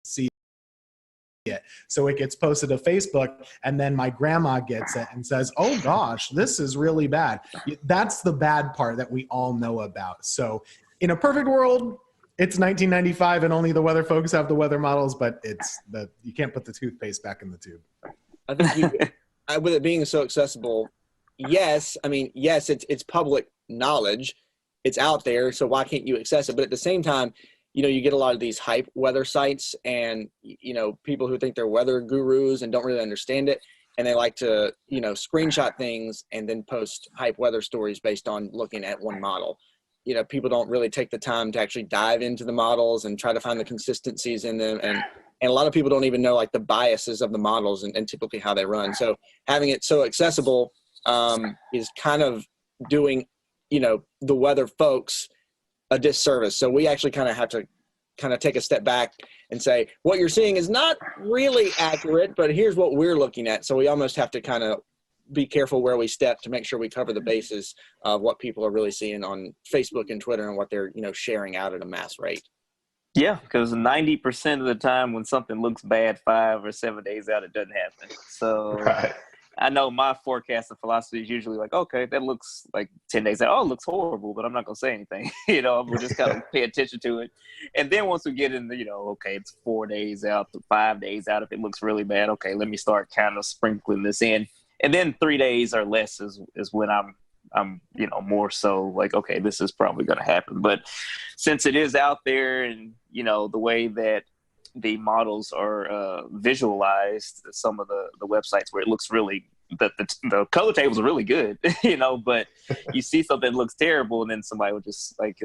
see it. So it gets posted to Facebook, and then my grandma gets it and says, oh gosh, this is really bad. That's the bad part that we all know about. So in a perfect world, it's 1995 and only the weather folks have the weather models, but you can't put the toothpaste back in the tube. I think with it being so accessible, yes, it's public knowledge. It's out there, so why can't you access it? But at the same time, you get a lot of these hype weather sites and, people who think they're weather gurus and don't really understand it. And they like to, screenshot things and then post hype weather stories based on looking at one model. People don't really take the time to actually dive into the models and try to find the consistencies in them. And a lot of people don't even know like the biases of the models and typically how they run. So having it so accessible is kind of doing, the weather folks a disservice. So we actually kind of have to take a step back and say, what you're seeing is not really accurate, but here's what we're looking at. So we almost have to kind of be careful where we step to make sure we cover the bases of what people are really seeing on Facebook and Twitter and what they're, sharing out at a mass rate. Yeah, because 90% of the time when something looks bad 5 or 7 days out, it doesn't happen. So Right. I know my forecasting philosophy is usually like, okay, that looks like 10 days out. Oh, it looks horrible, but I'm not going to say anything. We'll just kind of pay attention to it. And then once we get into, okay, it's 4 days out to 5 days out. If it looks really bad, okay, let me start kind of sprinkling this in. And then 3 days or less is when I'm more so like, okay, this is probably going to happen. But since it is out there and, the way that the models are visualized, some of the websites where it looks really, the color tables are really good, but you see something that looks terrible and then somebody will just like,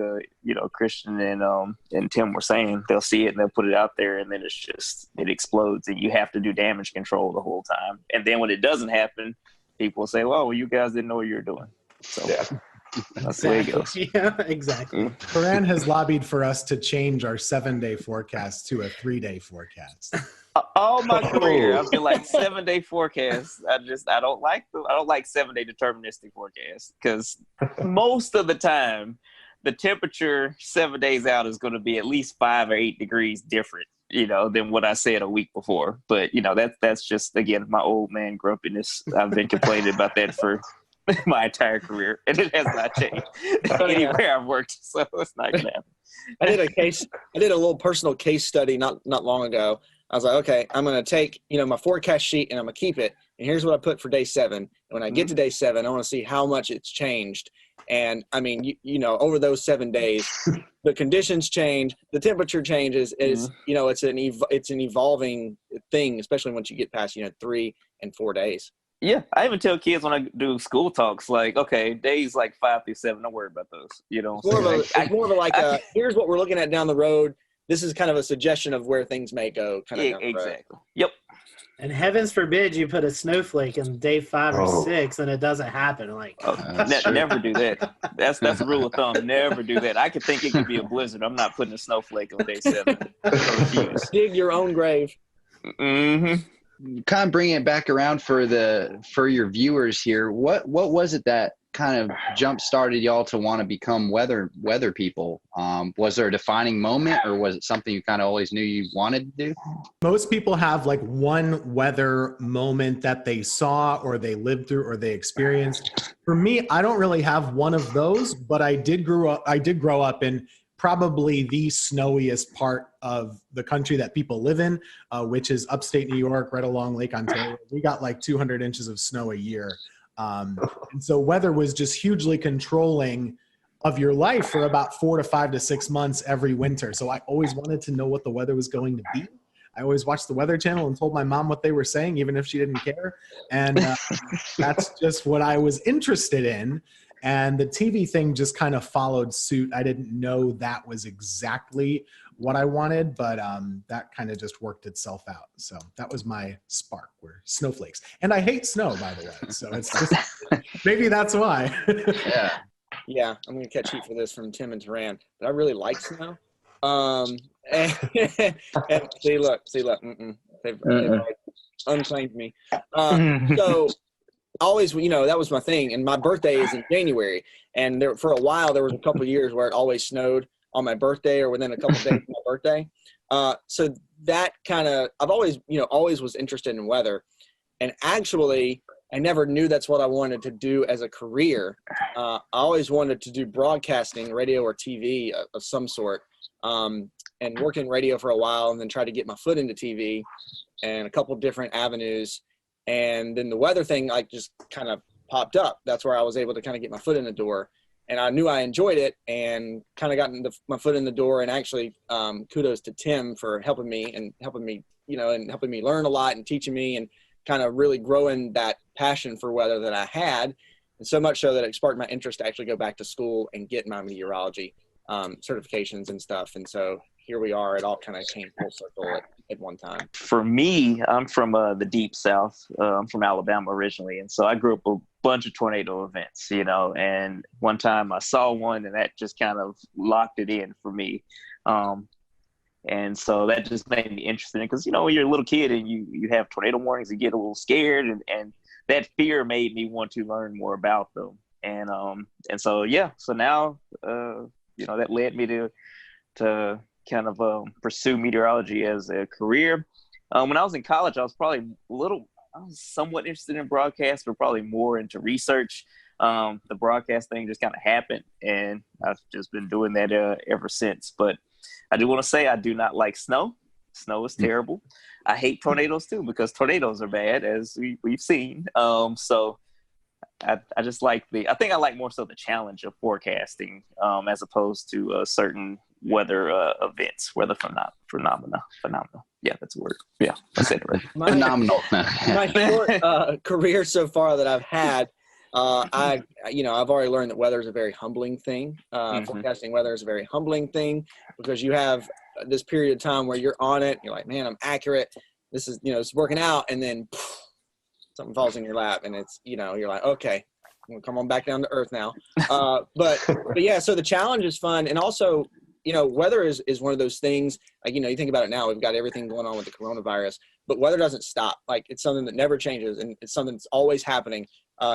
Christian and Tim were saying, they'll see it and they'll put it out there and then it explodes and you have to do damage control the whole time. And then when it doesn't happen, people will say, well, you guys didn't know what you were doing. So Yeah. that's the way it goes. Yeah, exactly. Karan has lobbied for us to change our 7-day forecast to a 3-day forecast. All my career, I've been like 7-day forecasts. I don't like 7-day deterministic forecasts because most of the time the temperature 7 days out is going to be at least 5 or 8 degrees different, than what I said a week before. But that's just, again, my old man grumpiness. I've been complaining about that for my entire career, and it has not changed anywhere I've worked. So it's not gonna happen. I did a little personal case study not long ago. I was like, okay, I'm going to take, my forecast sheet and I'm going to keep it. And here's what I put for day 7. And when I get to day 7, I want to see how much it's changed. And I mean, over those 7 days, the conditions change, the temperature changes. It's an evolving thing, especially once you get past, 3 and 4 days. Yeah, I even tell kids when I do school talks, like, okay, days like 5 through 7, don't worry about those. It's more of a here's what we're looking at down the road. This is kind of a suggestion of where things may go. Exactly. Yep. And heavens forbid you put a snowflake in day 5 or 6 and it doesn't happen. Never do that. That's a rule of thumb. Never do that. I could think it could be a blizzard. I'm not putting a snowflake on day 7. Dig your own grave. Mm-hmm. Kind of bringing it back around for your viewers here. What was it that kind of jump started y'all to want to become weather people? Was there a defining moment, or was it something you kind of always knew you wanted to do? Most people have like one weather moment that they saw or they lived through or they experienced. For me, I don't really have one of those, but I did grow up in probably the snowiest part of the country that people live in, which is upstate New York, right along Lake Ontario. We got like 200 inches of snow a year. And so weather was just hugely controlling of your life for about 4 to 5 to 6 months every winter. So I always wanted to know what the weather was going to be. I always watched the Weather Channel and told my mom what they were saying, even if she didn't care. And that's just what I was interested in. And the TV thing just kind of followed suit. I didn't know that was exactly what I wanted, but that kind of just worked itself out. So that was my spark, were snowflakes. And I hate snow, by the way. So it's just, maybe that's why. Yeah, I'm going to catch heat for this from Tim and Taran, but I really like snow. And see, look. They've unclaimed me. So always, that was my thing. And my birthday is in January. And for a while, there was a couple of years where it always snowed on my birthday or within a couple of days of my birthday. So that kind of, I've always, always was interested in weather. And actually, I never knew that's what I wanted to do as a career. I always wanted to do broadcasting, radio or TV of some sort, and work in radio for a while, and then try to get my foot into TV and a couple different avenues. And then the weather thing, like, just kind of popped up. That's where I was able to kind of get my foot in the door. And I knew I enjoyed it, and kind of got my foot in the door. And actually, kudos to Tim for helping me and helping me learn a lot and teaching me and kind of really growing that passion for weather that I had. And so much so that it sparked my interest to actually go back to school and get my meteorology certifications and stuff. And so here we are. It all kind of came full circle at one time. For me, I'm from the deep South. I'm from Alabama originally. And so I grew up a bunch of tornado events, and one time I saw one, and that just kind of locked it in for me. And so that just made me interested in, because, when you're a little kid and you have tornado warnings, you get a little scared, and that fear made me want to learn more about them. And so, yeah, so now, that led me to kind of pursue meteorology as a career. When I was in college, I was somewhat interested in broadcast, but probably more into research. The broadcast thing just kind of happened, and I've just been doing that ever since. But I do want to say I do not like snow. Snow is terrible. I hate tornadoes too, because tornadoes are bad, as we've seen. So I just like I think I like more so the challenge of forecasting, as opposed to certain weather events, weather phenomena. Yeah, that's a word. Yeah, I said it right. Phenomenal. My short career so far that I've had, I've already learned that weather is a very humbling thing. Forecasting weather is a very humbling thing, because you have this period of time where you're on it. You're like, man, I'm accurate. This is, it's working out. And then something falls in your lap, and it's, you're like, okay, I'm gonna come on back down to earth now. But yeah, so the challenge is fun. And also, weather is one of those things, like, you think about it now, we've got everything going on with the coronavirus, but weather doesn't stop. Like, it's something that never changes, and it's something that's always happening,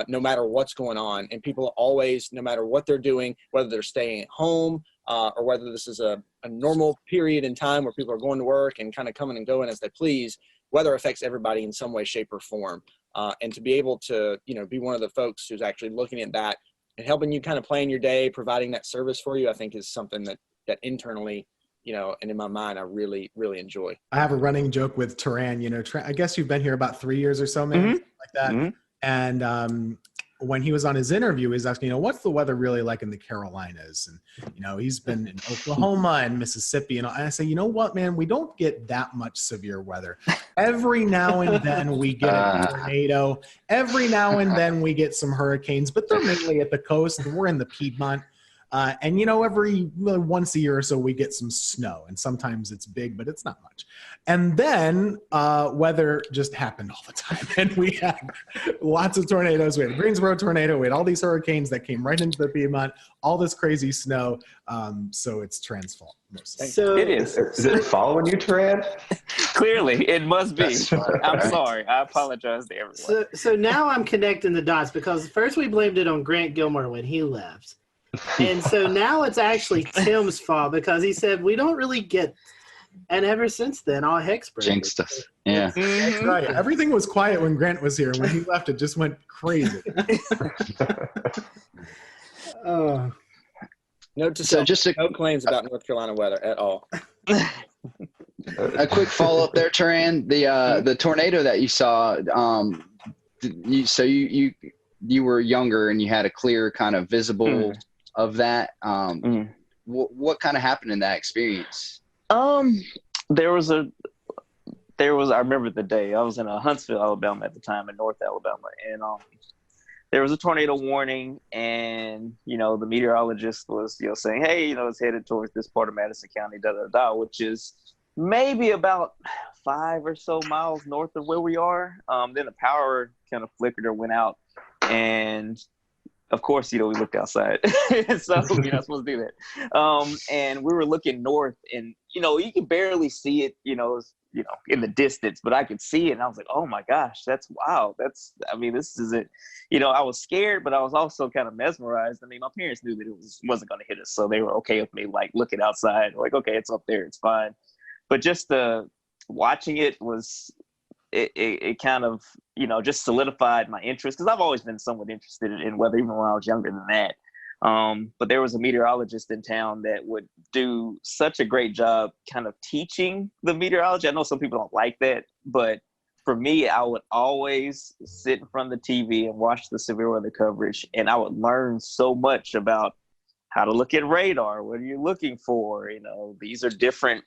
no matter what's going on. And people always, no matter what they're doing, whether they're staying at home, or whether this is a normal period in time where people are going to work and kind of coming and going as they please, weather affects everybody in some way, shape, or form. And to be able to, be one of the folks who's actually looking at that and helping you kind of plan your day, providing that service for you, I think is something that internally, and in my mind, I really, really enjoy. I have a running joke with Turan. I guess you've been here about 3 years or so, man, like that. Mm-hmm. And when he was on his interview, he's asking, what's the weather really like in the Carolinas? And, he's been in Oklahoma and Mississippi. And I say, you know what, man, we don't get that much severe weather. Every now and then we get a tornado. Every now and then we get some hurricanes, but they're mainly at the coast. We're in the Piedmont. And every once a year or so we get some snow, and sometimes it's big, but it's not much. And then weather just happened all the time, and we had lots of tornadoes. We had a Greensboro tornado. We had all these hurricanes that came right into the Piedmont, all this crazy snow. So it's Turan's fault mostly. So it is. Is it following you, Turan? Clearly, it must be. I'm sorry. I apologize to everyone. So now I'm connecting the dots, because first we blamed it on Grant Gilmore when he left. And so now it's actually Tim's fault, because he said we don't really get, and ever since then, all heck's broken. Jinxed us. Yeah. That's right. Everything was quiet when Grant was here. When he left, it just went crazy. Note to self, no claims about North Carolina weather at all. A quick follow-up there, Turan. The tornado that you saw, you were younger and you had a clear kind of visible of that. What kind of happened in that experience? There was I remember the day. I was in Huntsville, Alabama at the time, in North Alabama, and there was a tornado warning, and the meteorologist was saying, hey, it's headed towards this part of Madison County, which is maybe about 5 or so miles north of where we are. Then the power kind of flickered or went out, and of course, we looked outside. So you're not supposed to do that. And we were looking north, and you can barely see it, in the distance, but I could see it, and I was like, oh my gosh, that's wow. This is it. I was scared, but I was also kind of mesmerized. My parents knew that it wasn't going to hit us, so they were okay with me like looking outside, like, okay, it's up there, it's fine. But just the watching it was it kind of, you know, just solidified my interest, because I've always been somewhat interested in weather, even when I was younger than that. But there was a meteorologist in town that would do such a great job kind of teaching the meteorology. I know some people don't like that, but for me, I would always sit in front of the TV and watch the severe weather coverage, and I would learn so much about how to look at radar. What are you looking for? You know, these are different,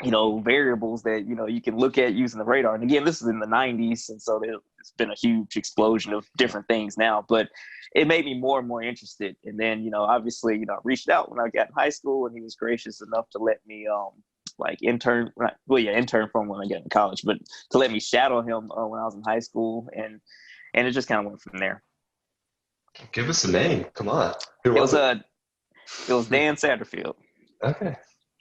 you know, variables that, you know, you can look at using the radar. And again, this is in the 90s, and so there's been a huge explosion of different things now, but it made me more and more interested. And then, you know, obviously, you know, I reached out when I got in high school, and he was gracious enough to let me intern from when I got in college, but to let me shadow him when I was in high school, and it just kind of went from there. Give us a name. Come on. Who It was it? It was Dan Satterfield. Okay.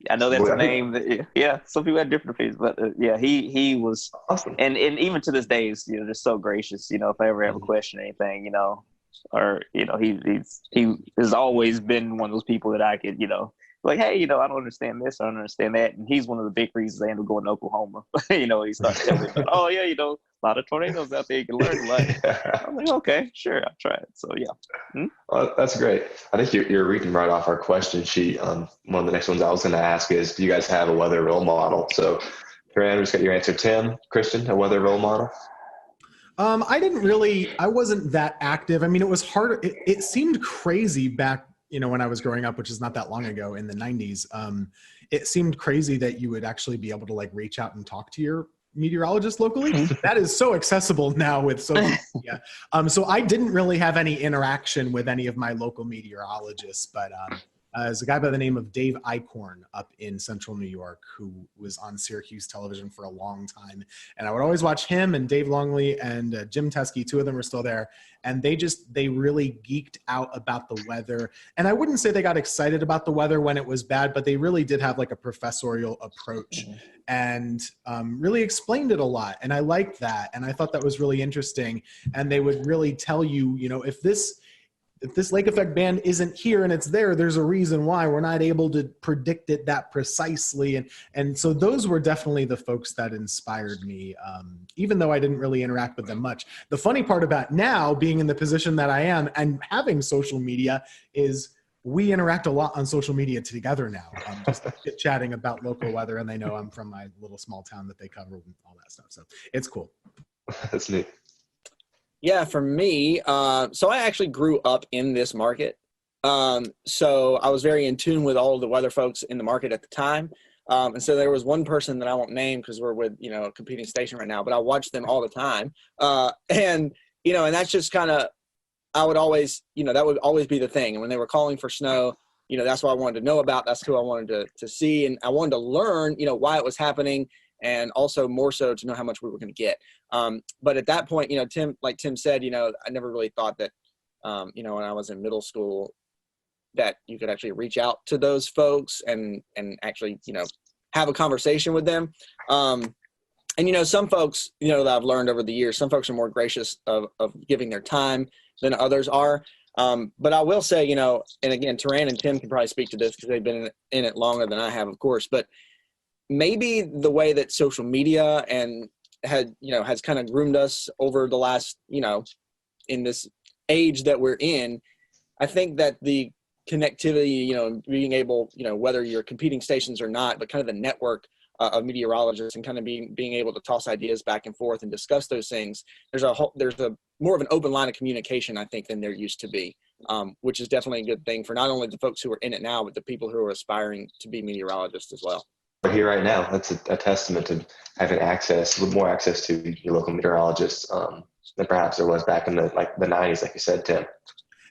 I know that's a name that, yeah, some people had different opinions, but yeah, he was Awesome. And even to this day, he's, you know, just so gracious. You know, if I ever have a question or anything, you know, or, you know, he has always been one of those people that I could, you know, like, hey, you know, I don't understand this, I don't understand that, and he's one of the big reasons I ended up going to Oklahoma. You know, he started telling me, oh yeah, you know, a lot of tornadoes out there, you can learn a lot. I'm like, okay, sure, I'll try it. So yeah. Well, that's great. I think you're reading right off our question sheet. One of the next ones I was going to ask is, do you guys have a weather role model? So, Karan, we just got your answer. Tim, Christian, a weather role model? I wasn't that active. I mean, it was hard. It seemed crazy back, you know, when I was growing up, which is not that long ago in the 90s. It seemed crazy that you would actually be able to like reach out and talk to your meteorologist locally. That is so accessible now with social media. So I didn't really have any interaction with any of my local meteorologists, but there's a guy by the name of Dave Eichhorn up in central New York who was on Syracuse television for a long time. And I would always watch him and Dave Longley and Jim Teskey. Two of them are still there. And they really geeked out about the weather. And I wouldn't say they got excited about the weather when it was bad, but they really did have like a professorial approach and really explained it a lot. And I liked that. And I thought that was really interesting. And they would really tell you, you know, if this lake effect band isn't here and it's there, there's a reason why. We're not able to predict it that precisely. And so those were definitely the folks that inspired me, even though I didn't really interact with them much. The funny part about now being in the position that I am and having social media is we interact a lot on social media together now, just chatting about local weather, and they know I'm from my little small town that they cover and all that stuff. So it's cool. That's neat. Yeah, for me, so I actually grew up in this market. So I was very in tune with all of the weather folks in the market at the time. And so there was one person that I won't name because we're with, you know, a competing station right now, but I watched them all the time. And, you know, and that's just kind of, I would always, you know, that would always be the thing. And when they were calling for snow, you know, that's what I wanted to know about. That's who I wanted to see. And I wanted to learn, you know, why it was happening, and also more so to know how much we were going to get. But at that point, you know, like Tim said, you know, I never really thought that, you know, when I was in middle school, that you could actually reach out to those folks and actually, you know, have a conversation with them. And, you know, some folks, you know, that I've learned over the years, some folks are more gracious of giving their time than others are. But I will say, you know, and again, Taran and Tim can probably speak to this because they've been in it longer than I have, of course, but maybe the way that social media has kind of groomed us over the last, you know, in this age that we're in, I think that the connectivity, you know, being able, you know, whether you're competing stations or not, but kind of the network of meteorologists and kind of being able to toss ideas back and forth and discuss those things. There's a more of an open line of communication, I think, than there used to be, which is definitely a good thing for not only the folks who are in it now, but the people who are aspiring to be meteorologists as well. We're here right now. That's a testament to having access, with more access to your local meteorologists than perhaps there was back in the 90s, like you said, Tim.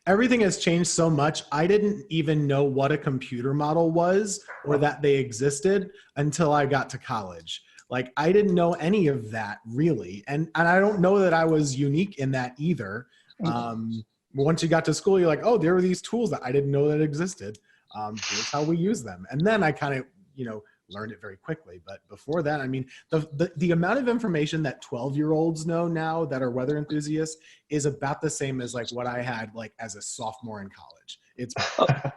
Everything has changed so much. I didn't even know what a computer model was or that they existed until I got to college. Like, I didn't know any of that really. And I don't know that I was unique in that either. Once you got to school, you're like, oh, there are these tools that I didn't know that existed. Here's how we use them. And then I kind of, you know, learned it very quickly. But before that, I mean, the amount of information that 12-year-olds know now that are weather enthusiasts is about the same as like what I had like as a sophomore in college.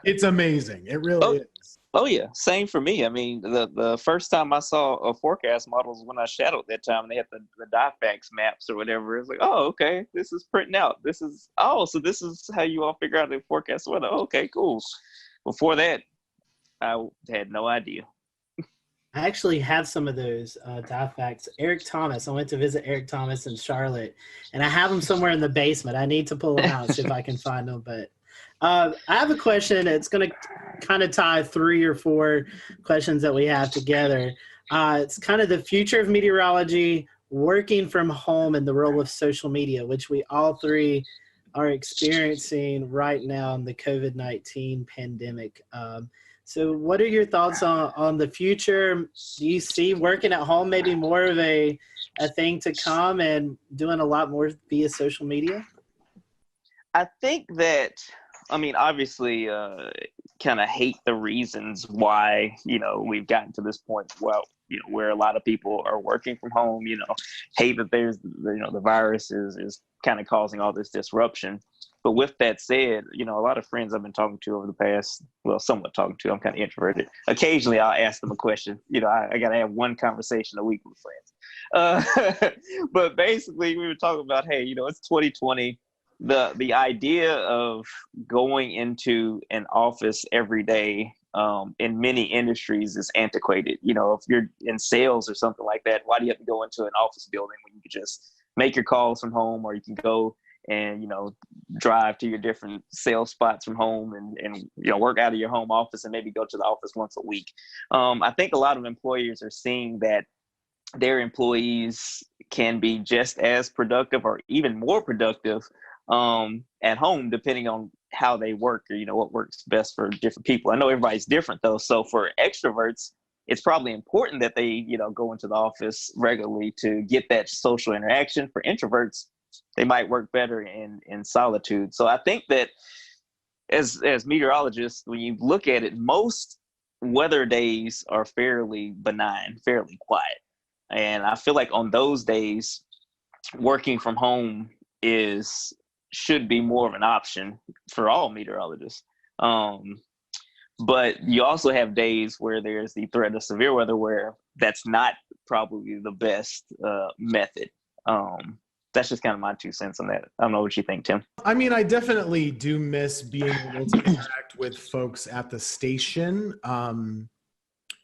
It's amazing. It really is. Oh yeah, same for me. I mean, the first time I saw a forecast model was when I shadowed that time, and they had the DIFAX maps or whatever. It's like, oh, okay, this is printing out. So this is how you all figure out the forecast weather. Oh, okay, cool. Before that, I had no idea. I actually have some of those DIFAX. Eric Thomas. I went to visit Eric Thomas in Charlotte, and I have them somewhere in the basement. I need to pull them out and see if I can find them. But I have a question. It's going to kind of tie 3 or 4 questions that we have together. It's kind of the future of meteorology, working from home, and the role of social media, which we all 3 are experiencing right now in the COVID-19 pandemic. So what are your thoughts on the future? Do you see working at home maybe more of a thing to come and doing a lot more via social media? I think that, I mean, obviously, kind of hate the reasons why, we've gotten to this point, where a lot of people are working from home, hate that there's, the virus is kind of causing all this disruption. But with that said, a lot of friends I've been talking to over the past, somewhat talking to, I'm kind of introverted. Occasionally I'll ask them a question. I got to have one conversation a week with friends. But basically we were talking about, hey, it's 2020. The idea of going into an office every day in many industries is antiquated. If you're in sales or something like that, why do you have to go into an office building when you can just make your calls from home, or you can go and drive to your different sales spots from home and work out of your home office and maybe go to the office once a week. I think a lot of employers are seeing that their employees can be just as productive or even more productive at home, depending on how they work or what works best for different people. I know everybody's different though, so for extroverts it's probably important that they go into the office regularly to get that social interaction. For introverts, they might work better in solitude. So I think that as meteorologists, when you look at it, most weather days are fairly benign, fairly quiet. And I feel like on those days, working from home should be more of an option for all meteorologists. But you also have days where there's the threat of severe weather where that's not probably the best method. That's just kind of my 2 cents on that. I don't know what you think, Tim. I mean, I definitely do miss being able to interact with folks at the station.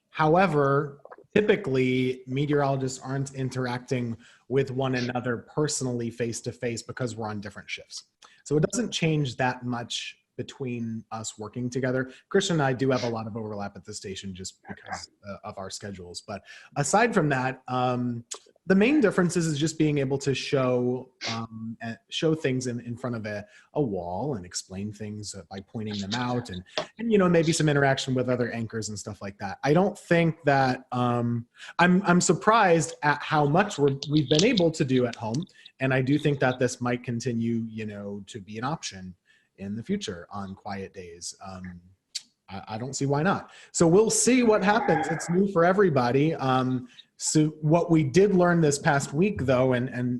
However, typically meteorologists aren't interacting with one another personally face-to-face because we're on different shifts. So it doesn't change that much between us working together. Christian and I do have a lot of overlap at the station just because of our schedules. But aside from that, the main difference is just being able to show things in front of a wall and explain things by pointing them out and maybe some interaction with other anchors and stuff like that. I don't think that I'm surprised at how much we've been able to do at home, and I do think that this might continue to be an option in the future on quiet days. I don't see why not. So we'll see what happens. It's new for everybody. So what we did learn this past week, though, and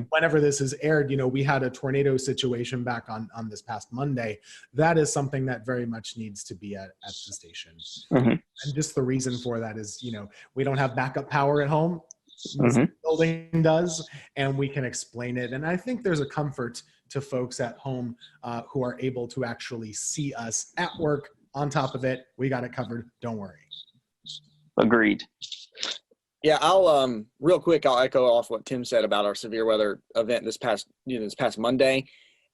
whenever this is aired, we had a tornado situation back on this past Monday. That is something that very much needs to be at the station. Mm-hmm. And just the reason for that is, we don't have backup power at home. Mm-hmm. The building does, and we can explain it. And I think there's a comfort to folks at home who are able to actually see us at work. On top of it, we got it covered. Don't worry. Agreed. Yeah, I'll real quick. I'll echo off what Tim said about our severe weather event this past Monday,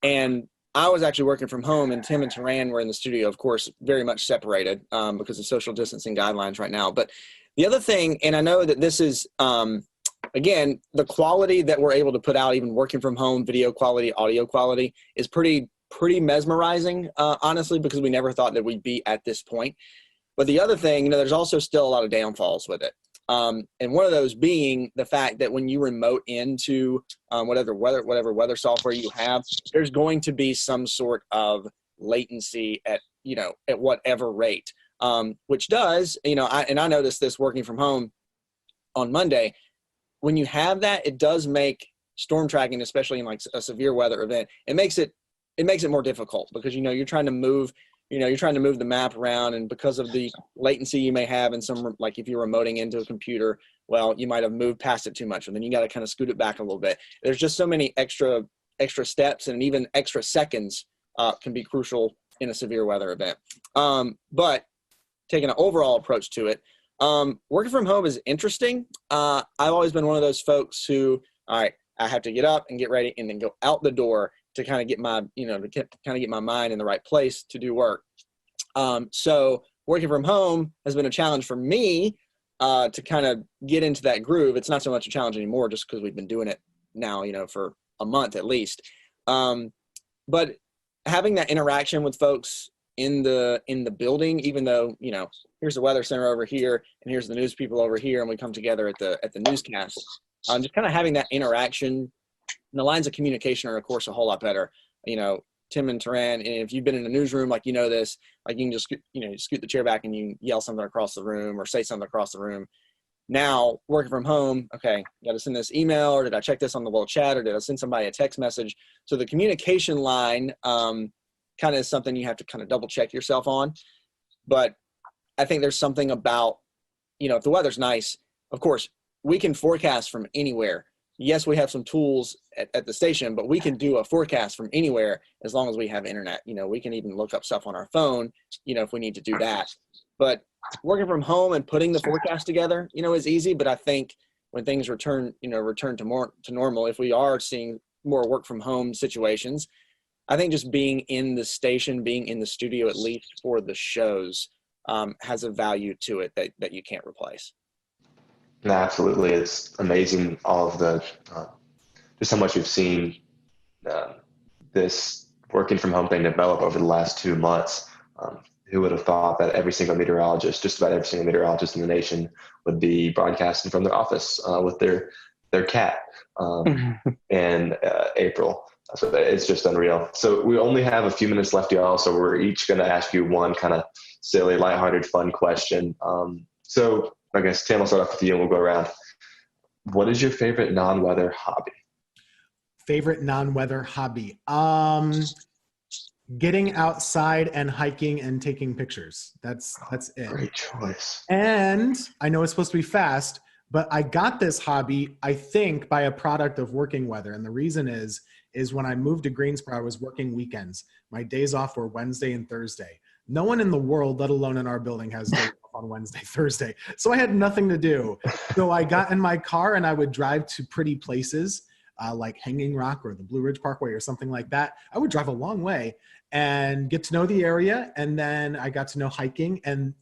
and I was actually working from home, and Tim and Taran were in the studio, of course, very much separated because of social distancing guidelines right now. But the other thing, and I know that this is again, the quality that we're able to put out, even working from home, video quality, audio quality, is pretty mesmerizing, honestly, because we never thought that we'd be at this point. But the other thing, there's also still a lot of downfalls with it. And one of those being the fact that when you remote into whatever weather software you have, there's going to be some sort of latency at whatever rate, which does, I noticed this working from home on Monday. When you have that, it does make storm tracking, especially in like a severe weather event, it makes it more difficult because, you're trying to move you're trying to move the map around, and because of the latency you may have in some, like if you're remoting into a computer, well, you might have moved past it too much, and then you got to kind of scoot it back a little bit. There's just so many extra steps, and even extra seconds can be crucial in a severe weather event. But taking an overall approach to it, working from home is interesting. I've always been one of those folks who, all right, I have to get up and get ready and then go out the door to kind of get my, get my mind in the right place to do work. So working from home has been a challenge for me to kind of get into that groove. It's not so much a challenge anymore just because we've been doing it now, for a month at least. But having that interaction with folks in the building, even though, here's the weather center over here and here's the news people over here, and we come together at the newscast, just kind of having that interaction. And the lines of communication are, of course, a whole lot better. Tim and Taran, and if you've been in a newsroom, like, this, like you can just, scoot the chair back and you yell something across the room or say something across the room. Now, working from home, okay, got to send this email, or did I check this on the wall chat, or did I send somebody a text message? So the communication line kind of is something you have to kind of double check yourself on. But I think there's something about, if the weather's nice, of course, we can forecast from anywhere. Yes, we have some tools at the station, but we can do a forecast from anywhere as long as we have internet. We can even look up stuff on our phone, if we need to do that. But working from home and putting the forecast together, is easy. But I think when things return to normal, if we are seeing more work from home situations, I think just being in the station, being in the studio, at least for the shows, has a value to it that you can't replace. No, absolutely. It's amazing all of the, just how much we've seen this working from home thing develop over the last 2 months. Who would have thought that just about every single meteorologist in the nation would be broadcasting from their office with their cat in April. So it's just unreal. So we only have a few minutes left, y'all. So we're each going to ask you one kind of silly, lighthearted, fun question. So I guess, Tim, I'll start off with you and we'll go around. What is your favorite non-weather hobby? Favorite non-weather hobby? Getting outside and hiking and taking pictures. That's it. Great choice. And I know it's supposed to be fast, but I got this hobby, I think, by a product of working weather. And the reason is when I moved to Greensboro, I was working weekends. My days off were Wednesday and Thursday. No one in the world, let alone in our building, has days off on Wednesday, Thursday. So I had nothing to do. So I got in my car and I would drive to pretty places like Hanging Rock or the Blue Ridge Parkway or something like that. I would drive a long way and get to know the area. And then I got to know hiking. And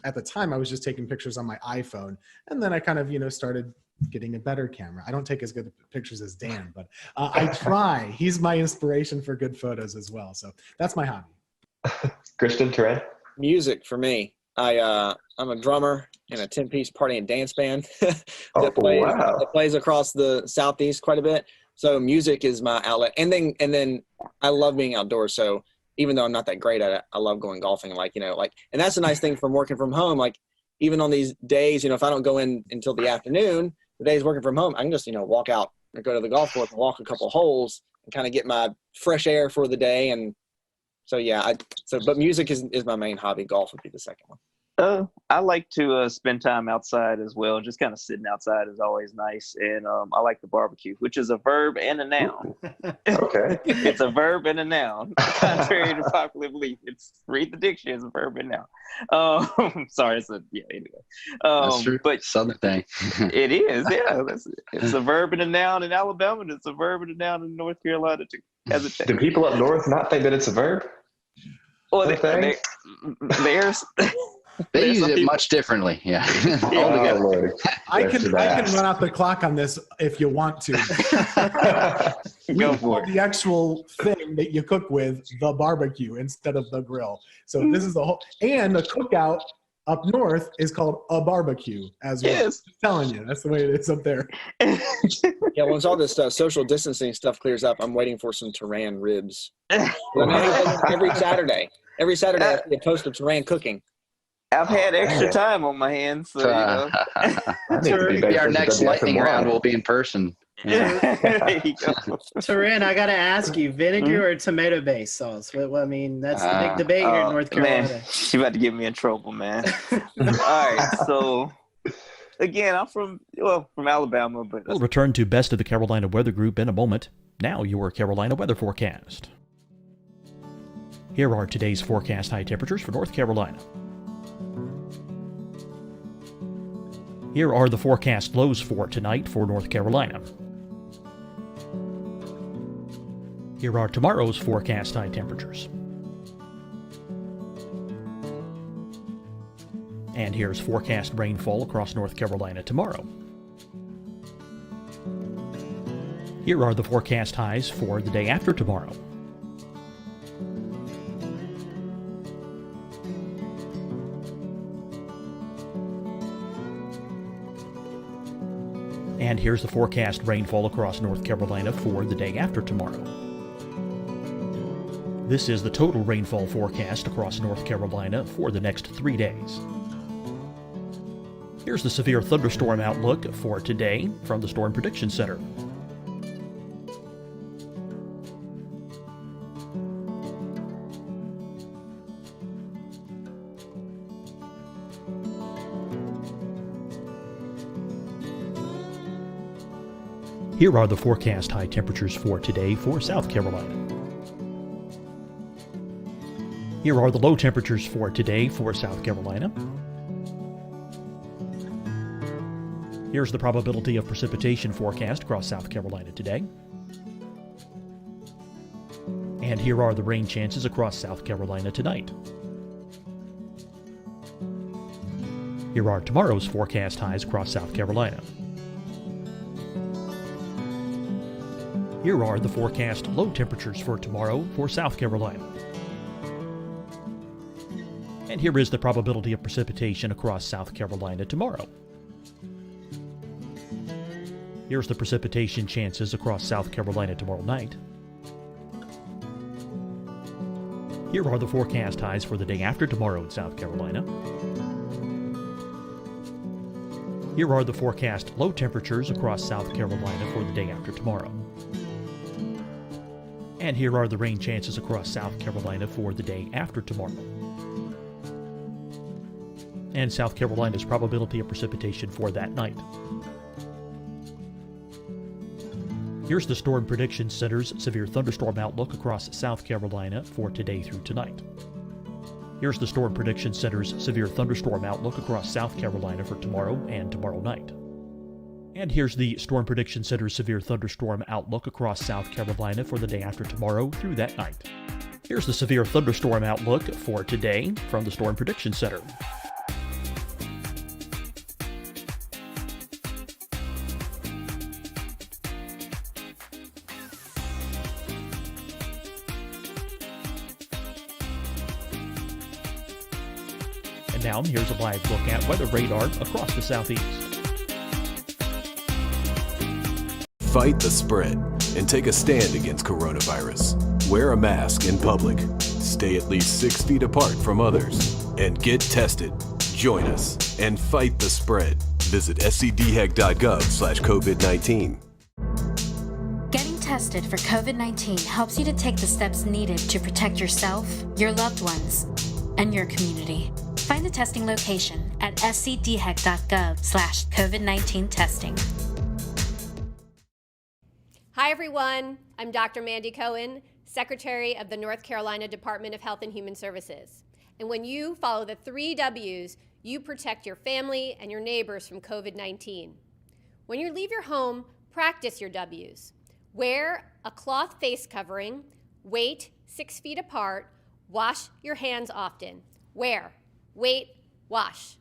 at the time, I was just taking pictures on my iPhone. And then I kind of, started getting a better camera. I don't take as good pictures as Dan, but I try. He's my inspiration for good photos as well. So that's my hobby. Christian, Taran? Music for me. I'm a drummer in a 10-piece party and dance band that plays across the Southeast quite a bit. So music is my outlet. And then I love being outdoors. So even though I'm not that great at it, I love going golfing. And that's a nice thing from working from home. Like even on these days, if I don't go in until the afternoon, the days working from home, I can just, walk out or go to the golf course and walk a couple holes and kind of get my fresh air for the day. And so, yeah, but music is my main hobby. Golf would be the second one. I like to spend time outside as well. Just kind of sitting outside is always nice. And I like the barbecue, which is a verb and a noun. Okay. It's a verb and a noun. Contrary to popular belief. Read the dictionary, it's a verb and noun. Sorry, anyway. That's true. But Southern thing. It is, yeah. It's a verb and a noun in Alabama, and it's a verb and a noun in North Carolina too. Do people up north not think that it's a verb? Well, they use it much differently. Yeah. I can run out the clock on this if you want to. Go for it. The actual thing that you cook with, the barbecue instead of the grill. So this is the whole, and the cookout up north is called a barbecue as well. Yes. I'm telling you, that's the way it is up there. Yeah, once all this social distancing stuff clears up, I'm waiting for some Taran ribs. Every Saturday I have to post of Taran cooking. I've had extra time on my hands, so Maybe our next lightning round will be in person. There you go. Taryn, I got to ask you, vinegar or tomato-based sauce? Well, I mean, that's the big debate here in North Carolina. Man, she about to get me in trouble, man. All right, so again, I'm from Alabama, but We'll return to Best of the Carolina Weather Group in a moment. Now your Carolina weather forecast. Here are today's forecast high temperatures for North Carolina. Here are the forecast lows for tonight for North Carolina. Here are tomorrow's forecast high temperatures. And here's forecast rainfall across North Carolina tomorrow. Here are the forecast highs for the day after tomorrow. And here's the forecast rainfall across North Carolina for the day after tomorrow. This is the total rainfall forecast across North Carolina for the next 3 days. Here's the severe thunderstorm outlook for today from the Storm Prediction Center. Here are the forecast high temperatures for today for South Carolina. Here are the low temperatures for today for South Carolina. Here's the probability of precipitation forecast across South Carolina today. And here are the rain chances across South Carolina tonight. Here are tomorrow's forecast highs across South Carolina. Here are the forecast low temperatures for tomorrow for South Carolina. And here is the probability of precipitation across South Carolina tomorrow. Here's the precipitation chances across South Carolina tomorrow night. Here are the forecast highs for the day after tomorrow in South Carolina. Here are the forecast low temperatures across South Carolina for the day after tomorrow. And here are the rain chances across South Carolina for the day after tomorrow. And South Carolina's probability of precipitation for that night. Here's the Storm Prediction Center's severe thunderstorm outlook across South Carolina for today through tonight. Here's the Storm Prediction Center's severe thunderstorm outlook across South Carolina for tomorrow and tomorrow night. And here's the Storm Prediction Center's severe thunderstorm outlook across South Carolina for the day after tomorrow through that night. Here's the severe thunderstorm outlook for today from the Storm Prediction Center. And now here's a live look at weather radar across the southeast. Fight the spread and take a stand against coronavirus. Wear a mask in public. Stay at least 6 feet apart from others. And get tested. Join us and fight the spread. Visit scdhec.gov/COVID-19. Getting tested for COVID-19 helps you to take the steps needed to protect yourself, your loved ones, and your community. Find the testing location at scdhec.gov/COVID-19 testing. Hi everyone, I'm Dr. Mandy Cohen, Secretary of the North Carolina Department of Health and Human Services. And when you follow the 3 W's, you protect your family and your neighbors from COVID-19. When you leave your home, practice your W's. Wear a cloth face covering, wait 6 feet apart, wash your hands often. Wear, wait, wash.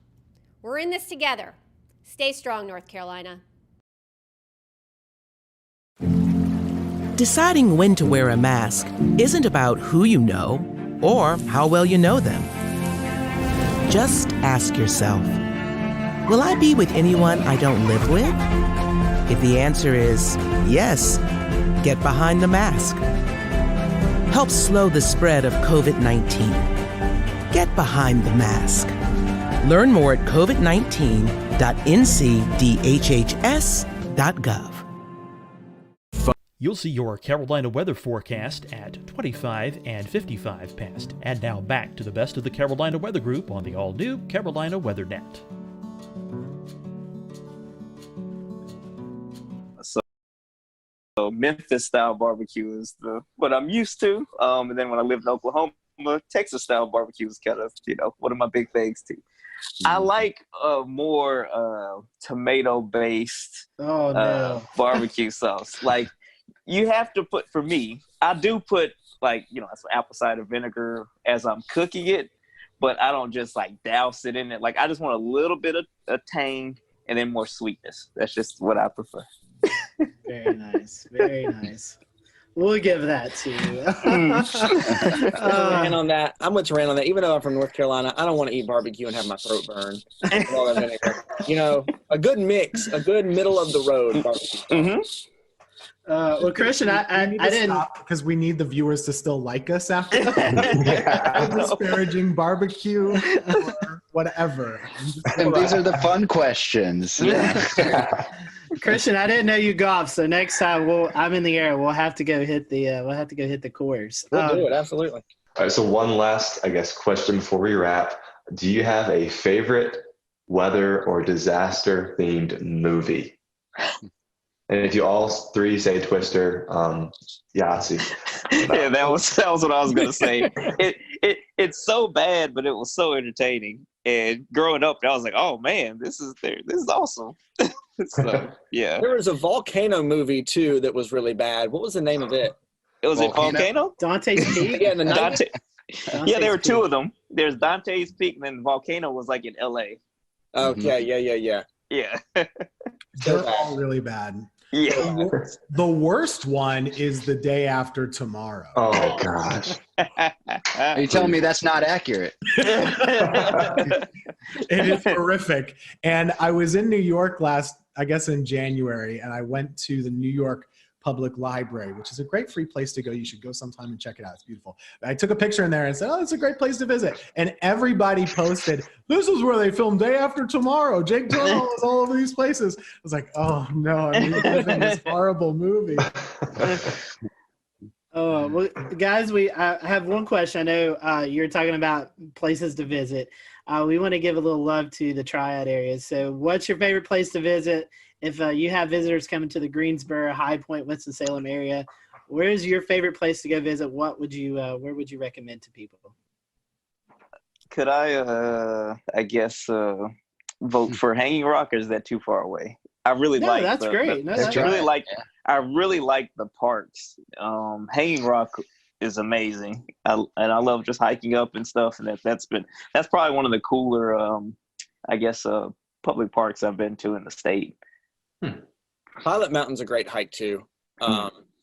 We're in this together. Stay strong, North Carolina. Deciding when to wear a mask isn't about who you know or how well you know them. Just ask yourself, will I be with anyone I don't live with? If the answer is yes, get behind the mask. Help slow the spread of COVID-19. Get behind the mask. Learn more at covid19.ncdhhs.gov. You'll see your Carolina weather forecast at 25 and 55 past. And now back to the best of the Carolina Weather Group on the all-new Carolina Weather Net. So Memphis-style barbecue is what I'm used to. And then when I lived in Oklahoma, Texas-style barbecue is kind of, one of my big things too. I like more tomato-based barbecue sauce. Like, you have to put, for me, I do put some apple cider vinegar as I'm cooking it, but I don't just douse it in it. Like, I just want a little bit of tang and then more sweetness. That's just what I prefer. Very nice. Very nice. We'll give that to you. And on that, I'm with Taran on that. Even though I'm from North Carolina, I don't want to eat barbecue and have my throat burn. A good mix, a good middle of the road barbecue. Mm-hmm. Well, Christian, I didn't, because we need the viewers to still like us after that. Disparaging barbecue or whatever. And these are the fun questions. Yeah. Christian, I didn't know you golf, so next time I'm in the air. We'll have to go hit the course. We'll do it, absolutely. All right, so one last, question before we wrap. Do you have a favorite weather or disaster themed movie? And if you all three say Twister, Yahtzee. Yeah, that was what I was gonna say. It's so bad, but it was so entertaining. And growing up, I was like, "Oh man, this is awesome." So yeah, there was a volcano movie too that was really bad. What was the name of it? It was Volcano. Dante's Peak. Yeah, the Dante. Yeah, there were two of them. There's Dante's Peak, and then Volcano was in L.A. Okay, Yeah. They're all really bad. Yeah. The worst one is The Day After Tomorrow. Oh gosh. Are you telling me that's not accurate? It is horrific. And I was in New York in January, and I went to the New York Public Library, which is a great free place to go. You should go sometime and check it out. It's beautiful. I took a picture in there and said, "Oh, it's a great place to visit." And everybody posted, "This is where they filmed Day After Tomorrow. Jake Gyllenhaal is all over these places." I was like, "Oh no, I'm reliving this horrible movie." Oh, well, guys, I have one question. I know you're talking about places to visit. We want to give a little love to the Triad areas. So what's your favorite place to visit? If you have visitors coming to the Greensboro, High Point, Winston-Salem area, where's your favorite place to go visit? Where would you recommend to people? Could I vote for Hanging Rock, or is that too far away? I really like. That's great. I really like the parks. Hanging Rock is amazing, and I love just hiking up and stuff. And that's probably one of the cooler, public parks I've been to in the state. Pilot Mountain's a great hike too.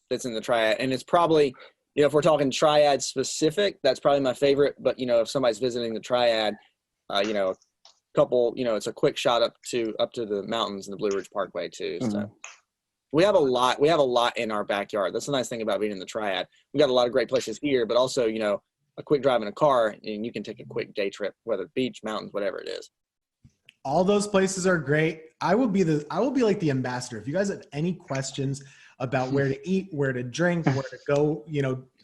That's in the Triad, and it's probably, if we're talking Triad specific, that's probably my favorite. But if somebody's visiting the Triad, a couple, it's a quick shot up to the mountains and the Blue Ridge Parkway too. So we have a lot in our backyard. That's the nice thing about being in the Triad. We got a lot of great places here, but also a quick drive in a car, and you can take a quick day trip, whether beach, mountains, whatever it is. All those places are great. I will be like the ambassador. If you guys have any questions about where to eat, where to drink, where to go,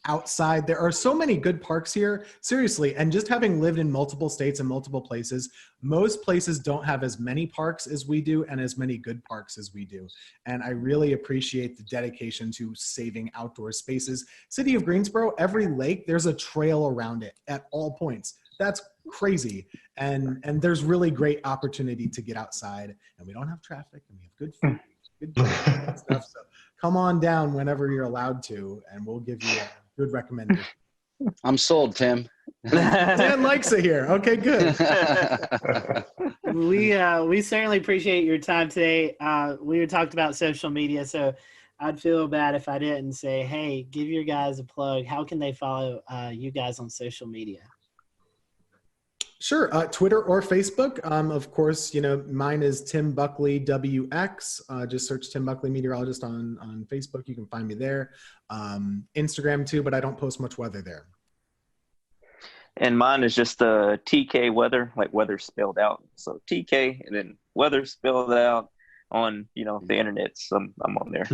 outside, there are so many good parks here, seriously. And just having lived in multiple states and multiple places, most places don't have as many parks as we do and as many good parks as we do. And I really appreciate the dedication to saving outdoor spaces. City of Greensboro, every lake, there's a trail around it at all points. That's crazy. And there's really great opportunity to get outside, and we don't have traffic, and we have good food, good stuff. So come on down whenever you're allowed to, and we'll give you a good recommendation. I'm sold, Tim. Dan likes it here. Okay, good. We certainly appreciate your time today. We talked about social media, so I'd feel bad if I didn't say, hey, give your guys a plug. How can they follow you guys on social media? Sure. Twitter or Facebook. Of course, mine is Tim Buckley WX. Just search Tim Buckley Meteorologist on Facebook. You can find me there. Instagram too, but I don't post much weather there. And mine is just TK Weather, like weather spelled out. So TK and then weather spelled out. on, the internet. So I'm on there.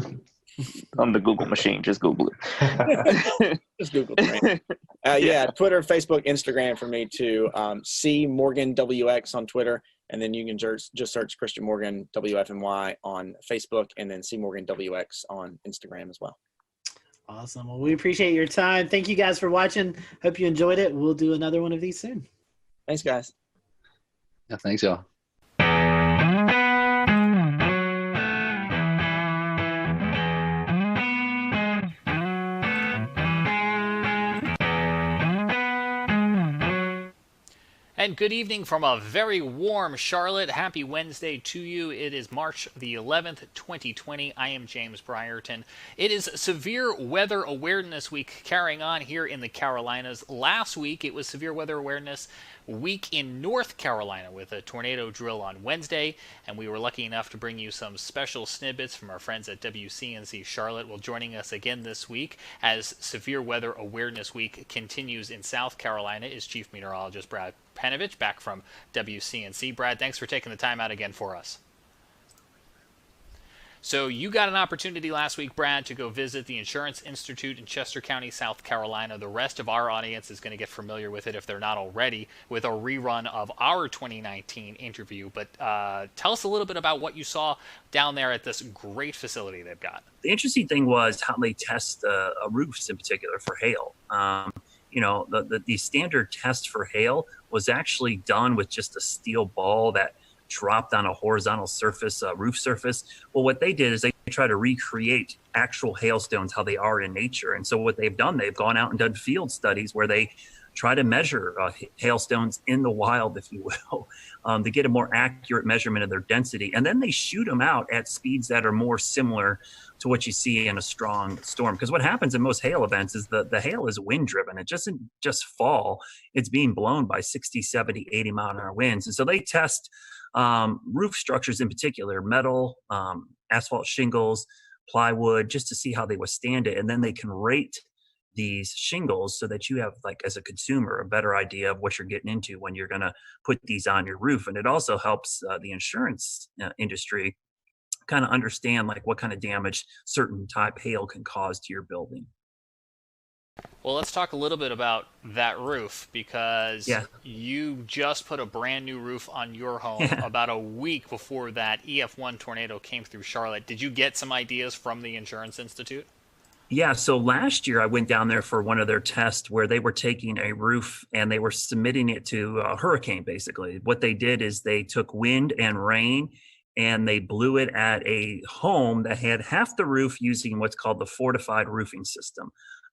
On the Google machine, just Google it. Just Google it. Yeah, Twitter, Facebook, Instagram for me too. C Morgan WX on Twitter, and then you can just search Christian Morgan WFNY on Facebook, and then C Morgan WX on Instagram as well. Awesome. Well, we appreciate your time. Thank you guys for watching. Hope you enjoyed it. We'll do another one of these soon. Thanks, guys. Yeah, thanks, y'all. And good evening from a very warm Charlotte. Happy Wednesday to you. It is March the 11th, 2020. I am James Brierton. It is Severe Weather Awareness Week carrying on here in the Carolinas. Last week, it was Severe Weather Awareness Week in North Carolina with a tornado drill on Wednesday, and we were lucky enough to bring you some special snippets from our friends at WCNC Charlotte. Well, joining us again this week as Severe Weather Awareness Week continues in South Carolina is Chief Meteorologist Brad Panovich, back from WCNC. Brad, thanks for taking the time out again for us. So you got an opportunity last week, Brad, to go visit the Insurance Institute in Chester County, South Carolina. The rest of our audience is going to get familiar with it if they're not already, with a rerun of our 2019 interview. But tell us a little bit about what you saw down there at this great facility they've got. The interesting thing was how they test roofs in particular for hail. The standard test for hail was actually done with just a steel ball that dropped on a horizontal surface, roof surface. Well, what they did is they try to recreate actual hailstones, how they are in nature. And so what they've done, they've gone out and done field studies where they try to measure hailstones in the wild, if you will, to get a more accurate measurement of their density. And then they shoot them out at speeds that are more similar to what you see in a strong storm. Because what happens in most hail events is the hail is wind driven. It doesn't just fall. It's being blown by 60, 70, 80 mile an hour winds. And so they test roof structures in particular, metal, asphalt shingles, plywood, just to see how they withstand it. And then they can rate these shingles so that you have, like, as a consumer, a better idea of what you're getting into when you're going to put these on your roof. And it also helps the insurance industry kind of understand, like, what kind of damage certain type hail can cause to your building. Well, let's talk a little bit about that roof, because you just put a brand new roof on your home about a week before that EF1 tornado came through Charlotte. Did you get some ideas from the Insurance Institute? Yeah, so last year I went down there for one of their tests where they were taking a roof and they were submitting it to a hurricane, basically. What they did is they took wind and rain and they blew it at a home that had half the roof using what's called the fortified roofing system,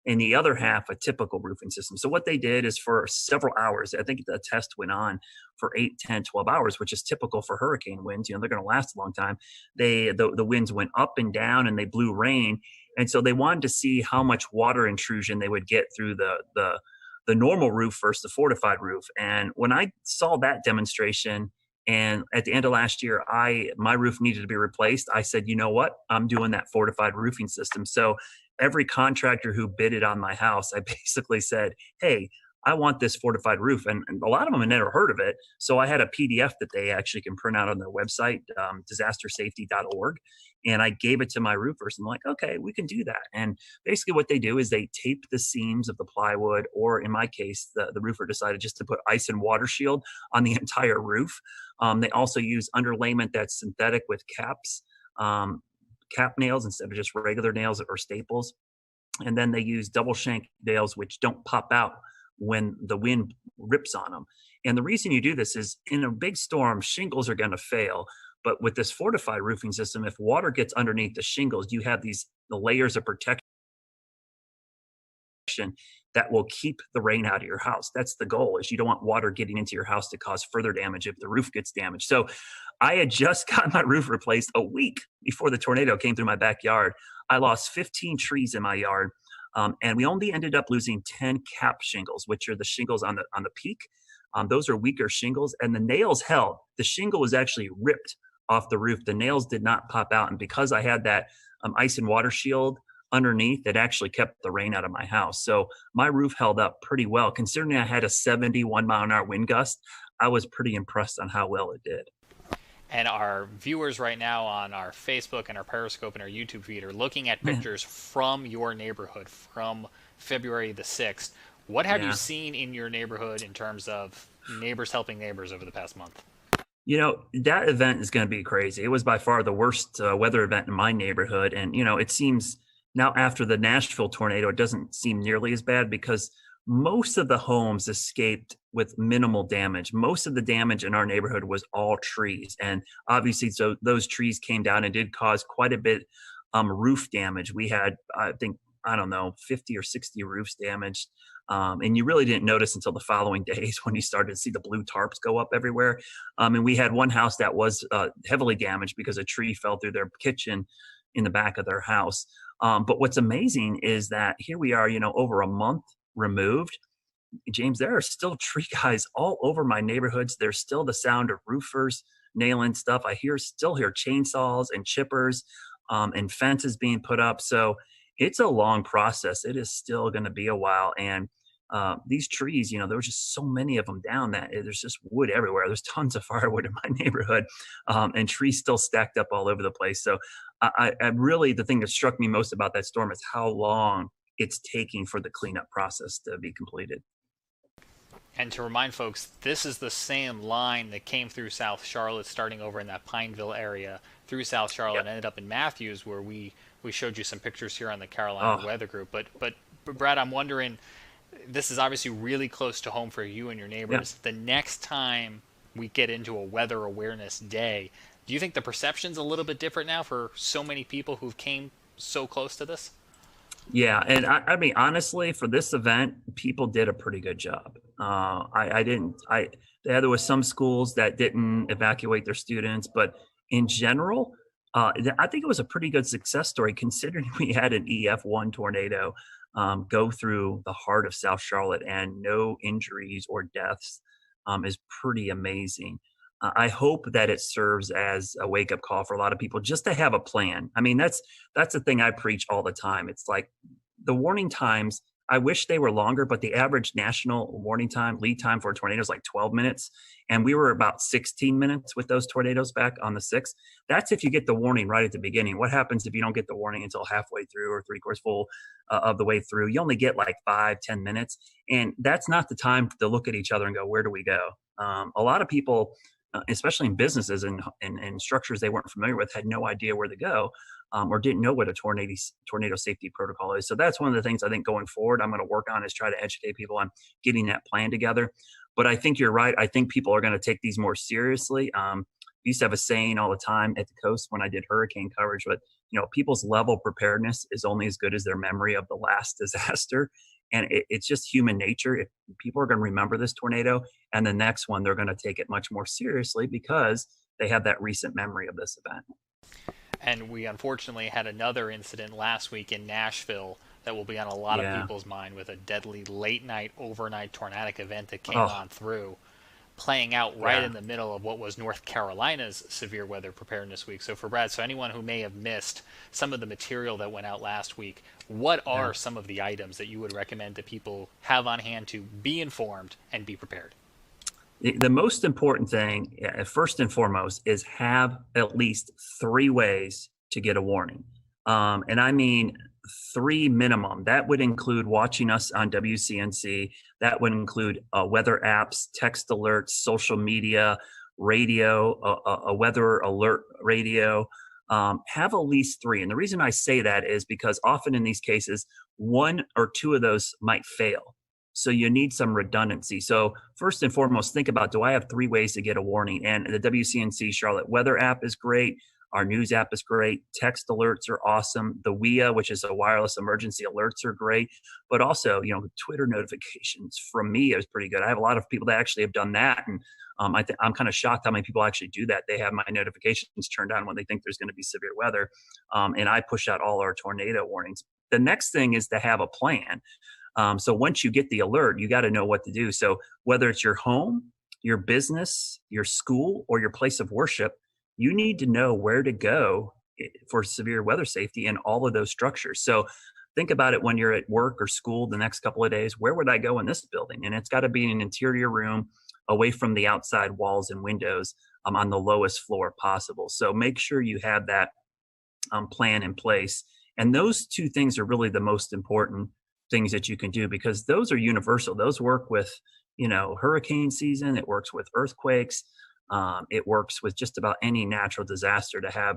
and the other half a typical roofing system. So what they did is for several hours, I think the test went on for 8, 10, 12 hours, which is typical for hurricane winds. They're going to last a long time. The winds went up and down and they blew rain. And so they wanted to see how much water intrusion they would get through the normal roof versus the fortified roof. And when I saw that demonstration, and at the end of last year, my roof needed to be replaced, I said, you know what? I'm doing that fortified roofing system. So every contractor who bidded on my house, I basically said, hey, I want this fortified roof. And a lot of them had never heard of it. So I had a PDF that they actually can print out on their website, disastersafety.org. And I gave it to my roofers. And I'm like, okay, we can do that. And basically what they do is they tape the seams of the plywood, or in my case, the roofer decided just to put ice and water shield on the entire roof. They also use underlayment that's synthetic with caps, cap nails instead of just regular nails or staples. And then they use double shank nails, which don't pop out when the wind rips on them. And the reason you do this is in a big storm, shingles are going to fail. But with this fortified roofing system, if water gets underneath the shingles, you have the layers of protection that will keep the rain out of your house. That's the goal, is you don't want water getting into your house to cause further damage if the roof gets damaged. So I had just got my roof replaced a week before the tornado came through my backyard. I lost 15 trees in my yard. And we only ended up losing 10 cap shingles, which are the shingles on the peak. Those are weaker shingles, and the nails held. The shingle was actually ripped off the roof. The nails did not pop out. And because I had that ice and water shield underneath, it actually kept the rain out of my house. So my roof held up pretty well. Considering I had a 71 mile an hour wind gust, I was pretty impressed on how well it did. And our viewers right now on our Facebook and our Periscope and our YouTube feed are looking at pictures from your neighborhood from February the 6th. What have you seen in your neighborhood in terms of neighbors helping neighbors over the past month? You know, that event is going to be crazy. It was by far the worst weather event in my neighborhood. And, you know, it seems now after the Nashville tornado, it doesn't seem nearly as bad because most of the homes escaped with minimal damage. Most of the damage in our neighborhood was all trees. And obviously, so those trees came down and did cause quite a bit roof damage. We had, I think, I don't know, 50 or 60 roofs damaged. And you really didn't notice until the following days when you started to see the blue tarps go up everywhere. And we had one house that was heavily damaged because a tree fell through their kitchen in the back of their house. But what's amazing is that here we are, you know, over a month removed. James, there are still tree guys all over my neighborhoods. There's still the sound of roofers nailing stuff. I still hear chainsaws and chippers and fences being put up. So it's a long process. It is still going to be a while. And these trees, you know, there were just so many of them down that there's just wood everywhere. There's tons of firewood in my neighborhood and trees still stacked up all over the place. So I really, the thing that struck me most about that storm is how long it's taking for the cleanup process to be completed. And to remind folks, this is the same line that came through South Charlotte, starting over in that Pineville area, through South Charlotte, and ended up in Matthews, where we showed you some pictures here on the Carolina Weather Group. But Brad, I'm wondering, this is obviously really close to home for you and your neighbors. The next time we get into a weather awareness day, do you think the perception's a little bit different now for so many people who've came so close to this? Yeah, and I mean, honestly, for this event, people did a pretty good job. There was some schools that didn't evacuate their students, but in general, I think it was a pretty good success story considering we had an EF1 tornado go through the heart of South Charlotte and no injuries or deaths is pretty amazing. I hope that it serves as a wake-up call for a lot of people just to have a plan. I mean, that's the thing I preach all the time. It's like the warning times, I wish they were longer, but the average national warning time, lead time for a tornado is like 12 minutes. And we were about 16 minutes with those tornadoes back on the 6th. That's if you get the warning right at the beginning. What happens if you don't get the warning until halfway through or three-quarters full of the way through? You only get like 5-10 minutes. And that's not the time to look at each other and go, where do we go? A lot of people, especially in businesses and structures they weren't familiar with, had no idea where to go or didn't know what a tornado safety protocol is. So that's one of the things I think going forward I'm going to work on is try to educate people on getting that plan together. But I think you're right. I think people are going to take these more seriously. I used to have a saying all the time at the coast when I did hurricane coverage, but you know, people's level of preparedness is only as good as their memory of the last disaster. And it's just human nature. If people are going to remember this tornado and the next one, they're going to take it much more seriously because they have that recent memory of this event. And we unfortunately had another incident last week in Nashville that will be on a lot of people's mind with a deadly late night, overnight tornadic event that came on through, playing out right in the middle of what was North Carolina's severe weather preparedness week. So for Brad, so anyone who may have missed some of the material that went out last week, what are some of the items that you would recommend that people have on hand to be informed and be prepared? The most important thing, first and foremost, is have at least 3 ways to get a warning. And I mean 3 minimum. That would include watching us on WCNC. That would include weather apps, text alerts, social media, radio, a weather alert radio. Have at least 3. And the reason I say that is because often in these cases, 1 or 2 of those might fail. So you need some redundancy. So first and foremost, think about, do I have 3 ways to get a warning? And the WCNC Charlotte weather app is great. Our news app is great. Text alerts are awesome. The WIA, which is a wireless emergency alerts, are great. But also, you know, Twitter notifications from me is pretty good. I have a lot of people that actually have done that. And I'm kind of shocked how many people actually do that. They have my notifications turned on when they think there's going to be severe weather. And I push out all our tornado warnings. The next thing is to have a plan. So once you get the alert, you got to know what to do. So whether it's your home, your business, your school, or your place of worship, you need to know where to go for severe weather safety in all of those structures. So think about it when you're at work or school the next couple of days. Where would I go in this building? And it's got to be in an interior room away from the outside walls and windows. on the lowest floor possible. So make sure you have that plan in place. And those two things are really the most important things that you can do, because those are universal. Those work with, hurricane season. It works with earthquakes. It works with just about any natural disaster to have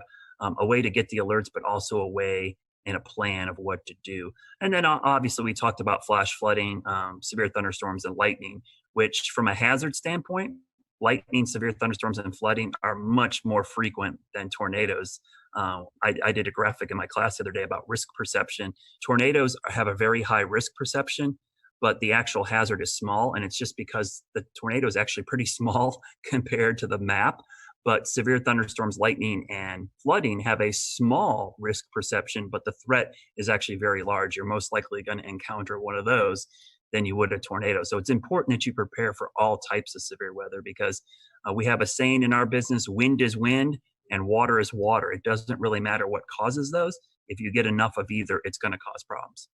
a way to get the alerts, but also a way and a plan of what to do. And then obviously we talked about flash flooding, severe thunderstorms, and lightning, which from a hazard standpoint, lightning, severe thunderstorms, and flooding are much more frequent than tornadoes. I did a graphic in my class the other day about risk perception. Tornadoes have a very high risk perception, but the actual hazard is small. And it's just because the tornado is actually pretty small compared to the map. But severe thunderstorms, lightning, and flooding have a small risk perception, but the threat is actually very large. You're most likely going to encounter one of those than you would a tornado. So it's important that you prepare for all types of severe weather, because we have a saying in our business: wind is wind and water is water. It doesn't really matter what causes those. If you get enough of either, it's going to cause problems.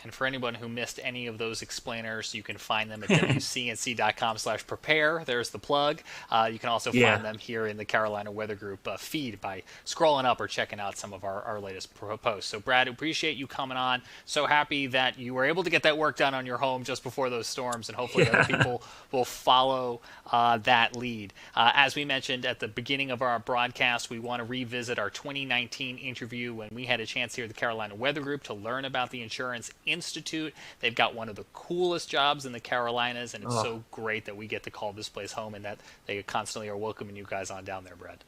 And for anyone who missed any of those explainers, you can find them at wcnc.com/prepare. There's the plug. You can also find them here in the Carolina Weather Group feed by scrolling up or checking out some of our latest posts. So, Brad, appreciate you coming on. So happy that you were able to get that work done on your home just before those storms, and hopefully other people will follow that lead. As we mentioned at the beginning of our broadcast, we want to revisit our 2019 interview when we had a chance here at the Carolina Weather Group to learn about the Insurance Institute. They've got one of the coolest jobs in the Carolinas, and it's so great that we get to call this place home and that they constantly are welcoming you guys on down there, Brad.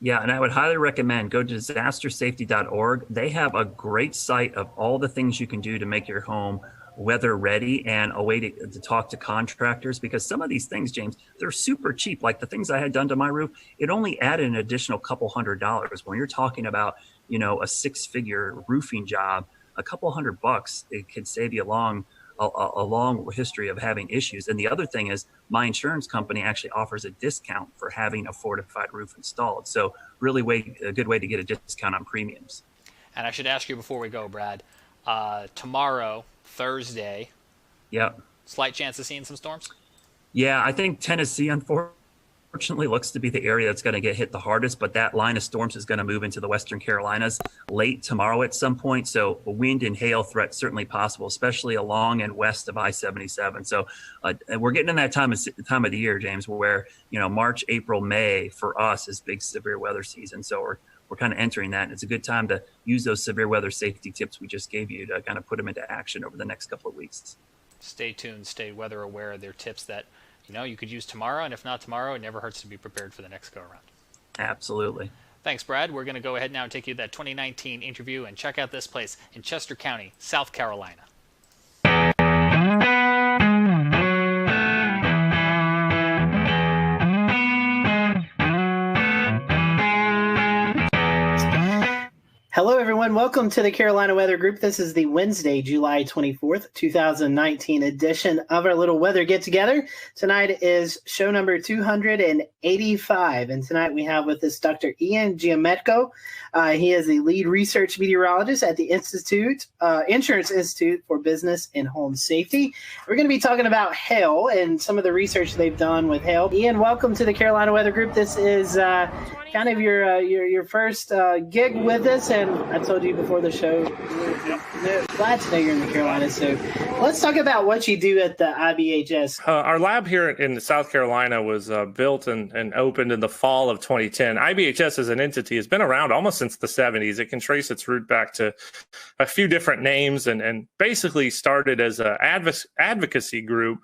Yeah, and I would highly recommend go to disastersafety.org. They have a great site of all the things you can do to make your home weather ready, and a way to talk to contractors, because some of these things, James, they're super cheap. Like the things I had done to my roof, it only added an additional couple $100. When you're talking about, a six-figure roofing job, a couple $100, it could save you a long history of having issues. And the other thing is, my insurance company actually offers a discount for having a fortified roof installed. So really a good way to get a discount on premiums. And I should ask you before we go, Brad, tomorrow, Thursday, slight chance of seeing some storms? Yeah, I think Tennessee, unfortunately, looks to be the area that's going to get hit the hardest, but that line of storms is going to move into the Western Carolinas late tomorrow at some point. So a wind and hail threat certainly possible, especially along and west of I-77. So we're getting in that time of the year, James, where, March, April, May for us is big severe weather season. So we're kind of entering that, and it's a good time to use those severe weather safety tips we just gave you to kind of put them into action over the next couple of weeks. Stay tuned, stay weather aware. They're tips that you could use tomorrow, and if not tomorrow, it never hurts to be prepared for the next go around. Absolutely. Thanks, Brad. We're going to go ahead now and take you to that 2019 interview and check out this place in Chester County, South Carolina. Hello, everyone. Welcome to the Carolina Weather Group. This is the Wednesday, July 24th, 2019 edition of our little weather get-together. Tonight is show number 285, and tonight we have with us Dr. Ian Giametco. He is the lead research meteorologist at the Insurance Institute for Business and Home Safety. We're going to be talking about hail and some of the research they've done with hail. Ian, welcome to the Carolina Weather Group. This is kind of your first gig with us, and I told you before the show, we're glad to know you're in the Carolinas. So let's talk about what you do at the IBHS. Our lab here in South Carolina was built and opened in the fall of 2010. IBHS as an entity has been around almost since the 70s. It can trace its root back to a few different names and basically started as an advocacy group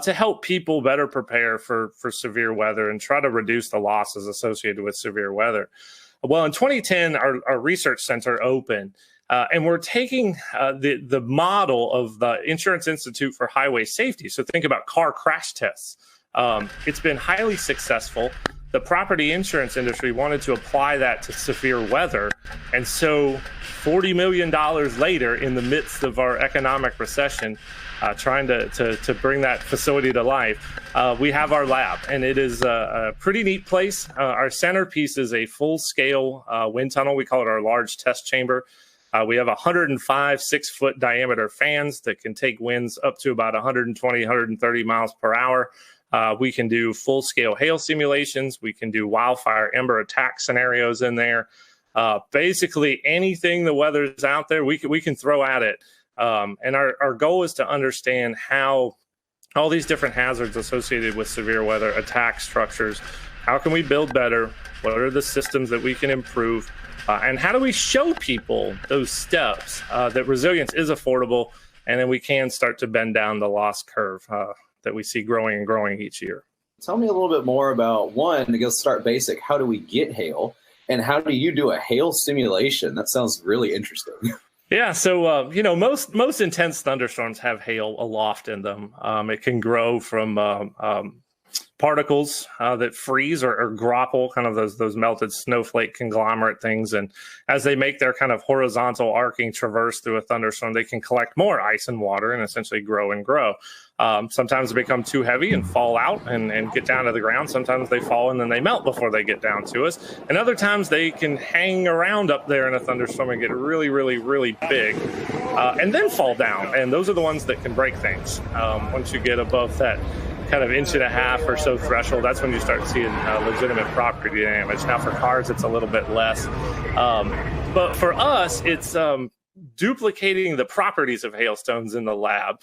to help people better prepare for severe weather and try to reduce the losses associated with severe weather. Well, in 2010, our research center opened, and we're taking the model of the Insurance Institute for Highway Safety. So think about car crash tests. It's been highly successful. The property insurance industry wanted to apply that to severe weather. And so $40 million later, in the midst of our economic recession, trying to bring that facility to life, we have our lab, and it is a pretty neat place. Our centerpiece is a full-scale wind tunnel. We call it our large test chamber. We have 105 6-foot diameter fans that can take winds up to about 120, 130 miles per hour. We can do full-scale hail simulations. We can do wildfire ember attack scenarios in there. Basically, anything the weather's out there, we can throw at it. And our goal is to understand how all these different hazards associated with severe weather attack structures. How can we build better? What are the systems that we can improve? And how do we show people those steps that resilience is affordable, and then we can start to bend down the loss curve that we see growing and growing each year? Tell me a little bit more about, one, to go start basic, how do we get hail? And how do you do a hail simulation? That sounds really interesting. Yeah, so most intense thunderstorms have hail aloft in them. It can grow from particles that freeze or grapple, kind of those melted snowflake conglomerate things. And as they make their kind of horizontal arcing traverse through a thunderstorm, they can collect more ice and water and essentially grow and grow. Sometimes they become too heavy and fall out and get down to the ground. Sometimes they fall and then they melt before they get down to us. And other times they can hang around up there in a thunderstorm and get really, really, really big and then fall down. And those are the ones that can break things. Once you get above that kind of 1.5 inch or so threshold, that's when you start seeing legitimate property damage. Now for cars, it's a little bit less. But for us, it's duplicating the properties of hailstones in the lab.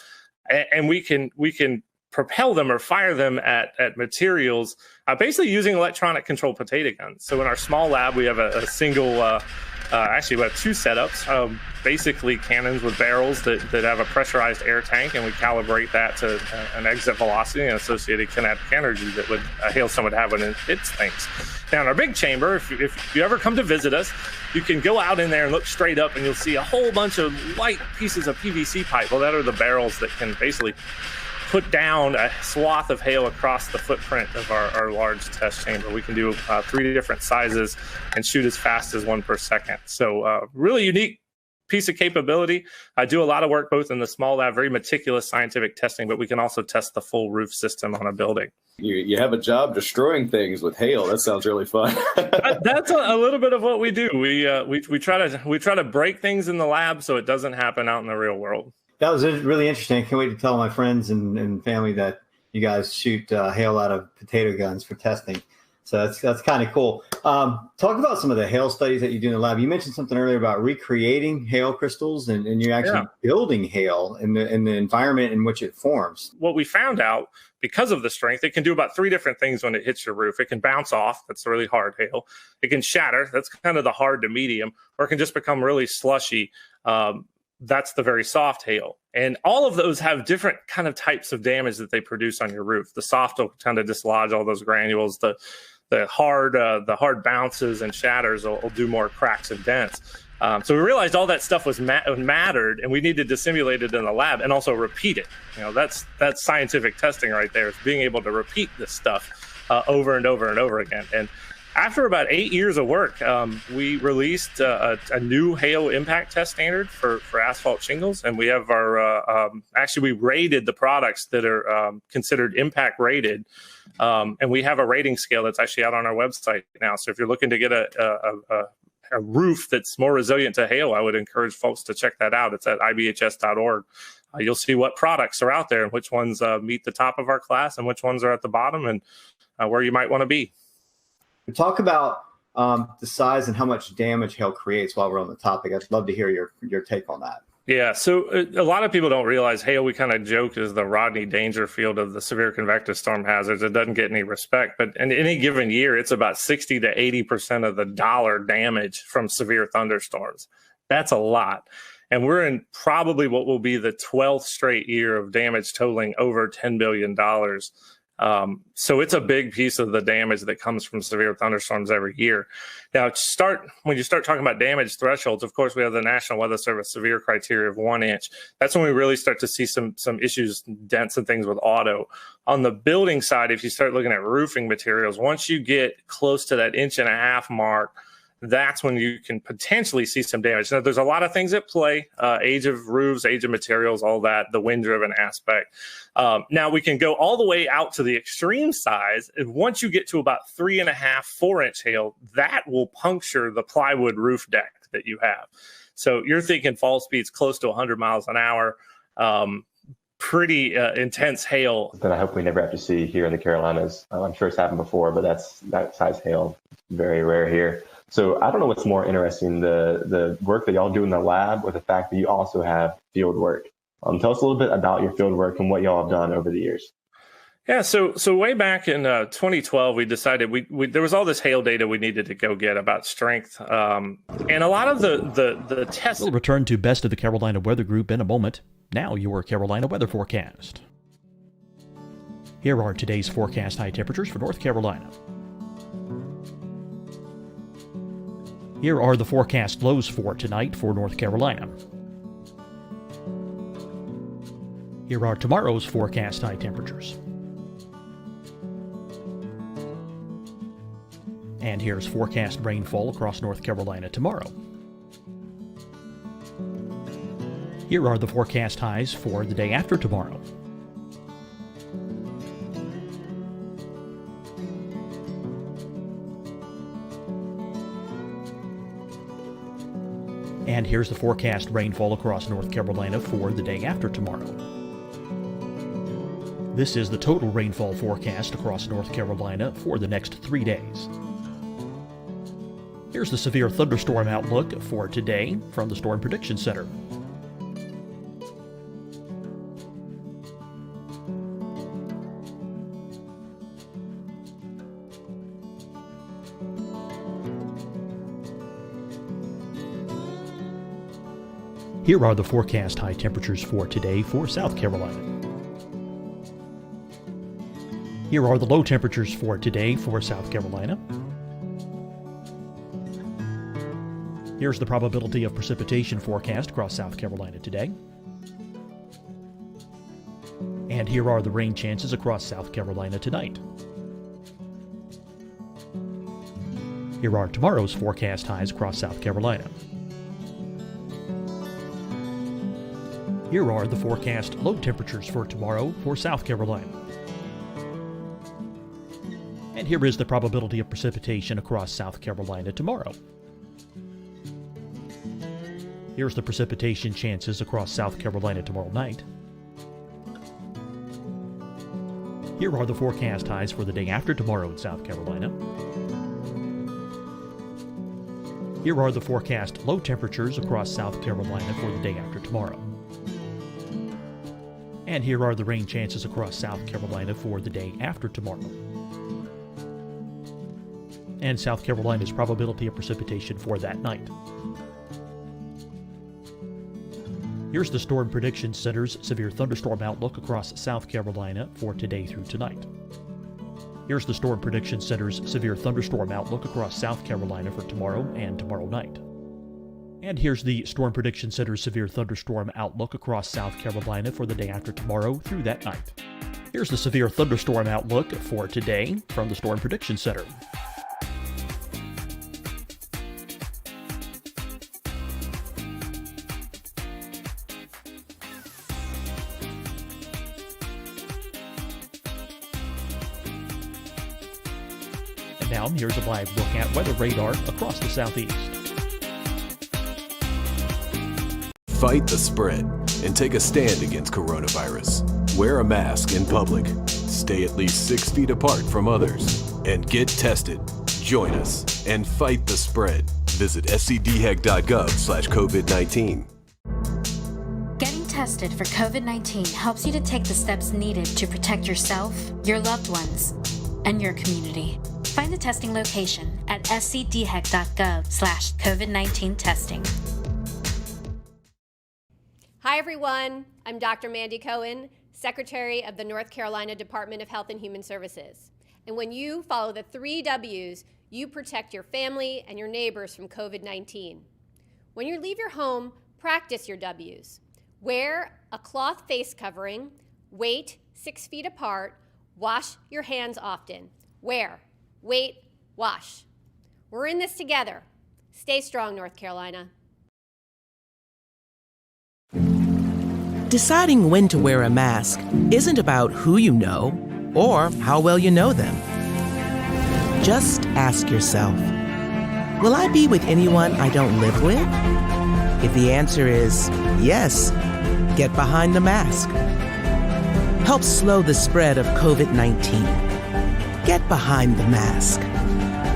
And we can propel them or fire them at materials, basically using electronic controlled potato guns. So in our small lab, we have a single, actually we have 2 setups, basically cannons with barrels that have a pressurized air tank, and we calibrate that to an exit velocity and associated kinetic energy that a hailstone would have when it hits things. Now in our big chamber, if you ever come to visit us, you can go out in there and look straight up and you'll see a whole bunch of light pieces of PVC pipe. Well, that are the barrels that can basically put down a swath of hail across the footprint of our large test chamber. We can do 3 different sizes and shoot as fast as 1 per second. So really unique piece of capability. I do a lot of work both in the small lab, very meticulous scientific testing, but we can also test the full roof system on a building. You have a job destroying things with hail. That sounds really fun. That's a little bit of what we do. We try to break things in the lab so it doesn't happen out in the real world. That was really interesting. I can't wait to tell my friends and family that you guys shoot hail out of potato guns for testing. So that's kind of cool. Talk about some of the hail studies that you do in the lab. You mentioned something earlier about recreating hail crystals, and you're actually building hail in the environment in which it forms. What we found out, because of the strength, it can do about 3 different things when it hits your roof. It can bounce off. That's really hard hail. It can shatter. That's kind of the hard to medium. Or it can just become really slushy. That's the very soft hail. And all of those have different kind of types of damage that they produce on your roof. The soft will kind of dislodge all those granules. The hard bounces and shatters will do more cracks and dents. So we realized all that stuff was mattered, and we needed to simulate it in the lab and also repeat it. That's scientific testing right there. It's being able to repeat this stuff over and over and over again. And after about 8 years of work, we released a new hail impact test standard for asphalt shingles, and we have our we rated the products that are considered impact rated. And we have a rating scale that's actually out on our website now. So if you're looking to get a roof that's more resilient to hail, I would encourage folks to check that out. It's at ibhs.org. You'll see what products are out there and which ones meet the top of our class and which ones are at the bottom, and where you might want to be. Talk about the size and how much damage hail creates while we're on the topic. I'd love to hear your take on that. Yeah, so a lot of people don't realize hail, we kind of joke, is the Rodney Dangerfield of the severe convective storm hazards. It doesn't get any respect, but in any given year, it's about 60 to 80% of the dollar damage from severe thunderstorms. That's a lot. And we're in probably what will be the 12th straight year of damage totaling over $10 billion. So it's a big piece of the damage that comes from severe thunderstorms every year. Now, when you start talking about damage thresholds, of course, we have the National Weather Service severe criteria of 1 inch. That's when we really start to see some issues, dents and things with auto. On the building side, if you start looking at roofing materials, once you get close to that 1.5 inch mark, that's when you can potentially see some damage. Now, there's a lot of things at play, age of roofs, age of materials, all that, the wind-driven aspect. Now, we can go all the way out to the extreme size. And once you get to about 3.5, 4 inch hail, that will puncture the plywood roof deck that you have. So you're thinking fall speeds close to 100 miles an hour. pretty intense hail that I hope we never have to see here in the Carolinas. I'm sure it's happened before, but that size hail is very rare here. So I don't know what's more interesting, the work that y'all do in the lab or the fact that you also have field work. Tell us a little bit about your field work and what y'all have done over the years. Yeah, so way back in 2012, we decided there was all this hail data we needed to go get about strength, and a lot of the tests. We'll return to Best of the Carolina Weather Group in a moment. Now your Carolina weather forecast. Here are today's forecast high temperatures for North Carolina. Here are the forecast lows for tonight for North Carolina. Here are tomorrow's forecast high temperatures. And here's forecast rainfall across North Carolina tomorrow. Here are the forecast highs for the day after tomorrow. And here's the forecast rainfall across North Carolina for the day after tomorrow. This is the total rainfall forecast across North Carolina for the next 3 days. Here's the severe thunderstorm outlook for today from the Storm Prediction Center. Here are the forecast high temperatures for today for South Carolina. Here are the low temperatures for today for South Carolina. Here's the probability of precipitation forecast across South Carolina today. And here are the rain chances across South Carolina tonight. Here are tomorrow's forecast highs across South Carolina. Here are the forecast low temperatures for tomorrow for South Carolina. And here is the probability of precipitation across South Carolina tomorrow. Here's the precipitation chances across South Carolina tomorrow night. Here are the forecast highs for the day after tomorrow in South Carolina. Here are the forecast low temperatures across South Carolina for the day after tomorrow. And here are the rain chances across South Carolina for the day after tomorrow. And South Carolina's probability of precipitation for that night. Here's the Storm Prediction Center's severe thunderstorm outlook across South Carolina for today through tonight. Here's the Storm Prediction Center's severe thunderstorm outlook across South Carolina for tomorrow and tomorrow night. And here's the Storm Prediction Center's severe thunderstorm outlook across South Carolina for the day after tomorrow through that night. Here's the severe thunderstorm outlook for today from the Storm Prediction Center. And now here's a live look at weather radar across the southeast. Fight the spread and take a stand against coronavirus. Wear a mask in public. Stay at least 6 feet apart from others. And get tested. Join us and fight the spread. Visit scdhec.gov/COVID-19. Getting tested for COVID-19 helps you to take the steps needed to protect yourself, your loved ones, and your community. Find the testing location at scdhec.gov/COVID-19 testing. Hi, everyone. I'm Dr. Mandy Cohen, Secretary of the North Carolina Department of Health and Human Services. And when you follow the 3 W's, you protect your family and your neighbors from COVID-19. When you leave your home, practice your W's. Wear a cloth face covering, wait 6 feet apart, wash your hands often. Wear, wait, wash. We're in this together. Stay strong, North Carolina. Deciding when to wear a mask isn't about who you know or how well you know them. Just ask yourself, will I be with anyone I don't live with? If the answer is yes, get behind the mask. help slow the spread of COVID-19. Get behind the mask.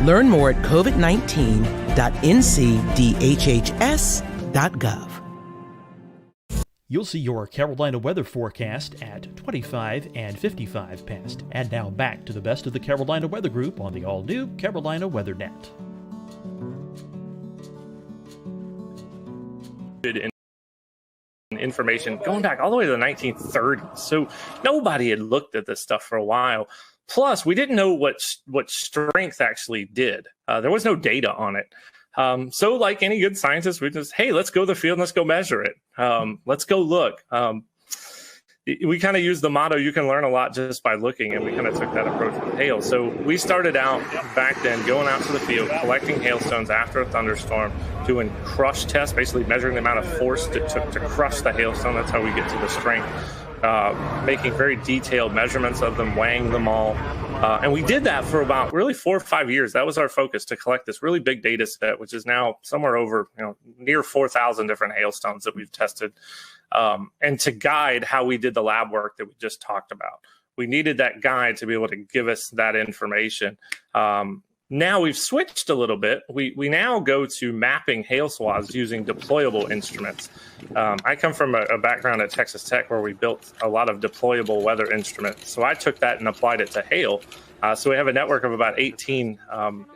Learn more at covid19.ncdhhs.gov. You'll see your Carolina weather forecast at 25 and 55 past. And now back to the best of the Carolina Weather Group on the all-new Carolina Weather Net. Information going back all the way to the 1930s. So nobody had looked at this stuff for a while. Plus, we didn't know what strength actually did. There was no data on it. So like any good scientist, we just, hey, let's go to the field and let's go measure it. Let's go look. We kind of used the motto, you can learn a lot just by looking, and we kind of took that approach with hail. So we started out back then going out to the field, collecting hailstones after a thunderstorm, doing crush tests, basically measuring the amount of force it took to crush the hailstone. That's how we get to the strength. Making very detailed measurements of them, weighing them all. And we did that for about really 4 or 5 years. That was our focus, to collect this really big data set, which is now somewhere over, near 4,000 different hailstones that we've tested. And to guide how we did the lab work that we just talked about. We needed that guide to be able to give us that information. Now we've switched a little bit. We now go to mapping hail swaths using deployable instruments. I come from a background at Texas Tech where we built a lot of deployable weather instruments. So I took that and applied it to hail. So we have a network of about 18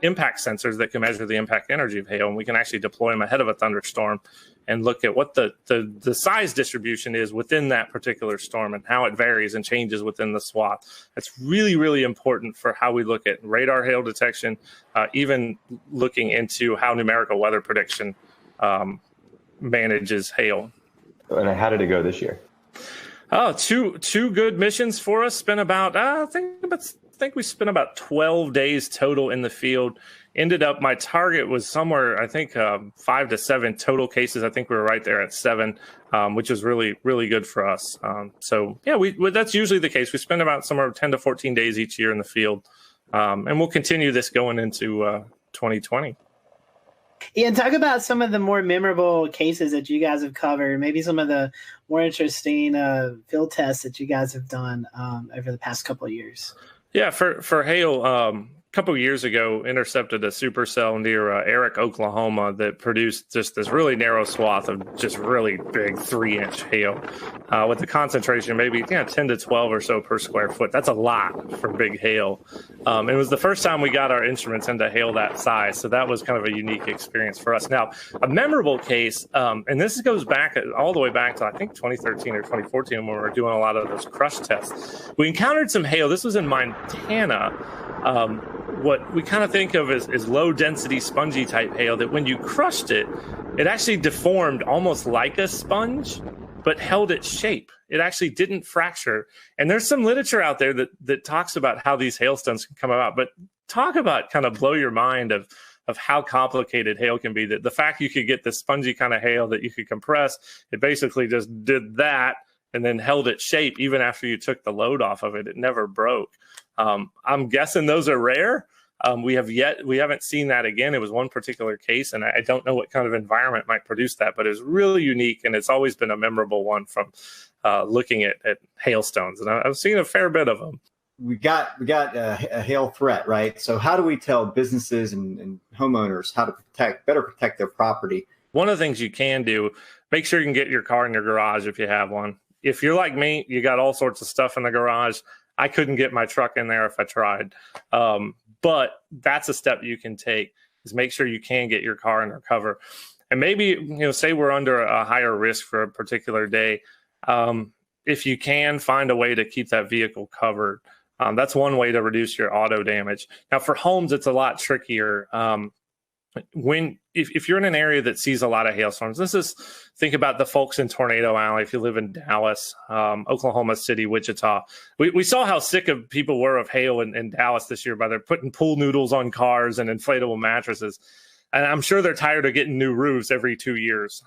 impact sensors that can measure the impact energy of hail, and we can actually deploy them ahead of a thunderstorm and look at what the size distribution is within that particular storm and how it varies and changes within the swath. That's really, really important for how we look at radar hail detection, even looking into how numerical weather prediction manages hail. And how did it go this year? Oh, two good missions for us. Spent about, I think we spent about 12 days total in the field. Ended up, my target was somewhere, I think 5 to 7 total cases. I think we were right there at 7, which is really, really good for us. So yeah, that's usually the case. We spend about somewhere 10 to 14 days each year in the field. And we'll continue this going into 2020. Yeah, and talk about some of the more memorable cases that you guys have covered, maybe some of the more interesting field tests that you guys have done over the past couple of years. Yeah, for hail, a couple of years ago, intercepted a supercell near Eric, Oklahoma, that produced just this really narrow swath of just really big 3-inch hail with the concentration maybe 10 to 12 or so per square foot. That's a lot for big hail. It was the first time we got our instruments into hail that size, so that was kind of a unique experience for us. Now, a memorable case, and this goes back all the way back to I think 2013 or 2014 when we were doing a lot of those crush tests. We encountered some hail. This was in Montana. What we kind of think of as low density spongy type hail, that when you crushed it, it actually deformed almost like a sponge, but held its shape. It actually didn't fracture. And there's some literature out there that talks about how these hailstones can come about, but talk about kind of blow your mind of how complicated hail can be. That the fact you could get this spongy kind of hail that you could compress, it basically just did that and then held its shape even after you took the load off of it. It never broke. I'm guessing those are rare. We haven't seen that again. It was one particular case, and I don't know what kind of environment might produce that, but it's really unique, and it's always been a memorable one from looking at hailstones. And I've seen a fair bit of them. We got a hail threat, right? So how do we tell businesses and homeowners how to better protect their property? One of the things you can do, make sure you can get your car in your garage if you have one. If you're like me, you got all sorts of stuff in the garage. I couldn't get my truck in there if I tried. But that's a step you can take, is make sure you can get your car under cover. And maybe, say we're under a higher risk for a particular day. If you can find a way to keep that vehicle covered, that's one way to reduce your auto damage. Now for homes, it's a lot trickier. If you're in an area that sees a lot of hailstorms, think about the folks in Tornado Alley. If you live in Dallas, Oklahoma City, Wichita, we saw how sick of people were of hail in Dallas this year by their putting pool noodles on cars and inflatable mattresses. And I'm sure they're tired of getting new roofs every 2 years.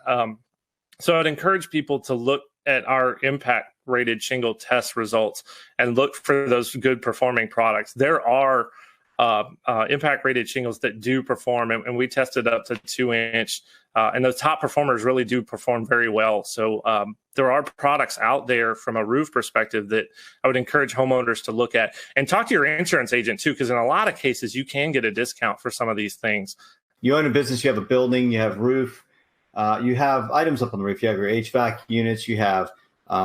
So I'd encourage people to look at our impact rated shingle test results and look for those good performing products. There are impact rated shingles that do perform, and we tested up to 2-inch. And those top performers really do perform very well. So there are products out there from a roof perspective that I would encourage homeowners to look at, and talk to your insurance agent too, because in a lot of cases you can get a discount for some of these things. You own a business, you have a building, you have roof, you have items up on the roof, you have your HVAC units, you have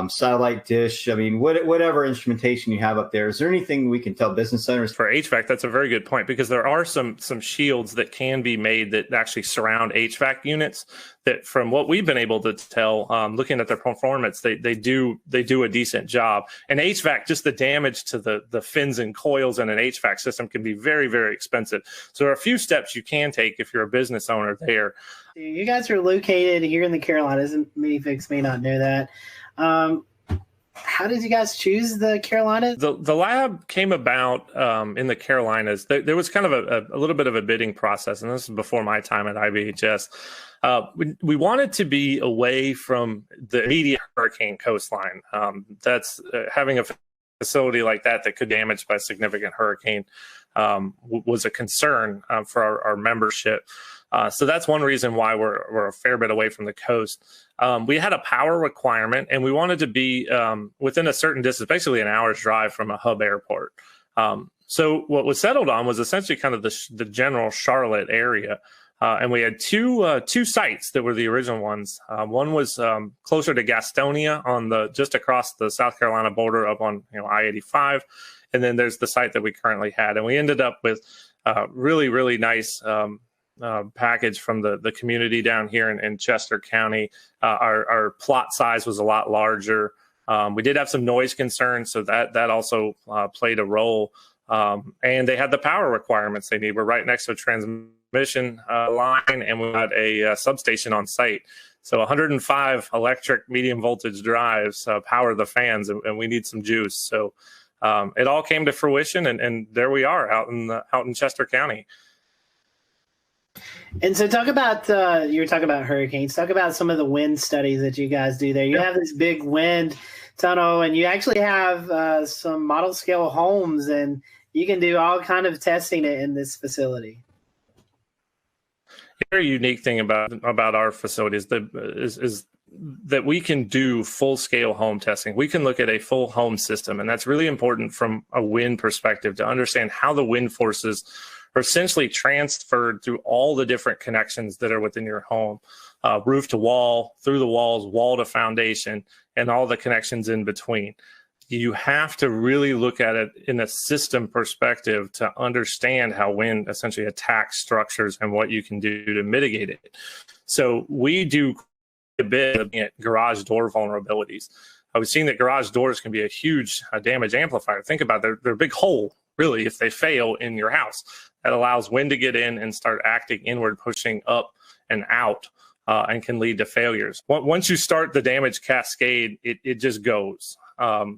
satellite dish. I mean, whatever instrumentation you have up there, is there anything we can tell business owners? For HVAC, that's a very good point, because there are some shields that can be made that actually surround HVAC units that, from what we've been able to tell, looking at their performance, they do a decent job. And HVAC, just the damage to the fins and coils in an HVAC system can be very, very expensive. So there are a few steps you can take if you're a business owner there. You guys are located here in the Carolinas, and many folks may not know that. How did you guys choose the Carolinas? The lab came about in the Carolinas. There was kind of a little bit of a bidding process, and this is before my time at IBHS. We wanted to be away from the immediate hurricane coastline. That's having a facility like that could be damaged by a significant hurricane was a concern for our membership. So that's one reason why we're a fair bit away from the coast. We had a power requirement, and we wanted to be within a certain distance, basically an hour's drive from a hub airport. So what was settled on was essentially kind of the general Charlotte area. And we had two sites that were the original ones. One was closer to Gastonia just across the South Carolina border up on I-85. And then there's the site that we currently had. And we ended up with really, really nice package from the community down here in Chester County. Our plot size was a lot larger. We did have some noise concerns, so that also played a role. And they had the power requirements they need. We're right next to a transmission line, and we had a substation on site. So 105 electric medium voltage drives power the fans, and we need some juice. So it all came to fruition, and there we are out in Chester County. And so talk about, you were talking about hurricanes. Talk about some of the wind studies that you guys do there. You have this big wind tunnel, and you actually have some model scale homes, and you can do all kind of testing in this facility. A very unique thing about our facilities is that we can do full scale home testing. We can look at a full home system, and that's really important from a wind perspective to understand how the wind forces are essentially transferred through all the different connections that are within your home, roof to wall, through the walls, wall to foundation, and all the connections in between. You have to really look at it in a system perspective to understand how wind essentially attacks structures and what you can do to mitigate it. So we do a bit of garage door vulnerabilities. We've seen that garage doors can be a huge damage amplifier. Think about it, they're a big hole, really, if they fail in your house. That allows wind to get in and start acting inward, pushing up and out, and can lead to failures. Once you start the damage cascade, it just goes.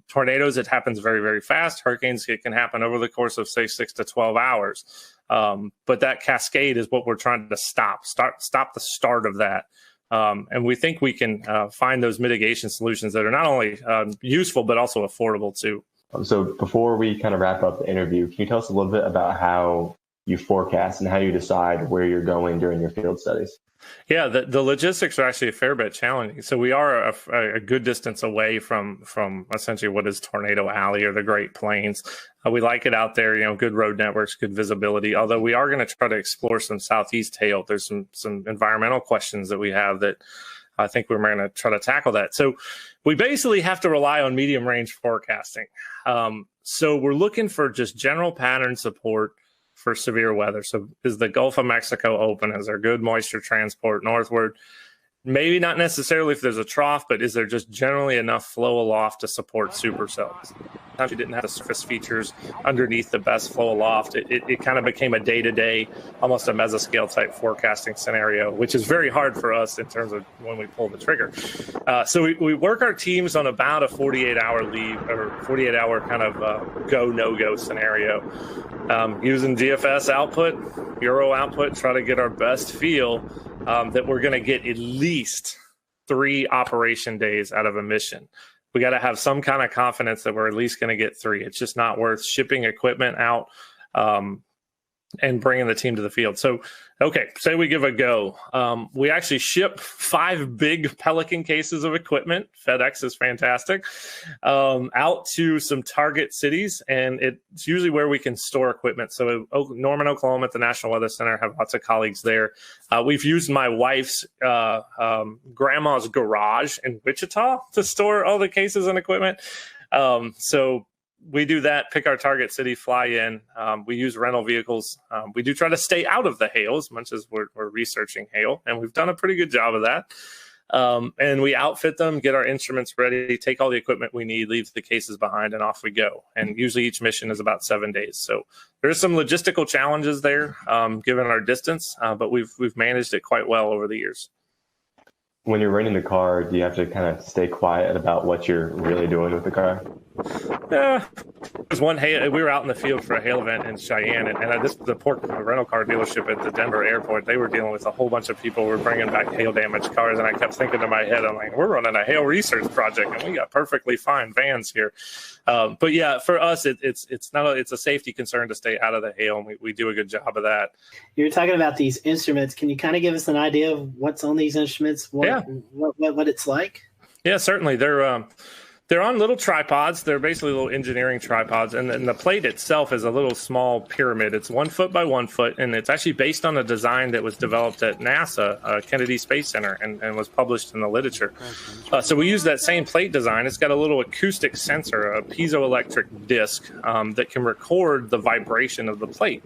Tornadoes, it happens very, very fast. Hurricanes, it can happen over the course of, say, 6 to 12 hours. But that cascade is what we're trying to stop the start of that. And we think we can find those mitigation solutions that are not only useful, but also affordable too. So before we kind of wrap up the interview, can you tell us a little bit about how you forecast and how you decide where you're going during your field studies? Yeah, the logistics are actually a fair bit challenging. So we are a good distance away from essentially what is Tornado Alley or the Great Plains. We like it out there, good road networks, good visibility, although we are going to try to explore some southeast hail. There's some environmental questions that we have that I think we're going to try to tackle that. So we basically have to rely on medium range forecasting. So we're looking for just general pattern support for severe weather. So is the Gulf of Mexico open? Is there good moisture transport northward? Maybe not necessarily if there's a trough, but is there just generally enough flow aloft to support supercells? Sometimes you didn't have the surface features underneath the best flow aloft. It kind of became a day-to-day, almost a mesoscale type forecasting scenario, which is very hard for us in terms of when we pull the trigger. So we work our teams on about a 48-hour leave or 48-hour kind of go, no-go scenario. Using GFS output, Euro output, try to get our best feel that we're going to get at least 3 operation days out of a mission. We got to have some kind of confidence that we're at least going to get 3. It's just not worth shipping equipment out and bringing the team to the field. So, okay, say we give a go. We actually ship 5 big Pelican cases of equipment. FedEx is fantastic. Out to some target cities, and it's usually where we can store equipment. So Norman, Oklahoma at the National Weather Center, have lots of colleagues there. We've used my wife's grandma's garage in Wichita to store all the cases and equipment. So we do that, pick our target city, fly in. We use rental vehicles. We do try to stay out of the hail as much as we're researching hail, and we've done a pretty good job of that. And we outfit them, get our instruments ready, take all the equipment we need, leave the cases behind, and off we go. And usually each mission is about 7 days. So there's some logistical challenges there, given our distance, but we've managed it quite well over the years. When you're renting the car, do you have to kind of stay quiet about what you're really doing with the car? There's one hail. We were out in the field for a hail event in Cheyenne, and the rental car dealership at the Denver airport, they were dealing with a whole bunch of people who were bringing back hail damaged cars, and I kept thinking to my head, I'm like, we're running a hail research project, and we got perfectly fine vans here. But yeah, for us, it's a safety concern to stay out of the hail, and we do a good job of that. You were talking about these instruments. Can you kind of give us an idea of what's on these instruments? What it's like? Yeah, certainly. They're on little tripods. They're basically little engineering tripods. And then the plate itself is a little small pyramid. It's 1 foot by 1 foot. And it's actually based on a design that was developed at NASA, Kennedy Space Center, and was published in the literature. So we use that same plate design. It's got a little acoustic sensor, a piezoelectric disc that can record the vibration of the plate.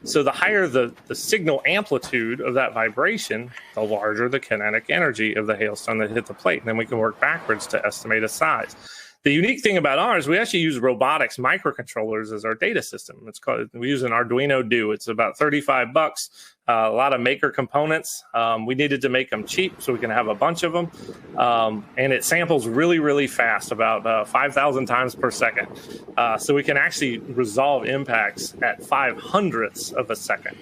So the higher the signal amplitude of that vibration, the larger the kinetic energy of the hailstone that hit the plate. And then we can work backwards to estimate a size. The unique thing about ours, we actually use robotics microcontrollers as our data system. We use an Arduino Do. It's about $35. A lot of maker components. We needed to make them cheap so we can have a bunch of them. And it samples really, really fast, about 5,000 times per second. So we can actually resolve impacts at 5/100ths of a second.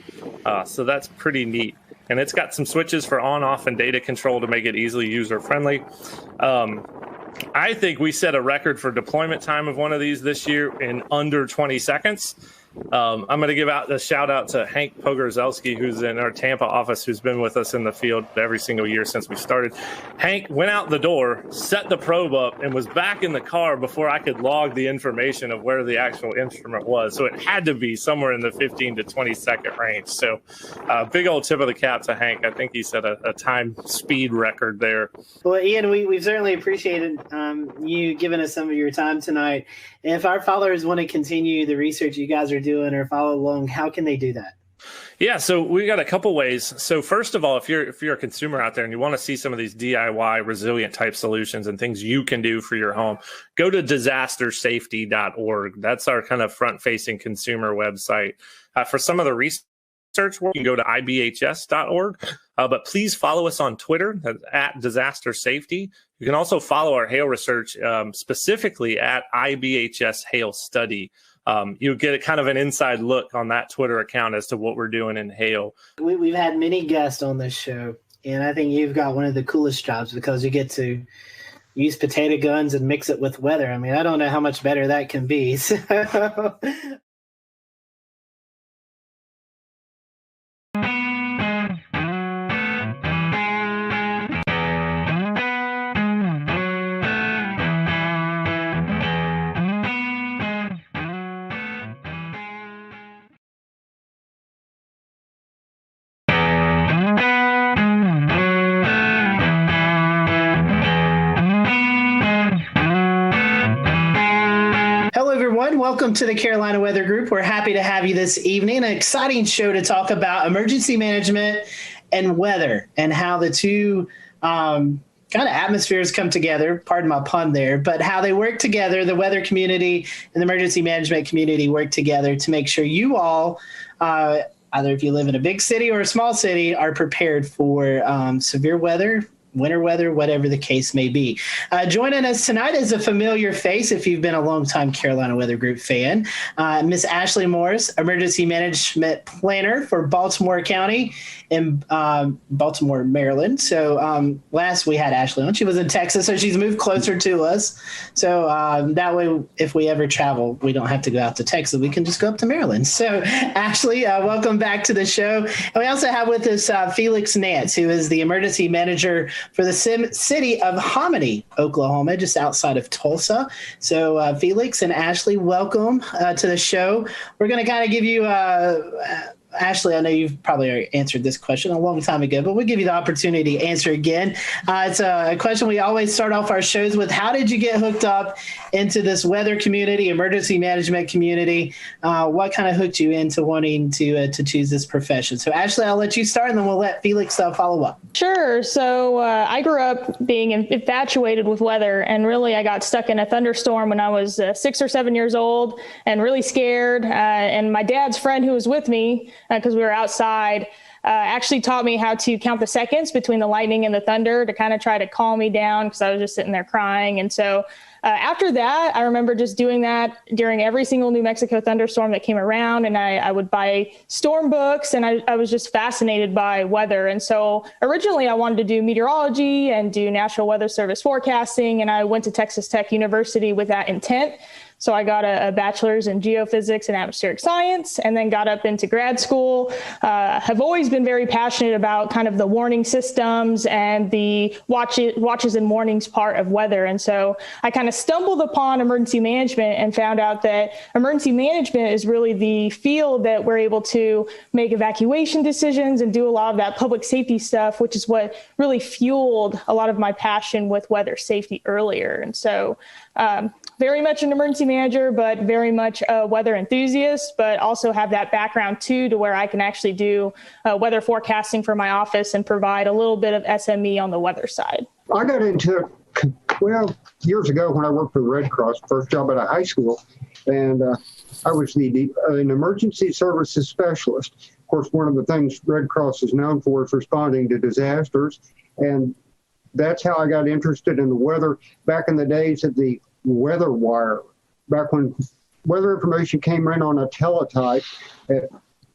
So that's pretty neat. And it's got some switches for on, off, and data control to make it easily user-friendly. I think we set a record for deployment time of one of these this year in under 20 seconds. I'm going to give out a shout out to Hank Pogorzelski, who's in our Tampa office, who's been with us in the field every single year since we started. Hank went out the door, set the probe up, and was back in the car before I could log the information of where the actual instrument was. So it had to be somewhere in the 15 to 20 second range. So big old tip of the cap to Hank. I think he set a time speed record there. Well, Ian, we've certainly appreciated you giving us some of your time tonight. If our followers want to continue the research you guys are doing or follow along, how can they do that? Yeah, so we got a couple ways. So first of all, if you're a consumer out there and you want to see some of these DIY resilient type solutions and things you can do for your home, go to disastersafety.org. That's our kind of front-facing consumer website. For some of the research work, you can go to ibhs.org. But please follow us on Twitter at Disaster Safety. You can also follow our hail research specifically at IBHS Hail Study. You get a kind of an inside look on that Twitter account as to what we're doing in hail. We've had many guests on this show, and I think you've got one of the coolest jobs because you get to use potato guns and mix it with weather. I mean, I don't know how much better that can be. So. Welcome to the Carolina Weather Group. We're happy to have you this evening. An exciting show to talk about emergency management and weather and how the two kind of atmospheres come together, pardon my pun there, but how they work together, the weather community and the emergency management community work together to make sure you all, either if you live in a big city or a small city, are prepared for severe weather winter weather, whatever the case may be. Joining us tonight is a familiar face if you've been a longtime Carolina Weather Group fan, Miss Ashley Morris, Emergency Management Planner for Baltimore County in Baltimore, Maryland. So last we had Ashley on, she was in Texas, so she's moved closer to us. So that way, if we ever travel, we don't have to go out to Texas. We can just go up to Maryland. So Ashley, welcome back to the show. And we also have with us Felix Nance, who is the Emergency Manager for the city of Hominy, Oklahoma, just outside of Tulsa. So Felix and Ashley, welcome to the show. We're going to kind of give you Ashley, I know you've probably already answered this question a long time ago, but we'll give you the opportunity to answer again. It's a question we always start off our shows with. How did you get hooked up into this weather community, emergency management community? What kind of hooked you into wanting to choose this profession? So Ashley, I'll let you start, and then we'll let Felix follow up. Sure. So I grew up being infatuated with weather, and really I got stuck in a thunderstorm when I was 6 or 7 years old and really scared. And my dad's friend who was with me, because we were outside, actually taught me how to count the seconds between the lightning and the thunder to kind of try to calm me down, because I was just sitting there crying. And so after that, I remember just doing that during every single New Mexico thunderstorm that came around. And I would buy storm books, and I was just fascinated by weather. And so originally I wanted to do meteorology and do National Weather Service forecasting. And I went to Texas Tech University with that intent. So I got a bachelor's in geophysics and atmospheric science, and then got up into grad school. Have always been very passionate about kind of the warning systems and the watches and warnings part of weather. And so I kind of stumbled upon emergency management and found out that emergency management is really the field that we're able to make evacuation decisions and do a lot of that public safety stuff, which is what really fueled a lot of my passion with weather safety earlier. And so very much an emergency manager, but very much a weather enthusiast, but also have that background too, to where I can actually do weather forecasting for my office and provide a little bit of SME on the weather side. I got into it, well, years ago when I worked for the Red Cross, first job at a high school, and I was an emergency services specialist. Of course, one of the things Red Cross is known for is responding to disasters, and that's how I got interested in the weather back in the days of the weather wire, back when weather information came in on a teletype at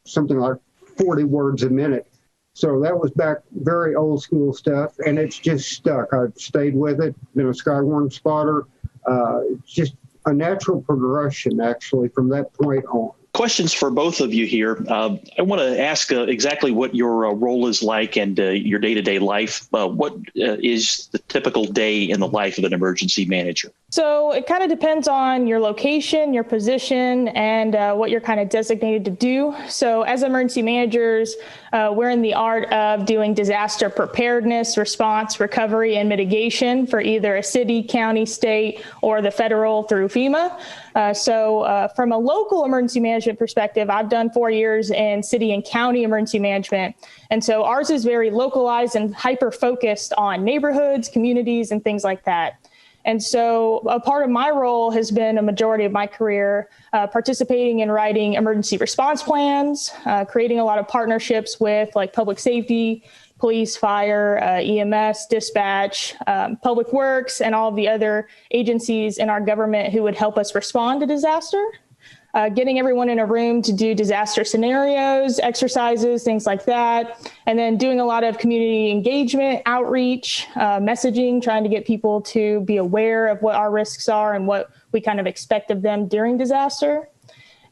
something like 40 words a minute. So that was back very old school stuff, and it's just stuck. I've stayed with it, been a Skywarn spotter. It's just a natural progression, actually, from that point on. Questions for both of you here. I want to ask exactly what your role is like and your day-to-day life. What is the typical day in the life of an emergency manager? So it kind of depends on your location, your position, and what you're kind of designated to do. So as emergency managers, we're in the art of doing disaster preparedness, response, recovery, and mitigation for either a city, county, state, or the federal through FEMA. So from a local emergency management perspective, I've done 4 years in city and county emergency management. And so ours is very localized and hyper-focused on neighborhoods, communities, and things like that. And so a part of my role has been a majority of my career participating in writing emergency response plans, creating a lot of partnerships with like public safety, police, fire, EMS, dispatch, public works, and all of the other agencies in our government who would help us respond to disaster. Getting everyone in a room to do disaster scenarios, exercises, things like that. And then doing a lot of community engagement, outreach, messaging, trying to get people to be aware of what our risks are and what we kind of expect of them during disaster.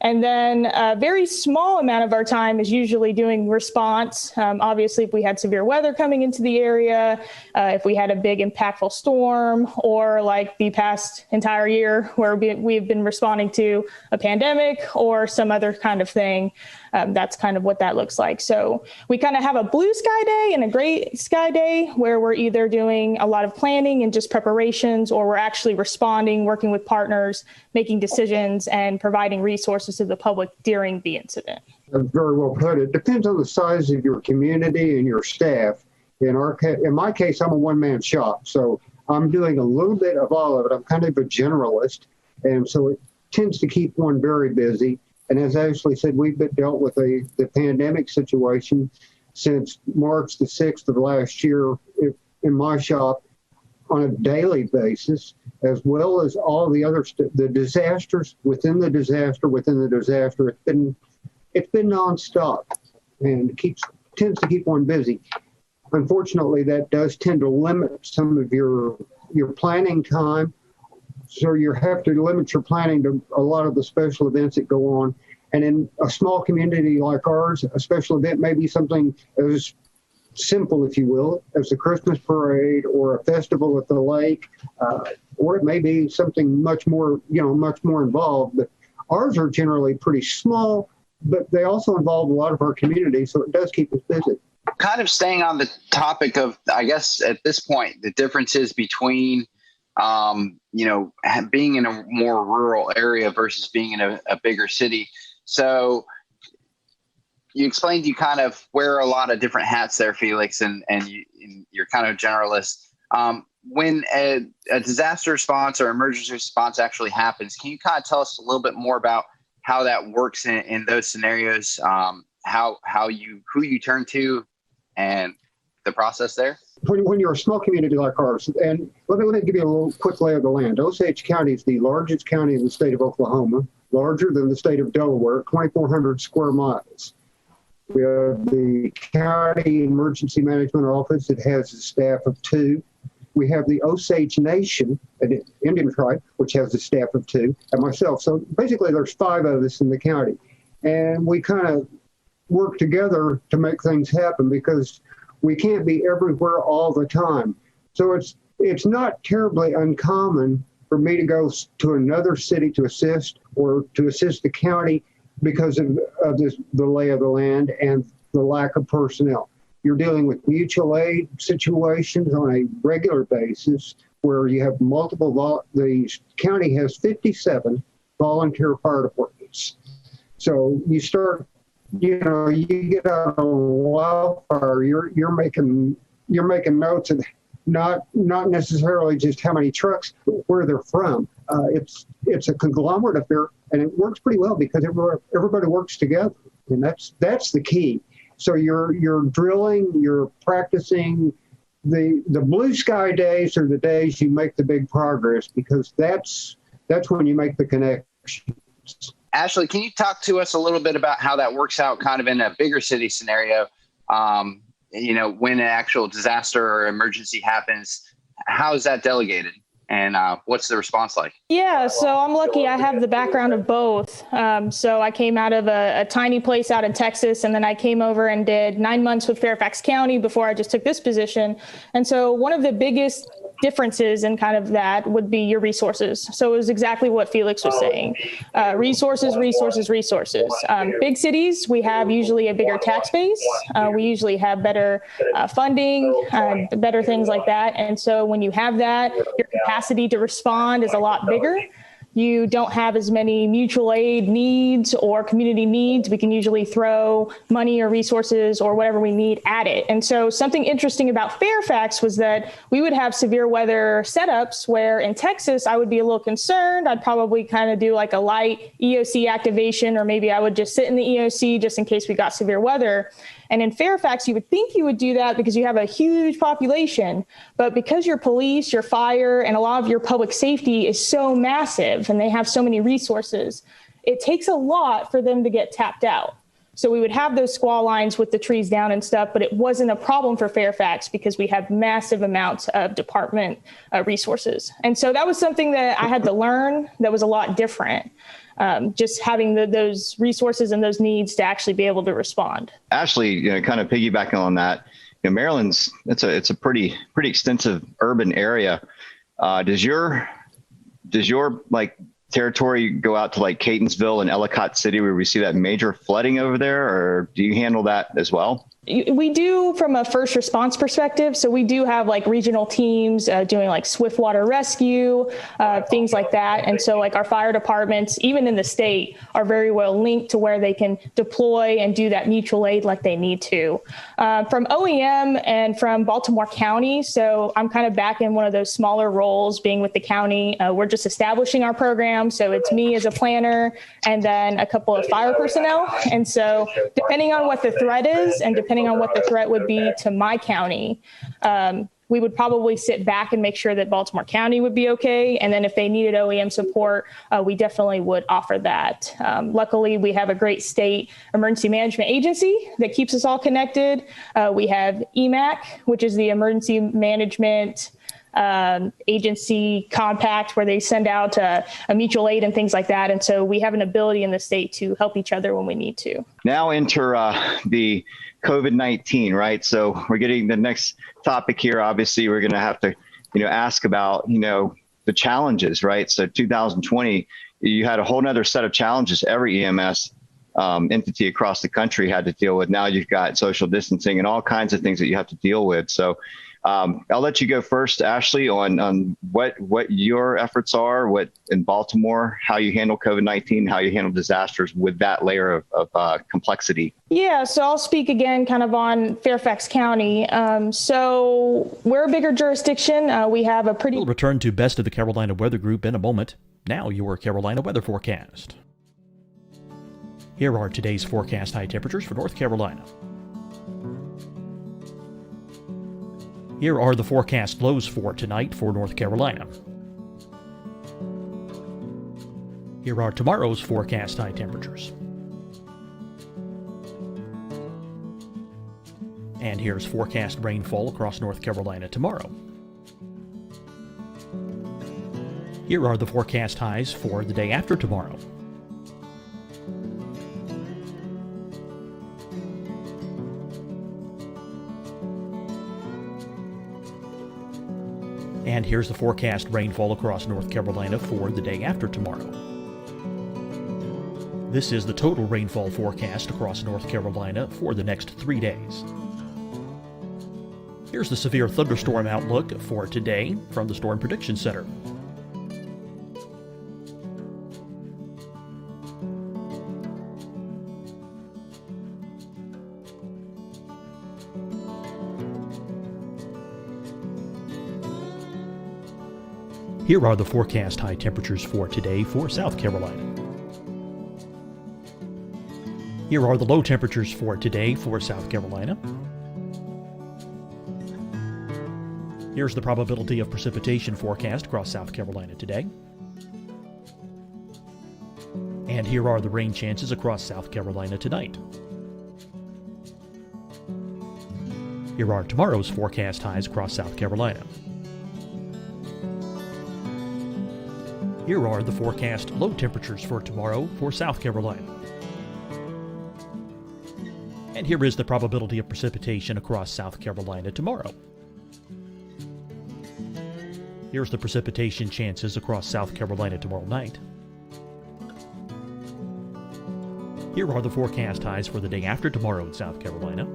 And then a very small amount of our time is usually doing response. Obviously, if we had severe weather coming into the area, if we had a big impactful storm, or like the past entire year where we've been responding to a pandemic or some other kind of thing. That's kind of what that looks like. So we kind of have a blue sky day and a gray sky day where we're either doing a lot of planning and just preparations, or we're actually responding, working with partners, making decisions, and providing resources to the public during the incident. Very well put. It depends on the size of your community and your staff. In my case, I'm a one-man shop, so I'm doing a little bit of all of it. I'm kind of a generalist, and so it tends to keep one very busy. And as Ashley said, we've dealt with the pandemic situation since March the 6th of last year. In in my shop on a daily basis, as well as all the other the disasters within the disaster within the disaster. It's been nonstop, and tends to keep one busy. Unfortunately, that does tend to limit some of your planning time. So you have to limit your planning to a lot of the special events that go on. And in a small community like ours, a special event may be something as simple, if you will, as the Christmas parade or a festival at the lake, or it may be something much more involved. But ours are generally pretty small, but they also involve a lot of our community, so it does keep us busy. Kind of staying on the topic of, I guess at this point, the differences between, being in a more rural area versus being in a bigger city. So you explained you kind of wear a lot of different hats there, Felix, and you're kind of generalist. When a disaster response or emergency response actually happens, can you kind of tell us a little bit more about how that works in those scenarios, who you turn to, and the process there? When you're a small community like ours, and let me give you a little quick lay of the land. Osage County is the largest county in the state of Oklahoma, larger than the state of Delaware, 2,400 square miles. We have the County Emergency Management Office. It has a staff of 2. We have the Osage Nation, an Indian tribe, which has a staff of 2, and myself. So basically there's 5 of us in the county. And we kind of work together to make things happen because we can't be everywhere all the time. So it's not terribly uncommon for me to go to another city to assist or to assist the county because of the lay of the land and the lack of personnel. You're dealing with mutual aid situations on a regular basis where you have the county has 57 volunteer fire departments. So you start, you get out of a wildfire, you're making notes of not necessarily just how many trucks, but where they're from. It's a conglomerate affair, and it works pretty well because everybody works together, and that's the key. So you're drilling, you're practicing. The blue sky days are the days you make the big progress because that's when you make the connections. Ashley, can you talk to us a little bit about how that works out kind of in a bigger city scenario? When an actual disaster or emergency happens, how is that delegated? And what's the response like? Yeah, so I'm lucky I have the background of both. So I came out of a tiny place out in Texas, and then I came over and did 9 months with Fairfax County before I just took this position. And so one of the biggest differences in kind of that would be your resources. So it was exactly what Felix was saying. Resources. Big cities, we have usually a bigger tax base. We usually have better funding, better things like that. And so when you have that, your capacity to respond is a lot bigger. You don't have as many mutual aid needs or community needs. We can usually throw money or resources or whatever we need at it. And so something interesting about Fairfax was that we would have severe weather setups where in Texas, I would be a little concerned. I'd probably kind of do like a light EOC activation, or maybe I would just sit in the EOC just in case we got severe weather. And in Fairfax, you would think you would do that because you have a huge population. But because your police, your fire, and a lot of your public safety is so massive and they have so many resources, it takes a lot for them to get tapped out. So we would have those squall lines with the trees down and stuff, but it wasn't a problem for Fairfax because we have massive amounts of department resources. And so that was something that I had to learn that was a lot different. Just having those resources and those needs to actually be able to respond. Ashley, kind of piggybacking on that, Maryland's it's a pretty extensive urban area. Does your territory go out to like Catonsville and Ellicott City where we see that major flooding over there, or do you handle that as well? We do from a first response perspective. So we do have like regional teams doing like swift water rescue, things like that. And so like our fire departments, even in the state, are very well linked to where they can deploy and do that mutual aid like they need to. From OEM and from Baltimore County, so I'm kind of back in one of those smaller roles being with the county. We're just establishing our program. So it's me as a planner and then a couple of fire personnel. And so depending on what the threat is and depending on what the threat would be to my county, we would probably sit back and make sure that Baltimore County would be okay. And then if they needed OEM support, we definitely would offer that. Luckily, we have a great state emergency management agency that keeps us all connected. We have EMAC, which is the emergency management agency compact, where they send out a mutual aid and things like that. And so we have an ability in the state to help each other when we need to. Now enter the COVID-19, right? So we're getting the next topic here. Obviously, we're going to have to, ask about, the challenges, right? So 2020, you had a whole nother set of challenges every EMS entity across the country had to deal with. Now you've got social distancing and all kinds of things that you have to deal with. So I'll let you go first, Ashley, on what your efforts are, what in Baltimore, how you handle COVID-19, how you handle disasters with that layer of complexity. Yeah, so I'll speak again kind of on Fairfax County. So we're a bigger jurisdiction. We have a pretty... We'll return to Best of the Carolina Weather Group in a moment. Now your Carolina weather forecast. Here are today's forecast high temperatures for North Carolina. Here are the forecast lows for tonight for North Carolina. Here are tomorrow's forecast high temperatures. And here's forecast rainfall across North Carolina tomorrow. Here are the forecast highs for the day after tomorrow. And here's the forecast rainfall across North Carolina for the day after tomorrow. This is the total rainfall forecast across North Carolina for the next 3 days. Here's the severe thunderstorm outlook for today from the Storm Prediction Center. Here are the forecast high temperatures for today for South Carolina. Here are the low temperatures for today for South Carolina. Here's the probability of precipitation forecast across South Carolina today. And here are the rain chances across South Carolina tonight. Here are tomorrow's forecast highs across South Carolina. Here are the forecast low temperatures for tomorrow for South Carolina. And here is the probability of precipitation across South Carolina tomorrow. Here's the precipitation chances across South Carolina tomorrow night. Here are the forecast highs for the day after tomorrow in South Carolina.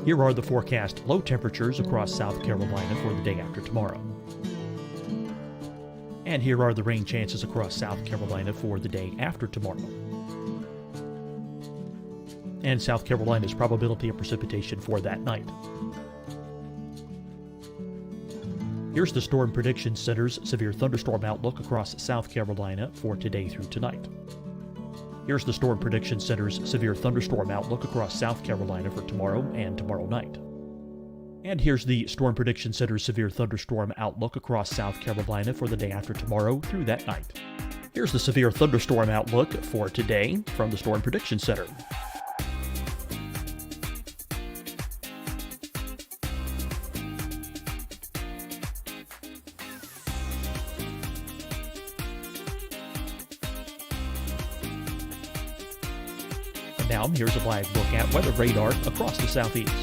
Here are the forecast low temperatures across South Carolina for the day after tomorrow. And here are the rain chances across South Carolina for the day after tomorrow. And South Carolina's probability of precipitation for that night. Here's the Storm Prediction Center's severe thunderstorm outlook across South Carolina for today through tonight. Here's the Storm Prediction Center's severe thunderstorm outlook across South Carolina for tomorrow and tomorrow night. And here's the Storm Prediction Center's severe thunderstorm outlook across South Carolina for the day after tomorrow through that night. Here's the severe thunderstorm outlook for today from the Storm Prediction Center. And now here's a live look at weather radar across the southeast.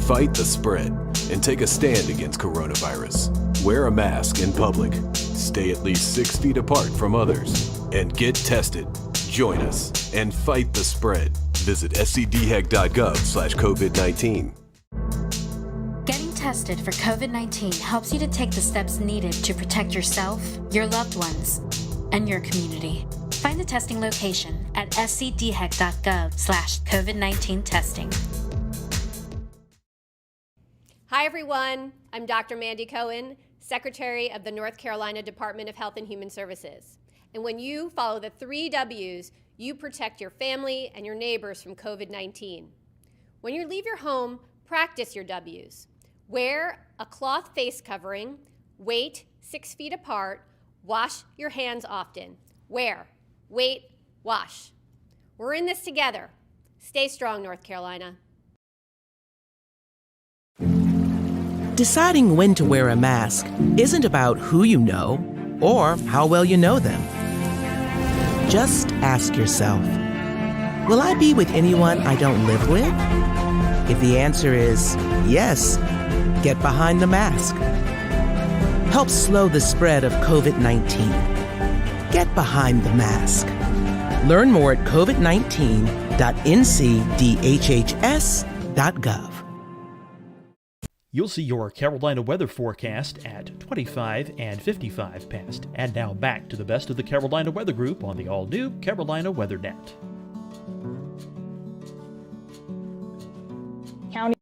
Fight the spread and take a stand against coronavirus. Wear a mask in public. Stay at least 6 feet apart from others. And get tested. Join us and fight the spread. Visit scdhec.gov/COVID-19. Getting tested for COVID-19 helps you to take the steps needed to protect yourself, your loved ones, and your community. Find the testing location at scdhec.gov/COVID-19 testing. Hi, everyone. I'm Dr. Mandy Cohen, Secretary of the North Carolina Department of Health and Human Services. And when you follow the 3 W's, you protect your family and your neighbors from COVID-19. When you leave your home, practice your W's. Wear a cloth face covering, wait 6 feet apart, wash your hands often. Wear, wait, wash. We're in this together. Stay strong, North Carolina. Deciding when to wear a mask isn't about who you know or how well you know them. Just ask yourself, will I be with anyone I don't live with? If the answer is yes, get behind the mask. Help slow the spread of COVID-19. Get behind the mask. Learn more at covid19.ncdhhs.gov. You'll see your Carolina weather forecast at 25 and 55 past. And now back to the best of the Carolina Weather Group on the all-new Carolina WeatherNet. County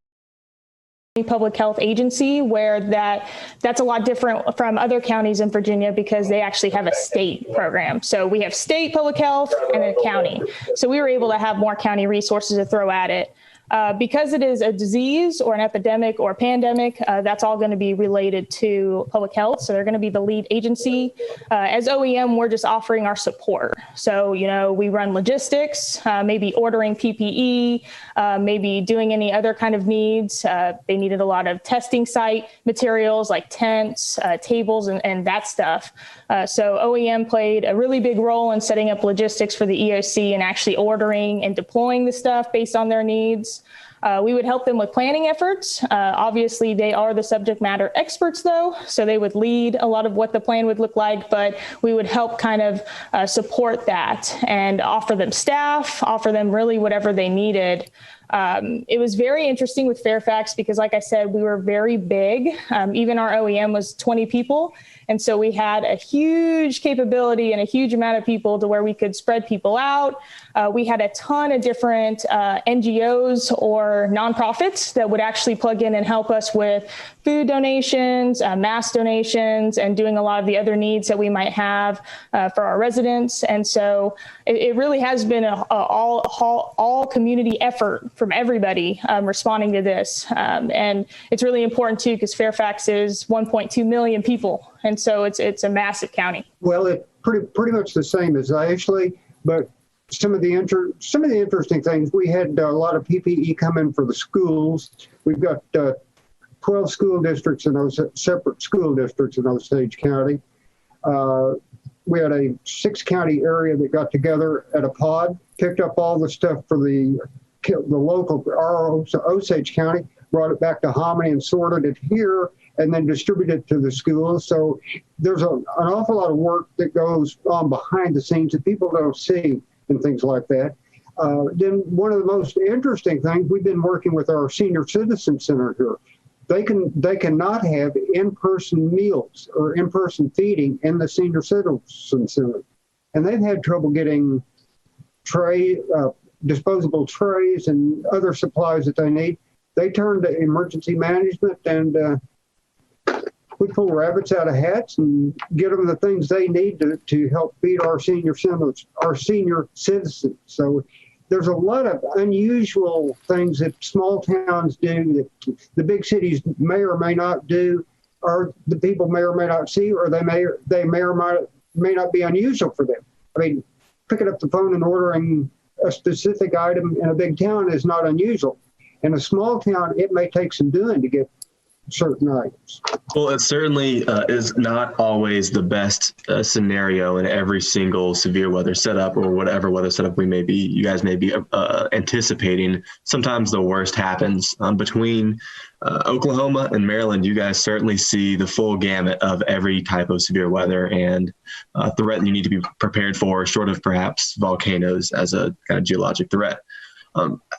public health agency, where that's a lot different from other counties in Virginia because they actually have a state program. So we have state public health and a county. So we were able to have more county resources to throw at it. Because it is a disease or an epidemic or pandemic, that's all going to be related to public health. So they're going to be the lead agency. As OEM, we're just offering our support. So, we run logistics, maybe ordering PPE, maybe doing any other kind of needs. They needed a lot of testing site materials like tents, tables, and that stuff. So OEM played a really big role in setting up logistics for the EOC and actually ordering and deploying the stuff based on their needs. We would help them with planning efforts. Obviously, they are the subject matter experts, though, so they would lead a lot of what the plan would look like, but we would help kind of support that and offer them staff, offer them really whatever they needed. It was very interesting with Fairfax because, like I said, we were very big. Even our OEM was 20 people. And so we had a huge capability and a huge amount of people to where we could spread people out. We had a ton of different NGOs or nonprofits that would actually plug in and help us with food donations, mask donations, and doing a lot of the other needs that we might have for our residents. And so it really has been an all community effort from everybody responding to this. And it's really important, too, because Fairfax is 1.2 million people. And so it's a massive county. Well, it's pretty much the same as Ashley, but some of the interesting things, we had a lot of PPE come in for the schools. We've got 12 school districts in those separate school districts in Osage County. We had a 6-county area that got together at a pod, picked up all the stuff for the local Osage County, brought it back to Hominy and sorted it here, and then distributed it to the schools. So there's an awful lot of work that goes on behind the scenes that people don't see and things like that. Then one of the most interesting things, we've been working with our senior citizen center here. They cannot have in-person meals or in-person feeding in the senior citizen center. And they've had trouble getting disposable trays and other supplies that they need. They turn to emergency management, and we pull rabbits out of hats and get them the things they need to help feed our senior citizens. So there's a lot of unusual things that small towns do that the big cities may or may not do, or the people may or may not see, or they may or may not be unusual for them. I mean, picking up the phone and ordering a specific item in a big town is not unusual. In a small town, it may take some doing to get certain items. Well, it certainly is not always the best scenario in every single severe weather setup or whatever weather setup you guys may be anticipating. Sometimes the worst happens. Between Oklahoma and Maryland, you guys certainly see the full gamut of every type of severe weather and threat you need to be prepared for, short of perhaps volcanoes as a kind of geologic threat.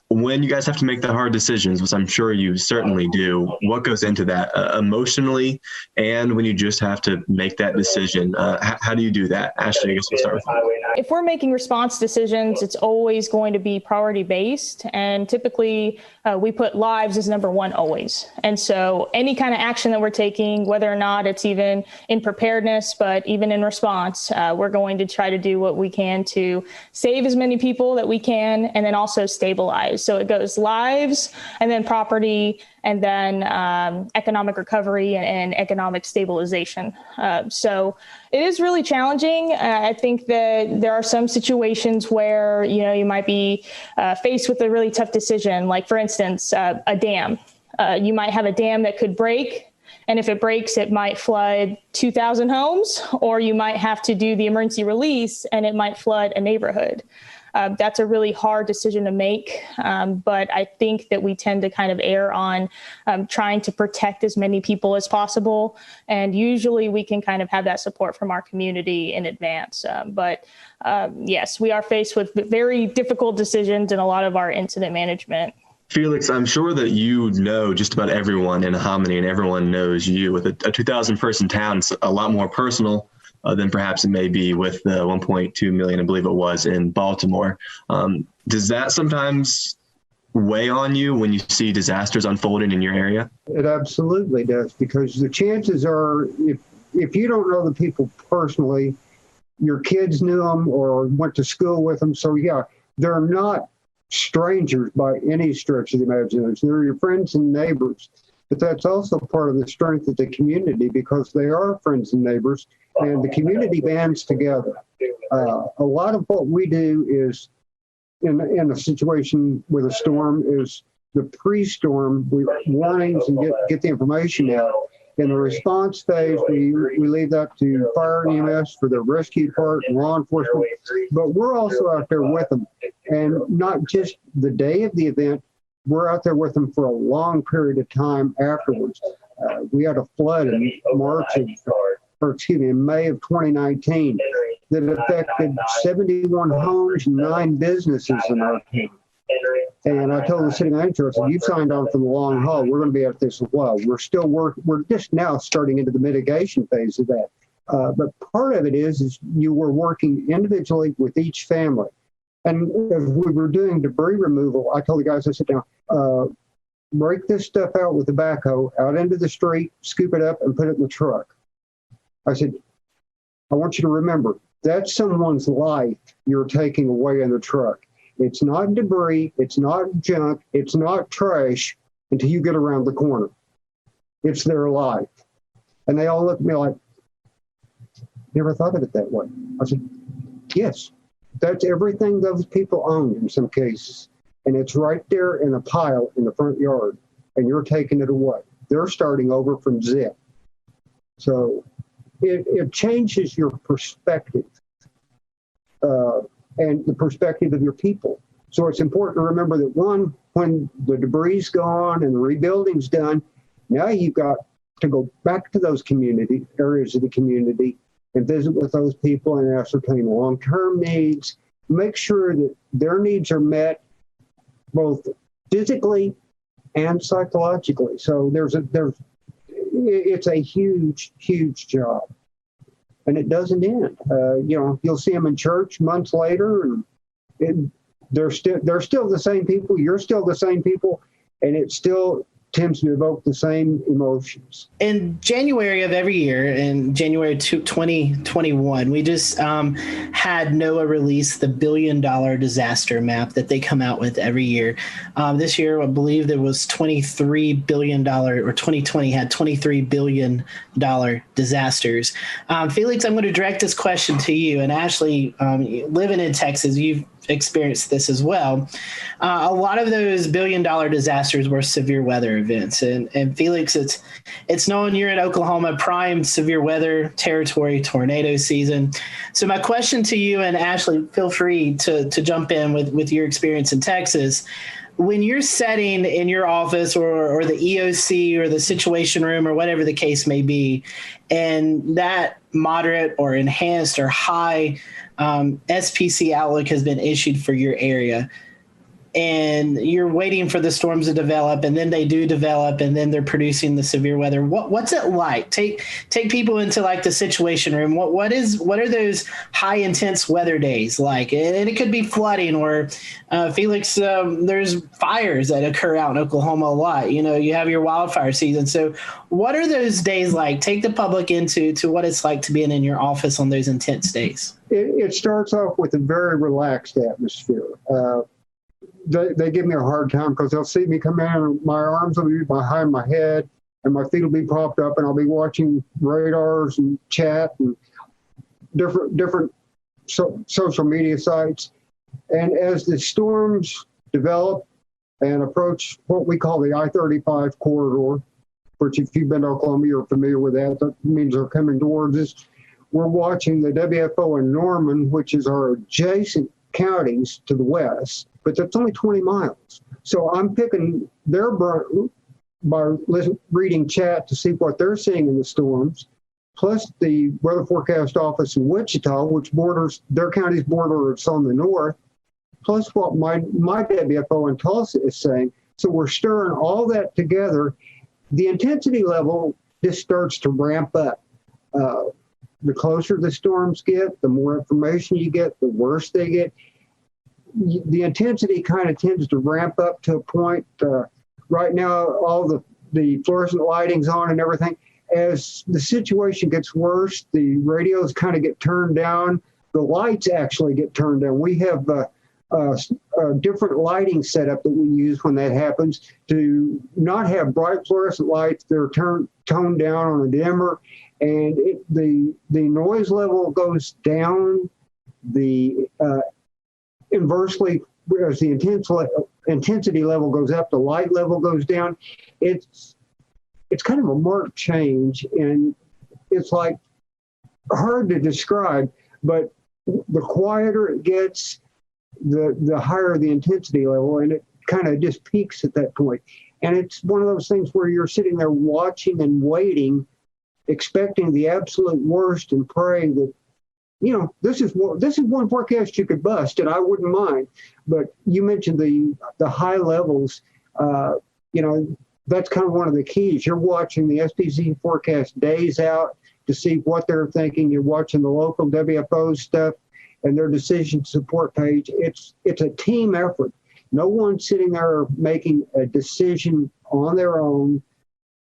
when you guys have to make the hard decisions, which I'm sure you certainly do, what goes into that emotionally, and when you just have to make that decision? How do you do that? Ashley, I guess we'll start with you. If we're making response decisions, it's always going to be priority based. And typically we put lives as number one always. And so any kind of action that we're taking, whether or not it's even in preparedness, but even in response, we're going to try to do what we can to save as many people that we can, and then also stabilize. So it goes lives, and then property, and then economic recovery and economic stabilization. So it is really challenging. I think that there are some situations where, you might be faced with a really tough decision. Like, for instance, a dam. You might have a dam that could break. And if it breaks, it might flood 2,000 homes, or you might have to do the emergency release and it might flood a neighborhood. That's a really hard decision to make. But I think that we tend to kind of err on trying to protect as many people as possible. And usually we can kind of have that support from our community in advance. But yes, we are faced with very difficult decisions in a lot of our incident management. Felix, I'm sure that you know just about everyone in Hominy, and everyone knows you. With a 2,000 person town, it's a lot more personal than perhaps it may be with the 1.2 million, I believe it was, in Baltimore. Does that sometimes weigh on you when you see disasters unfolding in your area? It absolutely does, because the chances are, if you don't know the people personally, your kids knew them or went to school with them. So yeah, they're not strangers by any stretch of the imagination. They're your friends and neighbors. But that's also part of the strength of the community, because they are friends and neighbors, and the community bands together. A lot of what we do is, in a situation with a storm, is the pre-storm warnings and get the information out. In the response phase, we leave that to fire and EMS for the rescue part and law enforcement. But we're also out there with them, and not just the day of the event. We're out there with them for a long period of time afterwards. We had a flood in May of 2019 that affected 71 homes and 9 businesses in our town. And I told the city manager, I said, "You've signed on for the long haul. We're going to be at this as well." We're still working. We're just now starting into the mitigation phase of that. But part of it is you were working individually with each family. And as we were doing debris removal, I told the guys, I said, "Now, break this stuff out with the backhoe out into the street, scoop it up, and put it in the truck." I said, "I want you to remember, that's someone's life you're taking away in the truck. It's not debris, it's not junk, it's not trash until you get around the corner. It's their life." And they all looked at me like, "Never thought of it that way." I said, "Yes. That's everything those people own in some cases. And it's right there in a pile in the front yard, and you're taking it away. They're starting over from zip." So it changes your perspective and the perspective of your people. So it's important to remember that, one, when the debris's gone and the rebuilding's done, now you've got to go back to those community areas of the community and visit with those people and ascertain long-term needs, make sure that their needs are met both physically and psychologically. So it's a huge, huge job, and it doesn't end. You'll see them in church months later, and they're still the same people. You're still the same people, and it still tends to evoke the same emotions. In January of every year, in January 2021, we just had NOAA release the $1 billion disaster map that they come out with every year. This year, I believe there was $23 billion, or 2020 had $23 billion disasters. Felix, I'm going to direct this question to you. And Ashley, living in Texas, you've experienced this as well. A lot of those $1 billion disasters were severe weather events. And Felix, it's known you're in Oklahoma, prime severe weather territory, tornado season. So my question to you, and Ashley, feel free to jump in with your experience in Texas. When you're setting in your office or the EOC or the situation room or whatever the case may be, and that moderate or enhanced or high SPC outlook has been issued for your area, and you're waiting for the storms to develop, and then they do develop, and then they're producing the severe weather. What's it like? Take people into like the situation room. What are those high intense weather days like? And it could be flooding, or Felix, there's fires that occur out in Oklahoma a lot. You have your wildfire season. So what are those days like? Take the public into what it's like to be in your office on those intense days. It starts off with a very relaxed atmosphere. They give me a hard time because they'll see me come in and my arms will be behind my head and my feet will be propped up, and I'll be watching radars and chat and different social media sites. And as the storms develop and approach what we call the I-35 corridor, which if you've been to Oklahoma, you're familiar with that. That means they're coming towards us. We're watching the WFO in Norman, which is our adjacent counties to the west, but that's only 20 miles. So I'm picking their brain by reading chat to see what they're seeing in the storms, plus the weather forecast office in Wichita, which borders their county's border, it's on the north, plus what my WFO in Tulsa is saying. So we're stirring all that together. The intensity level just starts to ramp up. The closer the storms get, the more information you get, the worse they get. The intensity kind of tends to ramp up to a point. Right now, all the fluorescent lighting's on and everything. As the situation gets worse, the radios kind of get turned down. The lights actually get turned down. We have a different lighting setup that we use when that happens to not have bright fluorescent lights. They're toned down on a dimmer, and the noise level goes down. Inversely, as the intensity level goes up, the light level goes down. It's kind of a marked change, and it's like hard to describe, but the quieter it gets, the higher the intensity level, and it kind of just peaks at that point. And it's one of those things where you're sitting there watching and waiting, expecting the absolute worst and praying that, this is one forecast you could bust, and I wouldn't mind. But you mentioned the high levels. That's kind of one of the keys. You're watching the SPC forecast days out to see what they're thinking. You're watching the local WFO stuff and their decision support page. It's a team effort. No one's sitting there making a decision on their own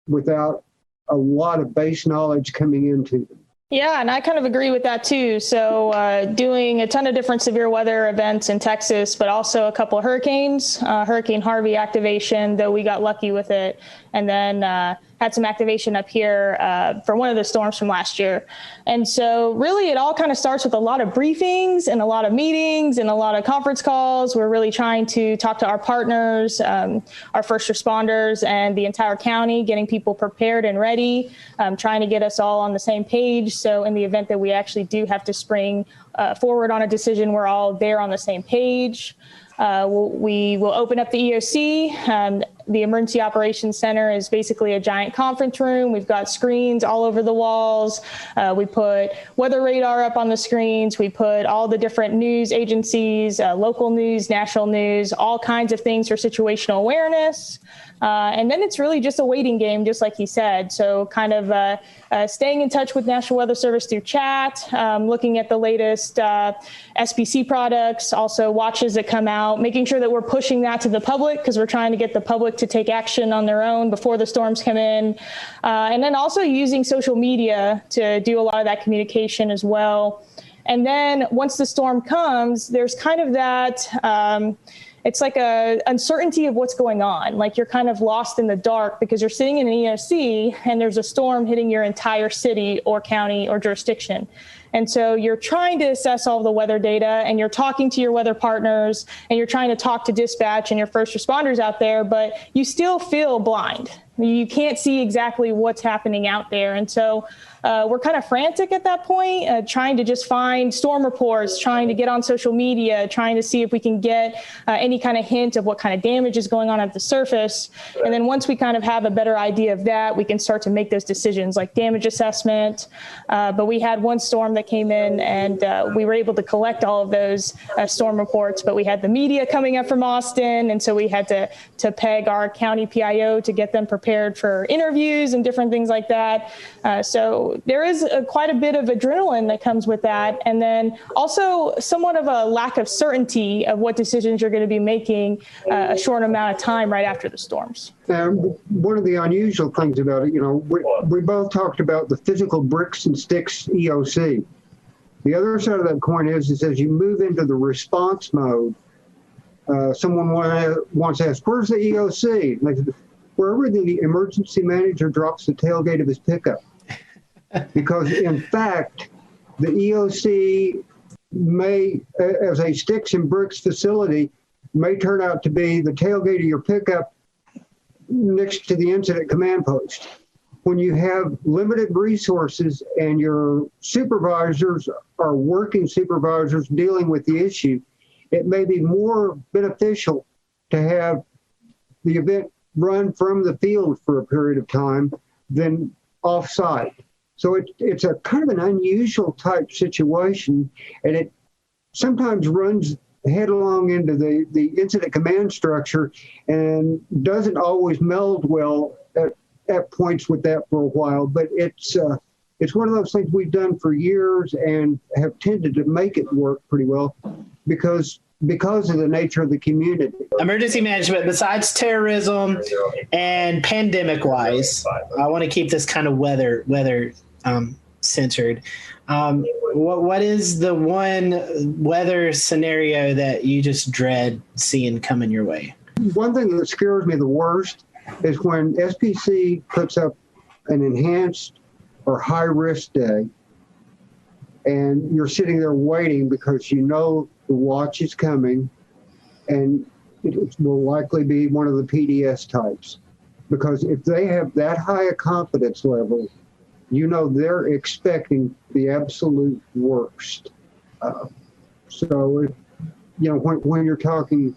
without a lot of base knowledge coming into them. Yeah, and I kind of agree with that too. So doing a ton of different severe weather events in Texas, but also a couple of hurricanes, Hurricane Harvey activation, though we got lucky with it. And then had some activation up here for one of the storms from last year. And so really it all kind of starts with a lot of briefings and a lot of meetings and a lot of conference calls. We're really trying to talk to our partners, our first responders, and the entire county, getting people prepared and ready, trying to get us all on the same page. So in the event that we actually do have to spring forward on a decision, we're all there on the same page. We will open up the EOC. The Emergency Operations Center is basically a giant conference room. We've got screens all over the walls. We put weather radar up on the screens. We put all the different news agencies, local news, national news, all kinds of things for situational awareness. And then it's really just a waiting game, just like he said. So kind of staying in touch with National Weather Service through chat, looking at the latest SPC products, also watches that come out, making sure that we're pushing that to the public because we're trying to get the public to take action on their own before the storms come in. And then also using social media to do a lot of that communication as well. And then once the storm comes, there's kind of that it's like a uncertainty of what's going on. Like you're kind of lost in the dark because you're sitting in an EOC and there's a storm hitting your entire city or county or jurisdiction. And so you're trying to assess all the weather data and you're talking to your weather partners and you're trying to talk to dispatch and your first responders out there, but you still feel blind. You can't see exactly what's happening out there. And so we're kind of frantic at that point, trying to just find storm reports, trying to get on social media, trying to see if we can get any kind of hint of what kind of damage is going on at the surface. And then once we kind of have a better idea of that, we can start to make those decisions like damage assessment. But we had one storm that that came in, and we were able to collect all of those storm reports, but we had the media coming up from Austin, and so we had to peg our county PIO to get them prepared for interviews and different things like that. So there is quite a bit of adrenaline that comes with that, and then also somewhat of a lack of certainty of what decisions you're going to be making a short amount of time right after the storms. One of the unusual things about it, we both talked about the physical bricks and sticks EOC. The other side of that coin is as you move into the response mode, someone once asked, "Where's the EOC?" And they said, "Wherever the emergency manager drops the tailgate of his pickup." Because in fact, the EOC may, as a sticks and bricks facility, may turn out to be the tailgate of your pickup next to the incident command post. When you have limited resources and your supervisors are working supervisors dealing with the issue, it may be more beneficial to have the event run from the field for a period of time than off-site. So it's a kind of an unusual type situation, and it sometimes runs headlong into the incident command structure and doesn't always meld well at points with that for a while. But it's one of those things we've done for years and have tended to make it work pretty well because of the nature of the community. Emergency management, besides terrorism and pandemic-wise, I want to keep this kind of weather centered. What is the one weather scenario that you just dread seeing coming your way? One thing that scares me the worst is when SPC puts up an enhanced or high-risk day, and you're sitting there waiting because you know the watch is coming, and it will likely be one of the PDS types. Because if they have that high a confidence level, you know they're expecting the absolute worst. So, when you're talking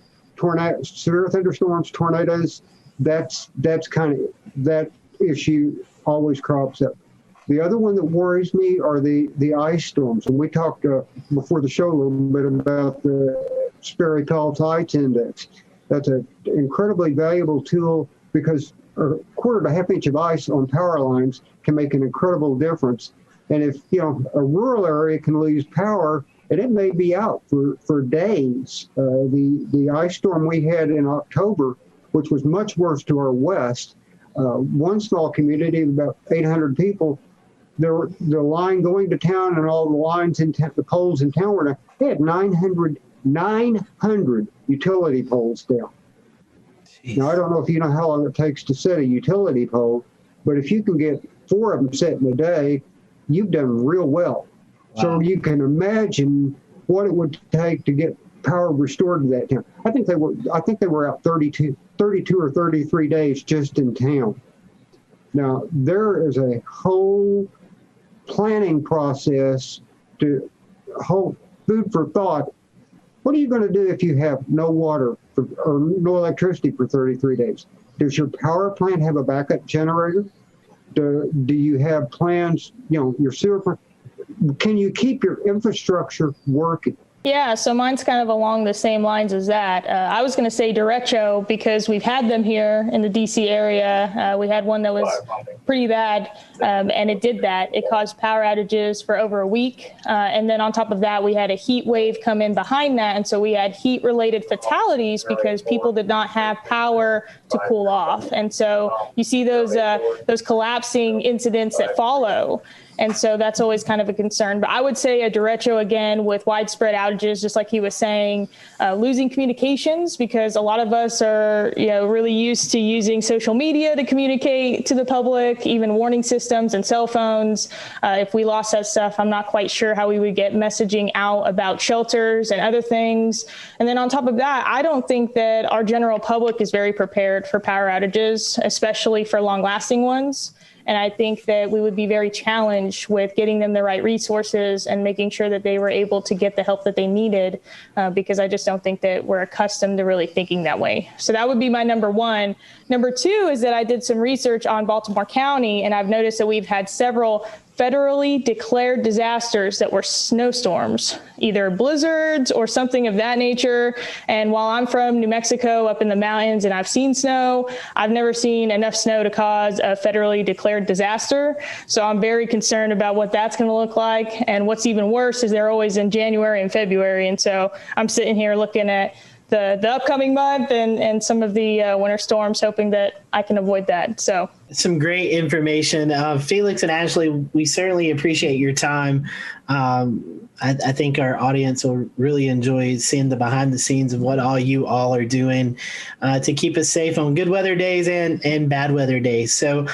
severe thunderstorms, tornadoes, that's kind of, that issue always crops up. The other one that worries me are the ice storms. And we talked before the show a little bit about the Sperry Tall Tides Index. That's an incredibly valuable tool because a quarter to half inch of ice on power lines can make an incredible difference. And if, a rural area can lose power, and it may be out for days. The ice storm we had in October, which was much worse to our west, one small community of about 800 people, the line going to town and all the lines in the poles in town were down. They had 900 utility poles down. Jeez. Now, I don't know if you know how long it takes to set a utility pole, but if you can get 4 of them set in a day, you've done real well. Wow. So you can imagine what it would take to get power restored to that town. I think they were out 32 or 33 days just in town. Now, there is a whole planning process to hold food for thought. What are you going to do if you have no water or no electricity for 33 days? Does your power plant have a backup generator? Do you have plans, your sewer plant? Can you keep your infrastructure working? Yeah, so mine's kind of along the same lines as that. I was going to say derecho because we've had them here in the DC area. We had one that was pretty bad, and it did that. It caused power outages for over a week. And then on top of that, we had a heat wave come in behind that. And so we had heat-related fatalities because people did not have power to cool off. And so you see those collapsing incidents that follow. And so that's always kind of a concern. But I would say a derecho again with widespread outages, just like he was saying, losing communications because a lot of us are, really used to using social media to communicate to the public, even warning systems and cell phones. If we lost that stuff, I'm not quite sure how we would get messaging out about shelters and other things. And then on top of that, I don't think that our general public is very prepared for power outages, especially for long-lasting ones. And I think that we would be very challenged with getting them the right resources and making sure that they were able to get the help that they needed, because I just don't think that we're accustomed to really thinking that way. So that would be my number one. Number two is that I did some research on Baltimore County, and I've noticed that we've had several federally declared disasters that were snowstorms, either blizzards or something of that nature. And while I'm from New Mexico up in the mountains and I've seen snow, I've never seen enough snow to cause a federally declared disaster. So I'm very concerned about what that's going to look like. And what's even worse is they're always in January and February. And so I'm sitting here looking at the upcoming month and some of the winter storms, hoping that I can avoid that. So some great information. Felix and Ashley, we certainly appreciate your time. I think our audience will really enjoy seeing the behind the scenes of what all you all are doing to keep us safe on good weather days and bad weather days. So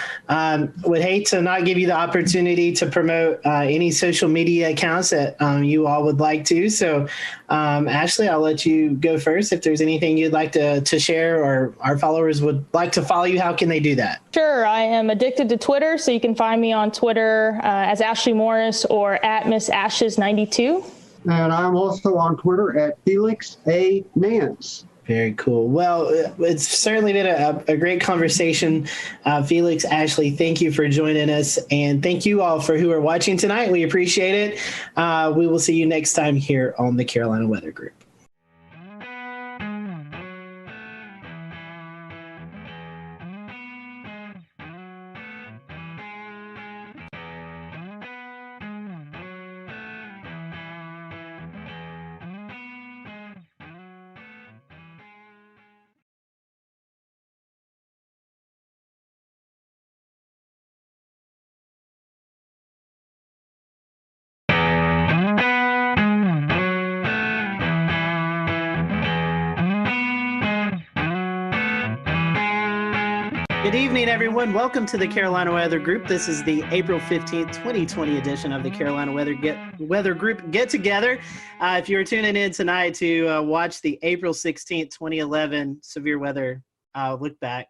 would hate to not give you the opportunity to promote any social media accounts that you all would like to. So Ashley, I'll let you go first. If there's anything you'd like to share or our followers would like to follow you, how can they do that? Sure. I am addicted to Twitter, so you can find me on Twitter as Ashley Morris or at Miss Ashes 92. And I'm also on Twitter at Felix A. Nance. Very cool. Well, it's certainly been a great conversation. Felix, Ashley, thank you for joining us. And thank you all for who are watching tonight. We appreciate it. We will see you next time here on the Carolina Weather Group. Good evening, everyone. Welcome to the Carolina Weather Group. This is the April 15th, 2020 edition of the Carolina Weather Group Get Together. If you're tuning in tonight to watch the April 16th, 2011 severe weather look back,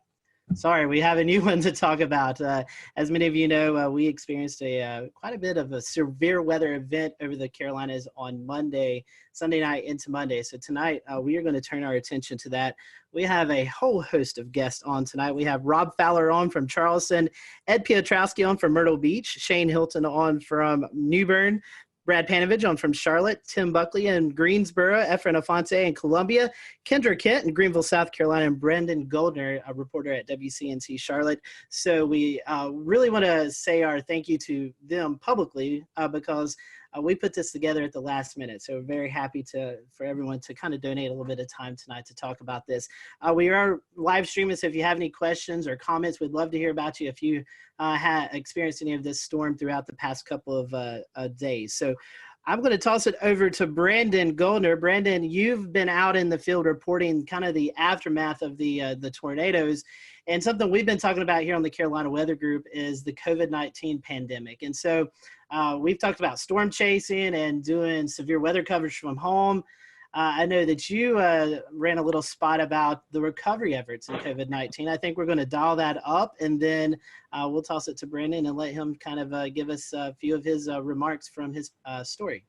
sorry, we have a new one to talk about. As many of you know, we experienced quite a bit of a severe weather event over the Carolinas on Sunday night into Monday. So tonight, we are going to turn our attention to that. We have a whole host of guests on tonight. We have Rob Fowler on from Charleston, Ed Piotrowski on from Myrtle Beach, Shane Hilton on from New Bern, Brad Panovich on from Charlotte, Tim Buckley in Greensboro, Efren Afonte in Columbia, Kendra Kent in Greenville, South Carolina, and Brendan Goldner, a reporter at WCNC Charlotte. So we really want to say our thank you to them publicly because we put this together at the last minute. So we're very happy for everyone to kind of donate a little bit of time tonight to talk about this. We are live streaming, so if you have any questions or comments, we'd love to hear about you if you had experienced any of this storm throughout the past couple of days. So I'm going to toss it over to Brandon Goldner. Brandon, you've been out in the field reporting kind of the aftermath of the tornadoes. And something we've been talking about here on the Carolina Weather Group is the COVID-19 pandemic. And so we've talked about storm chasing and doing severe weather coverage from home. I know that you ran a little spot about the recovery efforts in COVID-19. I think we're going to dial that up, and then we'll toss it to Brandon and let him kind of give us a few of his remarks from his story.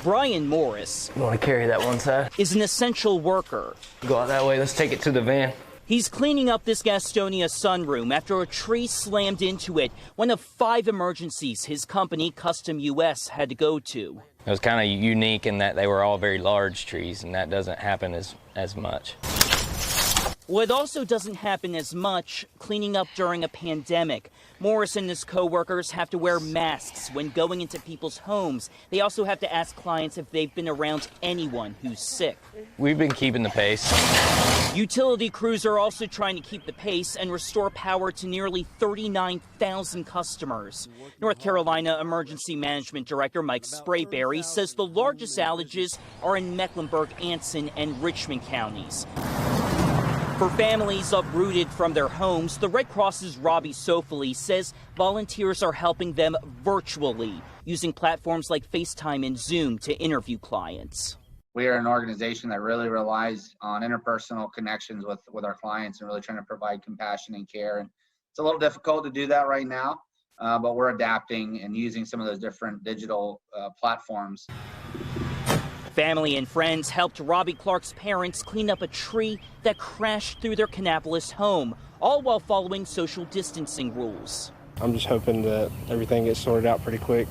Brian Morris. You want to carry that one side? Is an essential worker. Go out that way. Let's take it to the van. He's cleaning up this Gastonia sunroom after a tree slammed into it, one of 5 emergencies his company, Custom US, had to go to. It was kind of unique in that they were all very large trees, and that doesn't happen as much. Well, it also doesn't happen as much cleaning up during a pandemic. Morris and his co-workers have to wear masks when going into people's homes. They also have to ask clients if they've been around anyone who's sick. We've been keeping the pace. Utility crews are also trying to keep the pace and restore power to nearly 39,000 customers. North Carolina Emergency Management Director Mike Sprayberry says the largest outages are in Mecklenburg, Anson, and Richmond counties. For families uprooted from their homes, the Red Cross's Robbie Sofoli says volunteers are helping them virtually, using platforms like FaceTime and Zoom to interview clients. We are an organization that really relies on interpersonal connections with our clients and really trying to provide compassion and care. And it's a little difficult to do that right now, but we're adapting and using some of those different digital platforms. Family and friends helped Robbie Clark's parents clean up a tree that crashed through their Kannapolis home, all while following social distancing rules. I'm just hoping that everything gets sorted out pretty quick.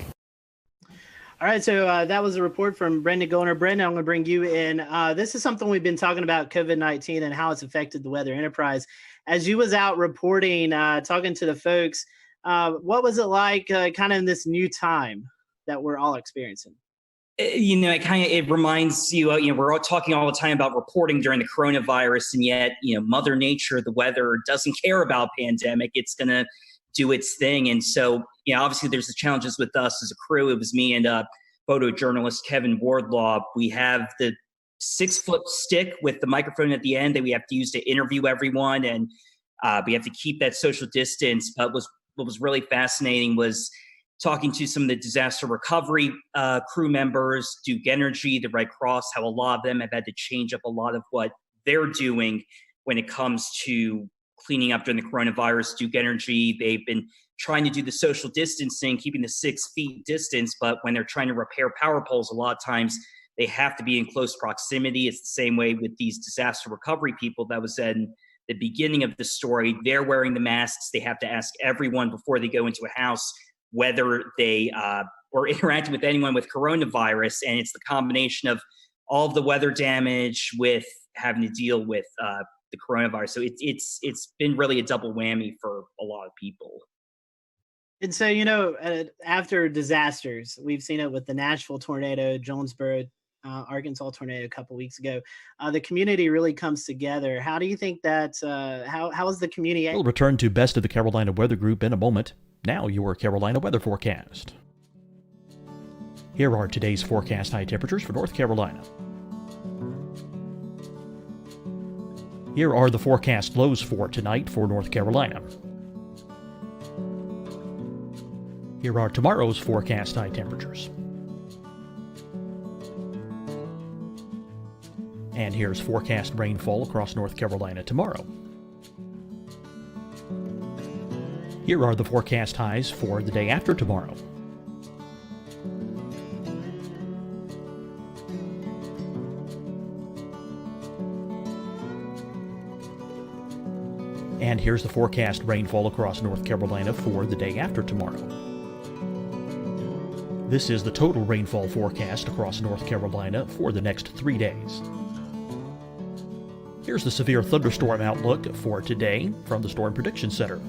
All right, so that was a report from Brendan Gollner. Brendan, I'm going to bring you in. This is something we've been talking about, COVID-19 and how it's affected the weather enterprise. As you was out reporting, talking to the folks, what was it like kind of in this new time that we're all experiencing? It reminds you, we're all talking all the time about reporting during the coronavirus, and yet, Mother Nature, the weather, doesn't care about pandemic. It's going to do its thing. And so, obviously there's the challenges with us as a crew. It was me and photojournalist Kevin Wardlaw. We have the 6-foot stick with the microphone at the end that we have to use to interview everyone. And we have to keep that social distance. But what was really fascinating was talking to some of the disaster recovery crew members, Duke Energy, the Red Cross, how a lot of them have had to change up a lot of what they're doing when it comes to cleaning up during the coronavirus. Duke Energy, they've been trying to do the social distancing, keeping the 6 feet distance, but when they're trying to repair power poles, a lot of times they have to be in close proximity. It's the same way with these disaster recovery people that was said in the beginning of the story. They're wearing the masks. They have to ask everyone before they go into a house whether they were interacting with anyone with coronavirus. And it's the combination of all of the weather damage with having to deal with the coronavirus. So it's been really a double whammy for a lot of people. And so, after disasters, we've seen it with the Nashville tornado, Jonesboro, Arkansas tornado a couple weeks ago. The community really comes together. How do you think that, how is the community? We'll return to Best of the Carolina Weather Group in a moment. Now your Carolina weather forecast. Here are today's forecast high temperatures for North Carolina. Here are the forecast lows for tonight for North Carolina. Here are tomorrow's forecast high temperatures. And here's forecast rainfall across North Carolina tomorrow. Here are the forecast highs for the day after tomorrow. And here's the forecast rainfall across North Carolina for the day after tomorrow. This is the total rainfall forecast across North Carolina for the next 3 days. Here's the severe thunderstorm outlook for today from the Storm Prediction Center.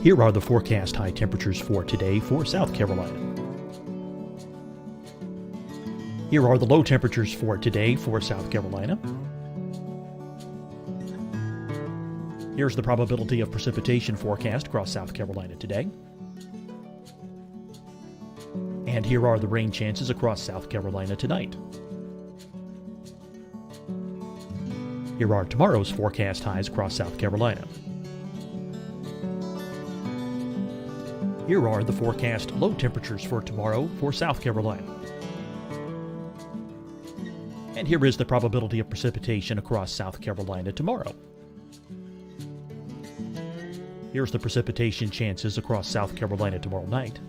Here are the forecast high temperatures for today for South Carolina. Here are the low temperatures for today for South Carolina. Here's the probability of precipitation forecast across South Carolina today. And here are the rain chances across South Carolina tonight. Here are tomorrow's forecast highs across South Carolina. Here are the forecast low temperatures for tomorrow for South Carolina. And here is the probability of precipitation across South Carolina tomorrow. Here's the precipitation chances across South Carolina tomorrow night.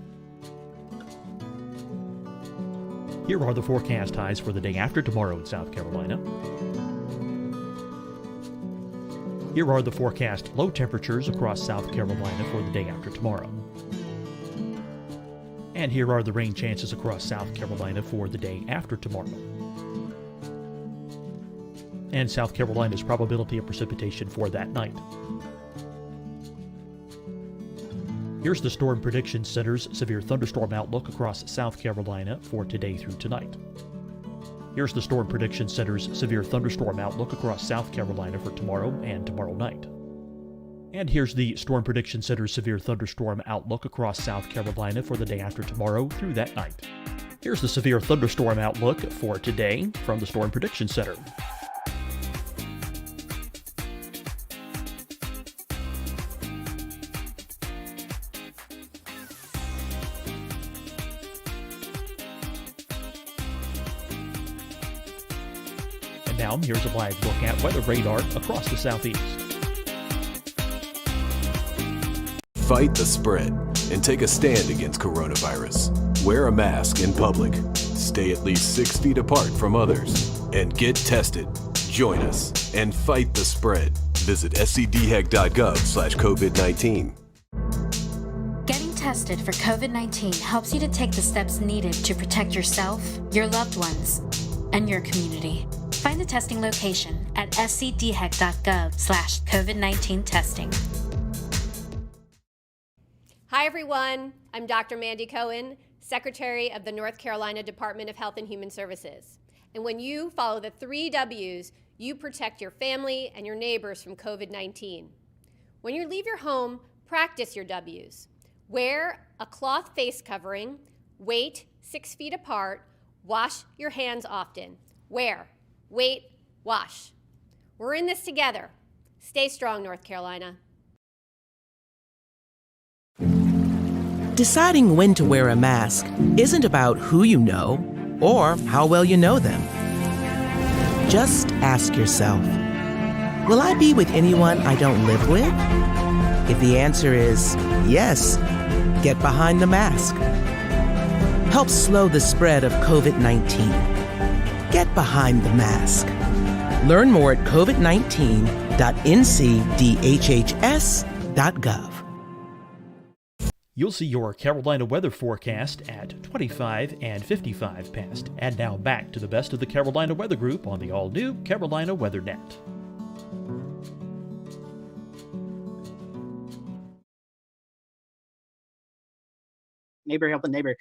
Here are the forecast highs for the day after tomorrow in South Carolina. Here are the forecast low temperatures across South Carolina for the day after tomorrow. And here are the rain chances across South Carolina for the day after tomorrow. And South Carolina's probability of precipitation for that night. Here's the Storm Prediction Center's severe thunderstorm outlook across South Carolina for today through tonight. Here's the Storm Prediction Center's severe thunderstorm outlook across South Carolina for tomorrow and tomorrow night. And here's the Storm Prediction Center's severe thunderstorm outlook across South Carolina for the day after tomorrow through that night. Here's the severe thunderstorm outlook for today from the Storm Prediction Center. And now here's a live look at weather radar across the southeast. Fight the spread and take a stand against coronavirus. Wear a mask in public, stay at least 6 feet apart from others, and get tested. Join us and fight the spread. Visit scdhec.gov/COVID-19. Getting tested for COVID-19 helps you to take the steps needed to protect yourself, your loved ones, and your community. Find the testing location at scdhec.gov/COVID-19 testing. Hi, everyone. I'm Dr. Mandy Cohen, Secretary of the North Carolina Department of Health and Human Services. And when you follow the 3 W's, you protect your family and your neighbors from COVID-19. When you leave your home, practice your W's. Wear a cloth face covering, wait 6 feet apart, wash your hands often. Wear, wait, wash. We're in this together. Stay strong, North Carolina. Deciding when to wear a mask isn't about who you know or how well you know them. Just ask yourself, will I be with anyone I don't live with? If the answer is yes, get behind the mask. Help slow the spread of COVID-19. Get behind the mask. Learn more at covid19.ncdhhs.gov. You'll see your Carolina weather forecast at 25 and 55 past. And now back to the best of the Carolina Weather Group on the all-new Carolina Weather Net. Neighbor helping neighbor.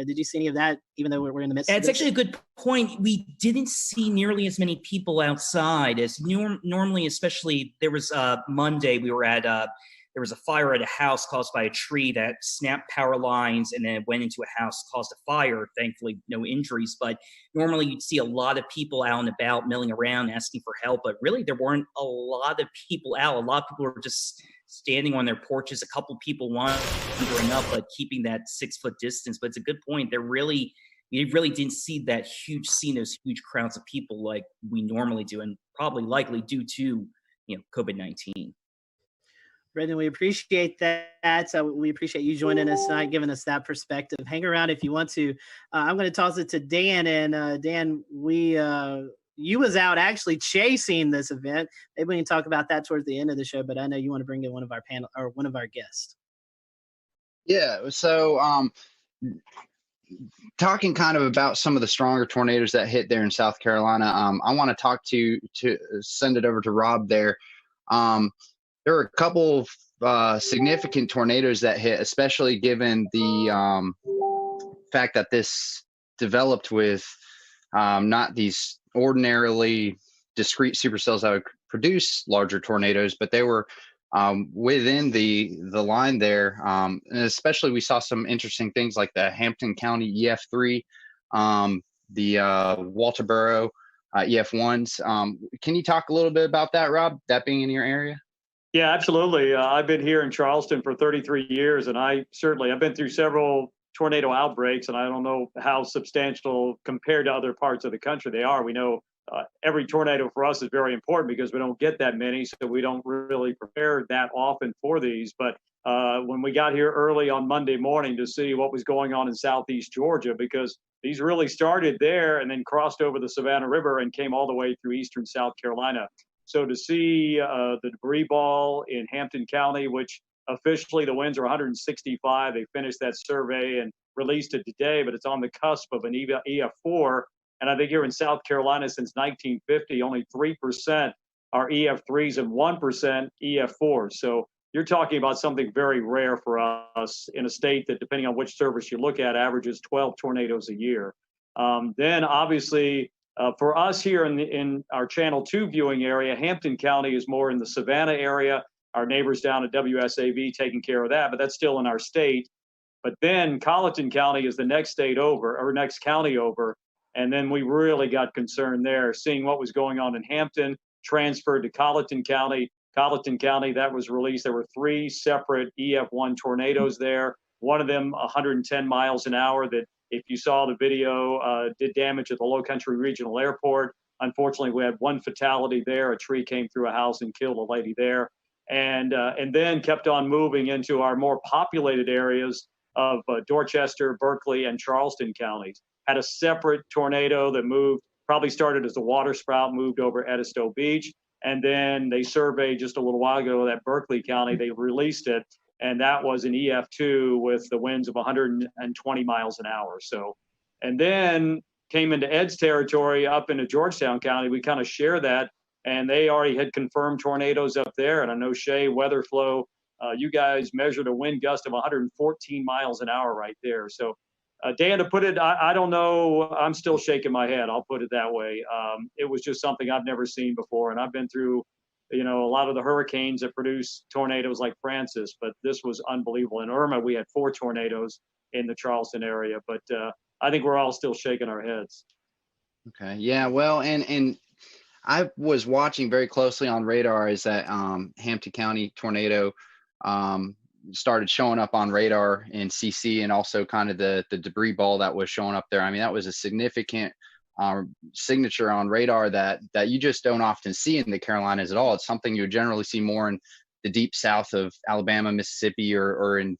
Did you see any of that, even though we're in the midst of It's actually a good point. We didn't see nearly as many people outside as normally, especially there was Monday, we were at there was a fire at a house caused by a tree that snapped power lines and then it went into a house, caused a fire. Thankfully, no injuries. But normally you'd see a lot of people out and about, milling around, asking for help. But really, there weren't a lot of people out. A lot of people were just standing on their porches. A couple people wandering up, but keeping that 6-foot distance. But it's a good point. We really didn't see those huge crowds of people like we normally do, and probably likely due to COVID-19. Brendan, we appreciate that. We appreciate you joining us tonight, giving us that perspective. Hang around if you want to. I'm going to toss it to Dan. And Dan, you was out actually chasing this event. Maybe we can talk about that towards the end of the show. But I know you want to bring in one of our panel or one of our guests. Yeah. So, talking kind of about some of the stronger tornadoes that hit there in South Carolina. I want to talk to send it over to Rob there. There were a couple of significant tornadoes that hit, especially given the fact that this developed with not these ordinarily discrete supercells that would produce larger tornadoes, but they were within the line there. And especially we saw some interesting things like the Hampton County EF3, the Walterboro EF1s. Can you talk a little bit about that, Rob, that being in your area? Yeah, absolutely. I've been here in Charleston for 33 years, and I've been through several tornado outbreaks, and I don't know how substantial compared to other parts of the country they are. We know every tornado for us is very important because we don't get that many, so we don't really prepare that often for these. But when we got here early on Monday morning to see what was going on in southeast Georgia, because these really started there and then crossed over the Savannah River and came all the way through eastern South Carolina. So to see the debris ball in Hampton County, which officially the winds are 165, they finished that survey and released it today, but it's on the cusp of an EF4. And I think here in South Carolina since 1950, only 3% are EF3s and 1% EF4s. So you're talking about something very rare for us in a state that, depending on which service you look at, averages 12 tornadoes a year. Then obviously, for us here in our Channel 2 viewing area, Hampton County is more in the Savannah area. Our neighbors down at WSAV taking care of that, but that's still in our state. But then Colleton County is the next state over, or next county over. And then we really got concerned there, seeing what was going on in Hampton, transferred to Colleton County. Colleton County, that was released. There were 3 separate EF1 tornadoes there. One of them 110 miles an hour that, if you saw the video, did damage at the Low Country Regional Airport. Unfortunately, we had one fatality there. A tree came through a house and killed a lady there. and then kept on moving into our more populated areas of Dorchester, Berkeley, and Charleston counties. Had a separate tornado that moved, probably started as a water spout, moved over Edisto Beach, and then they surveyed just a little while ago that Berkeley County, they released it, and that was an EF2 with the winds of 120 miles an hour. So, and then came into Ed's territory up into Georgetown County. We kind of share that, and they already had confirmed tornadoes up there. And I know Shay, WeatherFlow, you guys measured a wind gust of 114 miles an hour right there. So, Dan, to put it, I don't know. I'm still shaking my head. I'll put it that way. It was just something I've never seen before. And I've been through, a lot of the hurricanes that produce tornadoes like Francis, but this was unbelievable. In Irma, we had 4 tornadoes in the Charleston area, but I think we're all still shaking our heads. Okay. Yeah. Well, and I was watching very closely on radar as that Hampton County tornado started showing up on radar in CC, and also kind of the debris ball that was showing up there. I mean, that was a significant signature on radar that you just don't often see in the Carolinas at all. It's something you generally see more in the deep south of Alabama, Mississippi, or in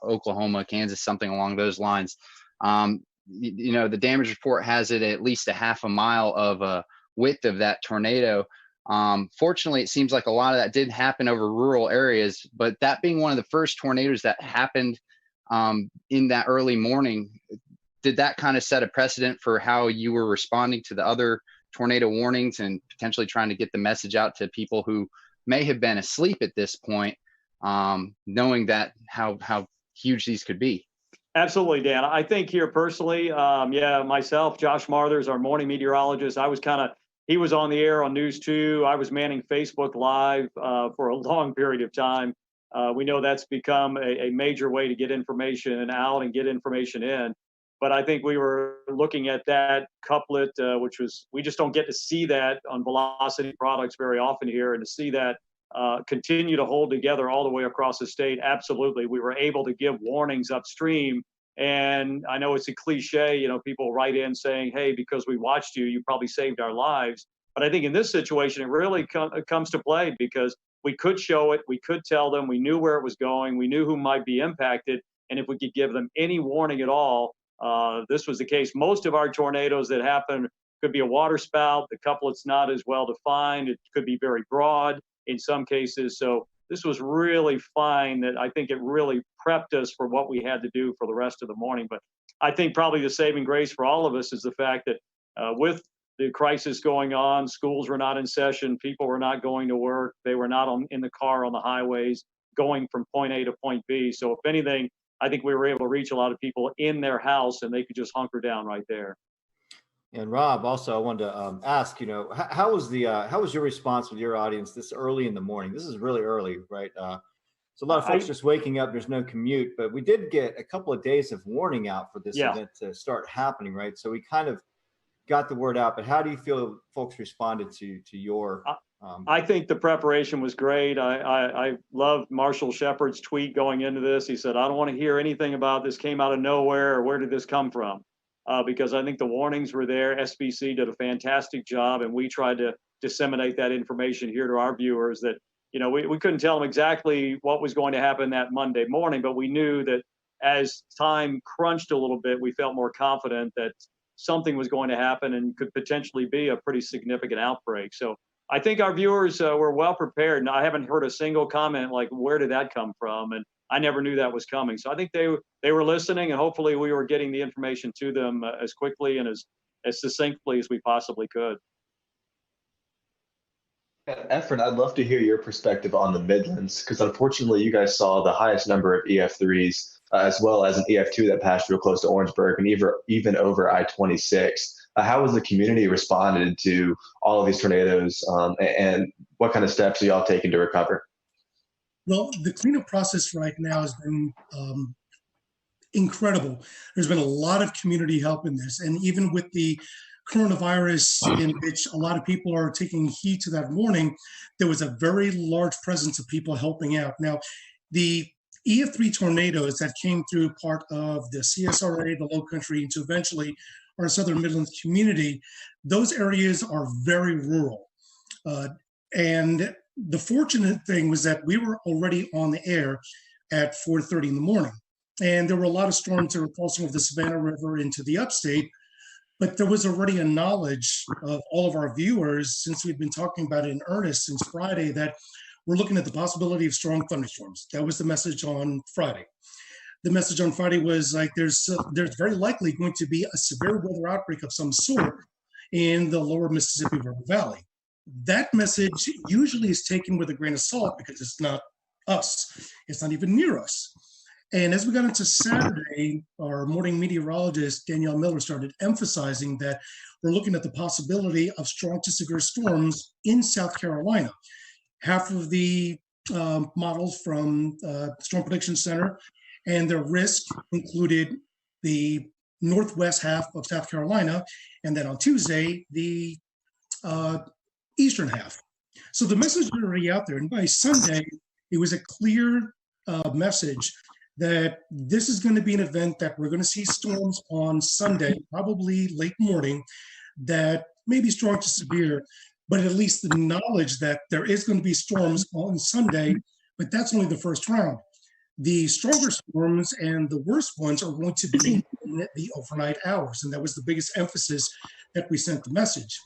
Oklahoma, Kansas, something along those lines. The damage report has it at least a half a mile of a width of that tornado. Fortunately, it seems like a lot of that did happen over rural areas, but that being one of the first tornadoes that happened in that early morning, did that kind of set a precedent for how you were responding to the other tornado warnings and potentially trying to get the message out to people who may have been asleep at this point, knowing that how huge these could be? Absolutely, Dan. I think here personally, myself, Josh Marthers, our morning meteorologist, he was on the air on News 2. I was manning Facebook Live for a long period of time. We know that's become a major way to get information out and get information in. But I think we were looking at that couplet, which was, we just don't get to see that on Velocity products very often here, and to see that continue to hold together all the way across the state. Absolutely. We were able to give warnings upstream. And I know it's a cliche, people write in saying, hey, because we watched you, you probably saved our lives. But I think in this situation, it really comes to play, because we could show it, we could tell them, we knew where it was going, we knew who might be impacted. And if we could give them any warning at all, this was the case. Most of our tornadoes that happen could be a water spout. The couplet's not as well defined. It could be very broad in some cases. So this was really fine, that I think it really prepped us for what we had to do for the rest of the morning. But I think probably the saving grace for all of us is the fact that with the crisis going on, schools were not in session, people were not going to work, they were not in the car on the highways going from point A to point B. So if anything, I think we were able to reach a lot of people in their house, and they could just hunker down right there. And Rob, also, I wanted to ask, how was your response with your audience this early in the morning? This is really early, right? So a lot of folks just waking up. There's no commute, but we did get a couple of days of warning out for this event to start happening, right? So we kind of got the word out. But how do you feel folks responded to your? I think the preparation was great. I loved Marshall Shepard's tweet going into this. He said, "I don't want to hear anything about this came out of nowhere, or where did this come from?" Because I think the warnings were there. SBC did a fantastic job, and we tried to disseminate that information here to our viewers that, we couldn't tell them exactly what was going to happen that Monday morning, but we knew that as time crunched a little bit, we felt more confident that something was going to happen and could potentially be a pretty significant outbreak. So I think our viewers were well prepared, and I haven't heard a single comment like, where did that come from? And I never knew that was coming. So I think they were listening, and hopefully we were getting the information to them as quickly and as succinctly as we possibly could. Efren, I'd love to hear your perspective on the Midlands, because unfortunately you guys saw the highest number of EF3s as well as an EF2 that passed real close to Orangeburg and even over I-26. How has the community responded to all of these tornadoes, and what kind of steps are y'all taking to recover? Well, the cleanup process right now has been incredible. There's been a lot of community help in this. And even with the coronavirus, in which a lot of people are taking heed to that warning, there was a very large presence of people helping out. Now, the EF3 tornadoes that came through part of the CSRA, the Low Country, into eventually our Southern Midlands community, those areas are very rural. And the fortunate thing was that we were already on the air at 4:30 in the morning. And there were a lot of storms that were crossing over the Savannah River into the upstate, but there was already a knowledge of all of our viewers, since we've been talking about it in earnest since Friday, that we're looking at the possibility of strong thunderstorms. That was the message on Friday. The message on Friday was like, there's very likely going to be a severe weather outbreak of some sort in the lower Mississippi River Valley. That message usually is taken with a grain of salt because it's not us. It's not even near us. And as we got into Saturday, our morning meteorologist, Danielle Miller, started emphasizing that we're looking at the possibility of strong to severe storms in South Carolina. Half of the models from Storm Prediction Center and their risk included the northwest half of South Carolina, and then on Tuesday, the eastern half. So the message was already out there. And by Sunday, it was a clear message that this is going to be an event that we're going to see storms on Sunday, probably late morning, that may be strong to severe, but at least the knowledge that there is going to be storms on Sunday, but that's only the first round. The stronger storms and the worst ones are going to be in the overnight hours, and that was the biggest emphasis that we sent the message.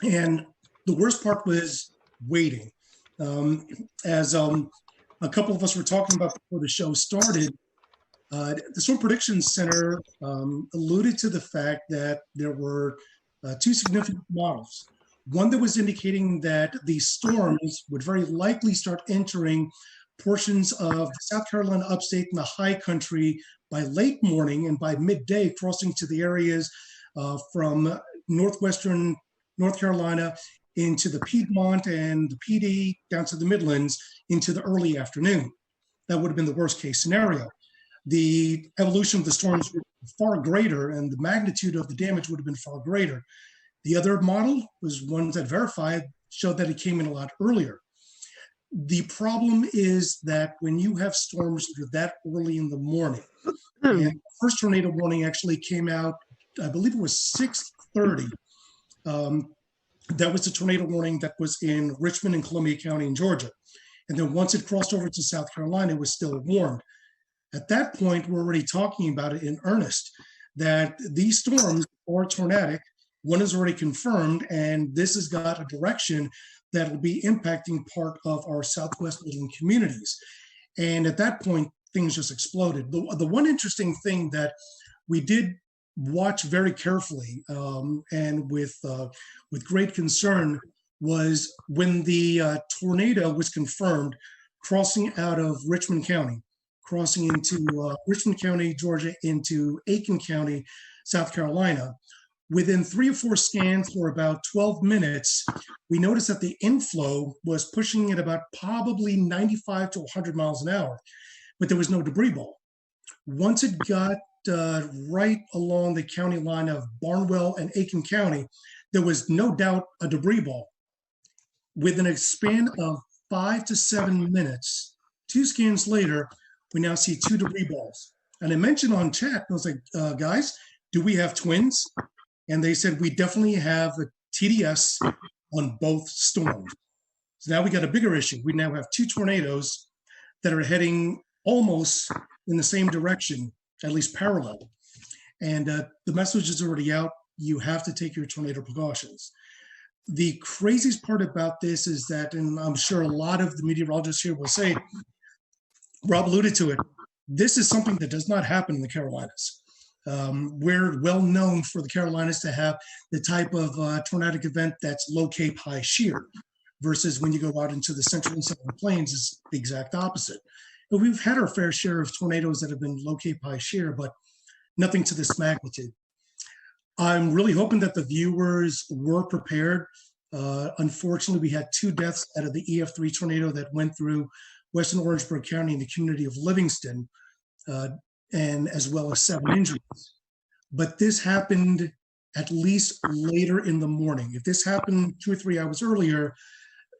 And the worst part was waiting. As a couple of us were talking about before the show started, the Storm Prediction Center alluded to the fact that there were two significant models. One that was indicating that these storms would very likely start entering portions of South Carolina upstate and the high country by late morning, and by midday crossing to the areas from northwestern North Carolina into the Piedmont and the PD down to the Midlands into the early afternoon. That would have been the worst case scenario. The evolution of the storms were far greater, and the magnitude of the damage would have been far greater. The other model was one that verified, showed that it came in a lot earlier. The problem is that when you have storms that are that early in the morning, and the first tornado warning actually came out, I believe it was 6:30. That was the tornado warning that was in Richmond and Columbia County in Georgia. And then once it crossed over to South Carolina, it was still warned. At that point, we're already talking about it in earnest, that these storms are tornadic. One is already confirmed, and this has got a direction that will be impacting part of our Southwest Midland communities. And at that point, things just exploded. The one interesting thing that we did watch very carefully and with great concern was when the tornado was confirmed crossing out of Richmond County, crossing into Richmond County, Georgia, into Aiken County, South Carolina. Within 3 or 4 scans for about 12 minutes, we noticed that the inflow was pushing at about probably 95 to 100 miles an hour, but there was no debris ball. Once it got right along the county line of Barnwell and Aiken County, there was no doubt a debris ball. Within a span of 5 to 7 minutes, 2 scans later, we now see 2 debris balls. And I mentioned on chat, I was like, guys, do we have twins? And they said, we definitely have a TDS on both storms. So now we got a bigger issue. We now have 2 tornadoes that are heading almost in the same direction, at least parallel. And the message is already out. You have to take your tornado precautions. The craziest part about this is that, and I'm sure a lot of the meteorologists here will say, Rob alluded to it, this is something that does not happen in the Carolinas. We're well known for the Carolinas to have the type of tornadic event that's low cape, high shear, versus when you go out into the central and southern plains is the exact opposite. But we've had our fair share of tornadoes that have been low cape, high shear, but nothing to this magnitude. I'm really hoping that the viewers were prepared. Unfortunately, we had 2 deaths out of the EF3 tornado that went through Western Orangeburg County in the community of Livingston, and as well as 7 injuries. But this happened at least later in the morning. If this happened 2 or 3 hours earlier,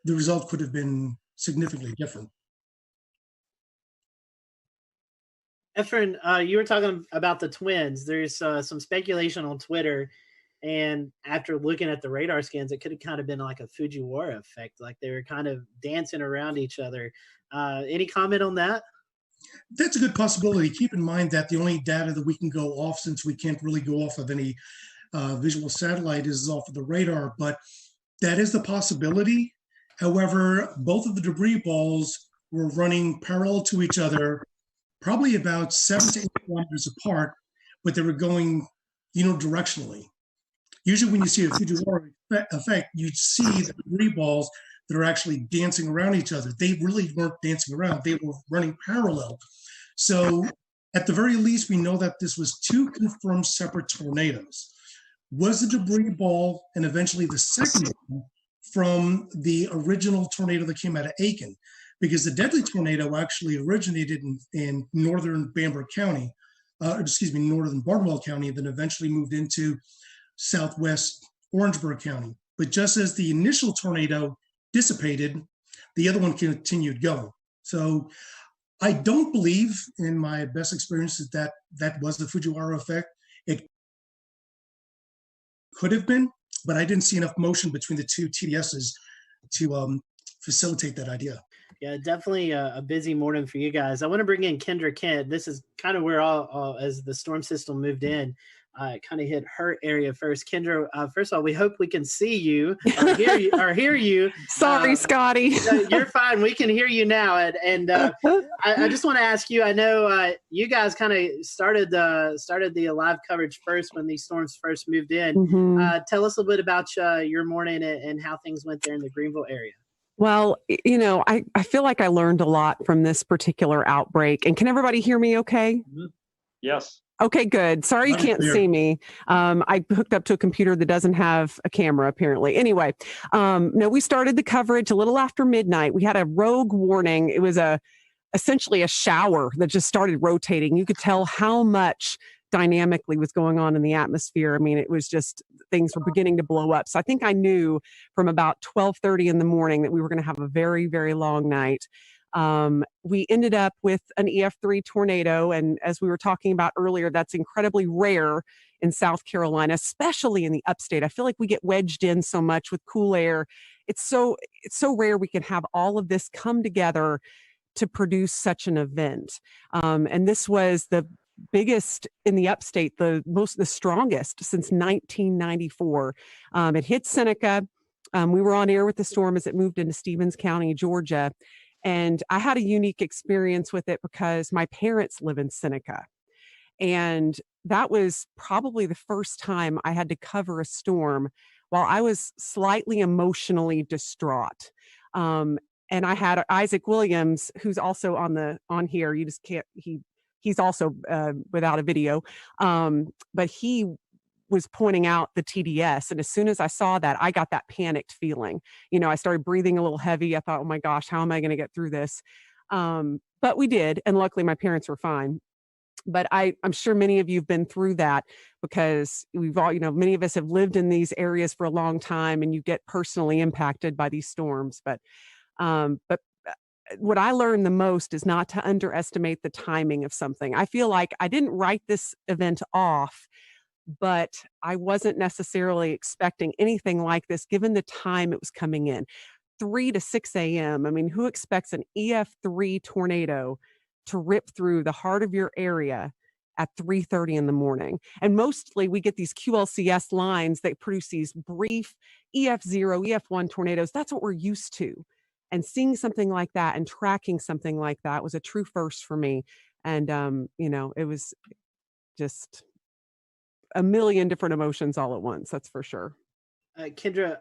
the result could have been significantly different. Efren, you were talking about the twins. There's some speculation on Twitter And after looking at the radar scans, it could have kind of been like a Fujiwara effect, like they were kind of dancing around each other. Any comment on that? That's a good possibility. Keep in mind that the only data that we can go off, since we can't really go off of any visual satellite, is off of the radar, but that is the possibility. However, both of the debris balls were running parallel to each other, probably about 7 to 8 kilometers apart, but they were going unidirectionally. Usually when you see a Fujiwara effect, you see the debris balls that are actually dancing around each other. They really weren't dancing around. They were running parallel. So at the very least, we know that this was 2 confirmed separate tornadoes. Was the debris ball and eventually the second one from the original tornado that came out of Aiken? Because the deadly tornado actually originated in northern Bamberg County, northern Bardwell County, and then eventually moved into southwest Orangeburg County. But just as the initial tornado dissipated, the other one continued going. So I don't believe, in my best experience, that was the Fujiwara effect. It could have been, but I didn't see enough motion between the two TDSs to facilitate that idea. Yeah, definitely a busy morning for you guys. I want to bring in Kendra Kent. This is kind of where as the storm system moved in, it kind of hit her area first. Kendra, first of all, we hope we can see you or hear you. Sorry, Scotty. You're fine. We can hear you now. And I just want to ask you, I know you guys kind of started the live coverage first when these storms first moved in. Mm-hmm. Tell us a little bit about your morning and how things went there in the Greenville area. Well, I feel like I learned a lot from this particular outbreak. And can everybody hear me okay? Yes. Okay, good. Sorry you can't see me. I hooked up to a computer that doesn't have a camera, apparently. Anyway, no, we started the coverage a little after midnight. We had a rogue warning. It was essentially a shower that just started rotating. You could tell how much dynamically was going on in the atmosphere. I mean, it was just things were beginning to blow up. So I think I knew from about 12:30 in the morning that we were going to have a very, very long night. We ended up with an EF3 tornado. And as we were talking about earlier, that's incredibly rare in South Carolina, especially in the upstate. I feel like we get wedged in so much with cool air. It's so rare we can have all of this come together to produce such an event. And this was the biggest in the upstate, the strongest since 1994. It hit Seneca. We were on air with the storm as it moved into Stevens County, Georgia. And I had a unique experience with it because my parents live in Seneca. And that was probably the first time I had to cover a storm while I was slightly emotionally distraught. And I had Isaac Williams, who's also on here. You just can't, he's also without a video. But he was pointing out the TDS. And as soon as I saw that, I got that panicked feeling. I started breathing a little heavy. I thought, oh my gosh, how am I going to get through this? But we did. And luckily my parents were fine. But I'm sure many of you have been through that because we've all, many of us have lived in these areas for a long time and you get personally impacted by these storms. But what I learned the most is not to underestimate the timing of something. I feel like I didn't write this event off, but I wasn't necessarily expecting anything like this given the time it was coming in. 3 to 6 a.m. I mean, who expects an EF3 tornado to rip through the heart of your area at 3:30 in the morning? And mostly we get these QLCS lines that produce these brief EF0, EF1 tornadoes. That's what we're used to. And seeing something like that and tracking something like that was a true first for me. And, it was just a million different emotions all at once. That's for sure. Kendra,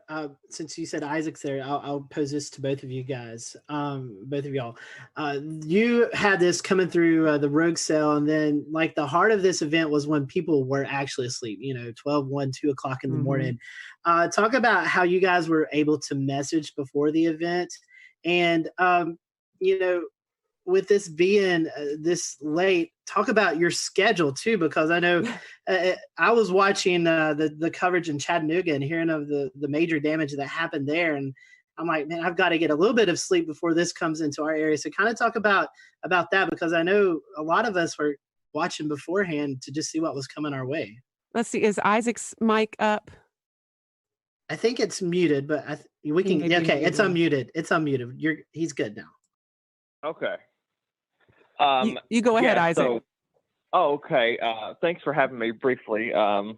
since you said Isaac's there, I'll pose this to both of you guys, both of y'all. You had this coming through the rogue cell, and then like the heart of this event was when people were actually asleep, 12, 1, 2 o'clock in the morning. Talk about how you guys were able to message before the event. And, with this being this late, talk about your schedule too, because I know I was watching the coverage in Chattanooga and hearing of the major damage that happened there. And I'm like, man, I've got to get a little bit of sleep before this comes into our area. So kind of talk about that, because I know a lot of us were watching beforehand to just see what was coming our way. Let's see. Is Isaac's mic up? I think it's muted, but we can. Maybe Okay, it's muted. unmuted. It's unmuted. He's good now. Okay. You go ahead, Isaac. Okay. Thanks for having me briefly. I'm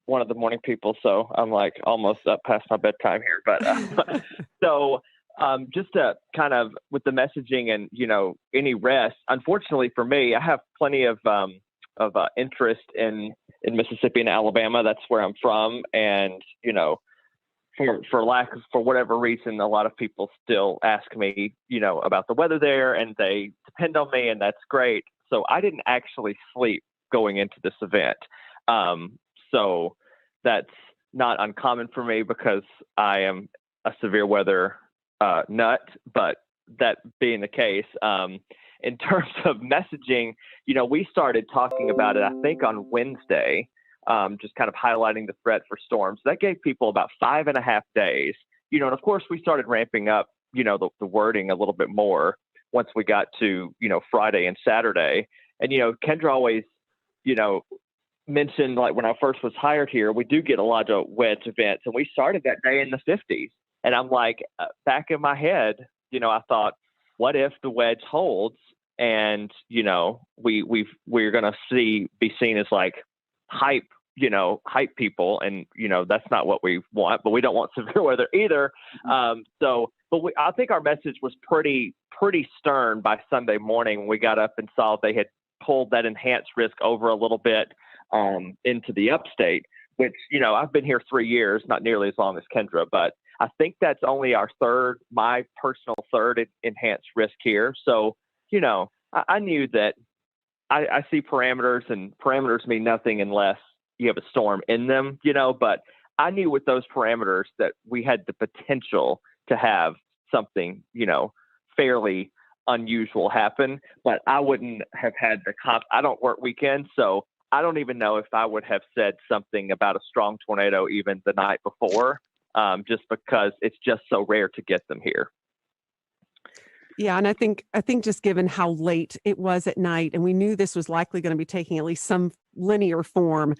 one of the morning people, so I'm like almost up past my bedtime here. But just to kind of with the messaging and any rest. Unfortunately for me, I have plenty of interest in Mississippi and Alabama. That's where I'm from, and for whatever reason, a lot of people still ask me, about the weather there, and they depend on me, and that's great. So I didn't actually sleep going into this event. So that's not uncommon for me because I am a severe weather nut. But that being the case, in terms of messaging, we started talking about it, I think, on Wednesday. Just kind of highlighting the threat for storms. That gave people about 5.5 days, and of course we started ramping up, the wording a little bit more once we got to, Friday and Saturday. And, Kendra always, mentioned, like when I first was hired here, we do get a lot of wedge events, and we started that day in the 50s. And I'm like, back in my head, I thought, what if the wedge holds and, we're going to be seen as like hype people, and that's not what we want, but we don't want severe weather either. I think our message was pretty stern by Sunday morning when we got up and saw they had pulled that enhanced risk over a little bit into the upstate, which I've been here 3 years, not nearly as long as Kendra, but I think that's only my personal third enhanced risk here. So I knew that I see parameters, and parameters mean nothing unless you have a storm in them, but I knew with those parameters that we had the potential to have something, fairly unusual happen, but I wouldn't have had I don't work weekends, so I don't even know if I would have said something about a strong tornado even the night before, just because it's just so rare to get them here. Yeah, and I think just given how late it was at night, and we knew this was likely going to be taking at least some linear form.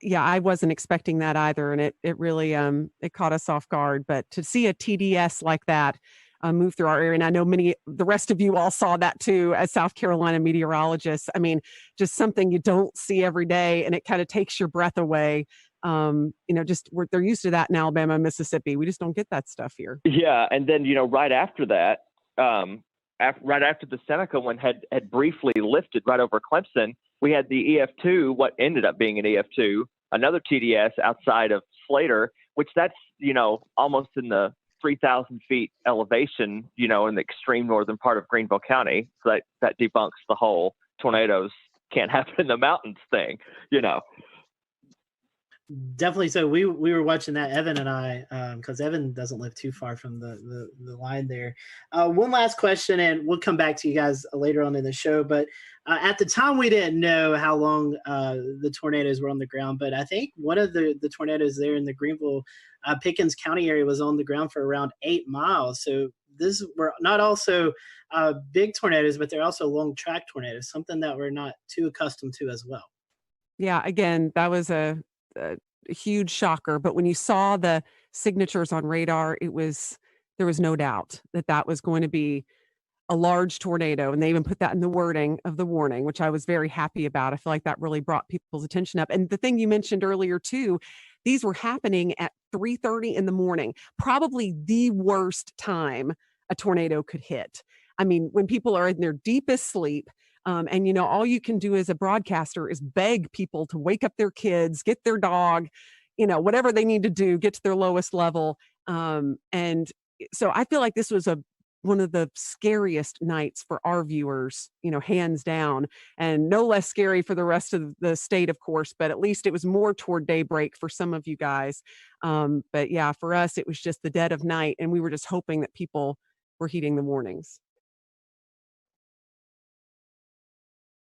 Yeah, I wasn't expecting that either, and it really it caught us off guard. But to see a TDS like that move through our area, and I know the rest of you all saw that too as South Carolina meteorologists. I mean, just something you don't see every day, and it kind of takes your breath away. They're used to that in Alabama and Mississippi. We just don't get that stuff here. Yeah, and then right after that. Right after the Seneca one had briefly lifted right over Clemson, we had the EF2, what ended up being an EF2, another TDS outside of Slater, which that's, almost in the 3,000 feet elevation, in the extreme northern part of Greenville County. So that debunks the whole tornadoes can't happen in the mountains thing, Definitely. So we were watching that, Evan and I, because Evan doesn't live too far from the line there. One last question, and we'll come back to you guys later on in the show. But at the time, we didn't know how long the tornadoes were on the ground. But I think one of the tornadoes there in the Greenville, Pickens County area was on the ground for around 8 miles. So these were not also big tornadoes, but they're also long track tornadoes, something that we're not too accustomed to as well. Yeah, again, that was a huge shocker, but when you saw the signatures on radar, there was no doubt that was going to be a large tornado, and they even put that in the wording of the warning, which I was very happy about. I feel like that really brought people's attention up. And the thing you mentioned earlier too, these were happening at 3:30 in the morning, probably the worst time a tornado could hit. I mean, when people are in their deepest sleep, and all you can do as a broadcaster is beg people to wake up their kids, get their dog, whatever they need to do, get to their lowest level. And so I feel like this was one of the scariest nights for our viewers, hands down, and no less scary for the rest of the state, of course, but at least it was more toward daybreak for some of you guys. But yeah, for us, it was just the dead of night, and we were just hoping that people were heeding the warnings.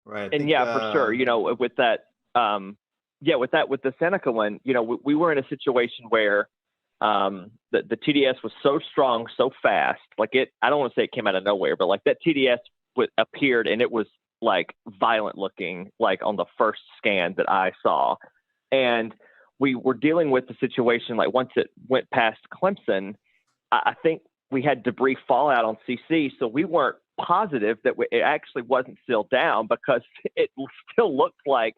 Right. And for sure, with that, with the Seneca one, we were in a situation where the TDS was so strong, so fast, like I don't want to say it came out of nowhere, but like that TDS appeared, and it was like violent looking, like on the first scan that I saw. And we were dealing with the situation, like once it went past Clemson, I think we had debris fallout on CC. So we weren't positive that it actually wasn't still down, because it still looked like,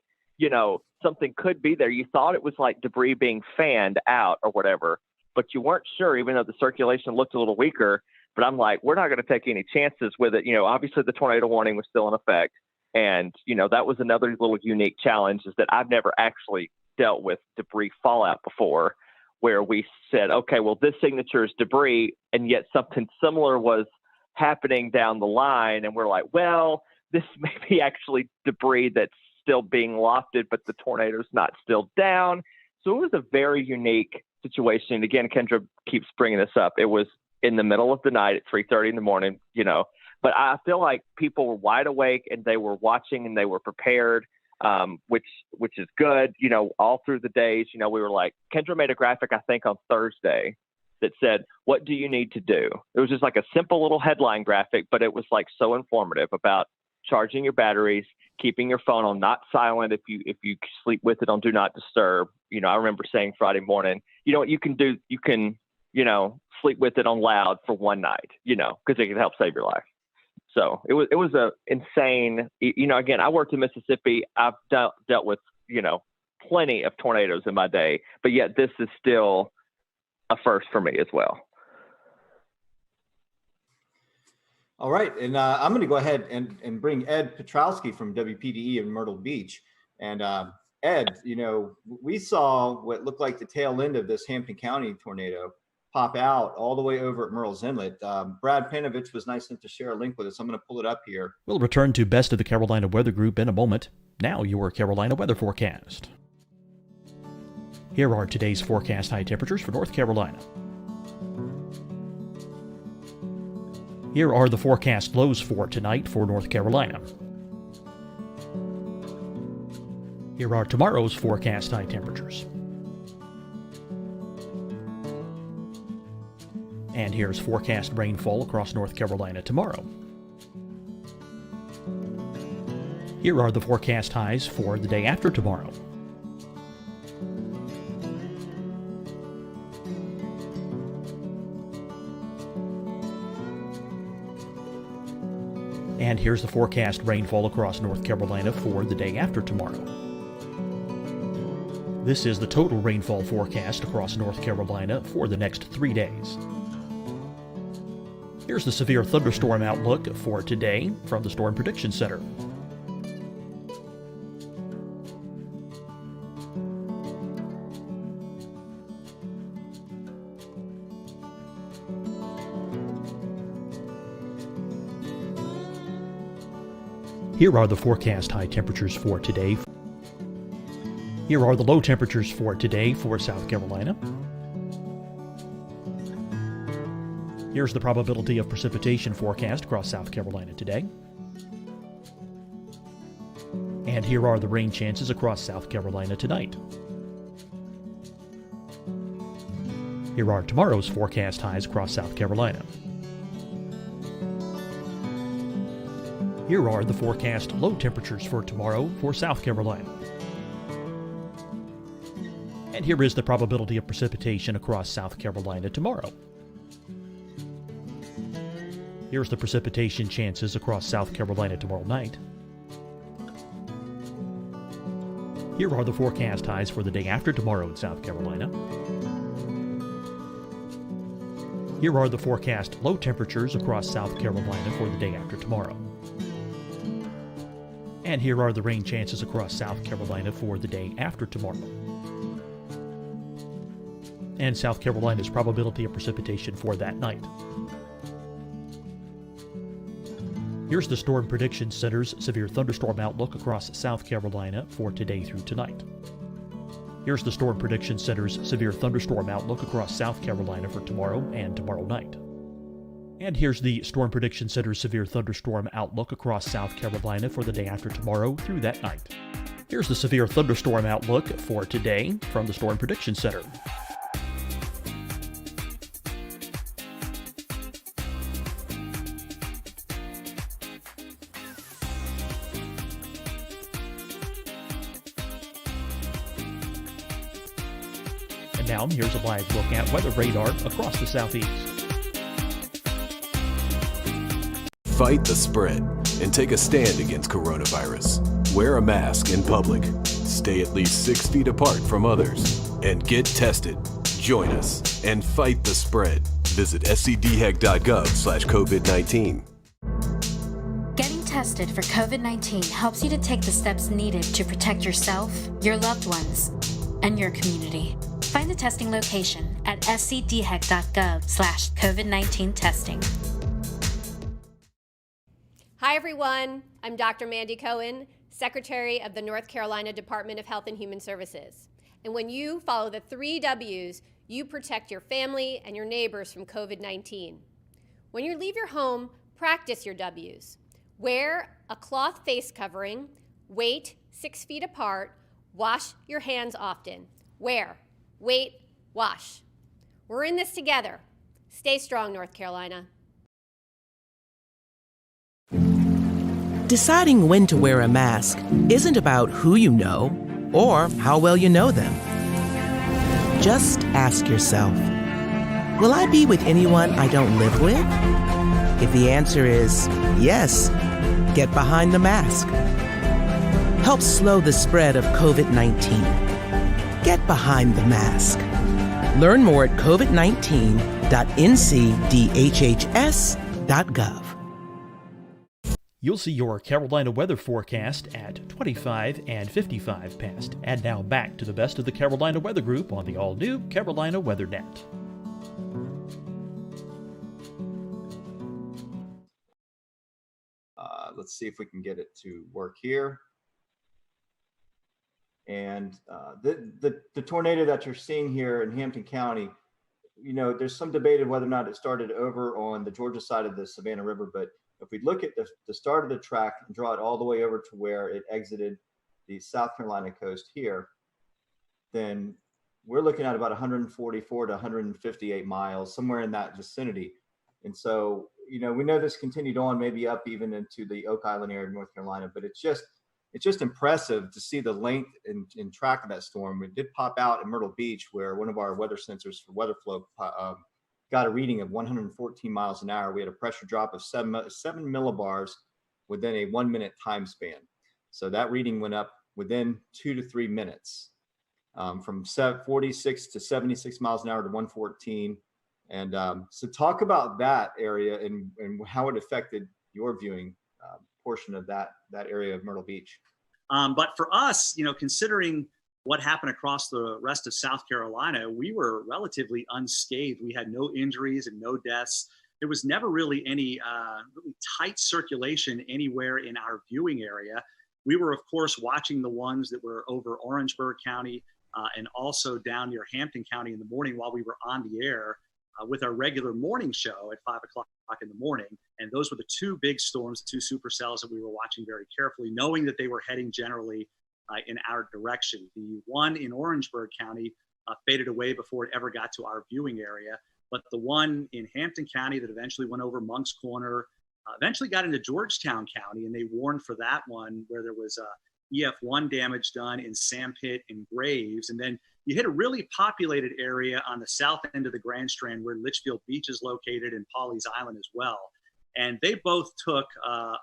something could be there. You thought it was like debris being fanned out or whatever, but you weren't sure, even though the circulation looked a little weaker. But I'm like, we're not going to take any chances with it. Obviously the tornado warning was still in effect. And, that was another little unique challenge, is that I've never actually dealt with debris fallout before, where we said, okay, well, this signature is debris, and yet something similar was happening down the line. And we're like, well, this may be actually debris that's still being lofted, but the tornado's not still down. So it was a very unique situation. And again, Kendra keeps bringing this up. It was in the middle of the night at 3:30 in the morning, but I feel like people were wide awake and they were watching and they were prepared, which is good. All through the days, we were like, Kendra made a graphic, I think on Thursday, that said, what do you need to do? It was just like a simple little headline graphic, but it was like so informative about charging your batteries, keeping your phone on not silent if you sleep with it on do not disturb. I remember saying Friday morning, what you can do, you can, sleep with it on loud for one night, because it can help save your life. So it was a insane, again, I worked in Mississippi. I've dealt with, plenty of tornadoes in my day, but yet this is still a first for me as well. All right, and I'm going to go ahead and bring Ed Petrowski from WPDE in Myrtle Beach. And Ed, we saw what looked like the tail end of this Hampton County tornado pop out all the way over at Murrells Inlet. Brad Panovich was nice enough to share a link with us. I'm going to pull it up here. We'll return to Best of the Carolina Weather Group in a moment. Now your Carolina weather forecast. Here are today's forecast high temperatures for North Carolina. Here are the forecast lows for tonight for North Carolina. Here are tomorrow's forecast high temperatures. And here's forecast rainfall across North Carolina tomorrow. Here are the forecast highs for the day after tomorrow. And here's the forecast rainfall across North Carolina for the day after tomorrow. This is the total rainfall forecast across North Carolina for the next 3 days. Here's the severe thunderstorm outlook for today from the Storm Prediction Center. Here are the forecast high temperatures for today. Here are the low temperatures for today for South Carolina. Here's the probability of precipitation forecast across South Carolina today. And here are the rain chances across South Carolina tonight. Here are tomorrow's forecast highs across South Carolina. Here are the forecast low temperatures for tomorrow for South Carolina. And here is the probability of precipitation across South Carolina tomorrow. Here's the precipitation chances across South Carolina tomorrow night. Here are the forecast highs for the day after tomorrow in South Carolina. Here are the forecast low temperatures across South Carolina for the day after tomorrow. And here are the rain chances across South Carolina for the day after tomorrow. And South Carolina's probability of precipitation for that night. Here's the Storm Prediction Center's severe thunderstorm outlook across South Carolina for today through tonight. Here's the Storm Prediction Center's severe thunderstorm outlook across South Carolina for tomorrow and tomorrow night. And here's the Storm Prediction Center's severe thunderstorm outlook across South Carolina for the day after tomorrow through that night. Here's the severe thunderstorm outlook for today from the Storm Prediction Center. And now here's a live look at weather radar across the southeast. Fight the spread and take a stand against coronavirus. Wear a mask in public. Stay at least 6 feet apart from others. And get tested. Join us and fight the spread. Visit scdhec.gov/COVID-19. Getting tested for COVID-19 helps you to take the steps needed to protect yourself, your loved ones, and your community. Find the testing location at scdhec.gov/COVID-19 testing. Hi, everyone. I'm Dr. Mandy Cohen, Secretary of the North Carolina Department of Health and Human Services. And when you follow the 3 W's, you protect your family and your neighbors from COVID-19. When you leave your home, practice your W's. Wear a cloth face covering, wait 6 feet apart, wash your hands often. Wear, wait, wash. We're in this together. Stay strong, North Carolina. Deciding when to wear a mask isn't about who you know or how well you know them. Just ask yourself, will I be with anyone I don't live with? If the answer is yes, get behind the mask. Help slow the spread of COVID-19. Get behind the mask. Learn more at covid19.ncdhhs.gov. You'll see your Carolina weather forecast at 25 and 55 past. And now back to the best of the Carolina Weather Group on the all-new Carolina Weather Net. Let's see if we can get it to work here. And the tornado that you're seeing here in Hampton County, you know, there's some debate of whether or not it started over on the Georgia side of the Savannah River, but if we look at the start of the track and draw it all the way over to where it exited the South Carolina coast here, then we're looking at about 144 to 158 miles, somewhere in that vicinity. And so, you know, we know this continued on, maybe up even into the Oak Island area of North Carolina, but it's just impressive to see the length and track of that storm. It did pop out in Myrtle Beach, where one of our weather sensors for weather flow got a reading of 114 miles an hour. We had a pressure drop of 7 millibars within a 1 minute time span. So that reading went up within 2 to 3 minutes, from 46 to 76 miles an hour to 114. And so talk about that area and how it affected your viewing portion of that area of Myrtle Beach. But for us, you know, considering what happened across the rest of South Carolina, we were relatively unscathed. We had no injuries and no deaths. There was never really any really tight circulation anywhere in our viewing area. We were, of course, watching the ones that were over Orangeburg County and also down near Hampton County in the morning while we were on the air with our regular morning show at 5 o'clock in the morning. And those were the 2 big storms, 2 supercells that we were watching very carefully, knowing that they were heading generally in our direction. The one in Orangeburg County faded away before it ever got to our viewing area. But the one in Hampton County that eventually went over Monk's Corner, eventually got into Georgetown County, and they warned for that one where there was EF1 damage done in Sandpit and Graves. And then you hit a really populated area on the south end of the Grand Strand where Litchfield Beach is located and Pawleys Island as well. And they both took a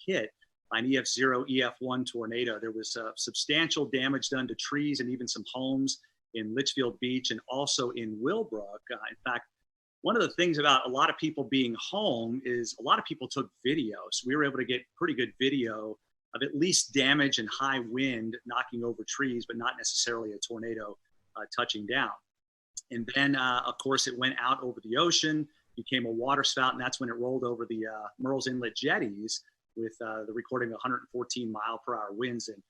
hit by an EF0, EF1 tornado. There was substantial damage done to trees and even some homes in Litchfield Beach and also in Willbrook. In fact, one of the things about a lot of people being home is a lot of people took video. So we were able to get pretty good video of at least damage and high wind knocking over trees, but not necessarily a tornado touching down. And then, of course, it went out over the ocean, became a water spout, and that's when it rolled over the Murrells Inlet jetties with the recording of 114 mile per hour winds. And,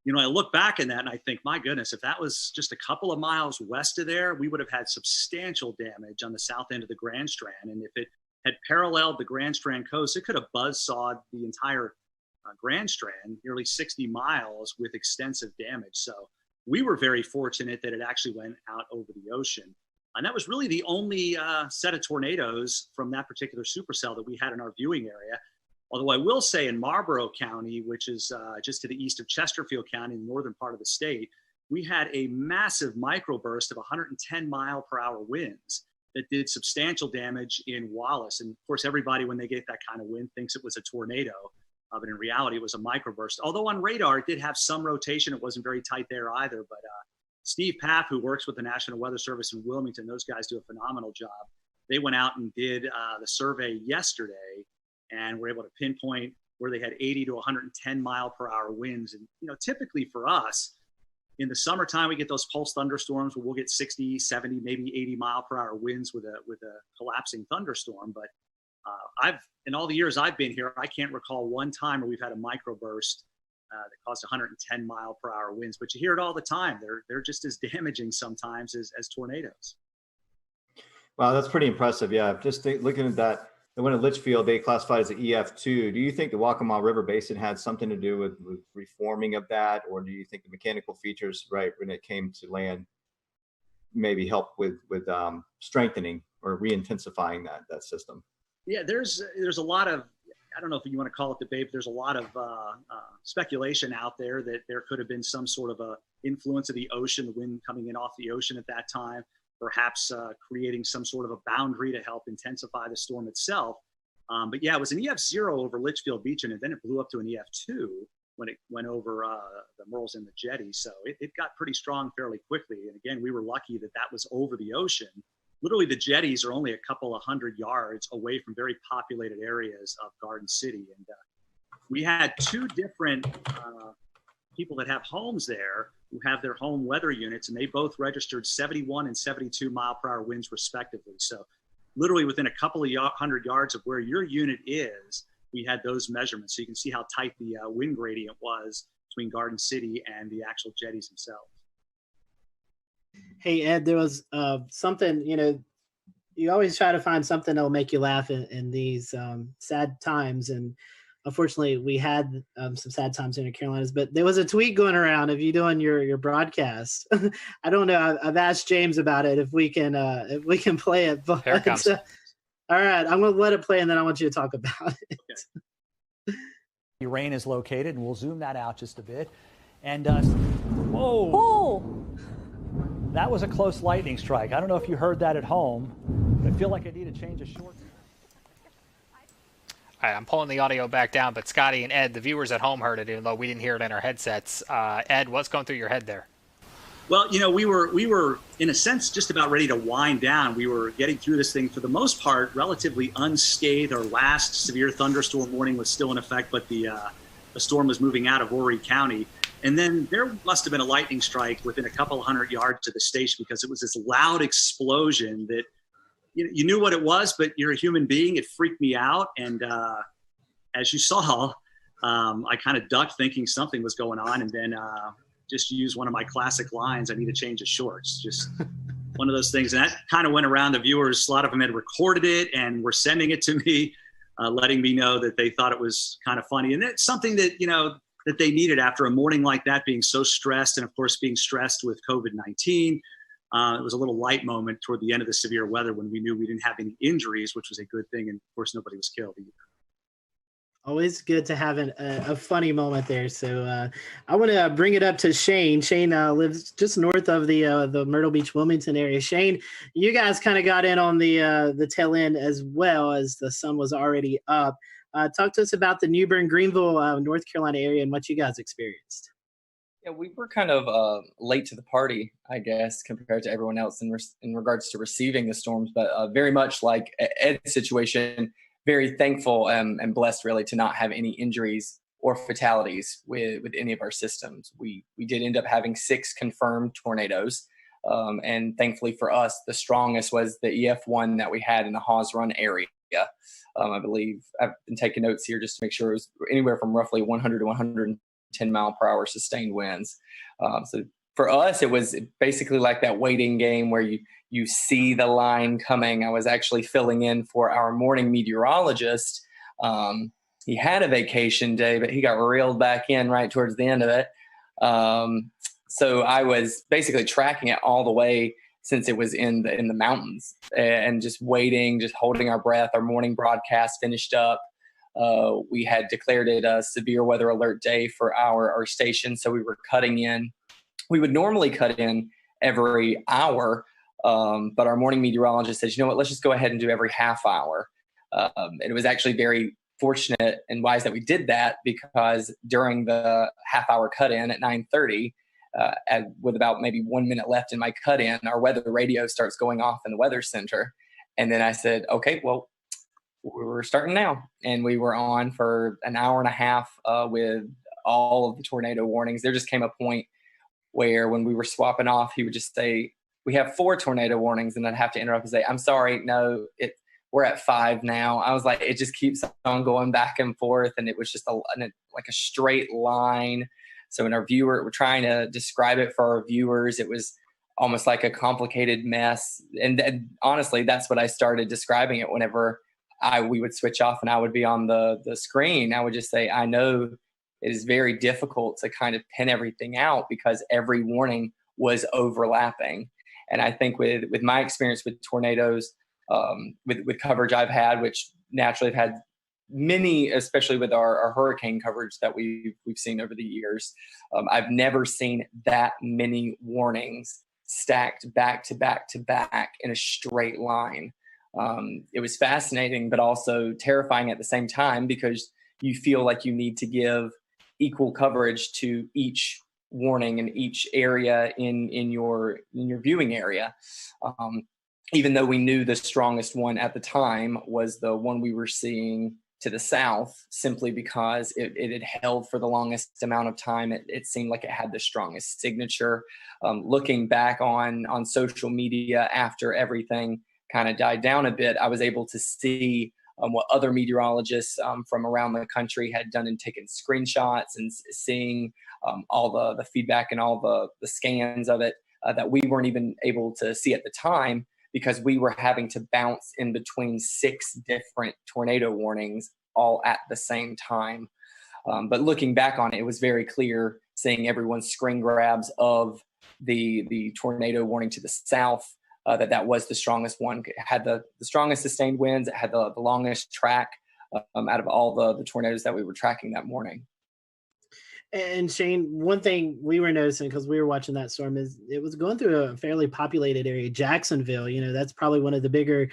you know, I look back in that and I think, my goodness, if that was just a couple of miles west of there, we would have had substantial damage on the south end of the Grand Strand. And if it had paralleled the Grand Strand coast, it could have buzzsawed the entire Grand Strand, nearly 60 miles with extensive damage. So we were very fortunate that it actually went out over the ocean. And that was really the only set of tornadoes from that particular supercell that we had in our viewing area. Although I will say in Marlborough County, which is just to the east of Chesterfield County in the northern part of the state, we had a massive microburst of 110 mile per hour winds that did substantial damage in Wallace. And of course, everybody, when they get that kind of wind, thinks it was a tornado. But in reality, it was a microburst. Although on radar, it did have some rotation. It wasn't very tight there either. But Steve Paff, who works with the National Weather Service in Wilmington, those guys do a phenomenal job. They went out and did the survey yesterday and were able to pinpoint where they had 80 to 110 mile per hour winds. And, typically for us, in the summertime, we get those pulse thunderstorms where we'll get 60, 70, maybe 80 mile per hour winds with a collapsing thunderstorm. But in all the years I've been here, I can't recall one time where we've had a microburst that caused 110 mile per hour winds. But you hear it all the time. They're just as damaging sometimes as tornadoes. Wow, that's pretty impressive. Yeah, just looking at that, the one at Litchfield, they classified as an EF2. Do you think the Waccamaw River Basin had something to do with reforming of that? Or do you think the mechanical features, right, when it came to land, maybe help with strengthening or re-intensifying that system? Yeah, there's a lot of, I don't know if you want to call it debate, but there's a lot of speculation out there that there could have been some sort of a influence of the ocean, the wind coming in off the ocean at that time, perhaps creating some sort of a boundary to help intensify the storm itself. But yeah, it was an EF0 over Litchfield Beach, and then it blew up to an EF2 when it went over the Merles and the Jetty. So it got pretty strong fairly quickly. And again, we were lucky that was over the ocean. Literally, the jetties are only a couple of 100 yards away from very populated areas of Garden City. And we had two different people that have homes there who have their home weather units, and they both registered 71 and 72 mile per hour winds respectively. So literally within a couple of 100 yards of where your unit is, we had those measurements. So you can see how tight the wind gradient was between Garden City and the actual jetties themselves. Hey, Ed, there was something, you always try to find something that'll make you laugh in these sad times. And unfortunately, we had some sad times in the Carolinas, but there was a tweet going around of you doing your broadcast. I don't know. I've asked James about it, if we can play it. But, Here it comes. all right, I'm going to let it play, and then I want you to talk about it. Okay. The rain is located, and we'll zoom that out just a bit. And, whoa. Oh. That was a close lightning strike. I don't know if you heard that at home, but I feel like I need to change a short. All right, I'm pulling the audio back down, but Scotty and Ed, the viewers at home heard it, even though we didn't hear it in our headsets. Ed, what's going through your head there? Well, we were in a sense just about ready to wind down. We were getting through this thing for the most part relatively unscathed. Our last severe thunderstorm warning was still in effect, but the storm was moving out of Horry County. And then there must have been a lightning strike within a couple of 100 yards to the station, because it was this loud explosion that you knew what it was, but you're a human being. It freaked me out. And as you saw, I kind of ducked thinking something was going on, and then just used one of my classic lines, I need to change the shorts. Just one of those things. And that kind of went around the viewers. A lot of them had recorded it and were sending it to me, letting me know that they thought it was kind of funny. And it's something that, that they needed after a morning like that, being so stressed, and of course being stressed with COVID-19. It was a little light moment toward the end of the severe weather when we knew we didn't have any injuries, which was a good thing. And of course, nobody was killed either. Always good to have a funny moment there. So I want to bring it up to Shane. Shane lives just north of the Myrtle Beach, Wilmington area. Shane, you guys kind of got in on the tail end as well, as the sun was already up. Talk to us about the New Bern, Greenville, North Carolina area and what you guys experienced. Yeah, we were kind of late to the party, I guess, compared to everyone else in regards to receiving the storms, but very much like Ed's situation, very thankful and blessed really to not have any injuries or fatalities with any of our systems. We did end up having 6 confirmed tornadoes, and thankfully for us, the strongest was the EF1 that we had in the Hawes Run area. I believe I've been taking notes here just to make sure it was anywhere from roughly 100 to 110 mile per hour sustained winds. So for us, it was basically like that waiting game where you see the line coming. I was actually filling in for our morning meteorologist. He had a vacation day, but he got reeled back in right towards the end of it. So I was basically tracking it all the way since it was in the mountains, and just waiting, just holding our breath. Our morning broadcast finished up. We had declared it a severe weather alert day for our station, so we were cutting in we would normally cut in every hour, but our morning meteorologist says, you know what, let's just go ahead and do every half hour. And it was actually very fortunate and wise that we did that, because during the half hour cut in at 9:30, with about maybe 1 minute left in my cut in, our weather radio starts going off in the weather center. And then I said, okay, well, we're starting now. And we were on for an hour and a half with all of the tornado warnings. There just came a point where when we were swapping off, he would just say, we have 4 tornado warnings. And I'd have to interrupt and say, I'm sorry, no, we're at 5 now. I was like, it just keeps on going back and forth. And it was just like a straight line. So when we're trying to describe it for our viewers, it was almost like a complicated mess. And honestly, that's what I started describing it whenever we would switch off and I would be on the screen. I would just say, I know it is very difficult to kind of pin everything out because every warning was overlapping. And I think with my experience with tornadoes, with coverage I've had, which naturally have had many, especially with our hurricane coverage that we've seen over the years, I've never seen that many warnings stacked back to back to back in a straight line. It was fascinating, but also terrifying at the same time, because you feel like you need to give equal coverage to each warning in each area in your viewing area. Even though we knew the strongest one at the time was the one we were seeing to the south, simply because it had held for the longest amount of time. It seemed like it had the strongest signature. Looking back on social media after everything kind of died down a bit, I was able to see what other meteorologists from around the country had done and taken screenshots, and seeing all the feedback and all the scans of it that we weren't even able to see at the time, because we were having to bounce in between 6 different tornado warnings all at the same time. But looking back on it, it was very clear seeing everyone's screen grabs of the tornado warning to the south, that was the strongest one. It had the strongest sustained winds. It had the longest track out of all the tornadoes that we were tracking that morning. And Shane, one thing we were noticing, because we were watching that storm, is it was going through a fairly populated area. Jacksonville, that's probably one of the bigger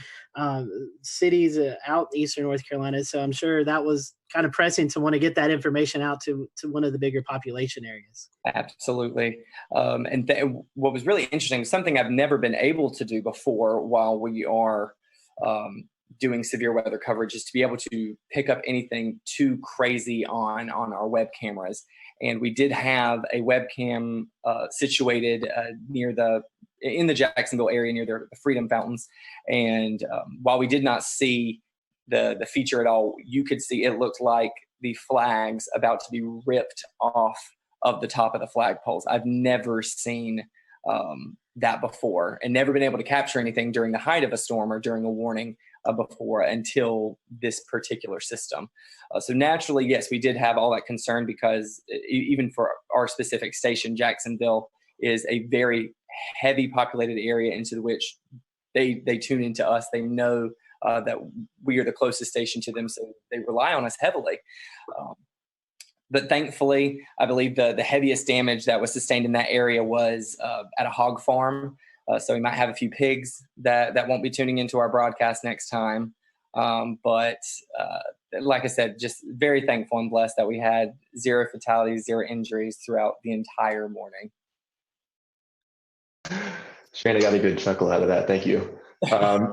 cities out eastern North Carolina. So I'm sure that was kind of pressing to want to get that information out to one of the bigger population areas. Absolutely. And what was really interesting, something I've never been able to do before while we are doing severe weather coverage, is to be able to pick up anything too crazy on our web cameras. And we did have a webcam situated in the Jacksonville area near the Freedom Fountains. And while we did not see the feature at all, you could see it looked like the flags about to be ripped off of the top of the flagpoles. I've never seen that before, and never been able to capture anything during the height of a storm or during a warning before until this particular system. So naturally, yes, we did have all that concern, because even for our specific station, Jacksonville is a very heavy populated area into which they tune into us. They know that we are the closest station to them, so they rely on us heavily. But thankfully, I believe the heaviest damage that was sustained in that area was at a hog farm. So we might have a few pigs that won't be tuning into our broadcast next time. But like I said, just very thankful and blessed that we had 0 fatalities, 0 injuries throughout the entire morning. Shane, I got a good chuckle out of that. Thank you.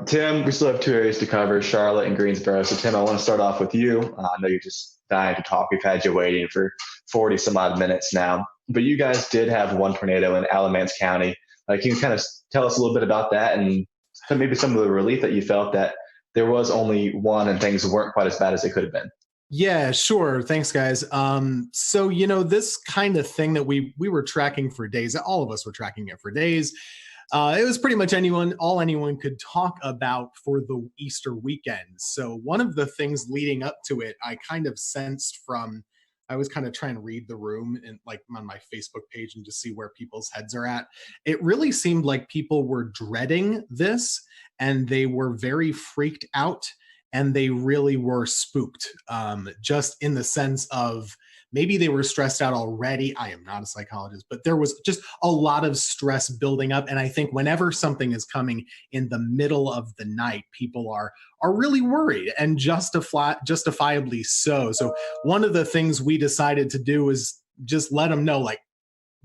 Tim, we still have 2 areas to cover, Charlotte and Greensboro. So Tim, I want to start off with you. I know you're just dying to talk. We've had you waiting for 40 some odd minutes now, but you guys did have 1 tornado in Alamance County. Can you kind of tell us a little bit about that, and maybe some of the relief that you felt that there was only 1 and things weren't quite as bad as they could have been? Yeah, sure. Thanks, guys. So, this kind of thing that we were tracking for days, all of us were tracking it for days. It was pretty much all anyone could talk about for the Easter weekend. So one of the things leading up to it, I kind of sensed I was kind of trying to read the room and on my Facebook page and just see where people's heads are at. It really seemed like people were dreading this, and they were very freaked out, and they really were spooked, just in the sense of maybe they were stressed out already. I am not a psychologist, but there was just a lot of stress building up. And I think whenever something is coming in the middle of the night, people are really worried, and justifiably so. So one of the things we decided to do is just let them know, like,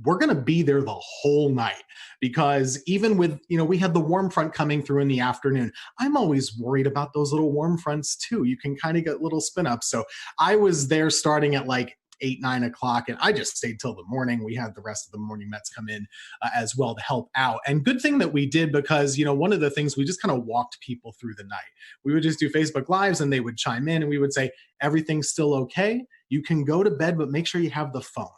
we're going to be there the whole night, because even with, we had the warm front coming through in the afternoon. I'm always worried about those little warm fronts too. You can kind of get little spin ups. So I was there starting at like 8, 9 o'clock, and I just stayed till the morning. We had the rest of the morning Mets come in as well to help out. And good thing that we did, because, one of the things, we just kind of walked people through the night. We would just do Facebook Lives, and they would chime in, and we would say, everything's still okay. You can go to bed, but make sure you have the phone.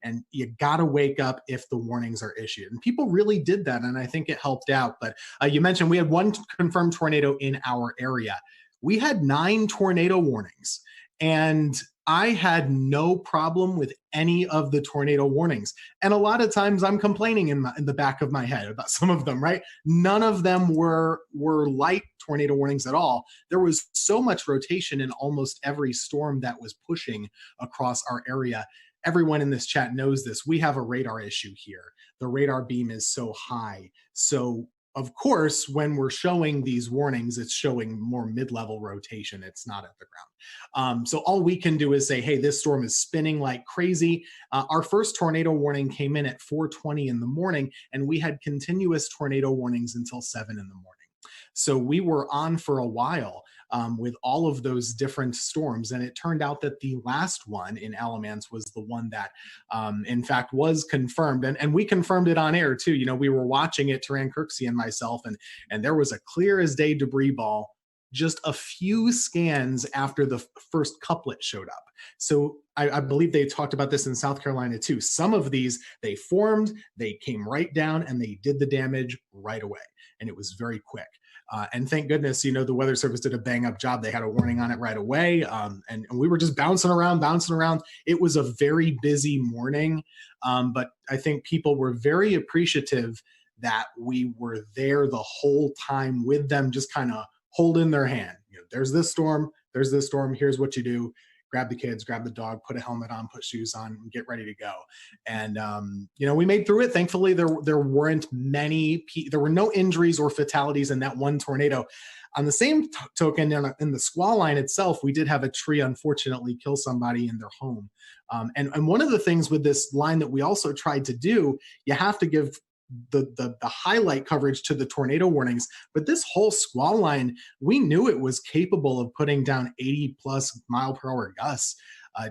And you got to wake up if the warnings are issued. And people really did that, and I think it helped out. But you mentioned we had one confirmed tornado in our area. We had 9 tornado warnings, and I had no problem with any of the tornado warnings. And a lot of times I'm complaining in the back of my head about some of them, right? None of them were light tornado warnings at all. There was so much rotation in almost every storm that was pushing across our area. Everyone in this chat knows this. We have a radar issue here. The radar beam is so high. So of course, when we're showing these warnings, it's showing more mid-level rotation. It's not at the ground. So all we can do is say, hey, this storm is spinning like crazy. Our first tornado warning came in at 4:20 in the morning, and we had continuous tornado warnings until 7 in the morning. So we were on for a while with all of those different storms. And it turned out that the last one in Alamance was the one that, in fact, was confirmed. And we confirmed it on air, too. We were watching it, Taran Kirksey and myself, and there was a clear as day debris ball just a few scans after the first couplet showed up. So I believe they talked about this in South Carolina, too. Some of these, they formed, they came right down, and they did the damage right away. And it was very quick. And thank goodness, the Weather Service did a bang-up job. They had a warning on it right away, and we were just bouncing around. It was a very busy morning, but I think people were very appreciative that we were there the whole time with them, just kind of holding their hand. There's this storm, here's what you do. Grab the kids, grab the dog, put a helmet on, put shoes on, and get ready to go. And, we made through it. Thankfully, there weren't there were no injuries or fatalities in that one tornado. On the same token, in the squall line itself, we did have a tree, unfortunately, kill somebody in their home. And one of the things with this line that we also tried to do, you have to give the highlight coverage to the tornado warnings, but this whole squall line, we knew it was capable of putting down 80+ mile per hour gusts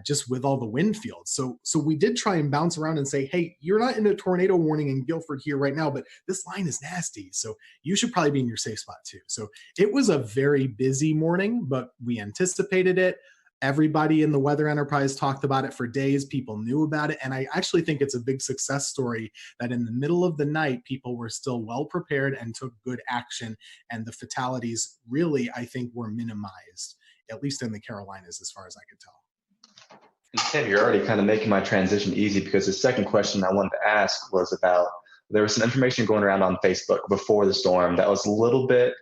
just with all the wind fields. So we did try and bounce around and say, hey, you're not in a tornado warning in Guilford here right now, but this line is nasty, so you should probably be in your safe spot too. So it was a very busy morning, but we anticipated it. Everybody in the weather enterprise talked about it for days. People knew about it. And I actually think it's a big success story that in the middle of the night, people were still well prepared and took good action. And the fatalities really, I think, were minimized, at least in the Carolinas, as far as I could tell. And Tim, you're already kind of making my transition easy, because the second question I wanted to ask was about, there was some information going around on Facebook before the storm that was a little bit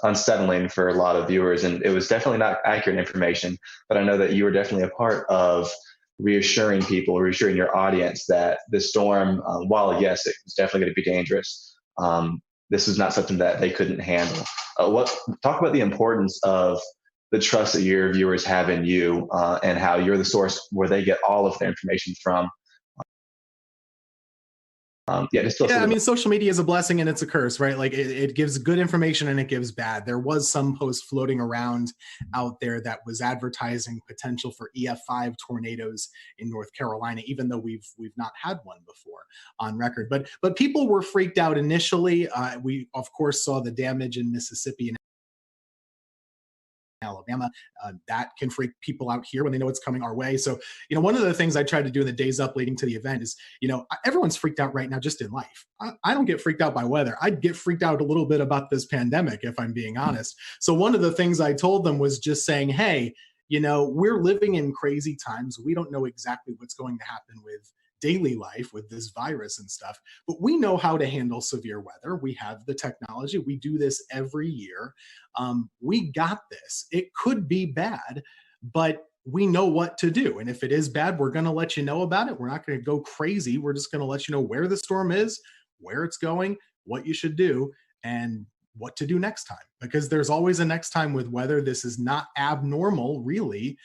unsettling for a lot of viewers, and it was definitely not accurate information, but I know that you were definitely a part of reassuring your audience that the storm, while yes, it was definitely going to be dangerous, this is not something that they couldn't handle. Talk about the importance of the trust that your viewers have in you, and how you're the source where they get all of their information from. Social media is a blessing and it's a curse, right? Like it gives good information and it gives bad. There was some post floating around out there that was advertising potential for EF5 tornadoes in North Carolina, even though we've not had one before on record. But people were freaked out initially. We of course saw the damage in Mississippi and Alabama. That can freak people out here when they know it's coming our way. So, one of the things I tried to do in the days up leading to the event is, everyone's freaked out right now just in life. I don't get freaked out by weather. I'd get freaked out a little bit about this pandemic, if I'm being honest. So one of the things I told them was just saying, hey, we're living in crazy times. We don't know exactly what's going to happen with daily life with this virus and stuff, but we know how to handle severe weather. We have the technology. We do this every year. We got this. It could be bad, but we know what to do. And if it is bad, we're going to let you know about it. We're not going to go crazy. We're just going to let you know where the storm is, where it's going, what you should do, and what to do next time, because there's always a next time with weather. This is not abnormal, really.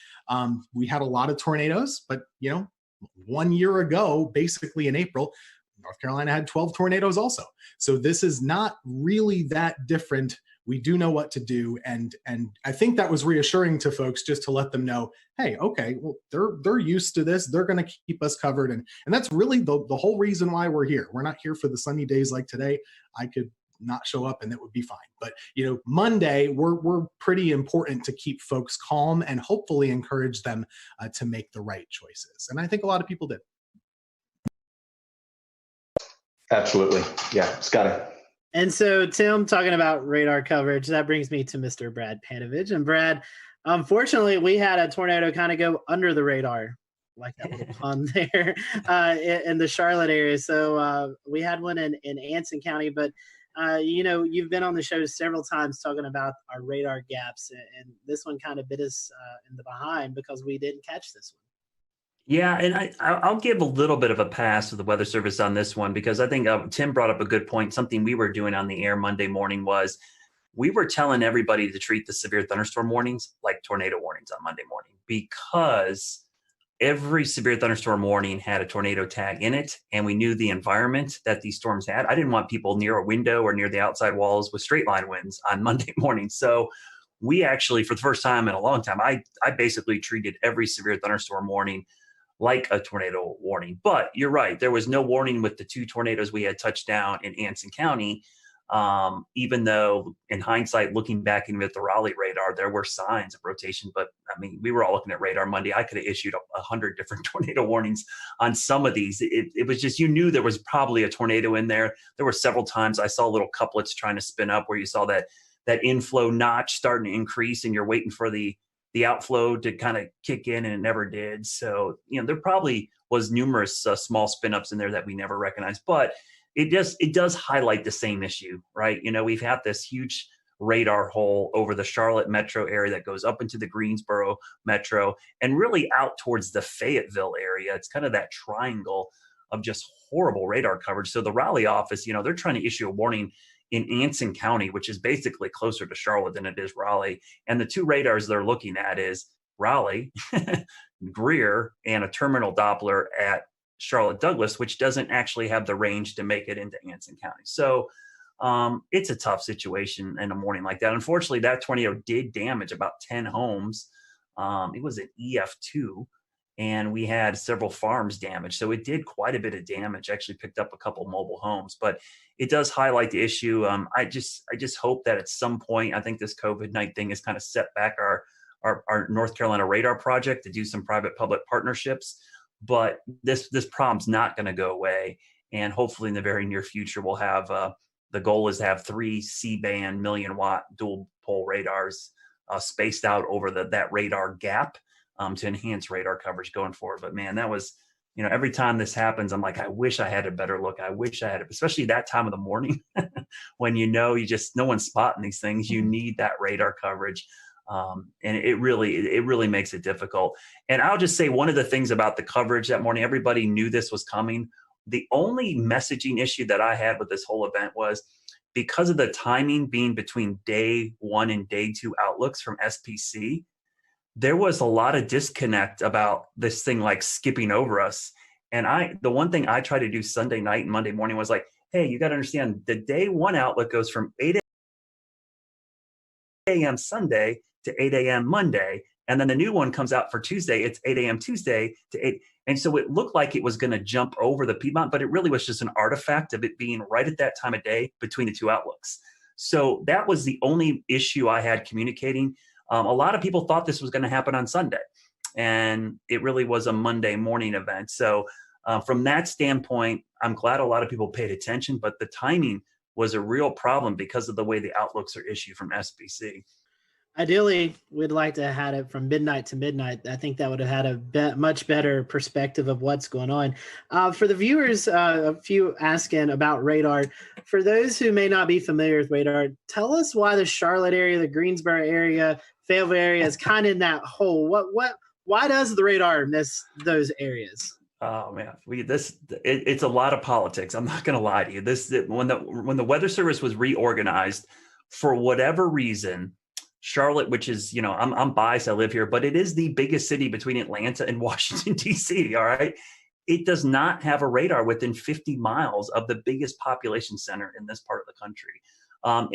We had a lot of tornadoes, but 1 year ago, basically in April, North Carolina had 12 tornadoes also. So this is not really that different. We do know what to do. And I think that was reassuring to folks, just to let them know, hey, okay, well, they're used to this. They're going to keep us covered. And that's really the whole reason why we're here. We're not here for the sunny days like today. I could not show up and it would be fine. But Monday, we're pretty important to keep folks calm and hopefully encourage them to make the right choices. And I think a lot of people did. Absolutely. Yeah. Scotty. And so, Tim, talking about radar coverage, that brings me to Mr. Brad Panovich. And Brad, unfortunately, we had a tornado kind of go under the radar, like that little pun there, in the Charlotte area. So we had one in Anson County, but you've been on the show several times talking about our radar gaps, and this one kind of bit us in the behind because we didn't catch this one. Yeah, and I'll give a little bit of a pass to the Weather Service on this one, because I think Tim brought up a good point. Something we were doing on the air Monday morning was we were telling everybody to treat the severe thunderstorm warnings like tornado warnings on Monday morning, because every severe thunderstorm warning had a tornado tag in it, and we knew the environment that these storms had. I didn't want people near a window or near the outside walls with straight line winds on Monday morning. So we actually, for the first time in a long time, I basically treated every severe thunderstorm warning like a tornado warning. But you're right, there was no warning with the 2 tornadoes we had touched down in Anson County, even though in hindsight, looking back even at the Raleigh radar, there were signs of rotation. But I mean, we were all looking at radar Monday. I could have issued 100 different tornado warnings on some of these. It was just, you knew there was probably a tornado in there. There were several times I saw little couplets trying to spin up where you saw that inflow notch starting to increase, and you're waiting for the outflow to kind of kick in, and it never did. So, there probably was numerous small spin ups in there that we never recognized, but it does highlight the same issue, right? We've had this huge radar hole over the Charlotte metro area that goes up into the Greensboro metro and really out towards the Fayetteville area. It's kind of that triangle of just horrible radar coverage. So the Raleigh office, they're trying to issue a warning in Anson County, which is basically closer to Charlotte than it is Raleigh. And the 2 radars they're looking at is Raleigh, Greer, and a terminal Doppler at Charlotte Douglas, which doesn't actually have the range to make it into Anson County. So it's a tough situation in a morning like that. Unfortunately, that tornado did damage about 10 homes. It was an EF2. And we had several farms damaged. So it did quite a bit of damage, actually picked up a couple mobile homes, but it does highlight the issue. I just hope that at some point, I think this COVID-19 thing has kind of set back our North Carolina radar project to do some private-public partnerships, but this problem's not going to go away. And hopefully in the very near future, we'll have, the goal is to have 3 C-band 1,000,000-watt dual pole radars spaced out over that radar gap, to enhance radar coverage going forward. But man, that was, every time this happens, I'm like, I wish I had a better look. I wish I had it, especially that time of the morning when no one's spotting these things. You need that radar coverage. And it really makes it difficult. And I'll just say one of the things about the coverage that morning, everybody knew this was coming. The only messaging issue that I had with this whole event was because of the timing being between day 1 and day 2 outlooks from SPC, there was a lot of disconnect about this thing like skipping over us. And the one thing I tried to do Sunday night and Monday morning was like, hey, you got to understand the day 1 outlook goes from 8 a.m. Sunday to 8 a.m. Monday. And then the new one comes out for Tuesday. It's 8 a.m. Tuesday to 8. And so it looked like it was going to jump over the Piedmont, but it really was just an artifact of it being right at that time of day between the 2 outlooks. So that was the only issue I had communicating. A lot of people thought this was going to happen on Sunday, and it really was a Monday morning event. So from that standpoint, I'm glad a lot of people paid attention, but the timing was a real problem because of the way the outlooks are issued from SPC. Ideally, we'd like to have had it from midnight to midnight. I think that would have had a much better perspective of what's going on. For the viewers, a few asking about radar. For those who may not be familiar with radar, tell us why the Charlotte area, the Greensboro area, Fayetteville area is kind of in that hole. Why does the radar miss those areas? Oh man, it's a lot of politics. I'm not going to lie to you. When the Weather Service was reorganized, for whatever reason, Charlotte, which is, I'm biased, I live here, but it is the biggest city between Atlanta and Washington, D.C. All right. It does not have a radar within 50 miles of the biggest population center in this part of the country.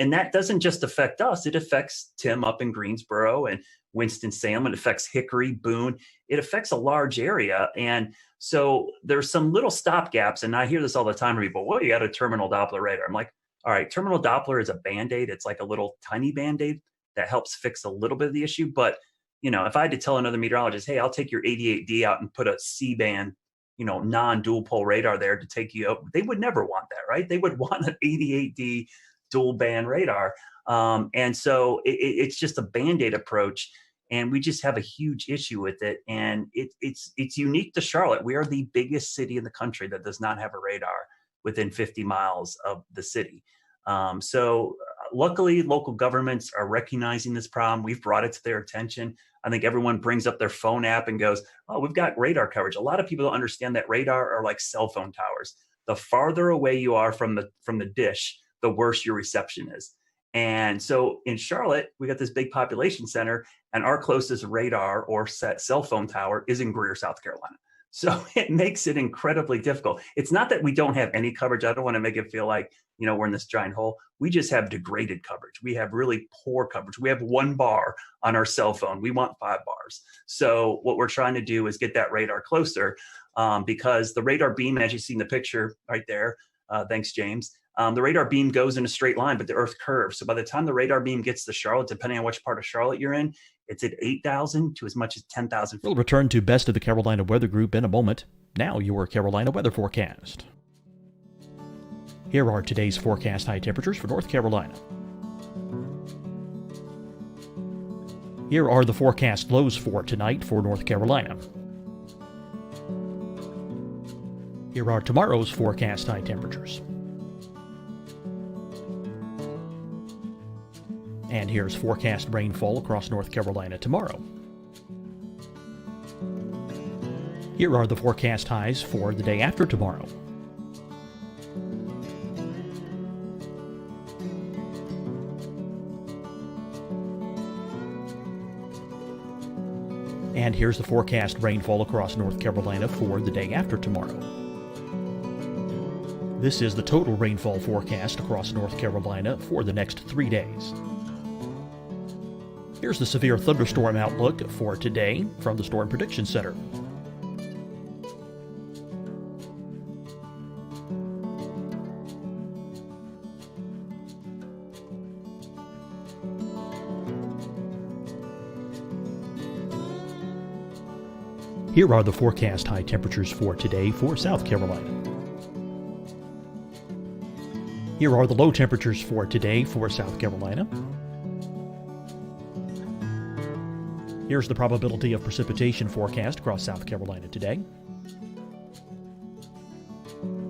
And that doesn't just affect us. It affects Tim up in Greensboro and Winston-Salem. It affects Hickory, Boone. It affects a large area. And so there's some little stopgaps. And I hear this all the time from people, well, you got a terminal Doppler radar. I'm like, all right, terminal Doppler is a Band-Aid. It's like a little tiny Band-Aid that helps fix a little bit of the issue. But, if I had to tell another meteorologist, hey, I'll take your 88D out and put a C-band, non-dual pole radar there to take you out, they would never want that, right? They would want an 88D dual band radar. And so it's just a Band-Aid approach. And we just have a huge issue with it. And it's unique to Charlotte. We are the biggest city in the country that does not have a radar within 50 miles of the city. So luckily, local governments are recognizing this problem. We've brought it to their attention. I think everyone brings up their phone app and goes, oh, we've got radar coverage. A lot of people don't understand that radar are like cell phone towers. The farther away you are from the dish, the worse your reception is. And so in Charlotte, we got this big population center, and our closest radar or cell phone tower is in Greer, South Carolina. So it makes it incredibly difficult. It's not that we don't have any coverage. I don't want to make it feel like, we're in this giant hole. We just have degraded coverage. We have really poor coverage. We have 1 bar on our cell phone. We want 5 bars. So what we're trying to do is get that radar closer because the radar beam, as you see in the picture right there, thanks, James, the radar beam goes in a straight line, but the Earth curves. So by the time the radar beam gets to Charlotte, depending on which part of Charlotte you're in, it's at 8,000 to as much as 10,000. We'll return to Best of the Carolina Weather Group in a moment. Now your Carolina weather forecast. Here are today's forecast high temperatures for North Carolina. Here are the forecast lows for tonight for North Carolina. Here are tomorrow's forecast high temperatures. And here's forecast rainfall across North Carolina tomorrow. Here are the forecast highs for the day after tomorrow. And here's the forecast rainfall across North Carolina for the day after tomorrow. This is the total rainfall forecast across North Carolina for the next 3 days. Here's the severe thunderstorm outlook for today from the Storm Prediction Center. Here are the forecast high temperatures for today for South Carolina. Here are the low temperatures for today for South Carolina. Here's the probability of precipitation forecast across South Carolina today.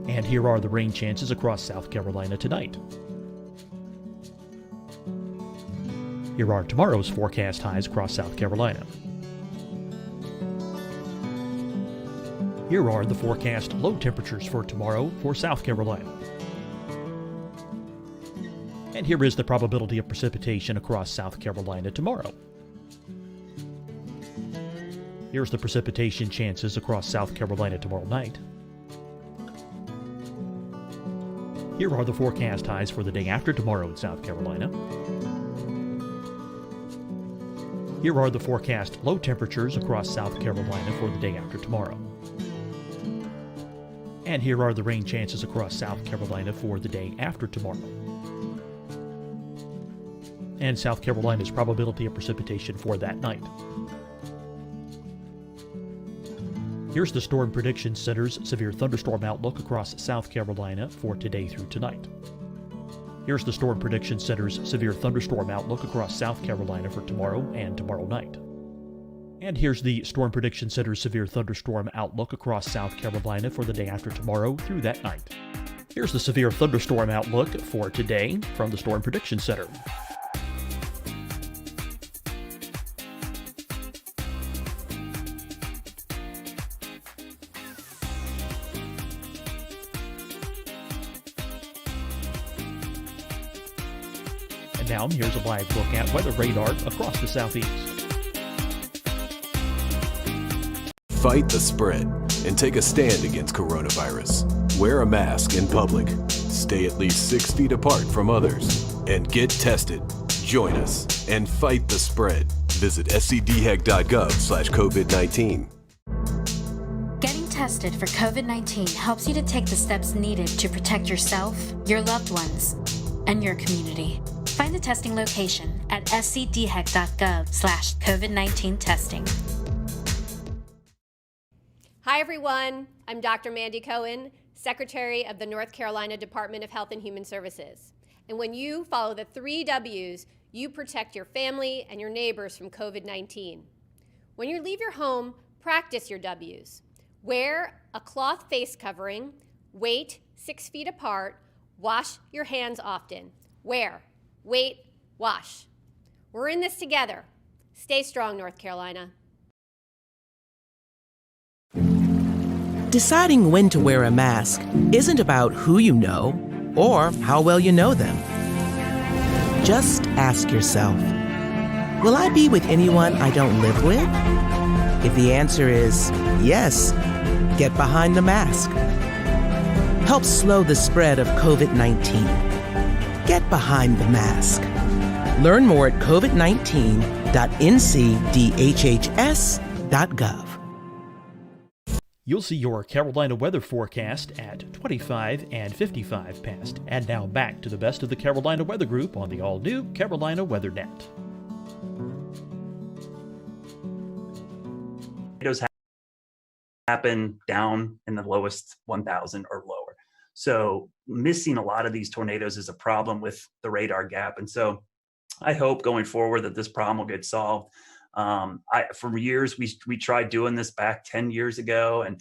And here are the rain chances across South Carolina tonight. Here are tomorrow's forecast highs across South Carolina. Here are the forecast low temperatures for tomorrow for South Carolina. And here is the probability of precipitation across South Carolina tomorrow. Here's the precipitation chances across South Carolina tomorrow night. Here are the forecast highs for the day after tomorrow in South Carolina. Here are the forecast low temperatures across South Carolina for the day after tomorrow. And here are the rain chances across South Carolina for the day after tomorrow. And South Carolina's probability of precipitation for that night. Here's the Storm Prediction Center's severe thunderstorm outlook across South Carolina for today through tonight. Here's the Storm Prediction Center's severe thunderstorm outlook across South Carolina for tomorrow and tomorrow night. And here's the Storm Prediction Center's severe thunderstorm outlook across South Carolina for the day after tomorrow through that night. Here's the severe thunderstorm outlook for today from the Storm Prediction Center. And now here's a live look at weather radar across the southeast. Fight the spread and take a stand against coronavirus. Wear a mask in public. Stay at least 6 feet apart from others. And get tested. Join us and fight the spread. Visit scdhec.gov/COVID-19. Getting tested for COVID-19 helps you to take the steps needed to protect yourself, your loved ones, and your community. Find the testing location at scdhec.gov/COVID-19 testing. Hi, everyone. I'm Dr. Mandy Cohen, Secretary of the North Carolina Department of Health and Human Services. And when you follow the 3 W's, you protect your family and your neighbors from COVID-19. When you leave your home, practice your W's. Wear a cloth face covering, wait 6 feet apart, wash your hands often. Wear, wait, wash. We're in this together. Stay strong, North Carolina. Deciding when to wear a mask isn't about who you know or how well you know them. Just ask yourself, will I be with anyone I don't live with? If the answer is yes, get behind the mask. Help slow the spread of COVID-19. Get behind the mask. Learn more at covid19.ncdhhs.gov. You'll see your Carolina weather forecast at 25 and 55 past. And now back to the best of the Carolina Weather Group on the all-new Carolina Weather Net. Tornadoes happen down in the lowest 1,000 or lower. So missing a lot of these tornadoes is a problem with the radar gap. And so I hope going forward that this problem will get solved. For years, we tried doing this back 10 years ago, and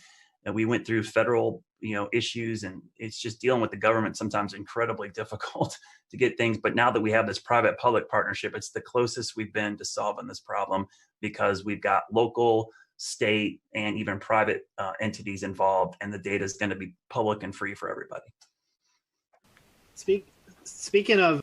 we went through federal, issues, and it's just dealing with the government sometimes incredibly difficult to get things. But now that we have this private-public partnership, it's the closest we've been to solving this problem because we've got local, state, and even private entities involved, and the data is going to be public and free for everybody. Speaking of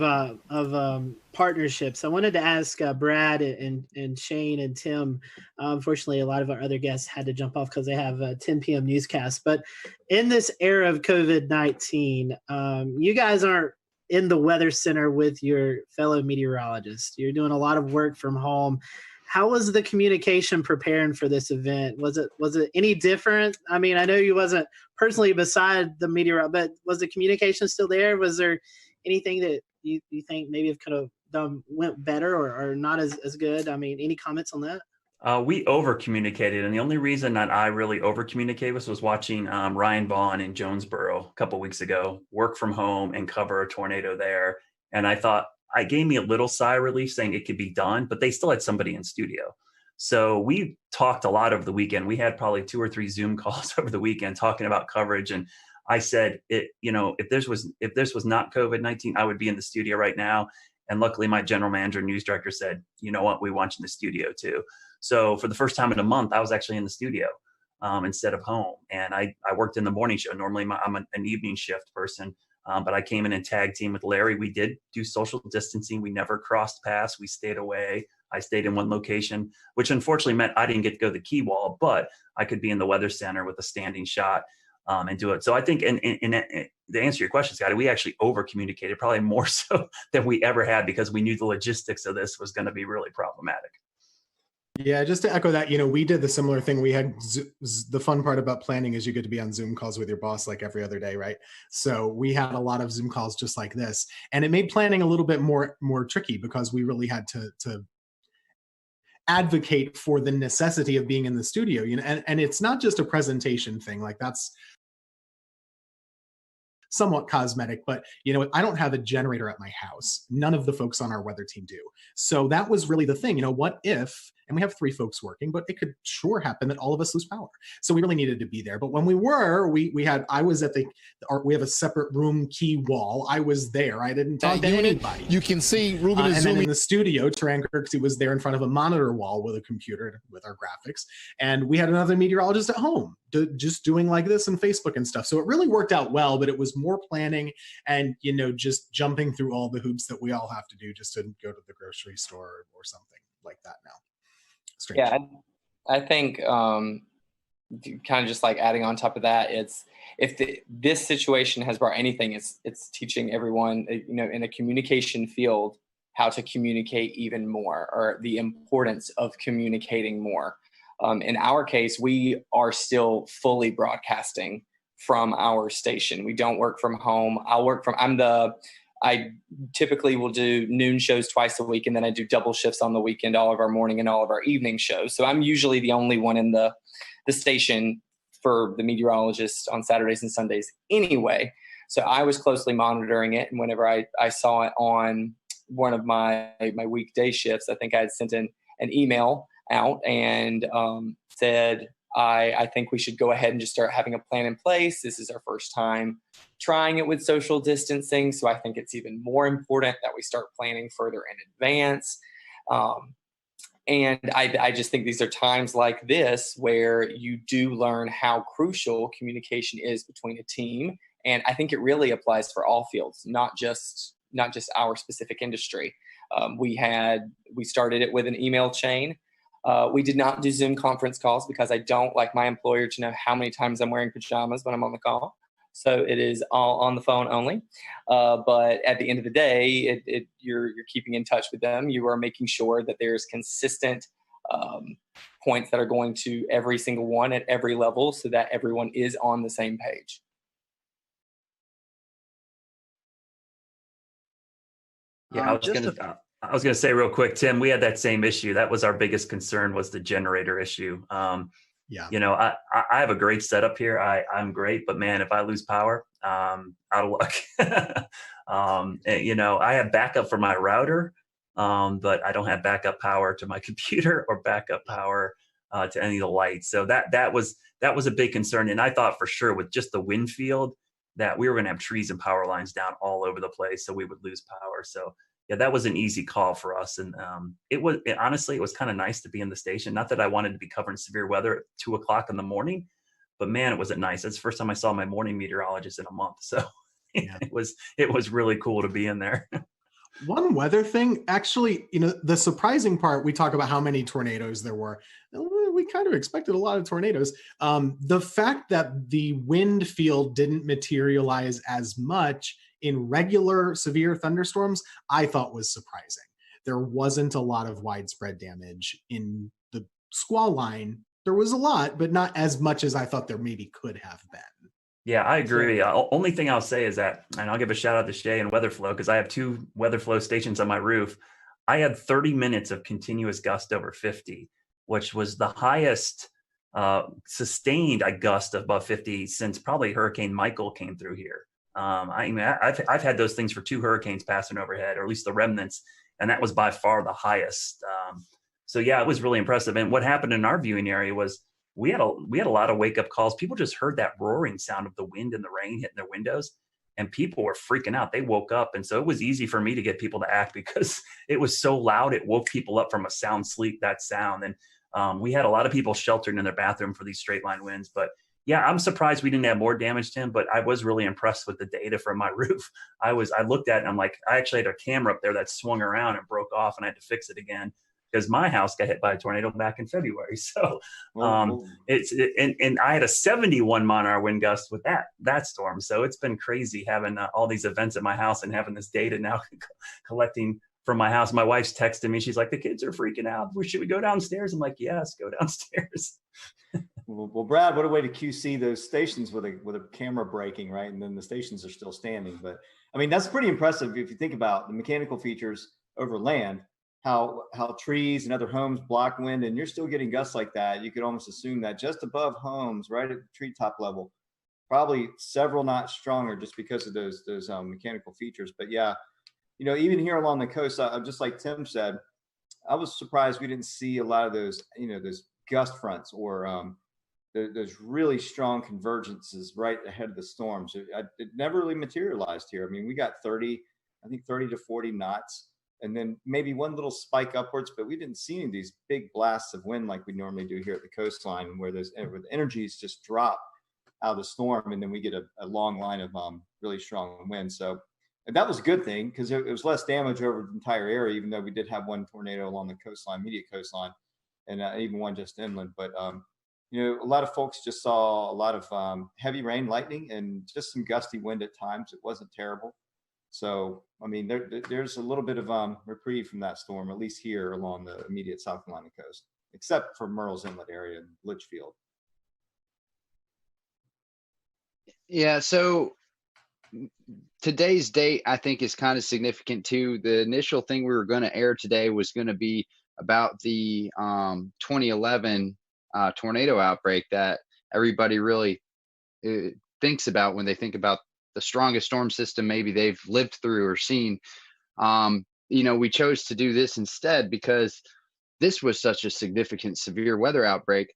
partnerships, I wanted to ask Brad and Shane and Tim. Unfortunately, a lot of our other guests had to jump off because they have a 10 p.m. newscast. But in this era of COVID-19, you guys aren't in the weather center with your fellow meteorologists. You're doing a lot of work from home. How was the communication preparing for this event? Was it any different? I mean, I know you wasn't personally beside the meteorologist, but was the communication still there? Was there anything that you think maybe could have went better or not as good? I mean, any comments on that? We over communicated, and the only reason that I really over communicated was watching Ryan Vaughn in Jonesboro a couple weeks ago work from home and cover a tornado there. And I thought, it gave me a little sigh of relief saying it could be done, but they still had somebody in studio. So we talked a lot over the weekend. We had probably 2 or 3 Zoom calls over the weekend talking about coverage. And I said, if this was not COVID-19, I would be in the studio right now. And luckily my general manager and news director said, you know what, we want you in the studio too. So for the first time in a month, I was actually in the studio instead of home. And I worked in the morning show. Normally I'm an evening shift person. But I came in and tag team with Larry. We did do social distancing. We never crossed paths. We stayed away. I stayed in one location, which unfortunately meant I didn't get to go to the key wall, but I could be in the weather center with a standing shot and do it. So I think, and to answer your question, Scotty, we actually over communicated probably more so than we ever had because we knew the logistics of this was going to be really problematic. Yeah, just to echo that, we did the similar thing. We had the fun part about planning is you get to be on Zoom calls with your boss like every other day, right? So we had a lot of Zoom calls just like this, and it made planning a little bit more tricky because we really had to advocate for the necessity of being in the studio. And it's not just a presentation thing. Like that's somewhat cosmetic, but I don't have a generator at my house. None of the folks on our weather team do. So that was really the thing. What if and we have 3 folks working, but it could sure happen that all of us lose power. So we really needed to be there. But when we were, I was at we have a separate room key wall. I was there. I didn't talk to anybody. You can see Ruben is and then zooming. in the studio, Taran Kirksey was there in front of a monitor wall with a computer with our graphics. And we had another meteorologist at home just doing like this on Facebook and stuff. So it really worked out well, but it was more planning and, just jumping through all the hoops that we all have to do just to go to the grocery store or something like that now. Strange. Yeah, I think kind of just like adding on top of that, this situation has brought anything, it's teaching everyone, in a communication field, how to communicate even more, or the importance of communicating more. In our case, we are still fully broadcasting from our station. We don't work from home. I typically will do noon shows twice a week, and then I do double shifts on the weekend, all of our morning and all of our evening shows. So I'm usually the only one in the station for the meteorologist on Saturdays and Sundays anyway. So I was closely monitoring it. And whenever I saw it on one of my weekday shifts, I think I had sent an email out and said, I think we should go ahead and just start having a plan in place. This is our first time trying it with social distancing. So I think it's even more important that we start planning further in advance. And I just think these are times like this where you do learn how crucial communication is between a team. And I think it really applies for all fields, not just our specific industry. We started it with an email chain. We did not do Zoom conference calls because I don't like my employer to know how many times I'm wearing pajamas when I'm on the call. So it is all on the phone only. But at the end of the day, you're keeping in touch with them. You are making sure that there's consistent points that are going to every single one at every level so that everyone is on the same page. Yeah, I was going to say real quick, Tim, we had that same issue. That was our biggest concern, was the generator issue. Yeah. I have a great setup here. I'm great, but man, if I lose power, out of luck. I have backup for my router, but I don't have backup power to my computer or backup power to any of the lights. So that was a big concern. And I thought for sure with just the wind field that we were going to have trees and power lines down all over the place, so we would lose power. So yeah, that was an easy call for us. And honestly, it was kind of nice to be in the station. Not that I wanted to be covering severe weather at 2:00 in the morning, but man, it wasn't nice. That's the first time I saw my morning meteorologist in a month. So yeah. it was really cool to be in there. One weather thing, actually, the surprising part, we talk about how many tornadoes there were. We kind of expected a lot of tornadoes. The fact that the wind field didn't materialize as much in regular severe thunderstorms, I thought was surprising. There wasn't a lot of widespread damage in the squall line. There was a lot, but not as much as I thought there maybe could have been. Yeah, I agree. Only thing I'll say is that, and I'll give a shout out to Shay and Weatherflow, because I have 2 Weatherflow stations on my roof. I had 30 minutes of continuous gust over 50, which was the highest sustained gust above 50 since probably Hurricane Michael came through here. I've had those things for 2 hurricanes passing overhead, or at least the remnants, and that was by far the highest. So yeah, it was really impressive. And what happened in our viewing area was we had a lot of wake up calls. People just heard that roaring sound of the wind and the rain hitting their windows, and people were freaking out. They woke up, and so it was easy for me to get people to act because it was so loud. It woke people up from a sound sleep. That sound, and we had a lot of people sheltered in their bathroom for these straight line winds, but. Yeah, I'm surprised we didn't have more damage, Tim, but I was really impressed with the data from my roof. I looked at it and I'm like, I actually had a camera up there that swung around and broke off, and I had to fix it again because my house got hit by a tornado back in February. So and I had a 71 mile-an-hour wind gust with that storm. So it's been crazy having all these events at my house and having this data now collecting from my house. My wife's texting me. She's like, the kids are freaking out. Should we go downstairs? I'm like, yes, go downstairs. Well, Brad, what a way to QC those stations with a camera breaking, right? And then the stations are still standing. But I mean, that's pretty impressive if you think about the mechanical features over land, how trees and other homes block wind, and you're still getting gusts like that. You could almost assume that just above homes, right at the treetop level, probably several notch stronger just because of those mechanical features. But yeah, even here along the coast, just like Tim said, I was surprised we didn't see a lot of those, those gust fronts or those really strong convergences right ahead of the storms. It never really materialized here. I mean, we got 30 to 40 knots, and then maybe one little spike upwards, but we didn't see any of these big blasts of wind like we normally do here at the coastline, where the energies just drop out of the storm, and then we get a long line of really strong wind. So that was a good thing, because it was less damage over the entire area, even though we did have one tornado along the coastline, immediate coastline, and even one just inland. But a lot of folks just saw a lot of heavy rain, lightning, and just some gusty wind at times. It wasn't terrible. So, I mean, there's a little bit of reprieve from that storm, at least here along the immediate South Carolina coast, except for Murrells Inlet area and Litchfield. Yeah, so today's date, I think, is kind of significant too. The initial thing we were going to air today was going to be about the 2011 tornado outbreak that everybody really thinks about when they think about the strongest storm system maybe they've lived through or seen. We chose to do this instead because this was such a significant severe weather outbreak.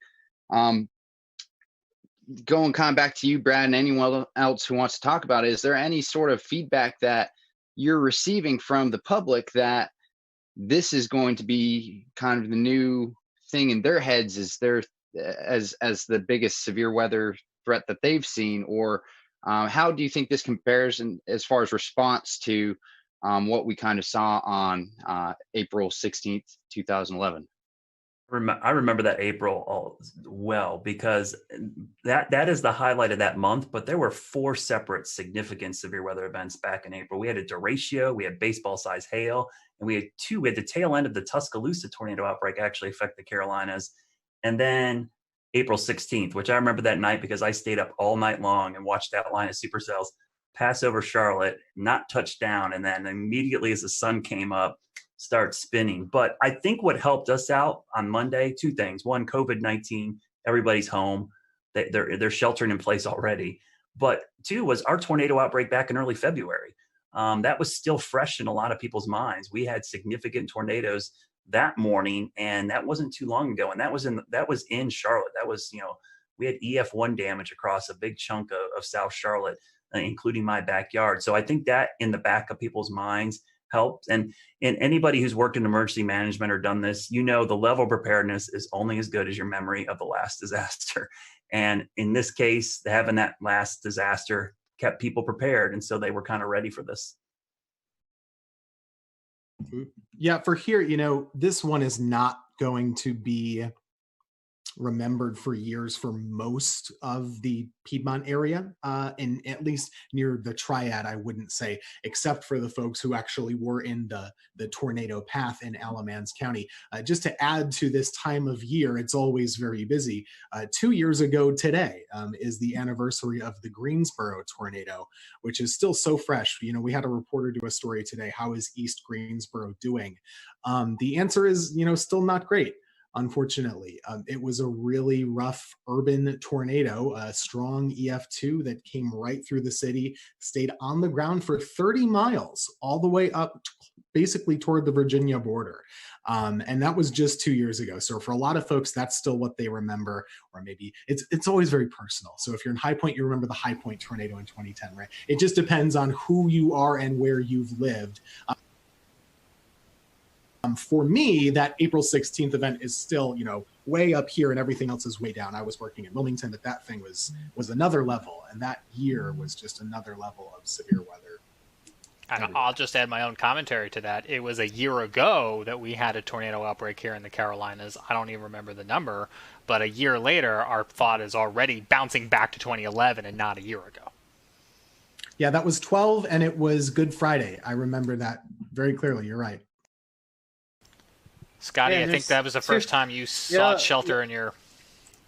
Going kind of back to you, Brad, and anyone else who wants to talk about it, is there any sort of feedback that you're receiving from the public that this is going to be kind of the new thing in their heads as the biggest severe weather threat that they've seen? Or how do you think this compares as far as response to what we kind of saw on April 16th, 2011? I remember that April well, because that is the highlight of that month. But there were 4 separate significant severe weather events back in April. We had a derecho, we had baseball-sized hail, and we had the tail end of the Tuscaloosa tornado outbreak actually affect the Carolinas. And then April 16th, which I remember that night because I stayed up all night long and watched that line of supercells pass over Charlotte, not touch down, and then immediately as the sun came up, start spinning. But I think what helped us out on Monday, 2 things. One, COVID-19, everybody's home. They're sheltering in place already. But 2 was our tornado outbreak back in early February. That was still fresh in a lot of people's minds. We had significant tornadoes that morning, and that wasn't too long ago. And that was in Charlotte. That was, we had EF1 damage across a big chunk of South Charlotte, including my backyard. So I think that in the back of people's minds helped. And anybody who's worked in emergency management or done this, the level of preparedness is only as good as your memory of the last disaster. And in this case, having that last disaster kept people prepared. And so they were kind of ready for this. Yeah, for here, this one is not going to be remembered for years for most of the Piedmont area, and at least near the Triad, I wouldn't say, except for the folks who actually were in the tornado path in Alamance County. Just to add to this time of year, it's always very busy. 2 years ago today is the anniversary of the Greensboro tornado, which is still so fresh. We had a reporter do a story today, how is East Greensboro doing? The answer is, still not great. Unfortunately, it was a really rough urban tornado, a strong EF2 that came right through the city, stayed on the ground for 30 miles, all the way up basically toward the Virginia border. And that was just 2 years ago. So for a lot of folks, that's still what they remember, or maybe it's always very personal. So if you're in High Point, you remember the High Point tornado in 2010, right? It just depends on who you are and where you've lived. For me, that April 16th event is still, way up here and everything else is way down. I was working in Wilmington, but that thing was another level. And that year was just another level of severe weather. And I'll just add my own commentary to that. It was a year ago that we had a tornado outbreak here in the Carolinas. I don't even remember the number, but a year later, our thought is already bouncing back to 2011 and not a year ago. Yeah, that was 12, and it was Good Friday. I remember that very clearly. You're right. Scotty, I think that was the first time you sought shelter in your...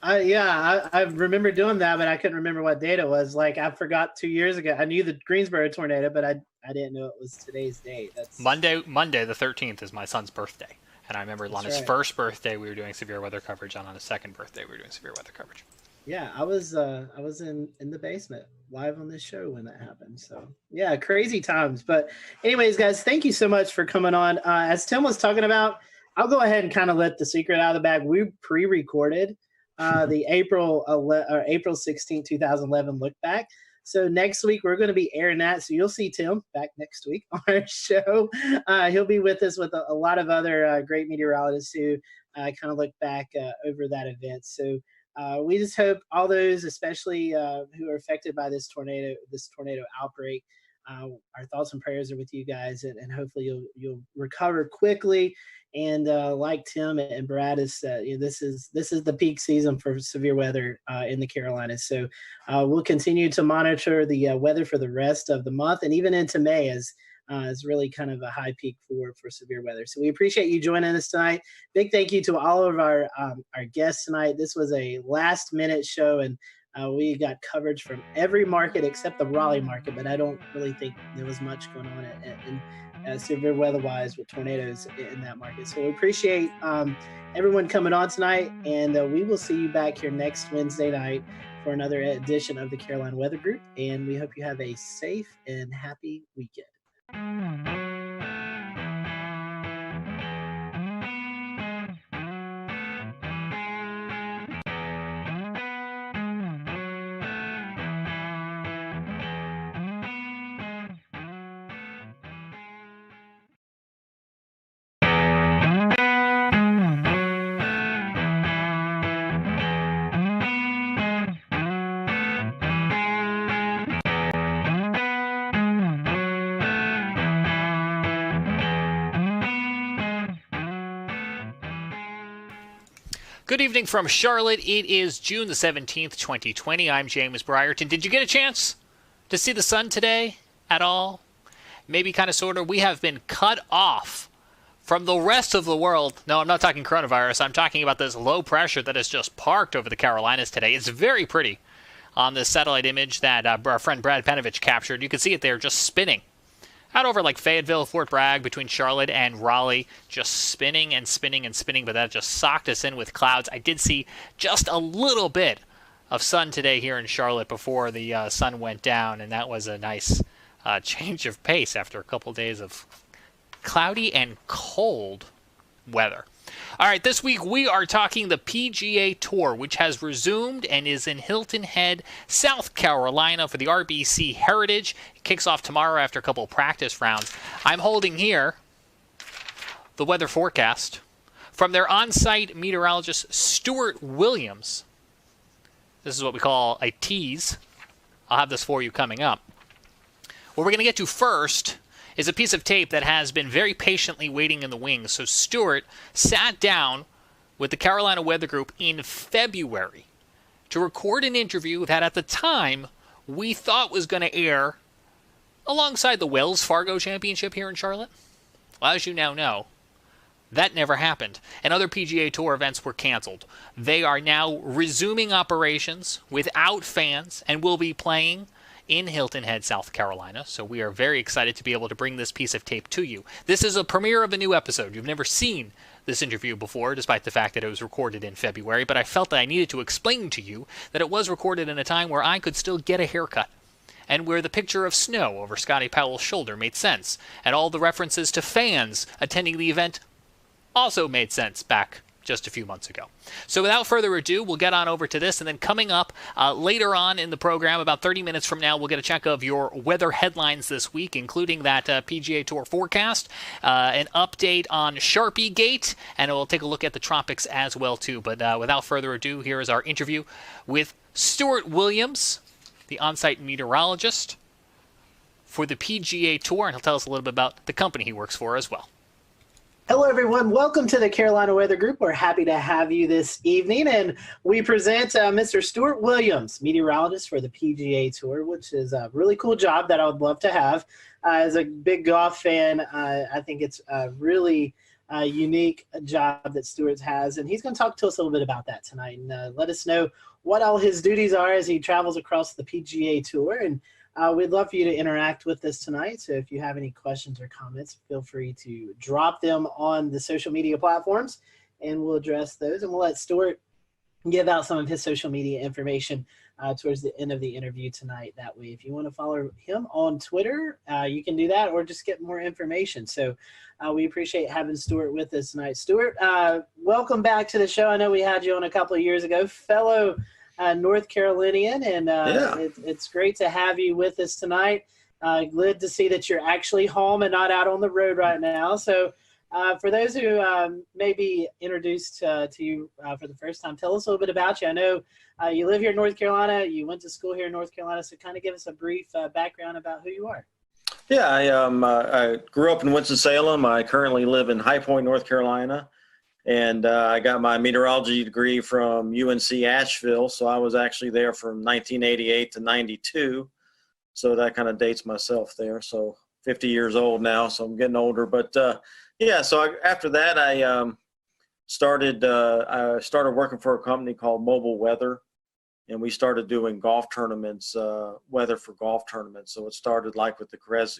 I remember doing that, but I couldn't remember what date it was. Like, I forgot 2 years ago. I knew the Greensboro tornado, but I didn't know it was today's date. That's Monday the 13th is my son's birthday. And I remember on his first birthday, we were doing severe weather coverage, and on his second birthday, we were doing severe weather coverage. Yeah, I was in the basement live on this show when that happened. So yeah, crazy times. But anyways, guys, thank you so much for coming on. As Tim was talking about, I'll go ahead and kind of let the secret out of the bag. We pre-recorded the April 16, 2011 look back. So next week we're going to be airing that. So you'll see Tim back next week on our show. He'll be with us with a lot of other great meteorologists who kind of look back over that event. So we just hope all those, especially who are affected by this tornado outbreak, our thoughts and prayers are with you guys, and hopefully you'll recover quickly. And like Tim and Brad has said, this is the peak season for severe weather in the Carolinas. So we'll continue to monitor the weather for the rest of the month and even into May, as is really kind of a high peak for severe weather. So we appreciate you joining us tonight. Big thank you to all of our guests tonight. This was a last minute show, and we got coverage from every market except the Raleigh market, but I don't really think there was much going on in severe weather-wise with tornadoes in that market. So we appreciate everyone coming on tonight, and we will see you back here next Wednesday night for another edition of the Carolina Weather Group, and we hope you have a safe and happy weekend. Good evening from Charlotte. It is June the 17th, 2020. I'm James Brierton. Did you get a chance to see the sun today at all? Maybe kind of sort of. We have been cut off from the rest of the world. No, I'm not talking coronavirus. I'm talking about this low pressure that has just parked over the Carolinas today. It's very pretty on this satellite image that our friend Brad Penovich captured. You can see it there just spinning out over like Fayetteville, Fort Bragg, between Charlotte and Raleigh, just spinning and spinning and spinning, but that just socked us in with clouds. I did see just a little bit of sun today here in Charlotte before the sun went down, and that was a nice change of pace after a couple days of cloudy and cold weather. All right, this week we are talking the PGA Tour, which has resumed and is in Hilton Head, South Carolina for the RBC Heritage. It kicks off tomorrow after a couple of practice rounds. I'm holding here the weather forecast from their on-site meteorologist, Stuart Williams. This is what we call a tease. I'll have this for you coming up. What we're going to get to first is a piece of tape that has been very patiently waiting in the wings. So Stuart sat down with the Carolina Weather Group in February to record an interview that at the time we thought was going to air alongside the Wells Fargo Championship here in Charlotte. Well, as you now know, that never happened, and other PGA Tour events were canceled. They are now resuming operations without fans and will be playing in Hilton Head, South Carolina. So we are very excited to be able to bring this piece of tape to you. This is a premiere of a new episode. You've never seen this interview before, despite the fact that it was recorded in February, but I felt that I needed to explain to you that it was recorded in a time where I could still get a haircut, and where the picture of snow over Scotty Powell's shoulder made sense, and all the references to fans attending the event also made sense back just a few months ago. So without further ado, we'll get on over to this, and then coming up later on in the program, about 30 minutes from now, we'll get a check of your weather headlines this week, including that PGA Tour forecast, an update on Sharpie Gate, and we'll take a look at the tropics as well too. But without further ado, here is our interview with Stuart Williams, the on-site meteorologist for the PGA Tour, and he'll tell us a little bit about the company he works for as well. Hello, everyone. Welcome to the Carolina Weather Group. We're happy to have you this evening, and we present Mr. Stuart Williams, meteorologist for the PGA Tour, which is a really cool job that I would love to have. As a big golf fan, I think it's a really unique job that Stuart has, and he's going to talk to us a little bit about that tonight and let us know what all his duties are as he travels across the PGA Tour. And we'd love for you to interact with us tonight. So if you have any questions or comments, feel free to drop them on the social media platforms, and we'll address those. And we'll let Stuart give out some of his social media information towards the end of the interview tonight. That way, if you want to follow him on Twitter, you can do that, or just get more information. So we appreciate having Stuart with us tonight. Stuart, welcome back to the show. I know we had you on a couple of years ago, fellow North Carolinian, and it's great to have you with us tonight. Glad to see that you're actually home and not out on the road right now. So for those who may be introduced to you for the first time, tell us a little bit about you. I know you live here in North Carolina. You went to school here in North Carolina, so kind of give us a brief background about who you are. Yeah, I grew up in Winston-Salem. I currently live in High Point, North Carolina, and I got my meteorology degree from UNC Asheville, so I was actually there from 1988 to 92, so that kind of dates myself there. So 50 years old now, so I'm getting older, but yeah, so after that, I started working for a company called Mobile Weather, and we started doing golf tournaments, weather for golf tournaments. So it started like with the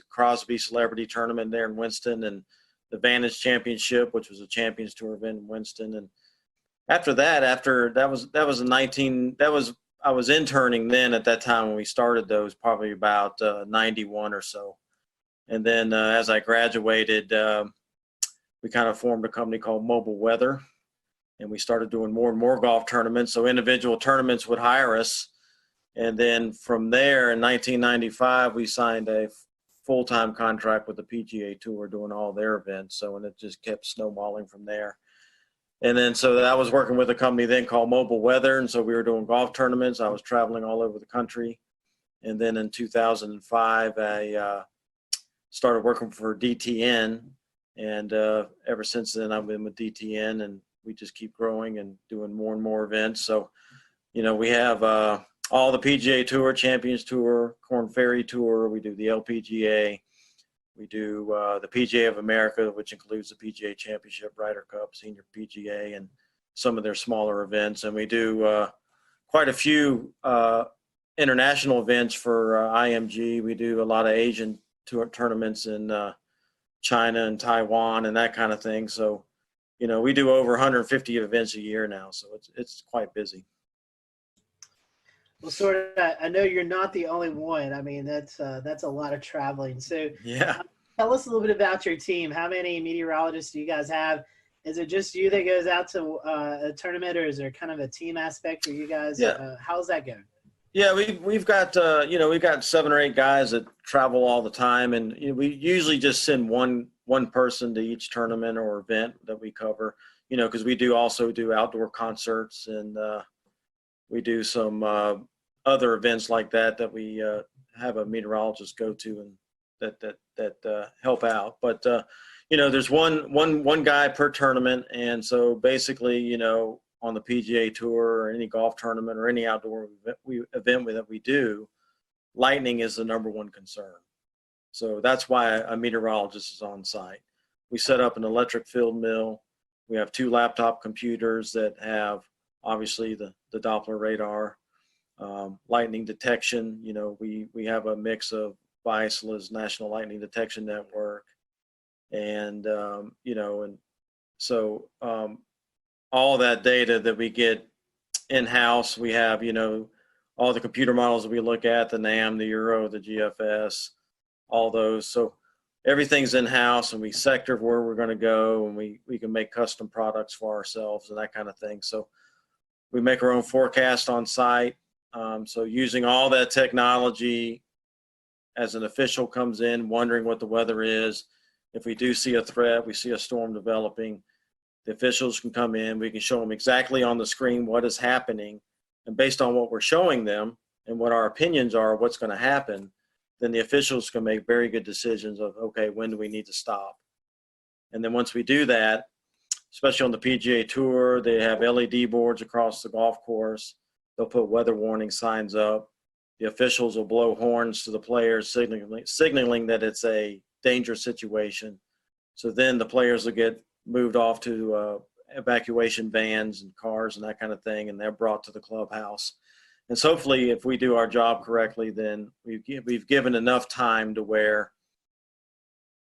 Crosby Celebrity Tournament there in Winston, and the Vantage Championship, which was a Champions Tour event in Winston. And after that, I was interning then at that time when we started those, probably about 91 or so. And then as I graduated, we kind of formed a company called Mobile Weather, and we started doing more and more golf tournaments. So individual tournaments would hire us. And then from there in 1995, we signed a full-time contract with the PGA Tour doing all their events. So, and it just kept snowballing from there. And then, so I was working with a company then called Mobile Weather. And so we were doing golf tournaments. I was traveling all over the country. And then in 2005, I started working for DTN. And ever since then, I've been with DTN, and we just keep growing and doing more and more events. So, you know, we have all the PGA Tour, Champions Tour, Korn Ferry Tour. We do the LPGA. We do the PGA of America, which includes the PGA Championship, Ryder Cup, Senior PGA, and some of their smaller events. And we do quite a few international events for IMG. We do a lot of Asian tour tournaments in China and Taiwan and that kind of thing. So, you know, we do over 150 events a year now, so it's quite busy. Well, sort of. I know you're not the only one. I mean, that's a lot of traveling. So, yeah. Tell us a little bit about your team. How many meteorologists do you guys have? Is it just you that goes out to a tournament, or is there kind of a team aspect for you guys? Yeah. How's that going? Yeah, we've got we've got 7 or 8 guys that travel all the time, and we usually just send one person to each tournament or event that we cover. You know, because we also do outdoor concerts, and we do some other events like that we have a meteorologist go to, and that help out. But you know, there's one guy per tournament, and so basically, you know, on the PGA Tour or any golf tournament or any outdoor event that we do, lightning is the number one concern. So that's why a meteorologist is on site. We set up an electric field mill. We have 2 laptop computers that have obviously the Doppler radar, lightning detection. You know, we have a mix of BISLA's National Lightning Detection Network, and you know, and so all that data that we get in-house, we have, you know, all the computer models that we look at, the NAM, the Euro, the GFS, all those. So everything's in-house, and we sector where we're going to go, and we can make custom products for ourselves and that kind of thing. So we make our own forecast on site. So using all that technology, as an official comes in wondering what the weather is, if we do see a threat, we see a storm developing, the officials can come in, we can show them exactly on the screen what is happening, and based on what we're showing them and what our opinions are, what's going to happen, then the officials can make very good decisions of, okay, when do we need to stop? And then once we do that, especially on the PGA Tour, they have LED boards across the golf course. They'll put weather warning signs up. The officials will blow horns to the players, signaling that it's a dangerous situation. So then the players will get moved off to evacuation vans and cars and that kind of thing, and they're brought to the clubhouse. And so hopefully, if we do our job correctly, then we've given enough time to where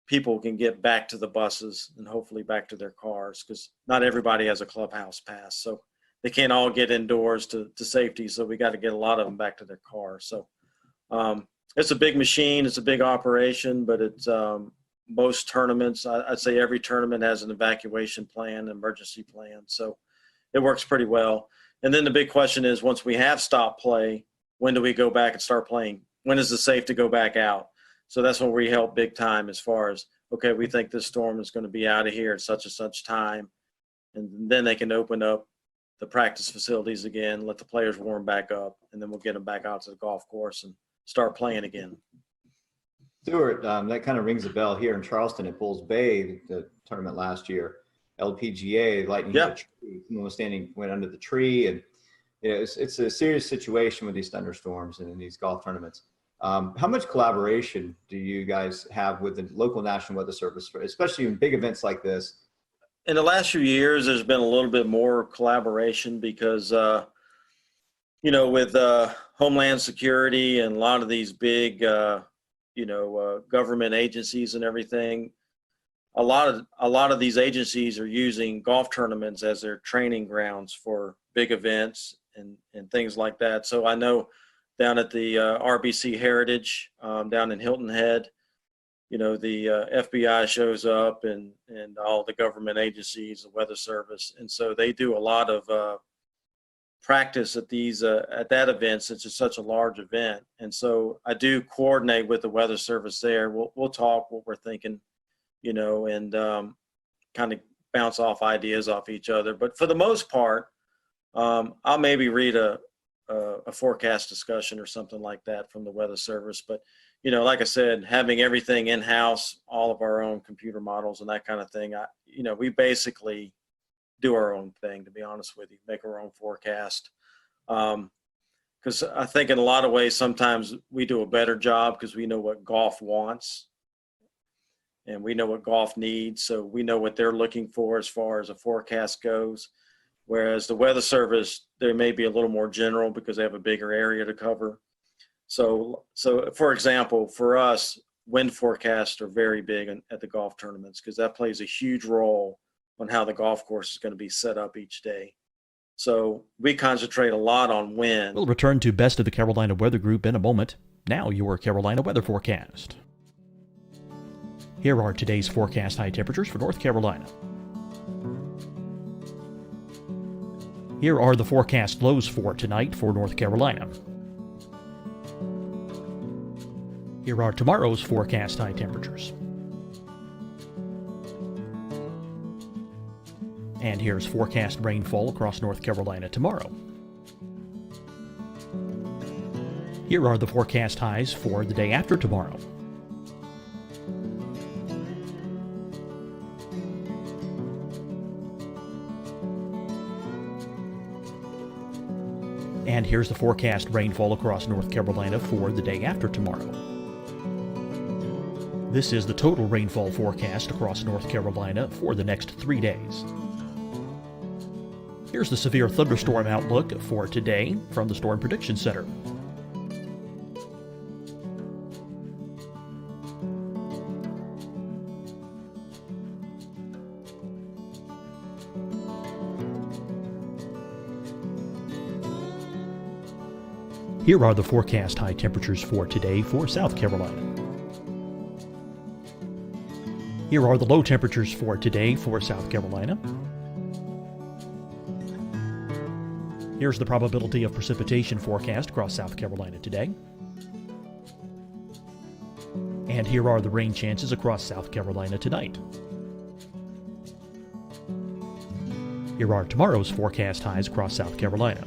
people can get back to the buses and hopefully back to their cars, because not everybody has a clubhouse pass. So they can't all get indoors to safety. So we got to get a lot of them back to their car. So it's a big machine. It's a big operation, but it's most tournaments, I'd say every tournament has an evacuation plan, emergency plan. So it works pretty well. And then the big question is, once we have stopped play, when do we go back and start playing? When is it safe to go back out? So that's when we help big time as far as, okay, we think this storm is going to be out of here at such and such time. And then they can open up the practice facilities again, let the players warm back up, and then we'll get them back out to the golf course and start playing again. Stuart, that kind of rings a bell here in Charleston at Bulls Bay, the tournament last year, LPGA, lightning hit the tree. Someone was went under the tree, and it's a serious situation with these thunderstorms and in these golf tournaments. How much collaboration do you guys have with the local National Weather Service, especially in big events like this? In the last few years, there's been a little bit more collaboration because, with Homeland Security and a lot of these big, government agencies and everything, a lot of these agencies are using golf tournaments as their training grounds for big events and things like that. So I know down at the RBC Heritage down in Hilton Head, the FBI shows up and all the government agencies, the Weather Service. And so they do a lot of practice at that event, since it's such a large event. And so I do coordinate with the Weather Service there. We'll talk what we're thinking, and kind of bounce off ideas off each other. But for the most part, I'll maybe read a forecast discussion or something like that from the Weather Service. But, like I said, having everything in-house, all of our own computer models and that kind of thing, we basically do our own thing, to be honest with you, make our own forecast. Because I think in a lot of ways, sometimes we do a better job because we know what golf wants and we know what golf needs. So we know what they're looking for as far as a forecast goes. Whereas the Weather Service, they may be a little more general because they have a bigger area to cover. So for example, for us, wind forecasts are very big at the golf tournaments because that plays a huge role on how the golf course is going to be set up each day. So we concentrate a lot on wind. We'll return to Best of the Carolina Weather Group in a moment. Now your Carolina weather forecast. Here are today's forecast high temperatures for North Carolina. Here are the forecast lows for tonight for North Carolina. Here are tomorrow's forecast high temperatures. And here's forecast rainfall across North Carolina tomorrow. Here are the forecast highs for the day after tomorrow. And here's the forecast rainfall across North Carolina for the day after tomorrow. This is the total rainfall forecast across North Carolina for the next 3 days. Here's the severe thunderstorm outlook for today from the Storm Prediction Center. Here are the forecast high temperatures for today for South Carolina. Here are the low temperatures for today for South Carolina. Here's the probability of precipitation forecast across South Carolina today. And here are the rain chances across South Carolina tonight. Here are tomorrow's forecast highs across South Carolina.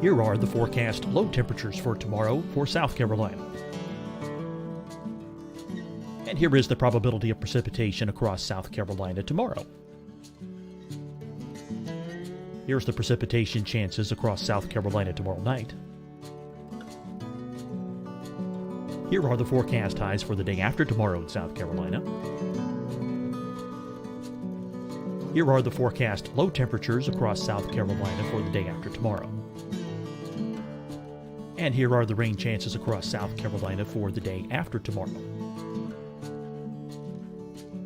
Here are the forecast low temperatures for tomorrow for South Carolina. And here is the probability of precipitation across South Carolina tomorrow. Here's the precipitation chances across South Carolina tomorrow night. Here are the forecast highs for the day after tomorrow in South Carolina. Here are the forecast low temperatures across South Carolina for the day after tomorrow. And here are the rain chances across South Carolina for the day after tomorrow.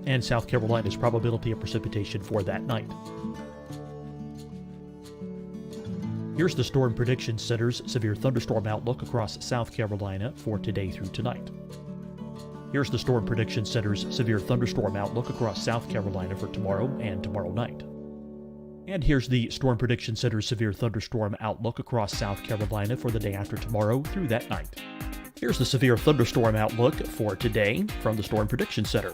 and South Carolina's probability of precipitation for that night. Here's the Storm Prediction Center's severe thunderstorm outlook across South Carolina for today through tonight. Here's the Storm Prediction Center's severe thunderstorm outlook across South Carolina for tomorrow and tomorrow night. And here's the Storm Prediction Center's severe thunderstorm outlook across South Carolina for the day after tomorrow through that night. Here's the severe thunderstorm outlook for today from the Storm Prediction Center.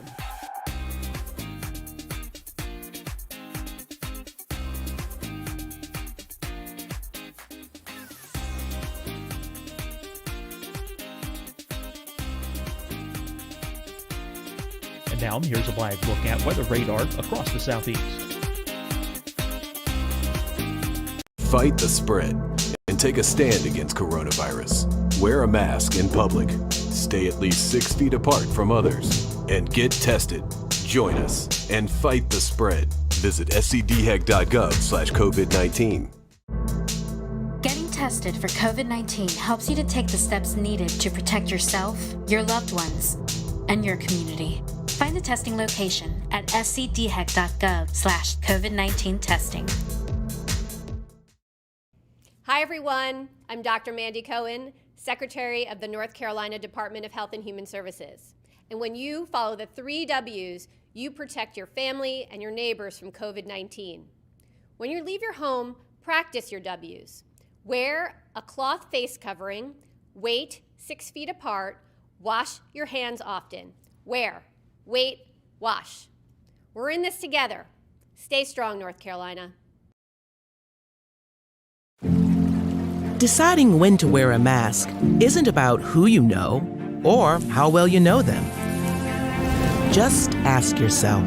And now here's a live look at weather radar across the southeast. Fight the spread and take a stand against coronavirus. Wear a mask in public. Stay at least 6 feet apart from others. And get tested. Join us and fight the spread. Visit scdhec.gov/COVID-19. Getting tested for COVID-19 helps you to take the steps needed to protect yourself, your loved ones, and your community. Find the testing location at scdhec.gov/COVID-19 testing. Hi, everyone. I'm Dr. Mandy Cohen, Secretary of the North Carolina Department of Health and Human Services. And when you follow the 3 W's, you protect your family and your neighbors from COVID-19. When you leave your home, practice your W's. Wear a cloth face covering, wait 6 feet apart, wash your hands often. Wear, wait, wash. We're in this together. Stay strong, North Carolina. Deciding when to wear a mask isn't about who you know or how well you know them. Just ask yourself,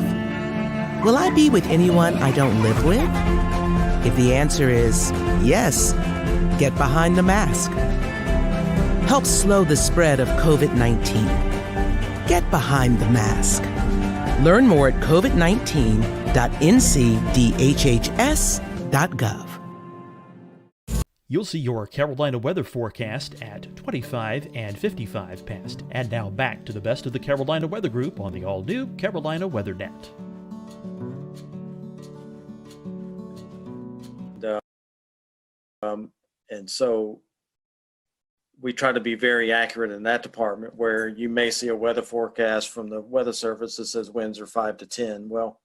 will I be with anyone I don't live with? If the answer is yes, get behind the mask. Help slow the spread of COVID-19. Get behind the mask. Learn more at covid19.ncdhhs.gov. You'll see your Carolina weather forecast at 25 and 55 past. And now back to the best of the Carolina Weather Group on the all-new Carolina Weather Net. And so we try to be very accurate in that department, where you may see a weather forecast from the Weather Service that says winds are 5 to 10. Well,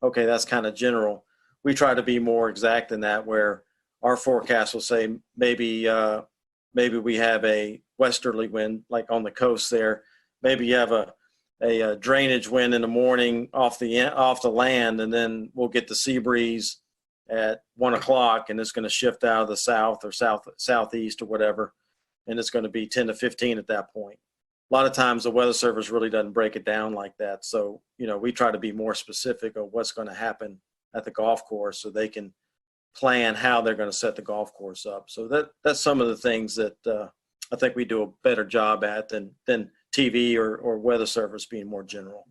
okay, that's kind of general. We try to be more exact than that, where our forecast will say maybe we have a westerly wind, like on the coast there. Maybe you have a drainage wind in the morning off the land, and then we'll get the sea breeze at 1 o'clock, and it's going to shift out of the south or southeast or whatever, and it's going to be 10 to 15 at that point. A lot of times the Weather Service really doesn't break it down like that. So, we try to be more specific of what's going to happen at the golf course so they can plan how they're going to set the golf course up. So that's some of the things that I think we do a better job at than TV or Weather Service being more general.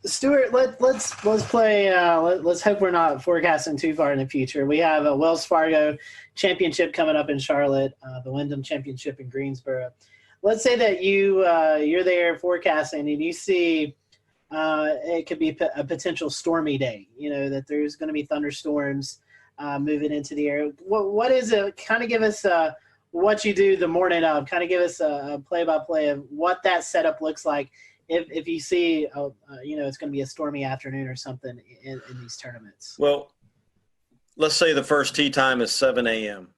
Stuart, let's play. Let's hope we're not forecasting too far in the future. We have a Wells Fargo Championship coming up in Charlotte, the Wyndham Championship in Greensboro. Let's say that you're there forecasting and you see it could be a potential stormy day. That there's going to be thunderstorms moving into the air. What is it? Kind of give us what you do the morning of. Kind of give us a play-by-play of what that setup looks like if you see, it's going to be a stormy afternoon or something in these tournaments. Well, let's say the first tee time is 7 a.m.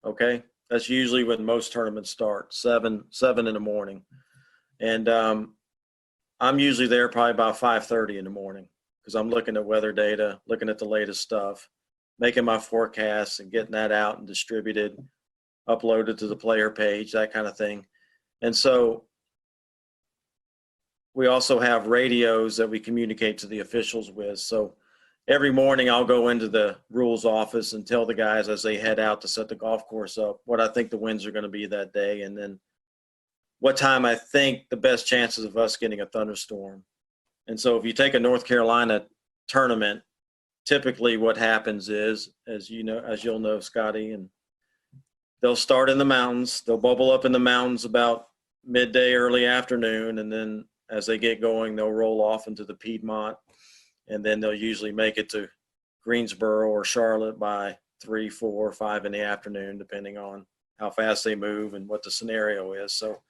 Okay, that's usually when most tournaments start. 7 in the morning, and I'm usually there probably about 5:30 in the morning because I'm looking at weather data, looking at the latest stuff, making my forecasts and getting that out and distributed, uploaded to the player page, that kind of thing. And so we also have radios that we communicate to the officials with. So every morning I'll go into the rules office and tell the guys as they head out to set the golf course up what I think the winds are going to be that day, and then what time I think the best chances of us getting a thunderstorm. And so if you take a North Carolina tournament, typically what happens is, as you'll know, Scotty, and they'll start in the mountains. They'll bubble up in the mountains about midday, early afternoon, and then as they get going, they'll roll off into the Piedmont, and then they'll usually make it to Greensboro or Charlotte by 3, 4, 5 in the afternoon, depending on how fast they move and what the scenario is. So,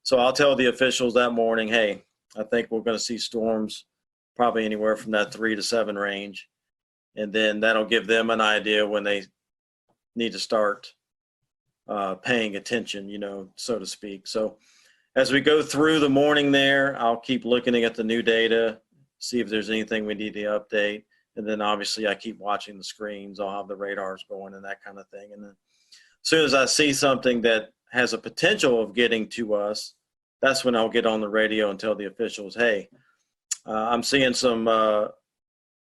so I'll tell the officials that morning, hey, I think we're going to see storms probably anywhere from that 3 to 7 range. And then that'll give them an idea when they need to start paying attention, so to speak. So as we go through the morning there, I'll keep looking at the new data, see if there's anything we need to update. And then obviously I keep watching the screens. I'll have the radars going and that kind of thing. And then as soon as I see something that has a potential of getting to us, that's when I'll get on the radio and tell the officials, hey, I'm seeing some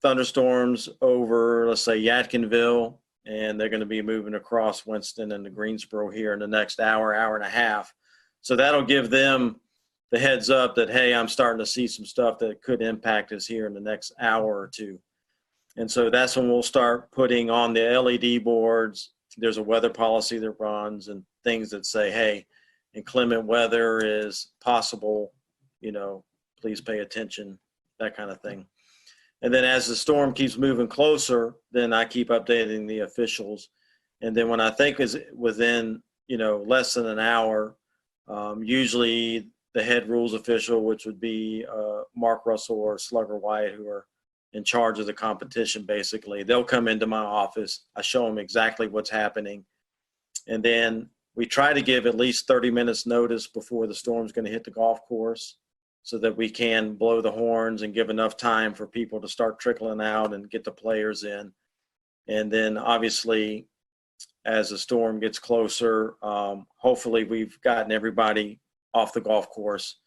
thunderstorms over, let's say, Yadkinville, and they're going to be moving across Winston and to Greensboro here in the next hour, hour and a half. So that'll give them the heads up that, hey, I'm starting to see some stuff that could impact us here in the next hour or two. And so that's when we'll start putting on the LED boards. There's a weather policy that runs and things that say, hey, inclement weather is possible, please pay attention, that kind of thing. And then as the storm keeps moving closer, then I keep updating the officials. And then when I think is within, less than an hour, usually the head rules official, which would be Mark Russell or Slugger White, who are in charge of the competition, basically, they'll come into my office. I show them exactly what's happening. And then we try to give at least 30 minutes notice before the storm's going to hit the golf course so that we can blow the horns and give enough time for people to start trickling out and get the players in. And then obviously, as the storm gets closer, hopefully we've gotten everybody off the golf course,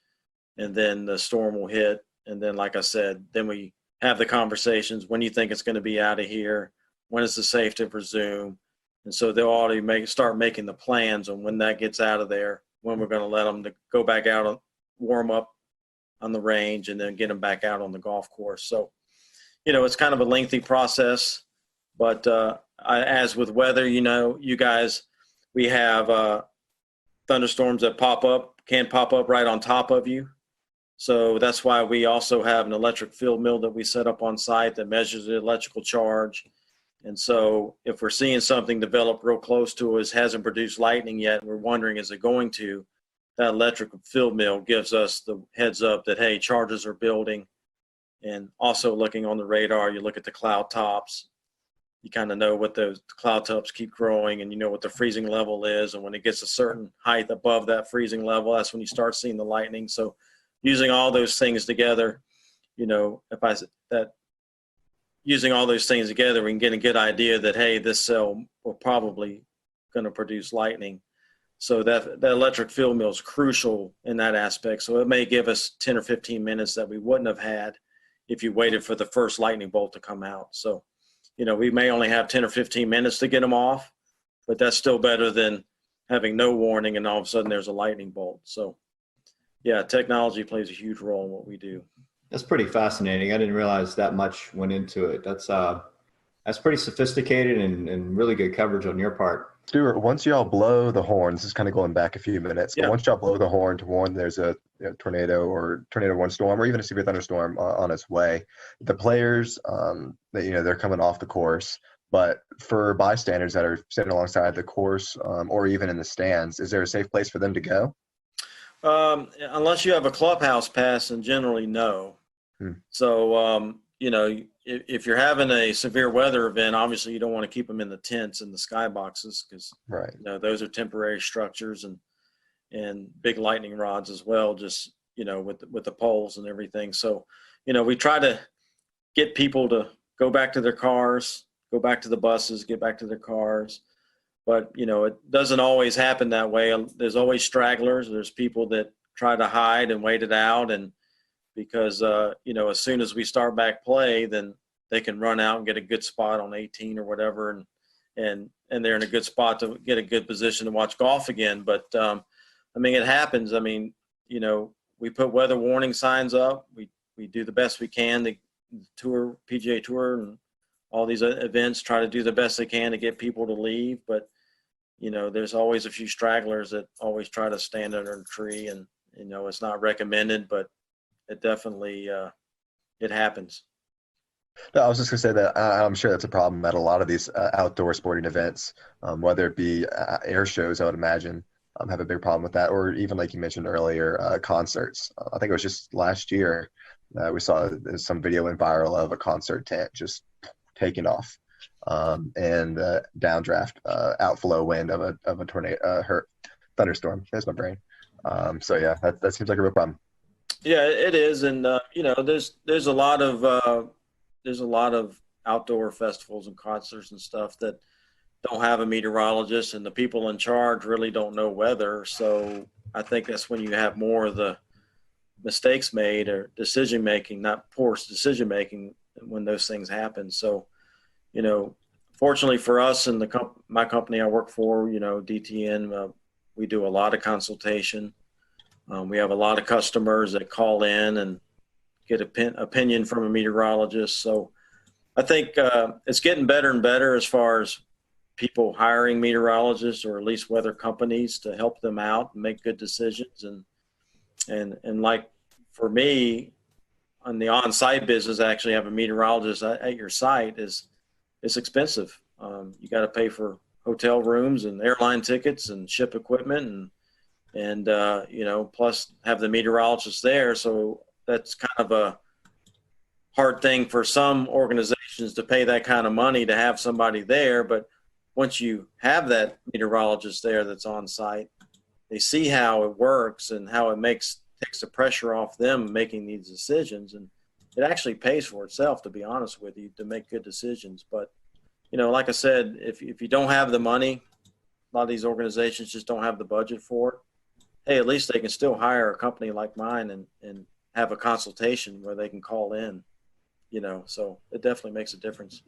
and then the storm will hit. And then, like I said, then we have the conversations. When do you think it's going to be out of here? When is it safe to resume? And so they'll already start making the plans on when that gets out of there, when we're going to let them to go back out and warm up on the range and then get them back out on the golf course. So, it's kind of a lengthy process, but as with weather, you guys, we have thunderstorms that can pop up right on top of you. So that's why we also have an electric field mill that we set up on site that measures the electrical charge. And so if we're seeing something develop real close to us, hasn't produced lightning yet, we're wondering, is it going to? That electric field mill gives us the heads up that, hey, charges are building. And also looking on the radar, you look at the cloud tops. You kind of know what those cloud tops keep growing, and you know what the freezing level is. And when it gets a certain height above that freezing level, that's when you start seeing the lightning. So using all those things together, using all those things together, we can get a good idea that, hey, this cell will probably going to produce lightning. So that electric field mill is crucial in that aspect. So it may give us 10 or 15 minutes that we wouldn't have had if you waited for the first lightning bolt to come out. So, we may only have 10 or 15 minutes to get them off, but that's still better than having no warning and all of a sudden there's a lightning bolt. So, yeah, technology plays a huge role in what we do. That's pretty fascinating. I didn't realize that much went into it. That's pretty sophisticated and really good coverage on your part. Stuart, once y'all blow the horn, this is kind of going back a few minutes, but once y'all blow the horn to warn there's a tornado or tornado warning storm or even a severe thunderstorm on its way, the players, they're coming off the course. But for bystanders that are sitting alongside the course or even in the stands, is there a safe place for them to go? Unless you have a clubhouse pass, and generally no. So, if you're having a severe weather event, obviously you don't want to keep them in the tents and the skyboxes because those are temporary structures and big lightning rods as well, just, with the poles and everything. So, we try to get people to go back to their cars, go back to the buses, get back to their cars. But, it doesn't always happen that way. There's always stragglers. There's people that try to hide and wait it out. And because, as soon as we start back play, then they can run out and get a good spot on 18 or whatever. And they're in a good spot to get a good position to watch golf again. But, it happens. We put weather warning signs up. We do the best we can. The PGA Tour and all these events try to do the best they can to get people to leave. But, there's always a few stragglers that always try to stand under a tree and It's not recommended, but it definitely it happens. No, I was just going to say that I'm sure that's a problem at a lot of these outdoor sporting events, whether it be air shows, I would imagine, have a big problem with that, or even like you mentioned earlier, concerts. I think it was just last year we saw some video went viral of a concert tent just taking off, and downdraft, outflow wind of a tornado, thunderstorm. There's my brain. So yeah, that seems like a real problem. Yeah, it is, and there's a lot of outdoor festivals and concerts and stuff that don't have a meteorologist, and the people in charge really don't know weather. So I think that's when you have more of the mistakes made, or decision making, not poor decision making, when those things happen. So, fortunately for us and my company I work for, DTN, we do a lot of consultation. We have a lot of customers that call in and get opinion from a meteorologist. So I think it's getting better and better as far as people hiring meteorologists, or at least weather companies, to help them out and make good decisions. And like for me, on the on-site business, actually have a meteorologist at your site it's expensive. You got to pay for hotel rooms and airline tickets and ship equipment and plus have the meteorologist there. So that's kind of a hard thing for some organizations to pay that kind of money to have somebody there. But once you have that meteorologist there that's on site, they see how it works and how it takes the pressure off them making these decisions. And it actually pays for itself, to be honest with you, to make good decisions. But, like I said, if you don't have the money, a lot of these organizations just don't have the budget for it. Hey, at least they can still hire a company like mine and have a consultation where they can call in, so it definitely makes a difference.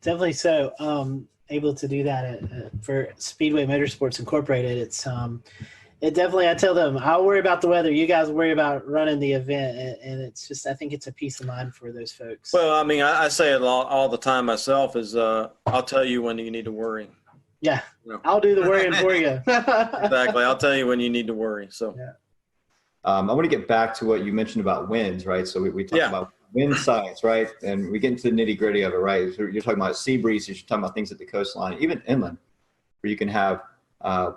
Definitely so. Able to do that for Speedway Motorsports Incorporated. It definitely, I tell them, I'll worry about the weather. You guys worry about running the event. And it's just, I think it's a peace of mind for those folks. Well, I mean, I say it all the time myself is I'll tell you when you need to worry. Yeah, I'll do the worrying for you. Exactly. I'll tell you when you need to worry. So, yeah. I want to get back to what you mentioned about winds, right? So we talked about wind science, right? And we get into the nitty gritty of it, right? So you're talking about sea breezes, you're talking about things at the coastline, even inland, where you can have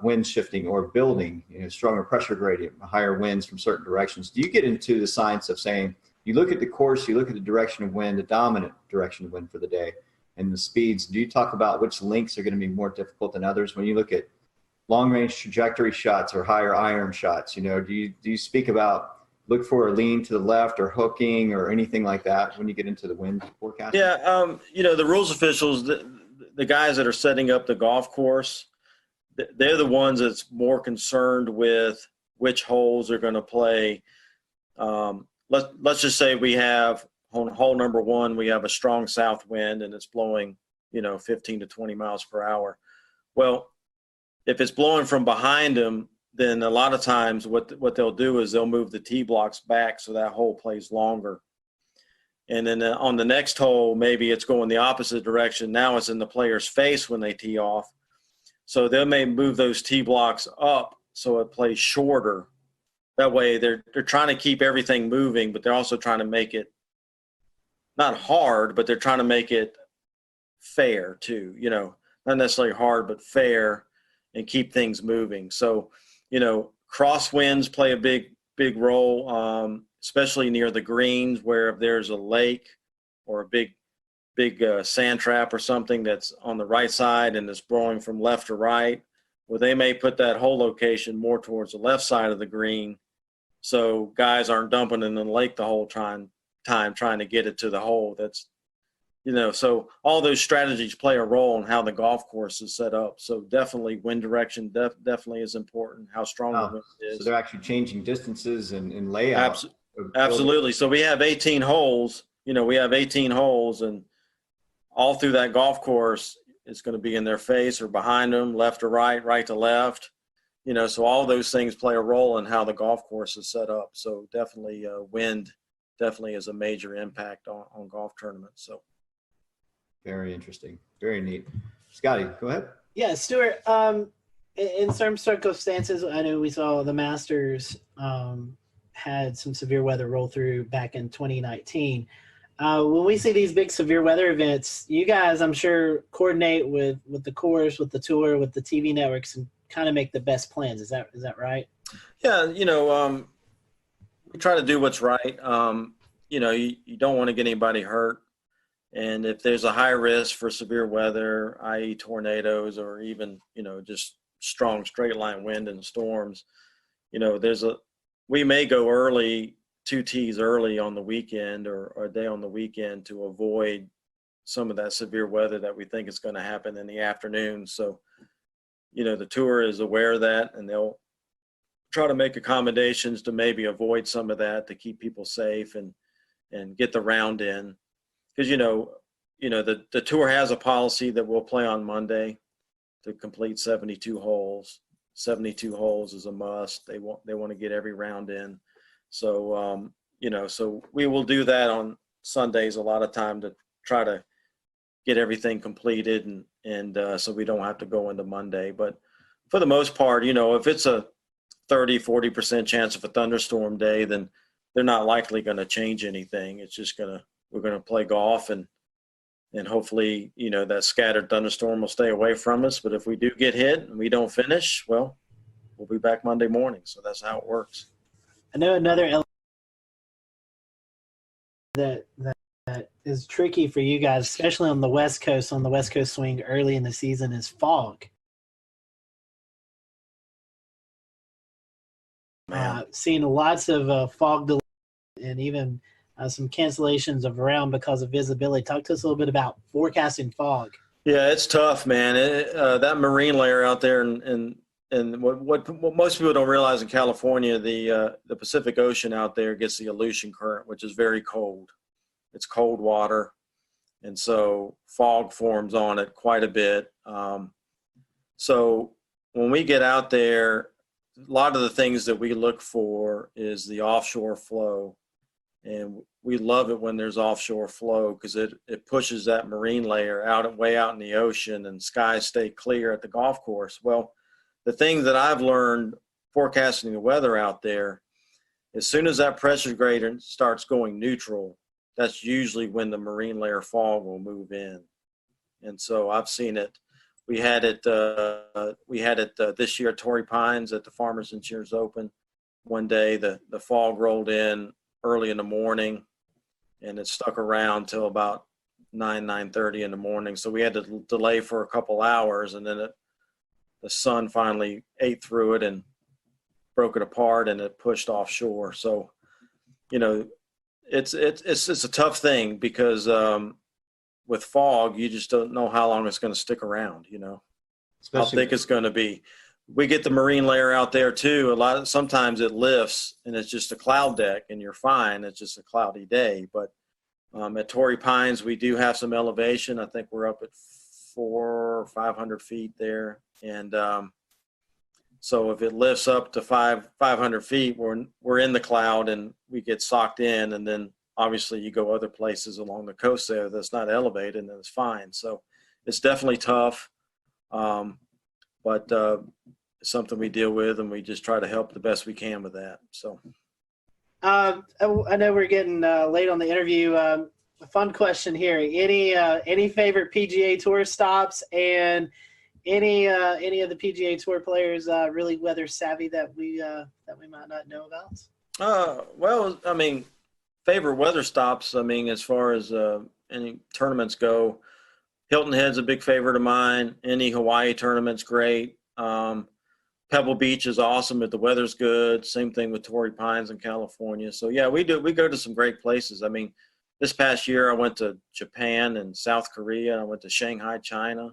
wind shifting or building, stronger pressure gradient, higher winds from certain directions. Do you get into the science of saying, you look at the course, you look at the direction of wind, the dominant direction of wind for the day, and the speeds? Do you talk about which links are going to be more difficult than others? When you look at long range trajectory shots or higher iron shots, do you speak about look for a lean to the left or hooking or anything like that when you get into the wind forecast? Yeah, the rules officials, the guys that are setting up the golf course, they're the ones that's more concerned with which holes are going to play. Let's just say we have on hole number 1, we have a strong south wind and it's blowing, 15 to 20 miles per hour. Well, if it's blowing from behind them, then a lot of times what they'll do is they'll move the tee blocks back so that hole plays longer. And then on the next hole, maybe it's going the opposite direction. Now it's in the player's face when they tee off. So they may move those tee blocks up so it plays shorter. That way they're trying to keep everything moving, but they're also trying to make it not hard, but they're trying to make it fair too, not necessarily hard, but fair, and keep things moving. So, crosswinds play a big role, especially near the greens, where if there's a lake or a big sand trap or something that's on the right side and it's blowing from left to right, well, they may put that hole location more towards the left side of the green, so guys aren't dumping in the lake the whole time trying to get it to the hole. That's so all those strategies play a role in how the golf course is set up. So definitely wind direction definitely is important, how strong the wind is. So they're actually changing distances and layout. Absolutely. So we have 18 holes, and all through that golf course, it's going to be in their face or behind them, left to right, right to left. So all those things play a role in how the golf course is set up. So definitely wind definitely is a major impact on golf tournaments. So. Very interesting. Very neat. Scotty, go ahead. Yeah, Stuart, In some circumstances, I know we saw the Masters had some severe weather roll through back in 2019. When we see these big severe weather events, you guys, I'm sure, coordinate with the course, with the tour, with the TV networks, and kind of make the best plans. Is that right? Yeah, we try to do what's right. You don't want to get anybody hurt. And if there's a high risk for severe weather, i.e. tornadoes or even, just strong straight line wind and storms, we may go early, 2 tees early on the weekend or a day on the weekend to avoid some of that severe weather that we think is going to happen in the afternoon. So, the tour is aware of that, and they'll try to make accommodations to maybe avoid some of that to keep people safe and get the round in. Because, the tour has a policy that we'll play on Monday to complete 72 holes. 72 holes is a must. They want to get every round in. So, so we will do that on Sundays a lot of time to try to get everything completed and so we don't have to go into Monday. But for the most part, if it's a 30-40% chance of a thunderstorm day, then they're not likely going to change anything. It's just we're going to play golf and hopefully, that scattered thunderstorm will stay away from us. But if we do get hit and we don't finish, well, we'll be back Monday morning. So that's how it works. I know another element that is tricky for you guys, especially on the West Coast swing early in the season, is fog. Seeing lots of fog delays and even some cancellations of round because of visibility. Talk to us a little bit about forecasting fog. Yeah, it's tough, man. That marine layer out there, and what most people don't realize in California, the Pacific Ocean out there gets the Aleutian current, which is very cold. It's cold water, and so fog forms on it quite a bit. So when we get out there, a lot of the things that we look for is the offshore flow. And we love it when there's offshore flow because it pushes that marine layer way out in the ocean and skies stay clear at the golf course. Well, the thing that I've learned forecasting the weather out there, as soon as that pressure gradient starts going neutral, that's usually when the marine layer fog will move in. And so I've seen it. We had it this year at Torrey Pines at the Farmers Insurance Open. One day the fog rolled in early in the morning, and it stuck around till about 9:30 in the morning. So we had to delay for a couple hours, and then the sun finally ate through it and broke it apart, and it pushed offshore. So, it's a tough thing because with fog, you just don't know how long it's going to stick around. How thick it's going to be. We get the marine layer out there too. Sometimes it lifts and it's just a cloud deck and you're fine. It's just a cloudy day. But at Torrey Pines, we do have some elevation. I think we're up at 400 or 500 feet there. And so if it lifts up to 500 feet, we're in the cloud and we get socked in. And then obviously you go other places along the coast there that's not elevated and it's fine. So it's definitely tough. But it's something we deal with, and we just try to help the best we can with that. So, I know we're getting late on the interview. A fun question here: any favorite PGA Tour stops, and any of the PGA Tour players really weather savvy that we might not know about? Well, I mean, favorite weather stops. I mean, as far as any tournaments go, Hilton Head's a big favorite of mine. Any Hawaii tournament's great. Pebble Beach is awesome if the weather's good. Same thing with Torrey Pines in California. So yeah, we go to some great places. I mean, this past year I went to Japan and South Korea. I went to Shanghai, China.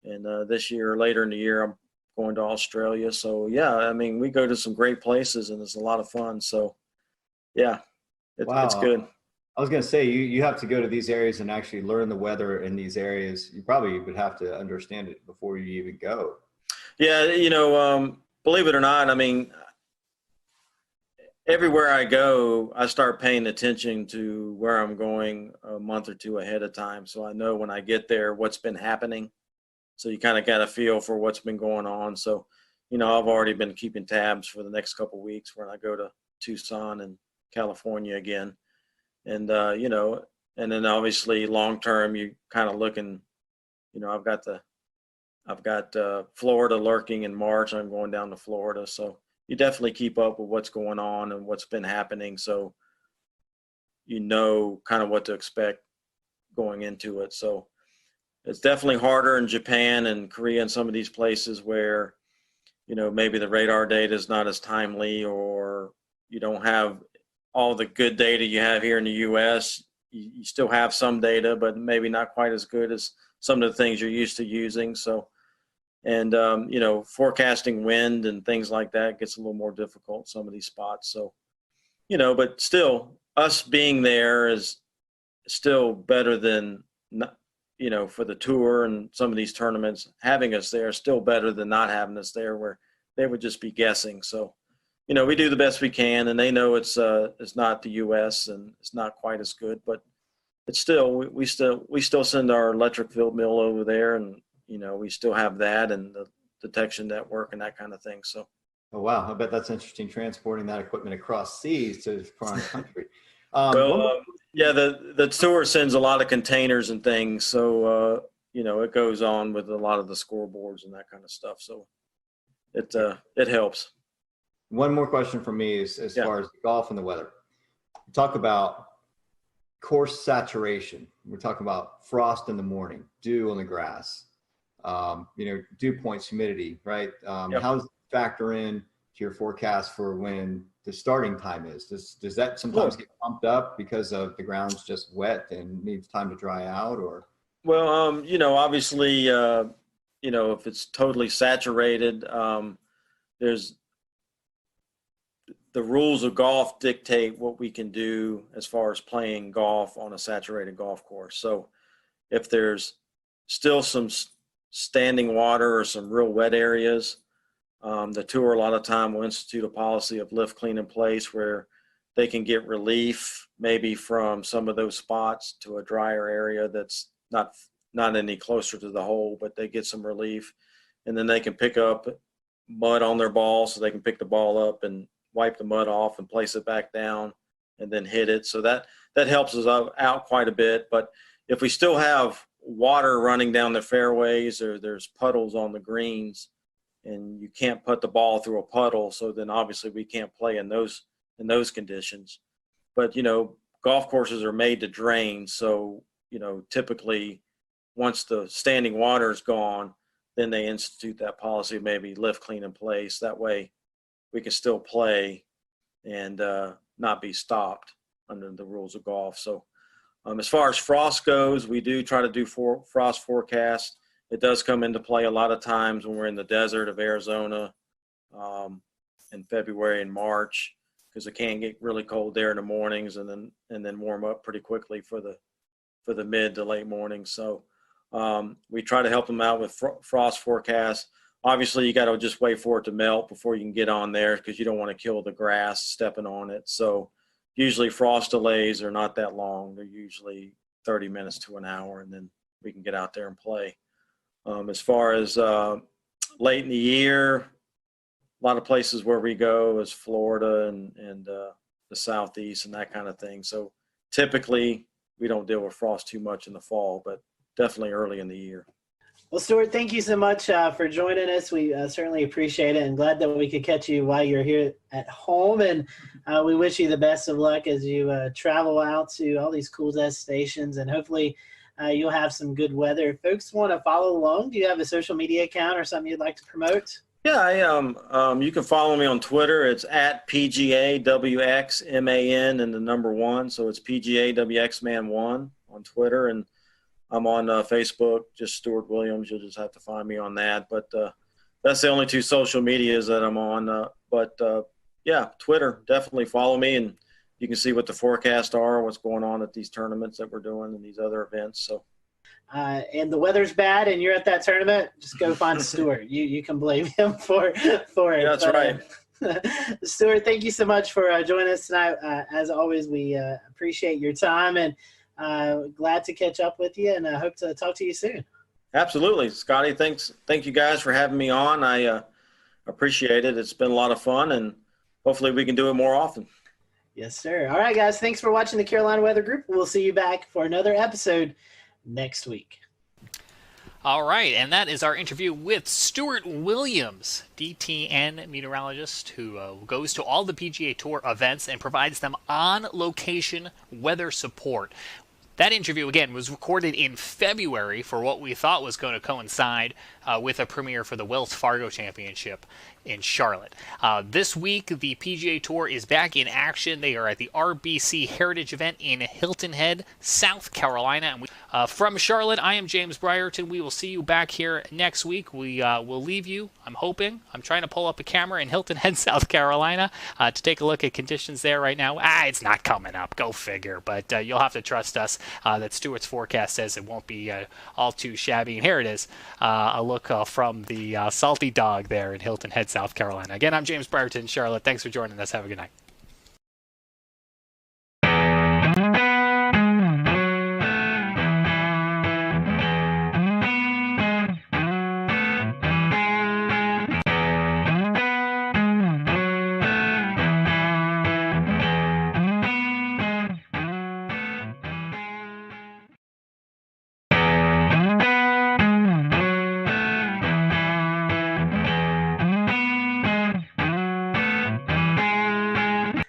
And this year, later in the year, I'm going to Australia. So yeah, I mean, we go to some great places and it's a lot of fun. So yeah, it's good. I was going to say, you have to go to these areas and actually learn the weather in these areas. You probably would have to understand it before you even go. Yeah, believe it or not, I mean, everywhere I go, I start paying attention to where I'm going a month or two ahead of time. So I know when I get there what's been happening. So you kind of got a feel for what's been going on. So, I've already been keeping tabs for the next couple of weeks when I go to Tucson and California again. And, and then obviously long term, you kind of looking, I've got Florida lurking in March. I'm going down to Florida. So you definitely keep up with what's going on and what's been happening. So, kind of what to expect going into it. So it's definitely harder in Japan and Korea and some of these places where, maybe the radar data is not as timely, or you don't have all the good data you have here in the U.S. You still have some data, but maybe not quite as good as some of the things you're used to using. So, and, forecasting wind and things like that gets a little more difficult, some of these spots. So, but still, us being there is still better than, for the tour and some of these tournaments, having us there is still better than not having us there, where they would just be guessing. So, we do the best we can, and they know it's not the U.S. and it's not quite as good, but it's still, we still send our electric field mill over there, and, we still have that and the detection network and that kind of thing. So. Oh, wow. I bet that's interesting, transporting that equipment across seas to foreign country. Yeah, the tour sends a lot of containers and things. So, it goes on with a lot of the scoreboards and that kind of stuff. So it helps. One more question from me is as far as golf and the weather. Talk about course saturation. We're talking about frost in the morning, dew on the grass, dew points, humidity, right? How does it factor in to your forecast for when the starting time is? Does that sometimes get pumped up because of the ground's just wet and needs time to dry out, or? Well, obviously, if it's totally saturated, there's the rules of golf dictate what we can do as far as playing golf on a saturated golf course. So if there's still some standing water or some real wet areas, the tour a lot of time will institute a policy of lift, clean, in place, where they can get relief maybe from some of those spots to a drier area that's not any closer to the hole, but they get some relief, and then they can pick up mud on their ball, so they can pick the ball up and wipe the mud off and place it back down and then hit it. So that helps us out quite a bit. But if we still have water running down the fairways, or there's puddles on the greens, and you can't put the ball through a puddle, so then obviously we can't play in those conditions. But golf courses are made to drain, so typically once the standing water is gone, then they institute that policy of maybe lift, clean, in place. That way we can still play and not be stopped under the rules of golf. So as far as frost goes, we do try to do frost forecasts. It does come into play a lot of times when we're in the desert of Arizona in February and March, because it can get really cold there in the mornings and then warm up pretty quickly for the mid to late mornings. So we try to help them out with frost forecasts. Obviously, you got to just wait for it to melt before you can get on there, because you don't want to kill the grass stepping on it. So usually frost delays are not that long. They're usually 30 minutes to an hour, and then we can get out there and play. As far as late in the year, a lot of places where we go is Florida and the Southeast and that kind of thing. So typically we don't deal with frost too much in the fall, but definitely early in the year. Well, Stuart, thank you so much for joining us. We certainly appreciate it, and glad that we could catch you while you're here at home. And we wish you the best of luck as you travel out to all these cool destinations, and hopefully you'll have some good weather. If folks want to follow along, do you have a social media account or something you'd like to promote? Yeah, you can follow me on Twitter. It's at PGAWXMAN and the number 1. So it's PGAWXMan1 on Twitter. And I'm on Facebook, just Stuart Williams. You'll just have to find me on that. But that's the only 2 social medias that I'm on. Yeah, Twitter, definitely follow me, and you can see what the forecasts are, what's going on at these tournaments that we're doing and these other events. So. And the weather's bad and you're at that tournament, just go find Stuart. You can blame him for it. Yeah, that's right. Stuart, thank you so much for joining us tonight. As always, we appreciate your time, and glad to catch up with you, and I hope to talk to you soon. Absolutely. Scotty, thank you guys for having me on. I appreciate it. It's been a lot of fun, and hopefully we can do it more often. Yes, sir. All right, guys. Thanks for watching the Carolina Weather Group. We'll see you back for another episode next week. All right, and that is our interview with Stuart Williams, DTN meteorologist, who goes to all the PGA Tour events and provides them on-location weather support. That interview, again, was recorded in February for what we thought was going to coincide with a premiere for the Wells Fargo Championship in Charlotte. This week, the PGA Tour is back in action. They are at the RBC Heritage event in Hilton Head, South Carolina. And from Charlotte, I am James Brierton. We will see you back here next week. We will leave you, I'm hoping. I'm trying to pull up a camera in Hilton Head, South Carolina to take a look at conditions there right now. It's not coming up. Go figure. But you'll have to trust us that Stuart's forecast says it won't be all too shabby. And here it is, a look from the Salty Dog there in Hilton Head, South Carolina. Again, I'm James Brierton, Charlotte. Thanks for joining us. Have a good night.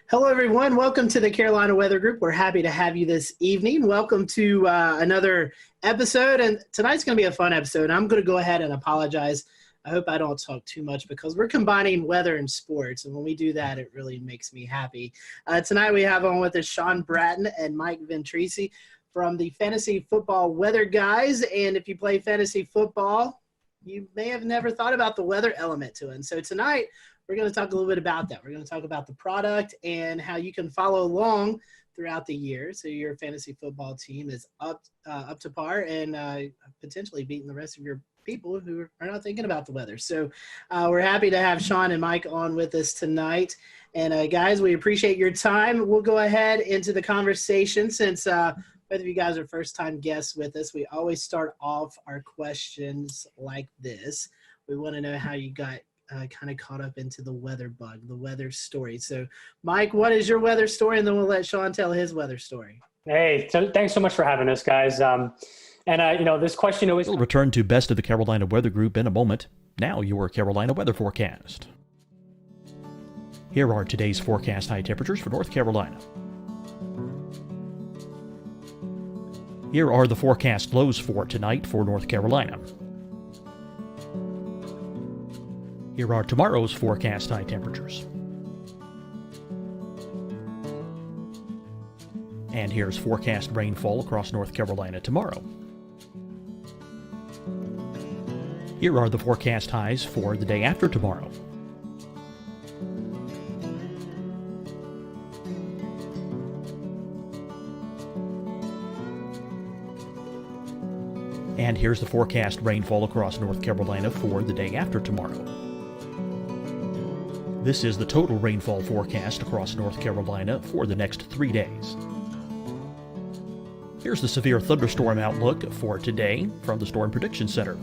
Hello, everyone. Welcome to the Carolina Weather Group. We're happy to have you this evening. Welcome to another episode, and tonight's going to be a fun episode. I'm going to go ahead and apologize. I hope I don't talk too much because we're combining weather and sports, and when we do that, it really makes me happy. Tonight we have on with us Sean Bratton and Mike Ventrisi from the Fantasy Football Weather Guys, and if you play fantasy football, you may have never thought about the weather element to it. And so tonight, we're going to talk a little bit about that. We're going to talk about the product and how you can follow along throughout the year so your fantasy football team is up to par and potentially beating the rest of your people who are not thinking about the weather. So we're happy to have Sean and Mike on with us tonight. And guys, we appreciate your time. We'll go ahead into the conversation since both of you guys are first-time guests with us. We always start off our questions like this. We want to know how you got kind of caught up into the weather bug, the weather story. So, Mike, what is your weather story? And then we'll let Sean tell his weather story. Hey, thanks so much for having us, guys. This question always... We'll return to Best of the Carolina Weather Group in a moment. Now, your Carolina weather forecast. Here are today's forecast high temperatures for North Carolina. Here are the forecast lows for tonight for North Carolina. Here are tomorrow's forecast high temperatures. And here's forecast rainfall across North Carolina tomorrow. Here are the forecast highs for the day after tomorrow. And here's the forecast rainfall across North Carolina for the day after tomorrow. This is the total rainfall forecast across North Carolina for the next 3 days. Here's the severe thunderstorm outlook for today from the Storm Prediction Center.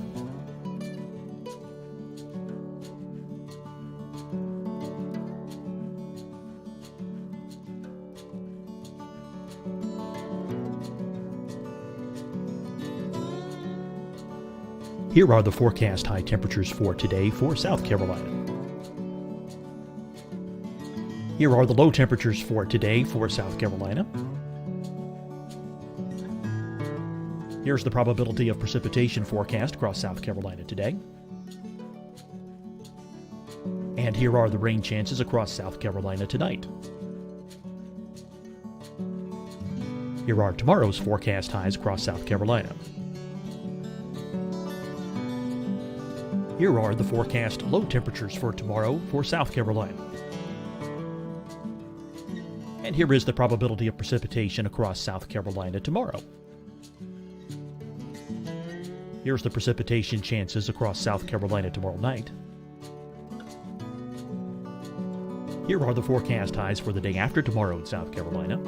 Here are the forecast high temperatures for today for South Carolina. Here are the low temperatures for today for South Carolina. Here's the probability of precipitation forecast across South Carolina today. And here are the rain chances across South Carolina tonight. Here are tomorrow's forecast highs across South Carolina. Here are the forecast low temperatures for tomorrow for South Carolina. And here is the probability of precipitation across South Carolina tomorrow. Here's the precipitation chances across South Carolina tomorrow night. Here are the forecast highs for the day after tomorrow in South Carolina.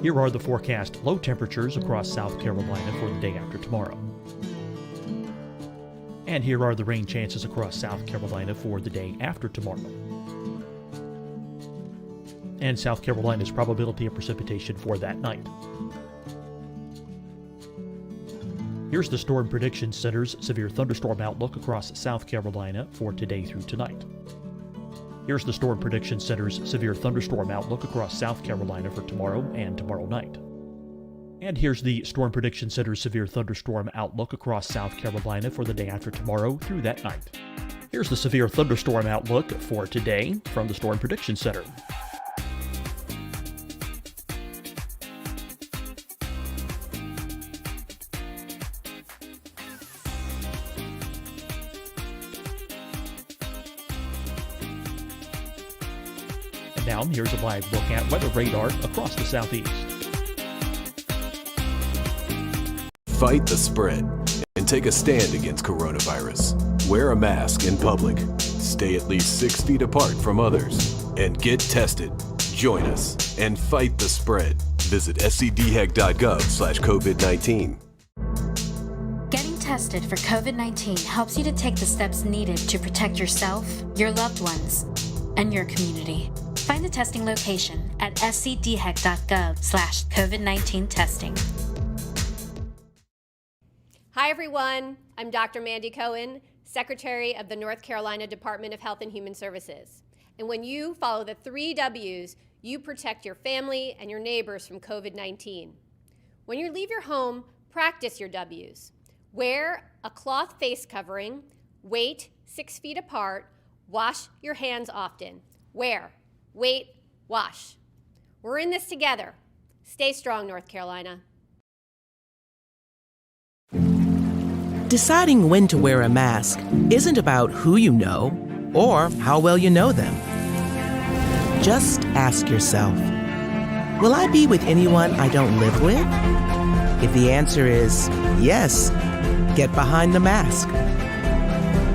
Here are the forecast low temperatures across South Carolina for the day after tomorrow. And here are the rain chances across South Carolina for the day after tomorrow. And South Carolina's probability of precipitation for that night. Here's the Storm Prediction Center's severe thunderstorm outlook across South Carolina for today through tonight. Here's the Storm Prediction Center's severe thunderstorm outlook across South Carolina for tomorrow and tomorrow night. And here's the Storm Prediction Center's severe thunderstorm outlook across South Carolina for the day after tomorrow through that night. Here's the severe thunderstorm outlook for today from the Storm Prediction Center. And now here's a live look at weather radar across the southeast. Fight the spread and take a stand against coronavirus. Wear a mask in public. Stay at least 6 feet apart from others. And get tested. Join us and fight the spread. Visit scdhec.gov/COVID-19. Getting tested for COVID-19 helps you to take the steps needed to protect yourself, your loved ones, and your community. Find the testing location at scdhec.gov/COVID-19 testing. Hi, everyone. I'm Dr. Mandy Cohen, Secretary of the North Carolina Department of Health and Human Services. And when you follow the 3 W's, you protect your family and your neighbors from COVID-19. When you leave your home, practice your W's. Wear a cloth face covering, wait 6 feet apart, wash your hands often. Wear, wait, wash. We're in this together. Stay strong, North Carolina. Deciding when to wear a mask isn't about who you know or how well you know them. Just ask yourself, will I be with anyone I don't live with? If the answer is yes, get behind the mask.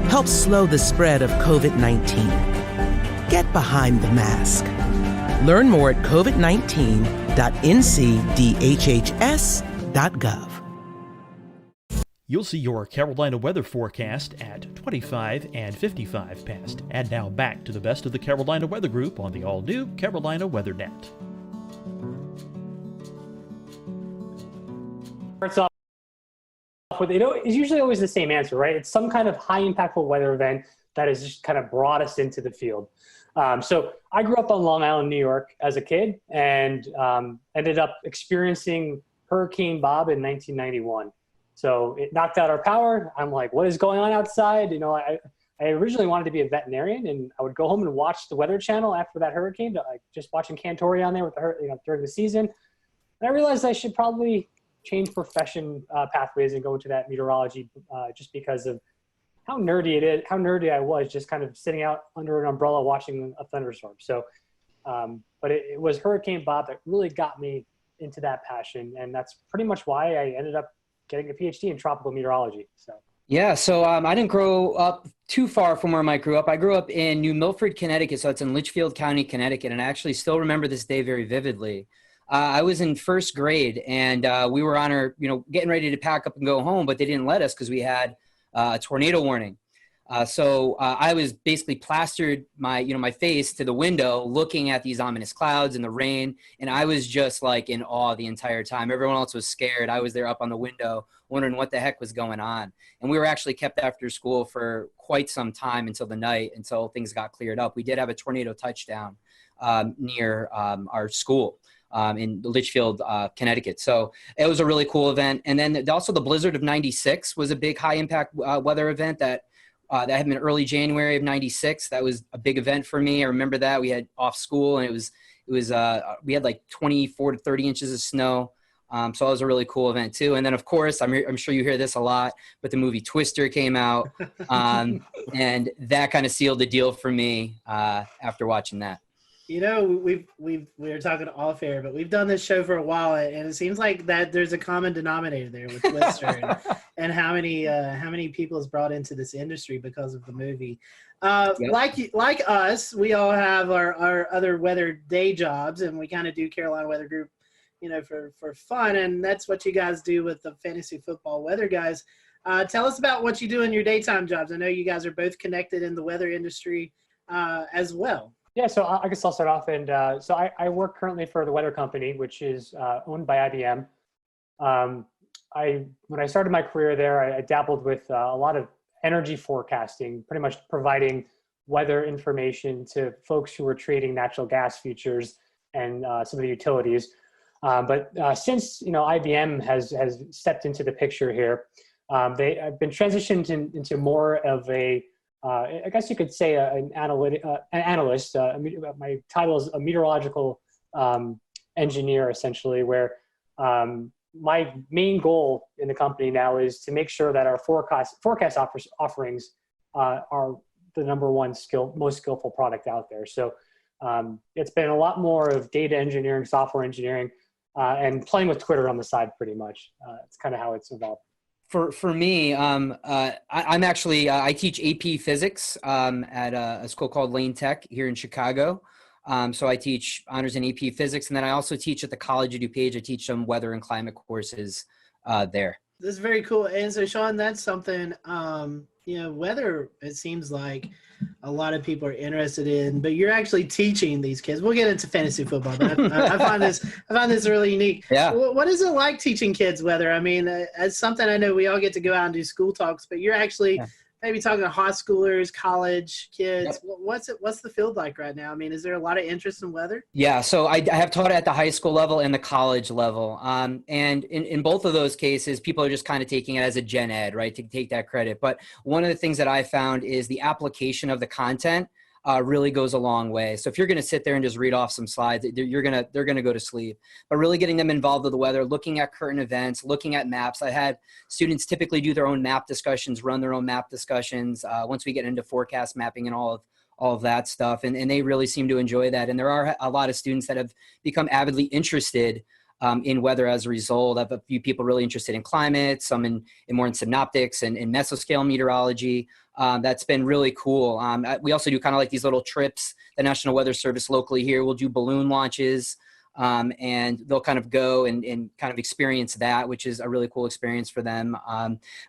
Help slow the spread of COVID-19. Get behind the mask. Learn more at covid19.ncdhhs.gov. You'll see your Carolina weather forecast at 25 and 55 past. And now back to the best of the Carolina Weather Group on the all-new Carolina WeatherNet. Starts off with, it's usually always the same answer, right? It's some kind of high impactful weather event that has just kind of brought us into the field. So I grew up on Long Island, New York as a kid and ended up experiencing Hurricane Bob in 1991. So it knocked out our power. I'm like, what is going on outside? I originally wanted to be a veterinarian, and I would go home and watch the Weather Channel after that hurricane, just watching Cantore on there with during the season. And I realized I should probably change profession pathways and go into that meteorology just because of how nerdy I was just kind of sitting out under an umbrella watching a thunderstorm. So, but it was Hurricane Bob that really got me into that passion. And that's pretty much why I ended up getting a PhD in tropical meteorology. So I didn't grow up too far from where Mike grew up. I grew up in New Milford, Connecticut. So it's in Litchfield County, Connecticut. And I actually still remember this day very vividly. I was in first grade and we were on our, getting ready to pack up and go home, but they didn't let us because we had a tornado warning. So I was basically plastered my face to the window looking at these ominous clouds and the rain. And I was just like in awe the entire time. Everyone else was scared. I was there up on the window wondering what the heck was going on. And we were actually kept after school for quite some time until the night, until things got cleared up. We did have a tornado touchdown near our school in Litchfield, Connecticut. So it was a really cool event. And then also the blizzard of 96 was a big high impact weather event that happened in early January of 96. That was a big event for me. I remember that. We had off school and it was we had like 24 to 30 inches of snow. So it was a really cool event too. And then of course, I'm sure you hear this a lot, but the movie Twister came out and that kind of sealed the deal for me after watching that. We were talking off air, but we've done this show for a while, and it seems like that there's a common denominator there with Twister and how many people is brought into this industry because of the movie. Yep. Like us, we all have our other weather day jobs, and we kind of do Carolina Weather Group, for fun, and that's what you guys do with the Fantasy Football Weather Guys. Tell us about what you do in your daytime jobs. I know you guys are both connected in the weather industry as well. Yeah, so I guess I'll start off. And so I work currently for the weather company, which is owned by IBM. When I started my career there, I dabbled with a lot of energy forecasting, pretty much providing weather information to folks who were trading natural gas futures and some of the utilities. But since IBM has stepped into the picture here, they have been transitioned into more of a I guess you could say an analyst. My title is a meteorological engineer, essentially, where my main goal in the company now is to make sure that our forecast offerings are the number one most skillful product out there. So it's been a lot more of data engineering, software engineering, and playing with Twitter on the side, pretty much. It's kind of how it's evolved. For me, I'm actually I teach AP Physics at a school called Lane Tech here in Chicago. So I teach honors in AP Physics, and then I also teach at the College of DuPage. I teach some weather and climate courses there. This is very cool. And so, Sean, that's something, weather, it seems like a lot of people are interested in, but you're actually teaching these kids. We'll get into fantasy football, but I find this really unique. Yeah. What is it like teaching kids weather? I mean, as something I know we all get to go out and do school talks, but you're actually maybe talking to high schoolers, college kids. Yep. What's the field like right now? I mean, is there a lot of interest in weather? Yeah, so I have taught at the high school level and the college level. And in both of those cases, people are just kind of taking it as a gen ed, right, to take that credit. But one of the things that I found is the application of the content really goes a long way. So if you're going to sit there and just read off some slides, they're going to go to sleep. But really getting them involved with the weather, looking at current events, looking at maps. I had students typically do their own map discussions, run their own map discussions once we get into forecast mapping and all of that stuff. And they really seem to enjoy that. And there are a lot of students that have become avidly interested in weather as a result. I have a few people really interested in climate, some in more in synoptics and in mesoscale meteorology. That's been really cool. We also do kind of like these little trips. The National Weather Service locally here will do balloon launches, and they'll kind of go and kind of experience that, which is a really cool experience for them.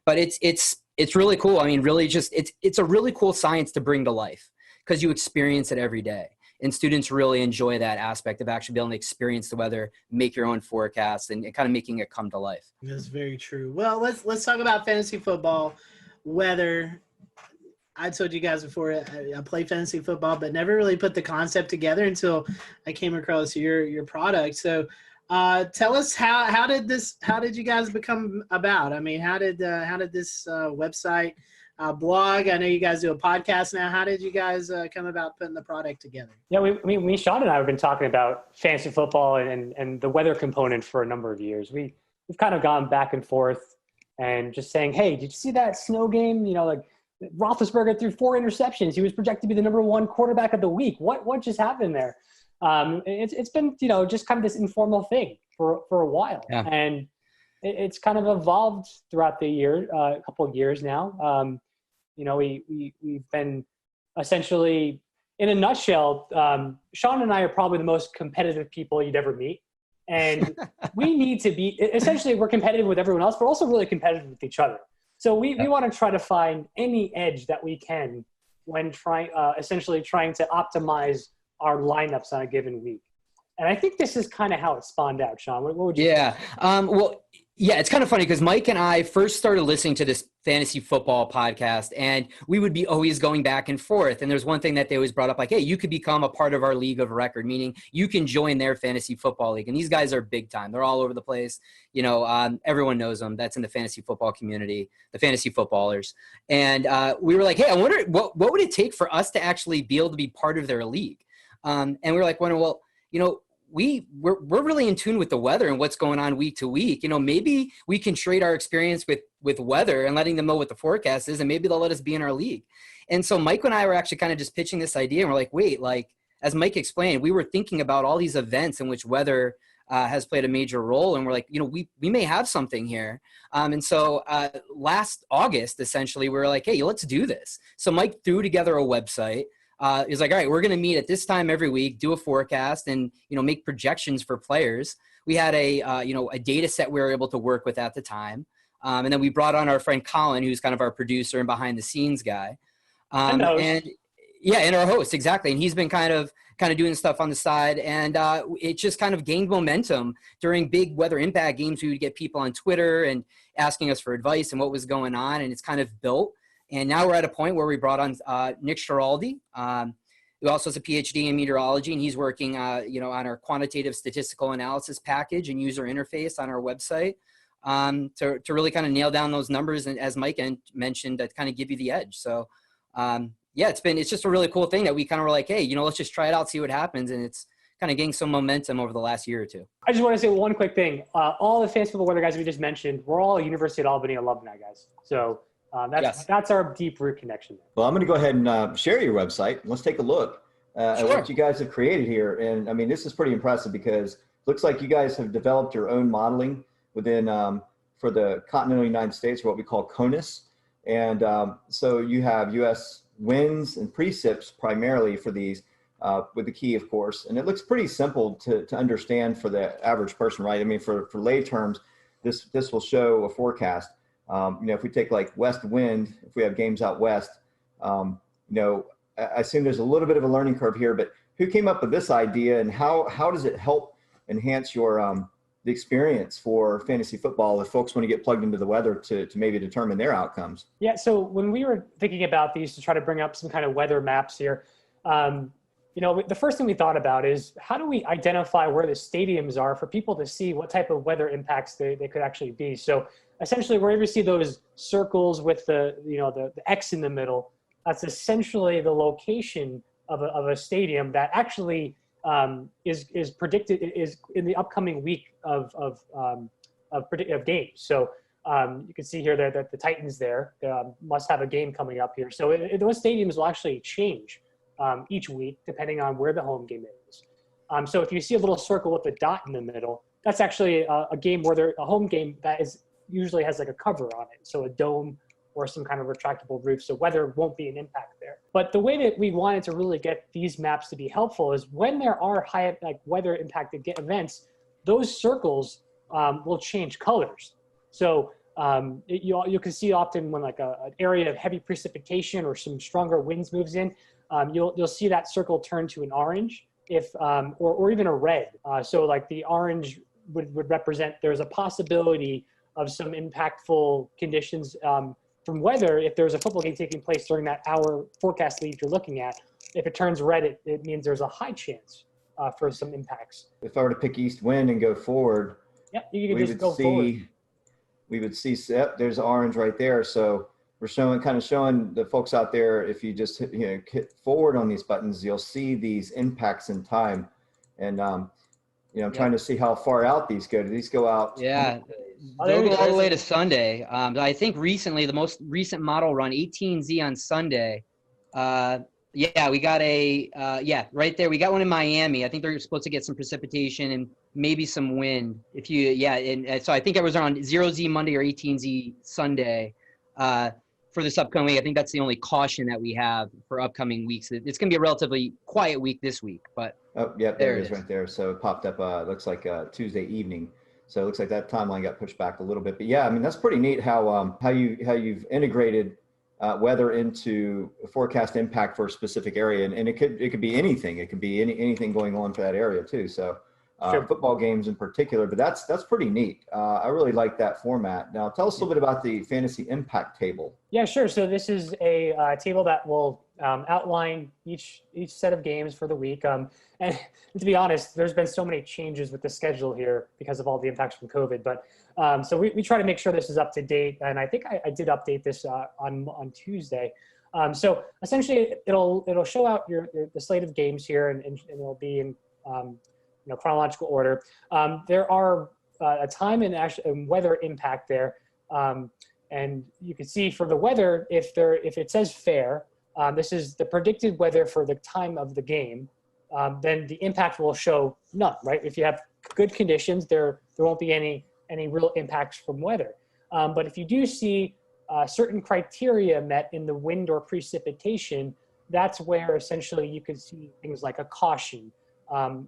But it's really cool. I mean, really just it's a really cool science to bring to life because you experience it every day. And students really enjoy that aspect of actually being able to experience the weather, make your own forecast, and kind of making it come to life. That's very true. Well, let's talk about fantasy football, weather. I told you guys before I play fantasy football, but never really put the concept together until I came across your product. So tell us how did you guys become about? I mean, how did this website, blog? I know you guys do a podcast now. How did you guys come about putting the product together? Yeah, we Sean and I have been talking about fantasy football and the weather component for a number of years. We've kind of gone back and forth and just saying, hey, did you see that snow game? Like Roethlisberger threw 4 interceptions. He was projected to be the number 1 quarterback of the week. What just happened there? It's been just kind of this informal thing for a while, and it's kind of evolved throughout the year, a couple of years now. We've been essentially, in a nutshell, Sean and I are probably the most competitive people you'd ever meet. And we need to be, essentially we're competitive with everyone else, but also really competitive with each other. So we want to try to find any edge that we can when essentially trying to optimize our lineups on a given week. And I think this is kind of how it spawned out, Sean. What would you say? Yeah, it's kind of funny because Mike and I first started listening to this fantasy football podcast, and we would be always going back and forth. And there's one thing that they always brought up, like, hey, you could become a part of our league of record, meaning you can join their fantasy football league. And these guys are big time. They're all over the place. Everyone knows them. That's in the fantasy football community, the fantasy footballers. And we were like, hey, I wonder what would it take for us to actually be able to be part of their league? And we were like, well, we're really in tune with the weather and what's going on week to week. Maybe we can trade our experience with weather and letting them know what the forecast is, and maybe they'll let us be in our league. And so Mike and I were actually kind of just pitching this idea, and we're like, wait, as Mike explained, we were thinking about all these events in which weather has played a major role, and we're like, we may have something here. And so last August, essentially, we were like, hey, let's do this. So Mike threw together a website. is like, all right, we're going to meet at this time every week, do a forecast, and make projections for players. We had a data set we were able to work with at the time, and then we brought on our friend Colin, who's kind of our producer and behind the scenes guy, and our host, exactly. And he's been kind of doing stuff on the side, and it just kind of gained momentum during big weather impact games. We would get people on Twitter and asking us for advice and what was going on, and it's kind of built. And now we're at a point where we brought on Nick Schiraldi, who also has a PhD in meteorology, and he's working, on our quantitative statistical analysis package and user interface on our website to really kind of nail down those numbers, and as Mike mentioned, that kind of give you the edge. So, it's just a really cool thing that we kind of were like, hey, let's just try it out, see what happens, and it's kind of getting some momentum over the last year or two. I just want to say one quick thing. All the fantasy football weather guys we just mentioned, we're all University of Albany alumni guys. So. That's our deep root connection. Well, I'm going to go ahead and share your website. Let's take a look at what you guys have created here. And I mean, this is pretty impressive because it looks like you guys have developed your own modeling within for the continental United States, or what we call CONUS. And so you have U.S. winds and precip primarily for these, with the key, of course. And it looks pretty simple to understand for the average person, right? I mean, for lay terms, this will show a forecast. If we take like west wind, if we have games out west, I assume there's a little bit of a learning curve here, but who came up with this idea, and how does it help enhance your the experience for fantasy football if folks want to get plugged into the weather to maybe determine their outcomes? Yeah, so when we were thinking about these to try to bring up some kind of weather maps here, the first thing we thought about is how do we identify where the stadiums are for people to see what type of weather impacts they could actually be. So essentially, wherever you see those circles with the X in the middle, that's essentially the location of a stadium that actually is predicted is in the upcoming week of games. So you can see here that the Titans there must have a game coming up here. So those stadiums will actually change each week depending on where the home game is. So if you see a little circle with a dot in the middle, that's actually a game where a home game that usually has like a cover on it, so a dome or some kind of retractable roof, so weather won't be an impact there. But the way that we wanted to really get these maps to be helpful is when there are high weather impacted events, those circles will change colors. So you can see often when like an area of heavy precipitation or some stronger winds moves in, you'll see that circle turn to an orange or even a red. So like the orange would represent there's a possibility of some impactful conditions from weather if there's a football game taking place during that hour forecast lead you're looking at. If it turns red, it means there's a high chance for some impacts. If I were to pick east wind and go forward, you can just go forward. We would see, there's orange right there. So we're showing the folks out there, if you just hit forward on these buttons, you'll see these impacts in time. And I'm trying to see how far out these go. Do these go out? Yeah. They'll go all the way to Sunday. I think recently, the most recent model run, 18Z on Sunday. We got right there. We got one in Miami. I think they're supposed to get some precipitation and maybe some wind. So I think it was around 0Z Monday or 18Z Sunday for this upcoming week. I think that's the only caution that we have for upcoming weeks. It's going to be a relatively quiet week this week, but there it is right there. So it popped up. Looks like Tuesday evening. So it looks like that timeline got pushed back a little bit. But yeah, I mean, that's pretty neat how you've integrated weather into a forecast impact for a specific area, and it could be anything. It could be anything going on for that area too. So football games in particular, but that's pretty neat. I really like that format. Now tell us a little bit about the fantasy impact table. Yeah, sure. So this is a table that will outline each set of games for the week. And to be honest, there's been so many changes with the schedule here because of all the impacts from COVID. But so we try to make sure this is up to date. And I think I did update this on Tuesday. So essentially, it'll show out the slate of games here, and it'll be in chronological order. There are a time and weather impact there. And you can see for the weather, if it says fair, this is the predicted weather for the time of the game, then the impact will show none, right? If you have good conditions, there won't be any real impacts from weather. But if you do see certain criteria met in the wind or precipitation, that's where essentially you could see things like a caution,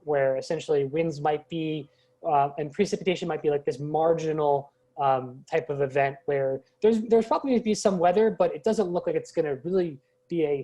where essentially winds might be, and precipitation might be like this marginal type of event where there's probably going to be some weather, but it doesn't look like it's going to really be a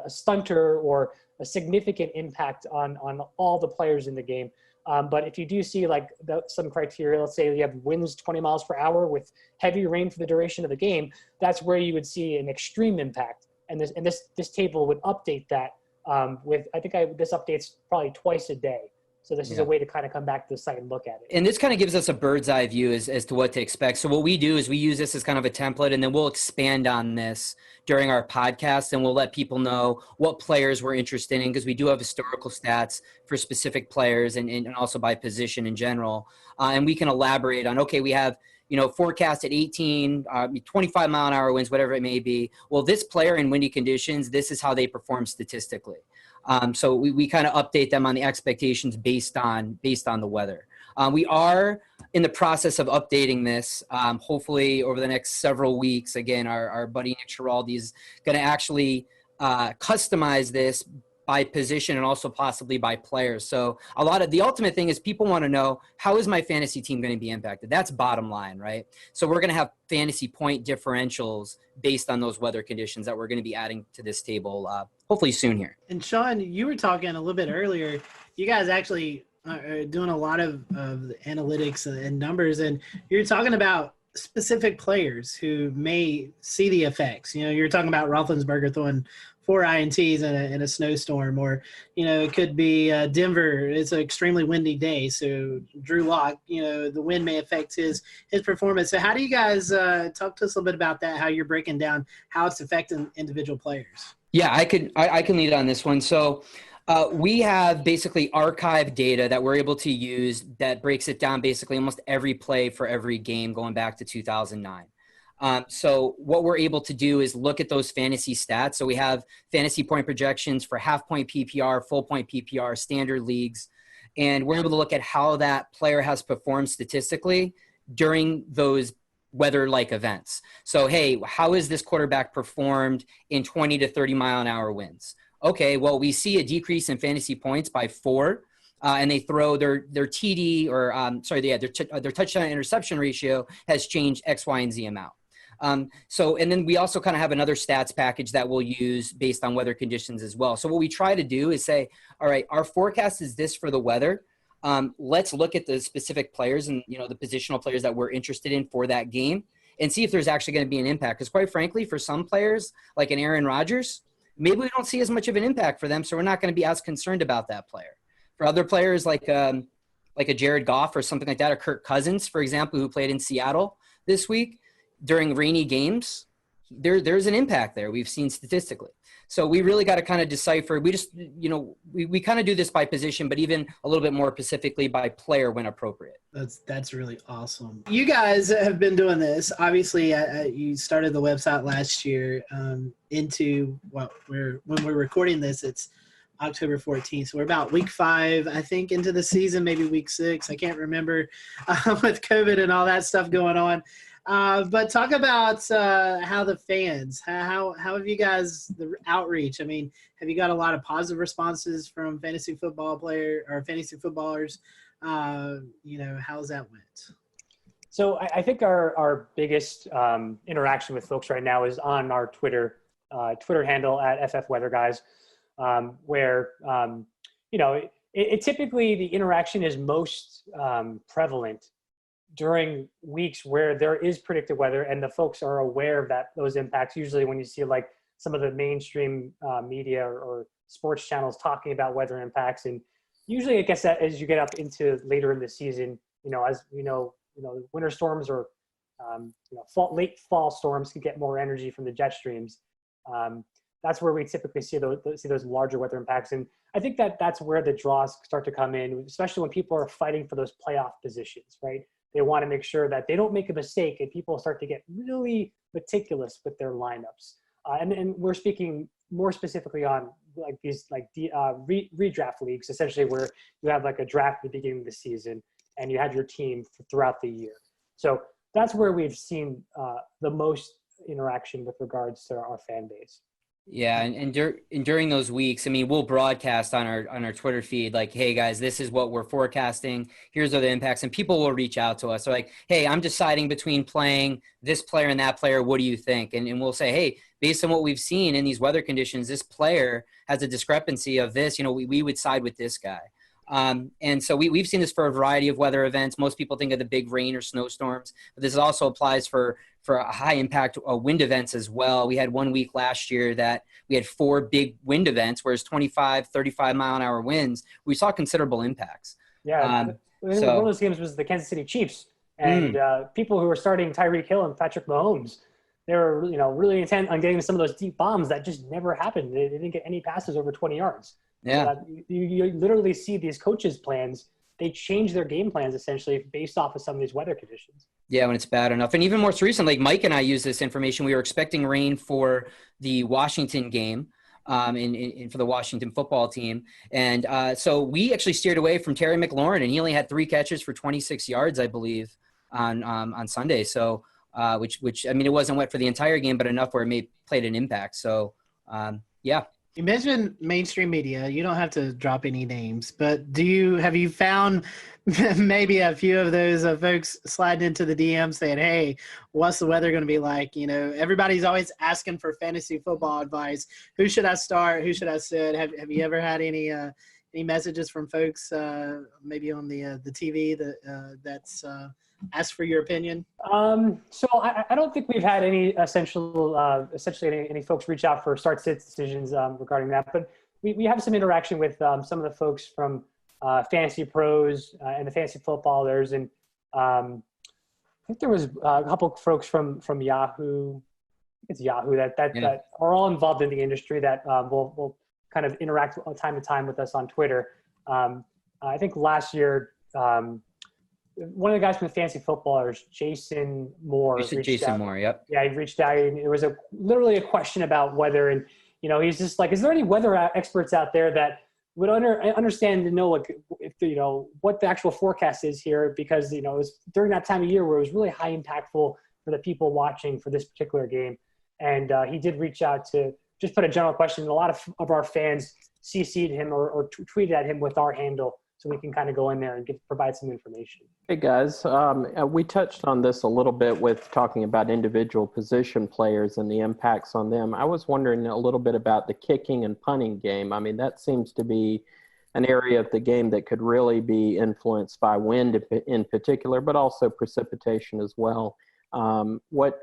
stunter or a significant impact on all the players in the game. But if you do see like some criteria, let's say you have winds 20 miles per hour with heavy rain for the duration of the game, that's where you would see an extreme impact. And this table would update that this updates probably twice a day. So this is a way to kind of come back to the site and look at it. And this kind of gives us a bird's eye view as to what to expect. So what we do is we use this as kind of a template, and then we'll expand on this during our podcast, and we'll let people know what players we're interested in, because we do have historical stats for specific players and also by position in general. And we can elaborate on, okay, we have, forecast at 18, 25 mile an hour winds, whatever it may be. Well, this player in windy conditions, this is how they perform statistically. So we kind of update them on the expectations based on the weather. We are in the process of updating this, hopefully over the next several weeks. Again, our buddy Nick Schiraldi is going to actually customize this by position and also possibly by players. So the ultimate thing is people want to know, how is my fantasy team going to be impacted? That's bottom line, right? So we're going to have fantasy point differentials based on those weather conditions that we're going to be adding to this table hopefully soon here. And Sean, you were talking a little bit earlier, you guys actually are doing a lot of the analytics and numbers, and you're talking about specific players who may see the effects. You're talking about Roethlisberger throwing 4 INTs in a snowstorm, or it could be Denver. It's an extremely windy day, so Drew Lock, the wind may affect his performance. So how do you guys talk to us a little bit about that? How you're breaking down how it's affecting individual players? Yeah, I can lead on this one. So we have basically archived data that we're able to use that breaks it down basically almost every play for every game going back to 2009. So what we're able to do is look at those fantasy stats. So we have fantasy point projections for half point PPR, full point PPR, standard leagues, and we're able to look at how that player has performed statistically during those weather-like events. So, hey, how is this quarterback performed in 20 to 30 mile an hour winds? Okay, well, we see a decrease in fantasy points by 4, and they throw their TD or their touchdown interception ratio has changed X, Y, and Z amount. And then we also kind of have another stats package that we'll use based on weather conditions as well. So what we try to do is say, all right, our forecast is this for the weather. Let's look at the specific players and, the positional players that we're interested in for that game and see if there's actually going to be an impact. Because quite frankly, for some players like an Aaron Rodgers, maybe we don't see as much of an impact for them. So we're not going to be as concerned about that player. For other players like a Jared Goff or something like that, or Kirk Cousins, for example, who played in Seattle this week during rainy games, there's an impact there we've seen statistically. So we really got to kind of decipher. We just, we kind of do this by position, but even a little bit more specifically by player when appropriate. That's really awesome. You guys have been doing this. Obviously, you started the website last year when we're recording this, it's October 14th. So we're about week 5, I think, into the season, maybe week 6. I can't remember with COVID and all that stuff going on. But talk about how the fans, how have you guys, the outreach? I mean, have you got a lot of positive responses from fantasy football player or fantasy footballers? How's that went? So I think our biggest interaction with folks right now is on our Twitter handle at FF Weather Guys, where it typically the interaction is most prevalent during weeks where there is predicted weather and the folks are aware of those impacts. Usually when you see like some of the mainstream media or sports channels talking about weather impacts, and usually I guess that as you get up into later in the season, as we know, winter storms or late fall storms can get more energy from the jet streams. That's where we typically see those larger weather impacts. And I think that's where the draws start to come in, especially when people are fighting for those playoff positions, right? They want to make sure that they don't make a mistake, and people start to get really meticulous with their lineups. And we're speaking more specifically on like these redraft leagues, essentially where you have like a draft at the beginning of the season and you have your team throughout the year. So that's where we've seen the most interaction with regards to our fan base. Yeah, and during those weeks, I mean, we'll broadcast on our Twitter feed like, "Hey guys, this is what we're forecasting. Here's other impacts," and people will reach out to us. So like, "Hey, I'm deciding between playing this player and that player. What do you think?" And we'll say, "Hey, based on what we've seen in these weather conditions, this player has a discrepancy of this. You know, we would side with this guy." And so we've seen this for a variety of weather events. Most people think of the big rain or snowstorms, but this also applies for high impact wind events as well. We had 1 week last year that we had 4 big wind events, whereas 25, 35 mile an hour winds, we saw considerable impacts. Yeah. One of those games was the Kansas City Chiefs, and people who were starting Tyreek Hill and Patrick Mahomes, they were, really intent on getting some of those deep bombs that just never happened. They didn't get any passes over 20 yards. Yeah. So you literally see these coaches' plans. They change their game plans essentially based off of some of these weather conditions. Yeah, when it's bad enough. And even more recently, like Mike and I used this information. We were expecting rain for the Washington game and for the Washington football team. And so we actually steered away from Terry McLaurin, and he only had 3 catches for 26 yards, I believe, on Sunday. So which I mean, it wasn't wet for the entire game, but enough where it played an impact. So yeah. You mentioned mainstream media. You don't have to drop any names, but have you found maybe a few of those folks sliding into the DM saying, "Hey, what's the weather going to be like?" Everybody's always asking for fantasy football advice. Who should I start? Who should I sit? Have you ever had any messages from folks maybe on the TV that's asked for your opinion? So I don't think we've had any essentially any folks reach out for start-sit decisions regarding that, but we have some interaction with some of the folks from Fantasy Pros and the Fantasy Footballers, and I think there was a couple of folks from Yahoo. It's Yahoo that are all involved in the industry that will kind of interact time to time with us on Twitter. I think last year. One of the guys from the Fantasy Footballers, Jason Moore. Jason Moore, yep. Yeah, he reached out, and it was literally a question about weather, and he's just like, "Is there any weather experts out there that would understand to know what the actual forecast is here?" Because it was during that time of year where it was really high impactful for the people watching for this particular game, and he did reach out to just put a general question. And a lot of our fans CC'd him or tweeted at him with our handle, so we can kind of go in there and provide some information. Hey guys, we touched on this a little bit with talking about individual position players and the impacts on them. I was wondering a little bit about the kicking and punting game. I mean, that seems to be an area of the game that could really be influenced by wind in particular, but also precipitation as well. What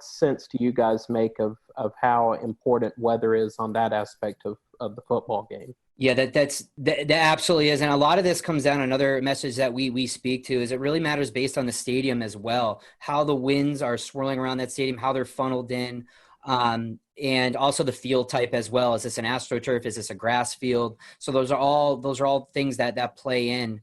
sense do you guys make of how important weather is on that aspect of the football game? Yeah, that absolutely is. And a lot of this comes down, another message that we speak to is it really matters based on the stadium as well, how the winds are swirling around that stadium, how they're funneled in, and also the field type as well. Is this an AstroTurf? Is this a grass field? So those are all things that play in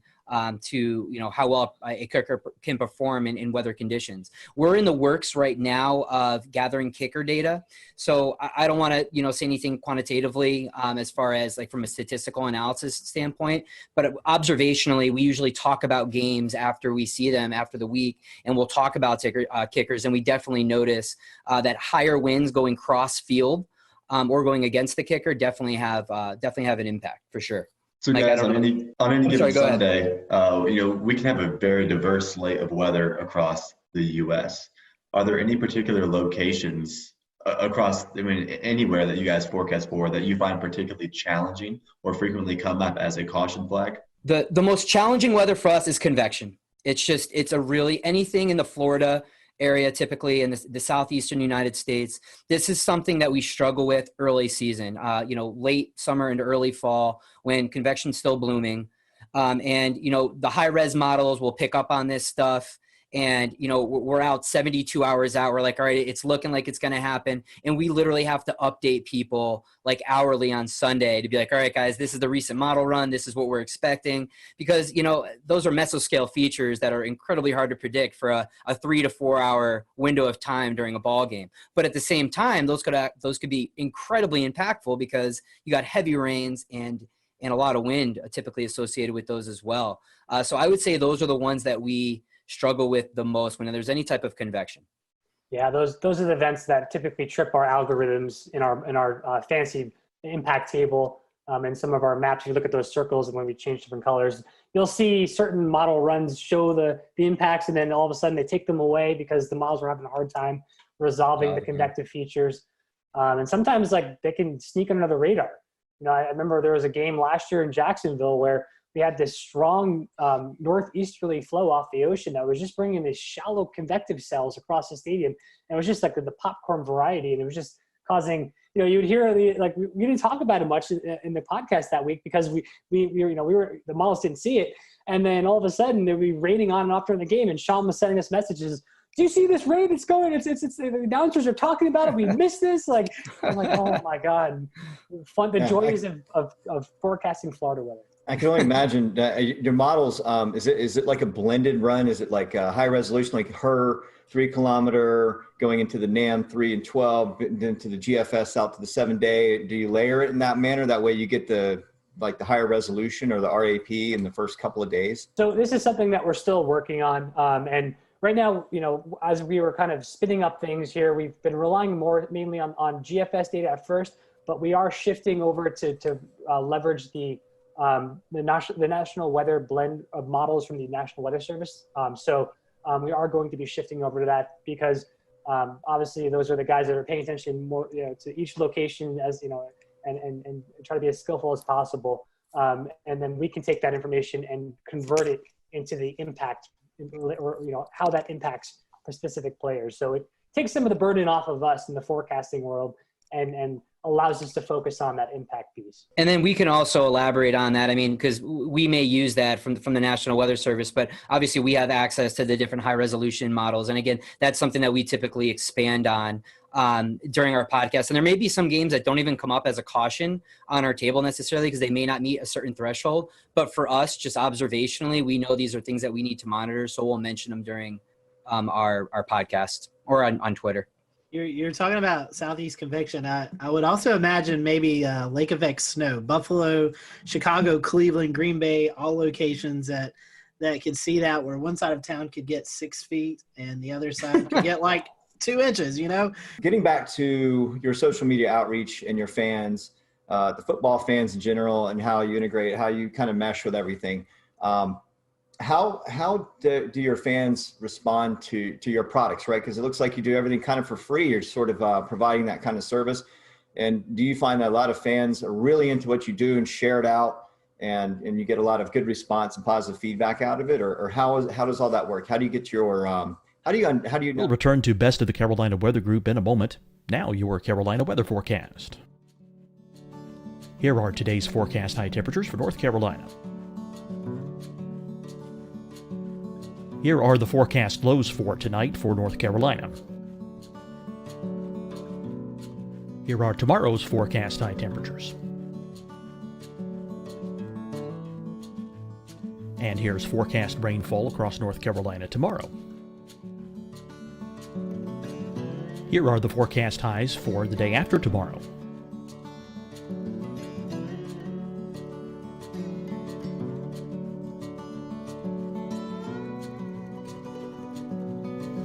to how well a kicker can perform in weather conditions. We're in the works right now of gathering kicker data, so I don't want to say anything quantitatively as far as like from a statistical analysis standpoint, but observationally we usually talk about games after we see them after the week, and we'll talk about kickers, and we definitely notice that higher winds going cross field or going against the kicker definitely have an impact for sure. So Mike, guys, on any given Sunday, we can have a very diverse slate of weather across the U.S. Are there any particular locations across, anywhere that you guys forecast for that you find particularly challenging or frequently come up as a caution flag? The most challenging weather for us is convection. It's a really anything in the Florida area, typically in the southeastern United States. This is something that we struggle with early season, late summer into early fall when convection's still blooming. And the high res models will pick up on this stuff. And, we're out 72 hours out. We're like, all right, it's looking like it's going to happen. And we literally have to update people like hourly on Sunday to be like, all right, guys, this is the recent model run. This is what we're expecting. Because, those are mesoscale features that are incredibly hard to predict for a 3 to 4 hour window of time during a ball game. But at the same time, those could be incredibly impactful because you got heavy rains and a lot of wind typically associated with those as well. So I would say those are the ones that we struggle with the most when there's any type of convection. Yeah, those are the events that typically trip our algorithms in our fancy impact table and some of our maps. If you look at those circles and when we change different colors, you'll see certain model runs show the impacts, and then all of a sudden they take them away because the models were having a hard time resolving the convective features. And sometimes like they can sneak under the radar. You know, I remember there was a game last year in Jacksonville where we had this strong northeasterly flow off the ocean that was just bringing these shallow convective cells across the stadium. And it was just like the popcorn variety, and it was just causing, you know, you would hear we didn't talk about it much in the podcast that week because the models didn't see it, and then all of a sudden they'd be raining on and off during the game, and Sean was sending us messages. Do you see this rain? It's going. It's the announcers are talking about it. We missed this. Like, I'm like, oh my god, fun. The joys of forecasting Florida weather. I can only imagine your models. Is it like a blended run? Is it like a high resolution, like her 3 kilometer going into the NAM 3 and 12, then to the GFS out to the 7-day? Do you layer it in that manner? That way you get the higher resolution or the RAP in the first couple of days? So this is something that we're still working on. And right now, you know, as we were kind of spinning up things here, we've been relying mainly on GFS data at first, but we are shifting over to leverage the national weather blend of models from the National Weather Service. We are going to be shifting over to that because obviously those are the guys that are paying attention more, you know, to each location, as you know, and try to be as skillful as possible. And then we can take that information and convert it into the impact, or you know, how that impacts specific players. So it takes some of the burden off of us in the forecasting world and allows us to focus on that impact piece. And then we can also elaborate on that. I mean, because we may use that from the National Weather Service, but obviously we have access to the different high resolution models. And again, that's something that we typically expand on during our podcast. And there may be some games that don't even come up as a caution on our table necessarily because they may not meet a certain threshold. But for us, just observationally, we know these are things that we need to monitor. So we'll mention them during our podcast or on Twitter. You're talking about Southeast convection. I would also imagine maybe lake effect snow, Buffalo, Chicago, Cleveland, Green Bay, all locations that could see that, where one side of town could get 6 feet and the other side could get like 2 inches, you know? Getting back to your social media outreach and your fans, the football fans in general, and how you integrate, how you kind of mesh with everything. How do your fans respond to your products, right? Because it looks like you do everything kind of for free. You're sort of providing that kind of service. And do you find that a lot of fans are really into what you do and share it out, and you get a lot of good response and positive feedback out of it? Or how does all that work? How do you get your how do you We'll return to Best of the Carolina Weather Group in a moment. Now your Carolina weather forecast. Here are today's forecast high temperatures for North Carolina. Here are the forecast lows for tonight for North Carolina. Here are tomorrow's forecast high temperatures. And here's forecast rainfall across North Carolina tomorrow. Here are the forecast highs for the day after tomorrow.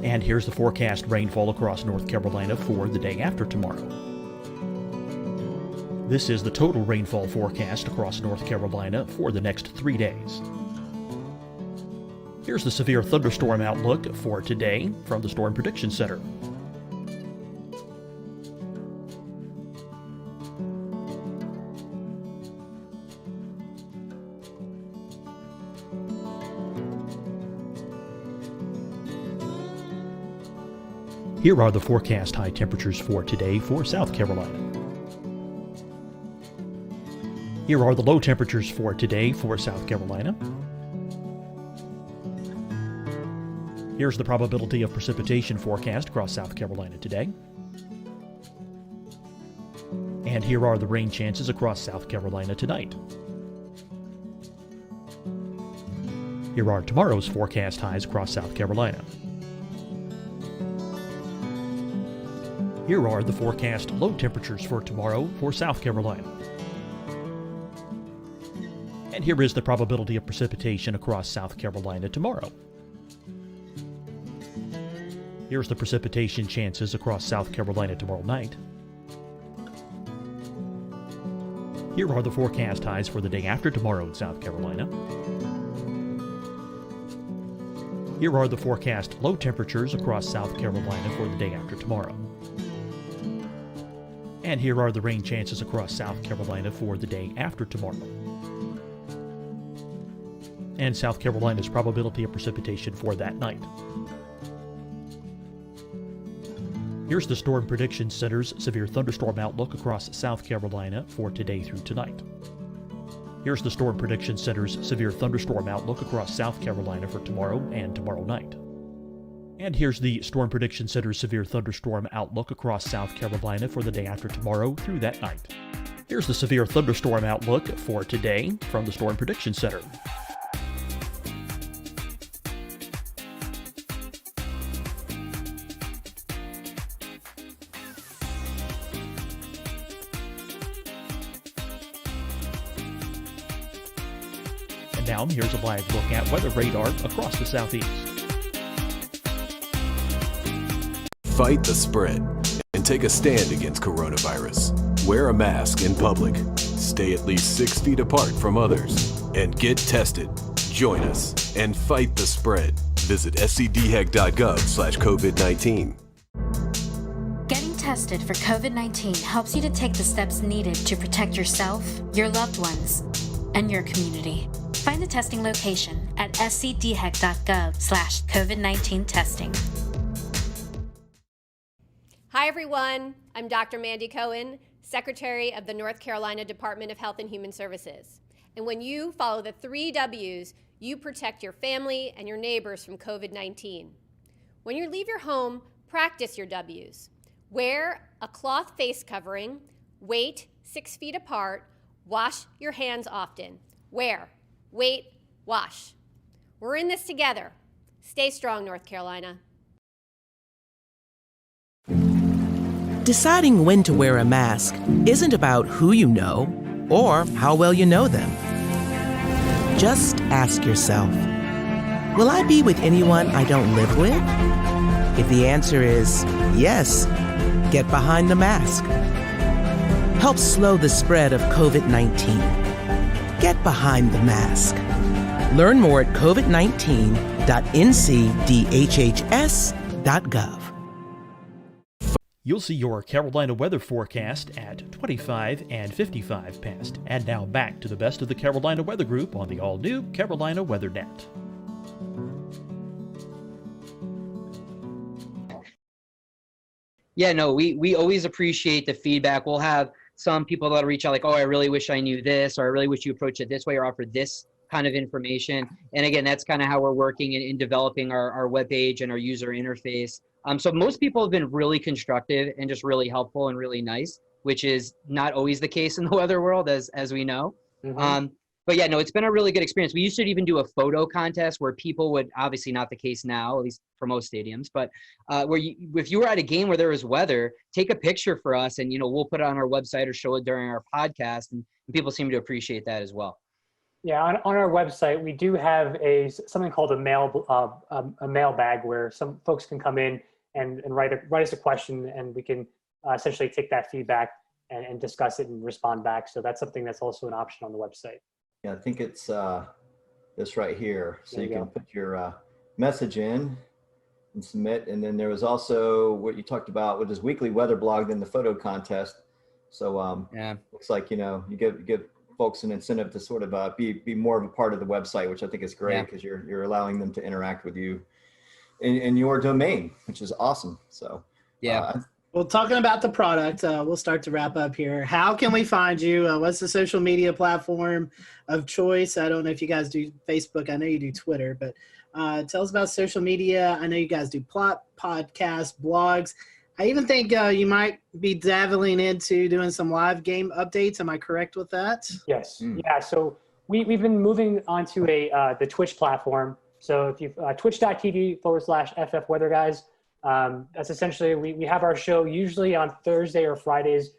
And here's the forecast rainfall across North Carolina for the day after tomorrow. This is the total rainfall forecast across North Carolina for the next 3 days. Here's the severe thunderstorm outlook for today from the Storm Prediction Center. Here are the forecast high temperatures for today for South Carolina. Here are the low temperatures for today for South Carolina. Here's the probability of precipitation forecast across South Carolina today. And here are the rain chances across South Carolina tonight. Here are tomorrow's forecast highs across South Carolina. Here are the forecast low temperatures for tomorrow for South Carolina. And here is the probability of precipitation across South Carolina tomorrow. Here's the precipitation chances across South Carolina tomorrow night. Here are the forecast highs for the day after tomorrow in South Carolina. Here are the forecast low temperatures across South Carolina for the day after tomorrow. And here are the rain chances across South Carolina for the day after tomorrow. And South Carolina's probability of precipitation for that night. Here's the Storm Prediction Center's severe thunderstorm outlook across South Carolina for today through tonight. Here's the Storm Prediction Center's severe thunderstorm outlook across South Carolina for tomorrow and tomorrow night. And here's the Storm Prediction Center's severe thunderstorm outlook across South Carolina for the day after tomorrow through that night. Here's the severe thunderstorm outlook for today from the Storm Prediction Center. And now here's a live look at weather radar across the southeast. Fight the spread and take a stand against coronavirus. Wear a mask in public. Stay at least 6 feet apart from others. And get tested. Join us and fight the spread. Visit scdhec.gov/COVID-19. Getting tested for COVID-19 helps you to take the steps needed to protect yourself, your loved ones, and your community. Find the testing location at scdhec.gov/COVID-19 testing. Hi, everyone. I'm Dr. Mandy Cohen, Secretary of the North Carolina Department of Health and Human Services. And when you follow the 3 W's, you protect your family and your neighbors from COVID-19. When you leave your home, practice your W's. Wear a cloth face covering, wait 6 feet apart, wash your hands often. Wear, wait, wash. We're in this together. Stay strong, North Carolina. Deciding when to wear a mask isn't about who you know or how well you know them. Just ask yourself, will I be with anyone I don't live with? If the answer is yes, get behind the mask. Help slow the spread of COVID-19. Get behind the mask. Learn more at covid19.ncdhhs.gov. You'll see your Carolina weather forecast at 25 and 55 past. And now back to the best of the Carolina Weather Group on the all-new Carolina Weather Net. Yeah, no, we always appreciate the feedback. We'll have some people that'll reach out like, oh, I really wish I knew this, or I really wish you approached it this way or offered this kind of information. And again, that's kind of how we're working in developing our webpage and our user interface. So most people have been really constructive and just really helpful and really nice, which is not always the case in the weather world, as we know. Mm-hmm. But yeah, no, it's been a really good experience. We used to even do a photo contest where people would, obviously not the case now, at least for most stadiums, but if you were at a game where there was weather, take a picture for us and, we'll put it on our website or show it during our podcast. And people seem to appreciate that as well. Yeah, on our website, we do have something called a mailbag where some folks can come in and write us a question, and we can essentially take that feedback and discuss it and respond back. So that's something that's also an option on the website. Yeah, I think it's this right here. So you can put your message in and submit. And then there was also what you talked about with this weekly weather blog, then the photo contest. So looks like, you give folks an incentive to sort of be more of a part of the website, which I think is great because you're allowing them to interact with you in your domain, which is awesome. So well, talking about the product, we'll start to wrap up here. How can we find you? What's the social media platform of choice? I don't know if you guys do Facebook. I know you do Twitter, but tell us about social media. I know you guys do podcasts, blogs. I even think you might be dabbling into doing some live game updates. Am I correct with that? Yes. Yeah. So we've been moving onto the Twitch platform. So if you twitch.tv/FF Weather Guys, that's essentially, we have our show usually on Thursday or Fridays.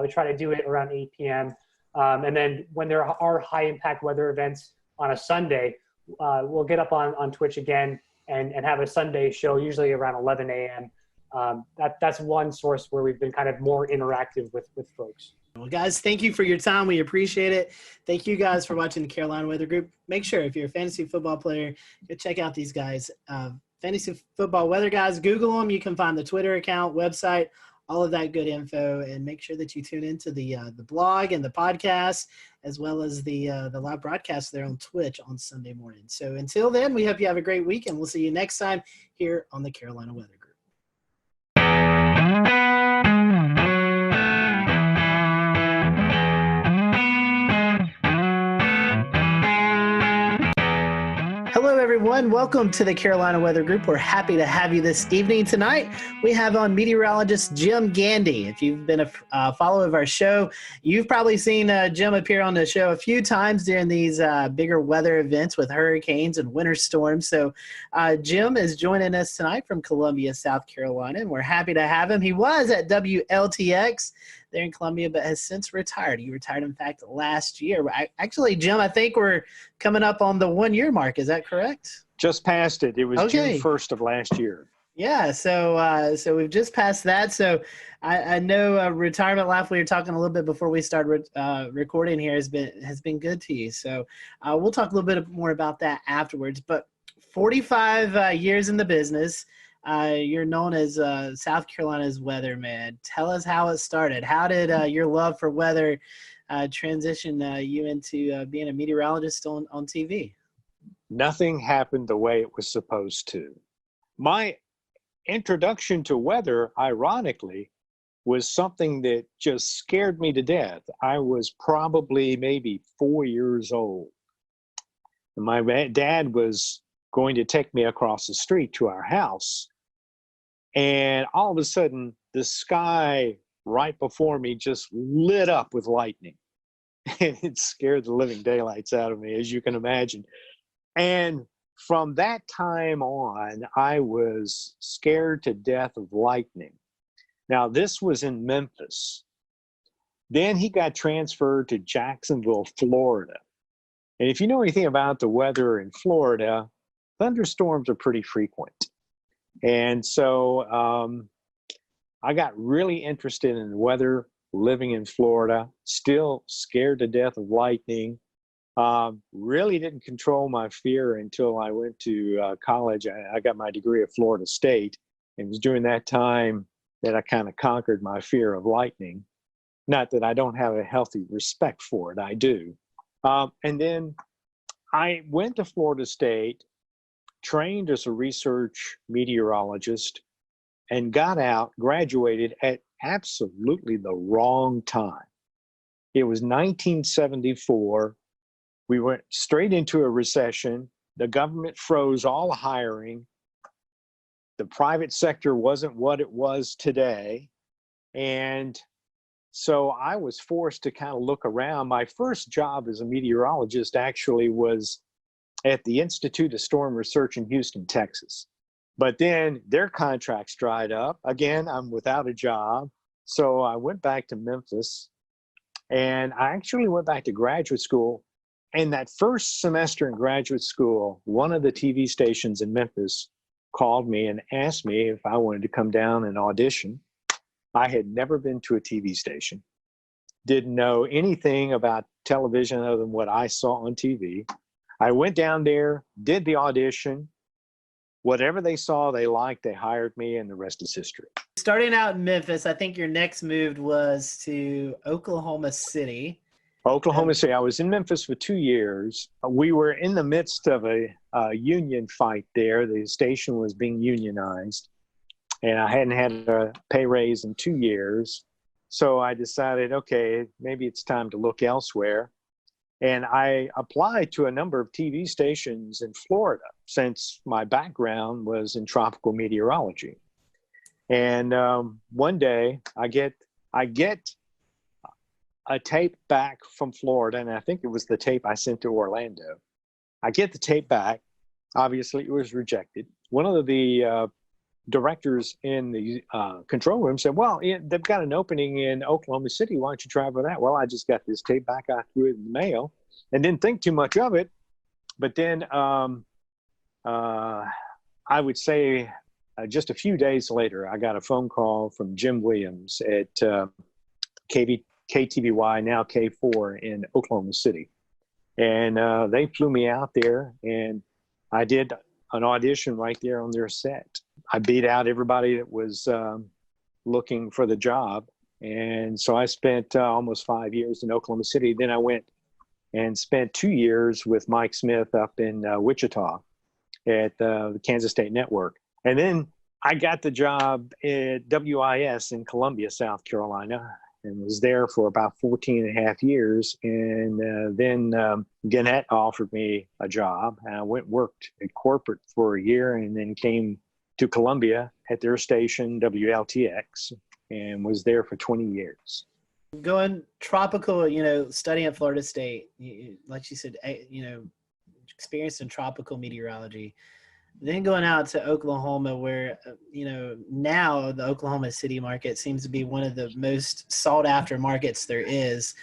We try to do it around 8 p.m. And then when there are high impact weather events on a Sunday, we'll get up on Twitch again and have a Sunday show, usually around 11 a.m. That's one source where we've been kind of more interactive with folks. Well, guys, thank you for your time. We appreciate it. Thank you guys for watching the Carolina Weather Group. Make sure if you're a fantasy football player, go check out these guys. Fantasy Football Weather Guys, Google them. You can find the Twitter account, website, all of that good info, and make sure that you tune into the blog and the podcast, as well as the live broadcast there on Twitch on Sunday morning. So until then, we hope you have a great week, and we'll see you next time here on the Carolina Weather Group. Hello, everyone. Welcome to the Carolina Weather Group. We're happy to have you this evening. Tonight, we have on meteorologist Jim Gandy. If you've been a follower of our show, you've probably seen Jim appear on the show a few times during these bigger weather events with hurricanes and winter storms. So Jim is joining us tonight from Columbia, South Carolina, and we're happy to have him. He was at WLTX there in Columbia, but has since retired. He retired, in fact, last year. Actually, Jim, I think we're coming up on the 1 year mark. Is that correct? Just passed it. It was June 1st of last year. Yeah, so we've just passed that. So I know retirement life, we were talking a little bit before we started recording here, has been good to you. So we'll talk a little bit more about that afterwards. But 45 years in the business. You're known as South Carolina's weatherman. Tell us how it started. How did your love for weather transition you into being a meteorologist on TV? Nothing happened the way it was supposed to. My introduction to weather, ironically, was something that just scared me to death. I was probably maybe 4 years old. My dad was going to take me across the street to our house. And all of a sudden, the sky right before me just lit up with lightning. And it scared the living daylights out of me, as you can imagine. And from that time on, I was scared to death of lightning. Now, this was in Memphis. Then he got transferred to Jacksonville, Florida. And if you know anything about the weather in Florida, thunderstorms are pretty frequent. And so I got really interested in weather living in Florida, still scared to death of lightning. Really didn't control my fear until I went to college. I got my degree at Florida State. It was during that time that I kind of conquered my fear of lightning. Not that I don't have a healthy respect for it, I do. And then I went to Florida State, trained as a research meteorologist, and got out, graduated at absolutely the wrong time. It was 1974. We went straight into a recession. The government froze all hiring. The private sector wasn't what it was today. And so I was forced to kind of look around. My first job as a meteorologist actually was at the Institute of Storm Research in Houston, Texas. But then their contracts dried up. Again, I'm without a job. So I went back to Memphis, and I actually went back to graduate school. And that first semester in graduate school, one of the TV stations in Memphis called me and asked me if I wanted to come down and audition. I had never been to a TV station, didn't know anything about television other than what I saw on TV. I went down there, did the audition. Whatever they saw, they liked, they hired me, and the rest is history. Starting out in Memphis, I think your next move was to Oklahoma City. Oklahoma City. I was in Memphis for 2 years. We were in the midst of a union fight there. The station was being unionized, and I hadn't had a pay raise in 2 years. So I decided, okay, maybe it's time to look elsewhere. And I applied to a number of TV stations in Florida, since my background was in tropical meteorology. And one day I get a tape back from Florida, and I think it was the tape I sent to Orlando. I get the tape back. Obviously, it was rejected. One of the directors in the control room said, well, they've got an opening in Oklahoma City. Why don't you try for that? Well, I just got this tape back. I threw it in the mail and didn't think too much of it. But then I I would say just a few days later, I got a phone call from Jim Williams at KTVY, now K4 in Oklahoma City. And they flew me out there, and I did an audition right there on their set. I beat out everybody that was looking for the job. And so I spent almost 5 years in Oklahoma City. Then I went and spent 2 years with Mike Smith up in Wichita at the Kansas State Network. And then I got the job at WIS in Columbia, South Carolina, and was there for about 14 and a half years. And then Gannett offered me a job. And I went and worked at corporate for a year, and then came to Columbia at their station, WLTX, and was there for 20 years. Going tropical, studying at Florida State, like you said, experienced in tropical meteorology. Then going out to Oklahoma, where, now the Oklahoma City market seems to be one of the most sought after markets there is,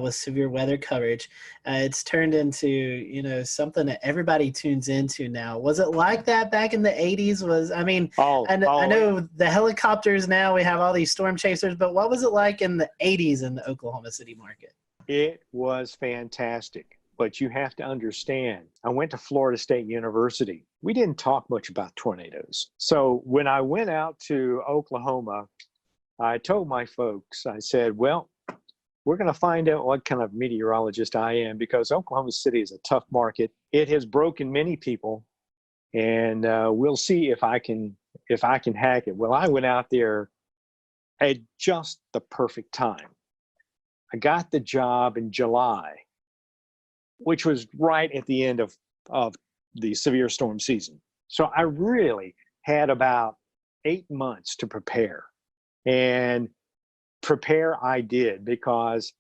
with severe weather coverage. It's turned into, something that everybody tunes into now. Was it like that back in the 80s? I know the helicopters now, we have all these storm chasers, but what was it like in the 80s in the Oklahoma City market? It was fantastic. But you have to understand, I went to Florida State University. We didn't talk much about tornadoes. So when I went out to Oklahoma, I told my folks, I said, well, we're going to find out what kind of meteorologist I am, because Oklahoma City is a tough market. It has broken many people, and we'll see if I can hack it. Well, I went out there at just the perfect time. I got the job in July, which was right at the end of the severe storm season. So I really had about 8 months to prepare. And prepare I did, because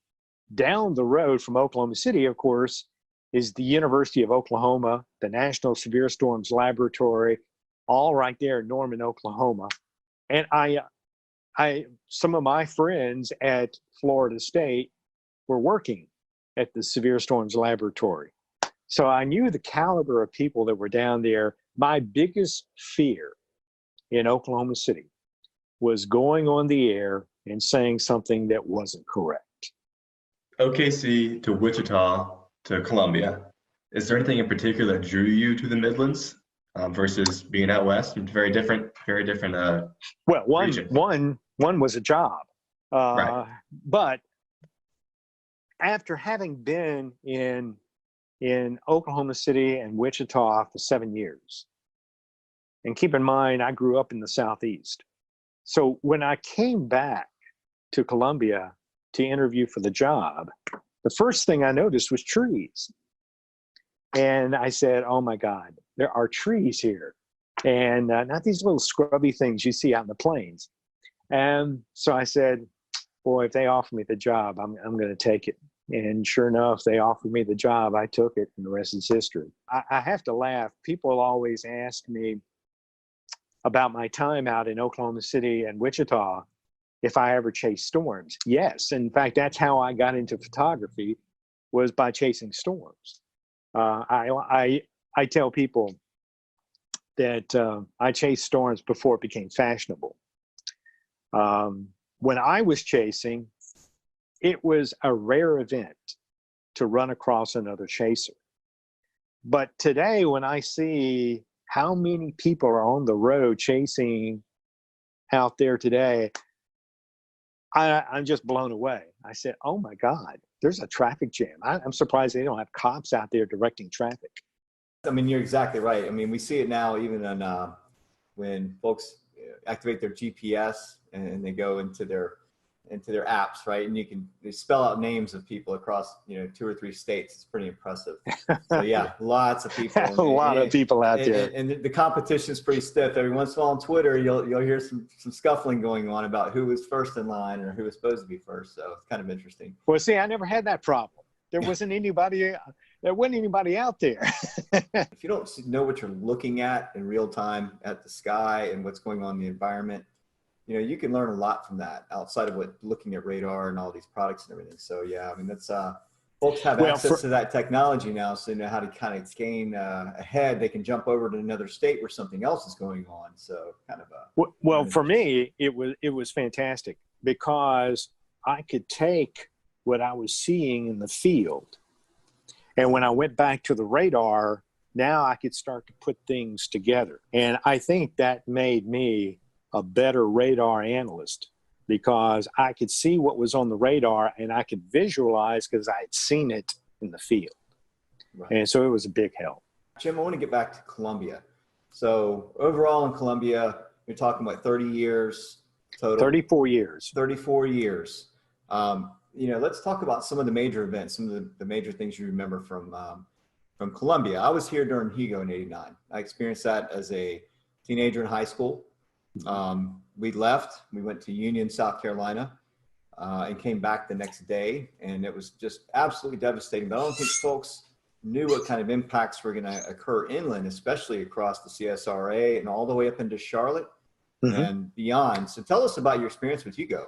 down the road from Oklahoma City, of course, is the University of Oklahoma, the National Severe Storms Laboratory, all right there in Norman, Oklahoma. And some of my friends at Florida State were working at the Severe Storms Laboratory. So I knew the caliber of people that were down there. My biggest fear in Oklahoma City was going on the air and saying something that wasn't correct. OKC to Wichita to Columbia. Is there anything in particular that drew you to the Midlands versus being out west? Very different. Well, one was a job, right. But after having been in Oklahoma City and Wichita for 7 years, and keep in mind, I grew up in the Southeast. So when I came back to Columbia to interview for the job, the first thing I noticed was trees. And I said, oh my God, there are trees here. And not these little scrubby things you see out in the plains. And so I said, boy, if they offer me the job, I'm going to take it. And sure enough, they offered me the job. I took it, and the rest is history. I have to laugh. People always ask me about my time out in Oklahoma City and Wichita, if I ever chased storms. Yes. In fact, that's how I got into photography, was by chasing storms. I tell people that I chased storms before it became fashionable. When I was chasing, it was a rare event to run across another chaser. But today, when I see how many people are on the road chasing out there today, I'm just blown away. I said, oh my God, there's a traffic jam. I'm surprised they don't have cops out there directing traffic. I mean, you're exactly right. I mean, we see it now even on when folks activate their GPS and they go into their apps, right? And they spell out names of people across 2 or 3 states. It's pretty impressive. So yeah, lots of people. A lot of people out there. And the competition is pretty stiff. Every once in a while on Twitter, you'll hear some scuffling going on about who was first in line or who was supposed to be first. So it's kind of interesting. Well, see, I never had that problem. There wasn't anybody out there. If you don't know what you're looking at in real time at the sky and what's going on in the environment, you can learn a lot from that outside of looking at radar and all these products and everything. So yeah, I mean, folks have access to that technology now, so they know how to kind of gain ahead. They can jump over to another state where something else is going on. So kind of a well, for me, it was fantastic because I could take what I was seeing in the field, and when I went back to the radar, now I could start to put things together. And I think that made me a better radar analyst because I could see what was on the radar and I could visualize because I had seen it in the field. Right. And so it was a big help. Jim, I want to get back to Columbia. So overall in Columbia, you're talking about 30 years total. 34 years. 34 years. Let's talk about some of the major events, some of the major things you remember from Columbia. I was here during Hugo in '89. I experienced that as a teenager in high school. We left, we went to Union, South Carolina, and came back the next day. And it was just absolutely devastating. But I don't think folks knew what kind of impacts were going to occur inland, especially across the CSRA and all the way up into Charlotte and beyond. So tell us about your experience with Hugo.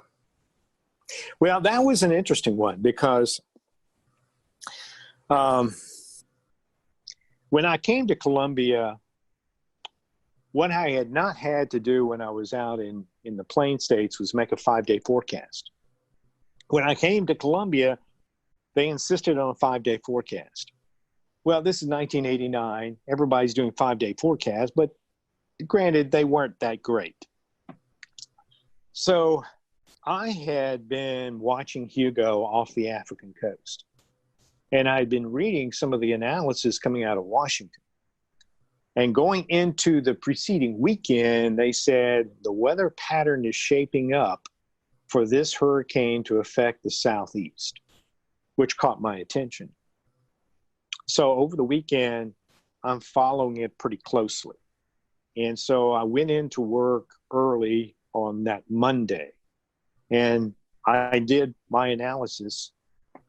Well, that was an interesting one because when I came to Columbia, what I had not had to do when I was out in the Plain States was make a 5-day forecast. When I came to Columbia, they insisted on a 5-day forecast. Well, this is 1989. Everybody's doing 5-day forecasts, but granted, they weren't that great. So I had been watching Hugo off the African coast, and I had been reading some of the analysis coming out of Washington. And going into the preceding weekend, they said the weather pattern is shaping up for this hurricane to affect the southeast, which caught my attention. So over the weekend, I'm following it pretty closely. And so I went into work early on that Monday, and I did my analysis.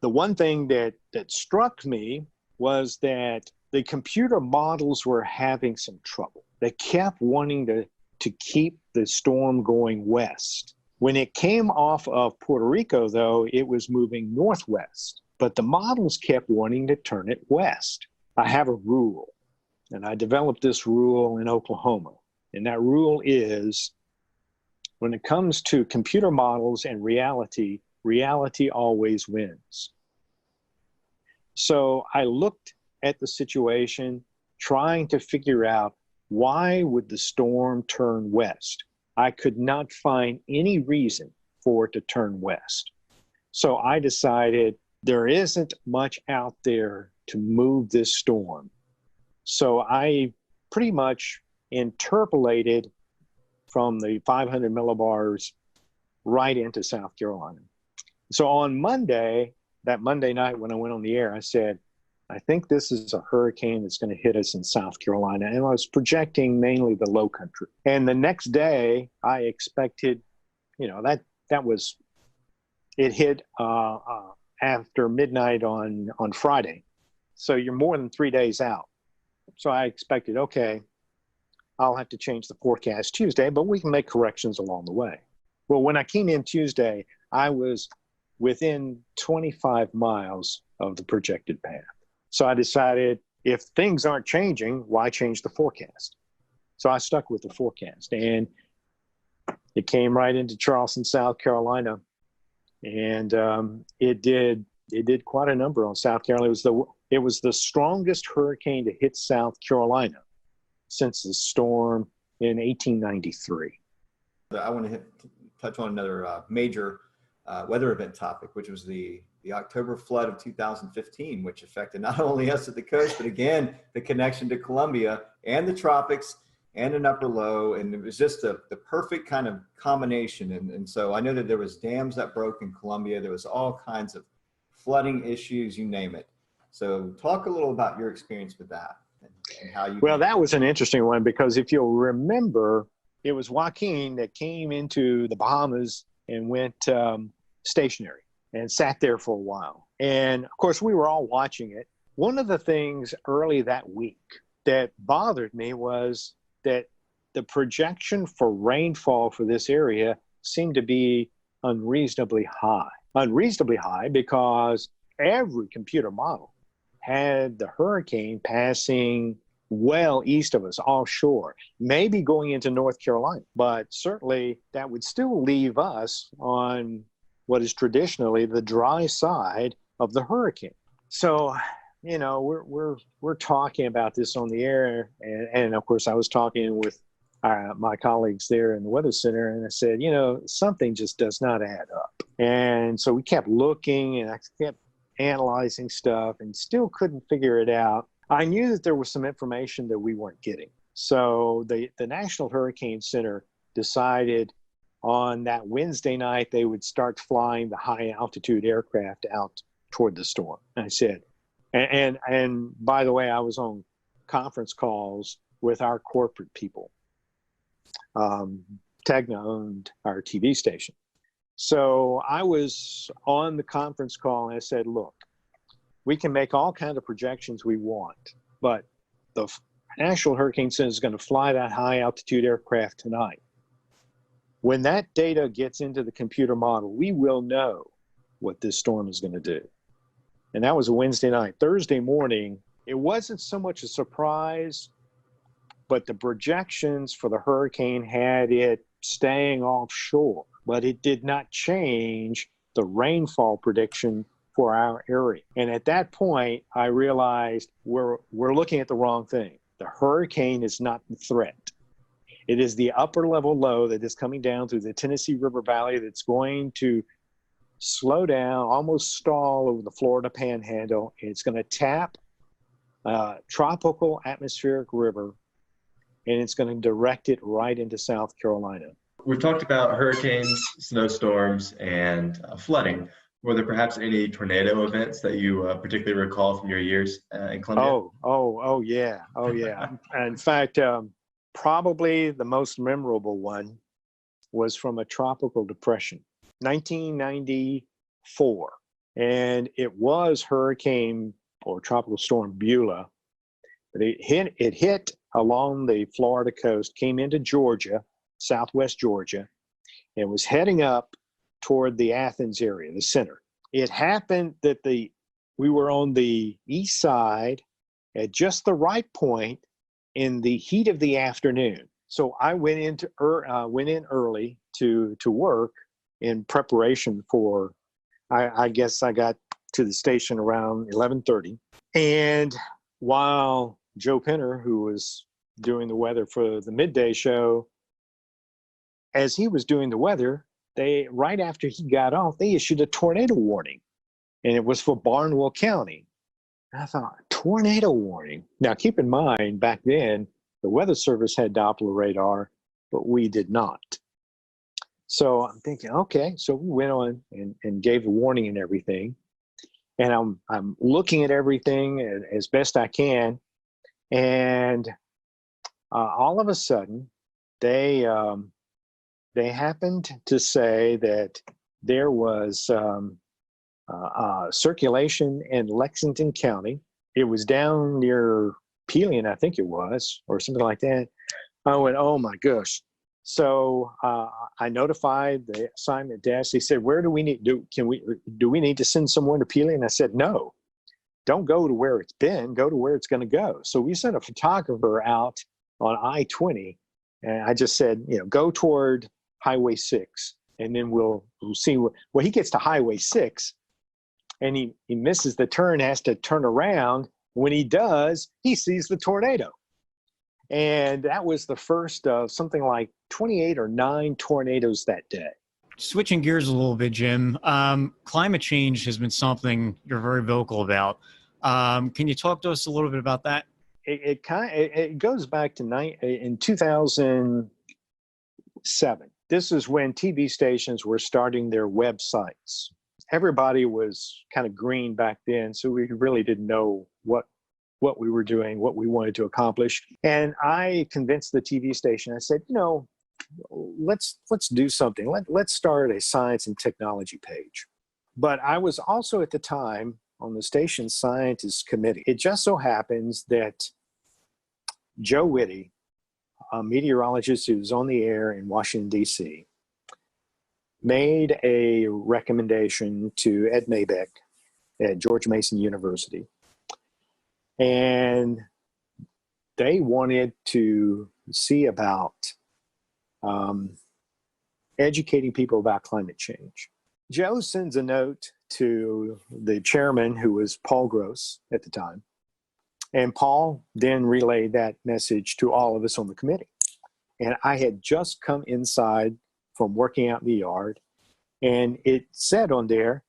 The one thing that struck me was that the computer models were having some trouble. They kept wanting to keep the storm going west. When it came off of Puerto Rico, though, it was moving northwest, but the models kept wanting to turn it west. I have a rule, and I developed this rule in Oklahoma, and that rule is when it comes to computer models and reality, reality always wins. So I looked at the situation, trying to figure out why would the storm turn west. I could not find any reason for it to turn west. So I decided there isn't much out there to move this storm. So I pretty much interpolated from the 500 millibars right into South Carolina. So on Monday, that Monday night when I went on the air, I said, I think this is a hurricane that's going to hit us in South Carolina. And I was projecting mainly the low country. And the next day, I expected, it hit after midnight on Friday. So you're more than 3 days out. So I expected, okay, I'll have to change the forecast Tuesday, but we can make corrections along the way. Well, when I came in Tuesday, I was within 25 miles of the projected path. So I decided if things aren't changing, why change the forecast? So I stuck with the forecast, and it came right into Charleston, South Carolina, and it did quite a number on South Carolina. It was the strongest hurricane to hit South Carolina since the storm in 1893. I want to touch on another major weather event topic, which was the October flood of 2015, which affected not only us at the coast, but again, the connection to Columbia and the tropics and an upper low. And it was just the perfect kind of combination. And so I know that there was dams that broke in Columbia. There was all kinds of flooding issues, you name it. So talk a little about your experience with that and how you. Well, that was an interesting one because if you'll remember, it was Joaquin that came into the Bahamas and went stationary and sat there for a while. And of course, we were all watching it. One of the things early that week that bothered me was that the projection for rainfall for this area seemed to be unreasonably high. Unreasonably high because every computer model had the hurricane passing well east of us, offshore, maybe going into North Carolina. But certainly that would still leave us on what is traditionally the dry side of the hurricane. So, you know, we're talking about this on the air, and of course I was talking with my colleagues there in the Weather Center, and I said, you know, something just does not add up. And so we kept looking, and I kept analyzing stuff, and still couldn't figure it out. I knew that there was some information that we weren't getting. So the National Hurricane Center decided on that Wednesday night they would start flying the high altitude aircraft out toward the storm. And I said, and by the way, I was on conference calls with our corporate people. Tegna owned our TV station. So I was on the conference call and I said, look, we can make all kinds of projections we want, but the National Hurricane Center is going to fly that high altitude aircraft tonight. When that data gets into the computer model, we will know what this storm is going to do. And that was a Wednesday night. Thursday morning, it wasn't so much a surprise, but the projections for the hurricane had it staying offshore, but it did not change the rainfall prediction for our area. And at that point, I realized we're looking at the wrong thing. The hurricane is not the threat. It is the upper level low that is coming down through the Tennessee River Valley that's going to slow down, almost stall over the Florida Panhandle. And it's going to tap a tropical atmospheric river, and it's going to direct it right into South Carolina. We've talked about hurricanes, snowstorms, and flooding. Were there perhaps any tornado events that you particularly recall from your years in Columbia? Oh, yeah. In fact, probably the most memorable one was from a tropical depression, 1994. And it was Hurricane or Tropical Storm Beulah. But it hit along the Florida coast, came into Georgia, southwest Georgia, and was heading up toward the Athens area, the center. It happened that we were on the east side at just the right point in the heat of the afternoon. So I went in early to work in preparation for, I guess I got to the station around 11:30. And while Joe Penner, who was doing the weather for the midday show, as he was doing the weather, right after he got off, they issued a tornado warning, and it was for Barnwell County. And I thought, tornado warning? Now, keep in mind, back then, the Weather Service had Doppler radar, but we did not. So I'm thinking, okay, so we went on and gave a warning and everything. And I'm looking at everything as best I can. And all of a sudden, they happened to say that there was circulation in Lexington County. It was down near Pelion, I think it was, or something like that. I went, oh my gosh. So I notified the assignment desk. They said, where do we need, do we need to send someone to Pelion? I said, no, don't go to where it's been, go to where it's going to go. So we sent a photographer out on I-20, and I just said, go toward Highway 6, and then we'll see well, he gets to Highway 6, and he misses the turn, has to turn around. When he does, he sees the tornado. And that was the first of something like 28 or 9 tornadoes that day. Switching gears a little bit, Jim, climate change has been something you're very vocal about. Can you talk to us a little bit about that? It goes back to in 2007. This is when TV stations were starting their websites. Everybody was kind of green back then, so we really didn't know what we were doing, what we wanted to accomplish. And I convinced the TV station, I said, let's do something. Let's start a science and technology page. But I was also at the time on the station's scientists committee. It just so happens that Joe Whitty, a meteorologist who was on the air in Washington, D.C., made a recommendation to Ed Mabeck at George Mason University. And they wanted to see about educating people about climate change. Joe sends a note to the chairman, who was Paul Gross at the time. And Paul then relayed that message to all of us on the committee. And I had just come inside from working out in the yard, and it said on there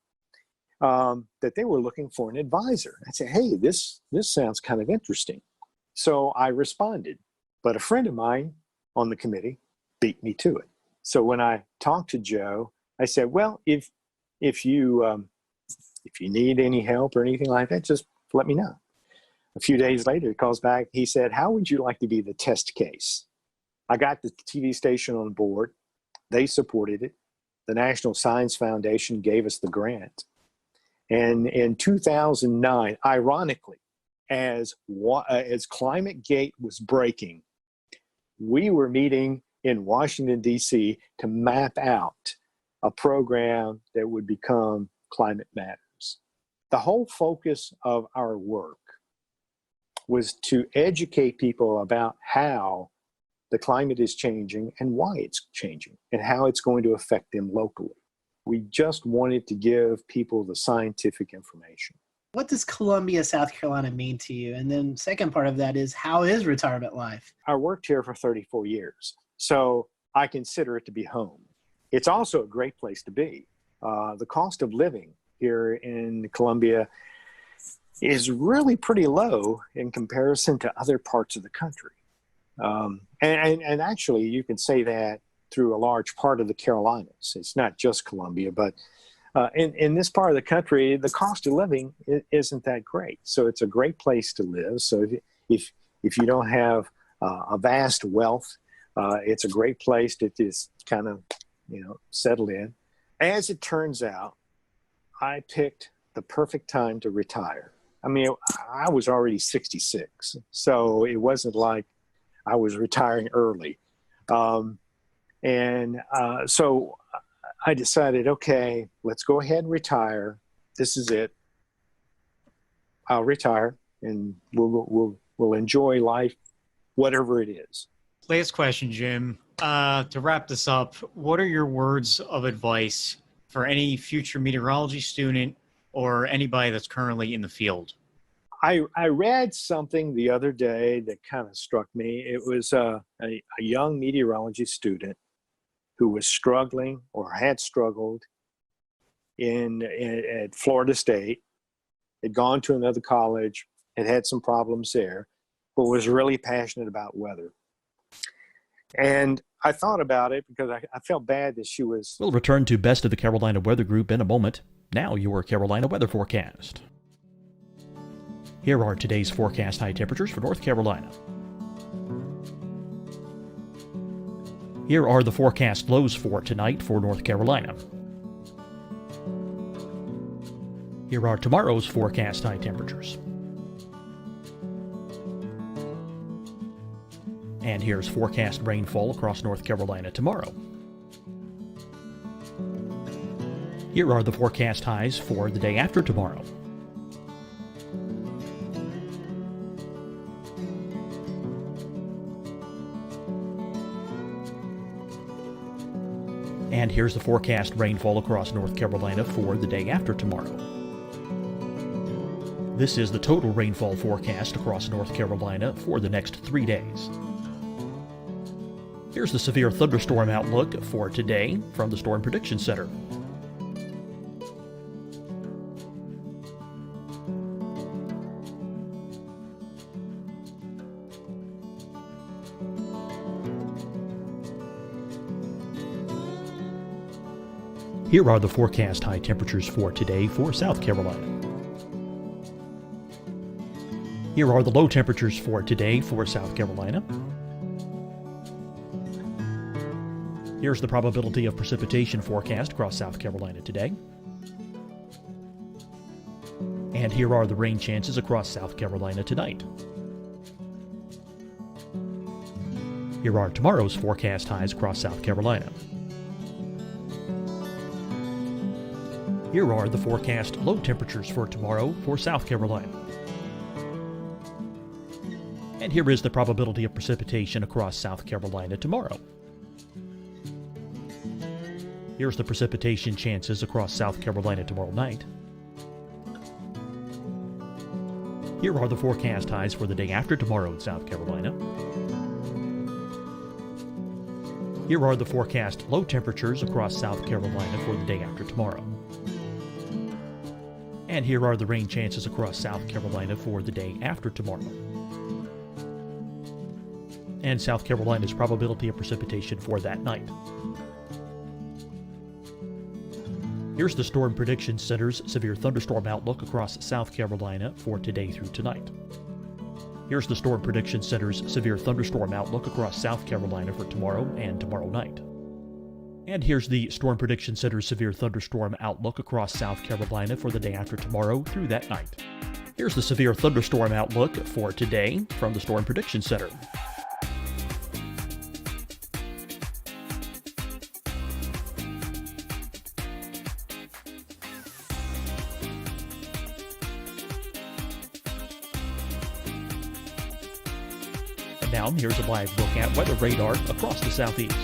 that they were looking for an advisor. I said, hey, this sounds kind of interesting. So I responded, but a friend of mine on the committee beat me to it. So when I talked to Joe, I said, well, if you need any help or anything like that, just let me know. A few days later, he calls back. He said, how would you like to be the test case? I got the TV station on board. They supported it. The National Science Foundation gave us the grant. And in 2009, ironically, as ClimateGate was breaking, we were meeting in Washington, D.C. to map out a program that would become Climate Matters. The whole focus of our work was to educate people about how the climate is changing and why it's changing and how it's going to affect them locally. We just wanted to give people the scientific information. What does Columbia, South Carolina mean to you? And then second part of that is, how is retirement life? I worked here for 34 years, so I consider it to be home. It's also a great place to be. The cost of living here in Columbia is really pretty low in comparison to other parts of the country. And actually, you can say that through a large part of the Carolinas. It's not just Columbia, but in this part of the country, the cost of living isn't that great. So it's a great place to live. So if you don't have a vast wealth, it's a great place to just kind of, settle in. As it turns out, I picked the perfect time to retire. I mean, I was already 66, so it wasn't like I was retiring early. So I decided, okay, let's go ahead and retire. This is it. I'll retire, and we'll enjoy life, whatever it is. Last question, Jim. To wrap this up, what are your words of advice for any future meteorology student or anybody that's currently in the field? I read something the other day that kind of struck me. It was a young meteorology student who was struggling or had struggled at Florida State, had gone to another college, had some problems there, but was really passionate about weather. And I thought about it because I felt bad that she was... We'll return to Best of the Carolina Weather Group in a moment. Now your Carolina weather forecast. Here are today's forecast high temperatures for North Carolina. Here are the forecast lows for tonight for North Carolina. Here are tomorrow's forecast high temperatures. And here's forecast rainfall across North Carolina tomorrow. Here are the forecast highs for the day after tomorrow. And here's the forecast rainfall across North Carolina for the day after tomorrow. This is the total rainfall forecast across North Carolina for the next 3 days. Here's the severe thunderstorm outlook for today from the Storm Prediction Center. Here are the forecast high temperatures for today for South Carolina. Here are the low temperatures for today for South Carolina. Here's the probability of precipitation forecast across South Carolina today. And here are the rain chances across South Carolina tonight. Here are tomorrow's forecast highs across South Carolina. Here are the forecast low temperatures for tomorrow for South Carolina. And here is the probability of precipitation across South Carolina tomorrow. Here's the precipitation chances across South Carolina tomorrow night. Here are the forecast highs for the day after tomorrow in South Carolina. Here are the forecast low temperatures across South Carolina for the day after tomorrow. And here are the rain chances across South Carolina for the day after tomorrow. And South Carolina's probability of precipitation for that night. Here's the Storm Prediction Center's severe thunderstorm outlook across South Carolina for today through tonight. Here's the Storm Prediction Center's severe thunderstorm outlook across South Carolina for tomorrow and tomorrow night. And here's the Storm Prediction Center's severe thunderstorm outlook across South Carolina for the day after tomorrow through that night. Here's the severe thunderstorm outlook for today from the Storm Prediction Center. And now here's a live look at weather radar across the southeast.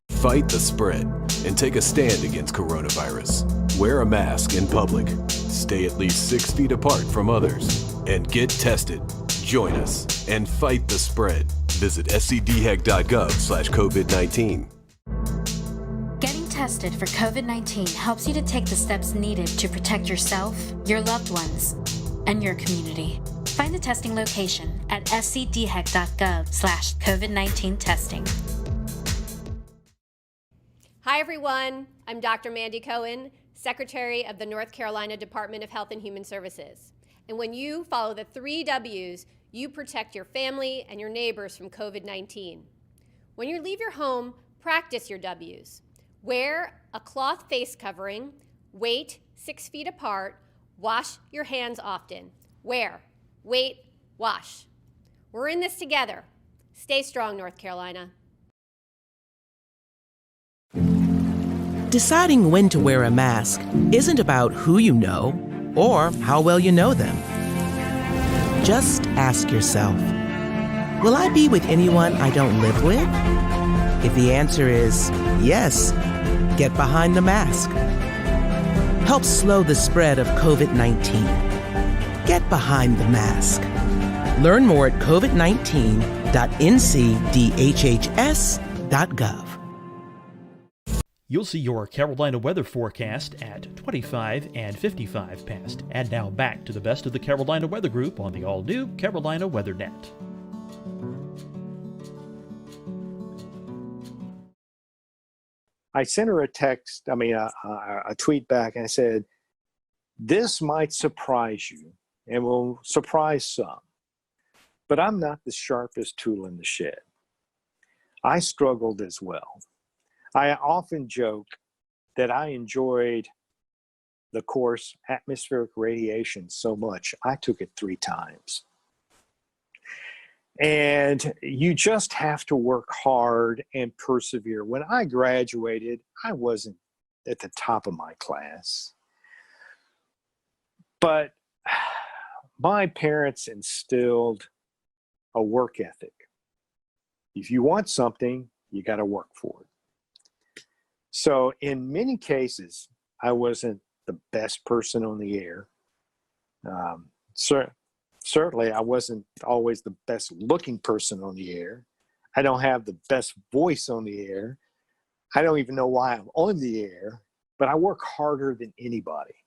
Fight the spread and take a stand against coronavirus. Wear a mask in public. Stay at least 6 feet apart from others. And get tested. Join us and fight the spread. Visit scdhec.gov/COVID-19. Getting tested for COVID-19 helps you to take the steps needed to protect yourself, your loved ones, and your community. Find the testing location at scdhec.gov/COVID-19 testing. Hi, everyone. I'm Dr. Mandy Cohen, Secretary of the North Carolina Department of Health and Human Services. And when you follow the 3 W's, you protect your family and your neighbors from COVID-19. When you leave your home, practice your W's. Wear a cloth face covering, wait 6 feet apart, wash your hands often. Wear, wait, wash. We're in this together. Stay strong, North Carolina. Deciding when to wear a mask isn't about who you know or how well you know them. Just ask yourself, will I be with anyone I don't live with? If the answer is yes, get behind the mask. Help slow the spread of COVID-19. Get behind the mask. Learn more at covid19.ncdhhs.gov. You'll see your Carolina weather forecast at 25 and 55 past. And now back to the best of the Carolina Weather Group on the all-new Carolina Weather Net. I sent her a tweet back, and I said, this might surprise you and will surprise some, but I'm not the sharpest tool in the shed. I struggled as well. I often joke that I enjoyed the course atmospheric radiation so much, I took it 3 times. And you just have to work hard and persevere. When I graduated, I wasn't at the top of my class. But my parents instilled a work ethic. If you want something, you got to work for it. So in many cases, I wasn't the best person on the air. Certainly, I wasn't always the best looking person on the air. I don't have the best voice on the air. I don't even know why I'm on the air, but I work harder than anybody.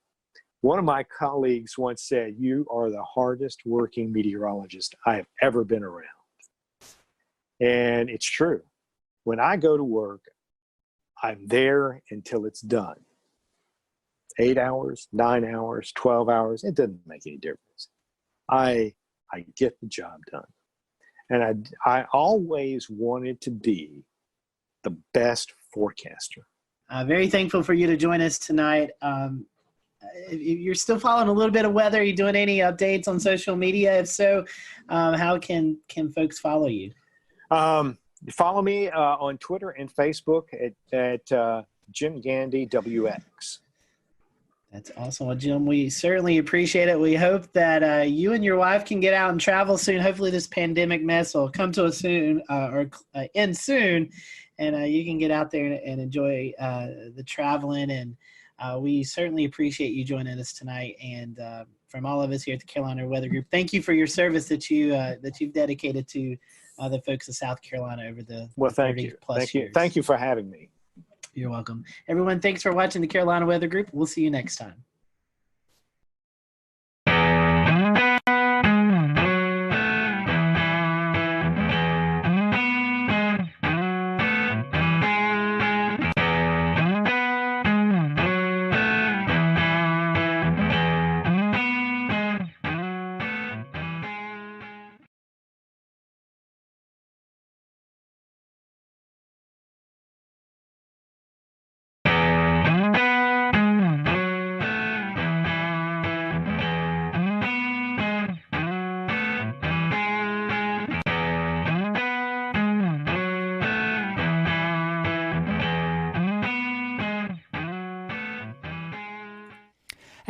One of my colleagues once said, "You are the hardest working meteorologist I have ever been around." And it's true. When I go to work, I'm there until it's done. 8 hours, 9 hours, 12 hours, it doesn't make any difference. I get the job done. And I always wanted to be the best forecaster. Very thankful for you to join us tonight. You're still following a little bit of weather. Are you doing any updates on social media? If so, how can folks follow you? Follow me on Twitter and Facebook at Jim Gandy, WX. That's awesome. Well, Jim, we certainly appreciate it. We hope that you and your wife can get out and travel soon. Hopefully this pandemic mess will come to us soon or end soon, and you can get out there and enjoy the traveling. And we certainly appreciate you joining us tonight. And from all of us here at the Carolina Weather Group, thank you for your service that you've dedicated to the folks of South Carolina over the Thank you. plus years. Thank you for having me. You're welcome. Everyone, thanks for watching the Carolina Weather Group. We'll see you next time.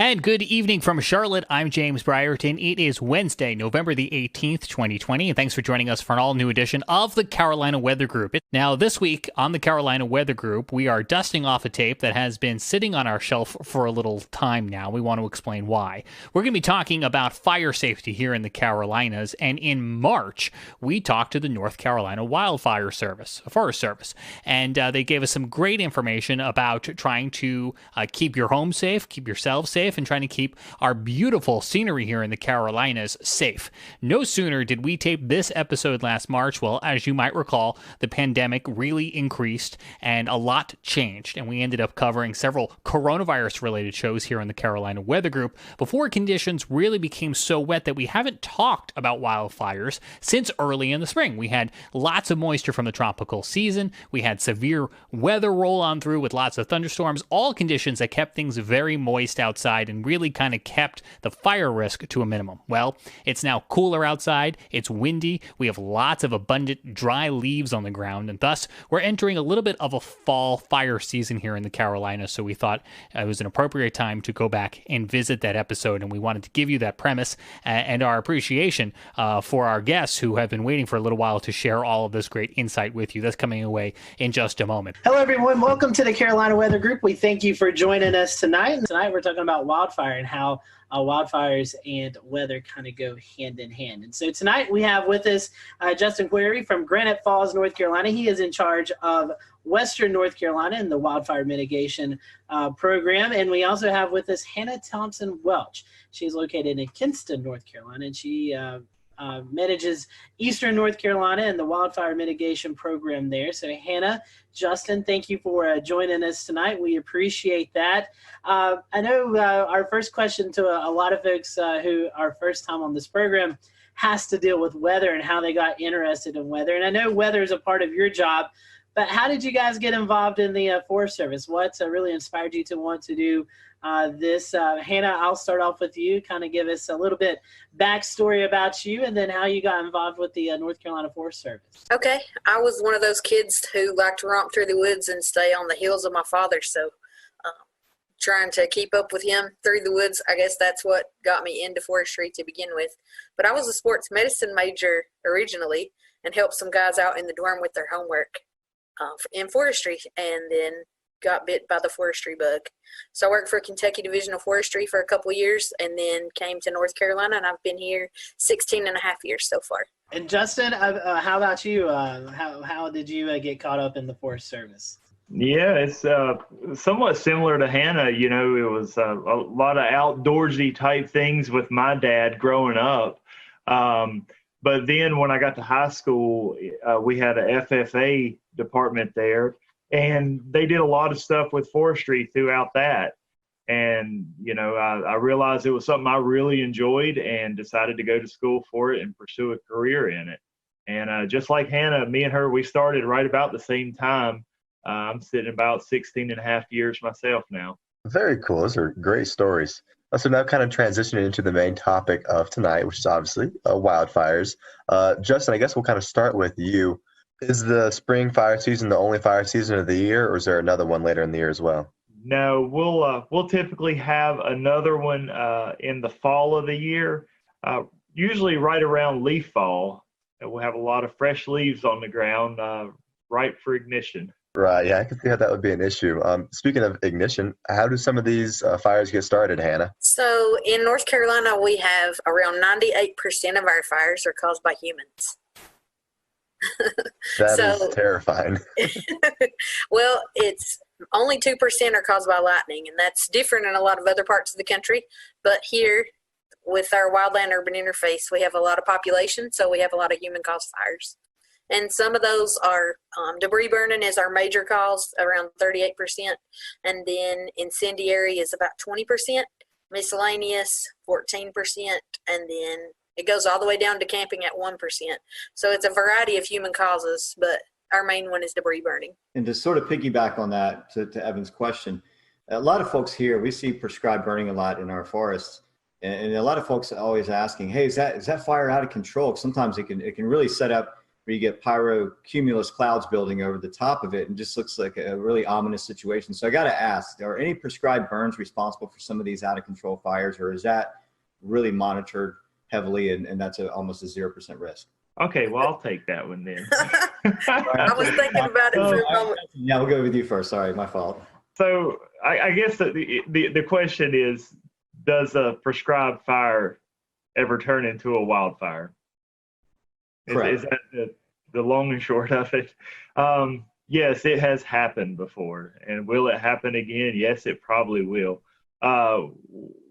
And good evening from Charlotte. I'm James Brierton. It is Wednesday, November the 18th, 2020, and thanks for joining us for an all-new edition of the Carolina Weather Group. Now, this week on the Carolina Weather Group, we are dusting off a tape that has been sitting on our shelf for a little time now. We want to explain why. We're going to be talking about fire safety here in the Carolinas, and in March, we talked to the North Carolina Wildfire Service, Forest Service, and they gave us some great information about trying to keep your home safe, keep yourself safe, and trying to keep our beautiful scenery here in the Carolinas safe. No sooner did we tape this episode last March, well, as you might recall, the pandemic really increased and a lot changed, and we ended up covering several coronavirus-related shows here on the Carolina Weather Group before conditions really became so wet that we haven't talked about wildfires since early in the spring. We had lots of moisture from the tropical season. We had severe weather roll on through with lots of thunderstorms, all conditions that kept things very moist outside and really kind of kept the fire risk to a minimum. Well, it's now cooler outside, it's windy, we have lots of abundant dry leaves on the ground, and thus we're entering a little bit of a fall fire season here in the Carolinas, so we thought it was an appropriate time to go back and visit that episode, and we wanted to give you that premise and our appreciation for our guests who have been waiting for a little while to share all of this great insight with you. That's coming away in just a moment. Hello, everyone. Welcome to the Carolina Weather Group. We thank you for joining us tonight. And tonight we're talking about wildfire and how wildfires and weather kind of go hand in hand. And so tonight we have with us Justin Query from Granite Falls, North Carolina. He is in charge of Western North Carolina and the wildfire mitigation program. And we also have with us Hannah Thompson Welch. She's located in Kinston, North Carolina, and she manages Eastern North Carolina and the wildfire mitigation program there. So Hannah, Justin, thank you for joining us tonight. We appreciate that. I know our first question to a lot of folks who are first time on this program has to deal with weather and how they got interested in weather. And I know weather is a part of your job, but how did you guys get involved in the Forest Service? What really inspired you to want to do this? Hannah, I'll start off with you. Kind of give us a little bit backstory about you and then how you got involved with the North Carolina Forest Service. Okay. I was one of those kids who liked to romp through the woods and stay on the heels of my father. So trying to keep up with him through the woods, I guess that's what got me into forestry to begin with. But I was a sports medicine major originally and helped some guys out in the dorm with their homework in forestry, and then got bit by the forestry bug. So I worked for Kentucky Division of Forestry for a couple of years and then came to North Carolina, and I've been here 16 and a half years so far. And Justin, how about you? How did you get caught up in the Forest Service? Yeah, it's somewhat similar to Hannah. You know, it was a lot of outdoorsy type things with my dad growing up. But then when I got to high school, we had a FFA department there, and they did a lot of stuff with forestry throughout that. And, you know, I realized it was something I really enjoyed and decided to go to school for it and pursue a career in it. And just like Hannah, me and her, we started right about the same time. I'm sitting about 16 and a half years myself now. Very cool. Those are great stories. So now kind of transitioning into the main topic of tonight, which is obviously wildfires. Justin, I guess we'll kind of start with you. Is the spring fire season the only fire season of the year, or is there another one later in the year as well? No, we'll typically have another one in the fall of the year, usually right around leaf fall. And we'll have a lot of fresh leaves on the ground, ripe for ignition. Right. Yeah, I can see how that would be an issue. Speaking of ignition, how do some of these fires get started, Hannah? So in North Carolina, we have around 98% of our fires are caused by humans. That is terrifying. Well, it's only 2% are caused by lightning, and that's different in a lot of other parts of the country. But here, with our wildland urban interface, we have a lot of population, so we have a lot of human caused fires. And some of those are debris burning is our major cause, around 38%. And then incendiary is about 20%, miscellaneous 14%, and then it goes all the way down to camping at 1%. So it's a variety of human causes, but our main one is debris burning. And to sort of piggyback on that, to Evan's question, a lot of folks here, we see prescribed burning a lot in our forests. And a lot of folks are always asking, hey, is that fire out of control? Sometimes it can really set up where you get pyrocumulus clouds building over the top of it and just looks like a really ominous situation. So I got to ask, are any prescribed burns responsible for some of these out of control fires, or is that really monitored heavily and that's almost a 0% risk? Okay, well, I'll take that one then. I was thinking about it for a moment. Yeah, we'll go with you first. Sorry, my fault. So I guess the question is, does a prescribed fire ever turn into a wildfire? Is that the long and short of it? Yes, it has happened before. And will it happen again? Yes, it probably will.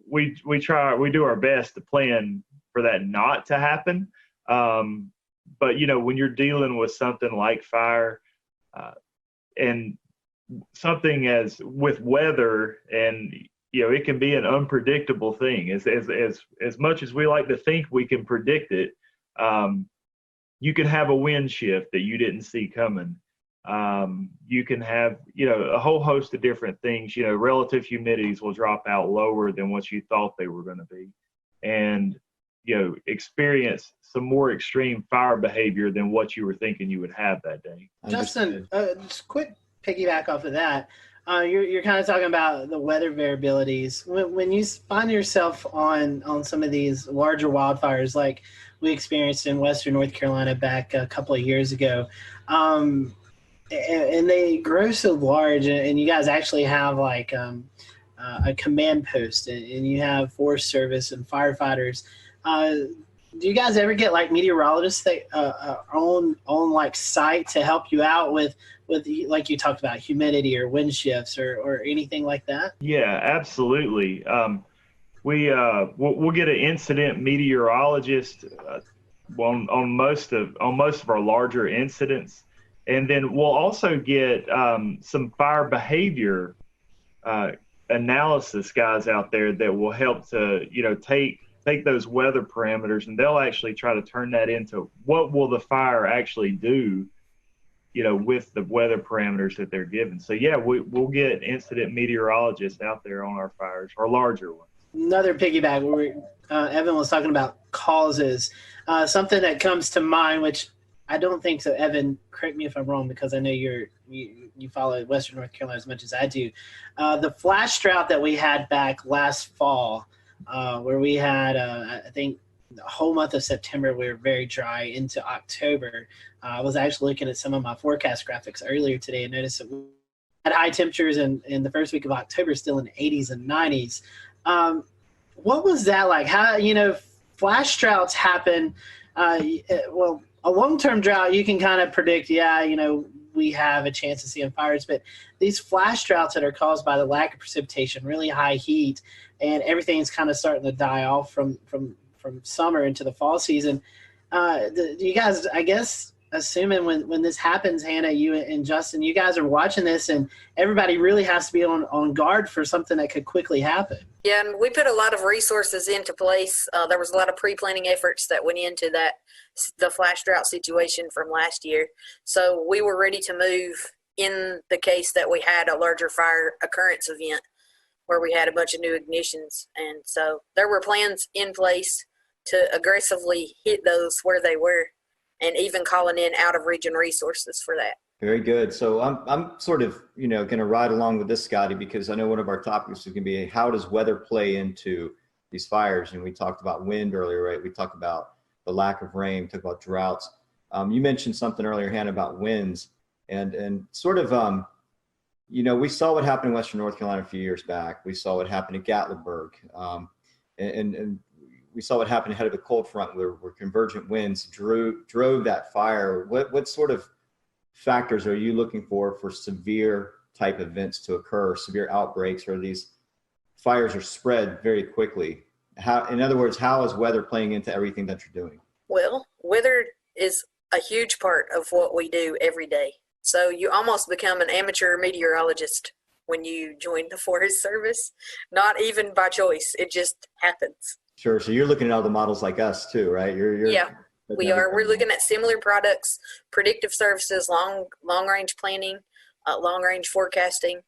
We do our best to plan for that not to happen. But, you know, when you're dealing with something like fire and something as with weather, and, you know, it can be an unpredictable thing. As much as we like to think we can predict it, you can have a wind shift that you didn't see coming. You can have, you know, a whole host of different things. You know, relative humidities will drop out lower than what you thought they were going to be. And, you know, experience some more extreme fire behavior than what you were thinking you would have that day. Justin, just quick piggyback off of that. You're kind of talking about the weather variabilities. When you find yourself on some of these larger wildfires like we experienced in Western North Carolina back a couple of years ago, and they grow so large, and you guys actually have like a command post, and you have Forest Service and firefighters. Do you guys ever get like meteorologists that on like site to help you out with like you talked about humidity or wind shifts or anything like that? Yeah, absolutely. We'll get an incident meteorologist on most of our larger incidents, and then we'll also get some fire behavior analysis guys out there that will help to, you know, take those weather parameters, and they'll actually try to turn that into what will the fire actually do, you know, with the weather parameters that they're given. So yeah, we'll get incident meteorologists out there on our fires, or larger ones. Another piggyback where Evan was talking about causes. Something that comes to mind, which I don't think so. Evan, correct me if I'm wrong, because I know you follow Western North Carolina as much as I do. The flash drought that we had back last fall, where we had, I think, the whole month of September, we were very dry into October. I was actually looking at some of my forecast graphics earlier today and noticed that we had high temperatures in the first week of October, still in the 80s and 90s. What was that like? How, you know, flash droughts happen. Well, a long-term drought, you can kind of predict, yeah, you know, we have a chance of seeing fires, but these flash droughts that are caused by the lack of precipitation, really high heat, and everything's kind of starting to die off from summer into the fall season. Do you guys, I guess, assuming when this happens, Hannah, you and Justin, you guys are watching this, and everybody really has to be on guard for something that could quickly happen. Yeah, and we put a lot of resources into place. There was a lot of pre-planning efforts that went into the flash drought situation from last year. So we were ready to move in the case that we had a larger fire occurrence event where we had a bunch of new ignitions. And so there were plans in place to aggressively hit those where they were. and even calling in out of region resources for that. Very good. So I'm sort of, going to ride along with this, Scotty, because I know one of our topics is going to be how does weather play into these fires? And we talked about wind earlier, right? We talked about the lack of rain, we talked about droughts. You mentioned something earlier, Hannah, about winds and sort of, we saw what happened in Western North Carolina a few years back. We saw what happened at Gatlinburg. And we saw what happened ahead of the cold front where convergent winds drove that fire. What sort of factors are you looking for severe type events to occur, severe outbreaks, or these fires are spread very quickly? In other words, how is weather playing into everything that you're doing? Well, weather is a huge part of what we do every day. So you almost become an amateur meteorologist when you join the Forest Service, not even by choice. It just happens. Sure. So you're looking at all the models like us too, right? Yeah, we are. We're looking at similar products, predictive services, long range planning, long range forecasting,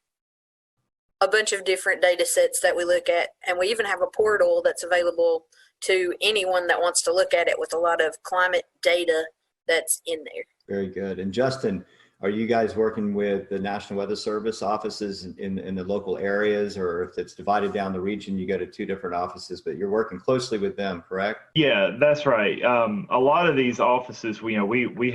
a bunch of different data sets that we look at. And we even have a portal that's available to anyone that wants to look at it with a lot of climate data that's in there. Very good. And Justin, are you guys working with the National Weather Service offices in the local areas, or if it's divided down the region, you go to two different offices, but you're working closely with them, correct? Yeah, that's right. A lot of these offices, we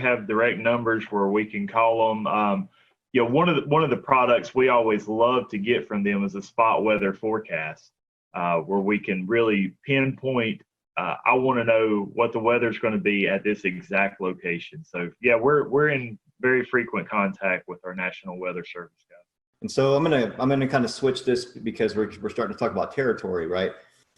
have direct numbers where we can call them. One of the products we always love to get from them is a spot weather forecast, where we can really pinpoint. I want to know what the weather's going to be at this exact location. So yeah, we're in very frequent contact with our National Weather Service guys. And so I'm gonna kind of switch this because we're starting to talk about territory, right?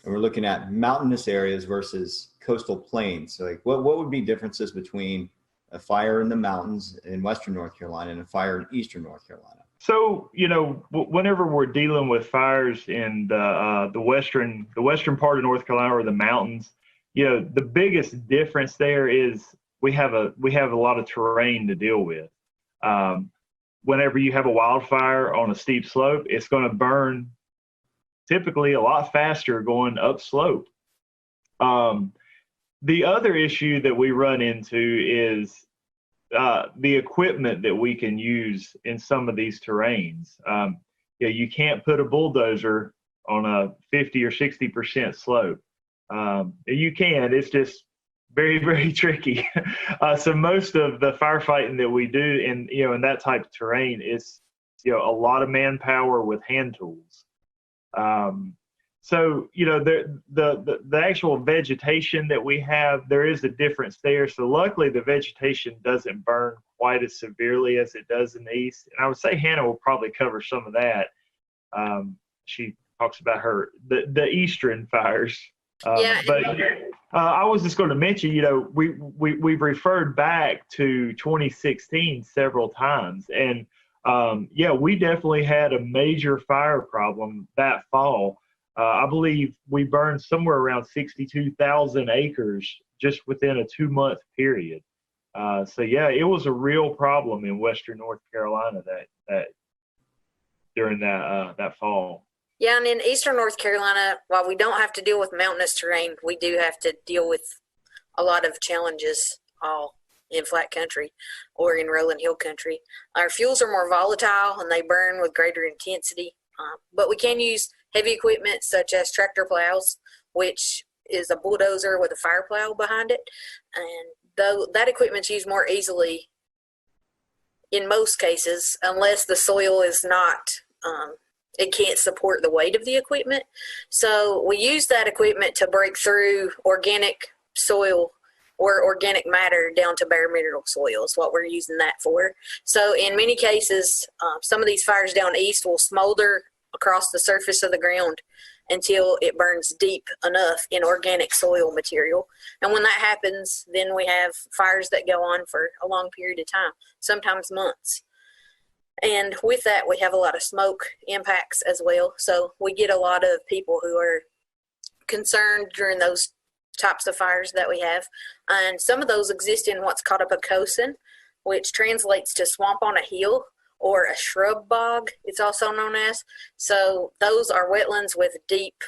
And we're looking at mountainous areas versus coastal plains. So like, what would be differences between a fire in the mountains in Western North Carolina and a fire in Eastern North Carolina? So whenever we're dealing with fires in the western part of North Carolina or the mountains, the biggest difference there is we have a lot of terrain to deal with. Whenever you have a wildfire on a steep slope, it's going to burn typically a lot faster going upslope. The other issue that we run into is the equipment that we can use in some of these terrains. You can't put a bulldozer on a 50 or 60% slope. You can, it's just very, very tricky. So most of the firefighting that we do in that type of terrain is, a lot of manpower with hand tools. So, the actual vegetation that we have, there is a difference there. So luckily the vegetation doesn't burn quite as severely as it does in the east. And I would say Hannah will probably cover some of that. She talks about the eastern fires. But I was just going to mention, we've referred back to 2016 several times. And we definitely had a major fire problem that fall. I believe we burned somewhere around 62,000 acres just within a 2-month period. It was a real problem in Western North Carolina that during that fall. Yeah, and in Eastern North Carolina, while we don't have to deal with mountainous terrain, we do have to deal with a lot of challenges all in flat country or in rolling hill country. Our fuels are more volatile and they burn with greater intensity, but we can use heavy equipment such as tractor plows, which is a bulldozer with a fire plow behind it. And though that equipment's used more easily in most cases, unless the soil is not it can't support the weight of the equipment. So we use that equipment to break through organic soil or organic matter down to bare mineral soil is what we're using that for. So in many cases, some of these fires down east will smolder across the surface of the ground until it burns deep enough in organic soil material. And when that happens, then we have fires that go on for a long period of time, sometimes months. And with that, we have a lot of smoke impacts as well. So we get a lot of people who are concerned during those types of fires that we have. And some of those exist in what's called a pocosin, which translates to swamp on a hill or a shrub bog, it's also known as. So those are wetlands with deep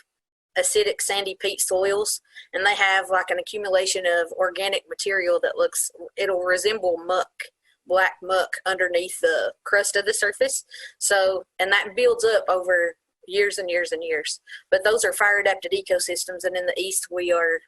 acidic sandy peat soils, and they have like an accumulation of organic material that it'll resemble muck, black muck underneath the crust of the surface. So, and that builds up over years and years and years. But those are fire adapted ecosystems, and in the East we are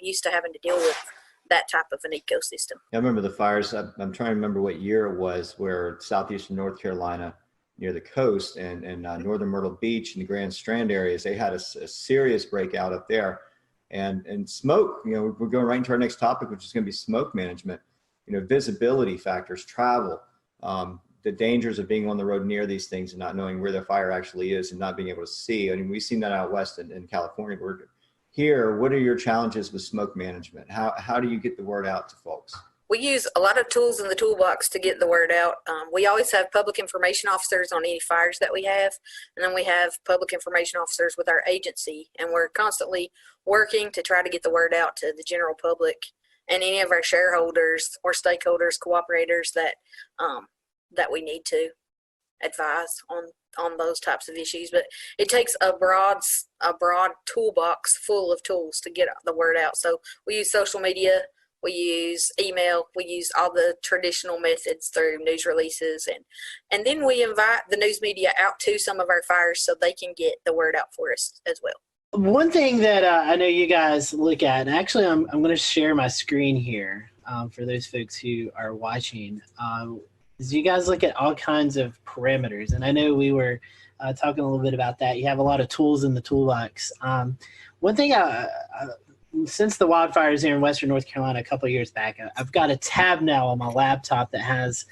used to having to deal with that type of an ecosystem. I remember the fires. I'm trying to remember what year it was, where southeastern North Carolina, near the coast, and northern Myrtle Beach and the Grand Strand areas, they had a serious breakout up there. And smoke, we're going right into our next topic, which is going to be smoke management. Visibility factors, travel, the dangers of being on the road near these things and not knowing where the fire actually is and not being able to see. I mean, we've seen that out west in California. Here, what are your challenges with smoke management? How do you get the word out to folks? We use a lot of tools in the toolbox to get the word out. We always have public information officers on any fires that we have, and then we have public information officers with our agency, and we're constantly working to try to get the word out to the general public and any of our shareholders or stakeholders, cooperators that we need to advise on those types of issues. But it takes a broad toolbox full of tools to get the word out. So we use social media, we use email, we use all the traditional methods through news releases, and then we invite the news media out to some of our fires so they can get the word out for us as well. One thing that I know you guys look at, and actually I'm going to share my screen here for those folks who are watching, is you guys look at all kinds of parameters. And I know we were talking a little bit about that. You have a lot of tools in the toolbox. One thing, since the wildfires here in Western North Carolina a couple of years back, I've got a tab now on my laptop that has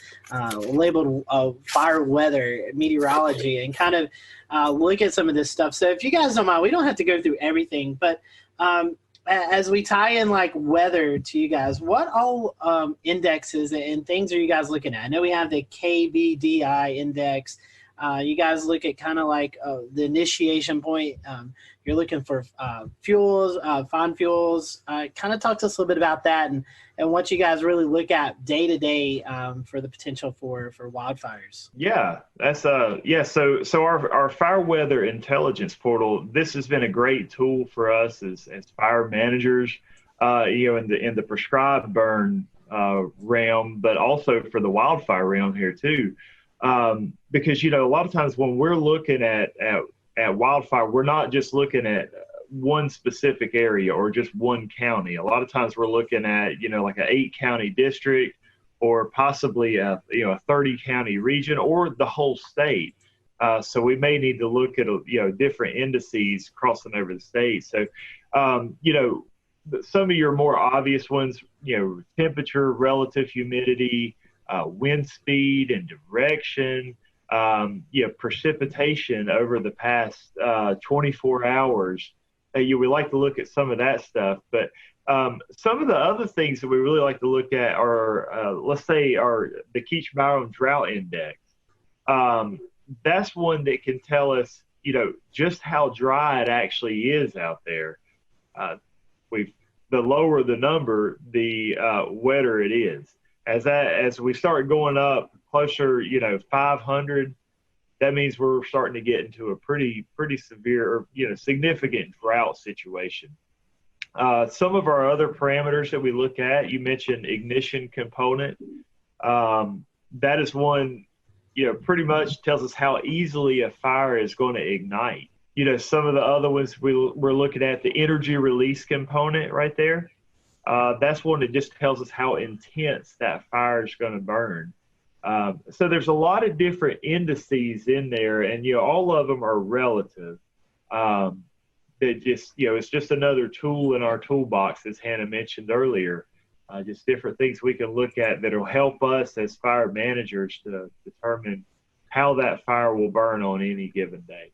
labeled fire weather, meteorology, and kind of look at some of this stuff. So if you guys don't mind, we don't have to go through everything, but as we tie in like weather to you guys, what all indexes and things are you guys looking at? I know we have the KBDI index. You guys look at kind of like the initiation point. You're looking for fuels, fine fuels. Kind of talk to us a little bit about that and what you guys really look at day to day for the potential for wildfires. Yeah, that's So our fire weather intelligence portal. This has been a great tool for us as fire managers. In the prescribed burn realm, but also for the wildfire realm here too. Because a lot of times when we're looking at wildfire, we're not just looking at one specific area or just one county. A lot of times we're looking at like an 8-county district, or possibly a 30-county region, or the whole state. So we may need to look at different indices crossing over the state. So some of your more obvious ones, temperature, relative humidity, wind speed and direction, precipitation over the past 24 hours. We like to look at some of that stuff, but some of the other things that we really like to look at are, let's say, the Keach-Byram Drought Index. That's one that can tell us, just how dry it actually is out there. The lower the number, the wetter it is. As we start going up closer, 500, that means we're starting to get into a pretty severe, significant drought situation. Some of our other parameters that we look at, you mentioned ignition component. That is one, pretty much tells us how easily a fire is going to ignite. Some of the other ones we're looking at, the energy release component right there. That's one that just tells us how intense that fire is going to burn. So there's a lot of different indices in there, and all of them are relative. That just it's just another tool in our toolbox, as Hannah mentioned earlier. Just different things we can look at that'll help us as fire managers to determine how that fire will burn on any given day.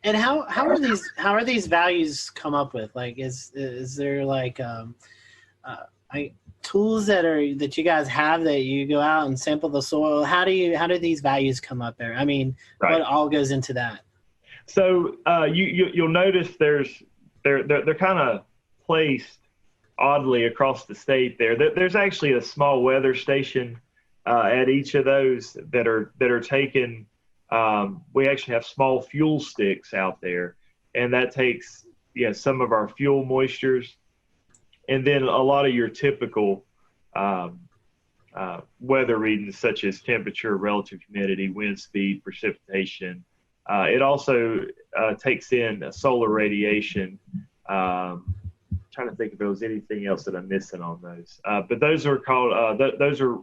And how are these values come up with? Like, is there like tools that you guys have that you go out and sample the soil? How do these values come up there? I mean, right. What all goes into that? So you'll notice they're kind of placed oddly across the state there. There's actually a small weather station at each of those that are taken. We actually have small fuel sticks out there, and that takes some of our fuel moistures, and then a lot of your typical weather readings such as temperature, relative humidity, wind speed, precipitation. It also takes in solar radiation. Trying to think if there was anything else that I'm missing on those. But those are called, those are,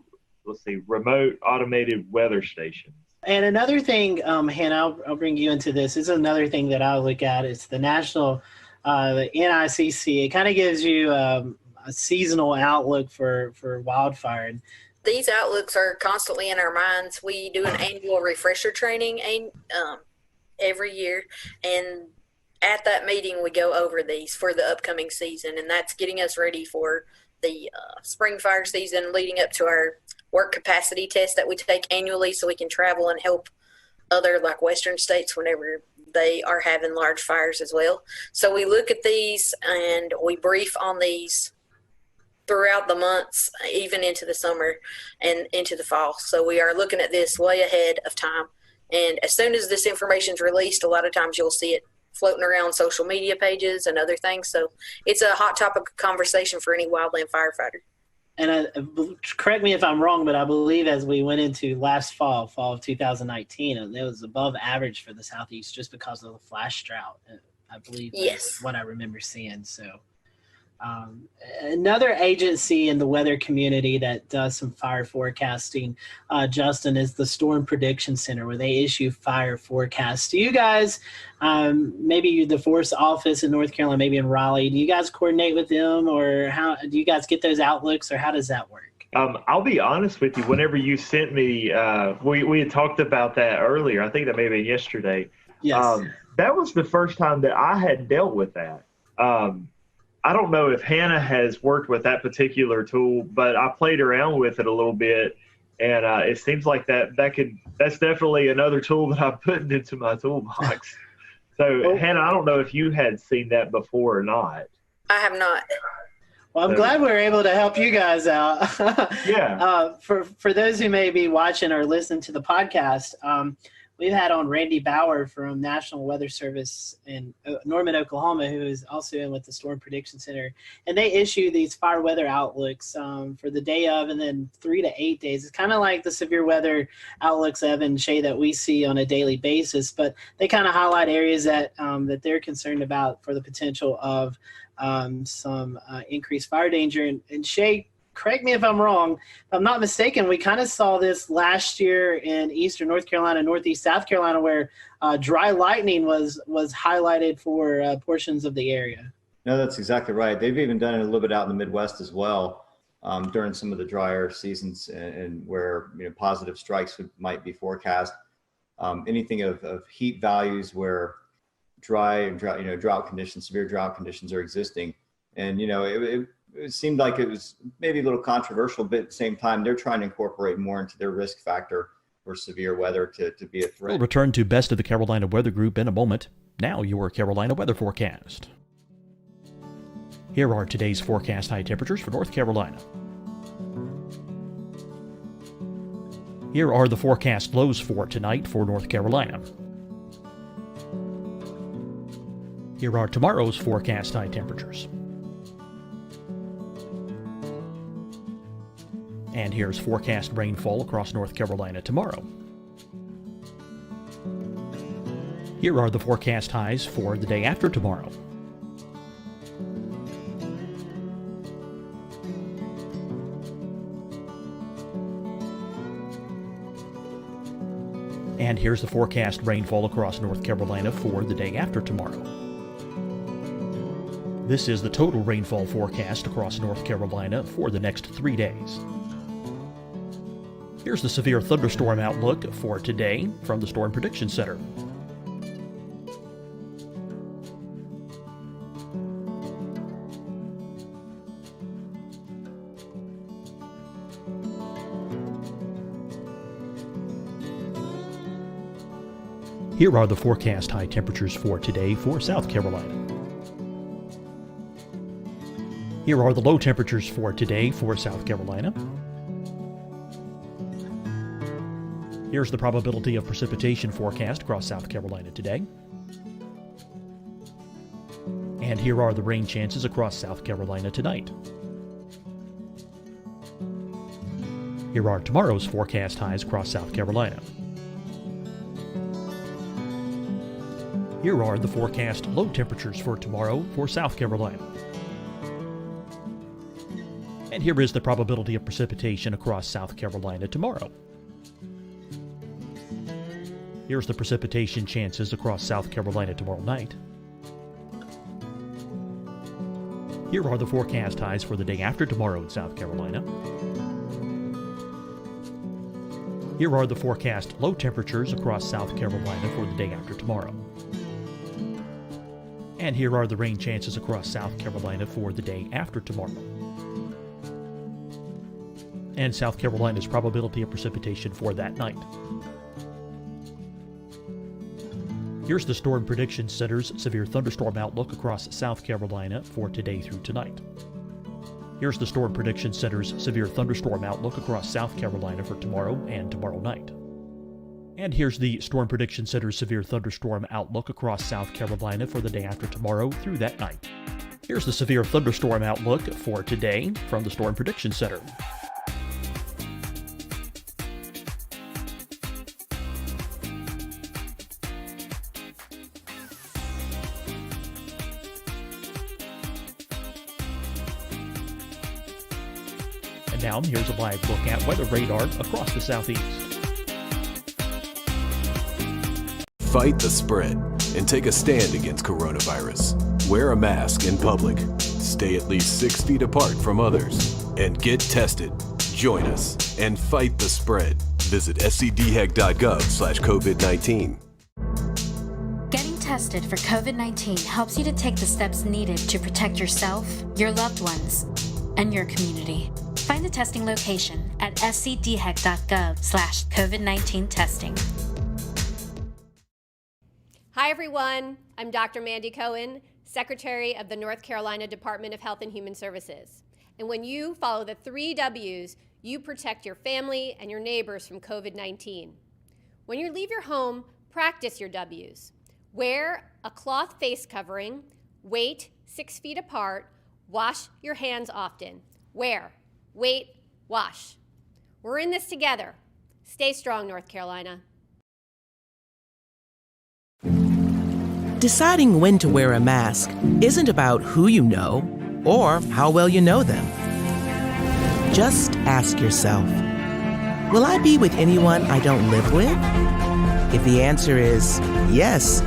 let's see, remote automated weather stations. And another thing, Hannah, I'll bring you into this. This is another thing that I look at. It's the national, the NICC. It kind of gives you a seasonal outlook for wildfire. And these outlooks are constantly in our minds. We do an annual refresher training every year, and at that meeting we go over these for the upcoming season, and that's getting us ready for the spring fire season, leading up to our work capacity test that we take annually so we can travel and help other like western states whenever they are having large fires as well. So we look at these and we brief on these throughout the months, even into the summer and into the fall. So we are looking at this way ahead of time. And as soon as this information is released, a lot of times you'll see it floating around social media pages and other things. So it's a hot topic of conversation for any wildland firefighter. And correct me if I'm wrong, but I believe as we went into last fall of 2019, it was above average for the Southeast just because of the flash drought. I believe that's what I remember seeing. So another agency in the weather community that does some fire forecasting, Justin, is the Storm Prediction Center, where they issue fire forecasts. Do you guys, maybe the Force office in North Carolina, maybe in Raleigh, do you guys coordinate with them, or how do you guys get those outlooks, or how does that work? I'll be honest with you. Whenever you sent me, we had talked about that earlier. I think that may have been yesterday. Yes. That was the first time that I had dealt with that. I don't know if Hannah has worked with that particular tool, but I played around with it a little bit, and it seems like that's definitely another tool that I'm putting into my toolbox. So, Hannah, I don't know if you had seen that before or not. I have not. Well, I'm glad we were able to help you guys out. Yeah. For those who may be watching or listening to the podcast, we've had on Randy Bauer from National Weather Service in Norman, Oklahoma, who is also in with the Storm Prediction Center. And they issue these fire weather outlooks for the day of and then 3 to 8 days. It's kind of like the severe weather outlooks, Evan, Shay, that we see on a daily basis, but they kind of highlight areas that they're concerned about for the potential of some increased fire danger. And Shay, correct me if I'm wrong. If I'm not mistaken, we kind of saw this last year in eastern North Carolina, northeast South Carolina, where dry lightning was highlighted for portions of the area. No, that's exactly right. They've even done it a little bit out in the Midwest as well during some of the drier seasons and where positive strikes might be forecast. Anything of heat values where drought conditions, severe drought conditions are existing, and it seemed like it was maybe a little controversial, but at the same time, they're trying to incorporate more into their risk factor for severe weather to be a threat. We'll return to Best of the Carolina Weather Group in a moment. Now your Carolina weather forecast. Here are today's forecast high temperatures for North Carolina. Here are the forecast lows for tonight for North Carolina. Here are tomorrow's forecast high temperatures. And here's forecast rainfall across North Carolina tomorrow. Here are the forecast highs for the day after tomorrow. And here's the forecast rainfall across North Carolina for the day after tomorrow. This is the total rainfall forecast across North Carolina for the next 3 days. Here's the severe thunderstorm outlook for today from the Storm Prediction Center. Here are the forecast high temperatures for today for South Carolina. Here are the low temperatures for today for South Carolina. Here's the probability of precipitation forecast across South Carolina today. And here are the rain chances across South Carolina tonight. Here are tomorrow's forecast highs across South Carolina. Here are the forecast low temperatures for tomorrow for South Carolina. And here is the probability of precipitation across South Carolina tomorrow. Here's the precipitation chances across South Carolina tomorrow night. Here are the forecast highs for the day after tomorrow in South Carolina. Here are the forecast low temperatures across South Carolina for the day after tomorrow. And here are the rain chances across South Carolina for the day after tomorrow. And South Carolina's probability of precipitation for that night. Here's the Storm Prediction Center's severe thunderstorm outlook across South Carolina for today through tonight. Here's the Storm Prediction Center's severe thunderstorm outlook across South Carolina for tomorrow and tomorrow night. And here's the Storm Prediction Center's severe thunderstorm outlook across South Carolina for the day after tomorrow through that night. Here's the severe thunderstorm outlook for today from the Storm Prediction Center. And now here's a live look at weather radar across the southeast. Fight the spread and take a stand against coronavirus. Wear a mask in public. Stay at least 6 feet apart from others. And get tested. Join us and fight the spread. Visit scdhec.gov/COVID-19. Getting tested for COVID-19 helps you to take the steps needed to protect yourself, your loved ones, and your community. Find the testing location at scdhec.gov/COVID-19 testing. Hi, everyone. I'm Dr. Mandy Cohen, Secretary of the North Carolina Department of Health and Human Services. And when you follow the 3 W's, you protect your family and your neighbors from COVID-19. When you leave your home, practice your W's. Wear a cloth face covering, wait 6 feet apart, wash your hands often. Wear, wait, wash. We're in this together. Stay strong, North Carolina. Deciding when to wear a mask isn't about who you know or how well you know them. Just ask yourself, will I be with anyone I don't live with? If the answer is yes,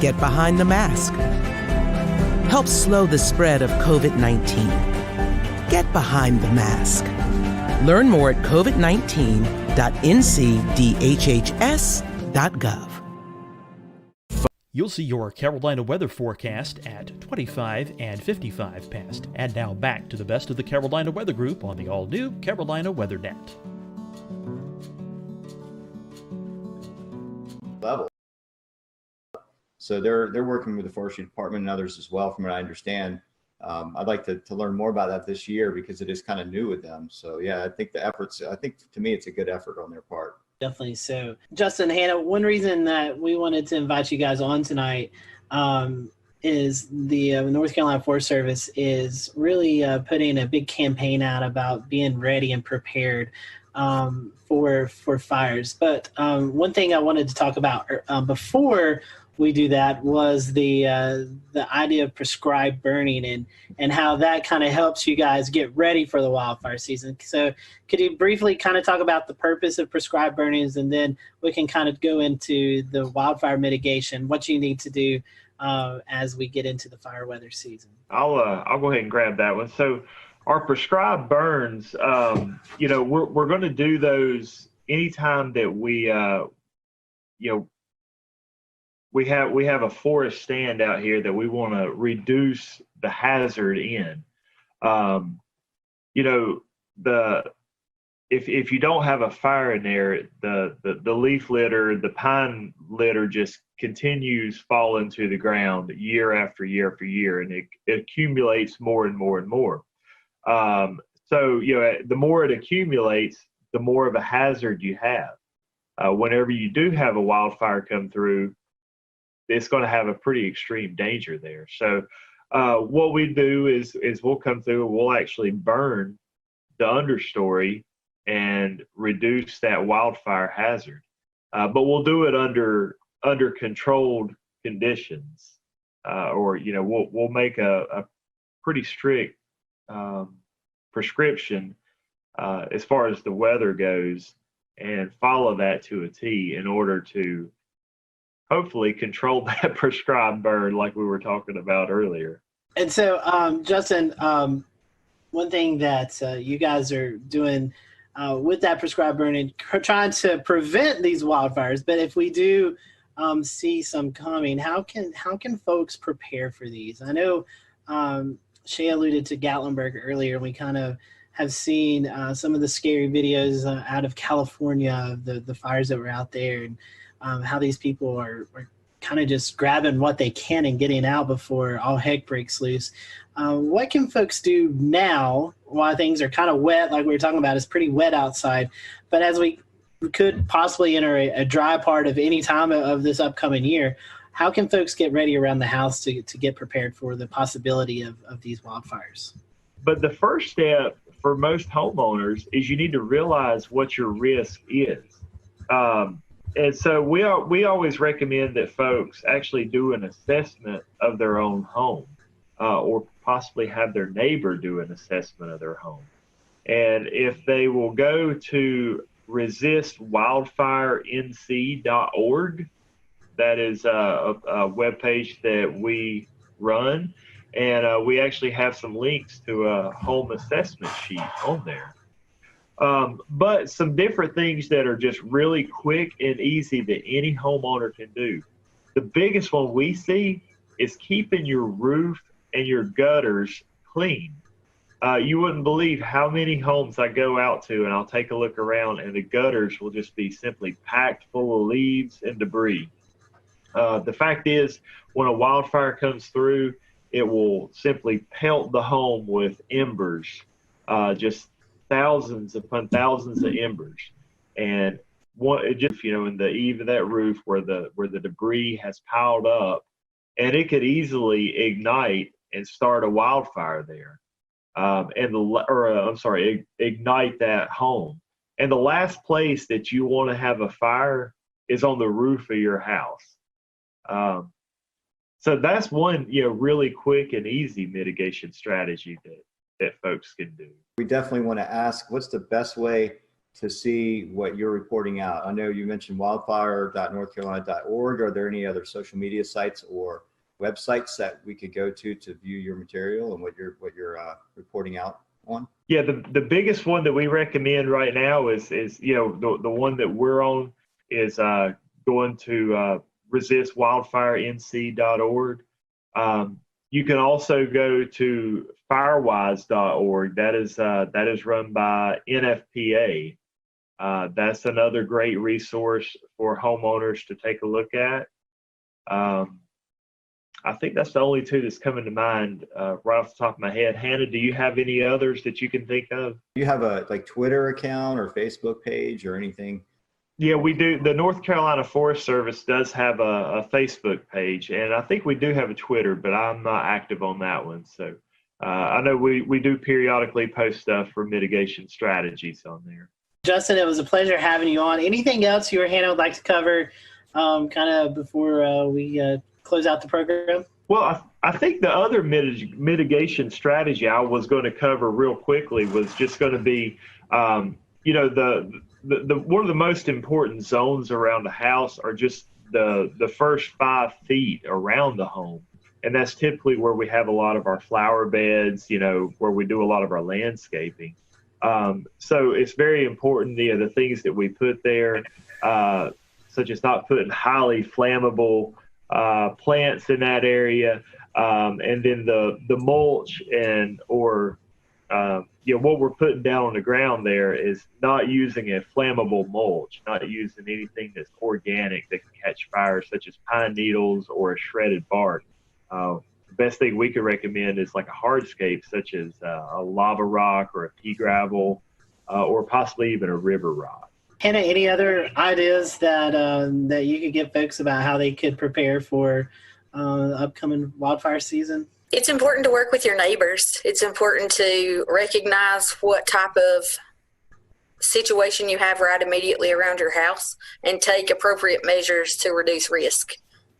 get behind the mask. Help slow the spread of COVID-19. Get behind the mask. Learn more at covid19.ncdhhs.gov. You'll see your Carolina weather forecast at 25 and 55 past. And now back to the best of the Carolina Weather Group on the all-new Carolina WeatherNet. Level. So they're working with the forestry department and others as well, from what I understand. I'd like to learn more about that this year because it is kind of new with them. So yeah, I think to me it's a good effort on their part. Definitely so. Justin, Hannah, one reason that we wanted to invite you guys on tonight is the North Carolina Forest Service is really putting a big campaign out about being ready and prepared for fires. But one thing I wanted to talk about before we do that was the idea of prescribed burning and how that kind of helps you guys get ready for the wildfire season. So could you briefly kind of talk about the purpose of prescribed burnings, and then we can kind of go into the wildfire mitigation, what you need to do as we get into the fire weather season? I'll go ahead and grab that one. So our prescribed burns, we're going to do those anytime that we have a forest stand out here that we want to reduce the hazard in. If you don't have a fire in there, the leaf litter, the pine litter just continues falling to the ground year after year after year, and it accumulates more and more and more. So the more it accumulates, the more of a hazard you have. Whenever you do have a wildfire come through, it's going to have a pretty extreme danger there. So what we do is we'll come through and we'll actually burn the understory and reduce that wildfire hazard. But we'll do it under controlled conditions, or we'll make a pretty strict prescription as far as the weather goes, and follow that to a T in order to hopefully control that prescribed burn like we were talking about earlier. And so, Justin, one thing that you guys are doing with that prescribed burning, trying to prevent these wildfires, but if we do see some coming, how can folks prepare for these? I know Shay alluded to Gatlinburg earlier, and we kind of have seen some of the scary videos out of California of the fires that were out there, and how these people are kind of just grabbing what they can and getting out before all heck breaks loose. What can folks do now while things are kind of wet, like we were talking about? It's pretty wet outside, but as we could possibly enter a dry part of any time of this upcoming year, how can folks get ready around the house to get prepared for the possibility of these wildfires? But the first step for most homeowners is you need to realize what your risk is. And so we always recommend that folks actually do an assessment of their own home, or possibly have their neighbor do an assessment of their home. And if they will go to resistwildfirenc.org, that is a webpage that we run, and we actually have some links to a home assessment sheet on there. But some different things that are just really quick and easy that any homeowner can do. The biggest one we see is keeping your roof and your gutters clean. You wouldn't believe how many homes I go out to and I'll take a look around and the gutters will just be simply packed full of leaves and debris. The fact is, when a wildfire comes through, it will simply pelt the home with embers, just thousands upon thousands of embers. And just, in the eave of that roof where the debris has piled up, and it could easily ignite and start a wildfire there. Ignite that home. And the last place that you want to have a fire is on the roof of your house. So that's one, really quick and easy mitigation strategy that folks can do. We definitely want to ask, what's the best way to see what you're reporting out? I know you mentioned wildfire.northcarolina.org. Are there any other social media sites or websites that we could go to view your material and what you're reporting out on? Yeah, the biggest one that we recommend right now is the one that we're on is going to resistwildfirenc.org. You can also go to firewise.org. That is run by NFPA. That's another great resource for homeowners to take a look at. I think that's the only two that's coming to mind right off the top of my head. Hannah, do you have any others that you can think of? Do you have a Twitter account or Facebook page or anything? Yeah, we do. The North Carolina Forest Service does have a Facebook page, and I think we do have a Twitter, but I'm not active on that one. So I know we do periodically post stuff for mitigation strategies on there. Justin, it was a pleasure having you on. Anything else you or Hannah would like to cover kind of before we close out the program? Well, I think the other mitigation strategy I was going to cover real quickly was just going to be, the one of the most important zones around the house are just the first 5 feet around the home. And that's typically where we have a lot of our flower beds, where we do a lot of our landscaping. So it's very important, the things that we put there, such as not putting highly flammable plants in that area, and then the mulch what we're putting down on the ground there is not using a flammable mulch, not using anything that's organic that can catch fire, such as pine needles or a shredded bark. The best thing we could recommend is like a hardscape, such as a lava rock or a pea gravel, or possibly even a river rock. Hannah, any other ideas that you could give folks about how they could prepare for upcoming wildfire season? It's important to work with your neighbors. It's important to recognize what type of situation you have right immediately around your house and take appropriate measures to reduce risk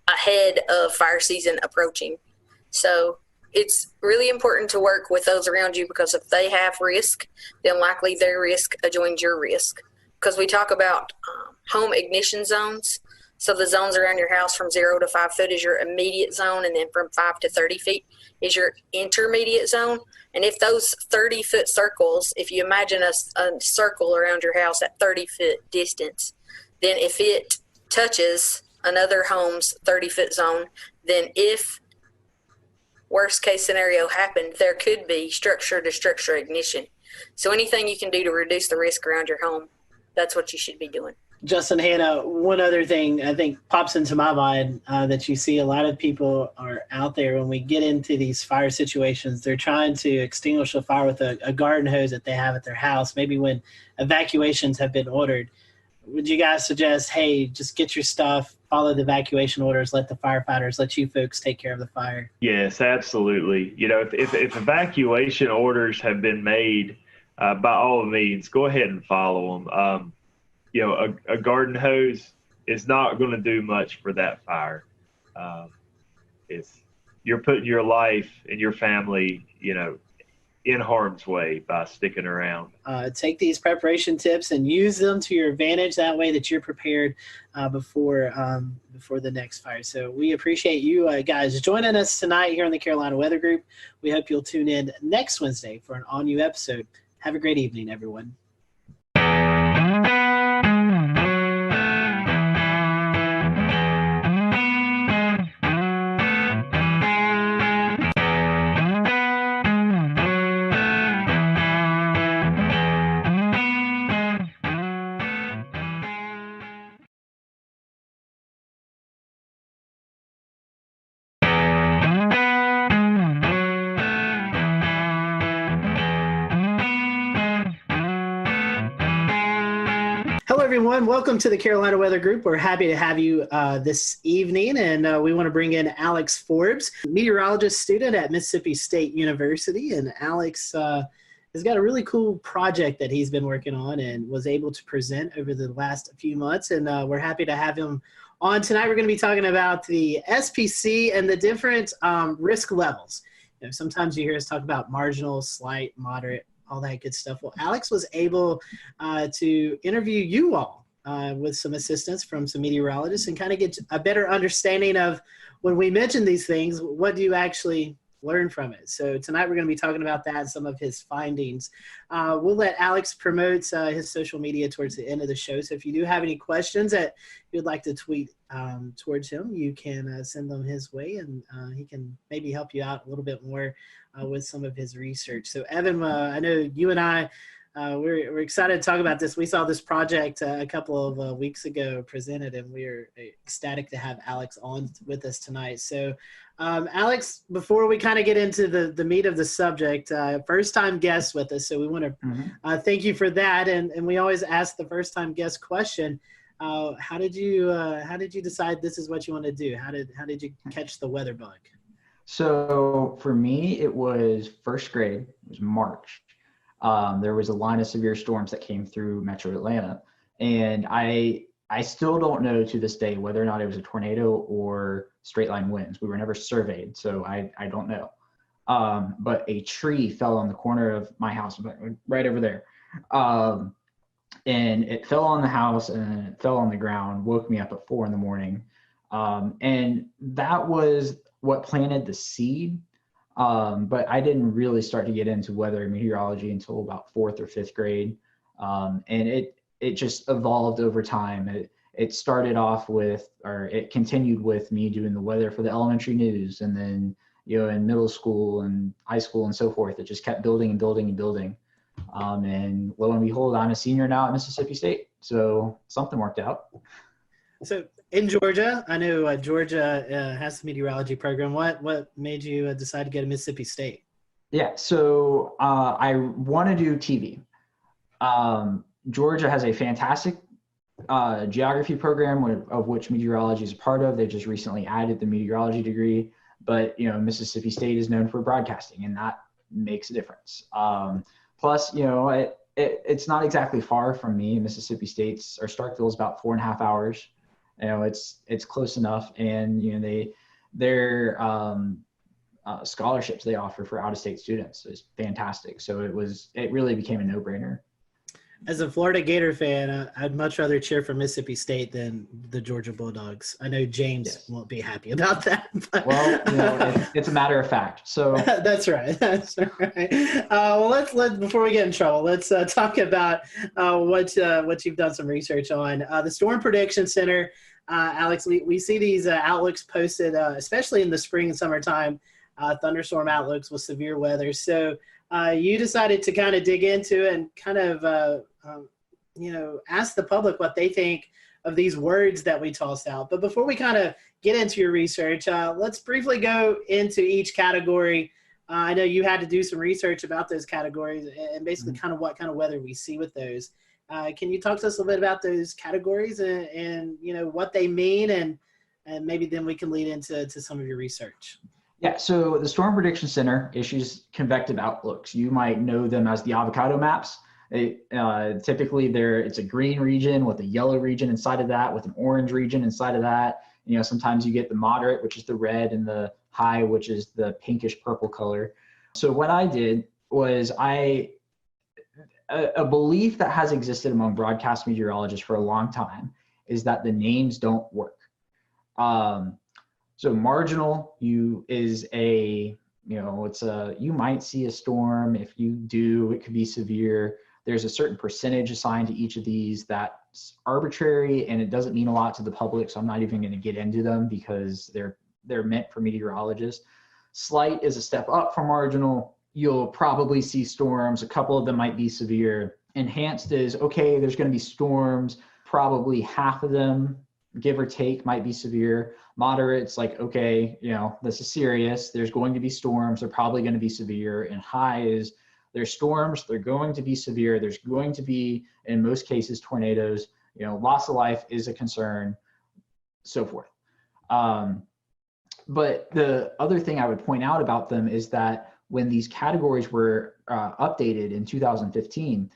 ahead of fire season approaching. So it's really important to work with those around you, because if they have risk, then likely their risk adjoins your risk. Because we talk about home ignition zones. So the zones around your house from 0 to 5 foot is your immediate zone, and then from 5 to 30 feet is your intermediate zone. And if those 30-foot circles, if you imagine a circle around your house at 30-foot distance, then if it touches another home's 30-foot zone, then if worst case scenario happened, there could be structure to structure ignition. So anything you can do to reduce the risk around your home, that's what you should be doing. Justin, Hannah, one other thing I think pops into my mind that you see a lot of people are out there when we get into these fire situations. They're trying to extinguish a fire with a garden hose that they have at their house, maybe when evacuations have been ordered. Would you guys suggest, hey, just get your stuff, follow the evacuation orders, let the firefighters, let you folks take care of the fire? Yes, absolutely. You know, if evacuation orders have been made, by all means, go ahead and follow them. You know, a garden hose is not going to do much for that fire. You're putting your life and your family, you know, in harm's way by sticking around. Take these preparation tips and use them to your advantage. That way that you're prepared before the next fire. So we appreciate you guys joining us tonight here on the Carolina Weather Group. We hope you'll tune in next Wednesday for an all-new episode. Have a great evening, everyone. Hello, everyone. Welcome to the Carolina Weather Group. We're happy to have you this evening, and we want to bring in Alex Forbes, meteorologist student at Mississippi State University. And Alex has got a really cool project that he's been working on and was able to present over the last few months, and we're happy to have him on tonight. We're going to be talking about the SPC and the different risk levels. You know, sometimes you hear us talk about marginal, slight, moderate, all that good stuff. Well, Alex was able to interview you all with some assistance from some meteorologists and kind of get a better understanding of when we mention these things, what do you actually learn from it? So tonight we're going to be talking about that and some of his findings. We'll let Alex promote his social media towards the end of the show. So if you do have any questions that you'd like to tweet towards him, you can send them his way, and he can maybe help you out a little bit more with some of his research. So Evan, I know you and I, we're excited to talk about this. We saw this project a couple of weeks ago presented, and we're ecstatic to have Alex on with us tonight. So Alex, before we kind of get into the meat of the subject, first time guest with us. So we want to thank you for that. And we always ask the first time guest question. How did you decide this is what you want to do? How did you catch the weather bug? So for me, it was first grade. It was March. There was a line of severe storms that came through Metro Atlanta, and I still don't know to this day whether or not it was a tornado or straight line winds. We were never surveyed, so I don't know. But a tree fell on the corner of my house, right over there. And it fell on the house and it fell on the ground, woke me up at 4 a.m. And that was what planted the seed. But I didn't really start to get into weather meteorology until about 4th or 5th grade. And it just evolved over time. It started off with, or it continued with me doing the weather for the elementary news. And then, you know, in middle school and high school and so forth, it just kept building and building and building. And lo and behold, I'm a senior now at Mississippi State. So something worked out. So in Georgia, I know Georgia has the meteorology program. What made you decide to go to Mississippi State? Yeah, so I want to do TV. Georgia has a fantastic geography program of which meteorology is a part of. They just recently added the meteorology degree, but Mississippi State is known for broadcasting, and that makes a difference. Plus, it's not exactly far from me. Mississippi State's or Starkville is about 4.5 hours. It's close enough, and their scholarships they offer for out-of-state students is fantastic. So it really became a no-brainer. As a Florida Gator fan, I'd much rather cheer for Mississippi State than the Georgia Bulldogs. I know James won't be happy about that. But well, it's a matter of fact. So that's right. That's right. Well, let's before we get in trouble, let's talk about what you've done some research on. The Storm Prediction Center, Alex. We see these outlooks posted, especially in the spring and summertime, thunderstorm outlooks with severe weather. So you decided to kind of dig into and kind of ask the public what they think of these words that we tossed out. But before we kind of get into your research, let's briefly go into each category. I know you had to do some research about those categories and basically kind of what kind of weather we see with those. Can you talk to us a little bit about those categories and what they mean, and maybe then we can lead into some of your research? Yeah, so the Storm Prediction Center issues convective outlooks. You might know them as the avocado maps. Typically, it's a green region with a yellow region inside of that, with an orange region inside of that. Sometimes you get the moderate, which is the red, and the high, which is the pinkish purple color. So what I did was a belief that has existed among broadcast meteorologists for a long time is that the names don't work. So marginal is you might see a storm. If you do, it could be severe. There's a certain percentage assigned to each of these that's arbitrary, and it doesn't mean a lot to the public. So I'm not even going to get into them because they're meant for meteorologists. Slight is a step up from marginal. You'll probably see storms. A couple of them might be severe. Enhanced is, okay, there's going to be storms. Probably half of them, give or take, might be severe. Moderate's like, okay, this is serious. There's going to be storms. They're probably going to be severe. And high is, there's storms. They're going to be severe. There's going to be, in most cases, tornadoes. Loss of life is a concern, so forth. But the other thing I would point out about them is that when these categories were updated in 2015,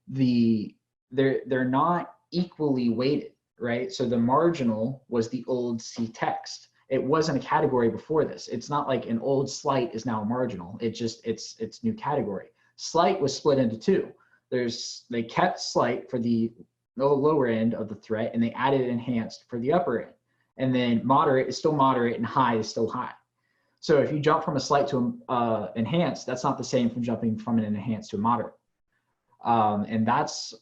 they're not equally weighted. Right? So the marginal was the old C text. It wasn't a category before this. It's not like an old slight is now a marginal. It's new category. Slight was split into two. They kept slight for the lower end of the threat, and they added enhanced for the upper end. And then moderate is still moderate, and high is still high. So if you jump from a slight to enhanced, that's not the same from jumping from an enhanced to a moderate. And that's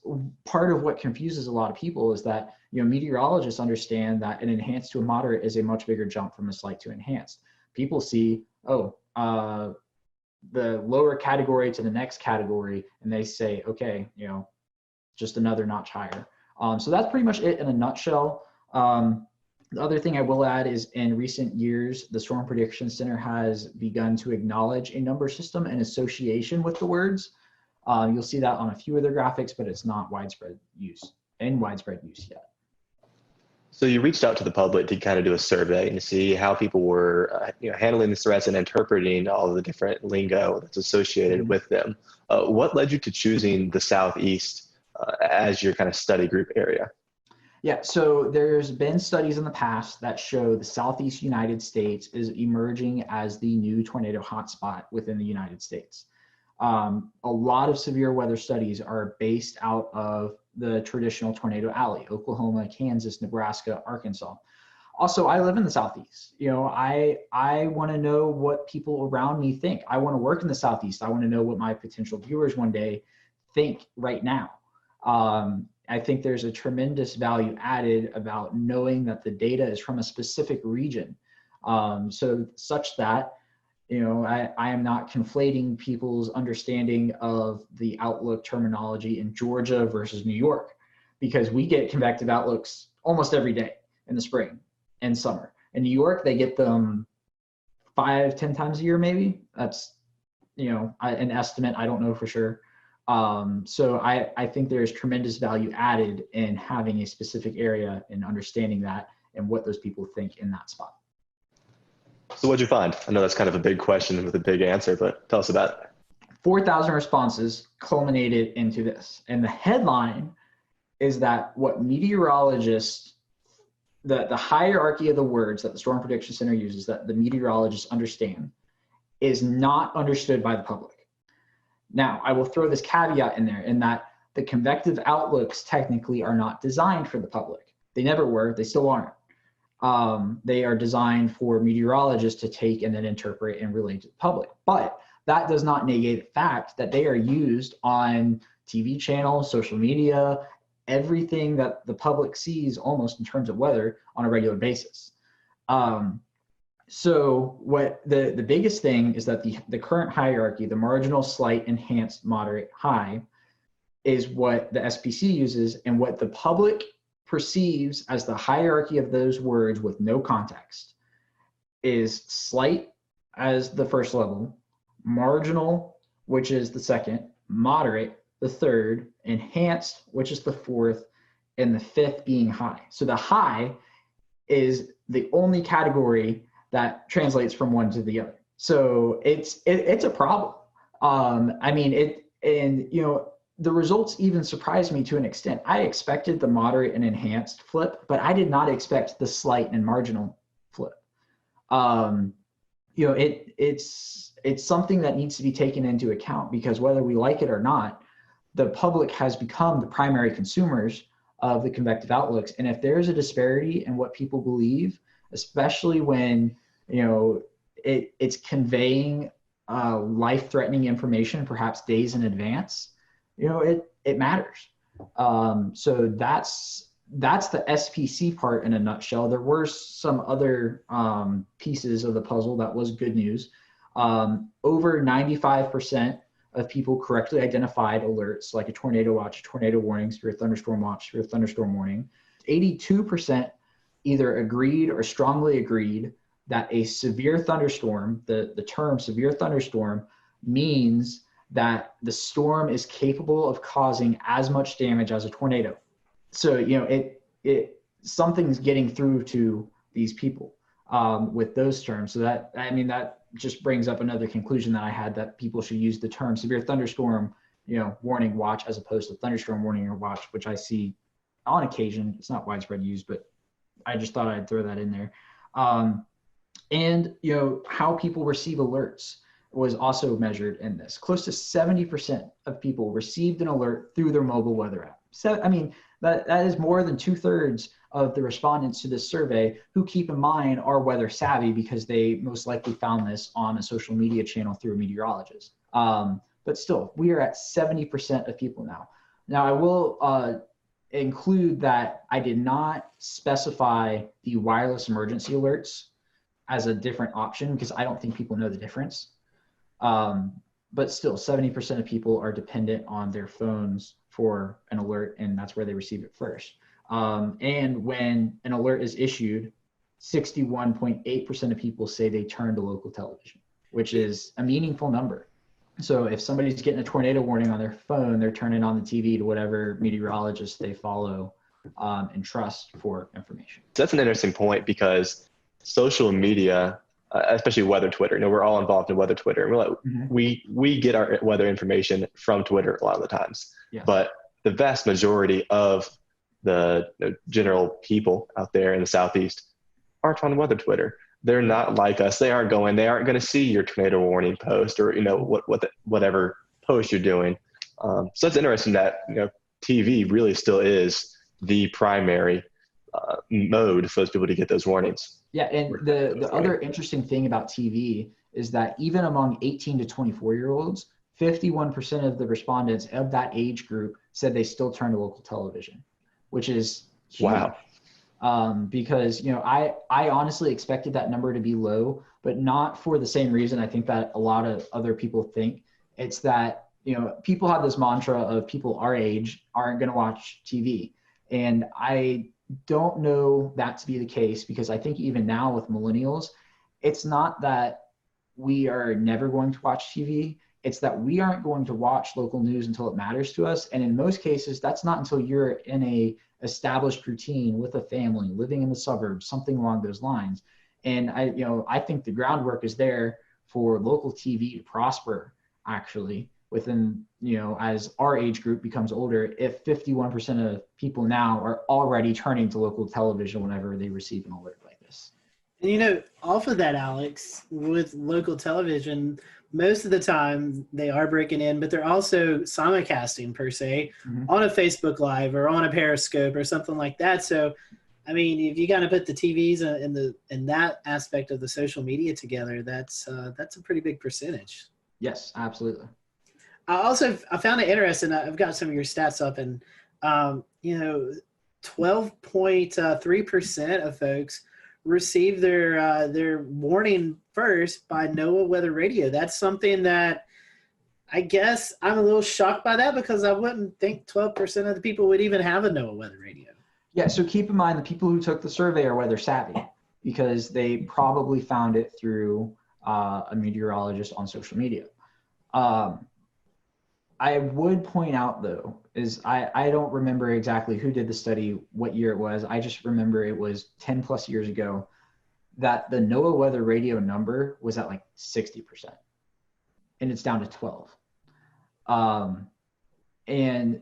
part of what confuses a lot of people, is that meteorologists understand that an enhanced to a moderate is a much bigger jump from a slight to enhanced. People see, the lower category to the next category, and they say, okay, just another notch higher. So that's pretty much it in a nutshell. The other thing I will add is, in recent years, the Storm Prediction Center has begun to acknowledge a number system in association with the words. You'll see that on a few of their graphics, but it's not widespread use yet. So you reached out to the public to kind of do a survey and to see how people were handling the threats and interpreting all of the different lingo that's associated with them. What led you to choosing the Southeast as your kind of study group area? Yeah, so there's been studies in the past that show the Southeast United States is emerging as the new tornado hotspot within the United States. A lot of severe weather studies are based out of the traditional tornado alley: Oklahoma, Kansas, Nebraska, Arkansas. Also, I live in the Southeast. I want to know what people around me think. I want to work in the Southeast. I want to know what my potential viewers one day think right now. I think there's a tremendous value added about knowing that the data is from a specific region, such that I am not conflating people's understanding of the outlook terminology in Georgia versus New York, because we get convective outlooks almost every day in the spring and summer. In New York, they get them 5-10 times a year, maybe. That's an estimate. I don't know for sure. So I think there's tremendous value added in having a specific area and understanding that and what those people think in that spot. So what'd you find? I know that's kind of a big question with a big answer, but tell us about it. 4,000 responses culminated into this. And the headline is that what meteorologists, the hierarchy of the words that the Storm Prediction Center uses, that the meteorologists understand, is not understood by the public. Now, I will throw this caveat in there in that the convective outlooks technically are not designed for the public. They never were, they still aren't. They are designed for meteorologists to take and then interpret and relate to the public. But that does not negate the fact that they are used on TV channels, social media, everything that the public sees almost in terms of weather on a regular basis. So what the biggest thing is that the current hierarchy, the marginal, slight, enhanced, moderate, high, is what the SPC uses, and what the public perceives as the hierarchy of those words with no context is slight as the first level, marginal, which is the second, moderate, the third, enhanced, which is the fourth, and the fifth being high. So the high is the only category that translates from one to the other. So it's a problem. The results even surprised me to an extent. I expected the moderate and enhanced flip, but I did not expect the slight and marginal flip. It's something that needs to be taken into account, because whether we like it or not, the public has become the primary consumers of the convective outlooks. And if there's a disparity in what people believe, especially when it's conveying life-threatening information, perhaps days in advance, it matters. So that's the SPC part in a nutshell. There were some other pieces of the puzzle that was good news. Over 95% of people correctly identified alerts like a tornado watch, tornado warning, severe thunderstorm watch, severe thunderstorm warning. 82% either agreed or strongly agreed that a severe thunderstorm, the term severe thunderstorm, means that the storm is capable of causing as much damage as a tornado. So, something's getting through to these people with those terms. So that just brings up another conclusion that I had, that people should use the term severe thunderstorm, warning watch, as opposed to thunderstorm warning or watch, which I see on occasion. It's not widespread use, but I just thought I'd throw that in there. And how people receive alerts was also measured in this. Close to 70% of people received an alert through their mobile weather app. So, that is more than 2/3 of the respondents to this survey, who, keep in mind, are weather savvy because they most likely found this on a social media channel through a meteorologist. But still, we are at 70% of people now. Now, I will include that I did not specify the wireless emergency alerts as a different option, because I don't think people know the difference. But still, 70% of people are dependent on their phones for an alert, and that's where they receive it first. And when an alert is issued, 61.8% of people say they turn to local television, which is a meaningful number. So if somebody's getting a tornado warning on their phone, they're turning on the TV to whatever meteorologist they follow and trust for information. So that's an interesting point, because social media, especially weather Twitter, we're all involved in weather Twitter. And we're like, we get our weather information from Twitter a lot of the times. Yes. But the vast majority of the general people out there in the Southeast aren't on weather Twitter. They're not like us. They aren't going to see your tornado warning post or, whatever post you're doing. So it's interesting that, TV really still is the primary mode for those people to get those warnings. Yeah, and the other interesting thing about TV is that even among 18 to 24-year-olds, 51% of the respondents of that age group said they still turn to local television, which is huge. Wow. Because, I honestly expected that number to be low, but not for the same reason I think that a lot of other people think. It's that, people have this mantra of people our age aren't going to watch TV. And I don't know that to be the case, because I think even now with millennials, it's not that we are never going to watch TV. It's that we aren't going to watch local news until it matters to us. And in most cases, that's not until you're in a established routine with a family, living in the suburbs, something along those lines. And I think the groundwork is there for local TV to prosper, actually, within, as our age group becomes older, if 51% of people now are already turning to local television whenever they receive an alert like this. And off of that, Alex, with local television, most of the time they are breaking in, but they're also simulcasting per se on a Facebook Live or on a Periscope or something like that. So, I mean, if you got to put the TVs in that aspect of the social media together, that's a pretty big percentage. Yes, absolutely. I found it interesting. I've got some of your stats up, and 12.3% of folks receive their warning first by NOAA Weather Radio. That's something that I guess I'm a little shocked by that, because I wouldn't think 12% of the people would even have a NOAA Weather Radio. Yeah, so keep in mind the people who took the survey are weather savvy, because they probably found it through a meteorologist on social media. I would point out, though, is I don't remember exactly who did the study, what year it was. I just remember it was 10 plus years ago that the NOAA Weather Radio number was at like 60%, and it's down to 12. And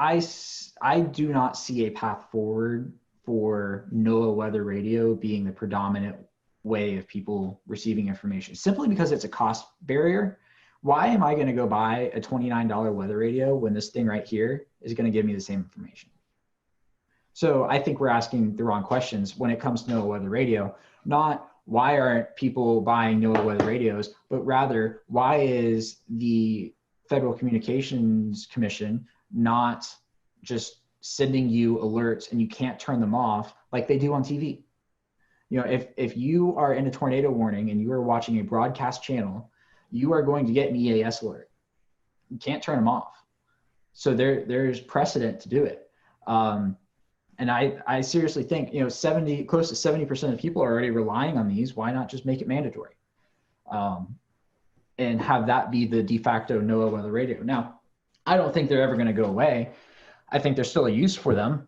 I do not see a path forward for NOAA Weather Radio being the predominant way of people receiving information, simply because it's a cost barrier. Why am I going to go buy a $29 weather radio when this thing right here is going to give me the same information? So I think we're asking the wrong questions when it comes to NOAA Weather Radio. Not why aren't people buying NOAA Weather radios, but rather why is the Federal Communications Commission not just sending you alerts and you can't turn them off like they do on TV? If you are in a tornado warning and you are watching a broadcast channel, you are going to get an EAS alert. You can't turn them off. So there's precedent to do it. And I seriously think, close to 70% of people are already relying on these. Why not just make it mandatory? And have that be the de facto NOAA Weather Radio. Now, I don't think they're ever going to go away. I think there's still a use for them.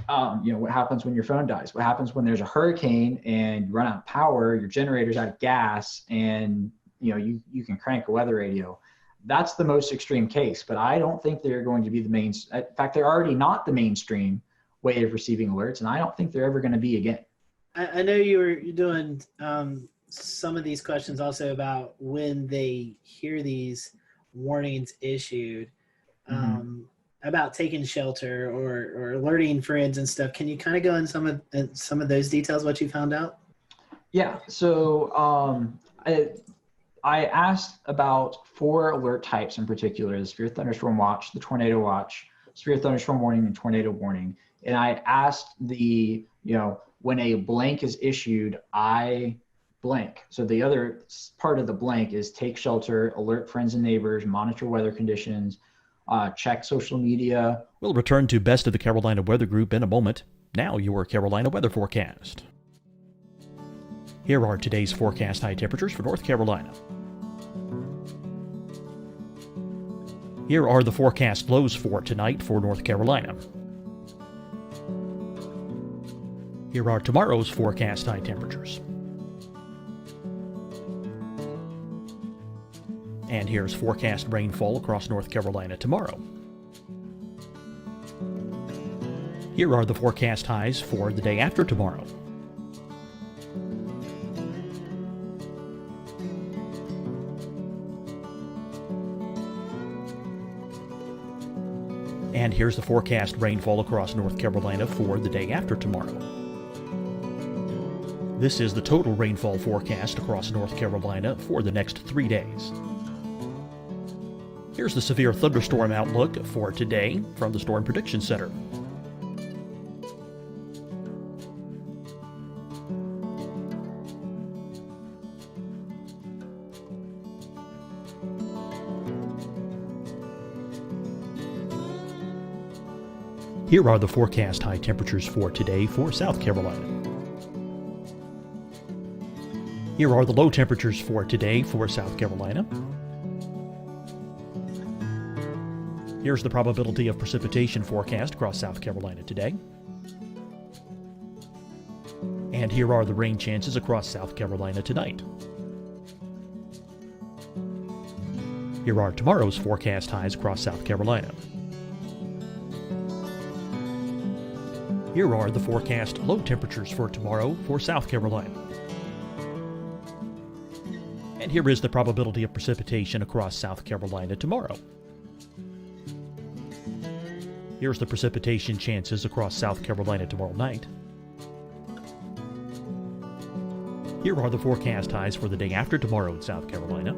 What happens when your phone dies? What happens when there's a hurricane and you run out of power, your generator's out of gas, and you can crank a weather radio? That's the most extreme case, but I don't think they're going to be the main. In fact, they're already not the mainstream way of receiving alerts, and I don't think they're ever going to be again. I know you're doing some of these questions also about when they hear these warnings issued, about taking shelter or alerting friends and stuff. Can you kind of go in some of those details, what you found out? Yeah. So I asked about 4 alert types in particular: the severe thunderstorm watch, the tornado watch, severe thunderstorm warning, and tornado warning. And I asked when a blank is issued, I blank. So the other part of the blank is take shelter, alert friends and neighbors, monitor weather conditions, check social media. We'll return to Best of the Carolina Weather Group in a moment. Now your Carolina weather forecast. Here are today's forecast high temperatures for North Carolina. Here are the forecast lows for tonight for North Carolina. Here are tomorrow's forecast high temperatures. And here's forecast rainfall across North Carolina tomorrow. Here are the forecast highs for the day after tomorrow. And here's the forecast rainfall across North Carolina for the day after tomorrow. This is the total rainfall forecast across North Carolina for the next 3 days. Here's the severe thunderstorm outlook for today from the Storm Prediction Center. Here are the forecast high temperatures for today for South Carolina. Here are the low temperatures for today for South Carolina. Here's the probability of precipitation forecast across South Carolina today. And here are the rain chances across South Carolina tonight. Here are tomorrow's forecast highs across South Carolina. Here are the forecast low temperatures for tomorrow for South Carolina. And here is the probability of precipitation across South Carolina tomorrow. Here's the precipitation chances across South Carolina tomorrow night. Here are the forecast highs for the day after tomorrow in South Carolina.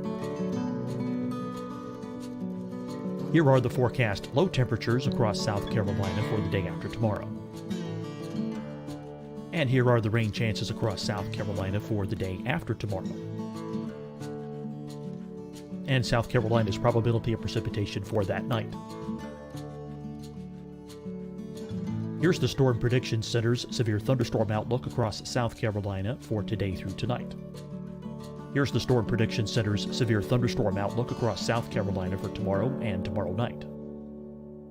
Here are the forecast low temperatures across South Carolina for the day after tomorrow. And here are the rain chances across South Carolina for the day after tomorrow. And South Carolina's probability of precipitation for that night. Here's the Storm Prediction Center's severe thunderstorm outlook across South Carolina for today through tonight. Here's the Storm Prediction Center's severe thunderstorm outlook across South Carolina for tomorrow and tomorrow night.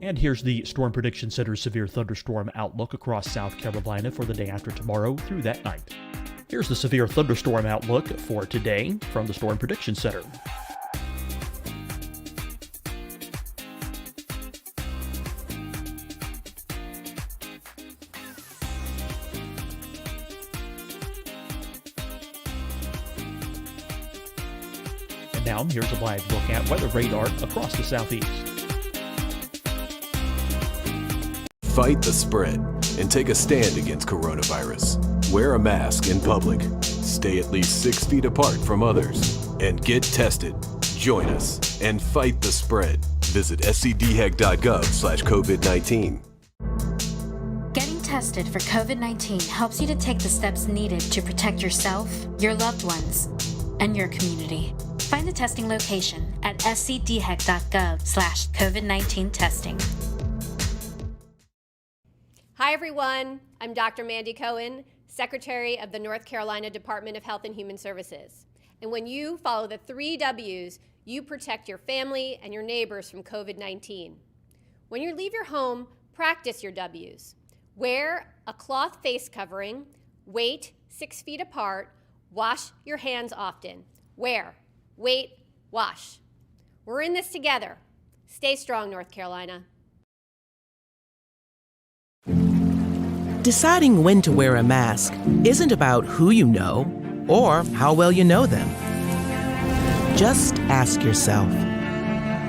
And here's the Storm Prediction Center's severe thunderstorm outlook across South Carolina for the day after tomorrow through that night. Here's the severe thunderstorm outlook for today from the Storm Prediction Center. Now, here's a live look at weather radar across the southeast. Fight the spread and take a stand against coronavirus. Wear a mask in public. Stay at least 6 feet apart from others. And get tested. Join us and fight the spread. Visit scdhec.gov/COVID-19. Getting tested for COVID-19 helps you to take the steps needed to protect yourself, your loved ones, and your community. Find the testing location at scdhec.gov/COVID-19 testing. Hi, everyone. I'm Dr. Mandy Cohen, Secretary of the North Carolina Department of Health and Human Services. And when you follow the 3 W's, you protect your family and your neighbors from COVID-19. When you leave your home, practice your W's. Wear a cloth face covering, wait 6 feet apart, wash your hands often. Wear, wait, wash. We're in this together. Stay strong, North Carolina. Deciding when to wear a mask isn't about who you know or how well you know them. Just ask yourself,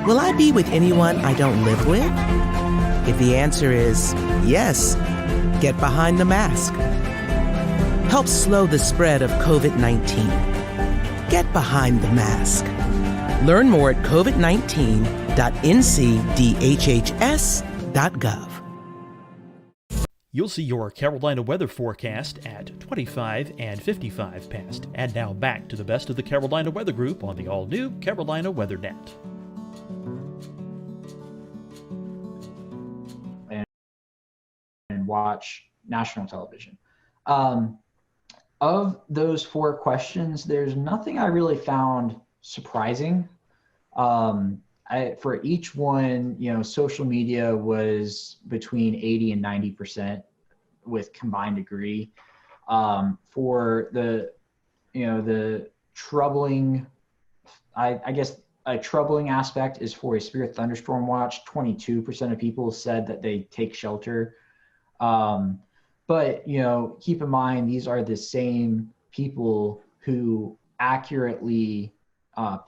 will I be with anyone I don't live with? If the answer is yes, get behind the mask. Help slow the spread of COVID-19. Get behind the mask. Learn more at covid19.ncdhhs.gov. You'll see your Carolina weather forecast at 25 and 55 past. And now back to the best of the Carolina Weather Group on the all-new Carolina WeatherNet. And watch national television. Of those 4 questions, there's nothing I really found surprising. For each one, social media was between 80 and 90% with combined degree. For the troubling, I guess a troubling aspect is for a severe thunderstorm watch. 22% of people said that they take shelter. But, keep in mind, these are the same people who accurately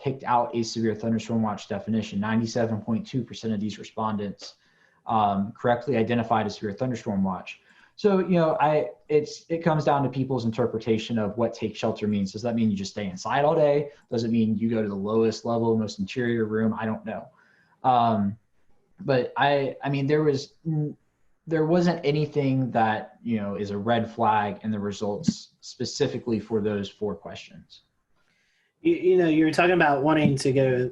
picked out a severe thunderstorm watch definition. 97.2% of these respondents correctly identified a severe thunderstorm watch. So, it comes down to people's interpretation of what take shelter means. Does that mean you just stay inside all day? Does it mean you go to the lowest level, most interior room? I don't know. But I mean, there wasn't anything that, is a red flag in the results specifically for those 4 questions. You were talking about wanting to go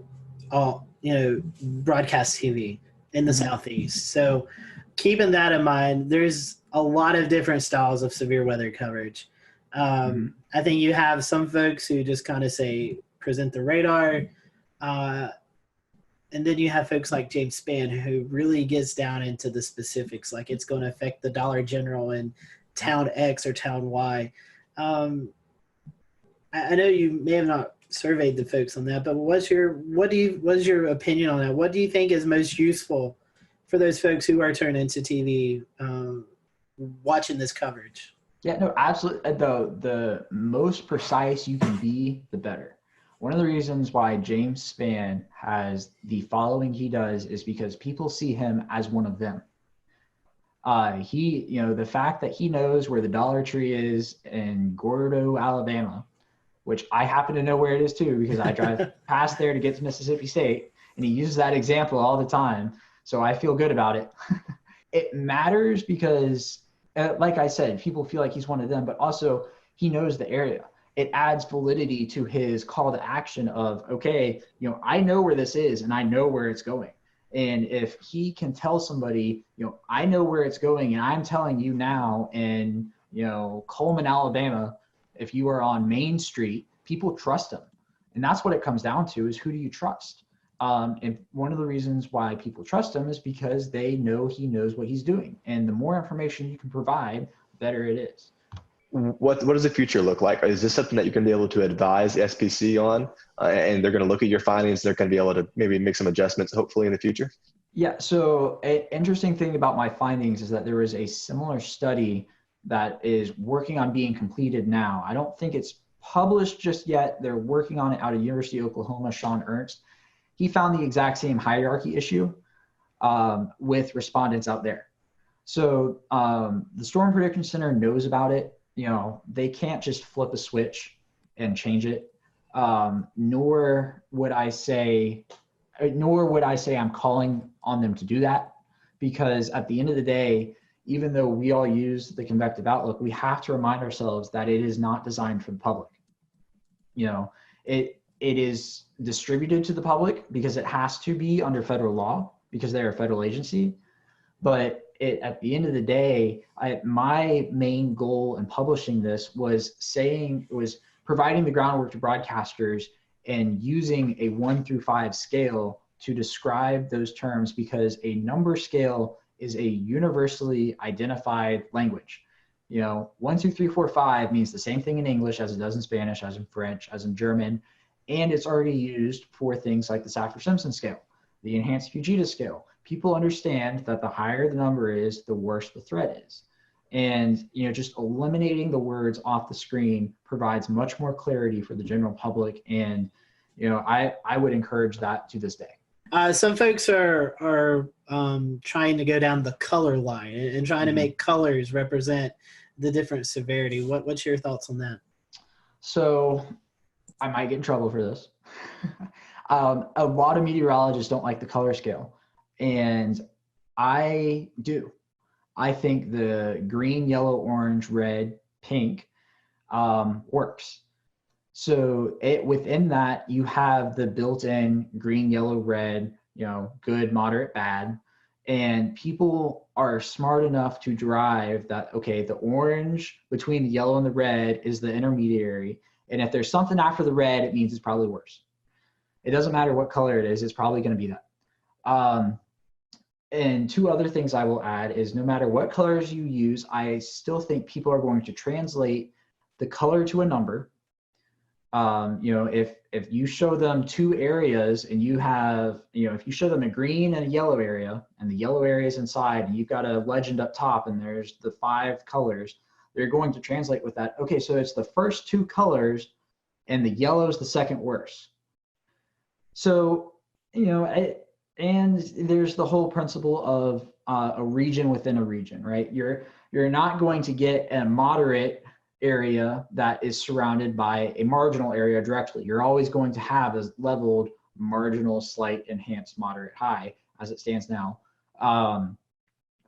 broadcast TV in the Southeast. So keeping that in mind, there's a lot of different styles of severe weather coverage. I think you have some folks who just kind of present the radar. And then you have folks like James Spann who really gets down into the specifics, like it's going to affect the Dollar General in town X or town Y. I know you may have not surveyed the folks on that, but what's your opinion on that? What do you think is most useful for those folks who are turning into TV watching this coverage? Yeah, no, absolutely. The most precise you can be, the better. One of the reasons why James Spann has the following he does is because people see him as one of them. The fact that he knows where the Dollar Tree is in Gordo, Alabama, which I happen to know where it is too, because I drive past there to get to Mississippi State, and he uses that example all the time. So I feel good about it. It matters because, like I said, people feel like he's one of them, but also he knows the area. It adds validity to his call to action of, okay, I know where this is and I know where it's going. And if he can tell somebody, I know where it's going and I'm telling you now in, Coleman, Alabama, if you are on Main Street, people trust him. And that's what it comes down to, is who do you trust? And one of the reasons why people trust him is because they know he knows what he's doing. And the more information you can provide, the better it is. What does the future look like? Is this something that you can be able to advise the SPC on, and they're going to look at your findings, they're going to be able to maybe make some adjustments hopefully in the future? Yeah, so an interesting thing about my findings is that there is a similar study that is working on being completed now. I don't think it's published just yet. They're working on it out of University of Oklahoma, Sean Ernst. He found the exact same hierarchy issue with respondents out there. So the Storm Prediction Center knows about it. They can't just flip a switch and change it. Nor would I say I'm calling on them to do that, because at the end of the day, even though we all use the convective outlook, we have to remind ourselves that it is not designed for the public. It is distributed to the public because it has to be under federal law, because they're a federal agency. But at the end of the day, my main goal in publishing this was providing the groundwork to broadcasters and using a 1 through 5 scale to describe those terms, because a number scale is a universally identified language. 1, 2, 3, 4, 5 means the same thing in English as it does in Spanish, as in French, as in German, and it's already used for things like the Saffir-Simpson scale, the enhanced Fujita scale. People understand that the higher the number is, the worse the threat is. And just eliminating the words off the screen provides much more clarity for the general public. And I would encourage that to this day. Some folks are trying to go down the color line and trying to make colors represent the different severity. What's your thoughts on that? So I might get in trouble for this. A lot of meteorologists don't like the color scale, and I do. I think the green, yellow, orange, red, pink works. So within that, you have the built-in green, yellow, red, good, moderate, bad. And people are smart enough to derive that, okay, the orange between the yellow and the red is the intermediary. And if there's something after the red, it means it's probably worse. It doesn't matter what color it is, it's probably going to be that. And two other things I will add is, no matter what colors you use, I still think people are going to translate the color to a number. If you show them two areas and you have, if you show them a green and a yellow area, and the yellow area is inside, and you've got a legend up top and there's the 5 colors, they're going to translate with that. Okay, so it's the first 2 colors and the yellow is the second worst. So, and there's the whole principle of a region within a region, right? You're not going to get a moderate area that is surrounded by a marginal area directly. You're always going to have a leveled marginal, slight, enhanced, moderate, high, as it stands now,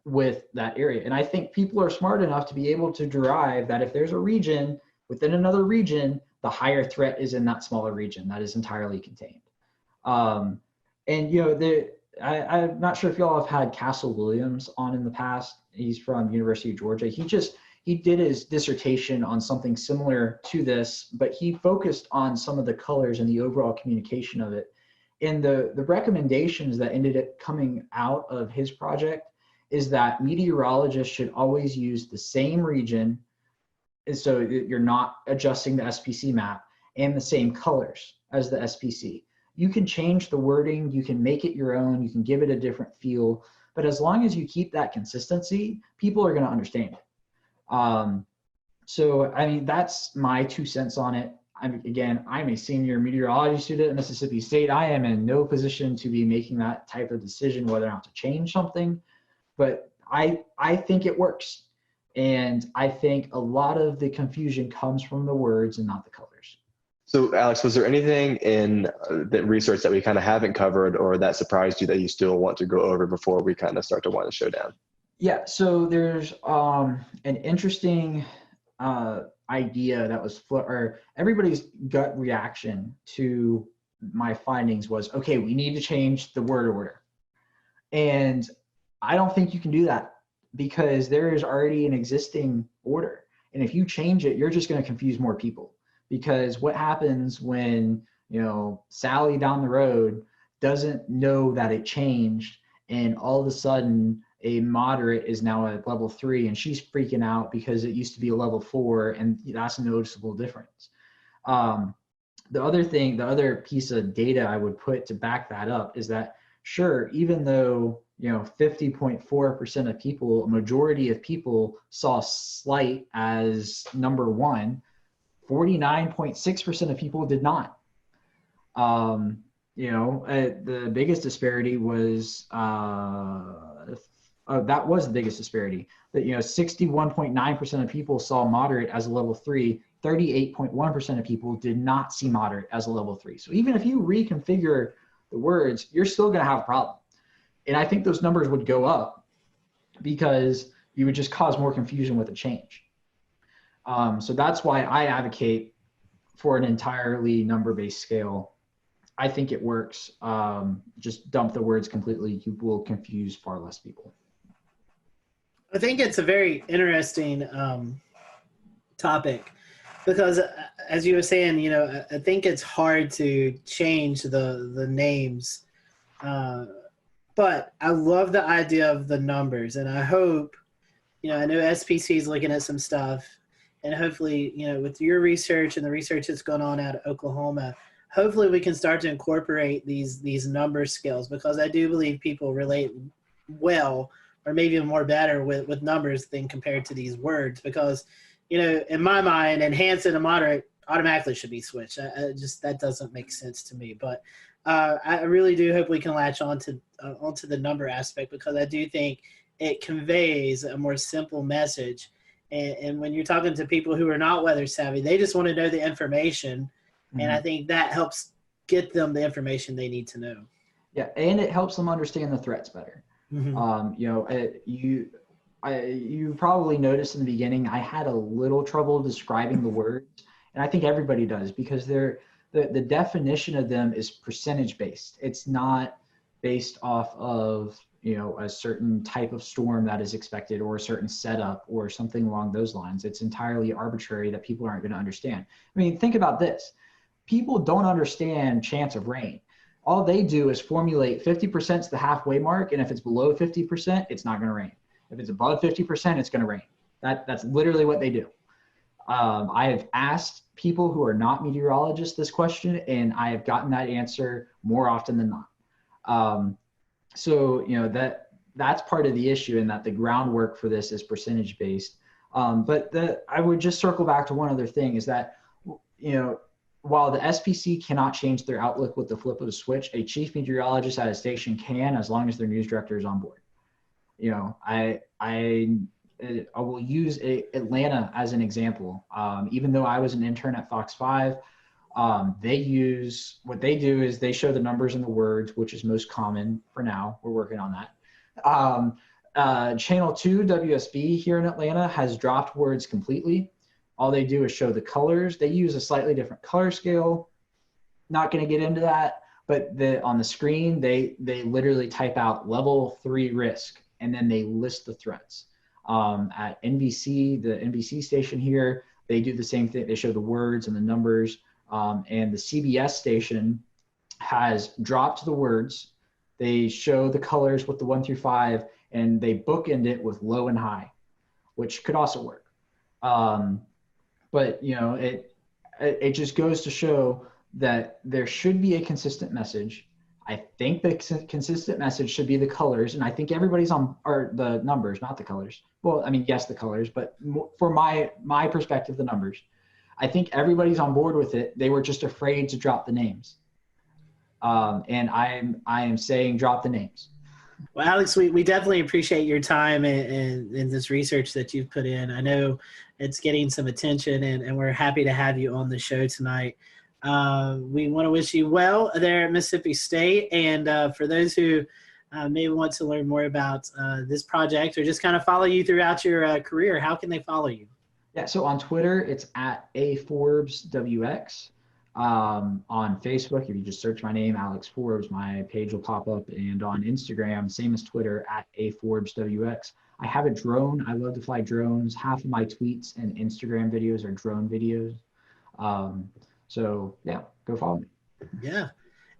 with that area. And I think people are smart enough to be able to derive that if there's a region within another region, the higher threat is in that smaller region that is entirely contained. I'm not sure if y'all have had Castle Williams on in the past. He's from University of Georgia. He did his dissertation on something similar to this, but he focused on some of the colors and the overall communication of it. And the recommendations that ended up coming out of his project is that meteorologists should always use the same region so you're not adjusting the SPC map and the same colors as the SPC. You can change the wording, you can make it your own, you can give it a different feel, but as long as you keep that consistency, people are going to understand it. So, I mean, that's my 2 cents on it. I'm a senior meteorology student at Mississippi State. I am in no position to be making that type of decision whether or not to change something, but I think it works. And I think a lot of the confusion comes from the words and not the colors. So Alex, was there anything in the research that we kind of haven't covered or that surprised you that you still want to go over before we kind of start to wind the show down? Yeah, so there's an interesting idea that was, or everybody's gut reaction to my findings was, okay, we need to change the word order. And I don't think you can do that because there is already an existing order. And if you change it, you're just going to confuse more people. Because what happens when, Sally down the road doesn't know that it changed and all of a sudden a moderate is now at level 3 and she's freaking out because it used to be a level 4 and that's a noticeable difference. The other piece of data I would put to back that up is that, sure, even though 50.4% of people, a majority of people saw slight as number 1, 49.6% of people did not. The biggest disparity was that was the biggest disparity. That 61.9% of people saw moderate as a level 3. 38.1% of people did not see moderate as a level 3. So even if you reconfigure the words, you're still going to have a problem. And I think those numbers would go up because you would just cause more confusion with the change. So that's why I advocate for an entirely number-based scale. I think it works. Just dump the words completely. You will confuse far less people. I think it's a very interesting topic because, as you were saying, I think it's hard to change the names. But I love the idea of the numbers, and I hope, I know SPC is looking at some stuff, and hopefully, with your research and the research that's going on out of Oklahoma, hopefully we can start to incorporate these number scales, because I do believe people relate well, or maybe even more better with numbers than compared to these words, because, in my mind, enhanced and moderate automatically should be switched. That doesn't make sense to me. But I really do hope we can latch onto the number aspect, because I do think it conveys a more simple message. And when you're talking to people who are not weather savvy, they just want to know the information. Mm-hmm. And I think that helps get them the information they need to know. Yeah, and it helps them understand the threats better. Mm-hmm. You probably noticed in the beginning, I had a little trouble describing the words, and I think everybody does, because the definition of them is percentage based. It's not based off of a certain type of storm that is expected, or a certain setup, or something along those lines. It's entirely arbitrary that people aren't going to understand. I mean, think about this. People don't understand chance of rain. All they do is formulate 50% is the halfway mark, and if it's below 50%, it's not going to rain. If it's above 50%, it's going to rain. That's literally what they do. I have asked people who are not meteorologists this question, and I have gotten that answer more often than not. That's part of the issue, in that the groundwork for this is percentage based. But I would just circle back to one other thing, is that, while the SPC cannot change their outlook with the flip of the switch, a chief meteorologist at a station can, as long as their news director is on board. I will use Atlanta as an example. Even though I was an intern at Fox 5, what they do is they show the numbers and the words, which is most common for now. We're working on that. Channel 2 WSB here in Atlanta has dropped words completely. All they do is show the colors. They use a slightly different color scale. Not going to get into that, but on the screen, they literally type out level 3 risk, and then they list the threats. At NBC, the NBC station here, they do the same thing. They show the words and the numbers. And the CBS station has dropped the words. They show the colors with the 1 through 5, and they bookend it with low and high, which could also work. but it just goes to show that there should be a consistent message. I think the consistent message should be the colors, and I think everybody's or the numbers, not the colors. Well, I mean, yes, the colors, but for my perspective, the numbers. I think everybody's on board with it. They were just afraid to drop the names. And I am saying drop the names. Well, Alex, we definitely appreciate your time and this research that you've put in. I know it's getting some attention, and we're happy to have you on the show tonight. We want to wish you well there at Mississippi State. And for those who may want to learn more about this project or just kind of follow you throughout your career, how can they follow you? Yeah, so on Twitter, it's at @AForbesWX. On Facebook, if you just search my name, Alex Forbes, my page will pop up. And on Instagram, same as Twitter, at @AForbesWX. I have a drone. I love to fly drones. Half of my tweets and Instagram videos are drone videos. So yeah, go follow me. Yeah.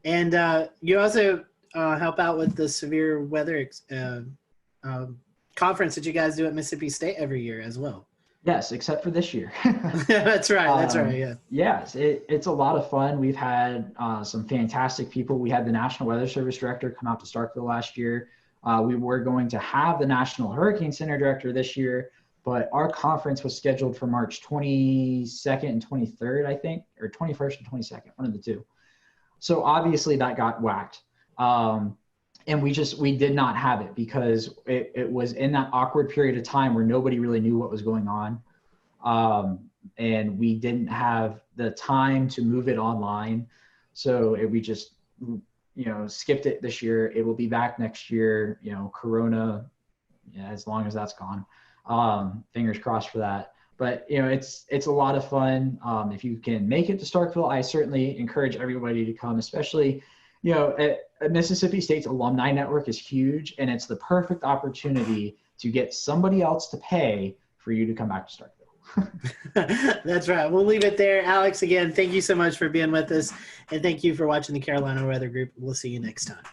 And you also help out with the severe weather conference that you guys do at Mississippi State every year as well. Yes, except for this year. That's right. That's right. Yeah. Yes, it's a lot of fun. We've had some fantastic people. We had the National Weather Service director come out to Starkville last year. We were going to have the National Hurricane Center director this year, but our conference was scheduled for March 22nd and 23rd, I think, or 21st and 22nd, one of the two. So obviously that got whacked. And we did not have it because it was in that awkward period of time where nobody really knew what was going on. And we didn't have the time to move it online. So we just, skipped it this year. It will be back next year, Corona, as long as that's gone. Fingers crossed for that. But, it's a lot of fun. If you can make it to Starkville, I certainly encourage everybody to come, especially, at Mississippi State's alumni network is huge, and it's the perfect opportunity to get somebody else to pay for you to come back to Starkville. That's right. We'll leave it there. Alex, again, thank you so much for being with us, and thank you for watching the Carolina Weather Group. We'll see you next time.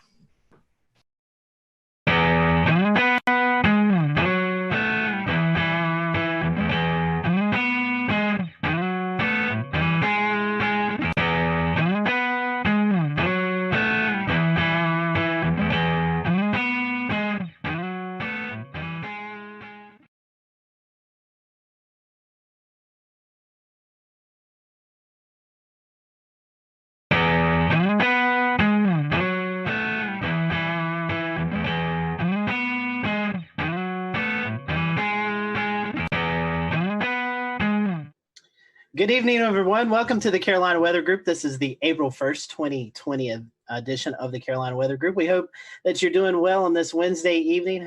Good evening, everyone. Welcome to the Carolina Weather Group. This is the April 1st, 2020 edition of the Carolina Weather Group. We hope that you're doing well on this Wednesday evening,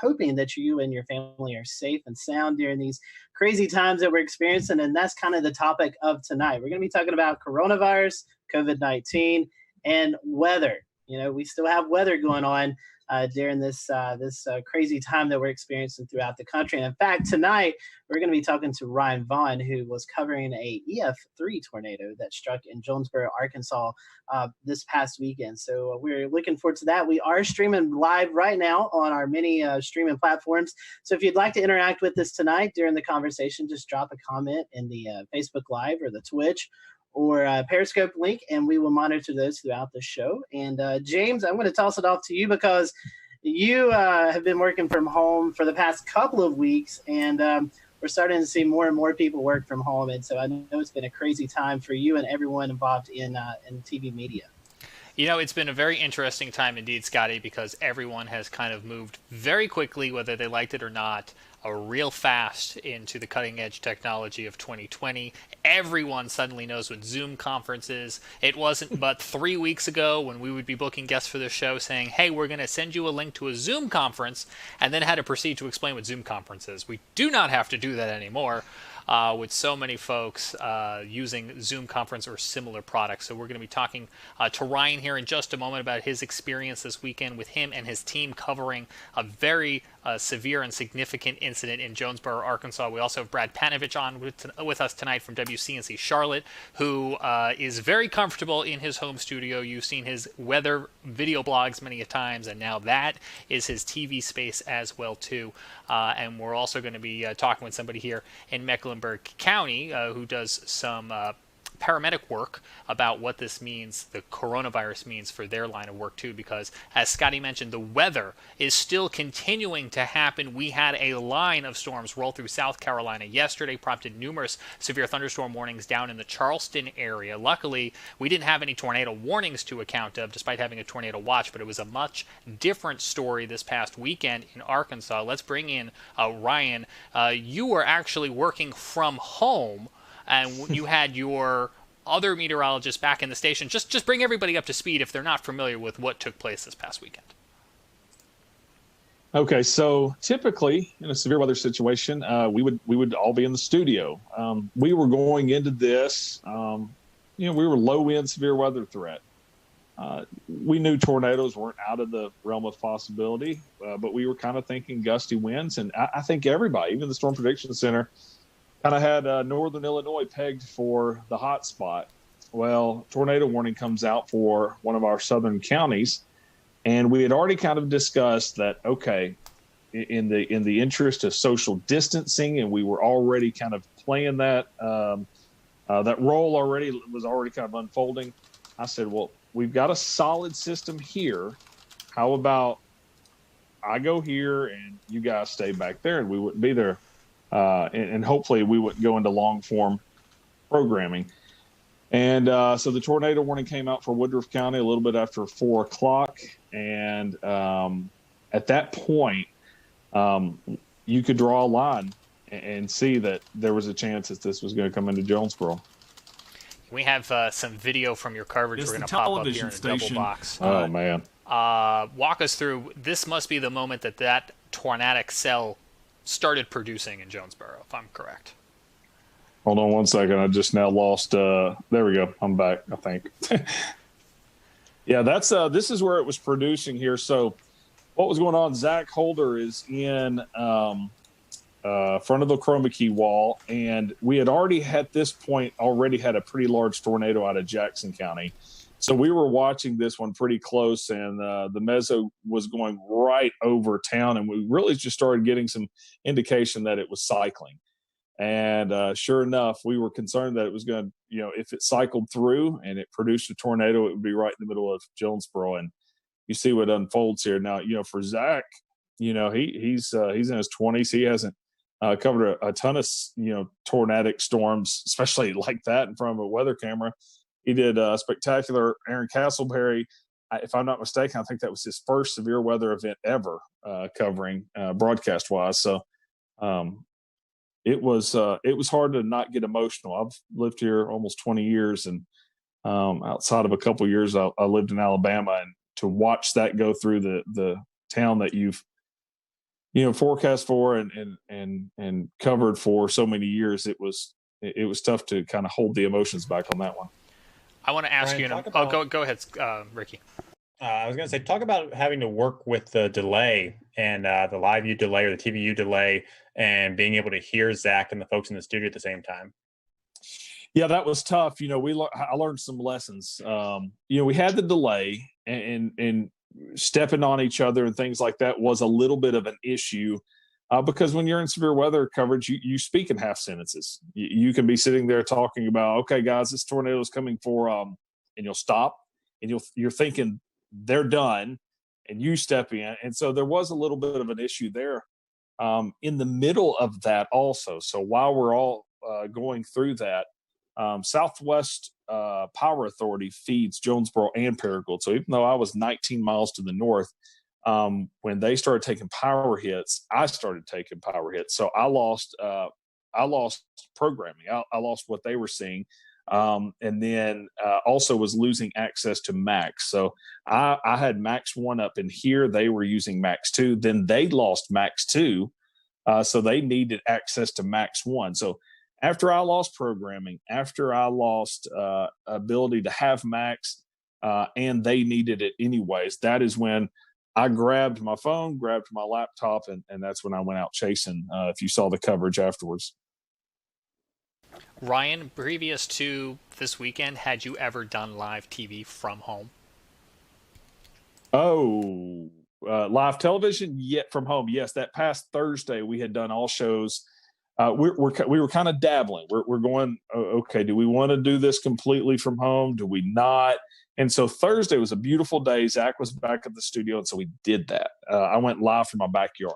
hoping that you and your family are safe and sound during these crazy times that we're experiencing. And that's kind of the topic of tonight. We're going to be talking about coronavirus, COVID-19, and weather. We still have weather going on during this crazy time that we're experiencing throughout the country. And in fact, tonight, we're going to be talking to Ryan Vaughn, who was covering a EF3 tornado that struck in Jonesboro, Arkansas this past weekend. So we're looking forward to that. We are streaming live right now on our many streaming platforms. So if you'd like to interact with us tonight during the conversation, just drop a comment in the Facebook Live or the Twitch or Periscope link, and we will monitor those throughout the show. And James, I'm going to toss it off to you because you have been working from home for the past couple of weeks, and we're starting to see more and more people work from home. And so I know it's been a crazy time for you and everyone involved in TV media. It's been a very interesting time indeed, Scotty, because everyone has kind of moved very quickly, whether they liked it or not, real fast into the cutting edge technology of 2020. Everyone suddenly knows what Zoom conference is. It wasn't but 3 weeks ago when we would be booking guests for the show saying, hey, we're going to send you a link to a Zoom conference, and then had to proceed to explain what Zoom conference is. We do not have to do that anymore. With so many folks using Zoom conference or similar products. So we're going to be talking to Ryan here in just a moment about his experience this weekend with him and his team covering a very severe and significant incident in Jonesboro, Arkansas. We also have Brad Panovich on with us tonight from WCNC Charlotte, who is very comfortable in his home studio. You've seen his weather video blogs many a times, and now that is his TV space as well, too. And we're also going to be talking with somebody here in Mecklenburg Mecklenburg County, who does some paramedic work about what this means, the coronavirus means for their line of work too, because as Scotty mentioned, the weather is still continuing to happen. We had a line of storms roll through South Carolina yesterday, prompted numerous severe thunderstorm warnings down in the Charleston area. Luckily, we didn't have any tornado warnings to account of, despite having a tornado watch, but it was a much different story this past weekend in Arkansas. Let's bring in Ryan. You were actually working from home, and you had your other meteorologists back in the station. Just bring everybody up to speed if they're not familiar with what took place this past weekend. Okay, so typically in a severe weather situation, we would all be in the studio. We were going into this, we were low wind severe weather threat. We knew tornadoes weren't out of the realm of possibility, but we were kind of thinking gusty winds, and I think everybody, even the Storm Prediction Center, kind of had northern Illinois pegged for the hot spot. Well, tornado warning comes out for one of our southern counties, and we had already kind of discussed that, okay, in the interest of social distancing, and we were already kind of playing that that role already, was already kind of unfolding. I said, well, we've got a solid system here. How about I go here and you guys stay back there, and we wouldn't be there. And hopefully we wouldn't go into long form programming. And so the tornado warning came out for Woodruff County a little bit after 4 o'clock. And at that point, you could draw a line and see that there was a chance that this was going to come into Jonesboro. We have some video from your coverage. We're going to pop up here in a double box. Oh, man. Walk us through. This must be the moment that tornadic cell started producing in Jonesboro, if I'm correct. Hold on 1 second. I just now lost. There we go. I'm back, I think. Yeah, that's this is where it was producing here. So what was going on? Zach Holder is in front of the chroma key wall, and we had already at this point had a pretty large tornado out of Jackson County. So we were watching this one pretty close, and the meso was going right over town, and we really just started getting some indication that it was cycling. And sure enough, we were concerned that it was going to, if it cycled through and it produced a tornado, it would be right in the middle of Jonesboro. And you see what unfolds here. Now, for Zach, he's in his 20s. He hasn't covered a ton of, tornadic storms, especially like that in front of a weather camera. He did a spectacular Aaron Castleberry. If I'm not mistaken, I think that was his first severe weather event ever covering broadcast wise. So it was hard to not get emotional. I've lived here almost 20 years, and outside of a couple of years, I lived in Alabama, and to watch that go through the town that you've forecast for and covered for so many years, it was tough to kind of hold the emotions back on that one. I want to ask Ryan, go ahead, Ricky. I was going to say, talk about having to work with the delay and the live view delay or the TVU delay, and being able to hear Zach and the folks in the studio at the same time. Yeah, that was tough. I learned some lessons. We had the delay, and stepping on each other and things like that was a little bit of an issue. Because when you're in severe weather coverage, you speak in half sentences. You can be sitting there talking about, okay, guys, this tornado is coming for, and you'll stop, and you're thinking they're done, and you step in. And so there was a little bit of an issue there in the middle of that also. So while we're all going through that, Southwest Power Authority feeds Jonesboro and Paragould. So even though I was 19 miles to the north, when they started taking power hits, I started taking power hits. So I lost programming. I lost what they were seeing. And then also was losing access to Max. So I had Max 1 up in here. They were using Max 2. Then they lost Max 2. So they needed access to Max 1. So after I lost programming, after I lost ability to have Max, and they needed it anyways, that is when I grabbed my phone, grabbed my laptop, and that's when I went out chasing, if you saw the coverage afterwards. Ryan, previous to this weekend, had you ever done live TV from home? Live television, yet from home. Yes, that past Thursday we had done all shows we were kind of dabbling. We're going, okay, do we want to do this completely from home? Do we not? And so Thursday was a beautiful day. Zach was back at the studio, and so we did that. I went live from my backyard,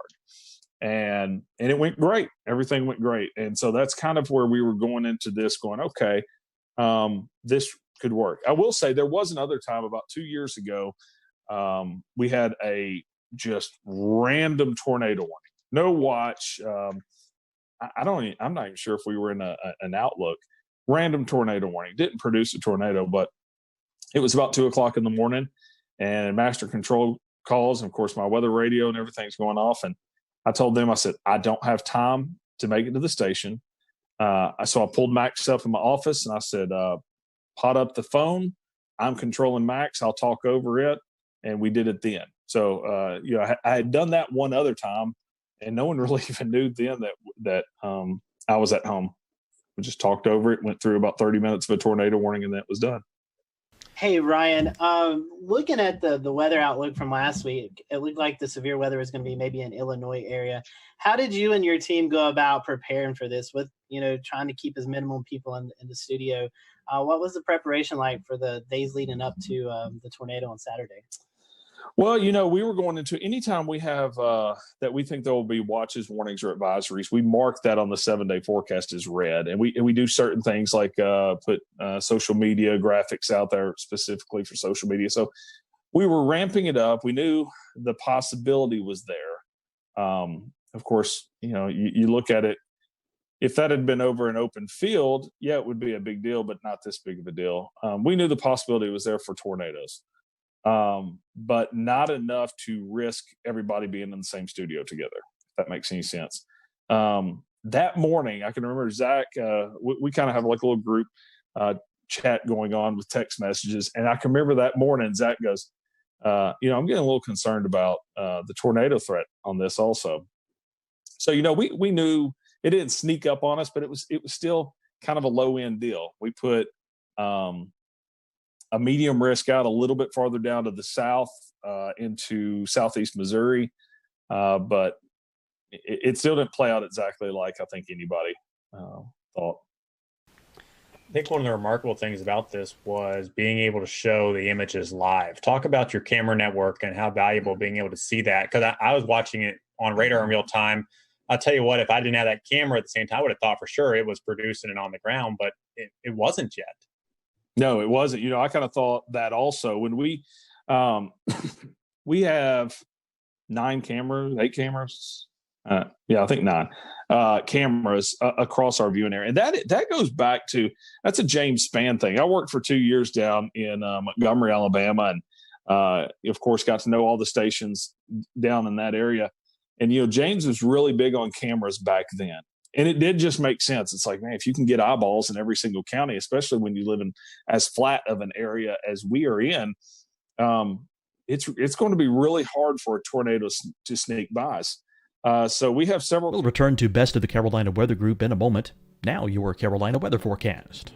and it went great. Everything went great. And so that's kind of where we were going into this, going, okay, this could work. I will say there was another time about 2 years ago, we had a just random tornado warning. No watch. I'm not even sure if we were in an outlook. Random tornado warning. Didn't produce a tornado, but it was about 2:00 in the morning, and master control calls, and of course my weather radio and everything's going off. And I told them, I said, I don't have time to make it to the station. So I pulled Max up in my office, and I said, pot up the phone. I'm controlling Max. I'll talk over it. And we did it then. So, I had done that one other time, and no one really even knew then that I was at home. We just talked over it, went through about 30 minutes of a tornado warning, and that was done. Hey, Ryan, looking at the weather outlook from last week, it looked like the severe weather was going to be maybe in Illinois area. How did you and your team go about preparing for this with, trying to keep as minimum people in the studio? What was the preparation like for the days leading up to the tornado on Saturday? Well, we were going into anytime we have that we think there will be watches, warnings, or advisories, we mark that on the 7-day forecast as red. And we do certain things like put social media graphics out there specifically for social media. So we were ramping it up. We knew the possibility was there. Of course, you look at it. If that had been over an open field, yeah, it would be a big deal, but not this big of a deal. We knew the possibility was there for tornadoes. But not enough to risk everybody being in the same studio together, if that makes any sense. That morning, I can remember Zach, we kind of have like a little group chat going on with text messages. And I can remember that morning, Zach goes, I'm getting a little concerned about the tornado threat on this also. So, we knew it didn't sneak up on us, but it was still kind of a low end deal. We put a medium risk out a little bit farther down to the south into southeast Missouri. But it still didn't play out exactly like I think anybody thought. I think one of the remarkable things about this was being able to show the images live. Talk about your camera network and how valuable being able to see that. Because I was watching it on radar in real time. I'll tell you what, if I didn't have that camera at the same time, I would have thought for sure it was producing it on the ground, but it wasn't yet. No, it wasn't. I kind of thought that also when we have 8 cameras. I think 9 cameras across our viewing area. And that goes back to, that's a James Spann thing. I worked for 2 years down in Montgomery, Alabama, and of course got to know all the stations down in that area. And, James was really big on cameras back then. And it did just make sense. It's like, man, if you can get eyeballs in every single county, especially when you live in as flat of an area as we are in, it's going to be really hard for a tornado to sneak by us. So we have several. We'll return to Best of the Carolina Weather Group in a moment. Now your Carolina weather forecast.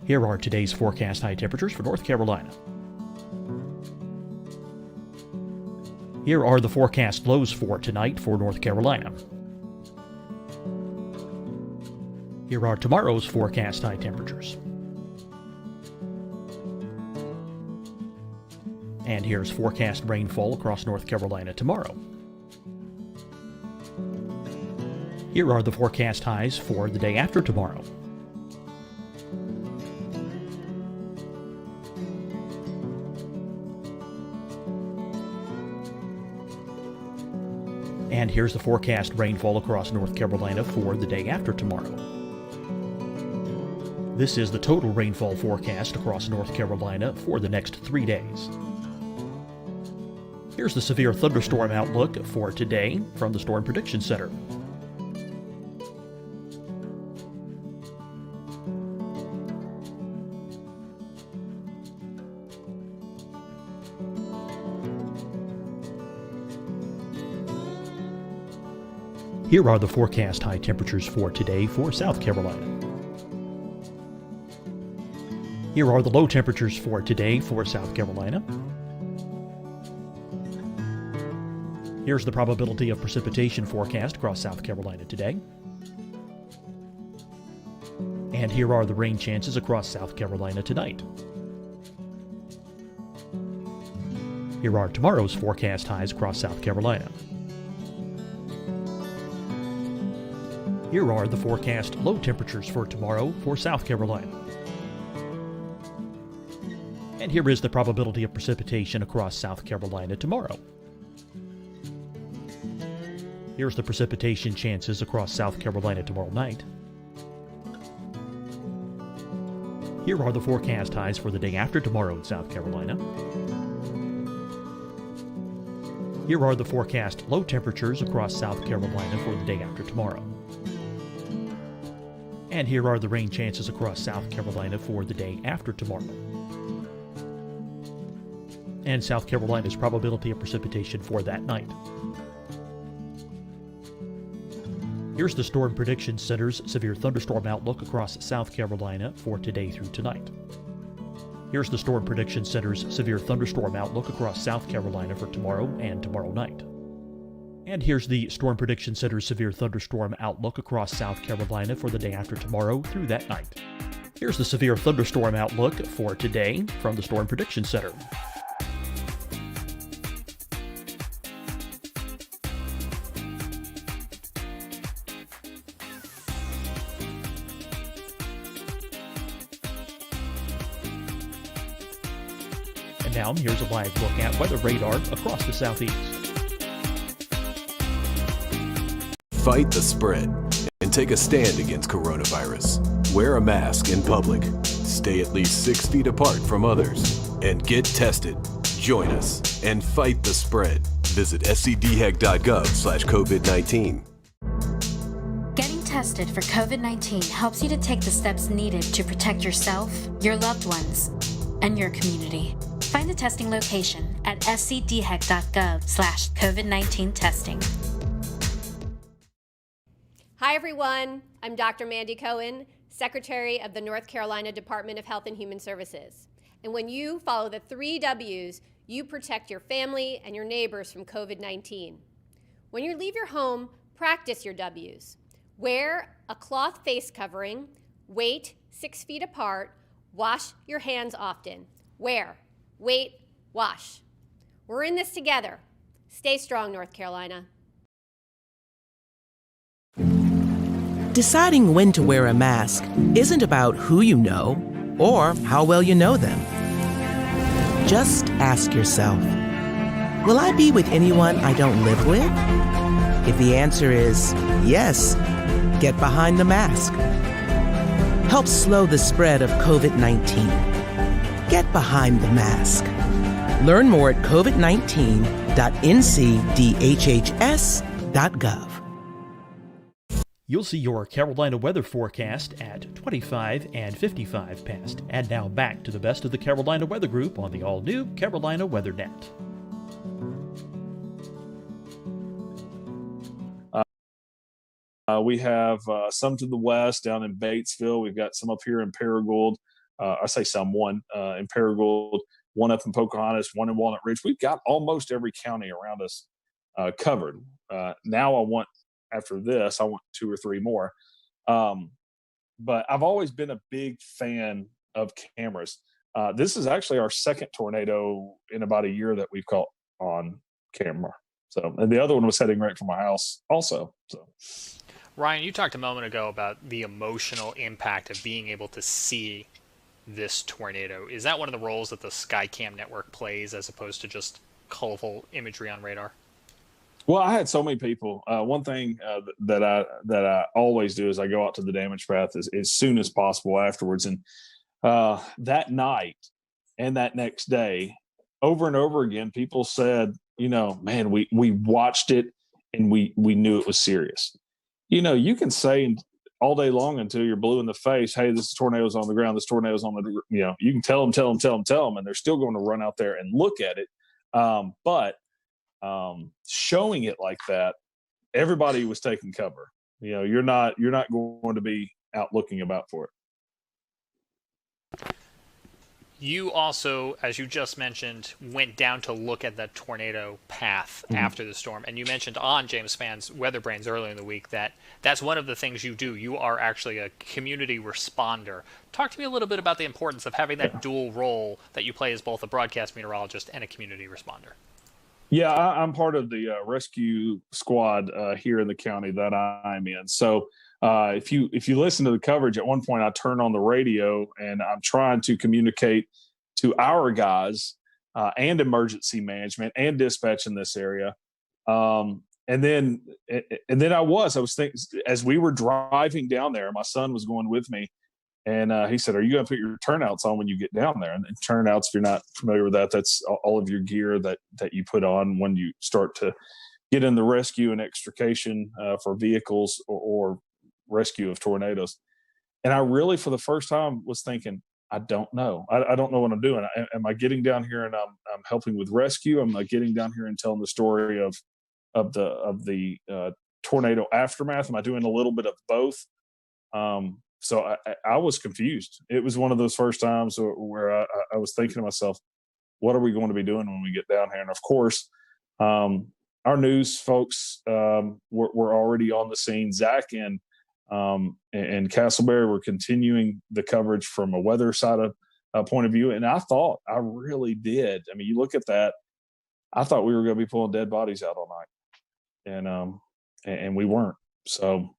Here are today's forecast high temperatures for North Carolina. Here are the forecast lows for tonight for North Carolina. Here are tomorrow's forecast high temperatures. And here's forecast rainfall across North Carolina tomorrow. Here are the forecast highs for the day after tomorrow. And here's the forecast rainfall across North Carolina for the day after tomorrow. This is the total rainfall forecast across North Carolina for the next 3 days. Here's the severe thunderstorm outlook for today from the Storm Prediction Center. Here are the forecast high temperatures for today for South Carolina. Here are the low temperatures for today for South Carolina. Here's the probability of precipitation forecast across South Carolina today. And here are the rain chances across South Carolina tonight. Here are tomorrow's forecast highs across South Carolina. Here are the forecast low temperatures for tomorrow for South Carolina. And here is the probability of precipitation across South Carolina tomorrow. Here's the precipitation chances across South Carolina tomorrow night. Here are the forecast highs for the day after tomorrow in South Carolina. Here are the forecast low temperatures across South Carolina for the day after tomorrow. And here are the rain chances across South Carolina for the day after tomorrow. And South Carolina's probability of precipitation for that night. Here's the Storm Prediction Center's severe thunderstorm outlook across South Carolina for today through tonight. Here's the Storm Prediction Center's severe thunderstorm outlook across South Carolina for tomorrow and tomorrow night. And here's the Storm Prediction Center's severe thunderstorm outlook across South Carolina for the day after tomorrow through that night. Here's the severe thunderstorm outlook for today from the Storm Prediction Center. And now here's a live look at weather radar across the southeast. Fight the spread and take a stand against coronavirus. Wear a mask in public. Stay at least 6 feet apart from others. And get tested. Join us and fight the spread. Visit scdhec.gov/COVID-19. Getting tested for COVID-19 helps you to take the steps needed to protect yourself, your loved ones, and your community. Find the testing location at scdhec.gov/COVID-19 testing. Hi, everyone. I'm Dr. Mandy Cohen, Secretary of the North Carolina Department of Health and Human Services. And when you follow the 3 W's, you protect your family and your neighbors from COVID-19. When you leave your home, practice your W's. Wear a cloth face covering, wait 6 feet apart, wash your hands often. Wear, wait, wash. We're in this together. Stay strong, North Carolina. Deciding when to wear a mask isn't about who you know or how well you know them. Just ask yourself, will I be with anyone I don't live with? If the answer is yes, get behind the mask. Help slow the spread of COVID-19. Get behind the mask. Learn more at covid19.ncdhhs.gov. You'll see your Carolina weather forecast at 25 and 55 past. And now back to the best of the Carolina Weather Group on the all-new Carolina WeatherNet. We have some to the west down in Batesville. We've got some up here in Paragould. I say some, one in Paragould, one up in Pocahontas, one in Walnut Ridge. We've got almost every county around us covered. Now after this, I want 2 or 3 more. But I've always been a big fan of cameras. This is actually our second tornado in about a year that we've caught on camera. So, and the other one was heading right from my house also. So, Ryan, you talked a moment ago about the emotional impact of being able to see this tornado. Is that one of the roles that the Skycam network plays as opposed to just colorful imagery on radar? Well, I had so many people. One thing that I always do is I go out to the damage path as soon as possible afterwards. And that night and that next day, over and over again, people said, man, we watched it and we knew it was serious. You can say all day long until you're blue in the face, hey, this tornado's on the ground, this tornado's on the, you can tell them, and they're still going to run out there and look at it. But showing it like that, everybody was taking cover. You're not going to be out looking about for it. You also, as you just mentioned, went down to look at that tornado path after the storm. And you mentioned on James Spann's Weather Brains earlier in the week that that's one of the things you do. You are actually a community responder. Talk to me a little bit about the importance of having that dual role that you play as both a broadcast meteorologist and a community responder. Yeah, I'm part of the rescue squad here in the county that I'm in. So if you listen to the coverage, at one point I turn on the radio and I'm trying to communicate to our guys and emergency management and dispatch in this area. And then I was thinking, as we were driving down there, my son was going with me. And he said, "Are you going to put your turnouts on when you get down there?" And turnouts, if you're not familiar with that, that's all of your gear that you put on when you start to get in the rescue and extrication for vehicles or rescue of tornadoes. And I really, for the first time, was thinking, I don't know. I don't know what I'm doing. Am I getting down here and I'm helping with rescue? Am I getting down here and telling the story of the tornado aftermath? Am I doing a little bit of both? So I was confused. It was one of those first times where I was thinking to myself, what are we going to be doing when we get down here? And of course, our news folks were already on the scene. Zach and Castleberry were continuing the coverage from a weather side of point of view. And I really did. I mean, you look at that, I thought we were going to be pulling dead bodies out all night. And we weren't. So.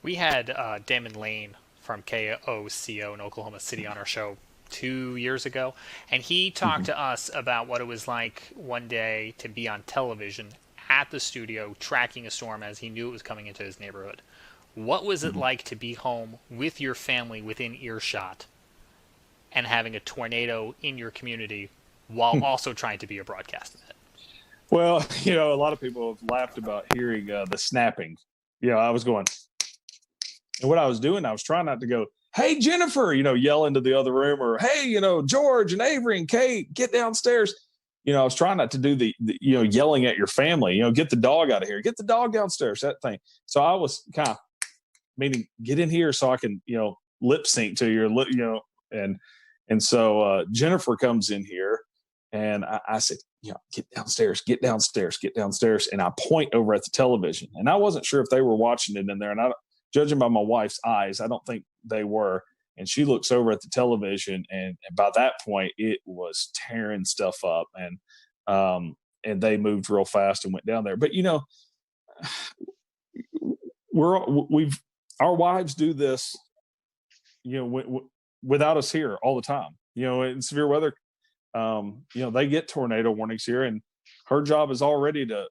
We had Damon Lane from KOCO in Oklahoma City on our show 2 years ago, and he talked to us about what it was like one day to be on television at the studio tracking a storm as he knew it was coming into his neighborhood. What was it like to be home with your family within earshot and having a tornado in your community while also trying to be a broadcast in it? Well, a lot of people have laughed about hearing the snapping. I was going... And what I was doing, I was trying not to go, "Hey, Jennifer," yell into the other room, or, "Hey, George and Avery and Kate, get downstairs." I was trying not to do the yelling at your family, "Get the dog out of here, get the dog downstairs," that thing. So I was kind of meaning, get in here so I can, lip sync to your, and so Jennifer comes in here and I said, "Get downstairs, get downstairs, get downstairs." And I point over at the television, and I wasn't sure if they were watching it in there. And judging by my wife's eyes, I don't think they were. And she looks over at the television, and by that point, it was tearing stuff up, and they moved real fast and went down there. But our wives do this, without us here all the time. In severe weather, they get tornado warnings here, and her job is already to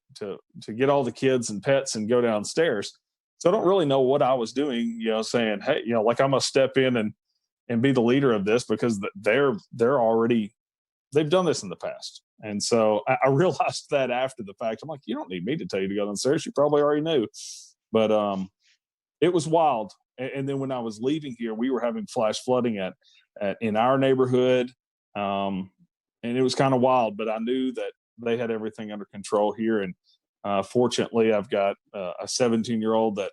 get all the kids and pets and go downstairs. So I don't really know what I was doing, saying, "Hey, like I'm gonna step in and be the leader of this," because they're already, they've done this in the past. And so I realized that after the fact. I'm like, you don't need me to tell you to go downstairs. You probably already knew. But it was wild. And then when I was leaving here, we were having flash flooding in our neighborhood. And it was kind of wild, but I knew that they had everything under control here. And fortunately, I've got a 17-year-old that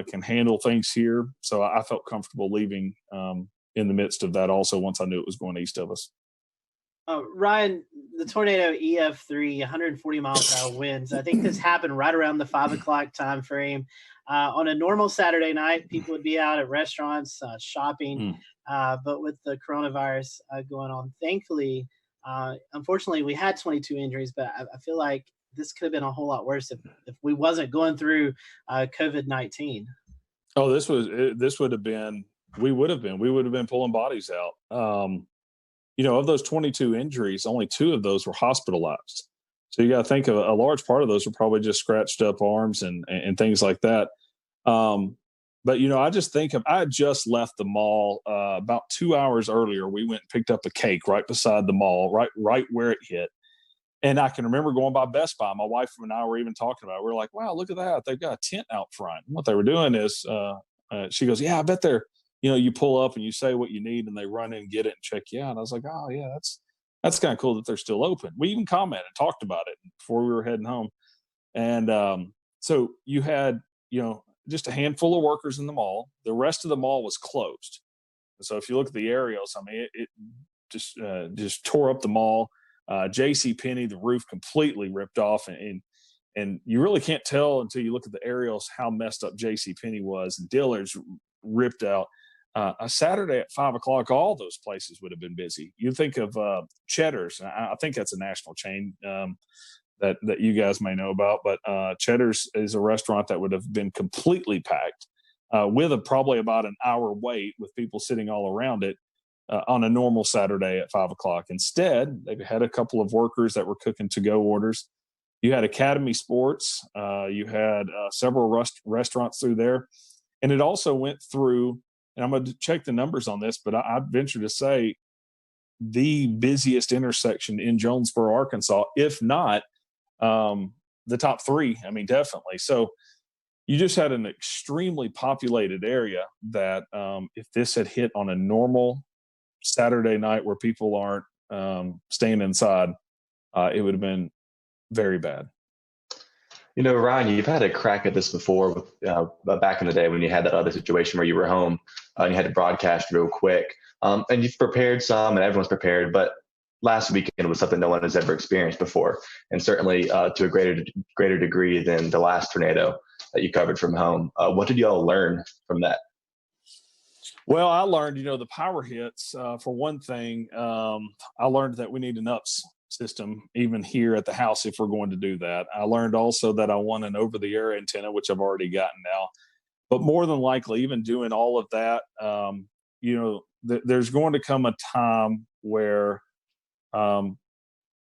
can handle things here. So I felt comfortable leaving in the midst of that also, once I knew it was going east of us. Ryan, the tornado EF3, 140 miles per hour winds. I think this happened right around the 5 o'clock time frame. On a normal Saturday night, people would be out at restaurants, shopping. But with the coronavirus going on, thankfully, unfortunately, we had 22 injuries, but I feel like this could have been a whole lot worse if we wasn't going through COVID-19. Oh, this would have been, we would have been pulling bodies out. Of those 22 injuries, only 2 of those were hospitalized. So you got to think of a large part of those were probably just scratched up arms and things like that. But, I just think I had just left the mall about 2 hours earlier. We went and picked up a cake right beside the mall, right where it hit. And I can remember going by Best Buy. My wife and I were even talking about it. We were like, wow, look at that. They've got a tent out front. And what they were doing is she goes, yeah, I bet they're, you pull up and you say what you need and they run in and get it and check you out. And I was like, oh, yeah, that's kind of cool that they're still open. We even commented and talked about it before we were heading home. And so you had, just a handful of workers in the mall. The rest of the mall was closed. So if you look at the aerials, I mean, it just tore up the mall. J.C. Penney, the roof completely ripped off, and you really can't tell until you look at the aerials how messed up J.C. Penney was. And Dillard's ripped out. A Saturday at 5 o'clock, all those places would have been busy. You think of Cheddar's. I think that's a national chain that you guys may know about. But Cheddar's is a restaurant that would have been completely packed with probably about an hour wait with people sitting all around it on a normal Saturday at 5 o'clock. Instead, they had a couple of workers that were cooking to-go orders. You had Academy Sports. You had several restaurants through there. And it also went through, and I'm going to check the numbers on this, but I venture to say the busiest intersection in Jonesboro, Arkansas, if not the top three. I mean, definitely. So you just had an extremely populated area that if this had hit on a normal Saturday night where people aren't staying inside, it would have been very bad. You know, Ryan, you've had a crack at this before with back in the day when you had that other situation where you were home and you had to broadcast real quick. And you've prepared some and everyone's prepared, but last weekend was something no one has ever experienced before. And certainly to a greater degree than the last tornado that you covered from home. What did you all learn from that? Well, I learned, the power hits, for one thing, I learned that we need an UPS system even here at the house if we're going to do that. I learned also that I want an over-the-air antenna, which I've already gotten now. But more than likely, even doing all of that, there's going to come a time where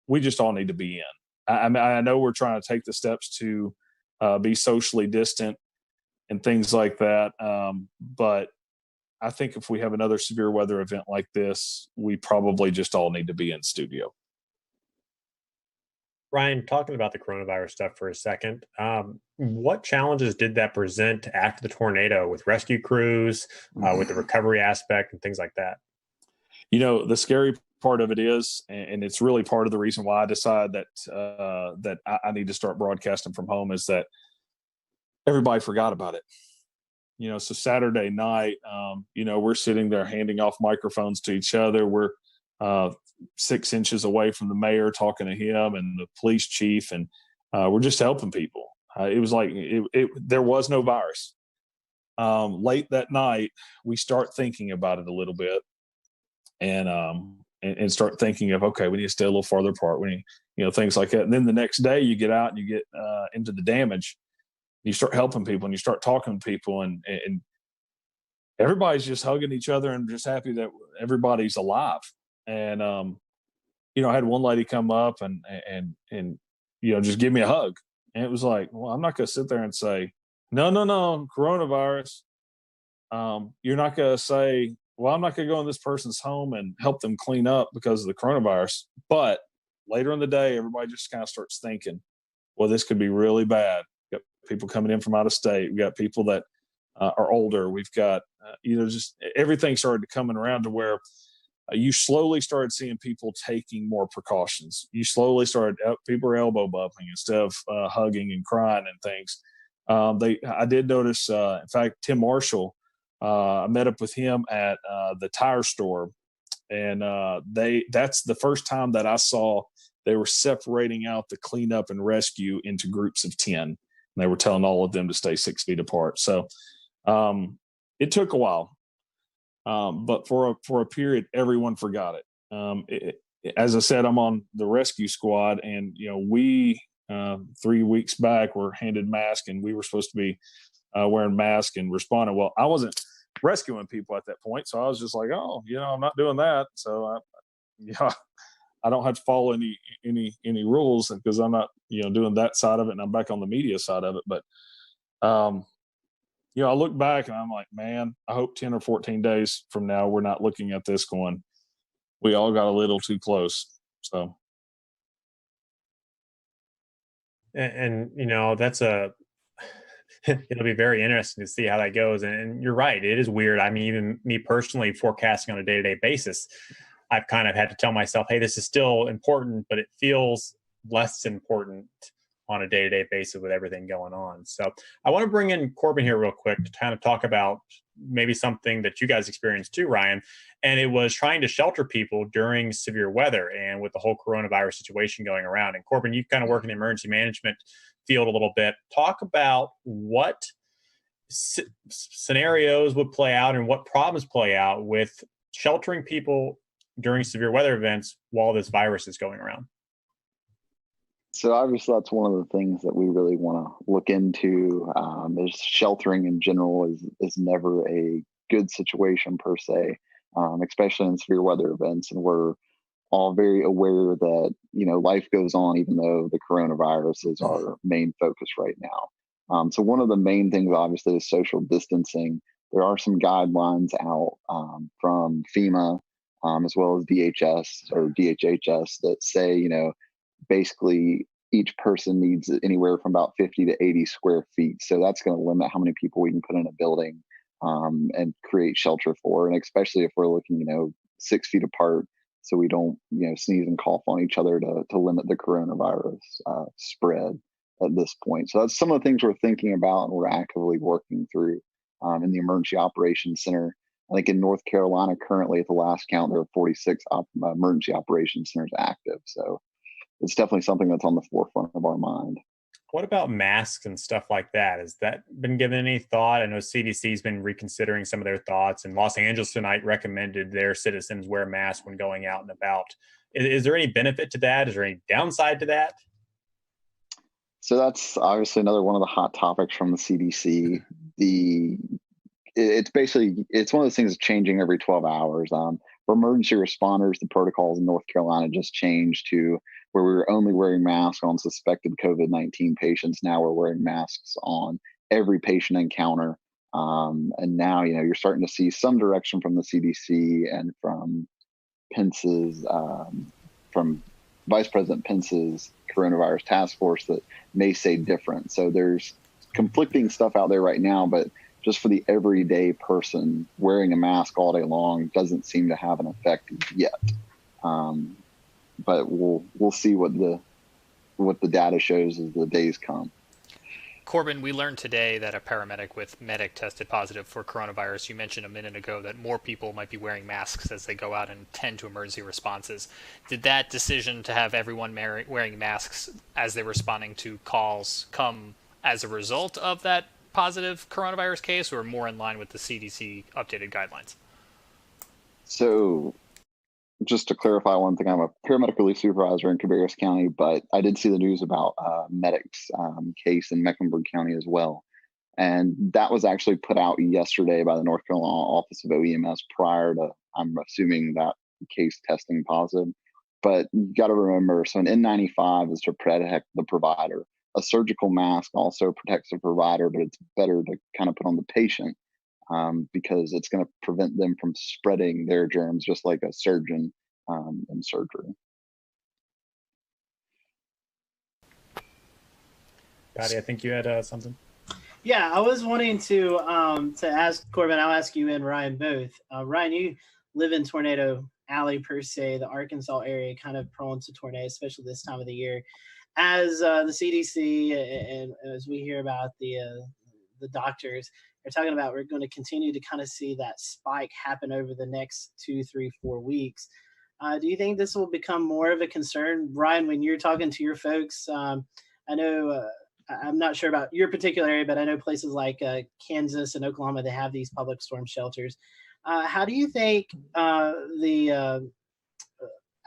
we just all need to be in. I know we're trying to take the steps to be socially distant and things like that, but I think if we have another severe weather event like this, we probably just all need to be in studio. Ryan, talking about the coronavirus stuff for a second, what challenges did that present after the tornado with rescue crews, with the recovery aspect and things like that? The scary part of it is, and it's really part of the reason why I decided that I need to start broadcasting from home, is that everybody forgot about it. So Saturday night, we're sitting there handing off microphones to each other. We're 6 inches away from the mayor talking to him and the police chief, and we're just helping people. It was like there was no virus. Late that night, we start thinking about it a little bit, and start thinking of, okay, we need to stay a little farther apart. We need, things like that. And then the next day, you get out and you get into the damage. You start helping people and you start talking to people, and everybody's just hugging each other and just happy that everybody's alive. And, I had one lady come up and just give me a hug. And it was like, well, I'm not going to sit there and say, no, coronavirus. You're not going to say, well, I'm not going to go in this person's home and help them clean up because of the coronavirus. But later in the day, everybody just kind of starts thinking, well, this could be really bad. We've got people coming in from out of state. We've got people that are older. We've got, just everything started coming around to where you slowly started seeing people taking more precautions. You slowly started, people were elbow bumping instead of hugging and crying and things. I did notice, in fact, Tim Marshall, I met up with him at the tire store, and that's the first time that I saw they were separating out the cleanup and rescue into groups of 10. And they were telling all of them to stay 6 feet apart. So it took a while. But for a period, everyone forgot it. As I said, I'm on the rescue squad, and we 3 weeks back were handed masks, and we were supposed to be wearing masks and responding. Well, I wasn't rescuing people at that point, so I was just like, oh, I'm not doing that. So I don't have to follow any rules because I'm not doing that side of it, and I'm back on the media side of it. But I look back and I'm like, man, I hope 10 or 14 days from now, we're not looking at this going, we all got a little too close. So. And that's it'll be very interesting to see how that goes. And you're right. It is weird. I mean, even me personally forecasting on a day-to-day basis, I've kind of had to tell myself, hey, this is still important, but it feels less important on a day-to-day basis with everything going on. So I want to bring in Corbin here real quick to kind of talk about maybe something that you guys experienced too, Ryan. And it was trying to shelter people during severe weather and with the whole coronavirus situation going around. And Corbin, you kind of work in the emergency management field a little bit. Talk about what scenarios would play out and what problems play out with sheltering people during severe weather events while this virus is going around. So obviously that's one of the things that we really want to look into. Is sheltering in general is never a good situation per se, especially in severe weather events. And we're all very aware that, life goes on even though the coronavirus is our main focus right now. So one of the main things obviously is social distancing. There are some guidelines out from FEMA as well as DHS or DHHS that say, basically each person needs anywhere from about 50 to 80 square feet. So that's going to limit how many people we can put in a building and create shelter for. And especially if we're looking, 6 feet apart, so we don't, sneeze and cough on each other to limit the coronavirus spread at this point. So that's some of the things we're thinking about and we're actively working through in the Emergency Operations Center. I think in North Carolina currently at the last count, there are 46 emergency operations centers active. So it's definitely something that's on the forefront of our mind. What about masks and stuff like that? Has that been given any thought? I know CDC's been reconsidering some of their thoughts, and Los Angeles tonight recommended their citizens wear masks when going out and about. Is there any benefit to that? Is there any downside to that? So that's obviously another one of the hot topics from the CDC. It's one of those things that's changing every 12 hours. For emergency responders, the protocols in North Carolina just changed to where we were only wearing masks on suspected COVID-19 patients. Now we're wearing masks on every patient encounter. And now, you're starting to see some direction from the CDC and from Pence's, from Vice President Pence's coronavirus task force that may say different. So there's conflicting stuff out there right now, but just for the everyday person, wearing a mask all day long doesn't seem to have an effect yet. But we'll see what the data shows as the days come. Corbin, we learned today that a paramedic with medic tested positive for coronavirus. You mentioned a minute ago that more people might be wearing masks as they go out and tend to emergency responses. Did that decision to have everyone wearing masks as they're responding to calls come as a result of that positive coronavirus case, or more in line with the CDC updated guidelines? So just to clarify one thing, I'm a paramedic relief supervisor in Cabarrus County, but I did see the news about medic's case in Mecklenburg County as well. And that was actually put out yesterday by the North Carolina Office of OEMS prior to, I'm assuming, that case testing positive. But you got to remember, so an N95 is to protect the provider. A surgical mask also protects the provider, but it's better to kind of put on the patient because it's going to prevent them from spreading their germs, just like a surgeon in surgery. Patty, I think you had something. Yeah, I was wanting to ask Corbin. I'll ask you and Ryan both. Ryan, you live in Tornado Alley per se, the Arkansas area, kind of prone to tornadoes, especially this time of the year. As the CDC and as we hear about the doctors, they're talking about we're going to continue to kind of see that spike happen over the next 2, 3, 4 weeks. Do you think this will become more of a concern, Ryan, when you're talking to your folks? I know I'm not sure about your particular area, but I know places like Kansas and Oklahoma, they have these public storm shelters. How do you think I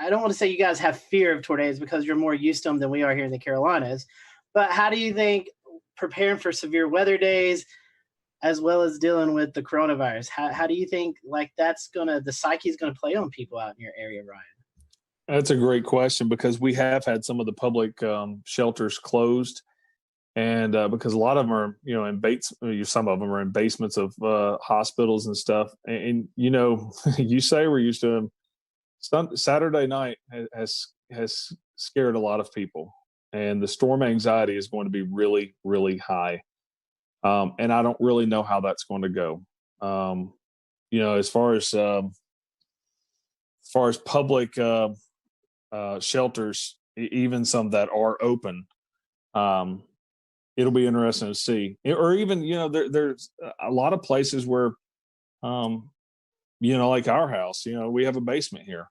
don't want to say you guys have fear of tornadoes because you're more used to them than we are here in the Carolinas, but how do you think preparing for severe weather days as well as dealing with the coronavirus, how do you think the psyche is going to play on people out in your area, Ryan? That's a great question because we have had some of the public shelters closed, and because a lot of them are, some of them are in basements of hospitals and stuff. And you say we're used to them. Saturday night has scared a lot of people, and the storm anxiety is going to be really, really high. And I don't really know how that's going to go. As far as public shelters, even some that are open, It'll be interesting to see. Or even, there's a lot of places where, like our house, we have a basement here.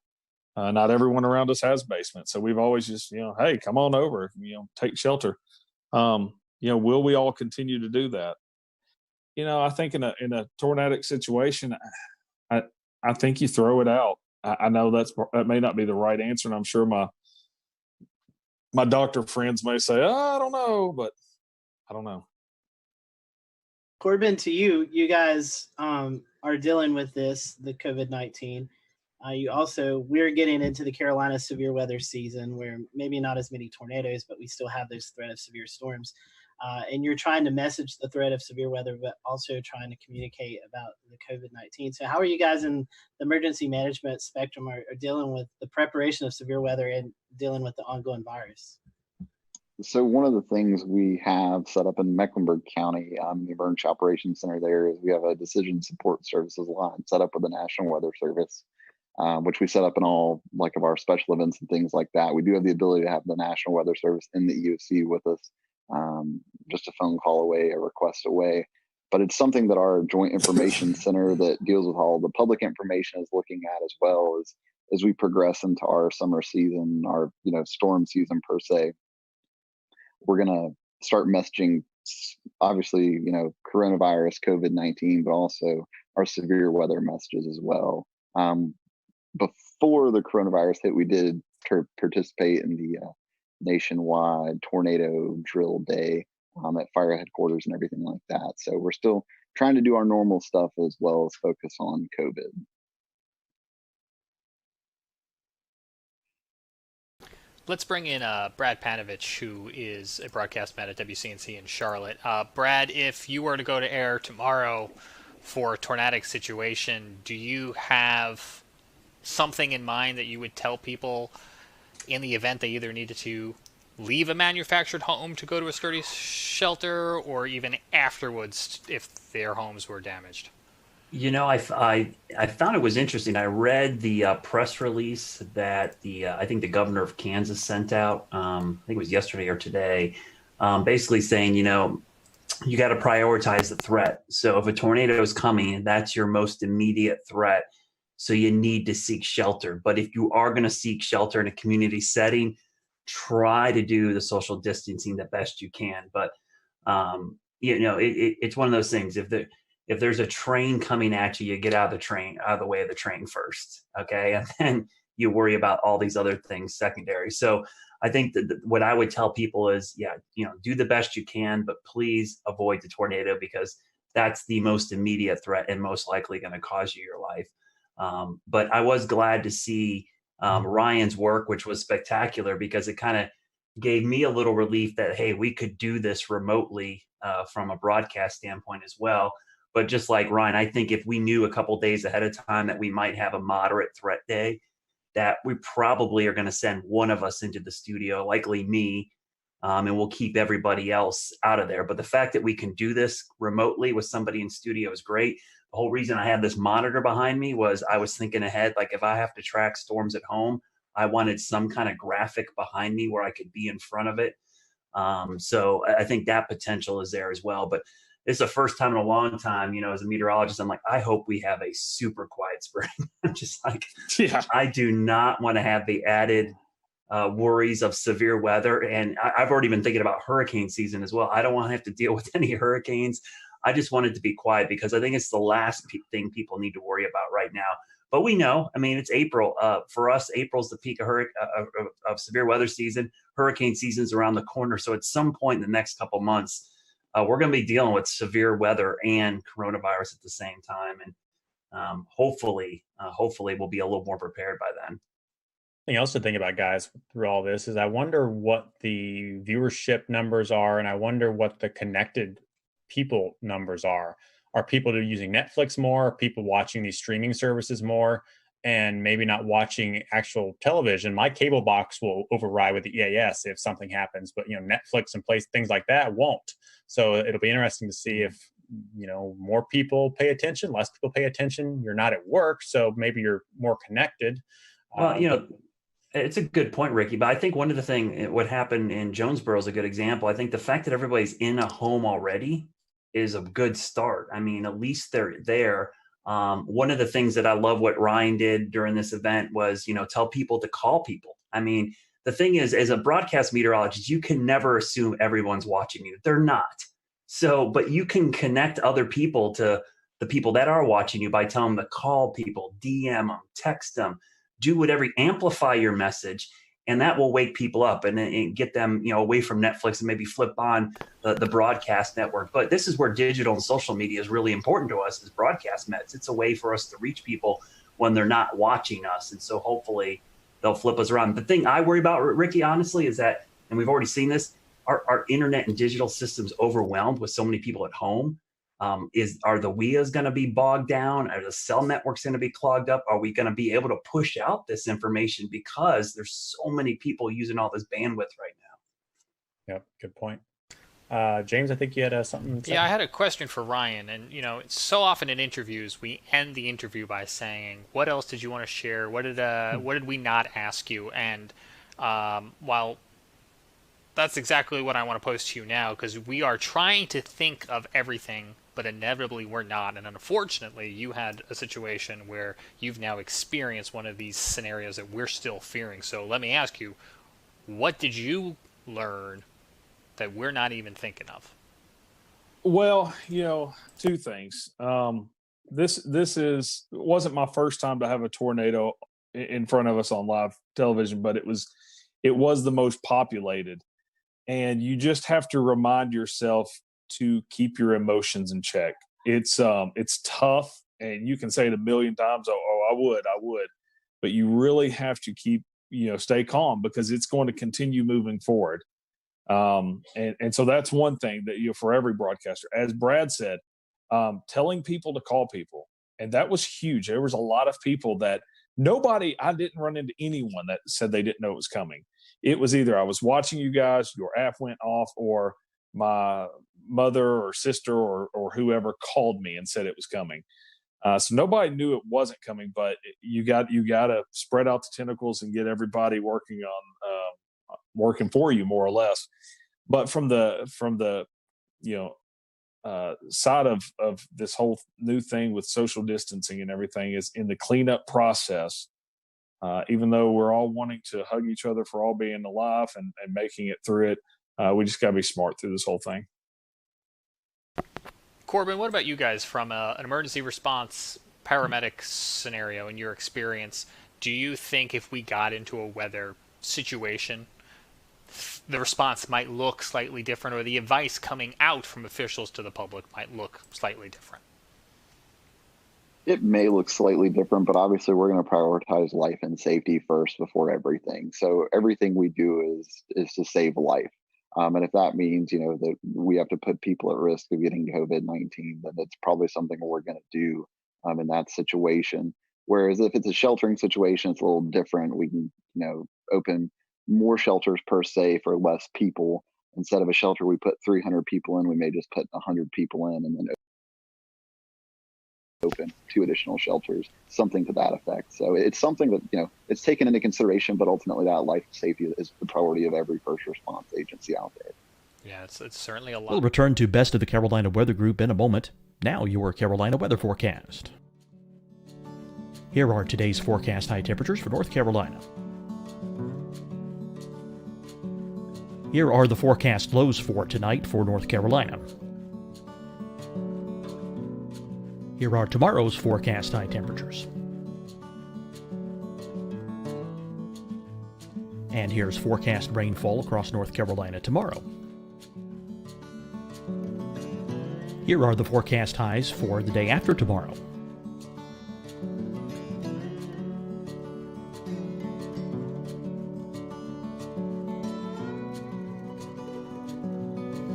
Not everyone around us has basements. So we've always just, hey, come on over, take shelter. Will we all continue to do that? I think in a tornadic situation, I think you throw it out. I know that may not be the right answer, and I'm sure my doctor friends may say, I don't know, but I don't know. Corbin, to you, you guys are dealing with the COVID-19. We're getting into the Carolina severe weather season where maybe not as many tornadoes, but we still have this threat of severe storms. And you're trying to message the threat of severe weather, but also trying to communicate about the COVID-19. So how are you guys in the emergency management spectrum are dealing with the preparation of severe weather and dealing with the ongoing virus? So one of the things we have set up in Mecklenburg County, the Emergency Operations Center there, is we have a decision support services line set up with the National Weather Service, which we set up in all of our special events and things like that. We do have the ability to have the National Weather Service in the EOC with us, just a phone call away, a request away. But it's something that our Joint Information Center that deals with all the public information is looking at as well as we progress into our summer season, our storm season per se. We're going to start messaging, obviously, coronavirus, COVID-19, but also our severe weather messages as well. Before the coronavirus hit, we did participate in the nationwide tornado drill day at fire headquarters and everything like that. So we're still trying to do our normal stuff as well as focus on COVID. Let's bring in Brad Panovich, who is a broadcast man at WCNC in Charlotte. Brad, if you were to go to air tomorrow for a tornadic situation, do you have something in mind that you would tell people in the event they either needed to leave a manufactured home to go to a sturdy shelter, or even afterwards if their homes were damaged? I found it was interesting. I read the press release that I think the governor of Kansas sent out. I think it was yesterday or today, basically saying, you got to prioritize the threat. So if a tornado is coming, that's your most immediate threat. So you need to seek shelter. But if you are going to seek shelter in a community setting, try to do the social distancing the best you can. But it's one of those things. If there's a train coming at you, you get out of the way of the train first, okay? And then you worry about all these other things secondary. So I think that what I would tell people is, do the best you can, but please avoid the tornado because that's the most immediate threat and most likely going to cause you your life. But I was glad to see Ryan's work, which was spectacular because it kind of gave me a little relief that, hey, we could do this remotely from a broadcast standpoint as well. But just like Ryan, I think if we knew a couple days ahead of time that we might have a moderate threat day, that we probably are going to send one of us into the studio, likely me, and we'll keep everybody else out of there. But the fact that we can do this remotely with somebody in studio is great. The whole reason I had this monitor behind me was I was thinking ahead, like if I have to track storms at home, I wanted some kind of graphic behind me where I could be in front of it. So I think that potential is there as well. But it's the first time in a long time, as a meteorologist, I'm like, I hope we have a super quiet spring. I'm just like, I do not want to have the added worries of severe weather. And I've already been thinking about hurricane season as well. I don't want to have to deal with any hurricanes. I just want it to be quiet because I think it's the last thing people need to worry about right now. But we know, it's April. For us, April's the peak of severe weather season. Hurricane season's around the corner. So at some point in the next couple months, we're going to be dealing with severe weather and coronavirus at the same time. And hopefully we'll be a little more prepared by then. Something else to think about, guys, through all this is I wonder what the viewership numbers are, and I wonder what the connected people numbers are. Are people using Netflix more? Are people watching these streaming services more? And maybe not watching actual television. My cable box will override with the EAS if something happens, but Netflix and things like that won't. So it'll be interesting to see if more people pay attention, less people pay attention. You're not at work, so maybe you're more connected. Well, It's a good point, Ricky. But I think one of the what happened in Jonesboro is a good example. I think the fact that everybody's in a home already is a good start. I mean, at least they're there. One of the things that I love what Ryan did during this event was, tell people to call people. I mean, the thing is, as a broadcast meteorologist, you can never assume everyone's watching you. They're not. So, but you can connect other people to the people that are watching you by telling them to call people, DM them, text them, do whatever, amplify your message, and that will wake people up and get them, away from Netflix and maybe flip on the broadcast network. But this is where digital and social media is really important to us as broadcast mets. It's a way for us to reach people when they're not watching us. And so hopefully they'll flip us around. The thing I worry about, Ricky, honestly, is that, and we've already seen this, our internet and digital systems overwhelmed with so many people at home. Are the WIAs going to be bogged down? Are the cell networks going to be clogged up? Are we going to be able to push out this information because there's so many people using all this bandwidth right now? Yep, good point. James, I think you had something. Yeah, I had a question for Ryan, and it's so often in interviews we end the interview by saying, "What else did you want to share? What did we not ask you?" And while that's exactly what I want to pose to you now, because we are trying to think of everything, but inevitably we're not. And unfortunately, you had a situation where you've now experienced one of these scenarios that we're still fearing. So let me ask you, what did you learn that we're not even thinking of? Well, two things. This wasn't my first time to have a tornado in front of us on live television, but it was the most populated. And you just have to remind yourself to keep your emotions in check. It's tough, and you can say it a million times, I would, but you really have to keep, stay calm, because it's going to continue moving forward. And so that's one thing that, for every broadcaster, as Brad said, telling people to call people. And that was huge. There was a lot of people that I didn't run into anyone that said they didn't know it was coming. It was either I was watching you guys, your app went off, or my mother or sister or whoever called me and said it was coming. So nobody knew it wasn't coming, but you got to spread out the tentacles and get everybody working for you, more or less. But from the side of this whole new thing with social distancing and everything, is in the cleanup process. Even though we're all wanting to hug each other for all being alive and making it through it, we just got to be smart through this whole thing. Corbin, what about you guys from an emergency response paramedic scenario in your experience? Do you think if we got into a weather situation, the response might look slightly different, or the advice coming out from officials to the public might look slightly different? It may look slightly different, but obviously we're going to prioritize life and safety first before everything. So everything we do is to save life. And if that means, that we have to put people at risk of getting COVID-19, then it's probably something we're going to do in that situation. Whereas if it's a sheltering situation, it's a little different. We can, open more shelters per se for less people. Instead of a shelter we put 300 people in, we may just put 100 people in and then open 2 additional shelters, something to that effect. So it's something that, it's taken into consideration, but ultimately that life safety is the priority of every first response agency out there. Yeah, it's certainly a lot. We'll return to Best of the Carolina Weather Group in a moment. Now your Carolina weather forecast. Here are today's forecast high temperatures for North Carolina. Here are the forecast lows for tonight for North Carolina. Here are tomorrow's forecast high temperatures. And here's forecast rainfall across North Carolina tomorrow. Here are the forecast highs for the day after tomorrow.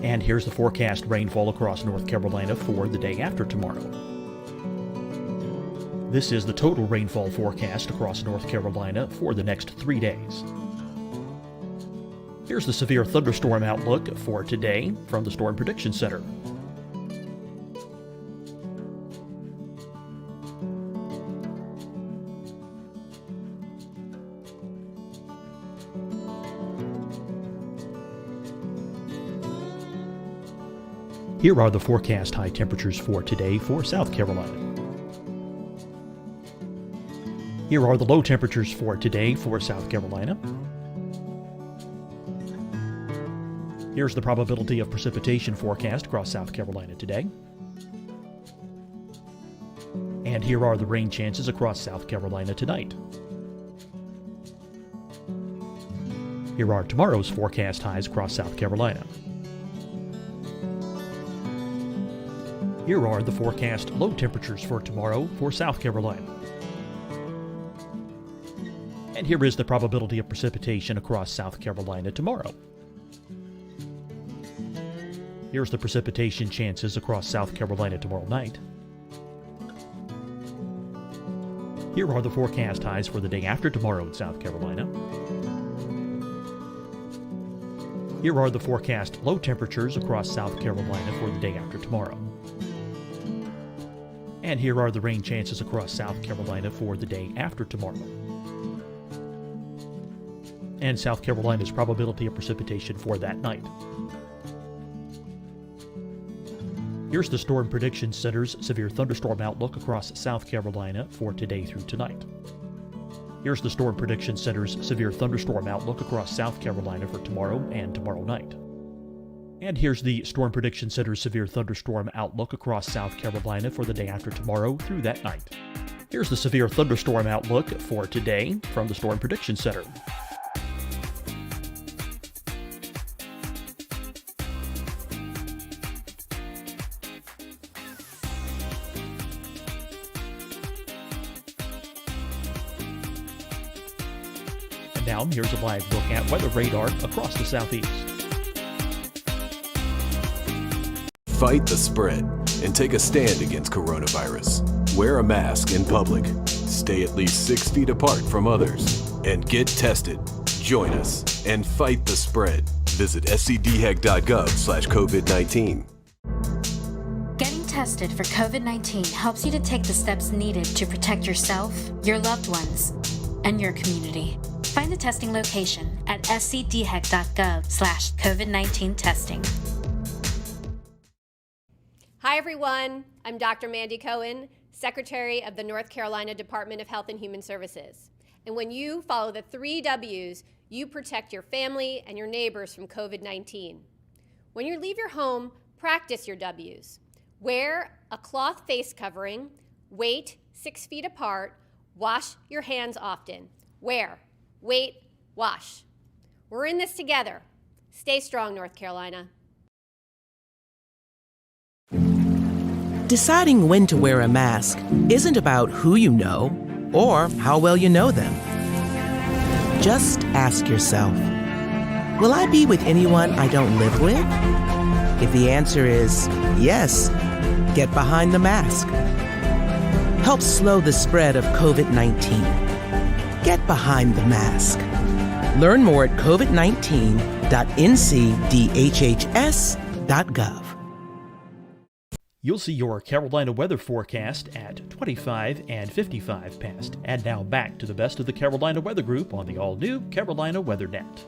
And here's the forecast rainfall across North Carolina for the day after tomorrow. This is the total rainfall forecast across North Carolina for the next 3 days. Here's the severe thunderstorm outlook for today from the Storm Prediction Center. Here are the forecast high temperatures for today for South Carolina. Here are the low temperatures for today for South Carolina. Here's the probability of precipitation forecast across South Carolina today. And here are the rain chances across South Carolina tonight. Here are tomorrow's forecast highs across South Carolina. Here are the forecast low temperatures for tomorrow for South Carolina. And here is the probability of precipitation across South Carolina tomorrow. Here's the precipitation chances across South Carolina tomorrow night. Here are the forecast highs for the day after tomorrow in South Carolina. Here are the forecast low temperatures across South Carolina for the day after tomorrow. And here are the rain chances across South Carolina for the day after tomorrow. And South Carolina's probability of precipitation for that night. Here's the Storm Prediction Center's severe thunderstorm outlook across South Carolina for today through tonight. Here's the Storm Prediction Center's severe thunderstorm outlook across South Carolina for tomorrow and tomorrow night. And here's the Storm Prediction Center's severe thunderstorm outlook across South Carolina for the day after tomorrow through that night. Here's the severe thunderstorm outlook for today from the Storm Prediction Center. And now here's a live look at weather radar across the southeast. Fight the spread and take a stand against coronavirus. Wear a mask in public. Stay at least 6 feet apart from others. And get tested. Join us and fight the spread. Visit scdhec.gov/COVID-19. Getting tested for COVID-19 helps you to take the steps needed to protect yourself, your loved ones, and your community. Find the testing location at scdhec.gov/COVID-19 testing. Hi, everyone. I'm Dr. Mandy Cohen, Secretary of the North Carolina Department of Health and Human Services. And when you follow the 3 W's, you protect your family and your neighbors from COVID-19. When you leave your home, practice your W's. Wear a cloth face covering, wait 6 feet apart, wash your hands often. Wear, wait, wash. We're in this together. Stay strong, North Carolina. Deciding when to wear a mask isn't about who you know or how well you know them. Just ask yourself, will I be with anyone I don't live with? If the answer is yes, get behind the mask. Help slow the spread of COVID-19. Get behind the mask. Learn more at covid19.ncdhhs.gov. You'll see your Carolina weather forecast at 25 and 55 past. And now back to the best of the Carolina Weather Group on the all-new Carolina WeatherNet.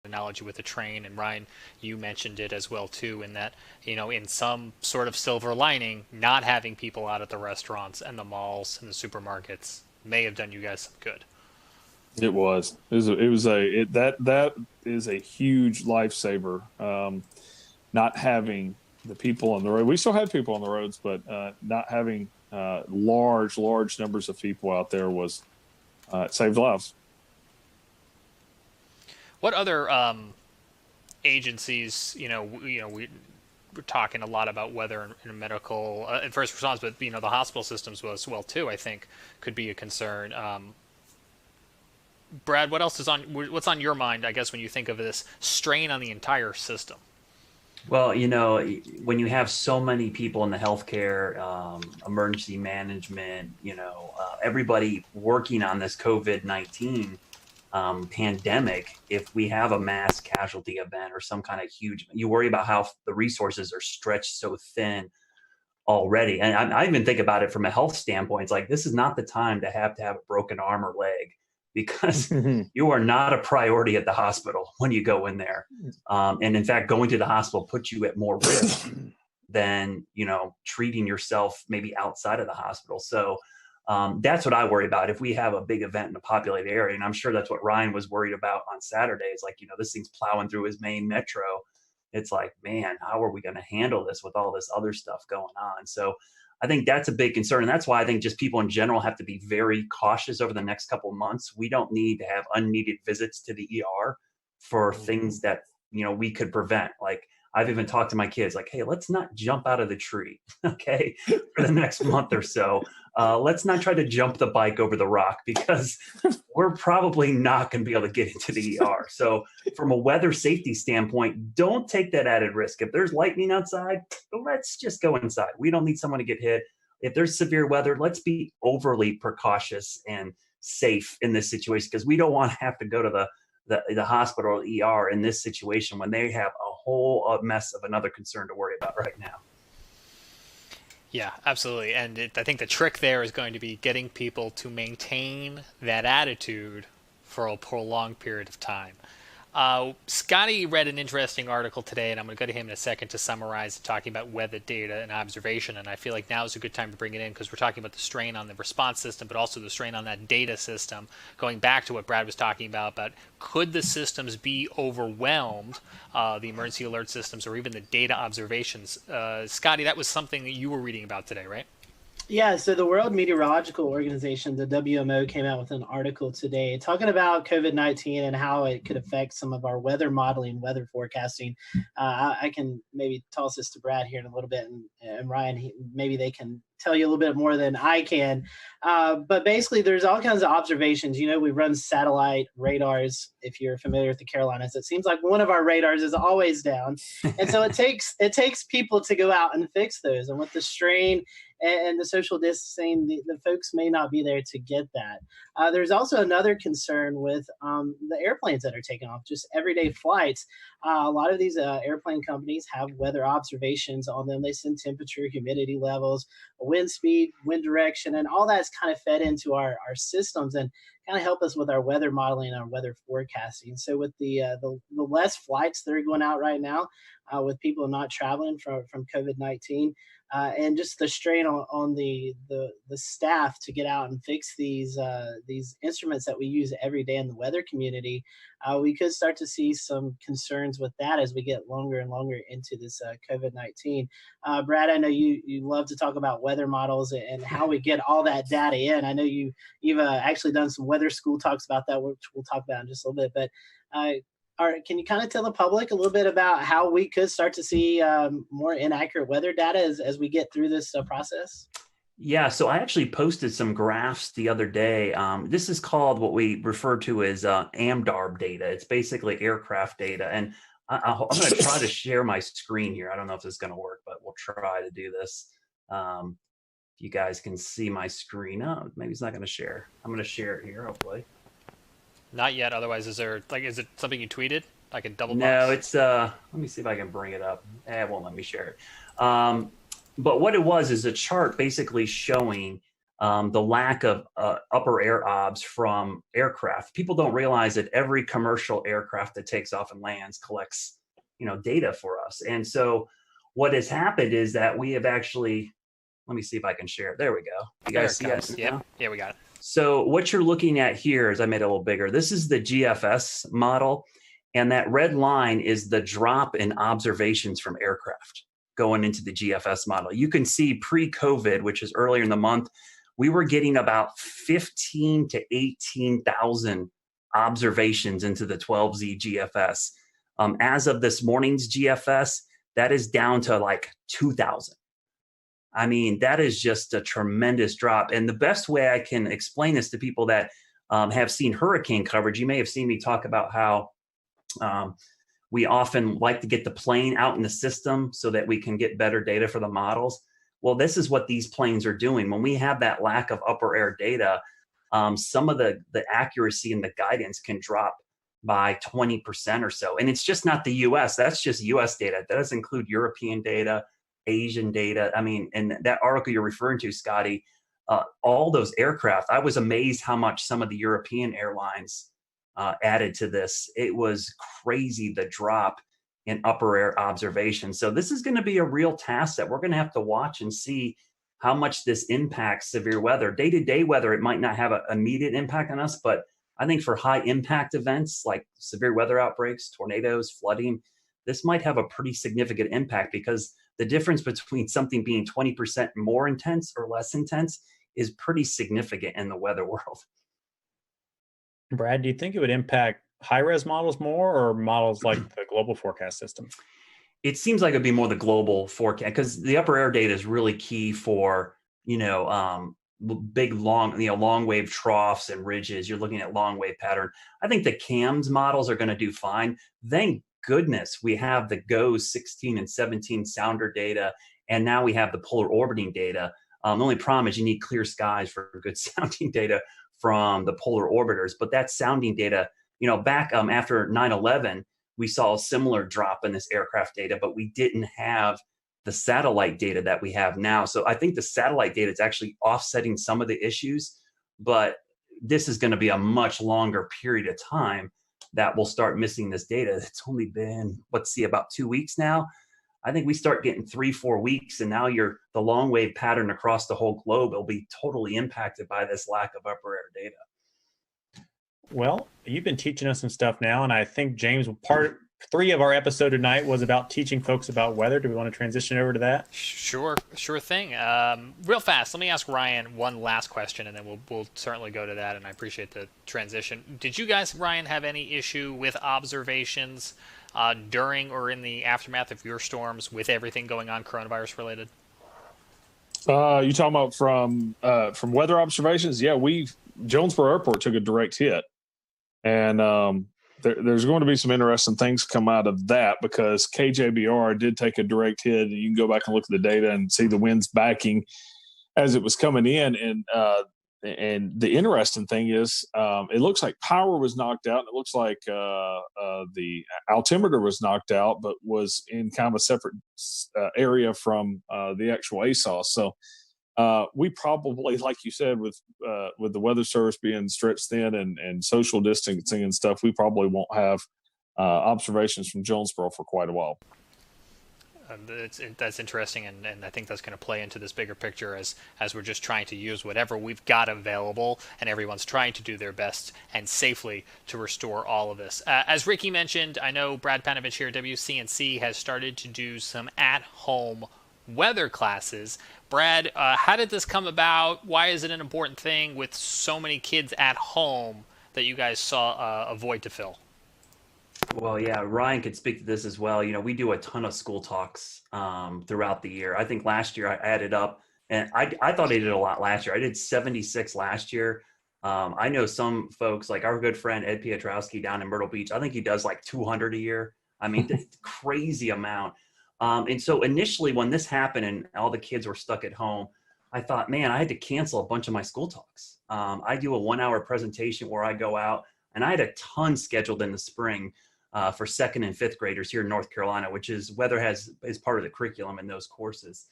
Analogy with the train, and Ryan, you mentioned it as well too, in that, you know, in some sort of silver lining, not having people out at the restaurants and the malls and the supermarkets may have done you guys some good. That is a huge lifesaver. Not having the people on the road. We still had people on the roads, but not having large numbers of people out there was it saved lives. What other agencies, we're talking a lot about weather and medical and first response, but the hospital systems as well too, I think could be a concern. Brad, what's on your mind, I guess, when you think of this strain on the entire system? Well, when you have so many people in the healthcare, emergency management, everybody working on this COVID-19 pandemic, if we have a mass casualty event or some kind of huge, you worry about how the resources are stretched so thin already. And I even think about it from a health standpoint. It's like, this is not the time to have a broken arm or leg because you are not a priority at the hospital when you go in there. And in fact, going to the hospital puts you at more risk than, treating yourself maybe outside of the hospital. So that's what I worry about. If we have a big event in a populated area, and I'm sure that's what Ryan was worried about on Saturday, is like, this thing's plowing through his main metro. It's like, man, how are we going to handle this with all this other stuff going on? So I think that's a big concern. And that's why I think just people in general have to be very cautious over the next couple of months. We don't need to have unneeded visits to the ER for things that, we could prevent. Like, I've even talked to my kids like, hey, let's not jump out of the tree, okay, for the next month or so. Let's not try to jump the bike over the rock, because we're probably not going to be able to get into the ER. So from a weather safety standpoint, don't take that added risk. If there's lightning outside, let's just go inside. We don't need someone to get hit. If there's severe weather, let's be overly precautious and safe in this situation, because we don't want to have to go to the hospital or ER in this situation when they have a whole mess of another concern to worry about right now. Yeah, absolutely. And I think the trick there is going to be getting people to maintain that attitude for a prolonged period of time. Scotty read an interesting article today, and I'm going to go to him in a second to summarize, talking about weather data and observation. And I feel like now is a good time to bring it in, because we're talking about the strain on the response system, but also the strain on that data system. Going back to what Brad was talking about could the systems be overwhelmed, the emergency alert systems, or even the data observations? Scotty, that was something that you were reading about today, right? Yeah, so the World Meteorological Organization, the WMO, came out with an article today talking about COVID-19 and how it could affect some of our weather modeling, weather forecasting. I can maybe toss this to Brad here in a little bit, and Ryan, maybe they can tell you a little bit more than I can. But basically, there's all kinds of observations. We run satellite radars. If you're familiar with the Carolinas, it seems like one of our radars is always down. And so it takes people to go out and fix those. And with the strain and the social distancing, the folks may not be there to get that. There's also another concern with the airplanes that are taking off, just everyday flights. A lot of these airplane companies have weather observations on them. They send temperature, humidity levels, wind speed, wind direction, and all that's kind of fed into our systems and kind of help us with our weather modeling and our weather forecasting. So with the less flights that are going out right now, with people not traveling from COVID-19, and just the strain on the staff to get out and fix these instruments that we use every day in the weather community, we could start to see some concerns with that as we get longer and longer into this COVID-19. Brad, I know you love to talk about weather models and how we get all that data in. I know you've actually done some weather school talks about that, which we'll talk about in just a little bit. But can you kind of tell the public a little bit about how we could start to see more inaccurate weather data as we get through this process? Yeah, so I actually posted some graphs the other day. This is called what we refer to as AMDARB data. It's basically aircraft data. And I'm going to try to share my screen here. I don't know if this is going to work, but we'll try to do this. If you guys can see my screen. Oh, maybe it's not going to share. I'm going to share it here, hopefully. Not yet. Otherwise, is it something you tweeted? Like a double box? No, it's let me see if I can bring it up. It won't let me share it. But what it was is a chart basically showing the lack of upper air obs from aircraft. People don't realize that every commercial aircraft that takes off and lands collects, data for us. And so what has happened is that we have actually, let me see if I can share it. There we go. You guys see it? Yeah, we got it. So what you're looking at here is, I made it a little bigger. This is the GFS model. And that red line is the drop in observations from aircraft going into the GFS model. You can see pre-COVID, which is earlier in the month, we were getting about 15 to 18,000 observations into the 12Z GFS. As of this morning's GFS, that is down to like 2,000. I mean, that is just a tremendous drop. And the best way I can explain this to people that have seen hurricane coverage, you may have seen me talk about how we often like to get the plane out in the system so that we can get better data for the models. Well, this is what these planes are doing. When we have that lack of upper air data, some of the accuracy and the guidance can drop by 20% or so. And it's just not the US, that's just US data. That doesn't include European data, Asian data. I mean, and that article you're referring to, Scotty, all those aircraft. I was amazed how much some of the European airlines added to this. It was crazy, the drop in upper air observation. So this is going to be a real task that we're going to have to watch and see how much this impacts severe weather. Day-to-day weather, it might not have an immediate impact on us, but I think for high impact events like severe weather outbreaks, tornadoes, flooding, this might have a pretty significant impact, because the difference between something being 20% more intense or less intense is pretty significant in the weather world. Brad, do you think it would impact high-res models more, or models like the global forecast system? It seems like it'd be more the global forecast, because the upper air data is really key for, big, long wave troughs and ridges. You're looking at long wave pattern. I think the CAMS models are going to do fine. Thank goodness we have the GOES 16 and 17 sounder data, and now we have the polar orbiting data. The only problem is you need clear skies for good sounding data from the polar orbiters. But that sounding data, back after 9/11, we saw a similar drop in this aircraft data, but we didn't have the satellite data that we have now. So I think the satellite data is actually offsetting some of the issues, but this is going to be a much longer period of time that we'll start missing this data. It's only been, about 2 weeks now. I think we start getting 3-4 weeks, and now the long wave pattern across the whole globe will be totally impacted by this lack of upper air data. Well, you've been teaching us some stuff now, and I think, James, part 3 of our episode tonight was about teaching folks about weather. Do we want to transition over to that? Sure thing. Real fast, let me ask Ryan one last question, and then we'll certainly go to that, and I appreciate the transition. Did you guys, Ryan, have any issue with observations during or in the aftermath of your storms with everything going on coronavirus related? You talking about from weather observations? Yeah, Jonesboro Airport took a direct hit, and there's going to be some interesting things come out of that, because KJBR did take a direct hit. You can go back and look at the data and see the winds backing as it was coming in. And the interesting thing is, it looks like power was knocked out. And it looks like the altimeter was knocked out, but was in kind of a separate area from the actual ASOS. So we probably, like you said, with the weather service being stretched thin and social distancing and stuff, we probably won't have observations from Jonesboro for quite a while. That's interesting, and I think that's going to play into this bigger picture as we're just trying to use whatever we've got available, and everyone's trying to do their best and safely to restore all of this. As Ricky mentioned, I know Brad Panovich here at WCNC has started to do some at-home weather classes. Brad, how did this come about? Why is it an important thing with so many kids at home that you guys saw a void to fill? Well, yeah, Ryan could speak to this as well. We do a ton of school talks throughout the year. I think last year I added up, and I thought I did a lot last year. I did 76 last year. I know some folks, like our good friend Ed Pietrowski down in Myrtle Beach, I think he does like 200 a year. I mean, it's a crazy amount. And so initially when this happened and all the kids were stuck at home, I thought, man, I had to cancel a bunch of my school talks. I do a 1-hour presentation where I go out, and I had a ton scheduled in the spring for 2nd and 5th graders here in North Carolina, which is weather is part of the curriculum in those courses.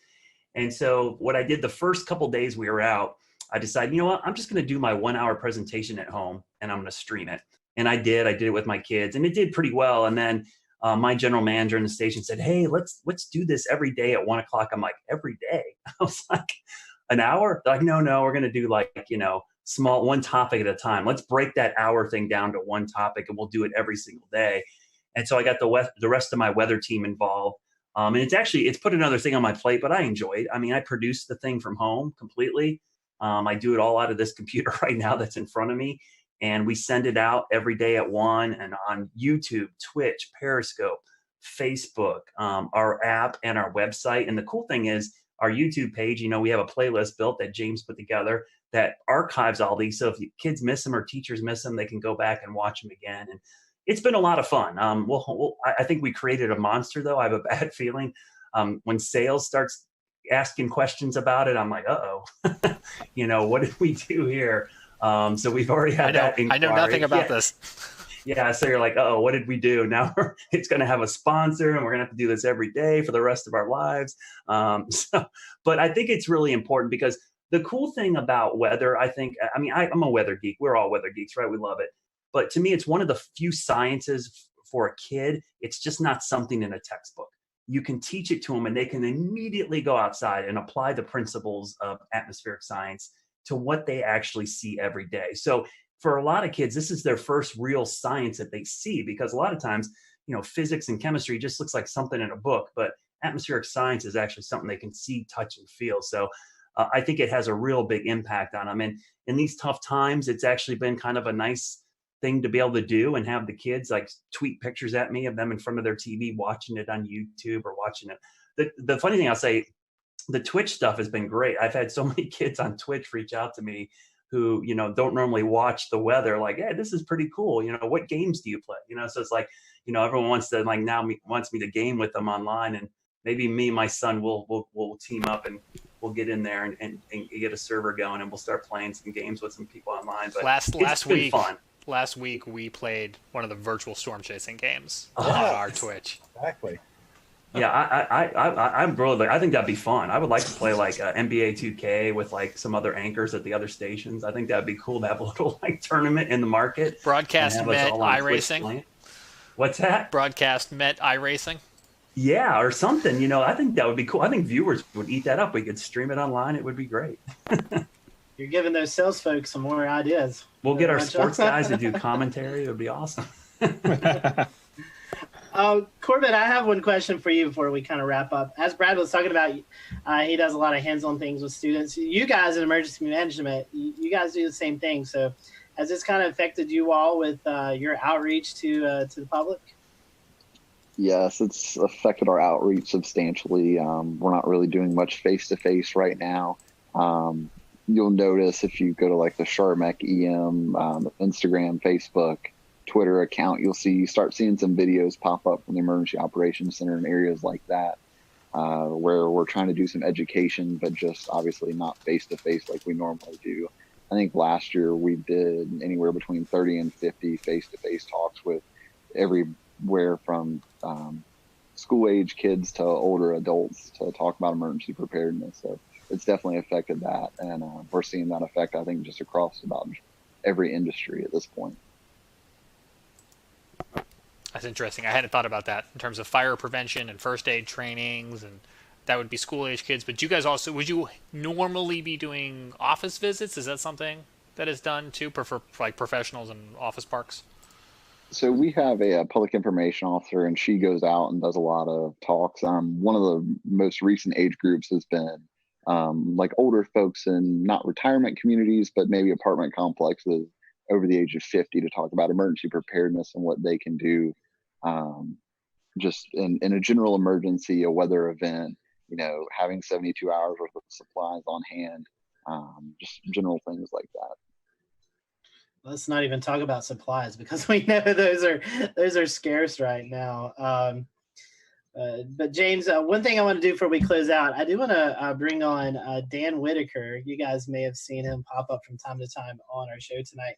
And so what I did the first couple days we were out, I decided, you know what, I'm just going to do my 1-hour presentation at home, and I'm going to stream it. And I did it with my kids, and it did pretty well. And then my general manager in the station said, hey, let's do this every day at 1 o'clock. I'm like, every day? I was like, an hour? They're like, no, we're going to do small, one topic at a time. Let's break that hour thing down to one topic, and we'll do it every single day. And so I got the rest of my weather team involved. And it's put another thing on my plate, but I enjoy it. I mean, I produce the thing from home completely. I do it all out of this computer right now that's in front of me. And we send it out every day at 1, and on YouTube, Twitch, Periscope, Facebook, our app, and our website. And the cool thing is our YouTube page, we have a playlist built that James put together that archives all these. So if kids miss them or teachers miss them, they can go back and watch them again. And it's been a lot of fun. I think we created a monster, though. I have a bad feeling. When sales starts asking questions about it, I'm like, uh-oh, what did we do here? So we've already had that inquiry. I know nothing about this. Yeah, so you're like, oh, what did we do? Now it's going to have a sponsor, and we're going to have to do this every day for the rest of our lives. But I think it's really important because the cool thing about weather, I think, I mean, I'm a weather geek. We're all weather geeks, right? We love it. But to me, it's one of the few sciences for a kid. It's just not something in a textbook. You can teach it to them and they can immediately go outside and apply the principles of atmospheric science to what they actually see every day. So for a lot of kids, this is their first real science that they see, because a lot of times, you know, physics and chemistry just looks like something in a book, but atmospheric science is actually something they can see, touch, and feel. So I think it has a real big impact on them. And in these tough times, it's actually been kind of a nice thing to be able to do and have the kids like tweet pictures at me of them in front of their TV watching it on YouTube or watching it. The funny thing I'll say, the Twitch stuff has been great. I've had so many kids on Twitch reach out to me who, you know, don't normally watch the weather, like, hey, this is pretty cool. You know, what games do you play? You know, so it's like, you know, everyone wants to like wants me to game with them online, and maybe me and my son will team up and we'll get in there and get a server going and we'll start playing some games with some people online. But last week, fun. Last week we played one of the virtual storm chasing games on our Twitch. Exactly. Yeah, I'm really, I think that'd be fun. I would like to play like NBA 2K with like some other anchors at the other stations. I think that'd be cool to have a little like tournament in the market. Broadcast Met iRacing. What's that? Broadcast Met iRacing. Yeah, or something. You know, I think that would be cool. I think viewers would eat that up. We could stream it online. It would be great. You're giving those sales folks some more ideas. We'll get our sports guys to do commentary. It would be awesome. Corbin, I have one question for you before we kind of wrap up. As Brad was talking about, he does a lot of hands-on things with students. You guys in emergency management, you guys do the same thing. So has this kind of affected you all with your outreach to the public? Yes, it's affected our outreach substantially. We're not really doing much face-to-face right now. You'll notice if you go to like the Charmec EM, Instagram, Facebook, Twitter account, you start seeing some videos pop up from the Emergency Operations Center in areas like that, where we're trying to do some education, but just obviously not face-to-face like we normally do. I think last year we did anywhere between 30 and 50 face-to-face talks with everywhere from school-age kids to older adults to talk about emergency preparedness. So it's definitely affected that, and we're seeing that effect, I think, just across about every industry at this point. That's interesting. I hadn't thought about that in terms of fire prevention and first aid trainings, and that would be school-age kids. But you guys also, would you normally be doing office visits? Is that something that is done too, for like professionals in office parks? So we have a public information officer, and she goes out and does a lot of talks. One of the most recent age groups has been like older folks in not retirement communities, but maybe apartment complexes over the age of 50 to talk about emergency preparedness and what they can do just in a general emergency, a weather event, you know, having 72 hours worth of supplies on hand, just general things like that. Let's not even talk about supplies, because we know those are scarce right now. But James, one thing I want to do before we close out, I do want to bring on Dan Whitaker. You guys may have seen him pop up from time to time on our show tonight.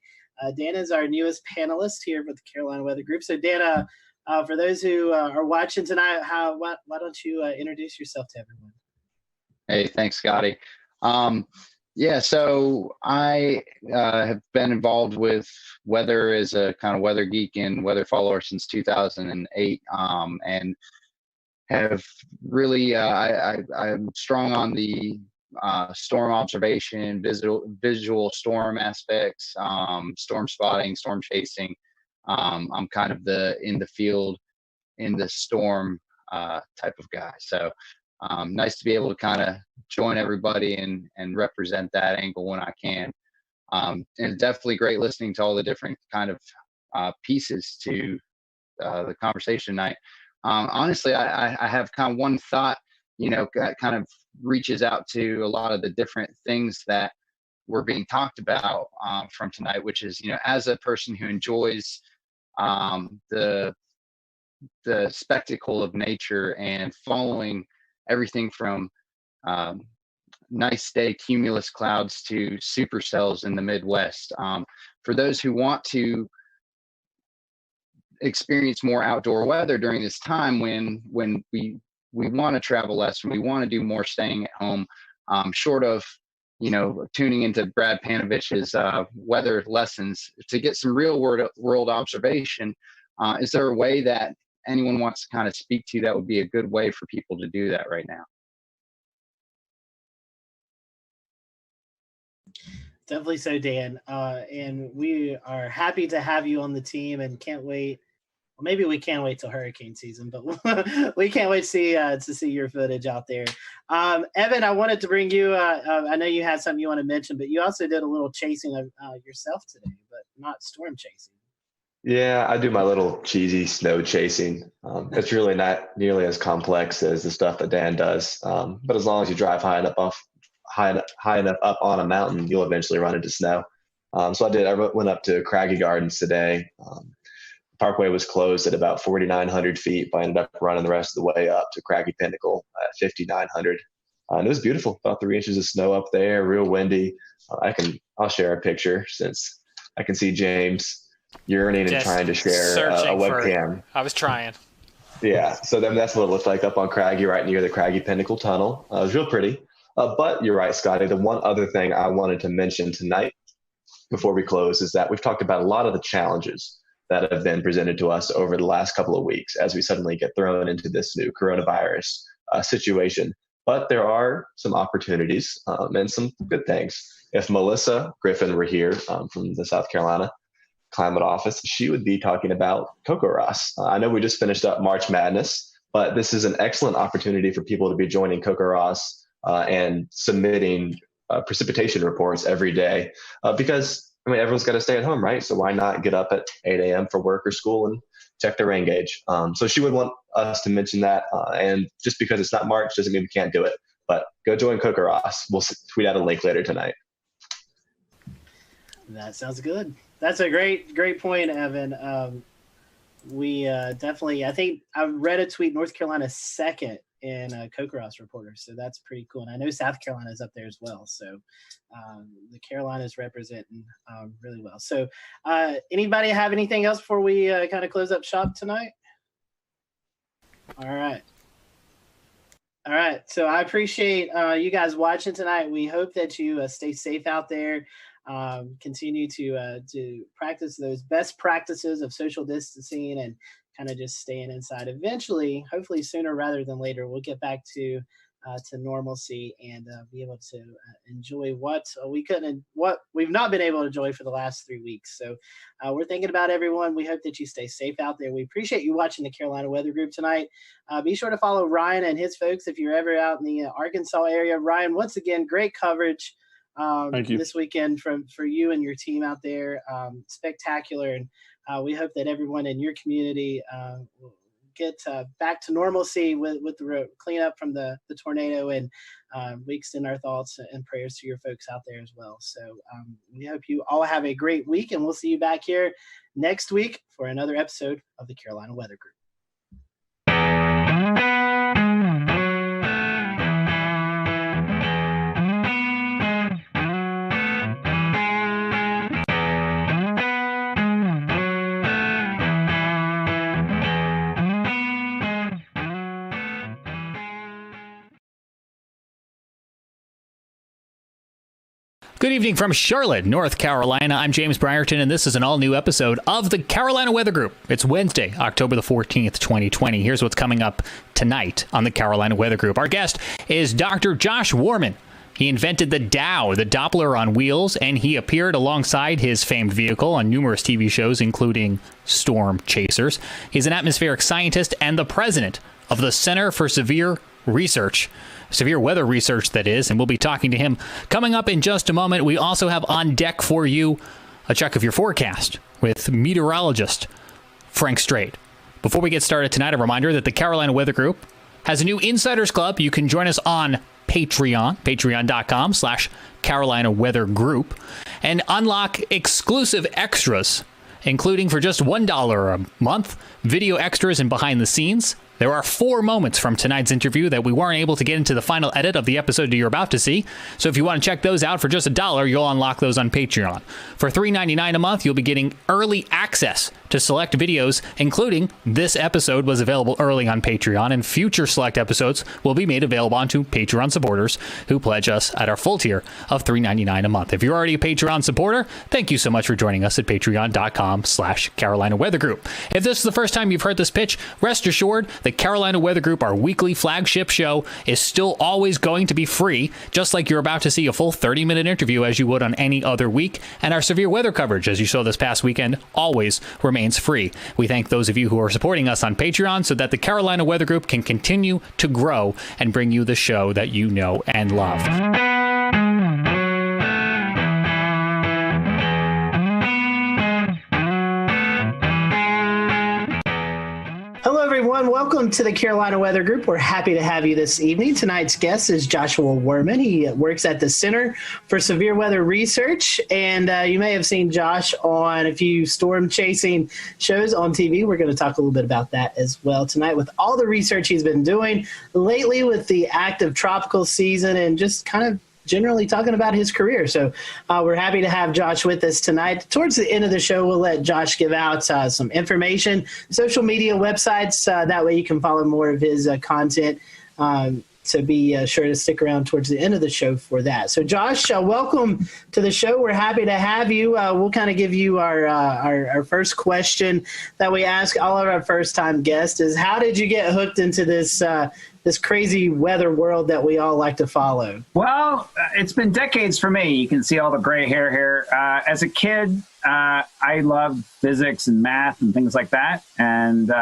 Dan is our newest panelist here with the Carolina Weather Group. So Dan, for those who are watching tonight, why don't you introduce yourself to everyone? Hey, thanks, Scotty. Yeah, so I have been involved with weather as a kind of weather geek and weather follower since 2008, and have really, I'm strong on the storm observation, visual storm aspects, storm spotting, storm chasing. I'm kind of in the field, in the storm type of guy. So nice to be able to kind of join everybody and represent that angle when I can. And definitely great listening to all the different kind of pieces to the conversation tonight. Honestly, I have kind of one thought, you know, that kind of reaches out to a lot of the different things that were being talked about from tonight, which is, you know, as a person who enjoys the spectacle of nature and following everything from nice day cumulus clouds to supercells in the Midwest. For those who want to experience more outdoor weather during this time when we want to travel less and we want to do more staying at home, short of tuning into Brad Panovich's weather lessons to get some real world observation. Is there a way that anyone wants to kind of speak to that would be a good way for people to do that right now? Definitely so, Dan. And we are happy to have you on the team and can't wait. Well, maybe we can't wait till hurricane season, but we can't wait to see your footage out there. Evan, I wanted to bring you, I know you had something you want to mention, but you also did a little chasing of yourself today, but not storm chasing. Yeah, I do my little cheesy snow chasing. It's really not nearly as complex as the stuff that Dan does. But as long as you drive high enough up on a mountain, you'll eventually run into snow. So I went up to Craggy Gardens today. Parkway was closed at about 4,900 feet, but I ended up running the rest of the way up to Craggy Pinnacle at 5,900. And it was beautiful, about 3 inches of snow up there, real windy. I'll share a picture since I can see James yearning and trying to share a webcam. I was trying. Yeah, so then that's what it looked like up on Craggy, right near the Craggy Pinnacle Tunnel. It was real pretty. But you're right, Scotty. The one other thing I wanted to mention tonight before we close is that we've talked about a lot of the challenges that have been presented to us over the last couple of weeks as we suddenly get thrown into this new coronavirus situation. But there are some opportunities and some good things. If Melissa Griffin were here from the South Carolina Climate Office, she would be talking about CocoRoss. I know we just finished up March Madness, but this is an excellent opportunity for people to be joining CocoRoss and submitting precipitation reports every day because everyone's got to stay at home, right? So why not get up at 8 a.m. for work or school and check the rain gauge? So she would want us to mention that. And just because it's not March doesn't mean we can't do it. But go join CocoRoss. We'll tweet out a link later tonight. That sounds good. That's a great point, Evan. We definitely, I think I read a tweet, North Carolina second in CocoRoss reporters, so that's pretty cool. And I know South Carolina is up there as well, so the Carolinas representing really well. So anybody have anything else before we kind of close up shop tonight? All right, so I appreciate you guys watching tonight. We hope that you stay safe out there. Continue to practice those best practices of social distancing and kind of just staying inside. Eventually, hopefully sooner rather than later, we'll get back to normalcy and be able to enjoy what we've not been able to enjoy for the last 3 weeks. So we're thinking about everyone. We hope that you stay safe out there. We appreciate you watching the Carolina Weather Group tonight. Be sure to follow Ryan and his folks if you're ever out in the Arkansas area. Ryan, once again, great coverage Thank you. this weekend for you and your team out there. Spectacular. And we hope that everyone in your community will get back to normalcy with the cleanup from the tornado. And we extend our thoughts and prayers to your folks out there as well. So we hope you all have a great week, and we'll see you back here next week for another episode of the Carolina Weather Group. Good evening from Charlotte, North Carolina. I'm James Brierton, and this is an all-new episode of the Carolina Weather Group. It's Wednesday, October the 14th, 2020. Here's what's coming up tonight on the Carolina Weather Group. Our guest is Dr. Josh Warman. He invented the Dow, the Doppler on wheels, and he appeared alongside his famed vehicle on numerous TV shows, including Storm Chasers. He's an atmospheric scientist and the president of the Center for Severe Weather Research, that is, and we'll be talking to him coming up in just a moment. We also have on deck for you a check of your forecast with meteorologist Frank Strait. Before we get started tonight, a reminder that the Carolina Weather Group has a new Insiders Club. You can join us on Patreon, patreon.com/Carolina Weather Group, and unlock exclusive extras, including for just $1 a month, video extras and behind the scenes, There are 4 moments from tonight's interview that we weren't able to get into the final edit of the episode you're about to see. So if you want to check those out for just $1, you'll unlock those on Patreon. For $3.99 a month, you'll be getting early access to select videos, including this episode was available early on Patreon, and future select episodes will be made available onto Patreon supporters who pledge us at our full tier of $3.99 a month. If you're already a Patreon supporter, thank you so much for joining us at patreon.com/Carolina Weather Group. If this is the first time you've heard this pitch, rest assured the Carolina Weather Group, our weekly flagship show, is still always going to be free, just like you're about to see a full 30-minute interview as you would on any other week, and our severe weather coverage, as you saw this past weekend, always remains free. We thank those of you who are supporting us on Patreon so that the Carolina Weather Group can continue to grow and bring you the show that you know and love. Hello, everyone. Welcome to the Carolina Weather Group. We're happy to have you this evening. Tonight's guest is Joshua Werman. He works at the Center for Severe Weather Research, and you may have seen Josh on a few storm chasing shows on TV. We're going to talk a little bit about that as well tonight with all the research he's been doing lately with the active tropical season and just kind of generally talking about his career. So we're happy to have Josh with us tonight. Towards the end of the show, we'll let Josh give out some information, social media websites. That way you can follow more of his content. So be sure to stick around towards the end of the show for that. So Josh, welcome to the show. We're happy to have you. We'll kind of give you our first question that we ask all of our first-time guests is, how did you get hooked into this crazy weather world that we all like to follow? Well, it's been decades for me. You can see all the gray hair here. As a kid, I loved physics and math and things like that. And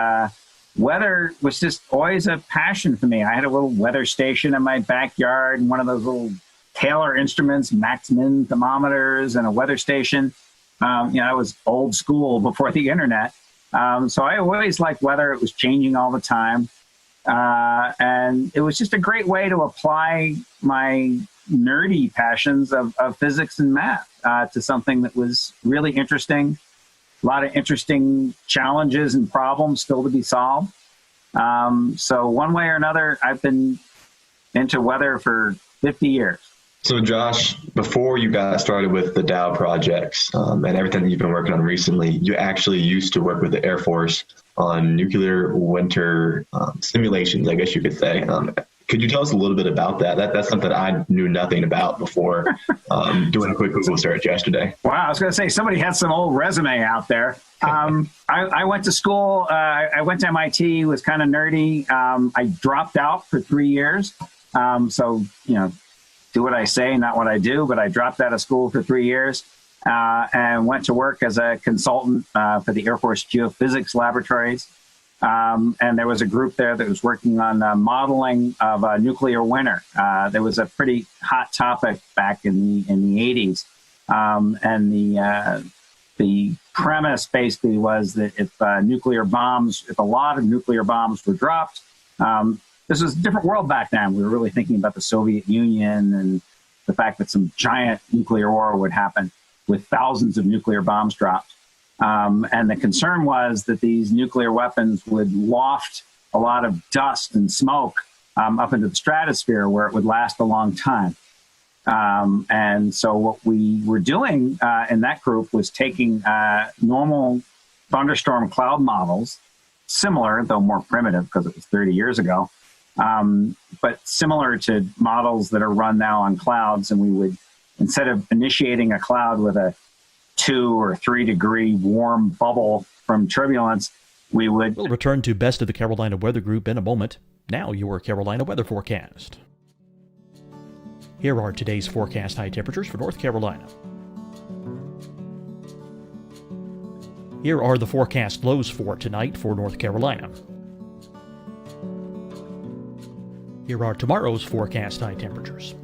weather was just always a passion for me. I had a little weather station in my backyard and one of those little Taylor instruments, max-min thermometers, and a weather station. I was old school before the internet. So I always liked weather. It was changing all the time. And it was just a great way to apply my nerdy passions of physics and math to something that was really interesting. A lot of interesting challenges and problems still to be solved. So one way or another, I've been into weather for 50 years. So Josh, before you got started with the Dow projects and everything that you've been working on recently, you actually used to work with the Air Force on nuclear winter simulations, I guess you could say. Could you tell us a little bit about that? That's something I knew nothing about before doing a quick Google search yesterday. Wow, I was going to say, somebody had some old resume out there. I went to school. I went to MIT, was kind of nerdy. I dropped out for 3 years. So, do what I say, not what I do. But I dropped out of school for 3 years and went to work as a consultant for the Air Force Geophysics Laboratories. And there was a group there that was working on modeling of a nuclear winter. There was a pretty hot topic back in the 80s. And the premise basically was that if a lot of nuclear bombs were dropped, this was a different world back then. We were really thinking about the Soviet Union and the fact that some giant nuclear war would happen with thousands of nuclear bombs dropped. And the concern was that these nuclear weapons would waft a lot of dust and smoke up into the stratosphere where it would last a long time. And so what we were doing in that group was taking normal thunderstorm cloud models, similar, though more primitive because it was 30 years ago, but similar to models that are run now on clouds. And we would, instead of initiating a cloud with a 2 or 3 degree warm bubble from turbulence, we'll return to Best of the Carolina Weather Group in a moment. Now your Carolina weather forecast. Here are today's forecast high temperatures for North Carolina. Here are the forecast lows for tonight for North Carolina. Here are tomorrow's forecast high temperatures.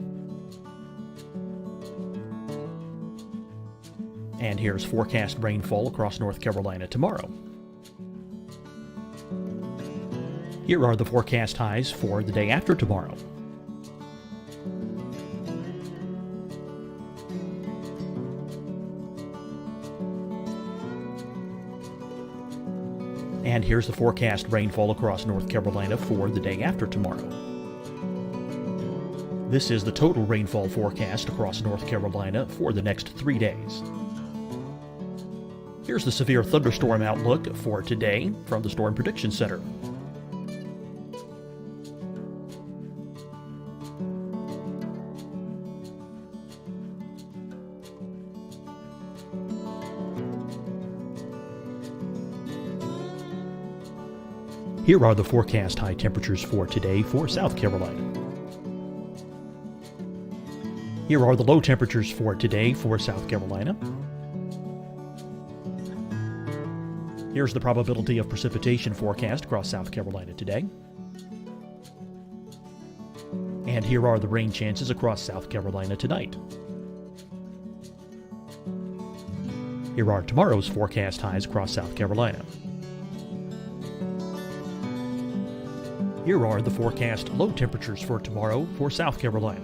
And here's forecast rainfall across North Carolina tomorrow. Here are the forecast highs for the day after tomorrow. And here's the forecast rainfall across North Carolina for the day after tomorrow. This is the total rainfall forecast across North Carolina for the next 3 days. Here's the severe thunderstorm outlook for today from the Storm Prediction Center. Here are the forecast high temperatures for today for South Carolina. Here are the low temperatures for today for South Carolina. Here's the probability of precipitation forecast across South Carolina today. And here are the rain chances across South Carolina tonight. Here are tomorrow's forecast highs across South Carolina. Here are the forecast low temperatures for tomorrow for South Carolina.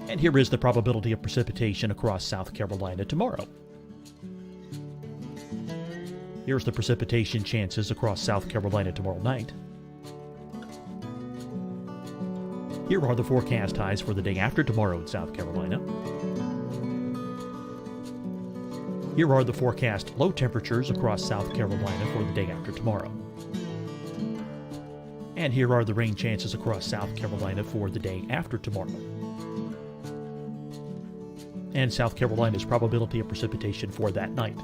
And here is the probability of precipitation across South Carolina tomorrow. Here's the precipitation chances across South Carolina tomorrow night. Here are the forecast highs for the day after tomorrow in South Carolina. Here are the forecast low temperatures across South Carolina for the day after tomorrow. And here are the rain chances across South Carolina for the day after tomorrow. And South Carolina's probability of precipitation for that night.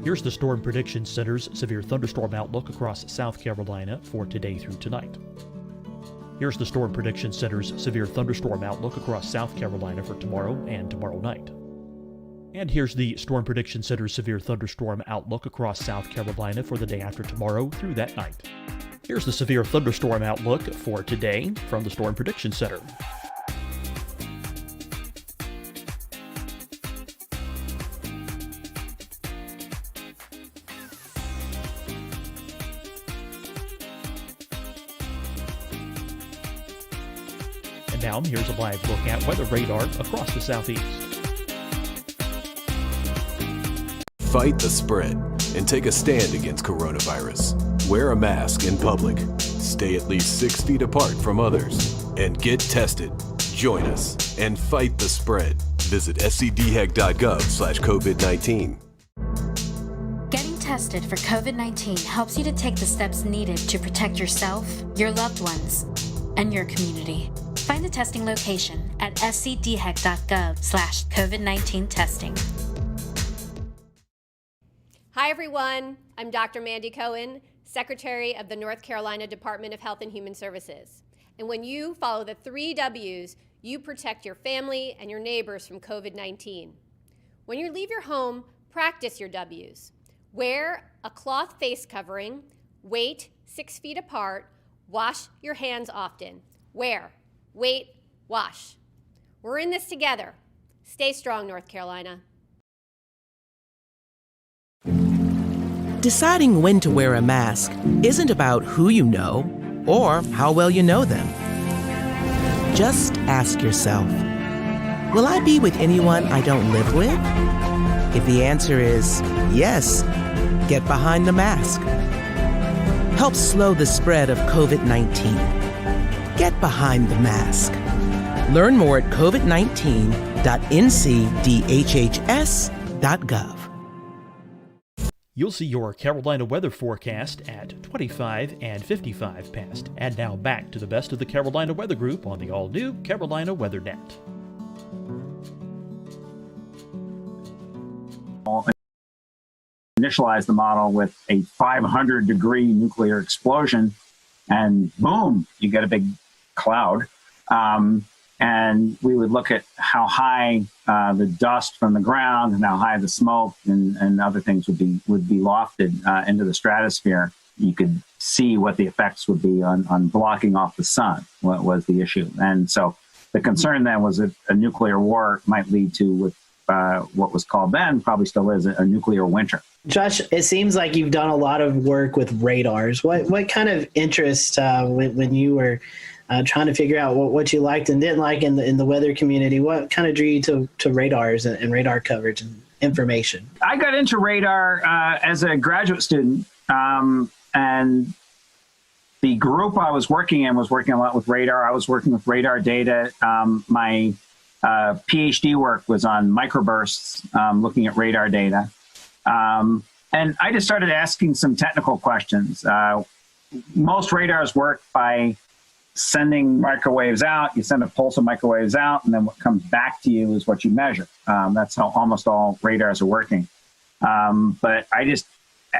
Here's the Storm Prediction Center's severe thunderstorm outlook across South Carolina for today through tonight. Here's the Storm Prediction Center's severe thunderstorm outlook across South Carolina for tomorrow and tomorrow night. And here's the Storm Prediction Center's severe thunderstorm outlook across South Carolina for the day after tomorrow through that night. Here's the severe thunderstorm outlook for today from the Storm Prediction Center. And now here's a live look at weather radar across the southeast. Fight the spread and take a stand against coronavirus. Wear a mask in public. Stay at least 6 feet apart from others. And get tested. Join us and fight the spread. Visit scdhec.gov/COVID-19. Getting tested for COVID-19 helps you to take the steps needed to protect yourself, your loved ones, and your community. Find the testing location at scdhec.gov/COVID-19 testing. Hi, everyone. I'm Dr. Mandy Cohen, Secretary of the North Carolina Department of Health and Human Services. And when you follow the 3 W's, you protect your family and your neighbors from COVID-19. When you leave your home, practice your W's. Wear a cloth face covering, wait 6 feet apart, wash your hands often. Wear, wait, wash. We're in this together. Stay strong, North Carolina. Deciding when to wear a mask isn't about who you know or how well you know them. Just ask yourself, will I be with anyone I don't live with? If the answer is yes, get behind the mask. Help slow the spread of COVID-19. Get behind the mask. Learn more at covid19.ncdhhs.gov. You'll see your Carolina weather forecast at 25 and 55 past. And now back to the best of the Carolina Weather Group on the all-new Carolina WeatherNet. Initialize the model with a 500-degree nuclear explosion, and boom, you get a big cloud. And we would look at how high the dust from the ground and how high the smoke and other things would be lofted into the stratosphere. You could see what the effects would be on blocking off the sun, what was the issue. And so the concern then was that a nuclear war might lead to what was called then, probably still is, a nuclear winter. Josh, it seems like you've done a lot of work with radars. What kind of interest when you were trying to figure out what you liked and didn't like in the weather community, what kind of drew you to radars and radar coverage? information? I got into radar as a graduate student, and the group I was working in was working a lot with radar. I was working with radar data. My PhD work was on microbursts, looking at radar data. And I just started asking some technical questions. Most radars work by sending microwaves out. You send a pulse of microwaves out, and then what comes back to you is what you measure. That's how almost all radars are working. But I just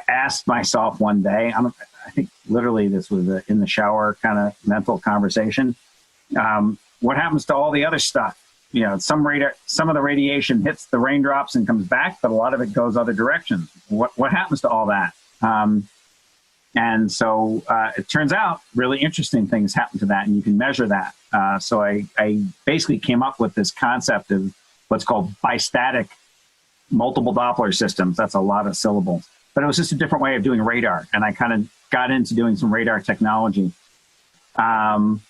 asked myself one day, I think literally this was in the shower kind of mental conversation. What happens to all the other stuff? You know, some of the radiation hits the raindrops and comes back, but a lot of it goes other directions. What happens to all that? And so it turns out really interesting things happen to that, and you can measure that. So I basically came up with this concept of what's called bistatic multiple Doppler systems. That's a lot of syllables. But it was just a different way of doing radar, and I kind of got into doing some radar technology. And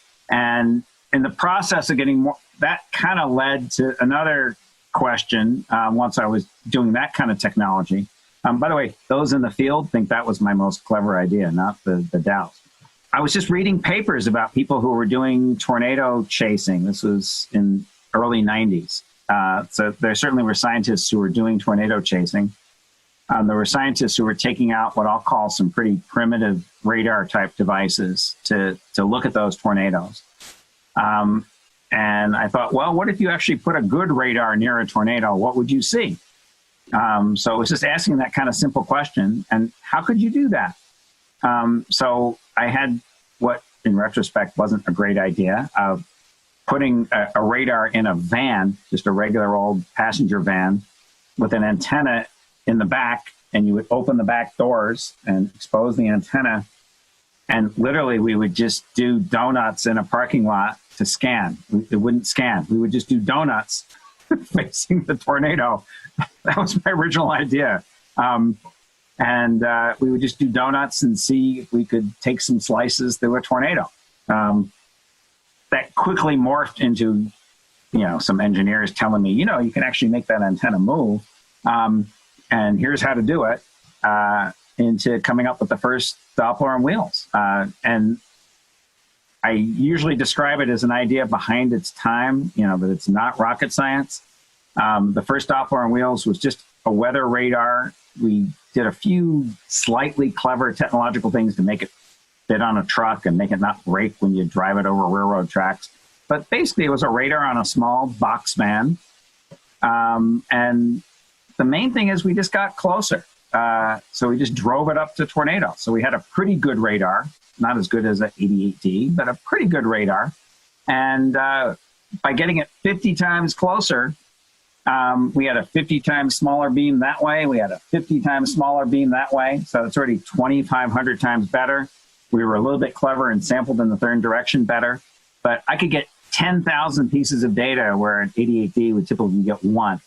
in the process of getting more, that kind of led to another question once I was doing that kind of technology. By the way, those in the field think that was my most clever idea, not the Dows. I was just reading papers about people who were doing tornado chasing. This was in early 90s. So there certainly were scientists who were doing tornado chasing. There were scientists who were taking out what I'll call some pretty primitive radar type devices to look at those tornadoes. And I thought, well, what if you actually put a good radar near a tornado? What would you see? So it was just asking that kind of simple question. And how could you do that? So I had what, in retrospect, wasn't a great idea of putting a radar in a van, just a regular old passenger van with an antenna in the back, and you would open the back doors and expose the antenna. And literally we would just do donuts in a parking lot to scan. It wouldn't scan. We would just do donuts facing the tornado. That was my original idea. And we would just do donuts and see if we could take some slices through a tornado. That quickly morphed into, some engineers telling me, you can actually make that antenna move. And here's how to do it, into coming up with the first Doppler on wheels. And I usually describe it as an idea behind its time, but it's not rocket science. The first Doppler on wheels was just a weather radar. We did a few slightly clever technological things to make it fit on a truck and make it not break when you drive it over railroad tracks. But basically, it was a radar on a small box van. And the main thing is we just got closer. So we just drove it up to tornado. So we had a pretty good radar, not as good as an 88D, but a pretty good radar. And by getting it 50 times closer, we had a 50 times smaller beam that way. We had a 50 times smaller beam that way. So it's already 2,500 times better. We were a little bit clever and sampled in the third direction better. But I could get 10,000 pieces of data where an 88D would typically get one.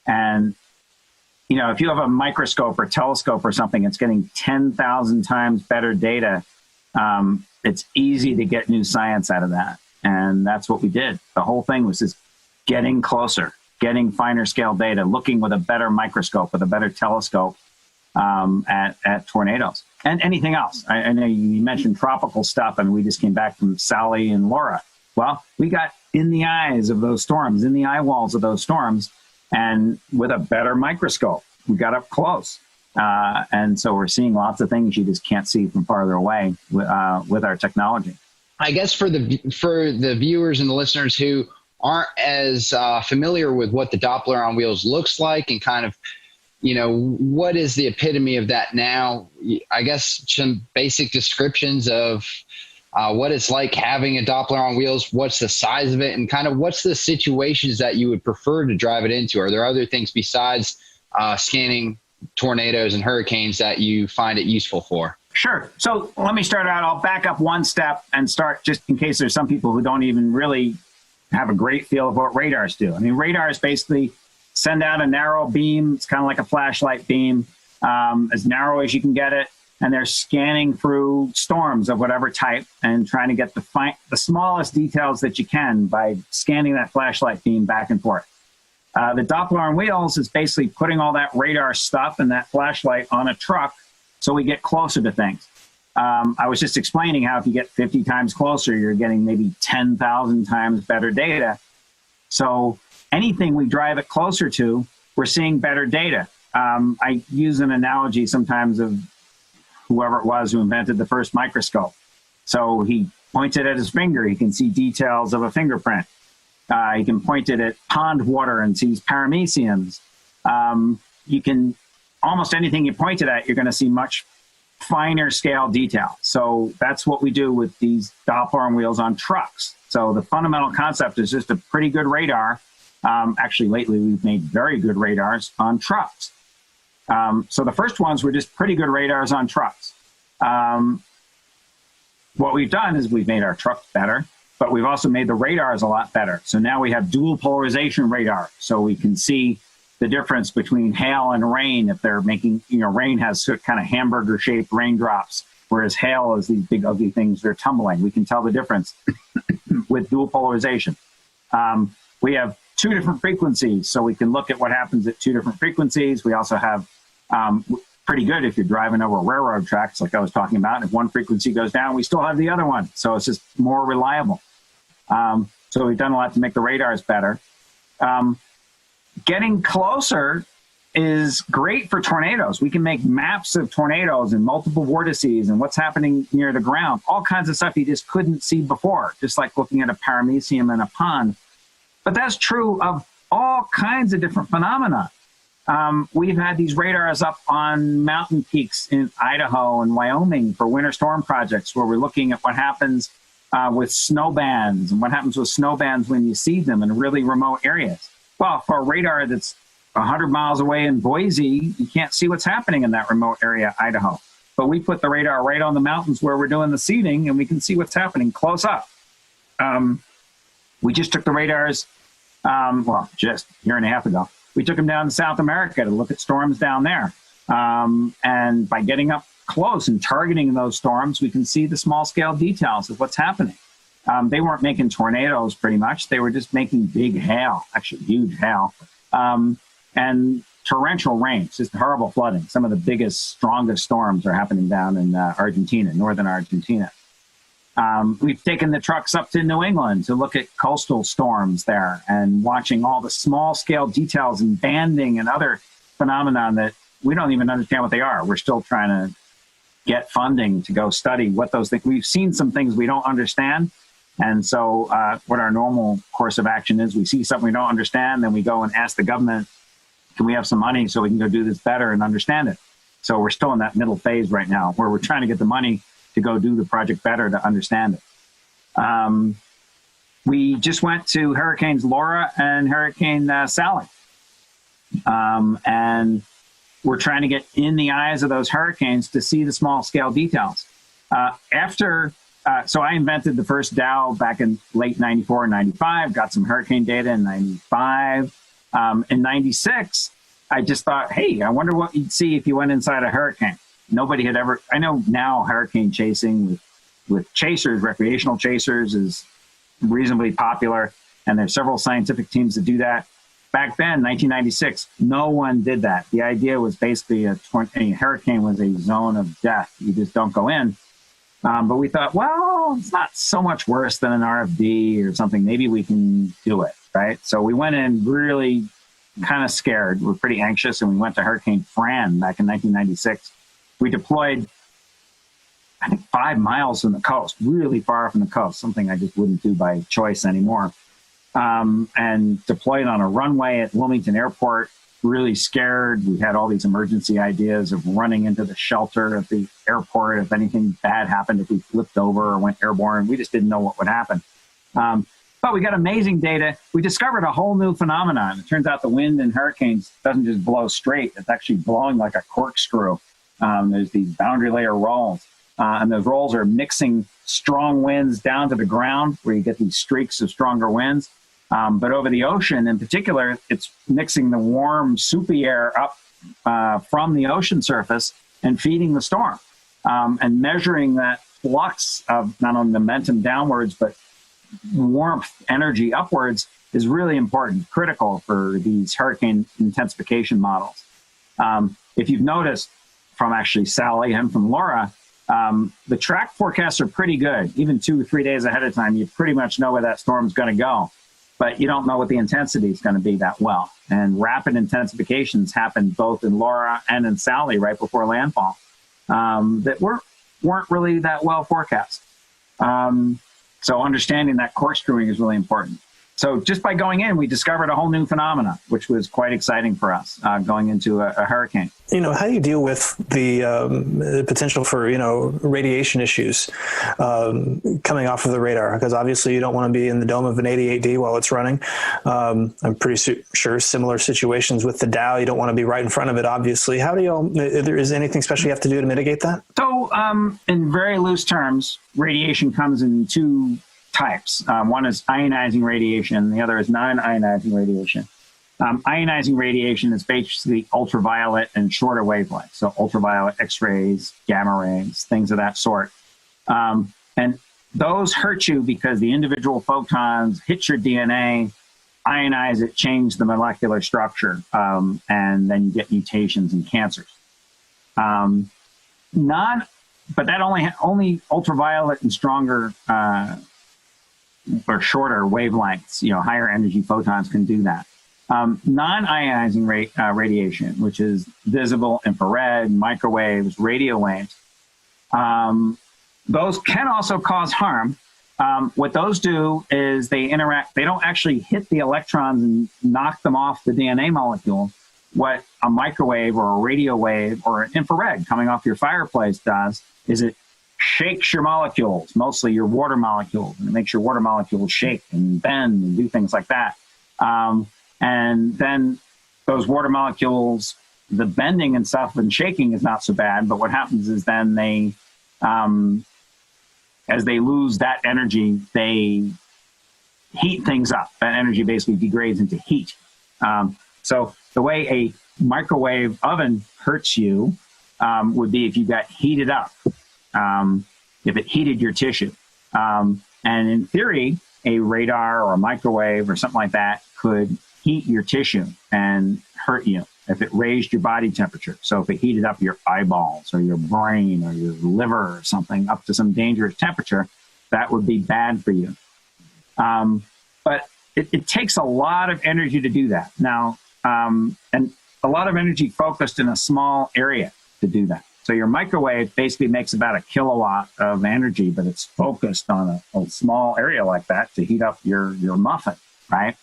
And if you have a microscope or telescope or something, it's getting 10,000 times better data. It's easy to get new science out of that. And that's what we did. The whole thing was just getting closer, getting finer scale data, looking with a better microscope, with a better telescope at tornadoes and anything else. I know you mentioned tropical stuff, and we just came back from Sally and Laura. Well, we got in the eyes of those storms, in the eye walls of those storms, and with a better microscope, we got up close. And so we're seeing lots of things you just can't see from farther away with our technology. I guess for the viewers and the listeners who aren't as familiar with what the Doppler on wheels looks like and kind of, what is the epitome of that now? I guess some basic descriptions of what it's like having a Doppler on wheels, what's the size of it, and kind of what's the situations that you would prefer to drive it into? Are there other things besides scanning tornadoes and hurricanes that you find it useful for? Sure. So let me start out. I'll back up one step and start, just in case there's some people who don't even really have a great feel of what radars do. I mean, radars basically send out a narrow beam. It's kind of like a flashlight beam, as narrow as you can get it. And they're scanning through storms of whatever type and trying to get the smallest details that you can by scanning that flashlight beam back and forth. The Doppler on wheels is basically putting all that radar stuff and that flashlight on a truck so we get closer to things. I was just explaining how if you get 50 times closer, you're getting maybe 10,000 times better data. So anything we drive it closer to, we're seeing better data. I use an analogy sometimes of whoever it was who invented the first microscope. So he pointed at his finger, he can see details of a fingerprint. He can point it at pond water and sees parameciums. You can, almost anything you point it at, you're going to see much finer scale detail. So that's what we do with these Doppler on wheels on trucks. So the fundamental concept is just a pretty good radar. Actually, lately we've made very good radars on trucks. So the first ones were just pretty good radars on trucks. What we've done is we've made our trucks better, but we've also made the radars a lot better. So now we have dual polarization radar, so we can see the difference between hail and rain. If they're making, rain has kind of hamburger-shaped raindrops, whereas hail is these big ugly things that are tumbling. We can tell the difference with dual polarization. We have 2 different frequencies, so we can look at what happens at 2 different frequencies. We also have pretty good if you're driving over railroad tracks, like I was talking about. If one frequency goes down, we still have the other one, so it's just more reliable. So we've done a lot to make the radars better. Getting closer is great for tornadoes. We can make maps of tornadoes and multiple vortices and what's happening near the ground, all kinds of stuff you just couldn't see before, just like looking at a paramecium in a pond. But that's true of all kinds of different phenomena. We've had these radars up on mountain peaks in Idaho and Wyoming for winter storm projects, where we're looking at what happens with snow bands and what happens with snow bands when you see them in really remote areas. Well, for a radar that's 100 miles away in Boise, you can't see what's happening in that remote area, Idaho. But we put the radar right on the mountains where we're doing the seeding, and we can see what's happening close up. We just took the radars, just a year and a half ago. We took them down to South America to look at storms down there. And by getting up close and targeting those storms, we can see the small-scale details of what's happening. They weren't making tornadoes pretty much. They were just making big hail, actually huge hail, and torrential rains, just horrible flooding. Some of the biggest, strongest storms are happening down in Argentina, northern Argentina. We've taken the trucks up to New England to look at coastal storms there and watching all the small-scale details and banding and other phenomenon that we don't even understand what they are. We're still trying to get funding to go study what those things. We've seen some things we don't understand. And so what our normal course of action is, we see something we don't understand, then we go and ask the government, can we have some money so we can go do this better and understand it? So we're still in that middle phase right now where we're trying to get the money to go do the project better to understand it. We just went to Hurricanes Laura and Hurricane Sally. And we're trying to get in the eyes of those hurricanes to see the small scale details. So I invented the first Dow back in late 94 and 95, got some hurricane data in 95. In 96, I just thought, hey, I wonder what you'd see if you went inside a hurricane. Nobody had ever, I know now hurricane chasing with chasers, recreational chasers is reasonably popular, and there's several scientific teams that do that. Back then, 1996, no one did that. The idea was basically a hurricane was a zone of death. You just don't go in. But we thought, well, it's not so much worse than an RFD or something. Maybe we can do it, right? So we went in really kind of scared. We were pretty anxious, and we went to Hurricane Fran back in 1996. We deployed, I think, 5 miles from the coast, really far from the coast, something I just wouldn't do by choice anymore. And deployed on a runway at Wilmington Airport, really scared. We had all these emergency ideas of running into the shelter at the airport if anything bad happened, if we flipped over or went airborne. We just didn't know what would happen. But we got amazing data. We discovered a whole new phenomenon. It turns out the wind in hurricanes doesn't just blow straight. It's actually blowing like a corkscrew. There's these boundary layer rolls. And those rolls are mixing strong winds down to the ground where you get these streaks of stronger winds. But over the ocean in particular, it's mixing the warm, soupy air up from the ocean surface and feeding the storm and measuring that flux of not only momentum downwards, but warmth energy upwards is really important, critical for these hurricane intensification models. If you've noticed from actually Sally and from Laura, the track forecasts are pretty good. Even 2 or 3 days ahead of time, you pretty much know where that storm's going to go, but you don't know what the intensity is going to be that well. And rapid intensifications happen both in Laura and in Sally right before landfall that weren't really that well forecast. So understanding that course screwing is really important. So just by going in, we discovered a whole new phenomena, which was quite exciting for us going into a hurricane. How do you deal with the potential for, radiation issues coming off of the radar? Because obviously you don't want to be in the dome of an 88D while it's running. I'm pretty sure similar situations with the Dow, you don't want to be right in front of it, obviously. How do is there anything special you have to do to mitigate that? So in very loose terms, radiation comes in 2 types. One is ionizing radiation, the other is non-ionizing radiation. Ionizing radiation is basically ultraviolet and shorter wavelengths, so ultraviolet X-rays, gamma rays, things of that sort. And those hurt you because the individual photons hit your DNA, ionize it, change the molecular structure, and then you get mutations and cancers. But that only ultraviolet and stronger or shorter wavelengths, higher energy photons can do that. Non-ionizing radiation, which is visible, infrared, microwaves, radio waves, those can also cause harm. What those do is they interact, they don't actually hit the electrons and knock them off the DNA molecule. What a microwave or a radio wave or an infrared coming off your fireplace does is it shakes your molecules, mostly your water molecules, and it makes your water molecules shake and bend and do things like that. And then those water molecules, the bending and stuff and shaking is not so bad, but what happens is then they, as they lose that energy, they heat things up. That energy basically degrades into heat. So the way a microwave oven hurts you would be if you got heated up. If it heated your tissue. And in theory, a radar or a microwave or something like that could heat your tissue and hurt you if it raised your body temperature. So if it heated up your eyeballs or your brain or your liver or something up to some dangerous temperature, that would be bad for you. But it takes a lot of energy to do that. Now, and a lot of energy focused in a small area to do that. So your microwave basically makes about 1 kilowatt of energy, but it's focused on a small area like that to heat up your muffin, right?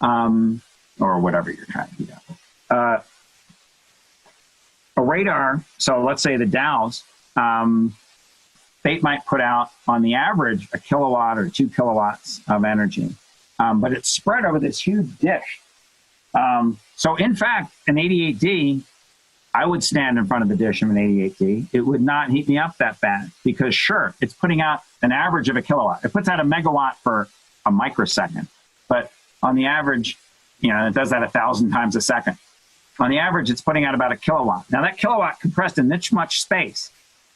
Or whatever you're trying to heat up. A radar, so let's say the Dows, they might put out on the average 1 kilowatt or 2 kilowatts of energy, but it's spread over this huge dish. So in fact, an 88D, I would stand in front of the dish of an 88D. It would not heat me up that bad because sure, it's putting out an average of 1 kilowatt. It puts out 1 megawatt for a microsecond, but on the average, it does that 1,000 times a second. On the average, it's putting out about 1 kilowatt. Now that kilowatt compressed in this much space,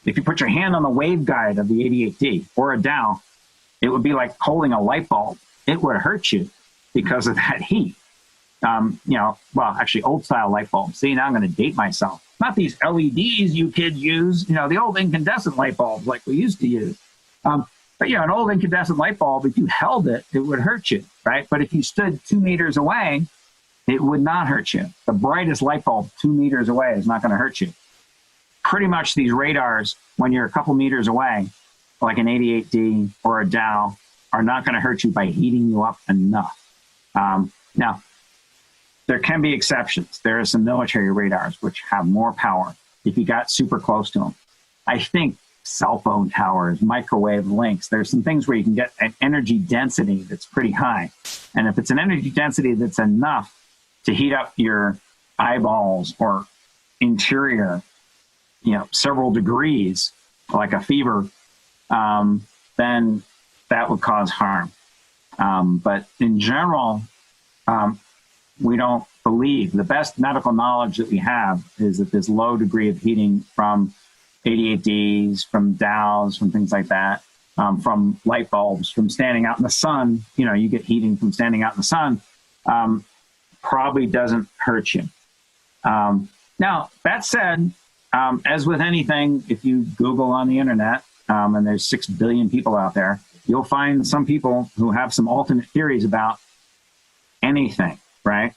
if you put your hand on the waveguide of the 88D or a Dow, it would be like holding a light bulb. It would hurt you because of that heat. Actually old style light bulbs. See, now I'm going to date myself. Not these LEDs you kids use, the old incandescent light bulbs like we used to use. But an old incandescent light bulb, if you held it, it would hurt you, right? But if you stood 2 meters away, it would not hurt you. The brightest light bulb 2 meters away is not going to hurt you. Pretty much these radars, when you're a couple meters away, like an 88D or a Dow, are not going to hurt you by heating you up enough. Now, there can be exceptions. There are some military radars which have more power if you got super close to them. I think cell phone towers, microwave links, there's some things where you can get an energy density that's pretty high. And if it's an energy density that's enough to heat up your eyeballs or interior, several degrees, like a fever, then that would cause harm. But in general, we don't believe. The best medical knowledge that we have is that this low degree of heating from 88Ds, from Dows, from things like that, from light bulbs, from standing out in the sun. You get heating from standing out in the sun. Probably doesn't hurt you. Now, that said, as with anything, if you Google on the internet, and there's 6 billion people out there, you'll find some people who have some alternate theories about anything, right?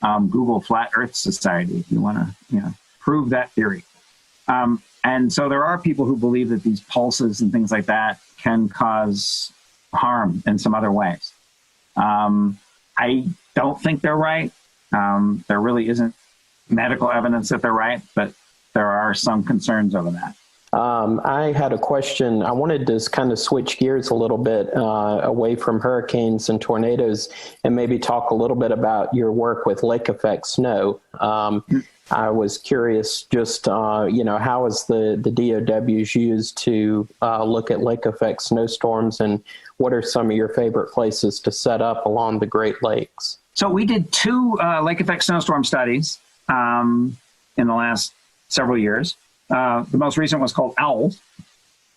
Google Flat Earth Society if you want to prove that theory. And so there are people who believe that these pulses and things like that can cause harm in some other ways. I don't think they're right. There really isn't medical evidence that they're right, but there are some concerns over that. I had a question. I wanted to kind of switch gears a little bit away from hurricanes and tornadoes and maybe talk a little bit about your work with lake effect snow. I was curious just, how is the DOWs used to look at lake effect snowstorms, and what are some of your favorite places to set up along the Great Lakes? So we did 2 lake effect snowstorm studies in the last several years. The most recent was called OWL,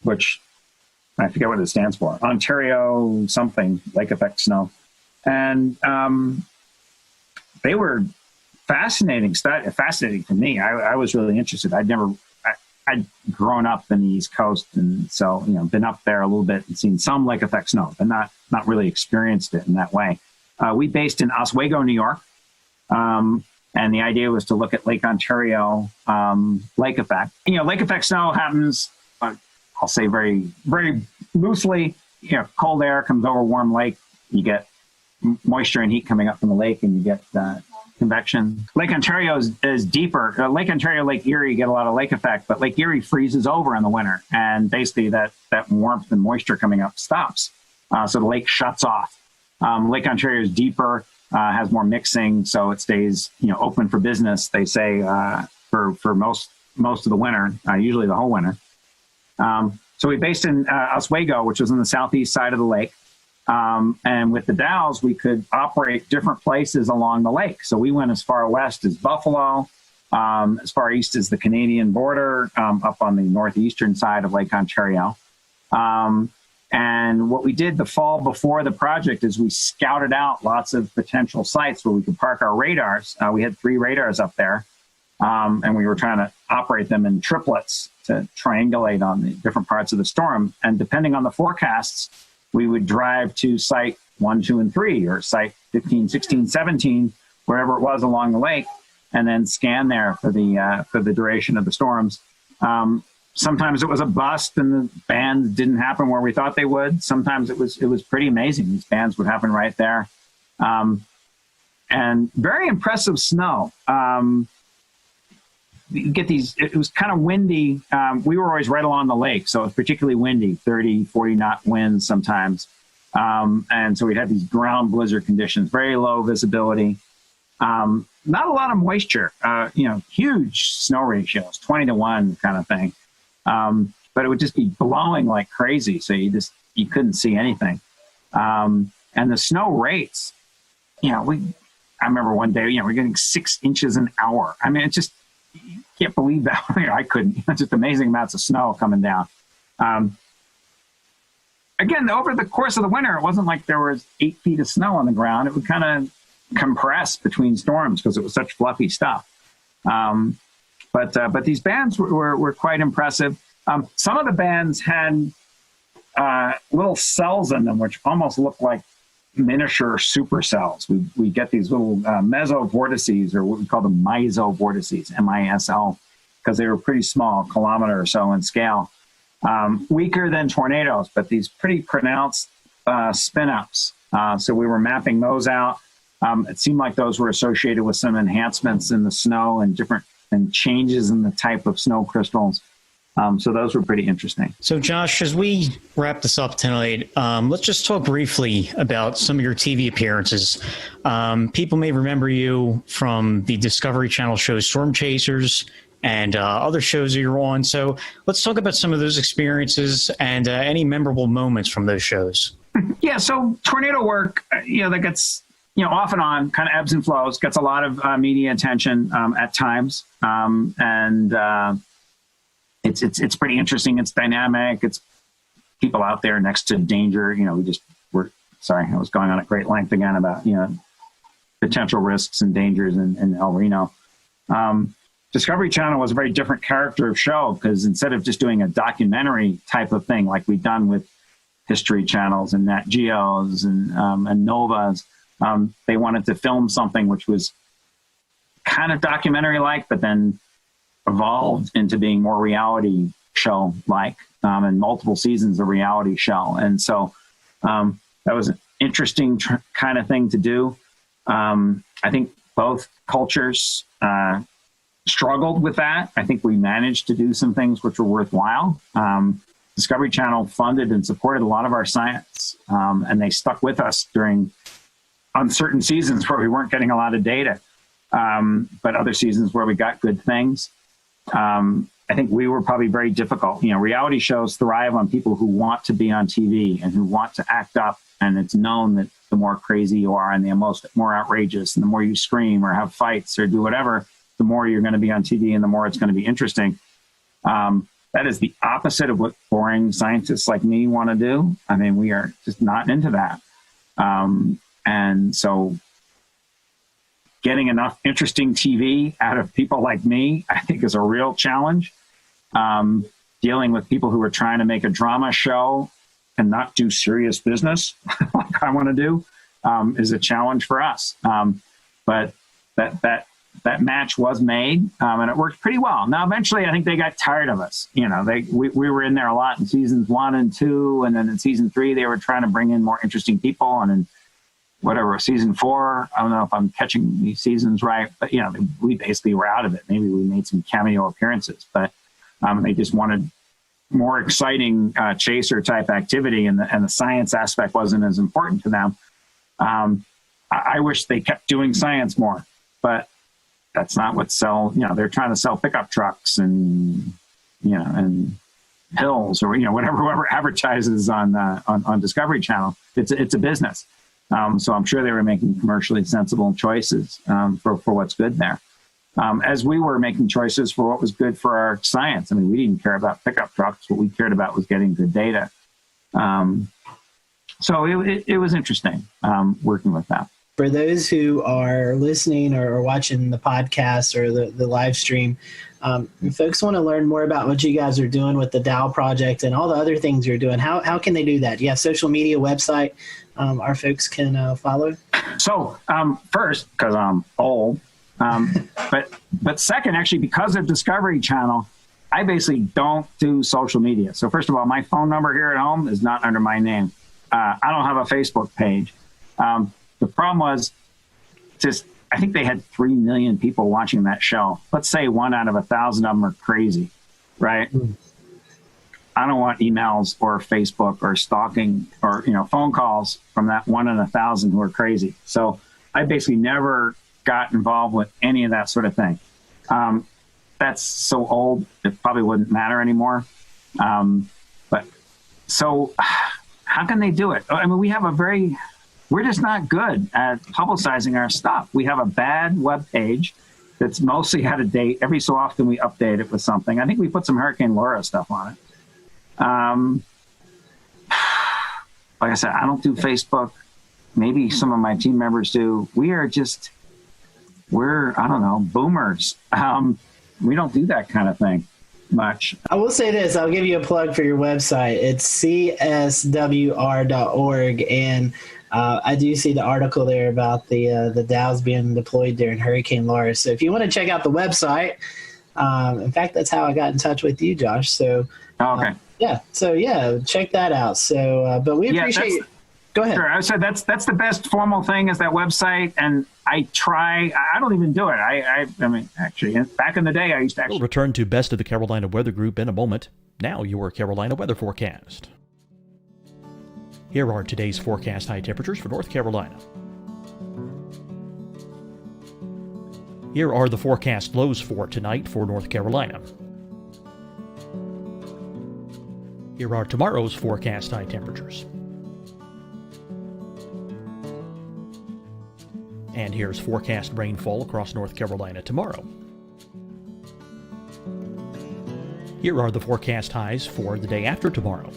which I forget what it stands for. Ontario something, lake effect snow. And they were fascinating to me. I was really interested. I'd grown up in the East Coast, and so been up there a little bit and seen some lake effect snow, but not really experienced it in that way. We based in Oswego, New York, and the idea was to look at Lake Ontario lake effect. Lake effect snow happens. I'll say very very loosely. Cold air comes over warm lake. You get moisture and heat coming up from the lake, and you get convection. Lake Ontario is deeper. Lake Ontario, Lake Erie get a lot of lake effect, but Lake Erie freezes over in the winter, and basically that warmth and moisture coming up stops. So the lake shuts off. Lake Ontario is deeper, has more mixing, so it stays open for business. They say for most of the winter, usually the whole winter. So we based in Oswego, which was on the southeast side of the lake. And with the Dows, we could operate different places along the lake. So we went as far west as Buffalo, as far east as the Canadian border, up on the northeastern side of Lake Ontario. And what we did the fall before the project is we scouted out lots of potential sites where we could park our radars. We had 3 radars up there, and we were trying to operate them in triplets to triangulate on the different parts of the storm. And depending on the forecasts, we would drive to site 1, 2, and 3, or site 15, 16, 17, wherever it was along the lake, and then scan there for the duration of the storms. Sometimes it was a bust and the bands didn't happen where we thought they would. Sometimes it was pretty amazing. These bands would happen right there. And very impressive snow. You get these, it was kind of windy. We were always right along the lake, so it was particularly windy, 30, 40 knot winds sometimes. And so we had these ground blizzard conditions, very low visibility. Not a lot of moisture, huge snow ratios, 20-to-1 kind of thing. But it would just be blowing like crazy. So you couldn't see anything. And the snow rates, I remember one day, we're getting 6 inches an hour. I mean, it's just, you can't believe that. I couldn't. Just amazing amounts of snow coming down. Again, over the course of the winter, it wasn't like there was 8 feet of snow on the ground. It would kind of compress between storms because it was such fluffy stuff. But these bands were quite impressive. Some of the bands had little cells in them, which almost looked like miniature supercells. We get these little mesovortices, or what we call them misovortices, MISO, because they were pretty small, a kilometer or so in scale. Weaker than tornadoes, but these pretty pronounced spin-ups. So we were mapping those out. It seemed like those were associated with some enhancements in the snow and changes in the type of snow crystals. So those were pretty interesting. So Josh, as we wrap this up tonight, let's just talk briefly about some of your TV appearances. People may remember you from the Discovery Channel show Storm Chasers and other shows that you're on. So let's talk about some of those experiences and any memorable moments from those shows. Yeah, so tornado work, that gets, off and on, kind of ebbs and flows, gets a lot of media attention at times. And it's pretty interesting. It's dynamic. It's people out there next to danger. I was going on at great length again about, potential risks and dangers in El Reno. Discovery Channel was a very different character of show, because instead of just doing a documentary type of thing like we've done with History Channels and Nat Geos and Novas, they wanted to film something which was kind of documentary-like, but then evolved into being more reality show-like, and multiple seasons of reality show. And so that was an interesting kind of thing to do. I think both cultures struggled with that. I think we managed to do some things which were worthwhile. Discovery Channel funded and supported a lot of our science, and they stuck with us during uncertain seasons where we weren't getting a lot of data, but other seasons where we got good things. I think we were probably very difficult. Reality shows thrive on people who want to be on TV and who want to act up, and it's known that the more crazy you are and the more outrageous and the more you scream or have fights or do whatever, the more you're going to be on TV and the more it's going to be interesting. That is the opposite of what boring scientists like me want to do. I mean, we are just not into that. And so getting enough interesting TV out of people like me, I think, is a real challenge. Dealing with people who are trying to make a drama show and not do serious business like I want to do is a challenge for us. But that match was made, and it worked pretty well. Now, eventually, I think they got tired of us. We were in there a lot in seasons 1 and 2, and then in season 3, they were trying to bring in more interesting people. And in season 4, I don't know if I'm catching these seasons right, but we basically were out of it. Maybe we made some cameo appearances, but they just wanted more exciting chaser type activity, and the science aspect wasn't as important to them. I wish they kept doing science more, but that's not what they're trying to sell pickup trucks and pills or whoever advertises on Discovery Channel. It's a business. So I'm sure they were making commercially sensible choices for what's good there. As we were making choices for what was good for our science. I mean, we didn't care about pickup trucks. What we cared about was getting good data. So it was interesting working with that. For those who are listening or watching the podcast or the live stream, if folks want to learn more about what you guys are doing with the Dow project and all the other things you're doing, how can they do that? Do you have social media, website our folks can follow? So first, because I'm old, but second, actually, because of Discovery Channel, I basically don't do social media. So first of all, my phone number here at home is not under my name. I don't have a Facebook page. The problem was I think they had 3 million people watching that show. Let's say 1 out of 1,000 of them are crazy, right? I don't want emails or Facebook or stalking or, phone calls from that 1 in 1,000 who are crazy. So I basically never got involved with any of that sort of thing. That's so old, it probably wouldn't matter anymore. But so how can they do it? I mean, we're just not good at publicizing our stuff. We have a bad web page that's mostly out of date. Every so often we update it with something. I think we put some Hurricane Laura stuff on it. Like I said, I don't do Facebook. Maybe some of my team members do. We're I don't know, boomers. We don't do that kind of thing much. I will say this. I'll give you a plug for your website. It's cswr.org. And I do see the article there about the Dows being deployed during Hurricane Laura. So if you want to check out the website, in fact, that's how I got in touch with you, Josh. So okay. Check that out. So, but we appreciate you. Go ahead. Sure. I said that's the best formal thing is that website, and I don't even do it. I mean, actually, back in the day, I used to actually. We'll return to Best of the Carolina Weather Group in a moment. Now, your Carolina weather forecast. Here are today's forecast high temperatures for North Carolina. Here are the forecast lows for tonight for North Carolina. Here are tomorrow's forecast high temperatures. And here's forecast rainfall across North Carolina tomorrow. Here are the forecast highs for the day after tomorrow.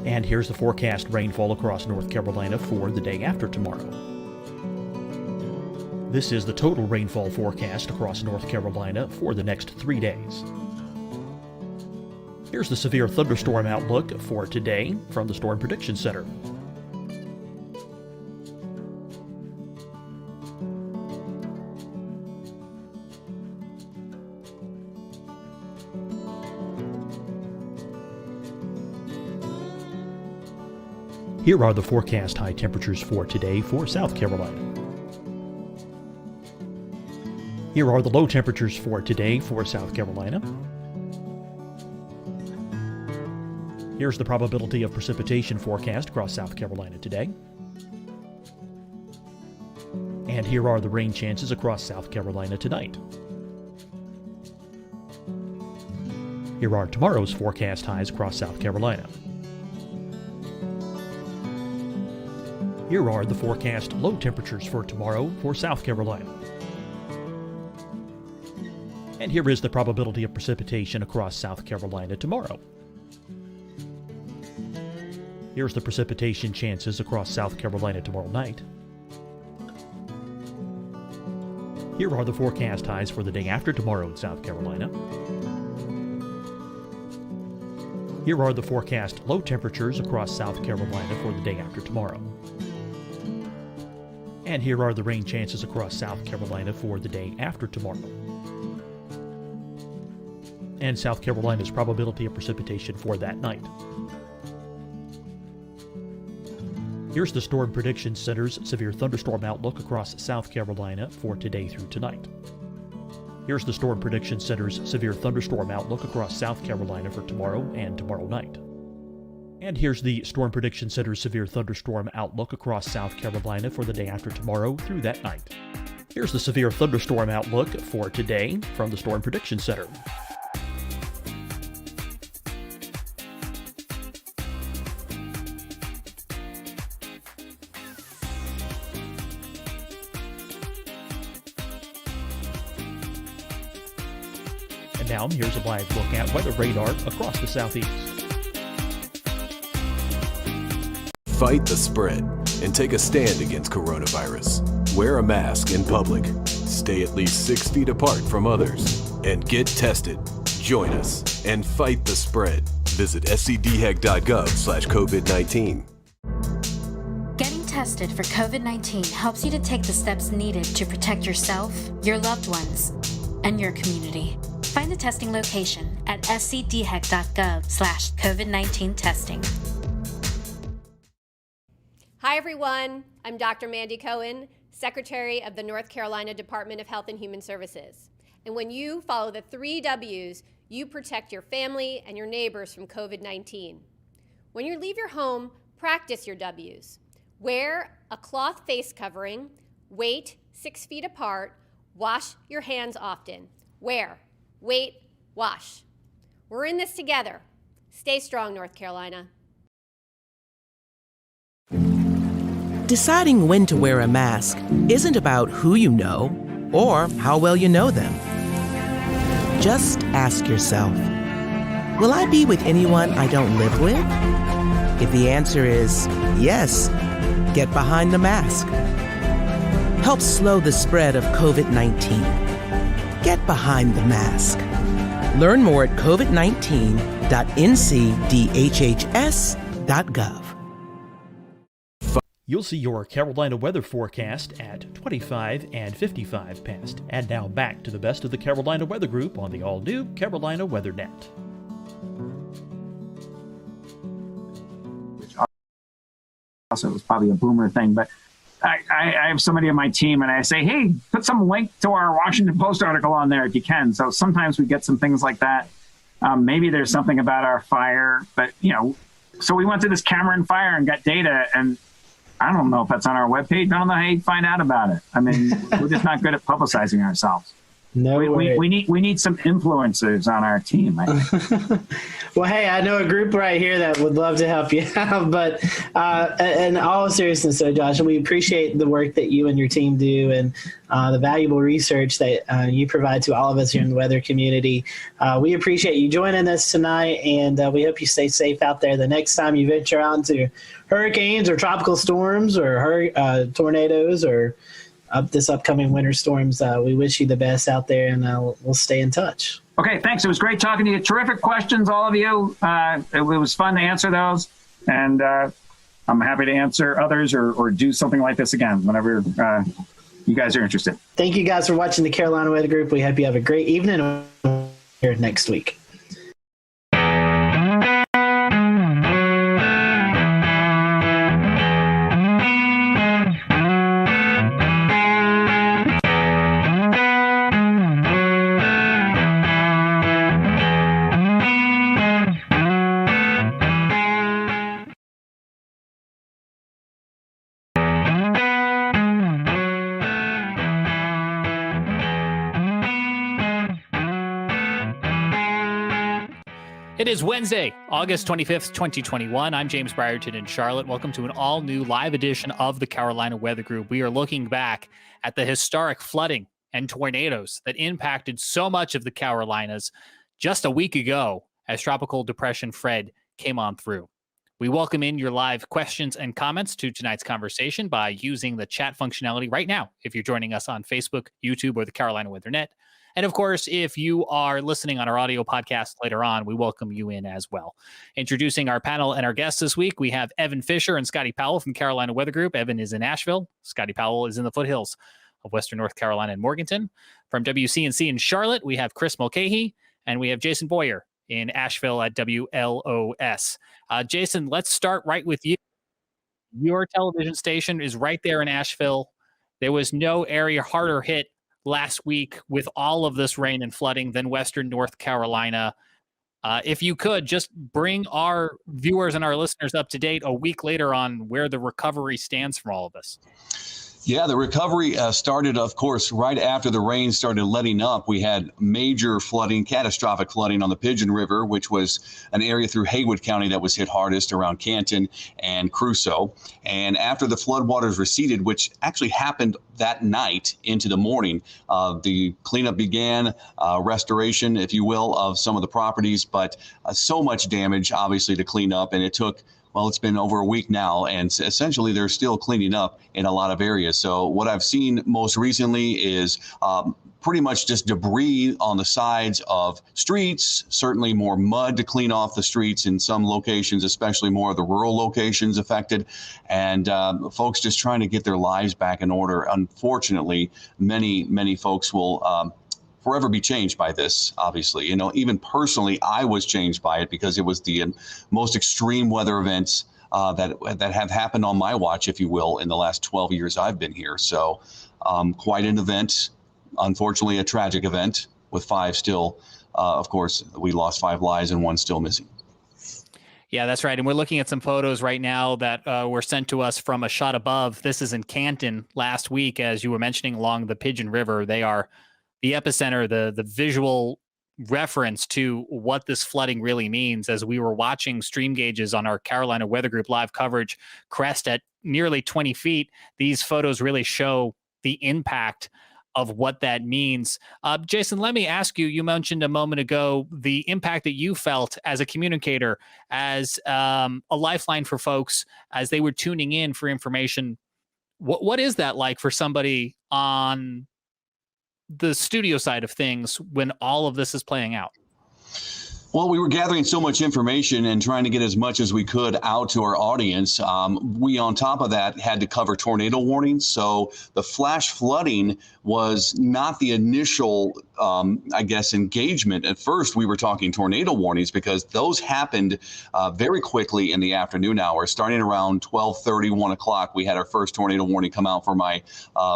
And here's the forecast rainfall across North Carolina for the day after tomorrow. This is the total rainfall forecast across North Carolina for the next 3 days. Here's the severe thunderstorm outlook for today from the Storm Prediction Center. Here are the forecast high temperatures for today for South Carolina. Here are the low temperatures for today for South Carolina. Here's the probability of precipitation forecast across South Carolina today. And here are the rain chances across South Carolina tonight. Here are tomorrow's forecast highs across South Carolina. Here are the forecast low temperatures for tomorrow for South Carolina. And here is the probability of precipitation across South Carolina tomorrow. Here's the precipitation chances across South Carolina tomorrow night. Here are the forecast highs for the day after tomorrow in South Carolina. Here are the forecast low temperatures across South Carolina for the day after tomorrow. And here are the rain chances across South Carolina for the day after tomorrow. And South Carolina's probability of precipitation for that night. Here's the Storm Prediction Center's severe thunderstorm outlook across South Carolina for today through tonight. Here's the Storm Prediction Center's severe thunderstorm outlook across South Carolina for tomorrow and tomorrow night. And here's the Storm Prediction Center's severe thunderstorm outlook across South Carolina for the day after tomorrow through that night. Here's the severe thunderstorm outlook for today from the Storm Prediction Center. And now here's a live look at weather radar across the southeast. Fight the spread and take a stand against coronavirus. Wear a mask in public. Stay at least 6 feet apart from others. And get tested. Join us and fight the spread. Visit scdhec.gov/COVID-19. Getting tested for COVID-19 helps you to take the steps needed to protect yourself, your loved ones, and your community. Find the testing location at scdhec.gov/COVID-19 testing. Hi, everyone. I'm Dr. Mandy Cohen, Secretary of the North Carolina Department of Health and Human Services. And when you follow the 3 W's, you protect your family and your neighbors from COVID-19. When you leave your home, practice your W's. Wear a cloth face covering, wait 6 feet apart, wash your hands often. Wear, wait, wash. We're in this together. Stay strong, North Carolina. Deciding when to wear a mask isn't about who you know or how well you know them. Just ask yourself, will I be with anyone I don't live with? If the answer is yes, get behind the mask. Help slow the spread of COVID-19. Get behind the mask. Learn more at covid19.ncdhhs.gov. You'll see your Carolina weather forecast at 25 and 55 past. And now back to the best of the Carolina Weather Group on the all-new Carolina WeatherNet. Also, it was probably a boomer thing, but I have somebody on my team and I say, hey, put some link to our Washington Post article on there if you can. So sometimes we get some things like that. Maybe there's something about our fire, but so we went to this Cameron fire and got data, and I don't know if that's on our webpage. I don't know how you find out about it. I mean, we're just not good at publicizing ourselves. No we need some influencers on our team. I think. Well, hey, I know a group right here that would love to help you out. But in all seriousness, so Josh, we appreciate the work that you and your team do and the valuable research that you provide to all of us here in the weather community. We appreciate you joining us tonight, and we hope you stay safe out there the next time you venture out into hurricanes or tropical storms or tornadoes or this upcoming winter storms. We wish you the best out there, and we'll stay in touch. Okay, thanks. It was great talking to you. Terrific questions, all of you. It was fun to answer those, and I'm happy to answer others or do something like this again whenever you guys are interested. Thank you guys for watching the Carolina Weather Group. We hope you have a great evening here next week. It is Wednesday, August 25th, 2021. I'm James Brierton in Charlotte. Welcome to an all-new live edition of the Carolina Weather Group. We are looking back at the historic flooding and tornadoes that impacted so much of the Carolinas just a week ago as Tropical Depression Fred came on through. We welcome in your live questions and comments to tonight's conversation by using the chat functionality right now if you're joining us on Facebook, YouTube, or the Carolina Weather Net. And of course, if you are listening on our audio podcast later on, we welcome you in as well. Introducing our panel and our guests this week, we have Evan Fisher and Scotty Powell from Carolina Weather Group. Evan is in Asheville. Scotty Powell is in the foothills of Western North Carolina and Morganton. From WCNC in Charlotte, we have Chris Mulcahy, and we have Jason Boyer in Asheville at WLOS. Jason, let's start right with you. Your television station is right there in Asheville. There was no area harder hit last week with all of this rain and flooding than Western North Carolina. If you could just bring our viewers and our listeners up to date a week later on where the recovery stands from all of this. Yeah, the recovery started, of course, right after the rain started letting up. We had major flooding, catastrophic flooding on the Pigeon River, which was an area through Haywood County that was hit hardest around Canton and Crusoe. And after the floodwaters receded, which actually happened that night into the morning, the cleanup began, restoration, if you will, of some of the properties, but so much damage, obviously, to clean up. And it took, well, it's been over a week now, and essentially they're still cleaning up in a lot of areas. So what I've seen most recently is pretty much just debris on the sides of streets, certainly more mud to clean off the streets in some locations, especially more of the rural locations affected, and folks just trying to get their lives back in order. Unfortunately, many folks will forever be changed by this, obviously. You know, even personally, I was changed by it because it was the most extreme weather events that have happened on my watch, if you will, in the last 12 years I've been here. So quite an event, unfortunately a tragic event with 5 still. Of course, we lost 5 lives and 1 still missing. Yeah, that's right. And we're looking at some photos right now that were sent to us from a shot above. This is in Canton last week, as you were mentioning, along the Pigeon River. They are the epicenter, the visual reference to what this flooding really means. As we were watching stream gauges on our Carolina Weather Group live coverage crest at nearly 20 feet, these photos really show the impact of what that means. Jason, let me ask you, you mentioned a moment ago the impact that you felt as a communicator, as a lifeline for folks as they were tuning in for information. What is that like for somebody on the studio side of things when all of this is playing out? Well, we were gathering so much information and trying to get as much as we could out to our audience. We, on top of that, had to cover tornado warnings. So the flash flooding was not the initial, engagement. At first, we were talking tornado warnings because those happened very quickly in the afternoon hours. Starting around 12:30, 1 o'clock, we had our first tornado warning come out for my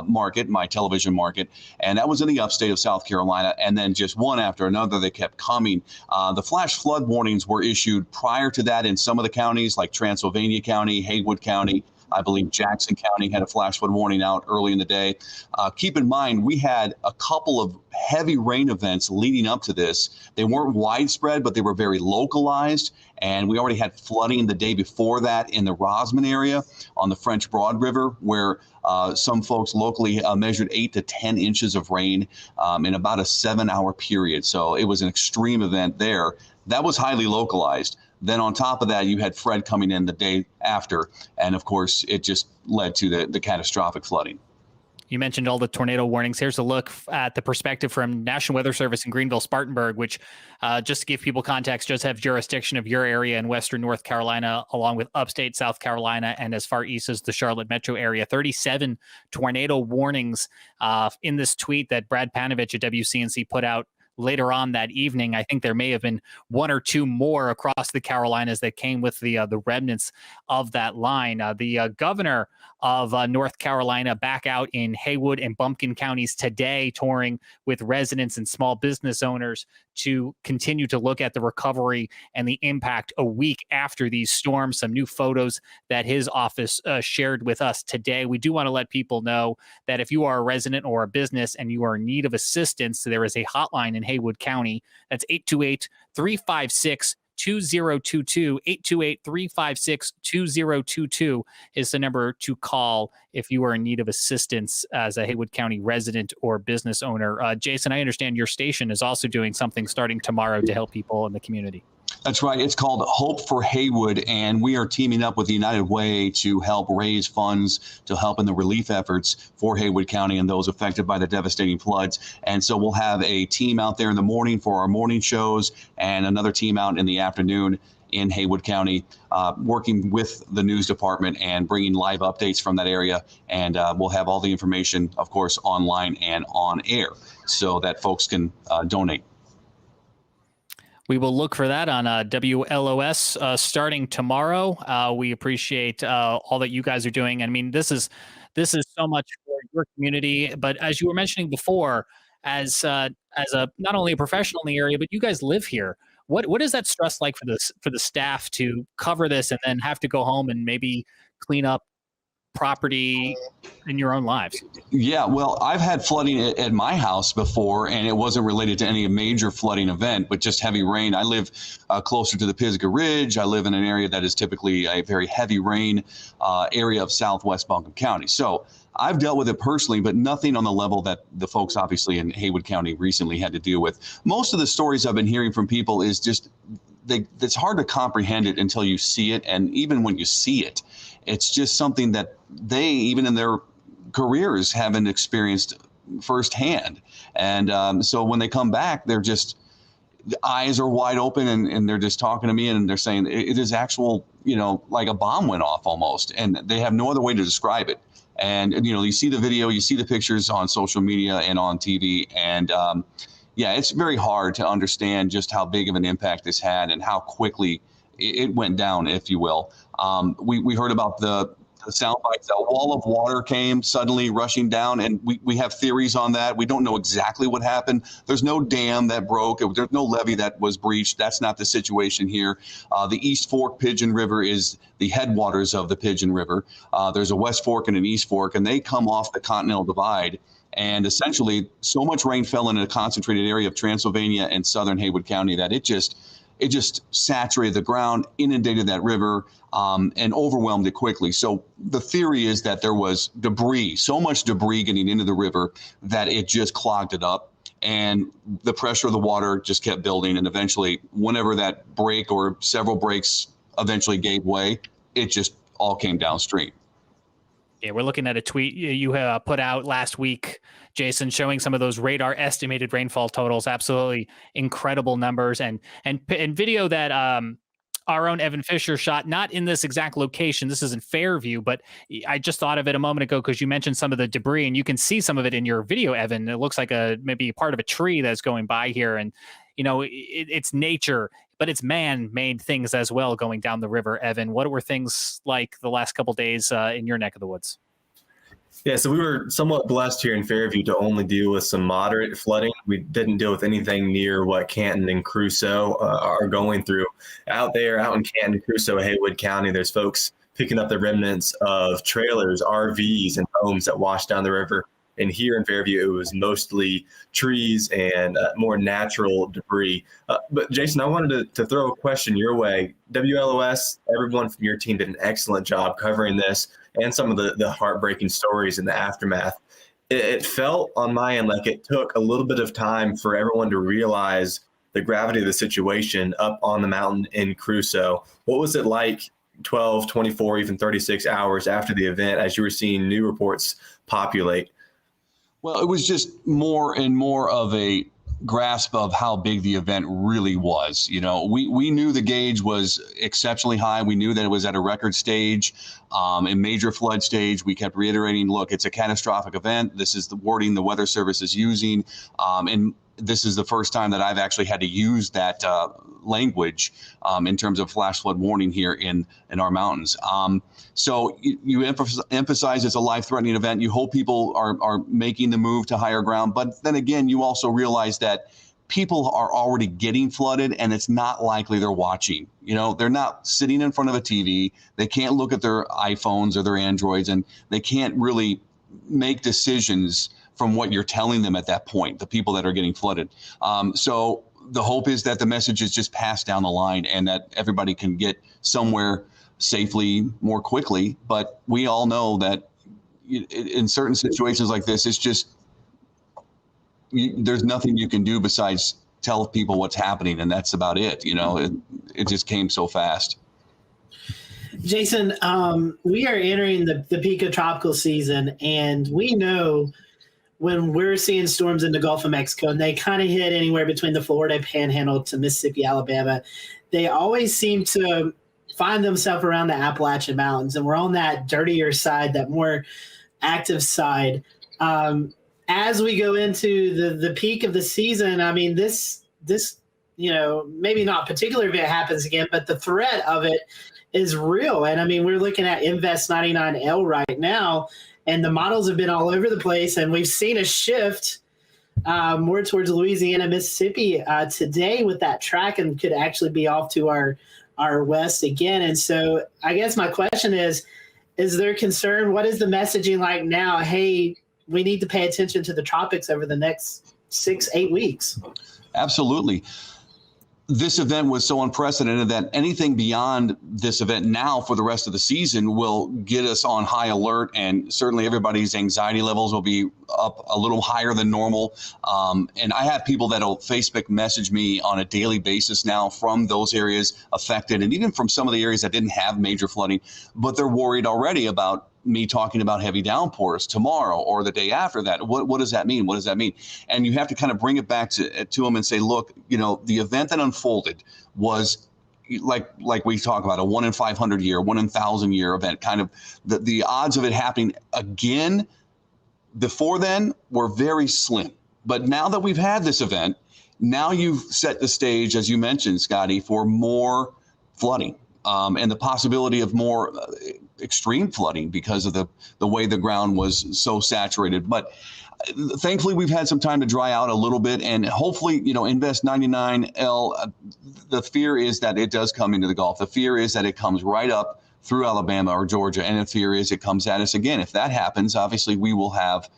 market, my television market. And that was in the upstate of South Carolina. And then just one after another, they kept coming. The flash flood warnings were issued prior to that in some of the counties like Transylvania County, Haywood County. I believe Jackson County had a flash flood warning out early in the day. Keep in mind, we had a couple of heavy rain events leading up to this. They weren't widespread, but they were very localized. And we already had flooding the day before that in the Rosman area on the French Broad River, where some folks locally measured 8 to 10 inches of rain in about a 7-hour period. So it was an extreme event there. That was highly localized. Then on top of that, you had Fred coming in the day after. And of course, it just led to the catastrophic flooding. You mentioned all the tornado warnings. Here's a look at the perspective from National Weather Service in Greenville, Spartanburg, which, just to give people context, does have jurisdiction of your area in western North Carolina, along with upstate South Carolina and as far east as the Charlotte metro area. 37 tornado warnings in this tweet that Brad Panovich at WCNC put out later on that evening. I think there may have been one or two more across the Carolinas that came with the remnants of that line. The governor of North Carolina back out in Haywood and Bumpkin counties today, touring with residents and small business owners to continue to look at the recovery and the impact a week after these storms. Some new photos that his office shared with us today. We do want to let people know that if you are a resident or a business and you are in need of assistance, there is a hotline in Haywood County. That's 828-356-2022. 828-356-2022 is the number to call if you are in need of assistance as a Haywood County resident or business owner. Jason, I understand your station is also doing something starting tomorrow to help people in the community. That's right. It's called Hope for Haywood, and we are teaming up with the United Way to help raise funds to help in the relief efforts for Haywood County and those affected by the devastating floods. And so we'll have a team out there in the morning for our morning shows and another team out in the afternoon in Haywood County, working with the news department and bringing live updates from that area. And we'll have all the information, of course, online and on air so that folks can donate. We will look for that on WLOS starting tomorrow. We appreciate all that you guys are doing. I mean, this is so much for your community. But as you were mentioning before, as a not only a professional in the area, but you guys live here. What is that stress like for the staff to cover this and then have to go home and maybe clean up property in your own lives? Yeah, well, I've had flooding at my house before, and it wasn't related to any major flooding event, but just heavy rain. I live closer to the Pisgah Ridge. I live in an area that is typically a very heavy rain area of southwest Buncombe County. So I've dealt with it personally, but nothing on the level that the folks obviously in Haywood County recently had to deal with. Most of the stories I've been hearing from people is just it's hard to comprehend it until you see it. And even when you see it, it's just something that they, even in their careers, haven't experienced firsthand. And so when they come back, they're just, the eyes are wide open and they're just talking to me and they're saying it is actual, like a bomb went off almost. And they have no other way to describe it. And, you see the video, you see the pictures on social media and on TV. And yeah, it's very hard to understand just how big of an impact this had and how quickly it went down, if you will. We heard about the sound bites. A wall of water came suddenly rushing down, and we have theories on that. We don't know exactly what happened. There's no dam that broke. There's no levee that was breached. That's not the situation here. The East Fork Pigeon River is the headwaters of the Pigeon River. There's a West Fork and an East Fork, and they come off the Continental Divide. And essentially, so much rain fell in a concentrated area of Transylvania and southern Haywood County that it just saturated the ground, inundated that river, and overwhelmed it quickly. So the theory is that there was debris, so much debris getting into the river that it just clogged it up. And the pressure of the water just kept building. And eventually, whenever that break or several breaks eventually gave way, it just all came downstream. Yeah, we're looking at a tweet you put out last week, Jason, showing some of those radar estimated rainfall totals. Absolutely incredible numbers, and video that our own Evan Fisher shot, not in this exact location. This is in Fairview, but I just thought of it a moment ago because you mentioned some of the debris, and you can see some of it in your video, Evan. It looks like maybe part of a tree that's going by here, and it's nature, but it's man-made things as well going down the river. Evan, what were things like the last couple of days in your neck of the woods? Yeah, so we were somewhat blessed here in Fairview to only deal with some moderate flooding. We didn't deal with anything near what Canton and Crusoe are going through. Out in Canton, Crusoe, Haywood County, there's folks picking up the remnants of trailers, RVs, and homes that washed down the river. And here in Fairview, it was mostly trees and more natural debris. But Jason, I wanted to throw a question your way. WLOS, everyone from your team did an excellent job covering this and some of the heartbreaking stories in the aftermath. It felt on my end like it took a little bit of time for everyone to realize the gravity of the situation up on the mountain in Crusoe. What was it like 12, 24, even 36 hours after the event as you were seeing new reports populate? Well, it was just more and more of a grasp of how big the event really was. You know, we knew the gauge was exceptionally high. We knew that it was at a record stage, a major flood stage. We kept reiterating, look, it's a catastrophic event. This is the wording the Weather Service is using. And this is the first time that I've actually had to use that language in terms of flash flood warning here in our mountains. So you emphasize it's a life-threatening event. You hope people are making the move to higher ground. But then again, you also realize that people are already getting flooded, and it's not likely they're watching. You know, they're not sitting in front of a TV. They can't look at their iPhones or their Androids, and they can't really make decisions from what you're telling them at that point, the people that are getting flooded. So the hope is that the message is just passed down the line and that everybody can get somewhere safely more quickly. But we all know that in certain situations like this, it's just, there's nothing you can do besides tell people what's happening. And that's about it. You know, it just came so fast. Jason, we are entering the peak of tropical season, and we know when we're seeing storms in the Gulf of Mexico, and they kind of hit anywhere between the Florida Panhandle to Mississippi, Alabama, they always seem to find themselves around the Appalachian Mountains, and we're on that dirtier side, that more active side. As we go into the peak of the season, I mean, this maybe not a particular event happens again, but the threat of it is real. And I mean, we're looking at Invest 99L right now, and the models have been all over the place, and we've seen a shift more towards Louisiana, Mississippi today with that track, and could actually be off to our west again. And so I guess my question is there concern? What is the messaging like now? Hey, we need to pay attention to the tropics over the next 6-8 weeks. Absolutely. This event was so unprecedented that anything beyond this event now for the rest of the season will get us on high alert, and certainly everybody's anxiety levels will be up a little higher than normal. And I have people that'll Facebook message me on a daily basis now from those areas affected, and even from some of the areas that didn't have major flooding, but they're worried already about me talking about heavy downpours tomorrow or the day after that. What does that mean? What does that mean? And you have to kind of bring it back to them and say, look, you know, the event that unfolded was like we talk about a 1 in 500 year, 1 in 1,000 year event. Kind of the odds of it happening again before then were very slim. But now that we've had this event, now you've set the stage, as you mentioned, Scotty, for more flooding and the possibility of more extreme flooding because of the way the ground was so saturated. But thankfully, we've had some time to dry out a little bit, and hopefully, you know, Invest 99L, the fear is that it does come into the Gulf. The fear is that it comes right up through Alabama or Georgia, and the fear is it comes at us again. If that happens, obviously, we will have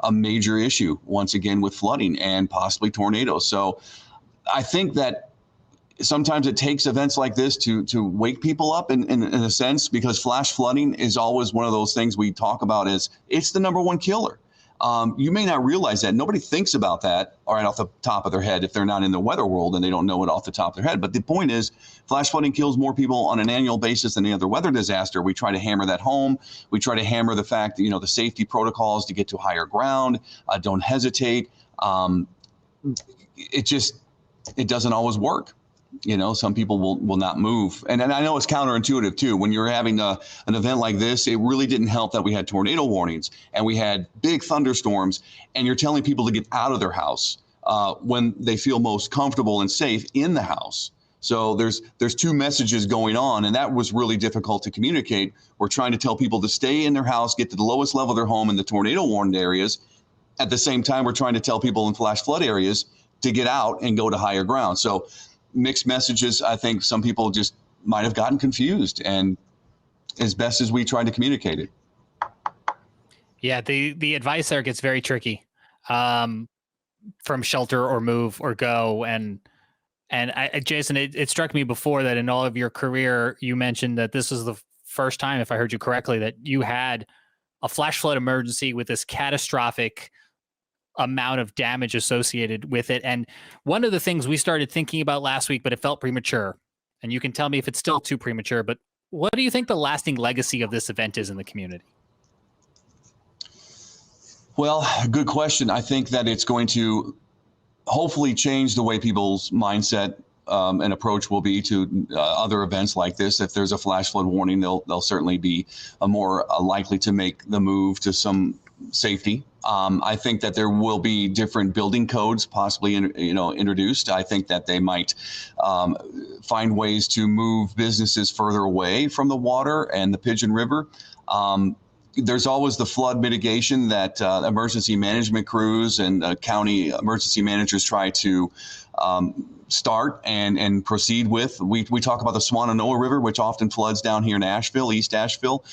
a major issue once again with flooding and possibly tornadoes. So I think that sometimes it takes events like this to wake people up in a sense, because flash flooding is always one of those things we talk about as it's the number one killer. You may not realize that. Nobody thinks about that right off the top of their head if they're not in the weather world and they don't know it off the top of their head. But the point is, flash flooding kills more people on an annual basis than any other weather disaster. We try to hammer that home. We try to hammer the fact that, you know, the safety protocols to get to higher ground, don't hesitate. It doesn't always work. You know, some people will not move. And I know it's counterintuitive, too. When you're having an event like this, it really didn't help that we had tornado warnings and we had big thunderstorms, and you're telling people to get out of their house when they feel most comfortable and safe in the house. So there's two messages going on, and that was really difficult to communicate. We're trying to tell people to stay in their house, get to the lowest level of their home in the tornado warned areas. At the same time, we're trying to tell people in flash flood areas to get out and go to higher ground. So mixed messages. I think some people just might have gotten confused, and as best as we tried to communicate it. Yeah, the advice there gets very tricky, from shelter or move or go. And Jason, it struck me before that in all of your career, you mentioned that this is the first time, if I heard you correctly, that you had a flash flood emergency with this catastrophic amount of damage associated with it. And one of the things we started thinking about last week, but it felt premature, and you can tell me if it's still too premature, but what do you think the lasting legacy of this event is in the community? Well, good question. I think that it's going to hopefully change the way people's mindset and approach will be to other events like this. If there's a flash flood warning, they'll certainly be more likely to make the move to some safety. I think that there will be different building codes possibly introduced. I think that they might find ways to move businesses further away from the water and the Pigeon River. There's always the flood mitigation that emergency management crews and county emergency managers try to start and proceed with. We talk about the Swananoa River, which often floods down here in Asheville, East Asheville.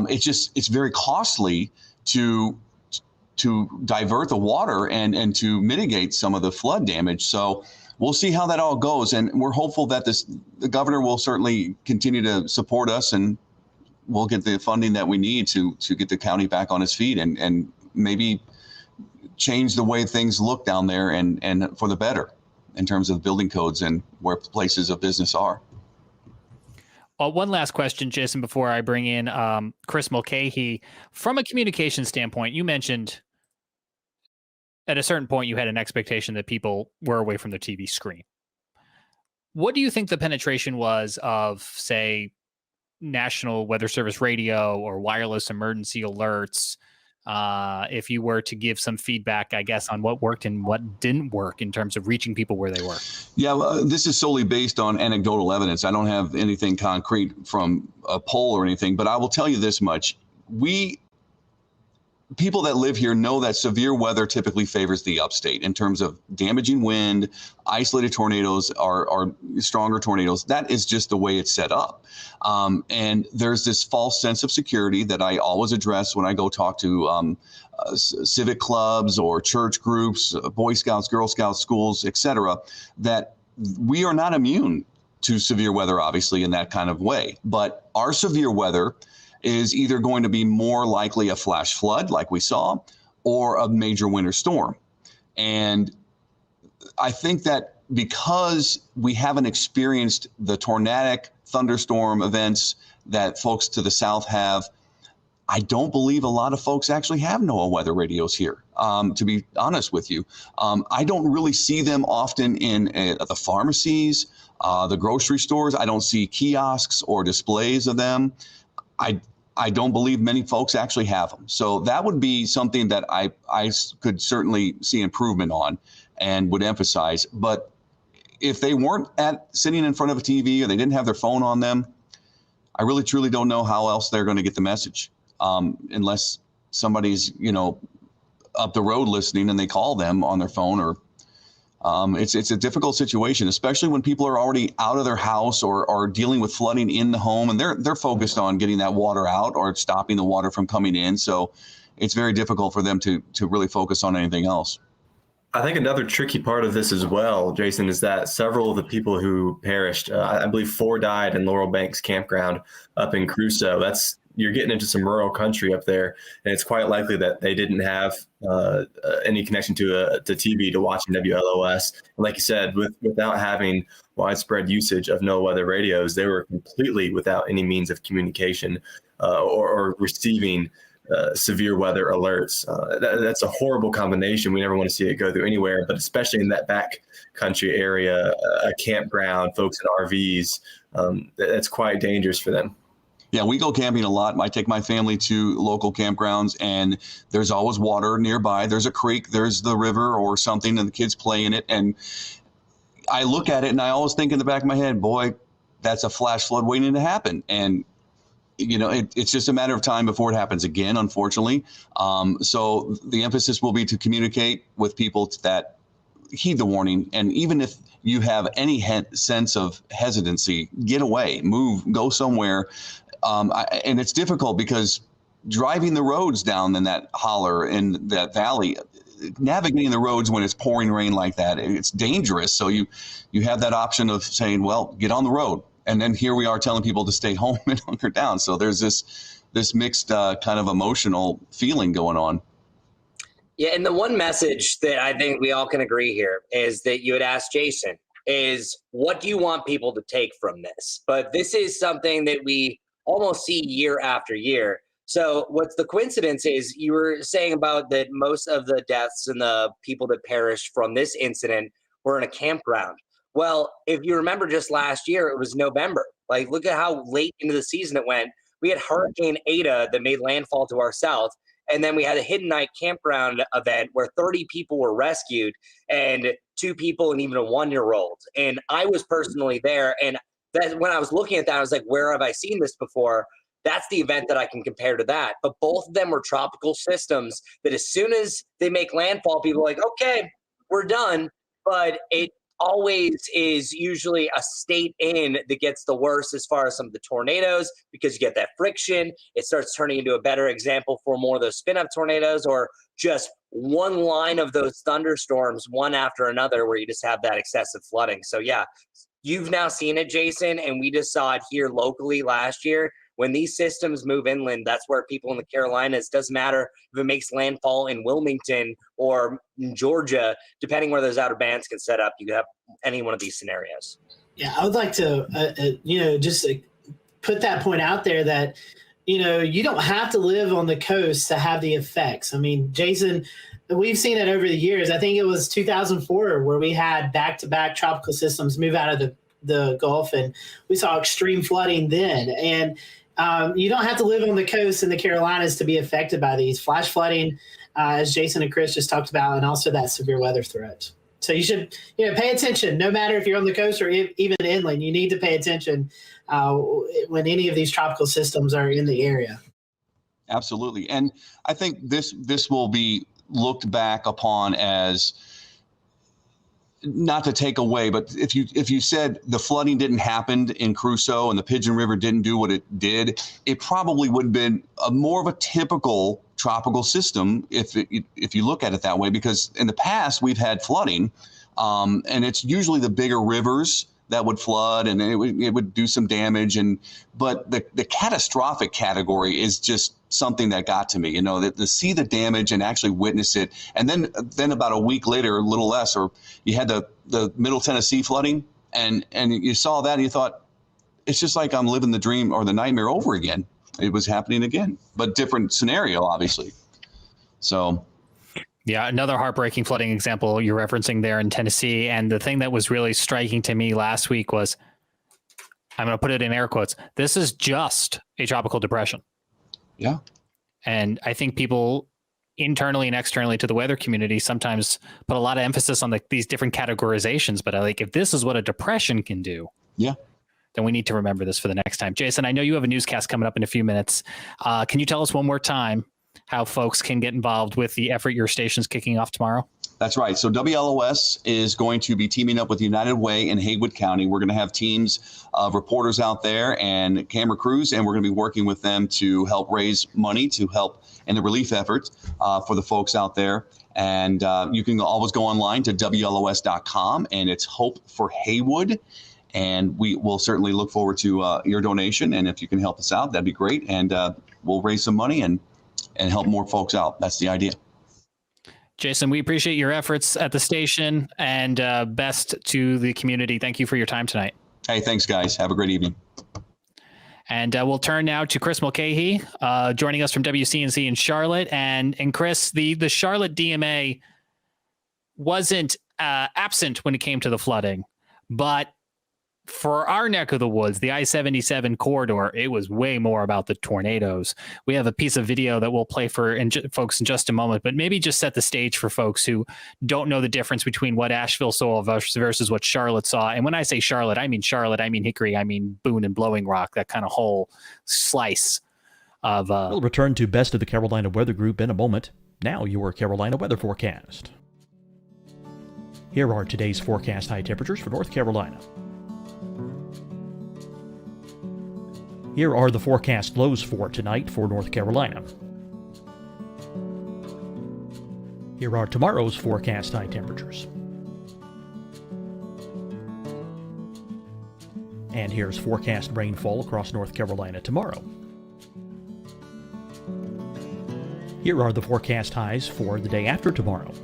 It's very costly to divert the water and to mitigate some of the flood damage. So we'll see how that all goes. And we're hopeful that the governor will certainly continue to support us, and we'll get the funding that we need to get the county back on its feet and maybe change the way things look down there and for the better in terms of building codes and where places of business are. One last question, Jason, before I bring in Chris Mulcahy. From a communication standpoint, you mentioned at a certain point you had an expectation that people were away from their TV screen. What do you think the penetration was of, say, National Weather Service radio or wireless emergency alerts, if you were to give some feedback, I guess, on what worked and what didn't work in terms of reaching people where they were? Yeah, well, this is solely based on anecdotal evidence. I don't have anything concrete from a poll or anything, but I will tell you this much. People that live here know that severe weather typically favors the upstate in terms of damaging wind, isolated tornadoes, or stronger tornadoes. That is just the way it's set up. And there's this false sense of security that I always address when I go talk to civic clubs or church groups, Boy Scouts, Girl Scouts, schools, etc., that we are not immune to severe weather, obviously, in that kind of way. But our severe weather is either going to be more likely a flash flood like we saw or a major winter storm. And I think that because we haven't experienced the tornadic thunderstorm events that folks to the south have, I don't believe a lot of folks actually have NOAA weather radios here, to be honest with you. I don't really see them often in the pharmacies, the grocery stores. I don't see kiosks or displays of them. I don't believe many folks actually have them. So that would be something that I could certainly see improvement on and would emphasize. But if they weren't sitting in front of a TV or they didn't have their phone on them, I really truly don't know how else they're going to get the message, unless somebody's up the road listening and they call them on their phone. Or it's a difficult situation, especially when people are already out of their house or dealing with flooding in the home, and they're focused on getting that water out or stopping the water from coming in. So it's very difficult for them to really focus on anything else. I think another tricky part of this as well, Jason, is that several of the people who perished, I believe 4 died in Laurel Banks Campground up in Crusoe. You're getting into some rural country up there, and it's quite likely that they didn't have any connection to TV to watching WLOS. And like you said, without having widespread usage of NOAA weather radios, they were completely without any means of communication or receiving severe weather alerts. That's a horrible combination. We never want to see it go through anywhere, but especially in that back country area, a campground, folks in RVs, that's quite dangerous for them. Yeah, we go camping a lot. I take my family to local campgrounds, and there's always water nearby. There's a creek, there's the river or something, and the kids play in it. And I look at it, and I always think in the back of my head, boy, that's a flash flood waiting to happen. And, it's just a matter of time before it happens again, unfortunately. So the emphasis will be to communicate with people that heed the warning. And even if you have any sense of hesitancy, get away, move, go somewhere. And it's difficult because driving the roads down in that holler in that valley, navigating the roads when it's pouring rain like that, it's dangerous. So you have that option of saying, well, get on the road. And then here we are telling people to stay home and hunker down. So there's this mixed kind of emotional feeling going on. Yeah, and the one message that I think we all can agree here is that you had asked Jason is, what do you want people to take from this? But this is something that we almost see year after year. So what's the coincidence is you were saying about that most of the deaths and the people that perished from this incident were in a campground. Well, if you remember just last year, it was November. Like, look at how late into the season it went. We had Hurricane Ada that made landfall to our south. And then we had a hidden night campground event where 30 people were rescued and 2 people and even a 1-year-old. And I was personally there. And that, when I was looking at that, I was like, where have I seen this before? That's the event that I can compare to that. But both of them were tropical systems that as soon as they make landfall, people are like, okay, we're done. But it always is usually a state in that gets the worst as far as some of the tornadoes, because you get that friction. It starts turning into a better example for more of those spin-up tornadoes, or just one line of those thunderstorms, one after another, where you just have that excessive flooding. So yeah, you've now seen it, Jason, and we just saw it here locally last year. When these systems move inland, that's where people in the Carolinas, doesn't matter if it makes landfall in Wilmington or in Georgia, depending where those outer bands can set up, you have any one of these scenarios. Yeah, I would like to, just put that point out there that, you don't have to live on the coast to have the effects. I mean, Jason, we've seen it over the years. I think it was 2004 where we had back-to-back tropical systems move out of the Gulf, and we saw extreme flooding then. And you don't have to live on the coast in the Carolinas to be affected by these flash flooding, as Jason and Chris just talked about, and also that severe weather threat. So you should, pay attention. No matter if you're on the coast or even inland, you need to pay attention when any of these tropical systems are in the area. Absolutely, and I think this will be looked back upon as, not to take away, but if you said the flooding didn't happen in Crusoe and the Pigeon River didn't do what it did, it probably would have been more of a typical tropical system if you look at it that way, because in the past we've had flooding, and it's usually the bigger rivers that would flood, and it would do some damage. But the catastrophic category is just something that got to me, to see the damage and actually witness it. And then about a week later, a little less, or you had the Middle Tennessee flooding, and you saw that and you thought, it's just like I'm living the dream or the nightmare over again. It was happening again, but different scenario, obviously. So. Yeah, another heartbreaking flooding example you're referencing there in Tennessee. And the thing that was really striking to me last week was, I'm going to put it in air quotes, this is just a tropical depression. Yeah. And I think people internally and externally to the weather community sometimes put a lot of emphasis on these different categorizations. But if this is what a depression can do, yeah, then we need to remember this for the next time. Jason, I know you have a newscast coming up in a few minutes. Can you tell us one more time how folks can get involved with the effort your station's kicking off tomorrow? That's right. So WLOS is going to be teaming up with United Way in Haywood County. We're going to have teams of reporters out there and camera crews, and we're going to be working with them to help raise money to help in the relief efforts for the folks out there. And you can always go online to WLOS.com, and it's Hope for Haywood. And we will certainly look forward to your donation. And if you can help us out, that'd be great. And we'll raise some money and help more folks out. That's the idea. Jason, we appreciate your efforts at the station, and best to the community. Thank you for your time tonight. Hey, thanks, guys. Have a great evening. And we'll turn now to Chris Mulcahy, joining us from WCNC in Charlotte. And Chris, the Charlotte DMA wasn't absent when it came to the flooding, but for our neck of the woods, the I-77 corridor, it was way more about the tornadoes. We have a piece of video that we'll play for folks in just a moment, but maybe just set the stage for folks who don't know the difference between what Asheville saw versus what Charlotte saw. And when I say Charlotte, I mean Hickory, I mean Boone and Blowing Rock, that kind of whole slice of... We'll return to Best of the Carolina Weather Group in a moment. Now your Carolina weather forecast. Here are today's forecast high temperatures for North Carolina. Here are the forecast lows for tonight for North Carolina. Here are tomorrow's forecast high temperatures. And here's forecast rainfall across North Carolina tomorrow. Here are the forecast highs for the day after tomorrow.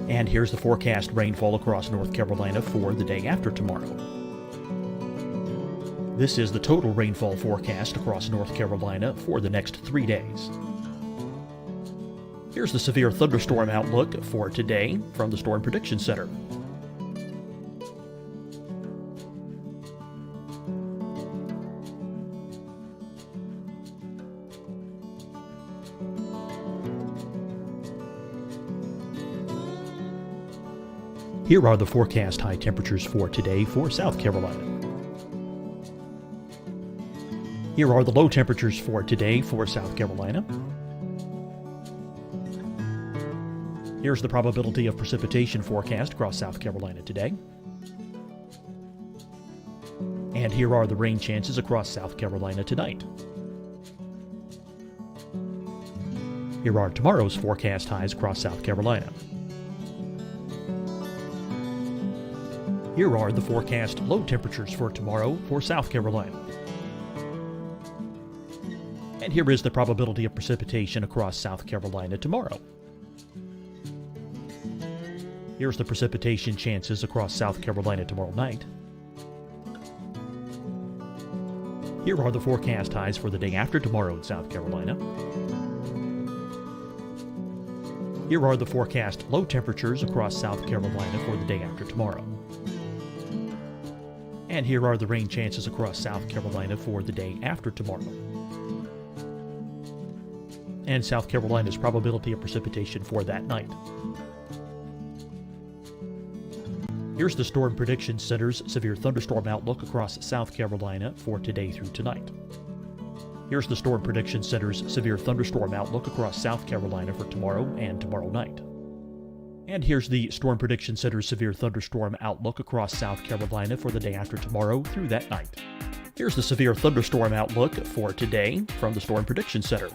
And here's the forecast rainfall across North Carolina for the day after tomorrow. This is the total rainfall forecast across North Carolina for the next 3 days. Here's the severe thunderstorm outlook for today from the Storm Prediction Center. Here are the forecast high temperatures for today for South Carolina. Here are the low temperatures for today for South Carolina. Here's the probability of precipitation forecast across South Carolina today. And here are the rain chances across South Carolina tonight. Here are tomorrow's forecast highs across South Carolina. Here are the forecast low temperatures for tomorrow for South Carolina. And here is the probability of precipitation across South Carolina tomorrow. Here's the precipitation chances across South Carolina tomorrow night. Here are the forecast highs for the day after tomorrow in South Carolina. Here are the forecast low temperatures across South Carolina for the day after tomorrow. And here are the rain chances across South Carolina for the day after tomorrow. And South Carolina's probability of precipitation for that night. Here's the Storm Prediction Center's severe thunderstorm outlook across South Carolina for today through tonight. Here's the Storm Prediction Center's severe thunderstorm outlook across South Carolina for tomorrow and tomorrow night. And here's the Storm Prediction Center's severe thunderstorm outlook across South Carolina for the day after tomorrow through that night. Here's the severe thunderstorm outlook for today from the Storm Prediction Center.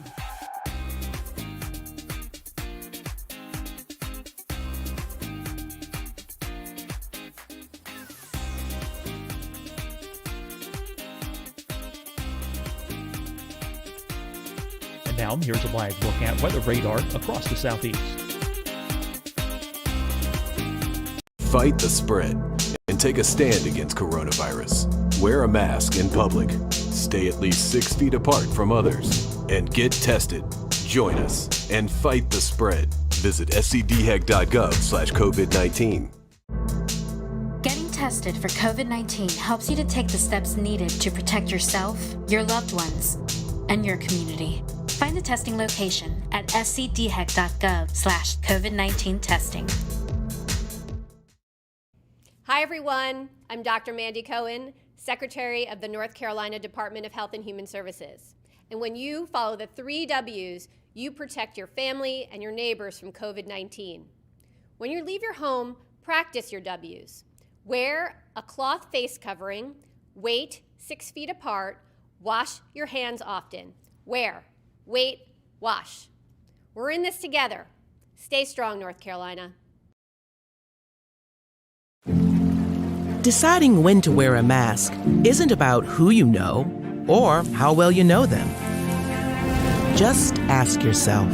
And now here's a live look at weather radar across the southeast. Fight the spread and take a stand against coronavirus. Wear a mask in public. Stay at least 6 feet apart from others. And get tested. Join us and fight the spread. Visit scdhec.gov/COVID-19. Getting tested for COVID-19 helps you to take the steps needed to protect yourself, your loved ones, and your community. Find the testing location at scdhec.gov/COVID-19 testing. Hi, everyone. I'm Dr. Mandy Cohen, Secretary of the North Carolina Department of Health and Human Services. And when you follow the 3 W's, you protect your family and your neighbors from COVID-19. When you leave your home, practice your W's. Wear a cloth face covering, wait 6 feet apart, wash your hands often. Wear, wait, wash. We're in this together. Stay strong, North Carolina. Deciding when to wear a mask isn't about who you know or how well you know them. Just ask yourself,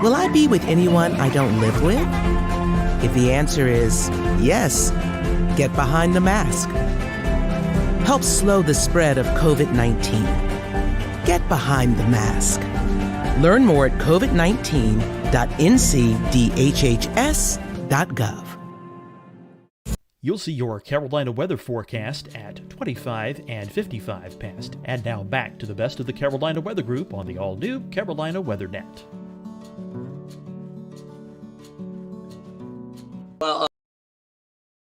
will I be with anyone I don't live with? If the answer is yes, get behind the mask. Help slow the spread of COVID-19. Get behind the mask. Learn more at covid19.ncdhhs.gov. You'll see your Carolina weather forecast at 25 and 55 past. And now back to the best of the Carolina Weather Group on the all-new Carolina Weather Net.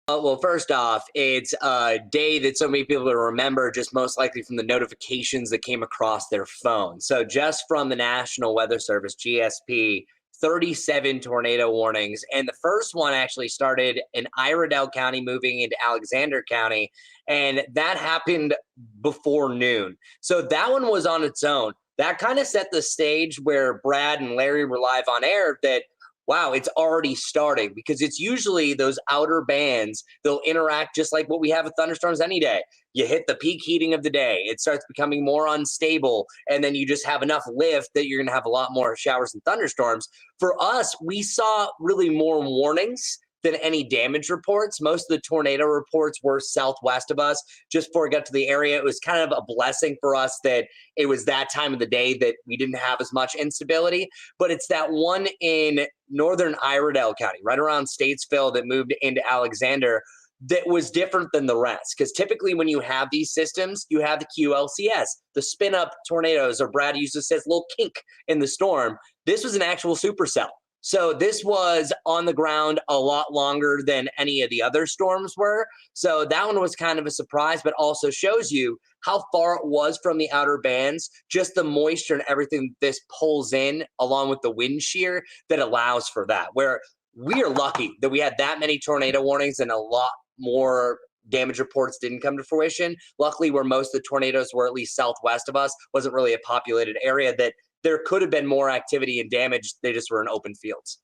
Well, first off, it's a day that so many people will remember just most likely from the notifications that came across their phone. So just from the National Weather Service, GSP, 37 tornado warnings. And the first one actually started in Iredell County, moving into Alexander County. And that happened before noon. So that one was on its own. That kind of set the stage where Brad and Larry were live on air that, wow, it's already starting, because it's usually those outer bands. They'll interact just like what we have with thunderstorms any day. You hit the peak heating of the day. It starts becoming more unstable. And then you just have enough lift that you're going to have a lot more showers and thunderstorms. For us, we saw really more warnings than any damage reports. Most of the tornado reports were southwest of us. Just before we got to the area, it was kind of a blessing for us that it was that time of the day that we didn't have as much instability. But it's that one in northern Iredell County, right around Statesville, that moved into Alexander, that was different than the rest. Because typically when you have these systems, you have the QLCS, the spin-up tornadoes, or Brad uses says little kink in the storm. This was an actual supercell. So this was on the ground a lot longer than any of the other storms were. So that one was kind of a surprise, but also shows you how far it was from the outer bands, just the moisture and everything this pulls in, along with the wind shear, that allows for that. Where we are lucky that we had that many tornado warnings and a lot more damage reports didn't come to fruition. Luckily, where most of the tornadoes were, at least southwest of us, wasn't really a populated area that there could have been more activity and damage. They just were in open fields.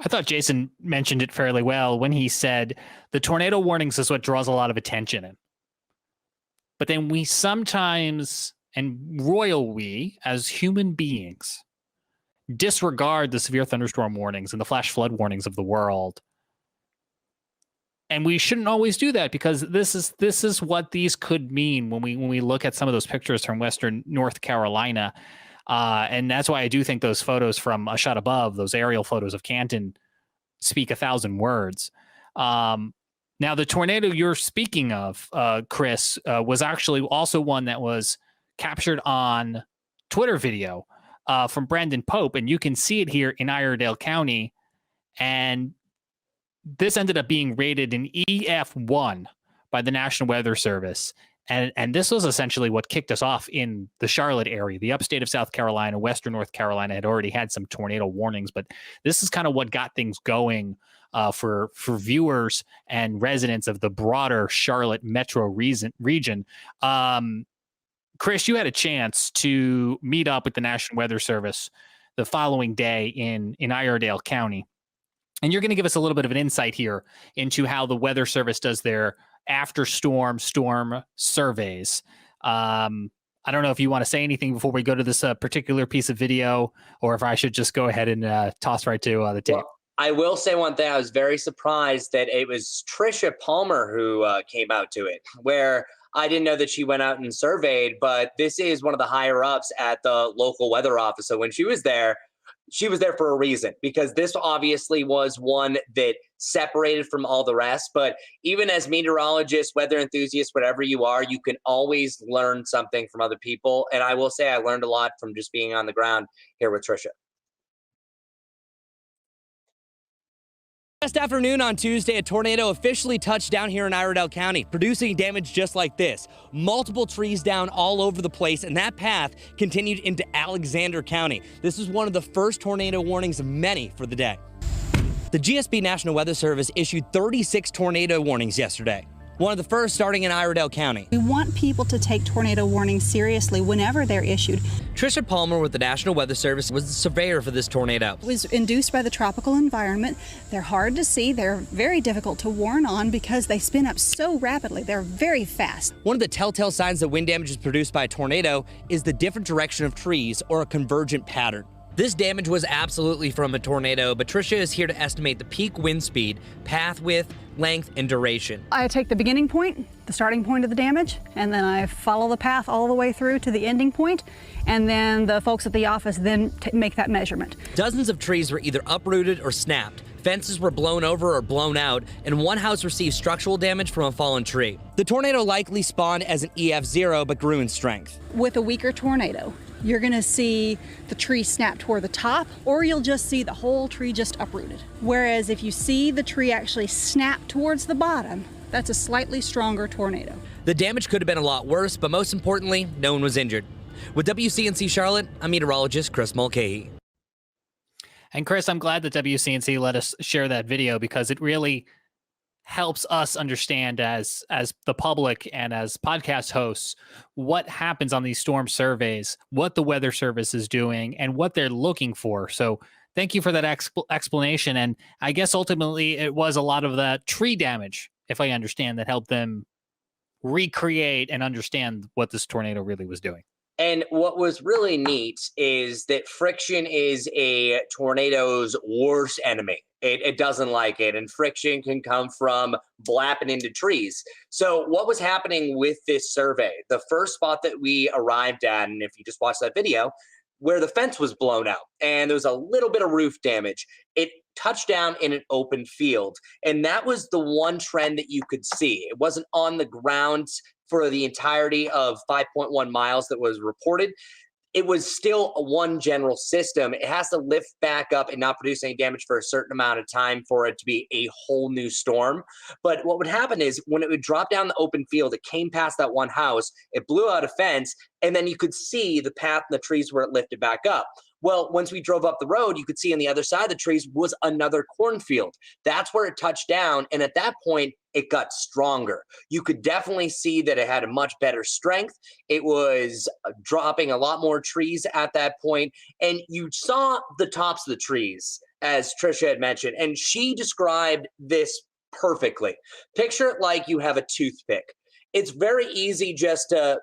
I thought Jason mentioned it fairly well when he said the tornado warnings is what draws a lot of attention in. But then we sometimes, and royal we, as human beings, disregard the severe thunderstorm warnings and the flash flood warnings of the world. And we shouldn't always do that, because this is what these could mean when we look at some of those pictures from Western North Carolina. And that's why I do think those photos from a shot above, those aerial photos of Canton, speak 1,000 words. Now, the tornado you're speaking of, Chris, was actually also one that was captured on Twitter video from Brandon Pope, and you can see it here in Iredell County. And this ended up being rated an EF1 by the National Weather Service. And this was essentially what kicked us off in the Charlotte area. The upstate of South Carolina, Western North Carolina had already had some tornado warnings, but this is kind of what got things going for viewers and residents of the broader Charlotte metro region. Chris, you had a chance to meet up with the National Weather Service the following day in Iredell County. And you're going to give us a little bit of an insight here into how the Weather Service does their after storm surveys. I don't know if you want to say anything before we go to this particular piece of video, or if I should just go ahead and toss right to the tape. Well, I will say one thing. I was very surprised that it was Trisha Palmer who came out to it, where I didn't know that she went out and surveyed, but this is one of the higher ups at the local weather office. So when she was there for a reason, because this obviously was one that separated from all the rest. But even as meteorologists, weather enthusiasts, whatever you are, you can always learn something from other people. And I will say I learned a lot from just being on the ground here with Trisha. Last afternoon on Tuesday, a tornado officially touched down here in Iredell County, producing damage just like this. Multiple trees down all over the place, and that path continued into Alexander County. This is one of the first tornado warnings of many for the day. The GSB National Weather Service issued 36 tornado warnings yesterday. One of the first starting in Iredell County. We want people to take tornado warnings seriously whenever they're issued. Trisha Palmer with the National Weather Service was the surveyor for this tornado. It was induced by the tropical environment. They're hard to see. They're very difficult to warn on because they spin up so rapidly. They're very fast. One of the telltale signs that wind damage is produced by a tornado is the different direction of trees or a convergent pattern. This damage was absolutely from a tornado, but Tricia is here to estimate the peak wind speed, path width, length, and duration. I take the beginning point, the starting point of the damage, and then I follow the path all the way through to the ending point, and then the folks at the office then make that measurement. Dozens of trees were either uprooted or snapped. Fences were blown over or blown out, and one house received structural damage from a fallen tree. The tornado likely spawned as an EF0, but grew in strength. With a weaker tornado, you're going to see the tree snap toward the top, or you'll just see the whole tree just uprooted. Whereas if you see the tree actually snap towards the bottom, that's a slightly stronger tornado. The damage could have been a lot worse, but most importantly, no one was injured. With WCNC Charlotte, I'm meteorologist Chris Mulcahy. And Chris, I'm glad that WCNC let us share that video because it really helps us understand as the public and as podcast hosts what happens on these storm surveys, what the Weather Service is doing, and what they're looking for. So thank you for that explanation. And I guess ultimately it was a lot of the tree damage, if I understand, that helped them recreate and understand what this tornado really was doing. And what was really neat is that friction is a tornado's worst enemy. It doesn't like it, and friction can come from blapping into trees. So what was happening with this survey? The first spot that we arrived at, and if you just watch that video, where the fence was blown out and there was a little bit of roof damage, it touched down in an open field. And that was the one trend that you could see. It wasn't on the ground for the entirety of 5.1 miles that was reported. It was still a one general system. It has to lift back up and not produce any damage for a certain amount of time for it to be a whole new storm. But what would happen is when it would drop down the open field, it came past that one house, it blew out a fence, and then you could see the path and the trees where it lifted back up. Well, once we drove up the road, you could see on the other side of the trees was another cornfield. That's where it touched down. And at that point, it got stronger. You could definitely see that it had a much better strength. It was dropping a lot more trees at that point. And you saw the tops of the trees, as Trisha had mentioned, and she described this perfectly. Picture it like you have a toothpick. It's very easy just to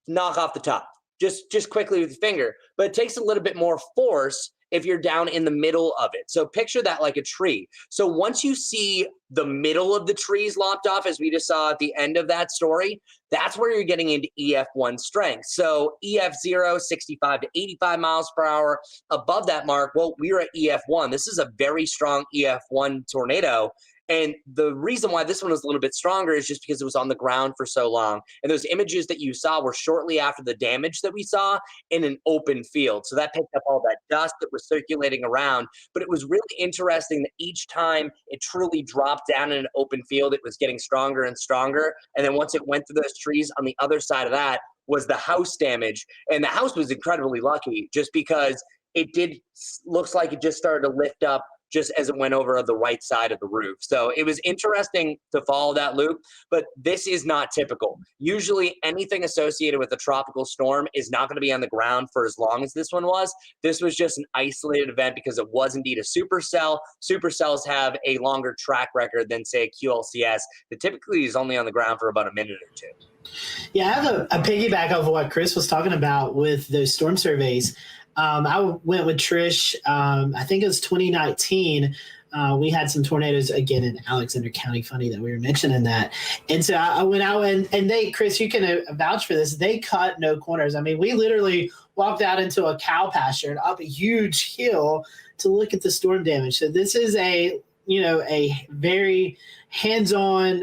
knock off the top. Just quickly with your finger, but it takes a little bit more force if you're down in the middle of it. So picture that like a tree. So once you see the middle of the trees lopped off, as we just saw at the end of that story, that's where you're getting into EF1 strength. So EF0, 65 to 85 miles per hour. Above that mark, well, we're at EF1. This is a very strong EF1 tornado. And the reason why this one was a little bit stronger is just because it was on the ground for so long. And those images that you saw were shortly after the damage that we saw in an open field. So that picked up all that dust that was circulating around. But it was really interesting that each time it truly dropped down in an open field, it was getting stronger and stronger. And then once it went through those trees, on the other side of that was the house damage. And the house was incredibly lucky just because looks like it just started to lift up just as it went over the right side of the roof. So it was interesting to follow that loop, but this is not typical. Usually anything associated with a tropical storm is not going to be on the ground for as long as this one was. This was just an isolated event because it was indeed a supercell. Supercells have a longer track record than, say, a QLCS that typically is only on the ground for about a minute or two. Yeah, I have a piggyback of what Chris was talking about with those storm surveys. I went with Trish, I think it was 2019. We had some tornadoes again in Alexander County. Funny that we were mentioning that. And so I went out and they, Chris, you can vouch for this. They cut no corners. I mean, we literally walked out into a cow pasture and up a huge hill to look at the storm damage. So this is a very hands-on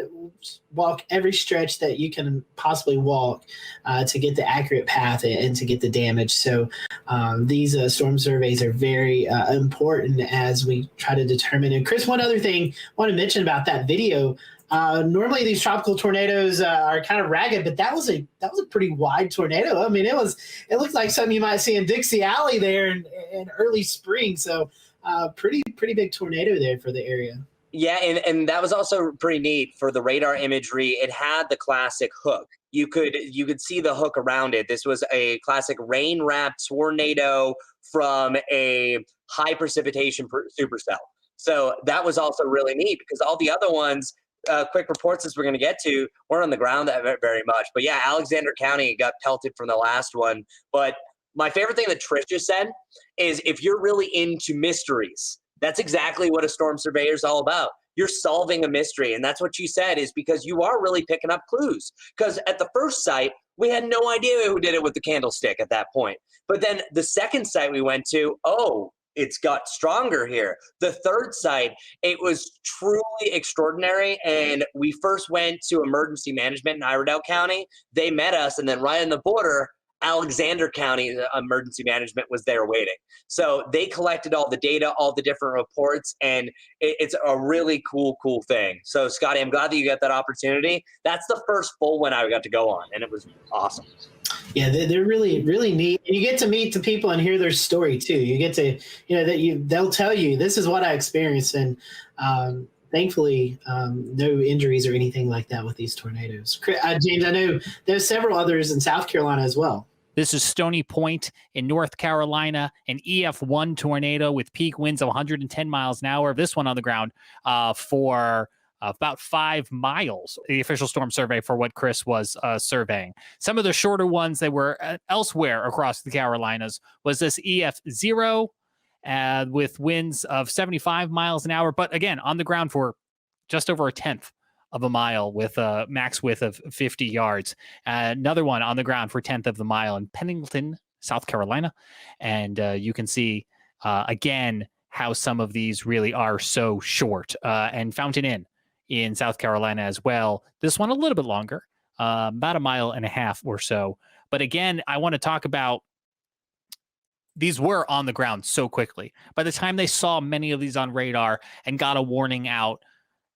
walk every stretch that you can possibly walk to get the accurate path and to get the damage. So these storm surveys are very important as we try to determine. And Chris, one other thing I want to mention about that video. Normally these tropical tornadoes are kind of ragged, but that was a pretty wide tornado. I mean, it looked like something you might see in Dixie Alley there in early spring. So pretty big tornado there for the area. Yeah, and that was also pretty neat for the radar imagery. It had the classic hook. You could see the hook around it. This was a classic rain-wrapped tornado from a high precipitation supercell. So that was also really neat because all the other ones, quick reports as we're going to get to, weren't on the ground that very much. But yeah, Alexander County got pelted from the last one. But my favorite thing that Trish just said is if you're really into mysteries, that's exactly what a storm surveyor is all about. You're solving a mystery. And that's what she said is because you are really picking up clues. Because at the first site, we had no idea who did it with the candlestick at that point. But then the second site we went to, it's got stronger here. The third site, it was truly extraordinary. And we first went to emergency management in Iredell County. They met us. And then right on the border, Alexander County Emergency Management was there waiting. So they collected all the data, all the different reports, and it's a really cool thing. So, Scotty, I'm glad that you got that opportunity. That's the first full one I got to go on, and it was awesome. Yeah, they're really, really neat. And you get to meet the people and hear their story too. You get to, they'll tell you, this is what I experienced. And thankfully, no injuries or anything like that with these tornadoes. James, I know there's several others in South Carolina as well. This is Stony Point in North Carolina, an EF1 tornado with peak winds of 110 miles an hour. This one on the ground for about 5 miles, the official storm survey for what Chris was surveying. Some of the shorter ones that were elsewhere across the Carolinas was this EF0 with winds of 75 miles an hour. But again, on the ground for just over a tenth of a mile with a max width of 50 yards. Another one on the ground for a tenth of the mile in Pennington, South Carolina. And you can see, again, how some of these really are so short. And Fountain Inn in South Carolina as well. This one a little bit longer, about a mile and a half or so. But again, I want to talk about these were on the ground so quickly. By the time they saw many of these on radar and got a warning out,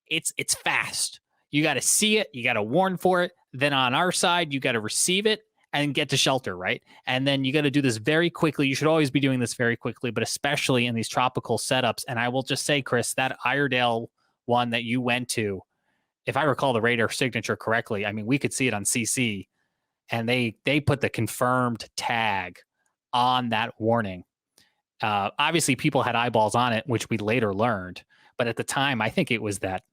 it's fast. You got to see it. You got to warn for it. Then on our side, you got to receive it and get to shelter, right? And then you got to do this very quickly. You should always be doing this very quickly, but especially in these tropical setups. And I will just say, Chris, that Iredale one that you went to, if I recall the radar signature correctly, I mean, we could see it on CC, and they put the confirmed tag on that warning. Obviously, people had eyeballs on it, which we later learned. But at the time, I think it was that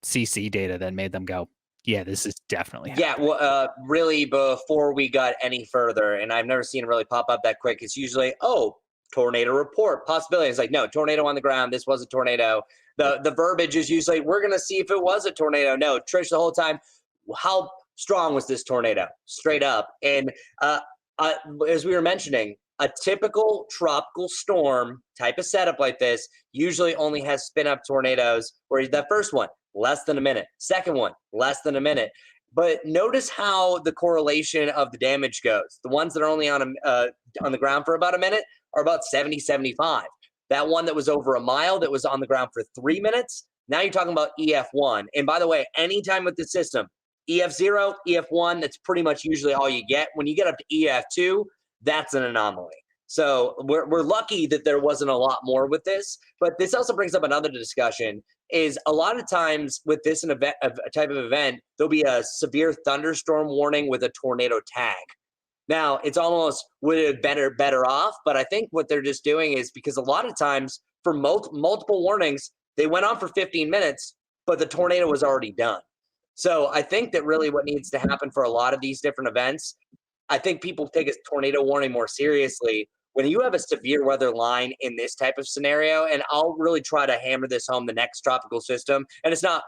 CC data that made them go, yeah, this is definitely happening. Yeah, well, really, before we got any further, and I've never seen it really pop up that quick, it's usually, tornado report, possibility. It's like, no, tornado on the ground. This was a tornado. The verbiage is usually, we're going to see if it was a tornado. No, Trish, the whole time, how strong was this tornado? Straight up. And as we were mentioning, a typical tropical storm type of setup like this usually only has spin-up tornadoes, where that first one, less than a minute. Second one, less than a minute. But notice how the correlation of the damage goes. The ones that are only on the ground for about a minute are about 70, 75. That one that was over a mile that was on the ground for 3 minutes, now you're talking about EF1. And by the way, anytime with the system, EF0, EF1, that's pretty much usually all you get. When you get up to EF2, that's an anomaly. So we're lucky that there wasn't a lot more with this. But this also brings up another discussion, is a lot of times with this type of event, there'll be a severe thunderstorm warning with a tornado tag. Now, it's almost would it better off, but I think what they're just doing is, because a lot of times for multiple warnings, they went on for 15 minutes, but the tornado was already done. So I think that really what needs to happen for a lot of these different events, I think people take a tornado warning more seriously. When you have a severe weather line in this type of scenario, and I'll really try to hammer this home the next tropical system, and it's not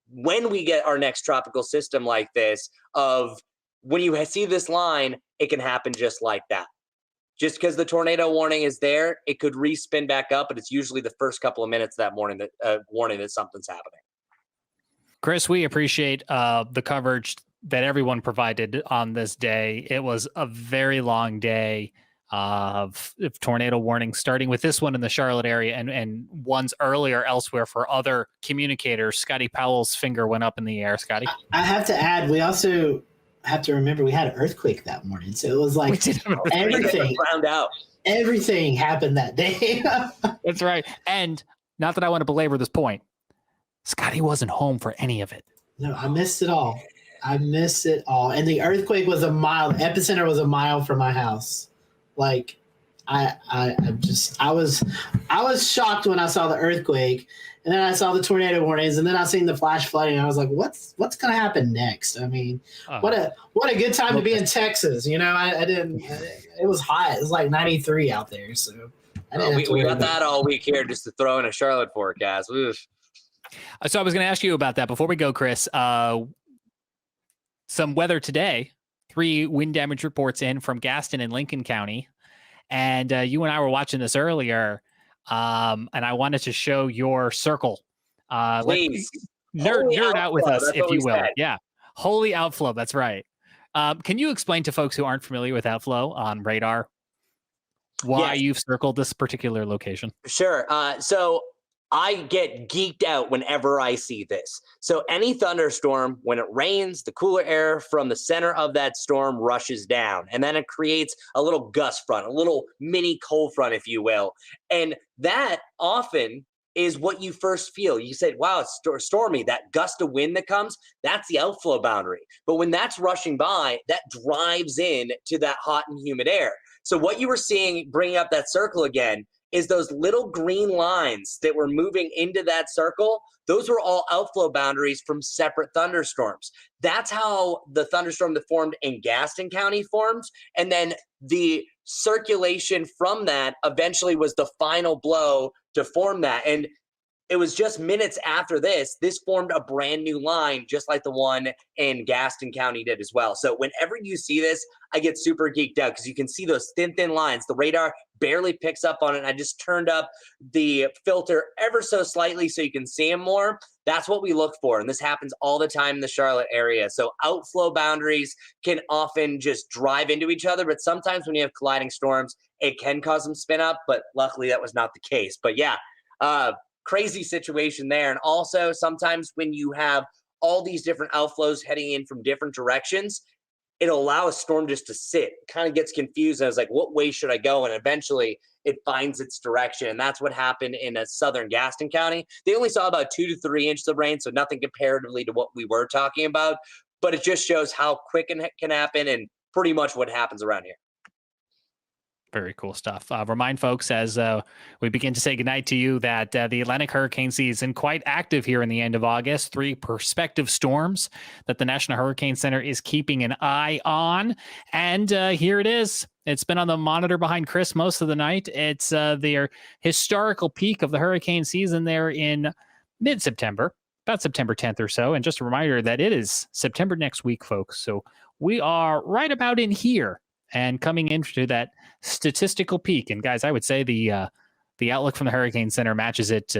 when we get our next tropical system like this, of when you see this line, it can happen just like that. Just because the tornado warning is there, it could respin back up, but it's usually the first couple of minutes that morning that warning that something's happening. Chris, we appreciate the coverage that everyone provided on this day. It was a very long day of tornado warnings, starting with this one in the Charlotte area and ones earlier elsewhere for other communicators. Scotty Powell's finger went up in the air. Scotty? I have to add, we also have to remember we had an earthquake that morning. So it was like everything happened that day. That's right. And not that I want to belabor this point, Scotty wasn't home for any of it. No, I missed it all. And the earthquake was epicenter was a mile from my house. Like I was shocked when I saw the earthquake, and then I saw the tornado warnings, and then I seen the flash flooding. And I was like, what's going to happen next? I mean, what a good time to be in Texas. You know, it was hot. It was like 93 out there. So we got that all week here just to throw in a Charlotte forecast. Oof. So I was going to ask you about that before we go, Chris. Some weather today. 3 wind damage reports in from Gaston and Lincoln County. And you and I were watching this earlier, and I wanted to show your circle. Please. Nerd out with us, if you will. Said. Yeah. Holy outflow. That's right. Can you explain to folks who aren't familiar with outflow on radar why you've circled this particular location? Sure. So I get geeked out whenever I see this. So any thunderstorm, when it rains, the cooler air from the center of that storm rushes down, and then it creates a little gust front, a little mini cold front, if you will. And that often is what you first feel. You said, wow, it's stormy. That gust of wind that comes, that's the outflow boundary. But when that's rushing by, that drives in to that hot and humid air. So what you were seeing, bringing up that circle again, is those little green lines that were moving into that circle. Those were all outflow boundaries from separate thunderstorms. That's how the thunderstorm that formed in Gaston County formed. And then the circulation from that eventually was the final blow to form that. And it was just minutes after this formed a brand new line, just like the one in Gaston County did as well. So whenever you see this, I get super geeked out because you can see those thin lines. The radar barely picks up on it. I just turned up the filter ever so slightly so you can see them more. That's what we look for. And this happens all the time in the Charlotte area. So outflow boundaries can often just drive into each other. But sometimes when you have colliding storms, it can cause them spin up. But luckily that was not the case. But yeah, crazy situation there. And also sometimes when you have all these different outflows heading in from different directions, it'll allow a storm just to sit. It kind of gets confused. I was like, what way should I go? And eventually it finds its direction. And that's what happened in southern Gaston County. They only saw about 2 to 3 inches of rain, so nothing comparatively to what we were talking about. But it just shows how quick it can happen and pretty much what happens around here. Very cool stuff. Remind folks as we begin to say goodnight to you that the Atlantic hurricane season quite active here in the end of August. 3 prospective storms that the National Hurricane Center is keeping an eye on. And here it is. It's been on the monitor behind Chris most of the night. It's their historical peak of the hurricane season there in mid-September, about September 10th or so. And just a reminder that it is September next week, folks. So we are right about in here and coming into that statistical peak. And guys, I would say the outlook from the Hurricane Center matches it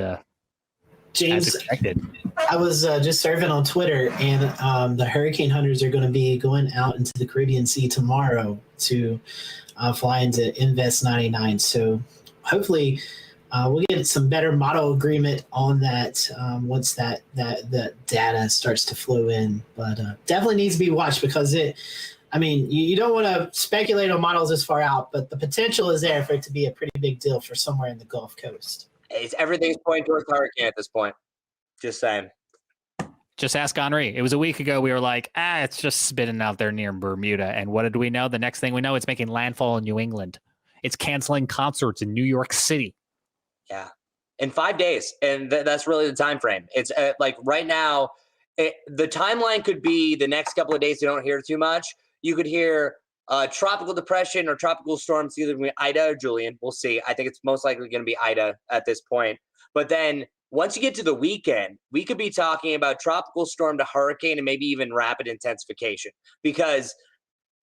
James, as expected. I was just surfing on Twitter, and the hurricane hunters are going to be going out into the Caribbean Sea tomorrow to fly into Invest 99. So hopefully we'll get some better model agreement on that once that data starts to flow in. But definitely needs to be watched because you don't want to speculate on models this far out, but the potential is there for it to be a pretty big deal for somewhere in the Gulf Coast. Everything's pointing towards hurricane at this point. Just saying. Just ask Henri. It was a week ago. We were like, it's just spinning out there near Bermuda. And what did we know? The next thing we know, it's making landfall in New England. It's canceling concerts in New York City. Yeah. In 5 days. And that's really the time frame. It's like right now, the timeline could be the next couple of days. You don't hear too much. You could hear tropical depression or tropical storms, either going to be Ida or Julian. We'll see. I think it's most likely going to be Ida at this point. But then once you get to the weekend, we could be talking about tropical storm to hurricane and maybe even rapid intensification, because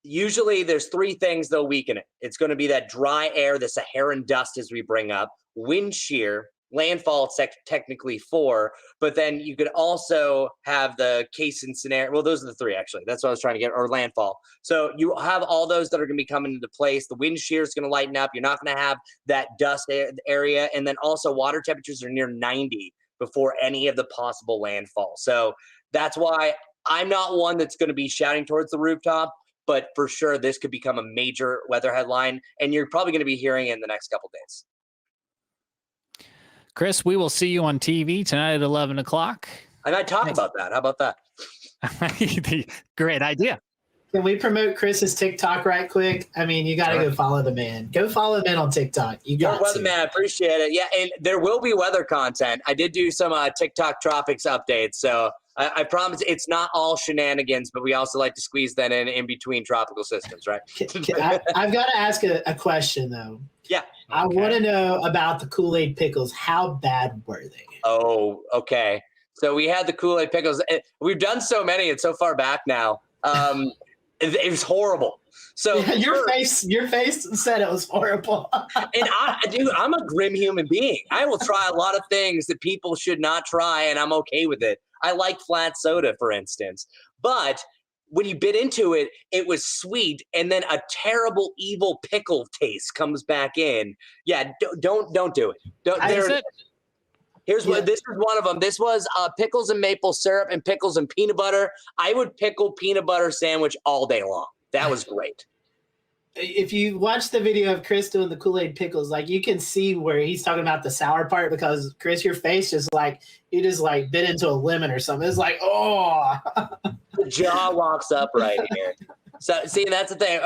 usually there's 3 things that'll weaken it. It's going to be that dry air, the Saharan dust as we bring up, wind shear, landfall, technically 4, but then you could also have the case and scenario. Well, those are the 3, actually. That's what I was trying to get, or landfall. So you have all those that are going to be coming into place. The wind shear is going to lighten up. You're not going to have that dust area. And then also water temperatures are near 90 before any of the possible landfall. So that's why I'm not one that's going to be shouting towards the rooftop, but for sure this could become a major weather headline, and you're probably going to be hearing it in the next couple days. Chris, we will see you on TV tonight at 11 o'clock. I might talk about that. How about that? Great idea. Can we promote Chris's TikTok right quick? You got to go follow the man. Go follow the man on TikTok. You're weatherman. I appreciate it. Yeah, and there will be weather content. I did do some TikTok tropics updates, so I promise it's not all shenanigans, but we also like to squeeze that in between tropical systems, right? I've got to ask a question, though. Yeah. I want to know about the Kool-Aid pickles. How bad were they? Oh, okay. So we had the Kool-Aid pickles. We've done so many. It's so far back now. It was horrible. So your face said it was horrible. And I'm a grim human being. I will try a lot of things that people should not try, and I'm okay with it. I like flat soda, for instance. But when you bit into it, it was sweet, and then a terrible, evil pickle taste comes back in. Yeah, don't do it. This is one of them. This was pickles and maple syrup and pickles and peanut butter. I would pickle peanut butter sandwich all day long. That was great. If you watch the video of Chris doing the Kool-Aid pickles, like you can see where he's talking about the sour part, because Chris, your face just like you just like bit into a lemon or something. It's like, oh, the jaw walks up right here. So see, that's the thing.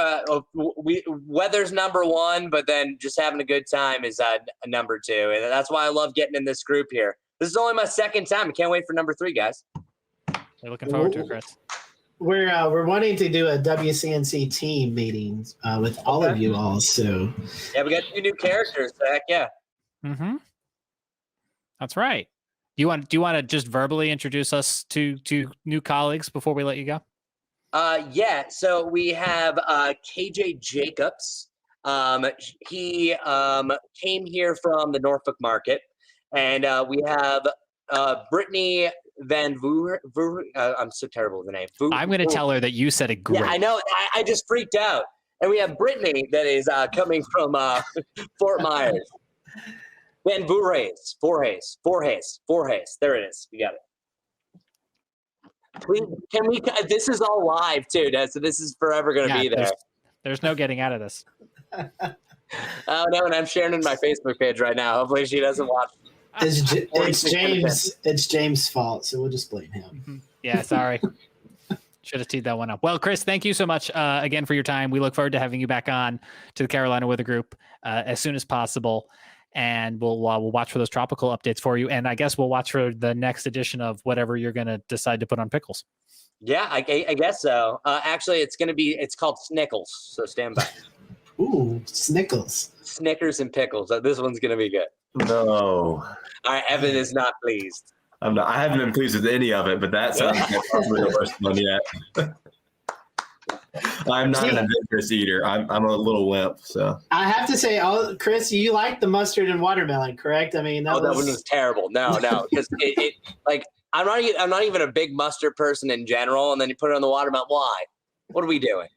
Weather's number one, but then just having a good time is number two, and that's why I love getting in this group here. This is only my second time. I can't wait for number 3, guys. We're looking forward to it, Chris. We're wanting to do a WCNC team meeting with all of you all. So yeah, we got 2 new characters. So heck yeah. Mm-hmm. That's right. Do you want to just verbally introduce us to new colleagues before we let you go? Yeah. So we have KJ Jacobs. He came here from the Norfolk market, and we have Brittany Van Voer. I'm so terrible with the name. I'm going to tell her that you said it great. Yeah, I know. I just freaked out. And we have Brittany that is coming from Fort Myers. Van Voorhees. There it is. We got it. Please, can we? This is all live too, so this is forever going to be there. There's no getting out of this. Oh no, and I'm sharing it in my Facebook page right now. Hopefully, she doesn't watch. It's James' fault, so we'll just blame him. Mm-hmm. Yeah, sorry. Should have teed that one up. Well, Chris, thank you so much again for your time. We look forward to having you back on to the Carolina Weather Group as soon as possible. And we'll watch for those tropical updates for you. And I guess we'll watch for the next edition of whatever you're going to decide to put on pickles. Yeah, I guess so. Actually, it's called Snickles. So stand by. Ooh, Snickles. Snickers and pickles. This one's going to be good. No. All right, Evan is not pleased. I'm not. I haven't been pleased with any of it, but that sounds like probably the worst one yet. I'm not an adventurous eater. I'm a little wimp. So I have to say, Chris, you like the mustard and watermelon, correct? I mean, that one was terrible. No, because it like I'm not even a big mustard person in general, and then you put it on the watermelon. Why? What are we doing?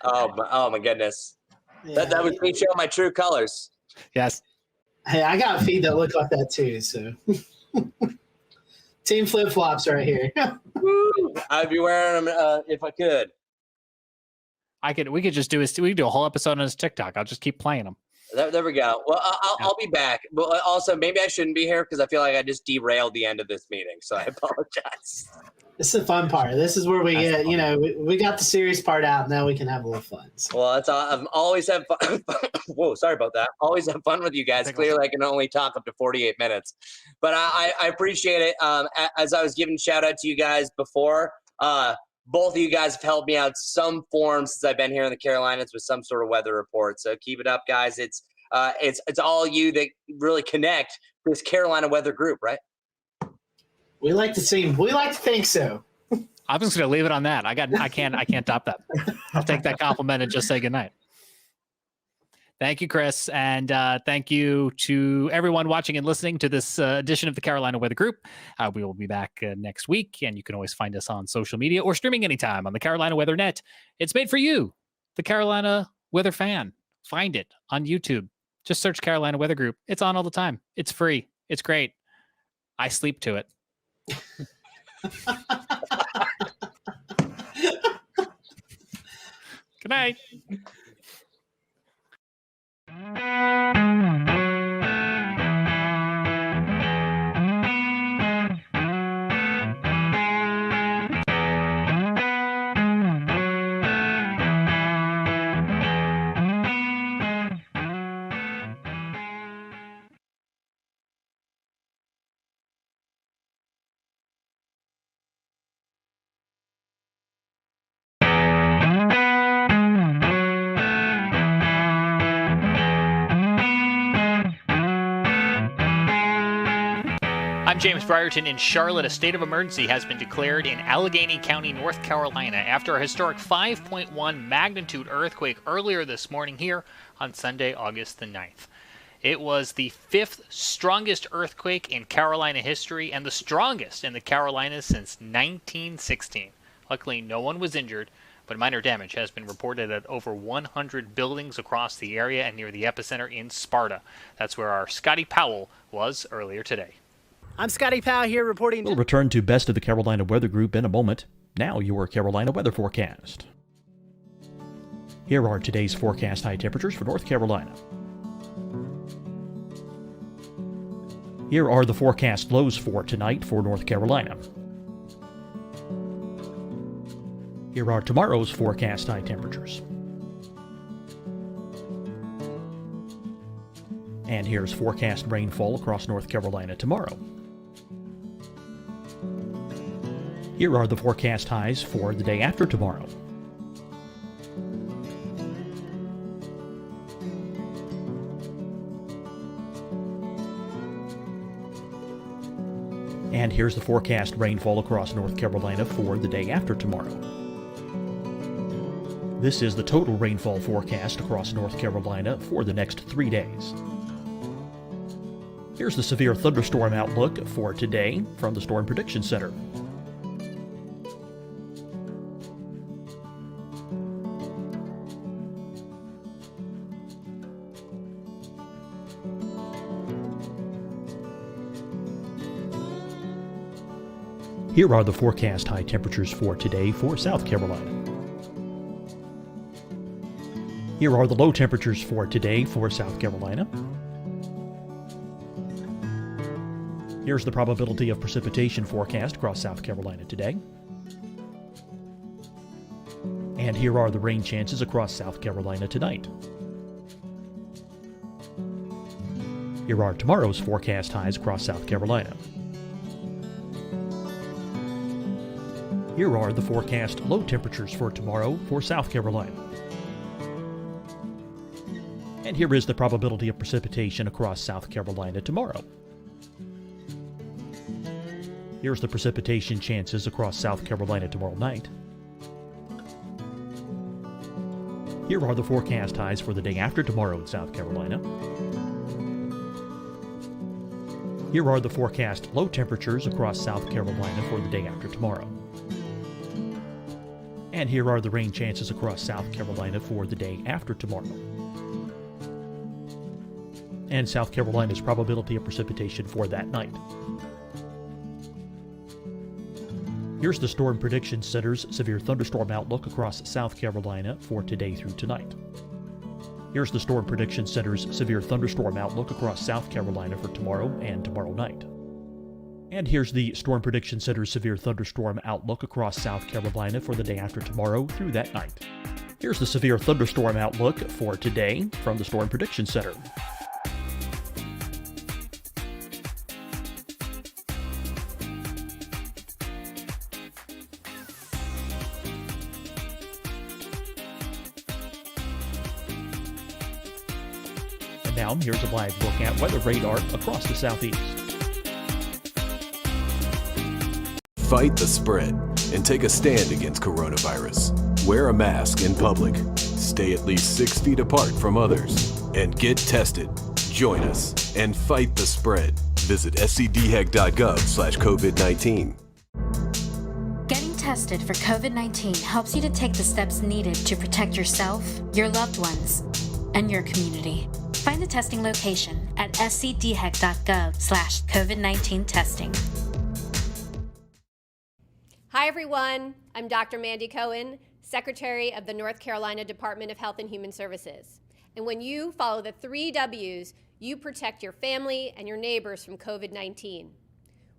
Oh my goodness. Yeah, that was me showing my true colors. Yes. Hey, I got feet that look like that too. So, team flip flops right here. I'd be wearing them if I could. We could just do a whole episode on his TikTok. I'll just keep playing them. There we go. Well, I'll be back. But also, maybe I shouldn't be here because I feel like I just derailed the end of this meeting. So I apologize. This is the fun part. This is where we get, we got the serious part out. Now we can have a little fun. So. Well, I've always had fun. Whoa, sorry about that. Always have fun with you guys. Clearly, I can only talk up to 48 minutes. But I appreciate it. As I was giving shout out to you guys before, both of you guys have helped me out some form since I've been here in the Carolinas with some sort of weather report. So keep it up, guys. It's all you that really connect this Carolina Weather Group, right? We like to think so. I'm just going to leave it on that. I can't top that. I'll take that compliment and just say goodnight. Thank you, Chris. And thank you to everyone watching and listening to this edition of the Carolina Weather Group. We will be back next week, and you can always find us on social media or streaming anytime on the Carolina Weather Net. It's made for you, the Carolina Weather fan. Find it on YouTube. Just search Carolina Weather Group. It's on all the time. It's free. It's great. I sleep to it. Good night. I'm James Brierton in Charlotte. A state of emergency has been declared in Allegheny County, North Carolina, after a historic 5.1 magnitude earthquake earlier this morning here on Sunday, August the 9th. It was the 5th strongest earthquake in Carolina history and the strongest in the Carolinas since 1916. Luckily, no one was injured, but minor damage has been reported at over 100 buildings across the area and near the epicenter in Sparta. That's where our Scotty Powell was earlier today. I'm Scotty Powell here reporting. We'll return to Best of the Carolina Weather Group in a moment. Now your Carolina weather forecast. Here are today's forecast high temperatures for North Carolina. Here are the forecast lows for tonight for North Carolina. Here are tomorrow's forecast high temperatures. And here's forecast rainfall across North Carolina tomorrow. Here are the forecast highs for the day after tomorrow. And here's the forecast rainfall across North Carolina for the day after tomorrow. This is the total rainfall forecast across North Carolina for the next 3 days. Here's the severe thunderstorm outlook for today from the Storm Prediction Center. Here are the forecast high temperatures for today for South Carolina. Here are the low temperatures for today for South Carolina. Here's the probability of precipitation forecast across South Carolina today. And here are the rain chances across South Carolina tonight. Here are tomorrow's forecast highs across South Carolina. Here are the forecast low temperatures for tomorrow for South Carolina. And here is the probability of precipitation across South Carolina tomorrow. Here's the precipitation chances across South Carolina tomorrow night. Here are the forecast highs for the day after tomorrow in South Carolina. Here are the forecast low temperatures across South Carolina for the day after tomorrow. And here are the rain chances across South Carolina for the day after tomorrow. And South Carolina's probability of precipitation for that night. Here's the Storm Prediction Center's severe thunderstorm outlook across South Carolina for today through tonight. Here's the Storm Prediction Center's severe thunderstorm outlook across South Carolina for tomorrow and tomorrow night. And here's the Storm Prediction Center's severe thunderstorm outlook across South Carolina for the day after tomorrow through that night. Here's the severe thunderstorm outlook for today from the Storm Prediction Center. And now here's a live look at weather radar across the southeast. Fight the spread and take a stand against coronavirus. Wear a mask in public. Stay at least 6 feet apart from others. And get tested. Join us and fight the spread. Visit scdhec.gov/COVID-19. Getting tested for COVID-19 helps you to take the steps needed to protect yourself, your loved ones, and your community. Find the testing location at scdhec.gov/COVID-19 testing. Hi, everyone. I'm Dr. Mandy Cohen, Secretary of the North Carolina Department of Health and Human Services. And when you follow the 3 W's, you protect your family and your neighbors from COVID-19.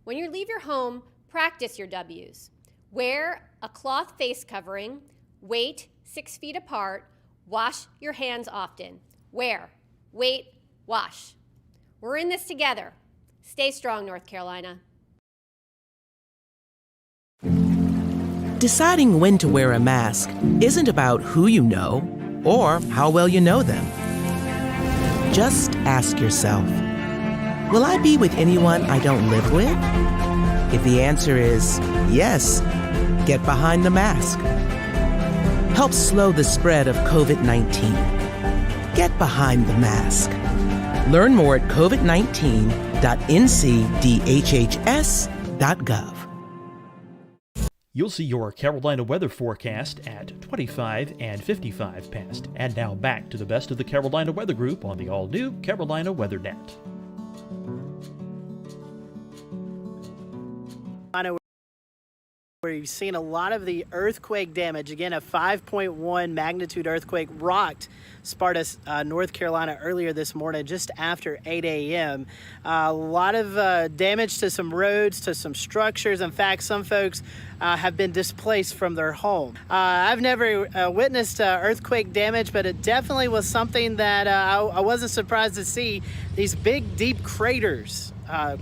When you leave your home, practice your W's. Wear a cloth face covering, wait 6 feet apart, wash your hands often. Wear, wait, wash. We're in this together. Stay strong, North Carolina. Deciding when to wear a mask isn't about who you know or how well you know them. Just ask yourself, will I be with anyone I don't live with? If the answer is yes, get behind the mask. Help slow the spread of COVID-19. Get behind the mask. Learn more at covid19.ncdhhs.gov. You'll see your Carolina weather forecast at 25 and 55 past. And now back to the best of the Carolina Weather Group on the all-new Carolina Weather Net. Where you've seen a lot of the earthquake damage. Again, a 5.1 magnitude earthquake rocked Sparta, North Carolina earlier this morning, just after 8 a.m. A lot of damage to some roads, to some structures. In fact, some folks have been displaced from their home. I've never witnessed earthquake damage, but it definitely was something that I wasn't surprised to see. These big, deep craters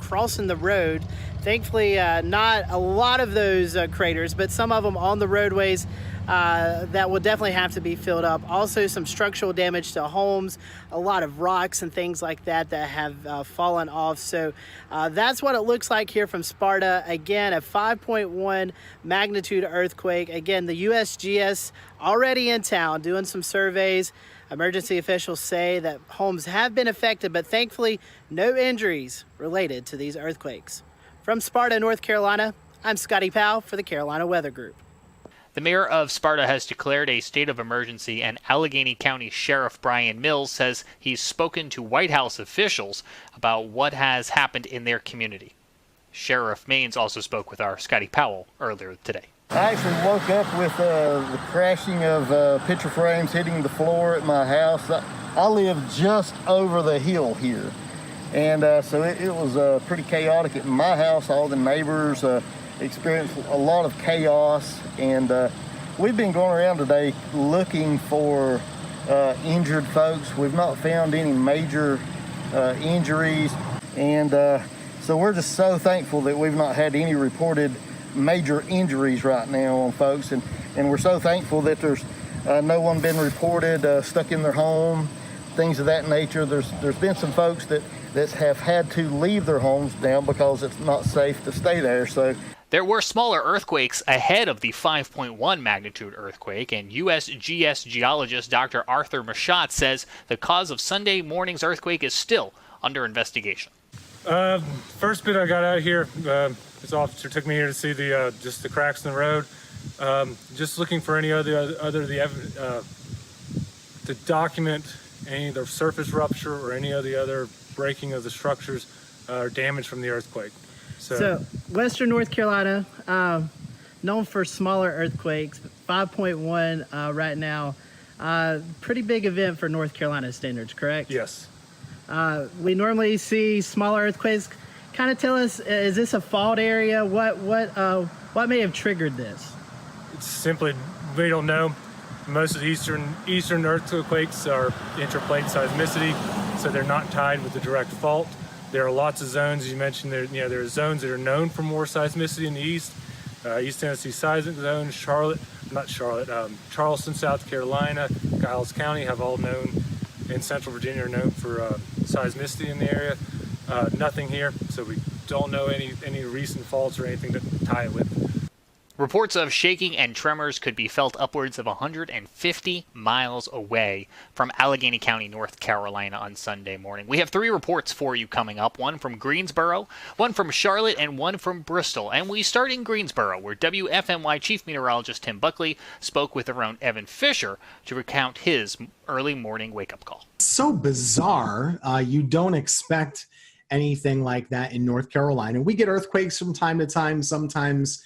crossing the road. Thankfully, not a lot of those craters, but some of them on the roadways that will definitely have to be filled up. Also, some structural damage to homes, a lot of rocks and things like that that have fallen off. So that's what it looks like here from Sparta. Again, a 5.1 magnitude earthquake. Again, the USGS already in town doing some surveys. Emergency officials say that homes have been affected, but thankfully no injuries related to these earthquakes. From Sparta, North Carolina, I'm Scotty Powell for the Carolina Weather Group. The mayor of Sparta has declared a state of emergency, and Allegheny County Sheriff Brian Mills says he's spoken to White House officials about what has happened in their community. Sheriff Maines also spoke with our Scotty Powell earlier today. I actually woke up with the crashing of picture frames hitting the floor at my house. I live just over the hill here. And so it was pretty chaotic at my house. All the neighbors experienced a lot of chaos. And we've been going around today looking for injured folks. We've not found any major injuries. And so we're just so thankful that we've not had any reported major injuries right now on folks. And we're so thankful that there's no one been reported stuck in their home, things of that nature. There's been some folks that have had to leave their homes now because it's not safe to stay there. So there were smaller earthquakes ahead of the 5.1 magnitude earthquake, and USGS geologist Dr. Arthur Machat says the cause of Sunday morning's earthquake is still under investigation. First bit I got out here, this officer took me here to see the just the cracks in the road. Just looking for any to document any of the surface rupture or any of the other breaking of the structures or damage from the earthquake. So Western North Carolina, known for smaller earthquakes, 5.1 right now. Pretty big event for North Carolina standards, correct? Yes. We normally see smaller earthquakes. Kind of tell us, is this a fault area? What may have triggered this? It's simply, we don't know. Most of the eastern earthquakes are intraplate seismicity, so they're not tied with the direct fault. There are lots of zones, as you mentioned, there are zones that are known for more seismicity in the east. East Tennessee seismic zone, Charleston, South Carolina, Giles County have all known, and Central Virginia are known for seismicity in the area. Nothing here, so we don't know any recent faults or anything to tie it with. Reports of shaking and tremors could be felt upwards of 150 miles away from Allegheny County, North Carolina on Sunday morning. We have 3 reports for you coming up, one from Greensboro, one from Charlotte, and one from Bristol. And we start in Greensboro, where WFMY Chief Meteorologist Tim Buckley spoke with our own Evan Fisher to recount his early morning wake-up call. So bizarre. You don't expect anything like that in North Carolina. We get earthquakes from time to time. Sometimes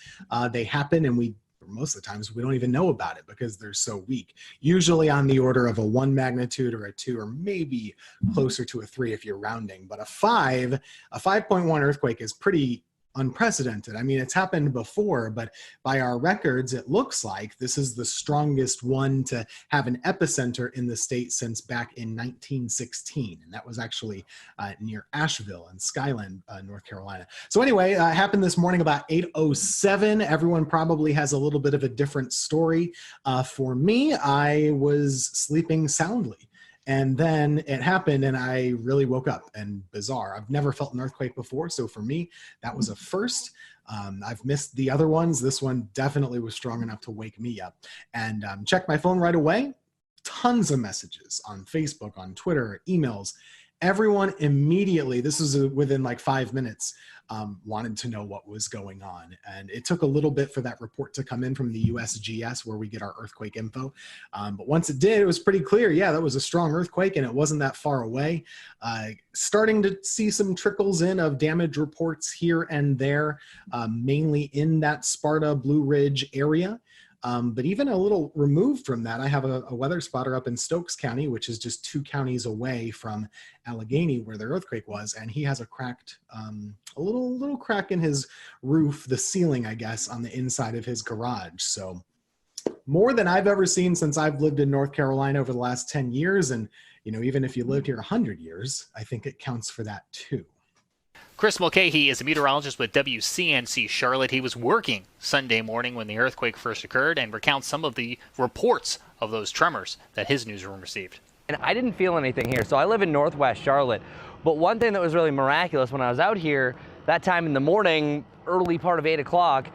they happen and most of the times we don't even know about it because they're so weak. Usually on the order of a 1 magnitude or a 2 or maybe closer to a 3 if you're rounding. But a 5.1 earthquake is pretty unprecedented. I mean, it's happened before, but by our records, it looks like this is the strongest one to have an epicenter in the state since back in 1916. And that was actually near Asheville in Skyland, North Carolina. So anyway, it happened this morning about 8:07. Everyone probably has a little bit of a different story. For me, I was sleeping soundly. And then it happened and I really woke up, and bizarre. I've never felt an earthquake before. So for me, that was a first. I've missed the other ones. This one definitely was strong enough to wake me up. And checked my phone right away. Tons of messages on Facebook, on Twitter, emails. Everyone immediately, this was within like 5 minutes, wanted to know what was going on. And it took a little bit for that report to come in from the USGS, where we get our earthquake info. But once it did, it was pretty clear. Yeah, that was a strong earthquake and it wasn't that far away. Starting to see some trickles in of damage reports here and there, mainly in that Sparta Blue Ridge area. But even a little removed from that, I have a weather spotter up in Stokes County, which is just 2 counties away from Allegheny, where the earthquake was, and he has a cracked, a little crack in his roof, the ceiling, I guess, on the inside of his garage. So more than I've ever seen since I've lived in North Carolina over the last 10 years. And, even if you lived here 100 years, I think it counts for that too. Chris Mulcahy is a meteorologist with WCNC Charlotte. He was working Sunday morning when the earthquake first occurred and recounts some of the reports of those tremors that his newsroom received. And I didn't feel anything here. So I live in Northwest Charlotte. But one thing that was really miraculous when I was out here that time in the morning, early part of 8 o'clock,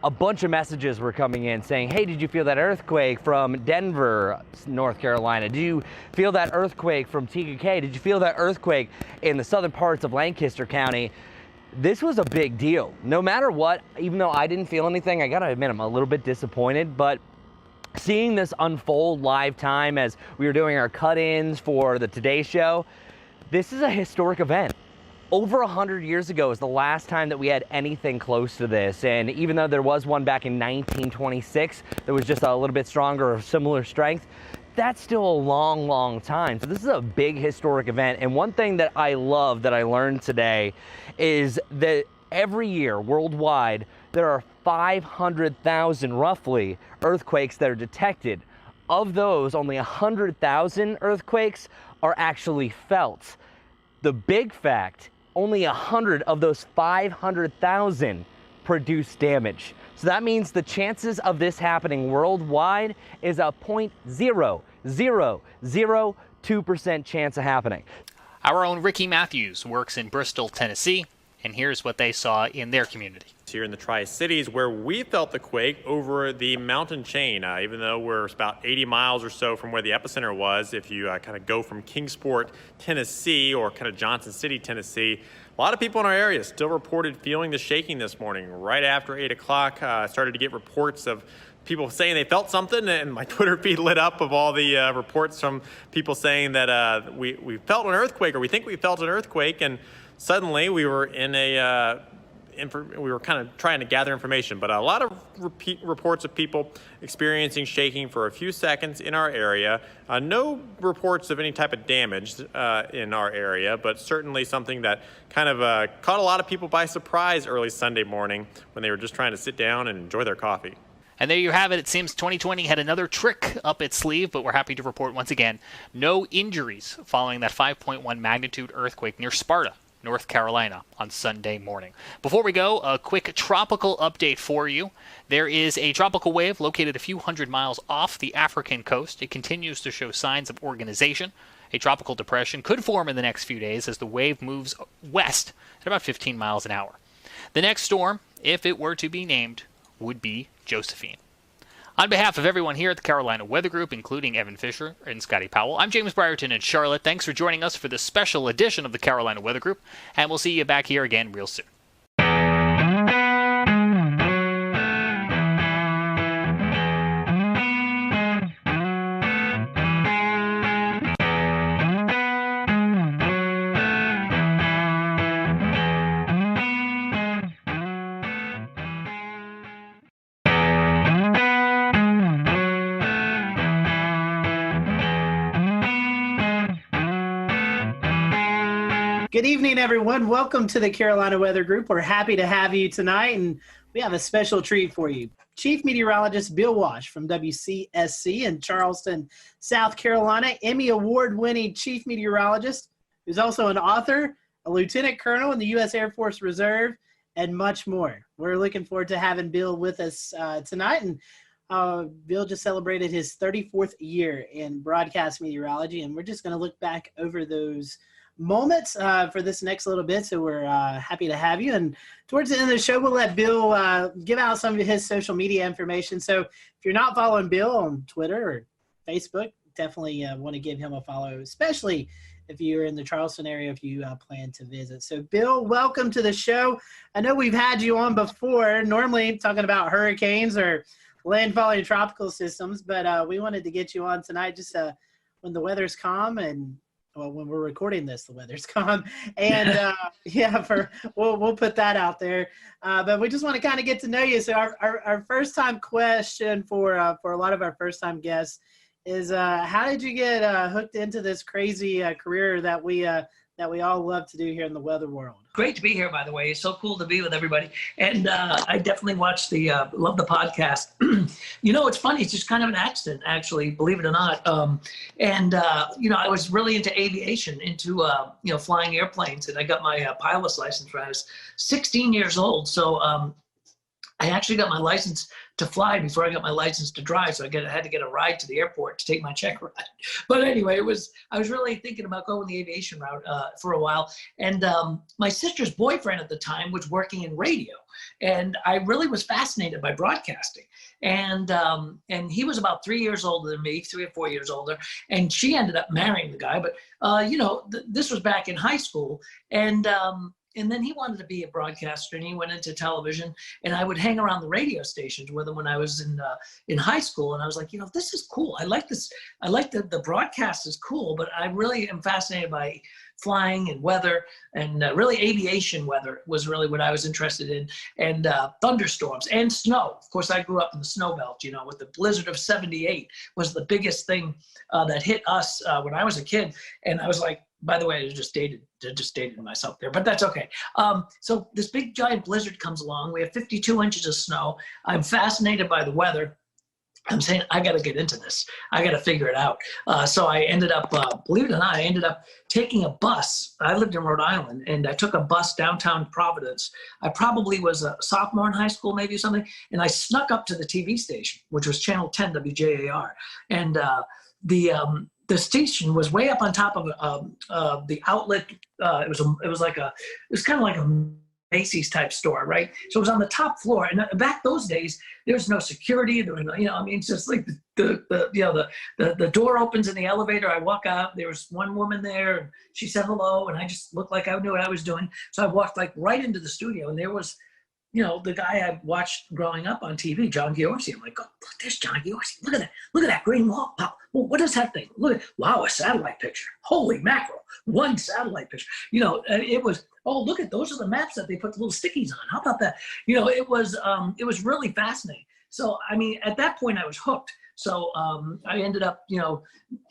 a bunch of messages were coming in saying, hey, did you feel that earthquake from Denver, North Carolina? Did you feel that earthquake from TKK? Did you feel that earthquake in the southern parts of Lancaster County? This was a big deal. No matter what, even though I didn't feel anything, I gotta admit I'm a little bit disappointed, but seeing this unfold live time as we were doing our cut-ins for the Today Show, this is a historic event. Over 100 years ago is the last time that we had anything close to this. And even though there was one back in 1926 that was just a little bit stronger or similar strength, that's still a long, long time. So this is a big historic event. And one thing that I love that I learned today is that every year worldwide, there are 500,000 roughly earthquakes that are detected. Of those, only 100,000 earthquakes are actually felt. The big fact, only 100 of those 500,000 produce damage. So that means the chances of this happening worldwide is a 0.0002% chance of happening. Our own Ricky Matthews works in Bristol, Tennessee, and here's what they saw in their community. Here in the Tri-Cities, where we felt the quake over the mountain chain, even though we're about 80 miles or so from where the epicenter was. If you kind of go from Kingsport, Tennessee, or kind of Johnson City, Tennessee, a lot of people in our area still reported feeling the shaking this morning. Right after 8 o'clock, I started to get reports of people saying they felt something, and my Twitter feed lit up of all the reports from people saying that we felt an earthquake, or we think we felt an earthquake, and suddenly we were in a we were kind of trying to gather information, but a lot of reports of people experiencing shaking for a few seconds in our area. No reports of any type of damage in our area, but certainly something that kind of caught a lot of people by surprise early Sunday morning when they were just trying to sit down and enjoy their coffee. And there you have it. It seems 2020 had another trick up its sleeve, but we're happy to report once again, no injuries following that 5.1 magnitude earthquake near Sparta, North Carolina, on Sunday morning. Before we go, a quick tropical update for you. There is a tropical wave located a few hundred miles off the African coast. It continues to show signs of organization. A tropical depression could form in the next few days as the wave moves west at about 15 miles an hour. The next storm, if it were to be named, would be Josephine. On behalf of everyone here at the Carolina Weather Group, including Evan Fisher and Scotty Powell, I'm James Brierton in Charlotte. Thanks for joining us for this special edition of the Carolina Weather Group, and we'll see you back here again real soon. Good evening, everyone. Welcome to the Carolina Weather Group. We're happy to have you tonight, and we have a special treat for you. Chief Meteorologist Bill Walsh from WCSC in Charleston, South Carolina, Emmy Award-winning Chief Meteorologist, who's also an author, a Lieutenant Colonel in the U.S. Air Force Reserve, and much more. We're looking forward to having Bill with us tonight, and Bill just celebrated his 34th year in broadcast meteorology, and we're just going to look back over those moments for this next little bit, so we're happy to have you. And towards the end of the show, we'll let Bill give out some of his social media information. So if you're not following Bill on Twitter or Facebook, definitely want to give him a follow, especially if you're in the Charleston area, if you plan to visit. So, Bill, welcome to the show. I know we've had you on before, normally talking about hurricanes or landfalling tropical systems, but we wanted to get you on tonight just when the weather's calm and, well, when we're recording this, the weather's calm. And, we'll put that out there. But we just want to kind of get to know you. So our first-time question for a lot of our first-time guests is how did you get hooked into this crazy career that we all love to do here in the weather world? Great to be here, by the way. It's so cool to be with everybody. And I definitely watch love the podcast. It's funny. It's just kind of an accident, actually, believe it or not. I was really into aviation, into, flying airplanes. And I got my pilot's license when I was 16 years old. So I actually got my license to fly before I got my license to drive. So I had to get a ride to the airport to take my check ride. But anyway, I was really thinking about going the aviation route for a while. And my sister's boyfriend at the time was working in radio. And I really was fascinated by broadcasting. And he was about 3 years older than me, 3 or 4 years older. And she ended up marrying the guy. But, this was back in high school. And then he wanted to be a broadcaster, and he went into television. And I would hang around the radio stations with him when I was in high school. And I was like, this is cool. I like this. I like the broadcast is cool, but I really am fascinated by flying and weather, and really aviation weather was really what I was interested in, and thunderstorms and snow. Of course, I grew up in the snow belt, with the blizzard of '78 was the biggest thing that hit us when I was a kid. And I was like, by the way, I just dated myself there, but that's okay. So this big giant blizzard comes along. We have 52 inches of snow. I'm fascinated by the weather. I'm saying, I got to get into this. I got to figure it out. So I ended up, believe it or not, I ended up taking a bus. I lived in Rhode Island, and I took a bus downtown Providence. I probably was a sophomore in high school, maybe or something. And I snuck up to the TV station, which was Channel 10 WJAR. And the station was way up on top of the outlet. It was kind of like a Macy's type store, right? So it was on the top floor. And back those days, there was no security. There was no, it's just like the door opens in the elevator. I walk out. There was one woman there, and she said hello, and I just looked like I knew what I was doing. So I walked right into the studio, and there was, the guy I watched growing up on TV, John Giorgi. I'm like, oh, look, there's John Giorgi. Look at that green wall. Well, what is that thing? Look, wow, a satellite picture. Holy mackerel, one satellite picture. It was, oh, look at, those are the maps that they put the little stickies on. How about that? It was really fascinating. So, at that point I was hooked. So I ended up,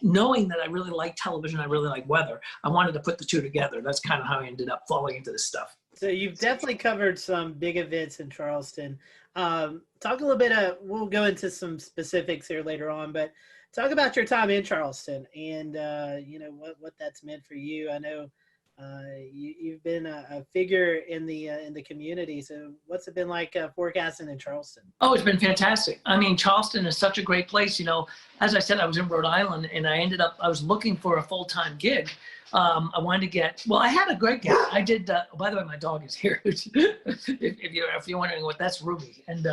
knowing that I really like television, I really like weather. I wanted to put the two together. That's kind of how I ended up falling into this stuff. So you've definitely covered some big events in Charleston. Talk a little bit we'll go into some specifics here later on, but talk about your time in Charleston and, what that's meant for you. I know you've been a figure in the community. So what's it been like forecasting in Charleston? Oh, it's been fantastic. Charleston is such a great place. As I said, I was in Rhode Island, and I was looking for a full-time gig. I wanted to I had a great gig. I did, by the way, my dog is here. if you're wondering what, that's Ruby. And,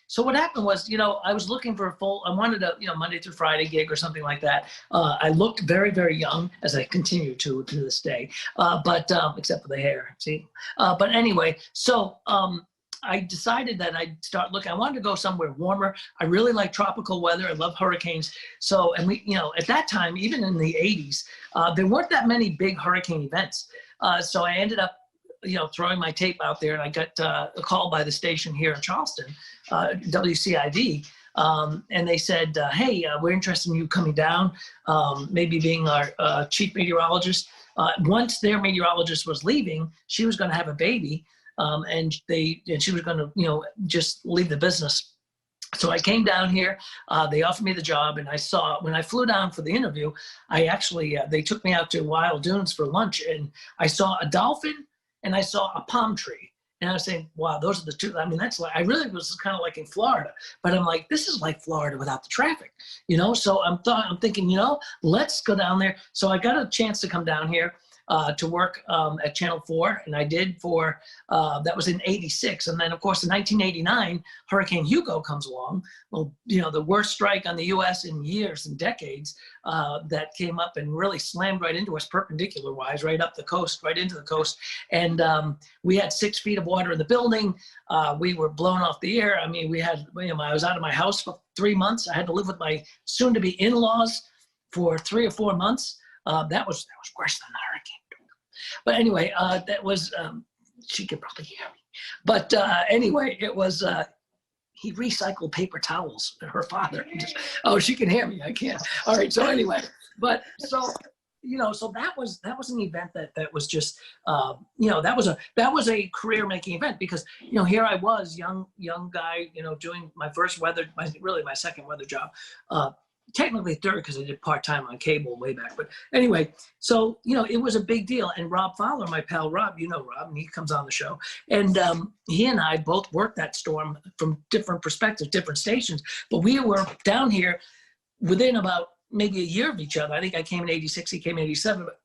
so what happened was, I was looking for I wanted a, Monday through Friday gig or something like that. I looked very, very young, as I continue to this day, except for the hair, see? But anyway, so, I decided that I'd start looking. I wanted to go somewhere warmer. I really like tropical weather. I love hurricanes. So, and we, at that time, even in the 80s, there weren't that many big hurricane events. So I ended up, throwing my tape out there, and I got a call by the station here in Charleston, WCID. And they said, hey, we're interested in you coming down, maybe being our chief meteorologist. Once their meteorologist was leaving, she was going to have a baby. And she was going to, just leave the business. So I came down here, they offered me the job, and when I flew down for the interview, I actually, they took me out to Wild Dunes for lunch, and I saw a dolphin and I saw a palm tree. And I was saying, wow, those are the two. That's like, I really was kind of like in Florida, but I'm like, this is like Florida without the traffic, So I'm thinking, let's go down there. So I got a chance to come down here. to work at Channel 4, and I did for, that was in 86. And then, of course, in 1989, Hurricane Hugo comes along. Well, the worst strike on the U.S. in years and decades that came up and really slammed right into us perpendicular-wise, right up the coast, right into the coast. And we had 6 feet of water in the building. We were blown off the air. I mean, I was out of my house for 3 months. I had to live with my soon-to-be in-laws for 3 or 4 months. That was worse than the hurricane. But anyway, that was, she could probably hear me. But anyway, it was, he recycled paper towels, her father. She can hear me, I can't. All right, so anyway, but so, so that was an event that was just, that was a career-making event because, here I was, young guy, doing my first weather, my second weather job. Technically third because I did part-time on cable way back. But anyway, so, it was a big deal. And Rob Fowler, my pal Rob, Rob, and he comes on the show. And he and I both worked that storm from different perspectives, different stations. But we were down here within about maybe a year of each other. I think I came in 86, he came in 87. But,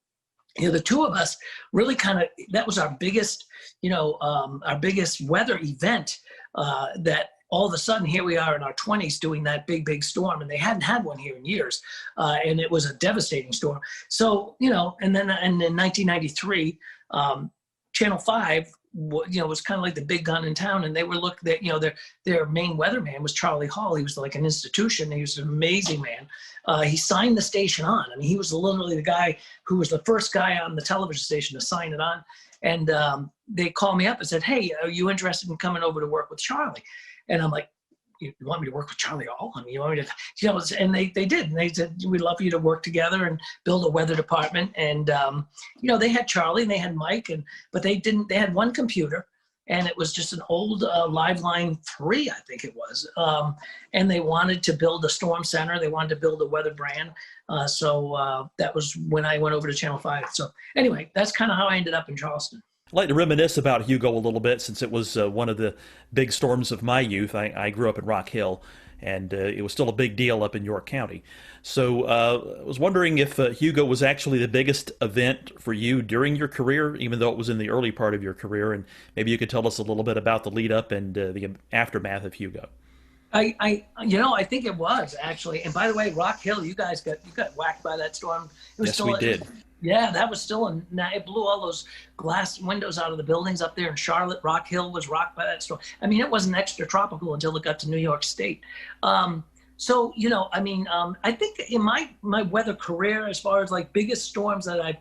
the two of us really that was our biggest, our biggest weather event that all of a sudden, here we are in our 20s doing that big storm, and they hadn't had one here in years, and it was a devastating storm. So, and then in 1993, Channel 5, was kind of like the big gun in town, and they were their main weatherman was Charlie Hall. He was like an institution. He was an amazing man. He signed the station on. I mean, he was literally the guy who was the first guy on the television station to sign it on. And they called me up and said, "Hey, are you interested in coming over to work with Charlie?" And I'm like, "You want me to work with Charlie Hall? I mean, you want me to, and they did. And they said, "We'd love for you to work together and build a weather department." And, they had Charlie and they had Mike, but they had one computer, and it was just an old Liveline 3, I think it was. And they wanted to build a storm center. They wanted to build a weather brand. So that was when I went over to Channel 5. So anyway, that's kind of how I ended up in Charleston. I'd like to reminisce about Hugo a little bit since it was one of the big storms of my youth. I grew up in Rock Hill, and it was still a big deal up in York County. So I was wondering if Hugo was actually the biggest event for you during your career, even though it was in the early part of your career, and maybe you could tell us a little bit about the lead up and the aftermath of Hugo. I think it was actually. And by the way, Rock Hill, you got whacked by that storm. Yes, we did. Yeah, that was still it blew all those glass windows out of the buildings up there in Charlotte. Rock Hill was rocked by that storm. I mean, it wasn't extra tropical until it got to New York State. So, I think in my weather career, as far as like biggest storms that I've,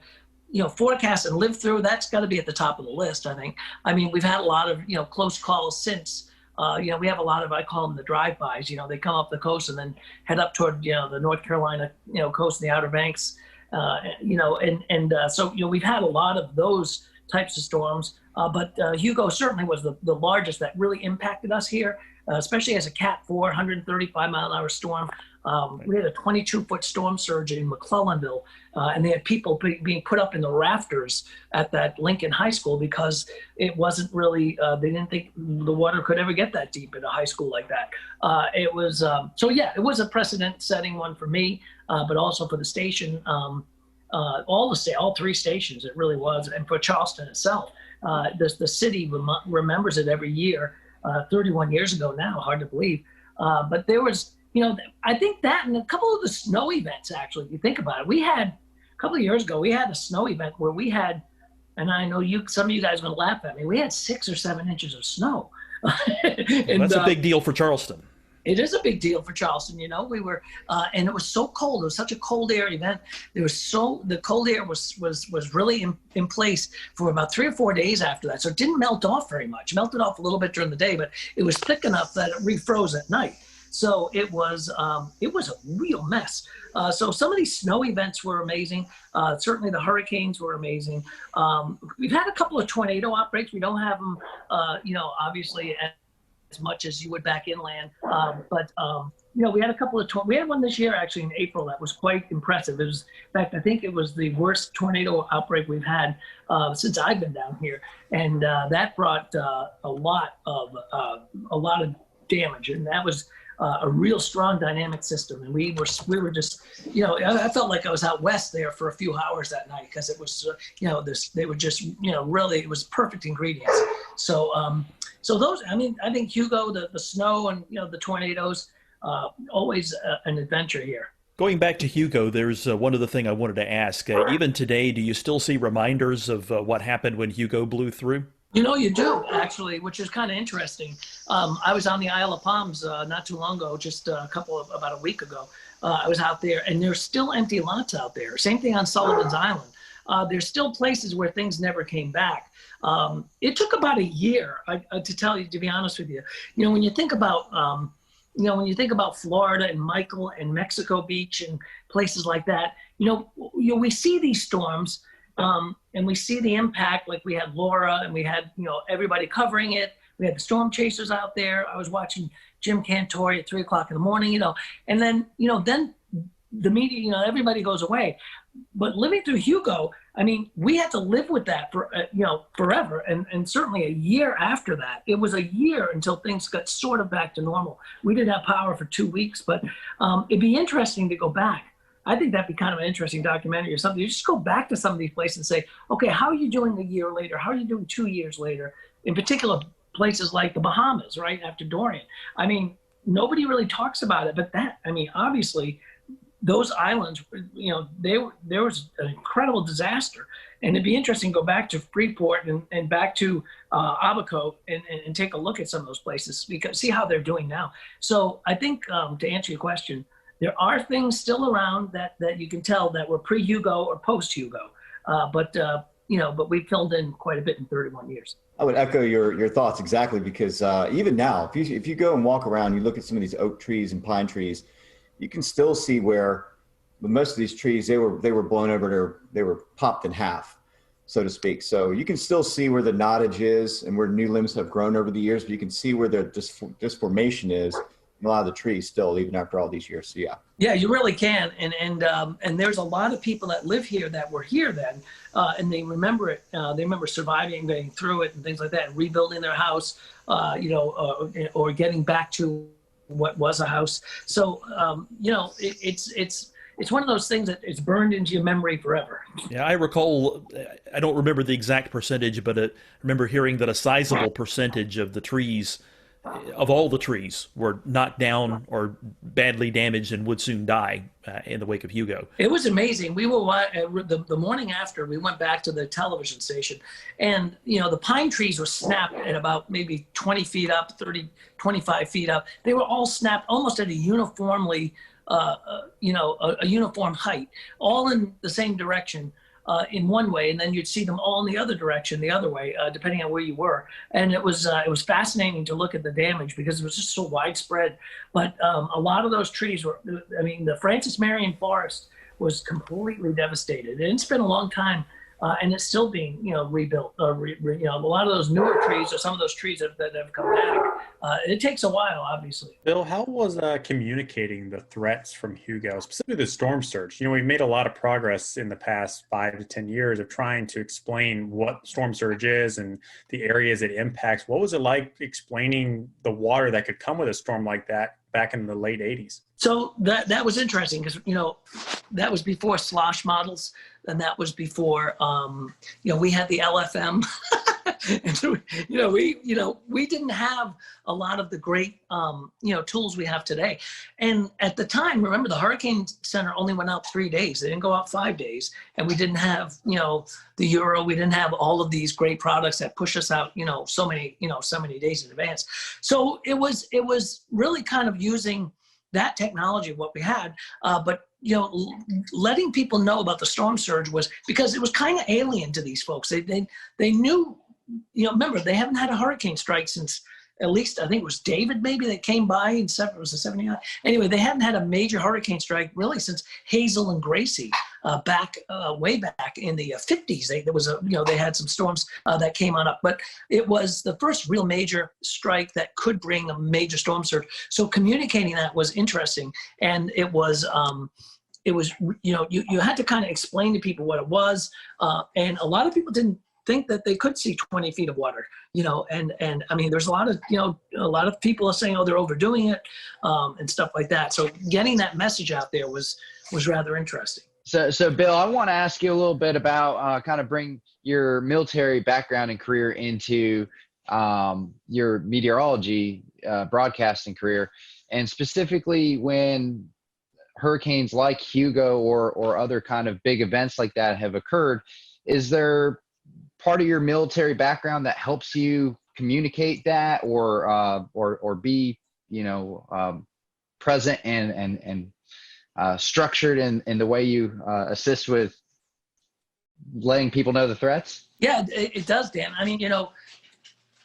forecast and lived through, that's got to be at the top of the list, I think. I mean, we've had a lot of, close calls since. We have a lot of, I call them the drive-bys. They come up the coast and then head up toward, the North Carolina, coast and the Outer Banks. So we've had a lot of those types of storms, but Hugo certainly was the largest that really impacted us here, especially as a Cat 4, 135-mile-an-hour storm. We had a 22-foot storm surge in McClellanville, and they had people being put up in the rafters at that Lincoln High School because it wasn't really, they didn't think the water could ever get that deep in a high school like that. It was a precedent-setting one for me, but also for the station, all 3 stations, it really was, and for Charleston itself. The city remembers it every year, 31 years ago now, hard to believe. But there was, I think that and a couple of the snow events, actually, if you think about it. We had, a couple of years ago, we had a snow event where we had, and I know some of you guys are going to laugh at me, we had 6 or 7 inches of snow. And, that's a big deal for Charleston. It is a big deal for Charleston. We were, and it was so cold. It was such a cold air event. The cold air was really in place for about 3 or 4 days after that. So it didn't melt off very much. It melted off a little bit during the day, but it was thick enough that it refroze at night. So it was a real mess. So some of these snow events were amazing. Certainly the hurricanes were amazing. We've had a couple of tornado outbreaks. We don't have them, obviously as much as you would back inland. But we had a couple of, we had one this year actually in April that was quite impressive. It was, in fact, I think it was the worst tornado outbreak we've had since I've been down here. And that brought a lot of damage. And that was a real strong dynamic system. And we were just, I felt like I was out west there for a few hours that night because it was, they were just, really, it was perfect ingredients. So, those, I think Hugo, the snow and, the tornadoes, always an adventure here. Going back to Hugo, there's one other thing I wanted to ask. Even today, do you still see reminders of what happened when Hugo blew through? You do, actually, which is kind of interesting. I was on the Isle of Palms not too long ago, just about a week ago. I was out there, and there's still empty lots out there. Same thing on Sullivan's Island. There's still places where things never came back. It took about a year, to be honest with you. When you think about when you think about Florida and Michael and Mexico Beach and places like that, we see these storms and we see the impact. Like we had Laura and we had, everybody covering it. We had the storm chasers out there. I was watching Jim Cantore at 3:00 in the morning, and then, then the media, everybody goes away. But living through Hugo, we had to live with that for, forever. And certainly a year after that, it was a year until things got sort of back to normal. We didn't have power for 2 weeks, but it'd be interesting to go back. I think that'd be kind of an interesting documentary or something. You just go back to some of these places and say, okay, how are you doing a year later? How are you doing 2 years later? In particular, places like the Bahamas, right after Dorian. Nobody really talks about it, but obviously, those islands, there was an incredible disaster. And it'd be interesting to go back to Freeport and back to Abaco and take a look at some of those places, because see how they're doing now. So I think to answer your question, there are things still around that you can tell that were pre-Hugo or post-Hugo. But we filled in quite a bit in 31 years. I would echo your thoughts exactly, because even now, if you go and walk around, you look at some of these oak trees and pine trees, you can still see where most of these trees, they were blown over, they were popped in half, so to speak. So you can still see where the knottage is and where new limbs have grown over the years, but you can see where the disformation is in a lot of the trees still, even after all these years. So yeah. Yeah, you really can. And there's a lot of people that live here that were here then, and they remember it. They remember surviving, getting through it and things like that, and rebuilding their house, or getting back to what was a house. So, it's one of those things that it's burned into your memory forever. Yeah, I recall, I don't remember the exact percentage, but I remember hearing that a sizable percentage of the trees, of all the trees, were knocked down or badly damaged and would soon die in the wake of Hugo. It was amazing. We were the morning after, we went back to the television station, and the pine trees were snapped at about maybe 20 feet up, 30, 25 feet up. They were all snapped almost at a uniformly, a uniform height, all in the same direction. In one way, and then you'd see them all in the other direction, the other way, depending on where you were. And it was fascinating to look at the damage because it was just so widespread. But a lot of those trees were, the Francis Marion Forest was completely devastated. And it's been a long time, and it's still being, rebuilt. A lot of those newer trees, or some of those trees that have come back, it takes a while, obviously. Bill, how was communicating the threats from Hugo, specifically the storm surge? We've made a lot of progress in the past 5 to 10 years of trying to explain what storm surge is and the areas it impacts. What was it like explaining the water that could come with a storm like that back in the late 80s? So that was interesting because, that was before slosh models, and that was before, we had the LFM. And so, we didn't have a lot of the great, tools we have today. And at the time, remember, the Hurricane Center only went out 3 days. They didn't go out 5 days. And we didn't have, the Euro. We didn't have all of these great products that push us out, so many days in advance. So it was really kind of using that technology, what we had, but letting people know about the storm surge was because it was kind of alien to these folks. They knew. Remember, they haven't had a hurricane strike since at least, I think it was David maybe that came by in it was a 79. Anyway, they hadn't had a major hurricane strike really since Hazel and Gracie way back in the 50s. They had some storms that came on up, but it was the first real major strike that could bring a major storm surge. So communicating that was interesting, and it was you had to kind of explain to people what it was, and a lot of people didn't think that they could see 20 feet of water, and I mean, there's a lot of people are saying, oh, they're overdoing it, and stuff like that. So getting that message out there was rather interesting. So Bill, I want to ask you a little bit about kind of bring your military background and career into your meteorology broadcasting career, and specifically when hurricanes like Hugo or other kind of big events like that have occurred. Is there part of your military background that helps you communicate that or be present and structured in the way you assist with letting people know the threats? Yeah, it does, Dan. I mean,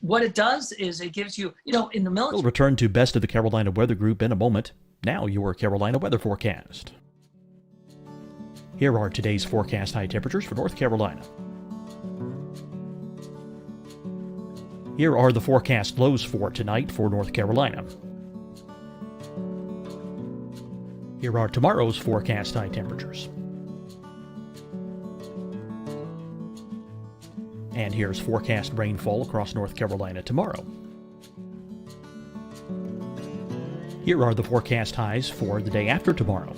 what it does is it gives you, in the military. We'll return to Best of the Carolina Weather Group in a moment. Now your Carolina weather forecast. Here are today's forecast high temperatures for North Carolina. Here are the forecast lows for tonight for North Carolina. Here are tomorrow's forecast high temperatures. And here's forecast rainfall across North Carolina tomorrow. Here are the forecast highs for the day after tomorrow.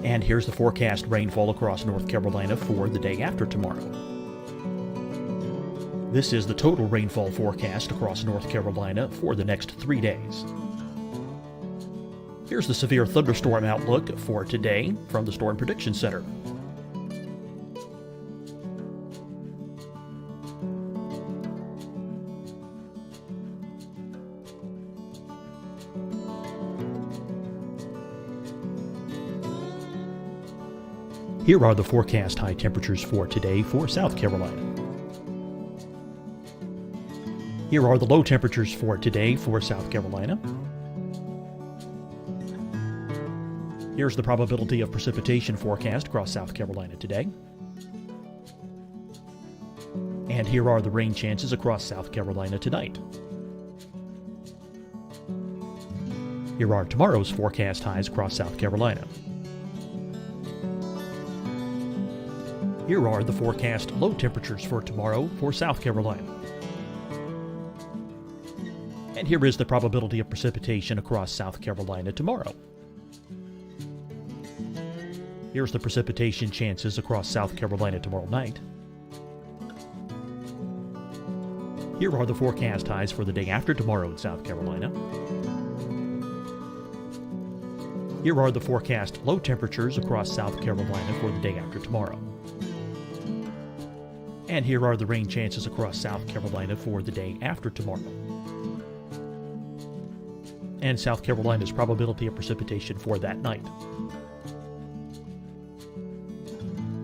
And here's the forecast rainfall across North Carolina for the day after tomorrow. This is the total rainfall forecast across North Carolina for the next 3 days. Here's the severe thunderstorm outlook for today from the Storm Prediction Center. Here are the forecast high temperatures for today for South Carolina. Here are the low temperatures for today for South Carolina. Here's the probability of precipitation forecast across South Carolina today. And here are the rain chances across South Carolina tonight. Here are tomorrow's forecast highs across South Carolina. Here are the forecast low temperatures for tomorrow for South Carolina. And here is the probability of precipitation across South Carolina tomorrow. Here's the precipitation chances across South Carolina tomorrow night. Here are the forecast highs for the day after tomorrow in South Carolina. Here are the forecast low temperatures across South Carolina for the day after tomorrow. And here are the rain chances across South Carolina for the day after tomorrow. And South Carolina's probability of precipitation for that night.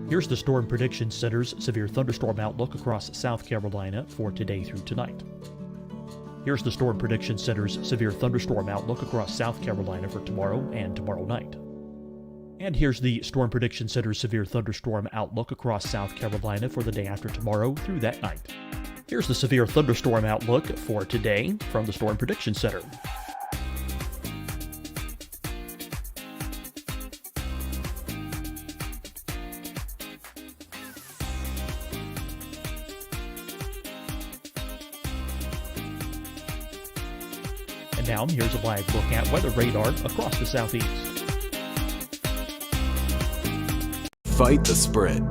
Here's the Storm Prediction Center's severe thunderstorm outlook across South Carolina for today through tonight. Here's the Storm Prediction Center's severe thunderstorm outlook across South Carolina for tomorrow and tomorrow night. And here's the Storm Prediction Center's severe thunderstorm outlook across South Carolina for the day after tomorrow through that night. Here's the severe thunderstorm outlook for today from the Storm Prediction Center. And now here's a live look at weather radar across the southeast. Fight the spread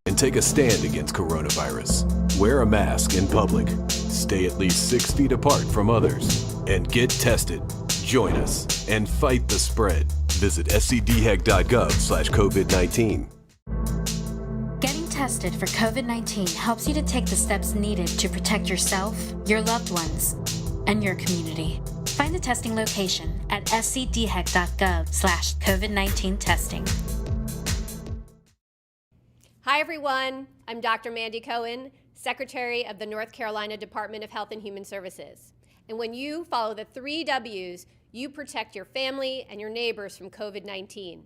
and take a stand against coronavirus. Wear a mask in public. Stay at least 6 feet apart from others. And get tested. Join us and fight the spread. Visit scdhec.gov/COVID-19. Getting tested for COVID-19 helps you to take the steps needed to protect yourself, your loved ones, and your community. Find the testing location at scdhec.gov/COVID-19 testing. Hi, everyone. I'm Dr. Mandy Cohen, Secretary of the North Carolina Department of Health and Human Services. And when you follow the 3 W's, you protect your family and your neighbors from COVID-19.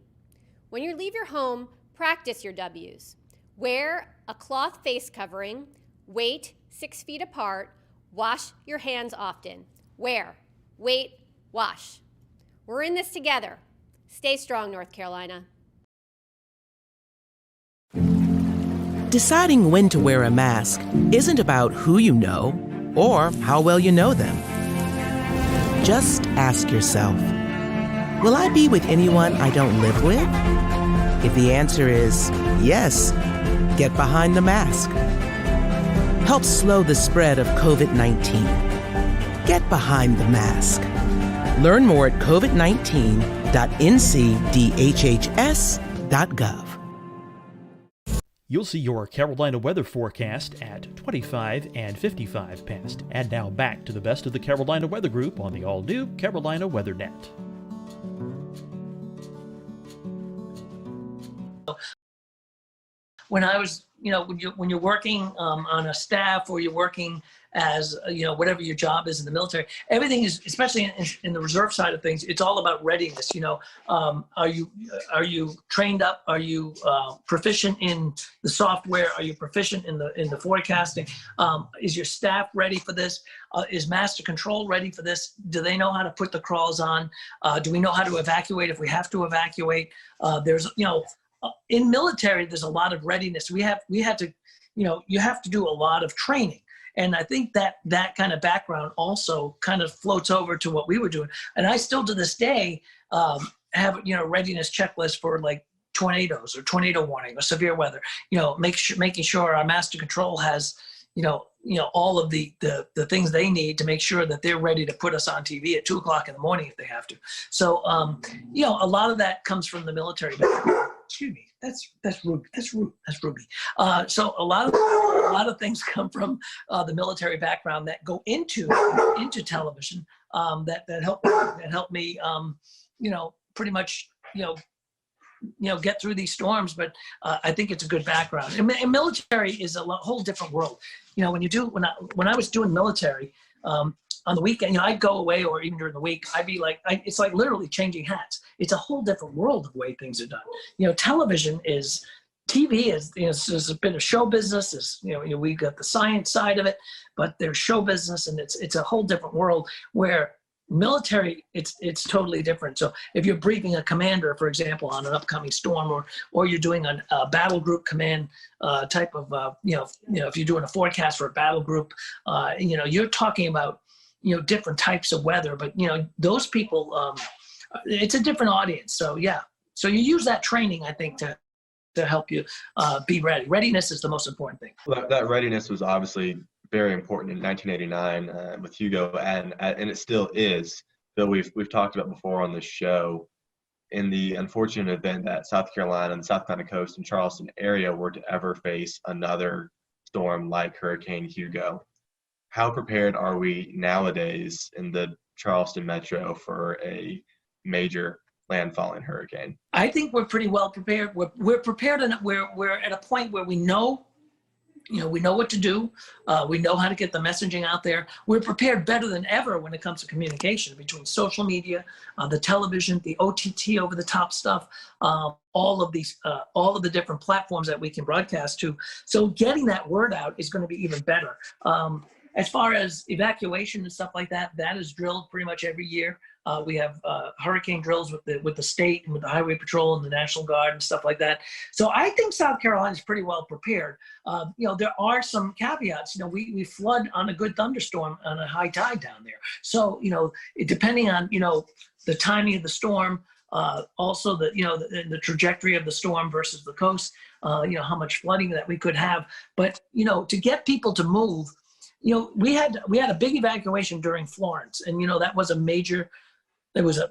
When you leave your home, practice your W's. Wear a cloth face covering, wait 6 feet apart, wash your hands often. Wait Wash. We're in this together. Stay strong, North Carolina. Deciding when to wear a mask isn't about who you know or how well you know them. Just ask yourself, will I be with anyone I don't live with? If the answer is yes, get behind the mask. Help slow the spread of COVID-19. Get behind the mask. Learn more at covid19.ncdhhs.gov. You'll see your Carolina weather forecast at 25 and 55 past. And now back to the best of the Carolina Weather Group on the all-new Carolina Weather Net. When I was, when you're working on a staff or you're working as, whatever your job is in the military, everything is, especially in the reserve side of things, it's all about readiness. Are you trained up? Are you proficient in the software? Are you proficient in the forecasting? Is your staff ready for this? Is master control ready for this? Do they know how to put the crawls on? Do we know how to evacuate if we have to evacuate? In military, there's a lot of readiness. You have to do a lot of training. And I think that kind of background also kind of floats over to what we were doing. And I still to this day have, readiness checklist for like tornadoes or tornado warning or severe weather, making sure our master control has, all of the things they need to make sure that they're ready to put us on TV at 2:00 in the morning if they have to. So, a lot of that comes from the military background. Excuse me, that's Ruby. So a lot of things come from the military background that go into television that help me pretty much get through these storms. But I think it's a good background. And military is a whole different world. When I was doing military. On the weekend, I'd go away, or even during the week, I'd be like, it's like literally changing hats. It's a whole different world of the way things are done. TV is, there's a bit of show business. We got the science side of it, but there's show business, and it's a whole different world where military, it's totally different. So if you're briefing a commander, for example, on an upcoming storm, or you're doing a battle group command type of, if you're doing a forecast for a battle group, you're talking about, different types of weather, but those people, it's a different audience. So yeah, so you use that training, I think, to help you be ready. Readiness is the most important thing. Well, that readiness was obviously very important in 1989 with Hugo, and it still is. Bill, we've talked about before on this show, in the unfortunate event that South Carolina and the South Carolina coast and Charleston area were to ever face another storm like Hurricane Hugo. How prepared are we nowadays in the Charleston metro for a major landfalling hurricane? I think we're pretty well prepared. We're prepared, and we're at a point where we know what to do. We know how to get the messaging out there. We're prepared better than ever when it comes to communication between social media, the television, the OTT over the top stuff, all of the different platforms that we can broadcast to. So getting that word out is going to be even better. As far as evacuation and stuff like that, that is drilled pretty much every year. We have hurricane drills with the state and with the Highway Patrol and the National Guard and stuff like that. So I think South Carolina is pretty well prepared. There are some caveats. We flood on a good thunderstorm on a high tide down there. So depending on the timing of the storm, also the trajectory of the storm versus the coast, how much flooding that we could have. But to get people to move. We had a big evacuation during Florence, and that was a major. It was a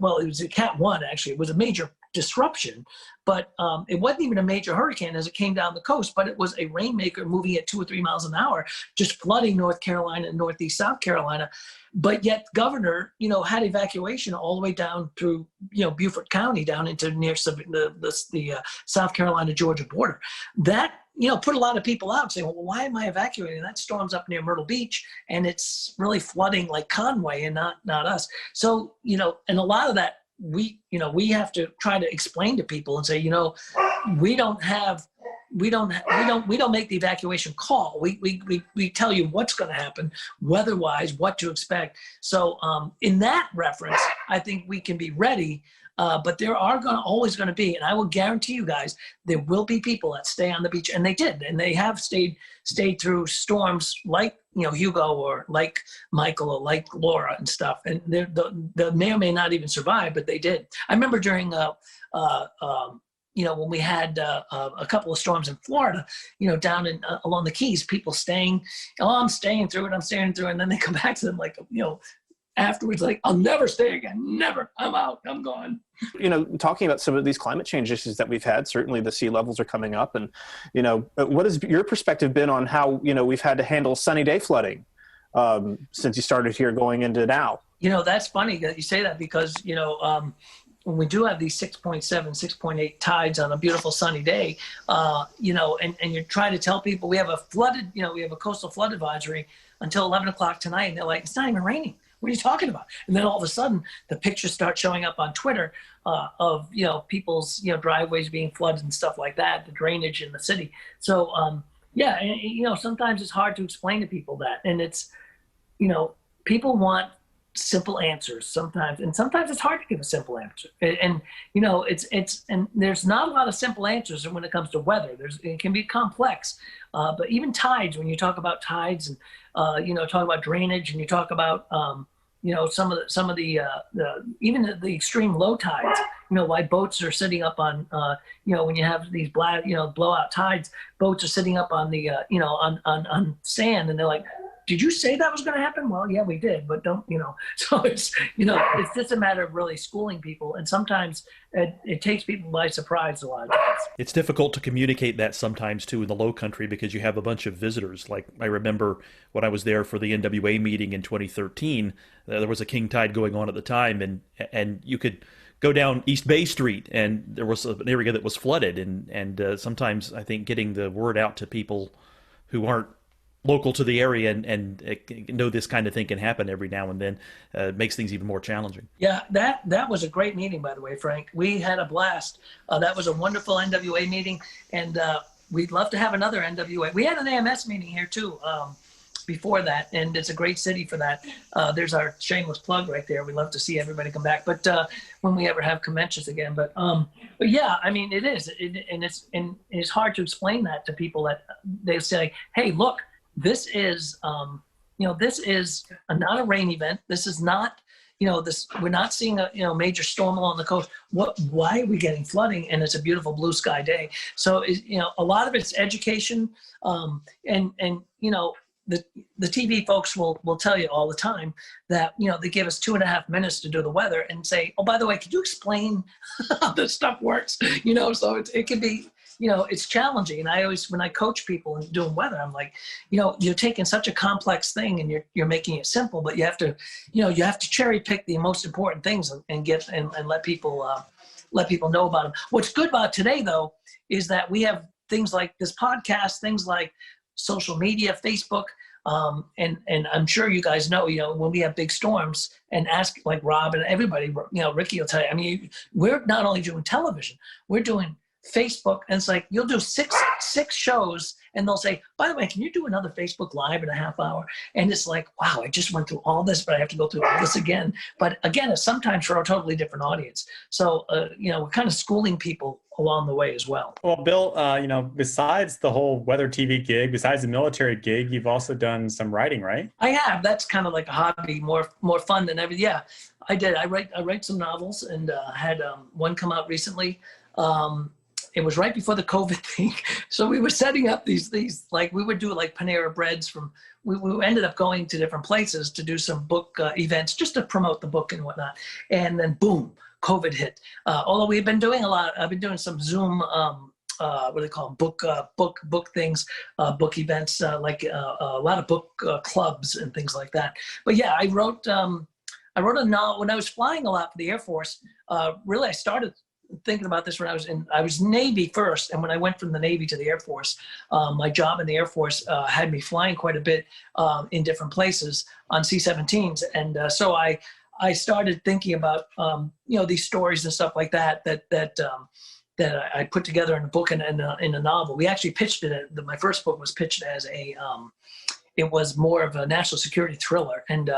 Cat 1 actually. It was a major disruption, but it wasn't even a major hurricane as it came down the coast. But it was a rainmaker moving at 2 or 3 miles an hour, just flooding North Carolina and Northeast South Carolina. But yet, governor, had evacuation all the way down through Beaufort County down into near the South Carolina-Georgia border. That put a lot of people out saying, well, why am I evacuating? That storm's up near Myrtle Beach, and it's really flooding like Conway and not us. So, and a lot of that, we have to try to explain to people and say, we don't have we don't make the evacuation call. We tell you what's going to happen, weather-wise, what to expect. So in that reference, I think we can be ready. But there are always going to be, and I will guarantee you guys, there will be people that stay on the beach, and they did, and they have stayed through storms like Hugo or like Michael or like Laura and stuff, and they may or may not even survive, but they did. I remember during when we had a couple of storms in Florida, down in along the Keys, people staying, I'm staying through it, and then they come back to them like, afterwards, like, I'll never stay again, never, I'm out, I'm gone. Talking about some of these climate change issues that we've had, certainly the sea levels are coming up, and, what has your perspective been on how, we've had to handle sunny day flooding since you started here going into now? That's funny that you say that because, when we do have these 6.7, 6.8 tides on a beautiful sunny day, and you try to tell people we have a coastal flood advisory until 11 o'clock tonight, and they're like, it's not even raining. What are you talking about? And then all of a sudden, the pictures start showing up on Twitter of people's driveways being flooded and stuff like that, the drainage in the city. So sometimes it's hard to explain to people that, and it's people want simple answers sometimes, and sometimes it's hard to give a simple answer. And and there's not a lot of simple answers when it comes to weather. It can be complex, but even tides. When you talk about tides and talk about drainage, and you talk about some of the even the extreme low tides. Why boats are sitting up on when you have these blowout tides, boats are sitting up on the on sand, and they're like, did you say that was going to happen? Well, yeah, we did, but don't, so it's, it's just a matter of really schooling people. And sometimes it takes people by surprise a lot of times. It's difficult to communicate that sometimes too in the low country because you have a bunch of visitors. Like I remember when I was there for the NWA meeting in 2013, there was a king tide going on at the time, and you could go down East Bay Street and there was an area that was flooded. And sometimes I think getting the word out to people who aren't local to the area and know this kind of thing can happen every now and then makes things even more challenging. Yeah, that was a great meeting, by the way, Frank. We had a blast. That was a wonderful NWA meeting, and we'd love to have another NWA. We had an AMS meeting here too before that, and it's a great city for that. There's our shameless plug right there. We'd love to see everybody come back, but when we ever have conventions again. But yeah, I mean, it is, and it's hard to explain that to people that they say, hey, look, this is, this is not a rain event. This is not, we're not seeing a, major storm along the coast. Why are we getting flooding? And it's a beautiful blue sky day. So, a lot of it's education. The TV folks will tell you all the time that, they give us 2.5 minutes to do the weather and say, oh, by the way, could you explain how this stuff works? So it can be, it's challenging. And I always, when I coach people and doing weather, I'm like, you're taking such a complex thing and you're making it simple, but you have to cherry pick the most important things and let people know about them. What's good about today though, is that we have things like this podcast, things like social media, Facebook, and I'm sure you guys know, when we have big storms, and ask like Rob and everybody, Ricky will tell you, I mean, we're not only doing television, we're doing Facebook, and it's like you'll do six shows and they'll say, by the way, can you do another Facebook Live in a half hour? And it's like, wow, I just went through all this, but I have to go through all this again. But again, it's sometimes for a totally different audience. So we're kind of schooling people along the way as well. Well, Bill, besides the whole weather TV gig, besides the military gig, you've also done some writing, right? I have. That's kind of like a hobby, more fun than everything. Yeah, I did. I write some novels, and had one come out recently. It was right before the COVID thing. So we were setting up these like we would do like Panera Breads we ended up going to different places to do some book events just to promote the book and whatnot. And then boom, COVID hit. Although we've been doing a lot, I've been doing some Zoom, what do they call them? Book things, book events, a lot of book clubs and things like that. But yeah, I wrote a novel when I was flying a lot for the Air Force. Really, I started thinking about this when I was Navy first, and when I went from the Navy to the Air Force, my job in the Air Force had me flying quite a bit in different places on C-17s, and so I started thinking about these stories and stuff like that that I put together in a book and in a novel. We actually pitched it. My first book was pitched as it was more of a national security thriller, and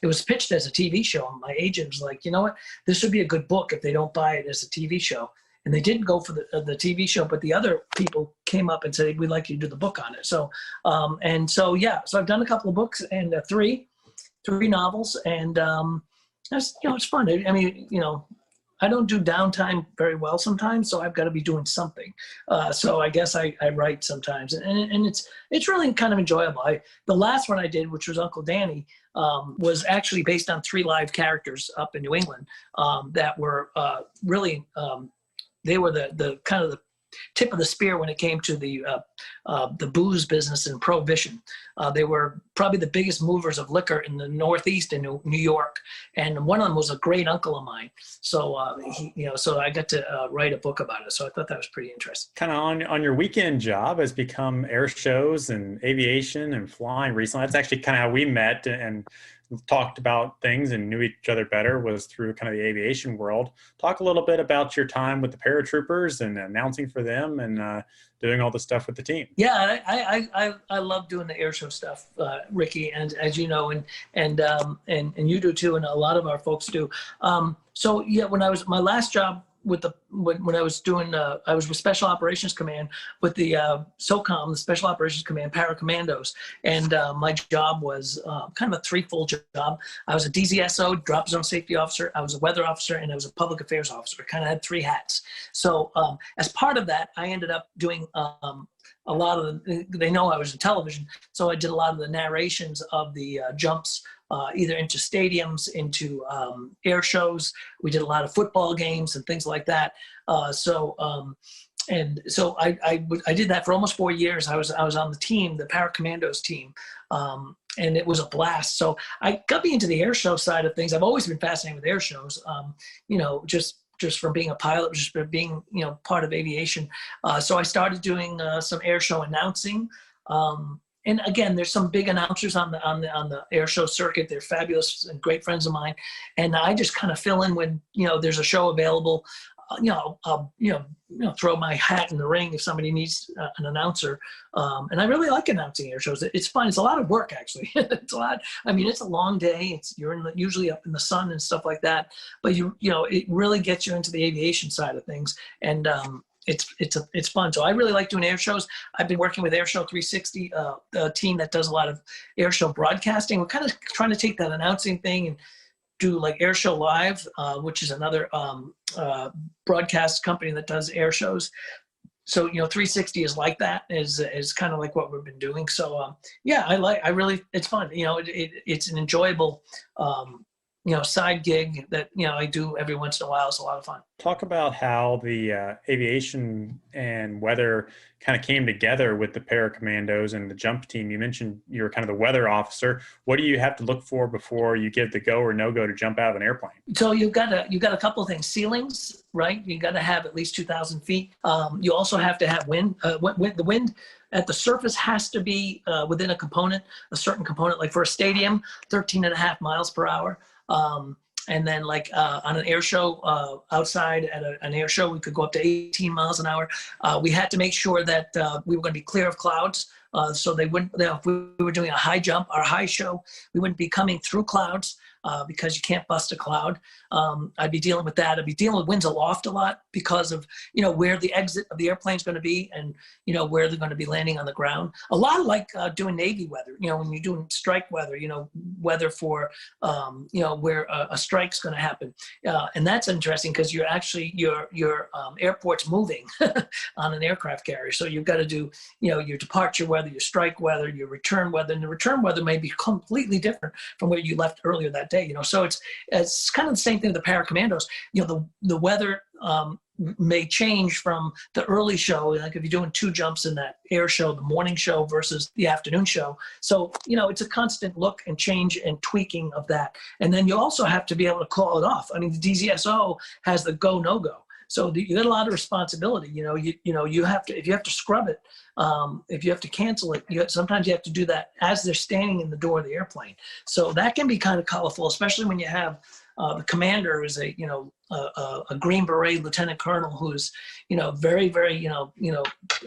it was pitched as a TV show. And my agent was like, you know what, this would be a good book if they don't buy it as a TV show. And they didn't go for the TV show, but the other people came up and said, we'd like you to do the book on it. So, so I've done a couple of books and three novels, and that's, it's fun. I mean, I don't do downtime very well sometimes, so I've got to be doing something. So I guess I write sometimes, and it's really kind of enjoyable. The last one I did, which was Uncle Danny, was actually based on 3 live characters up in New England that were really they were the kind of the tip of the spear when it came to the booze business and prohibition. They were probably the biggest movers of liquor in the Northeast in New York, and one of them was a great uncle of mine. So so I got to write a book about it. So I thought that was pretty interesting. Kind of on your weekend job has become air shows and aviation and flying recently. That's actually kind of how we met and talked about things and knew each other better, was through kind of the aviation world. Talk a little bit about your time with the paratroopers and announcing for them and doing all the stuff with the team. Yeah, I love doing the air show stuff, Ricky, and as you know, and you do too, and a lot of our folks do. So yeah, when I was my last job with when I was doing I was with Special Operations Command with the SOCOM, the Special Operations Command Paracommandos, and my job was kind of a threefold job. I was a DZSO, drop zone safety officer, I was a weather officer, and I was a public affairs officer. I kind of had 3 hats. So as part of that, I ended up doing a lot of they know I was in television, so I did a lot of the narrations of the jumps, either into stadiums, into air shows. We did a lot of football games and things like that. So I did that for almost 4 years. I was on the team, the Paracommandos team, and it was a blast. So I got me into the air show side of things. I've always been fascinated with air shows. Just from being a pilot, just from being, part of aviation. So I started doing some air show announcing. And again, there's some big announcers on the air show circuit. They're fabulous and great friends of mine. And I just kind of fill in when, there's a show available. I'll throw my hat in the ring if somebody needs an announcer. And I really like announcing air shows. It's fun. It's a lot of work, actually. It's a lot. I mean, it's a long day. You're usually up in the sun and stuff like that. But it really gets you into the aviation side of things. And it's fun. So I really like doing air shows. I've been working with Airshow 360, a team that does a lot of air show broadcasting. We're kind of trying to take that announcing thing and do like Air Show Live, which is another broadcast company that does air shows. So 360 is like that, is kind of like what we've been doing. So it's fun. It's an enjoyable side gig that I do every once in a while. It's a lot of fun. Talk about how the aviation and weather kind of came together with the Paracommandos and the jump team. You mentioned you were kind of the weather officer. What do you have to look for before you give the go or no go to jump out of an airplane? So you've got a couple of things. Ceilings, right? You got to have at least 2,000 feet. You also have to have wind. The wind at the surface has to be within a certain component. Like for a stadium, 13.5 miles per hour. And then like on an air show outside at an air show, we could go up to 18 miles an hour. We had to make sure that we were going to be clear of clouds. So they wouldn't, if we were doing a high jump, our high show, we wouldn't be coming through clouds because you can't bust a cloud. I'd be dealing with that. I'd be dealing with winds aloft a lot because of, where the exit of the airplane is going to be and, where they're going to be landing on the ground. A lot like doing Navy weather, when you're doing strike weather, weather for, where a strike's going to happen. And that's interesting because you're actually, your airport's moving on an aircraft carrier. So you've got to do, your departure weather, your strike weather, your return weather, and the return weather may be completely different from where you left earlier that day, So it's kind of the same thing with the Paracommandos. The weather may change from the early show, like if you're doing 2 jumps in that air show, the morning show versus the afternoon show. So, it's a constant look and change and tweaking of that. And then you also have to be able to call it off. I mean, the DZSO has the go, no go. So you got a lot of responsibility. You have to, if you have to scrub it, if you have to cancel it, sometimes you have to do that as they're standing in the door of the airplane. So that can be kind of colorful, especially when you have the commander is a a Green Beret lieutenant colonel who's, very, very, a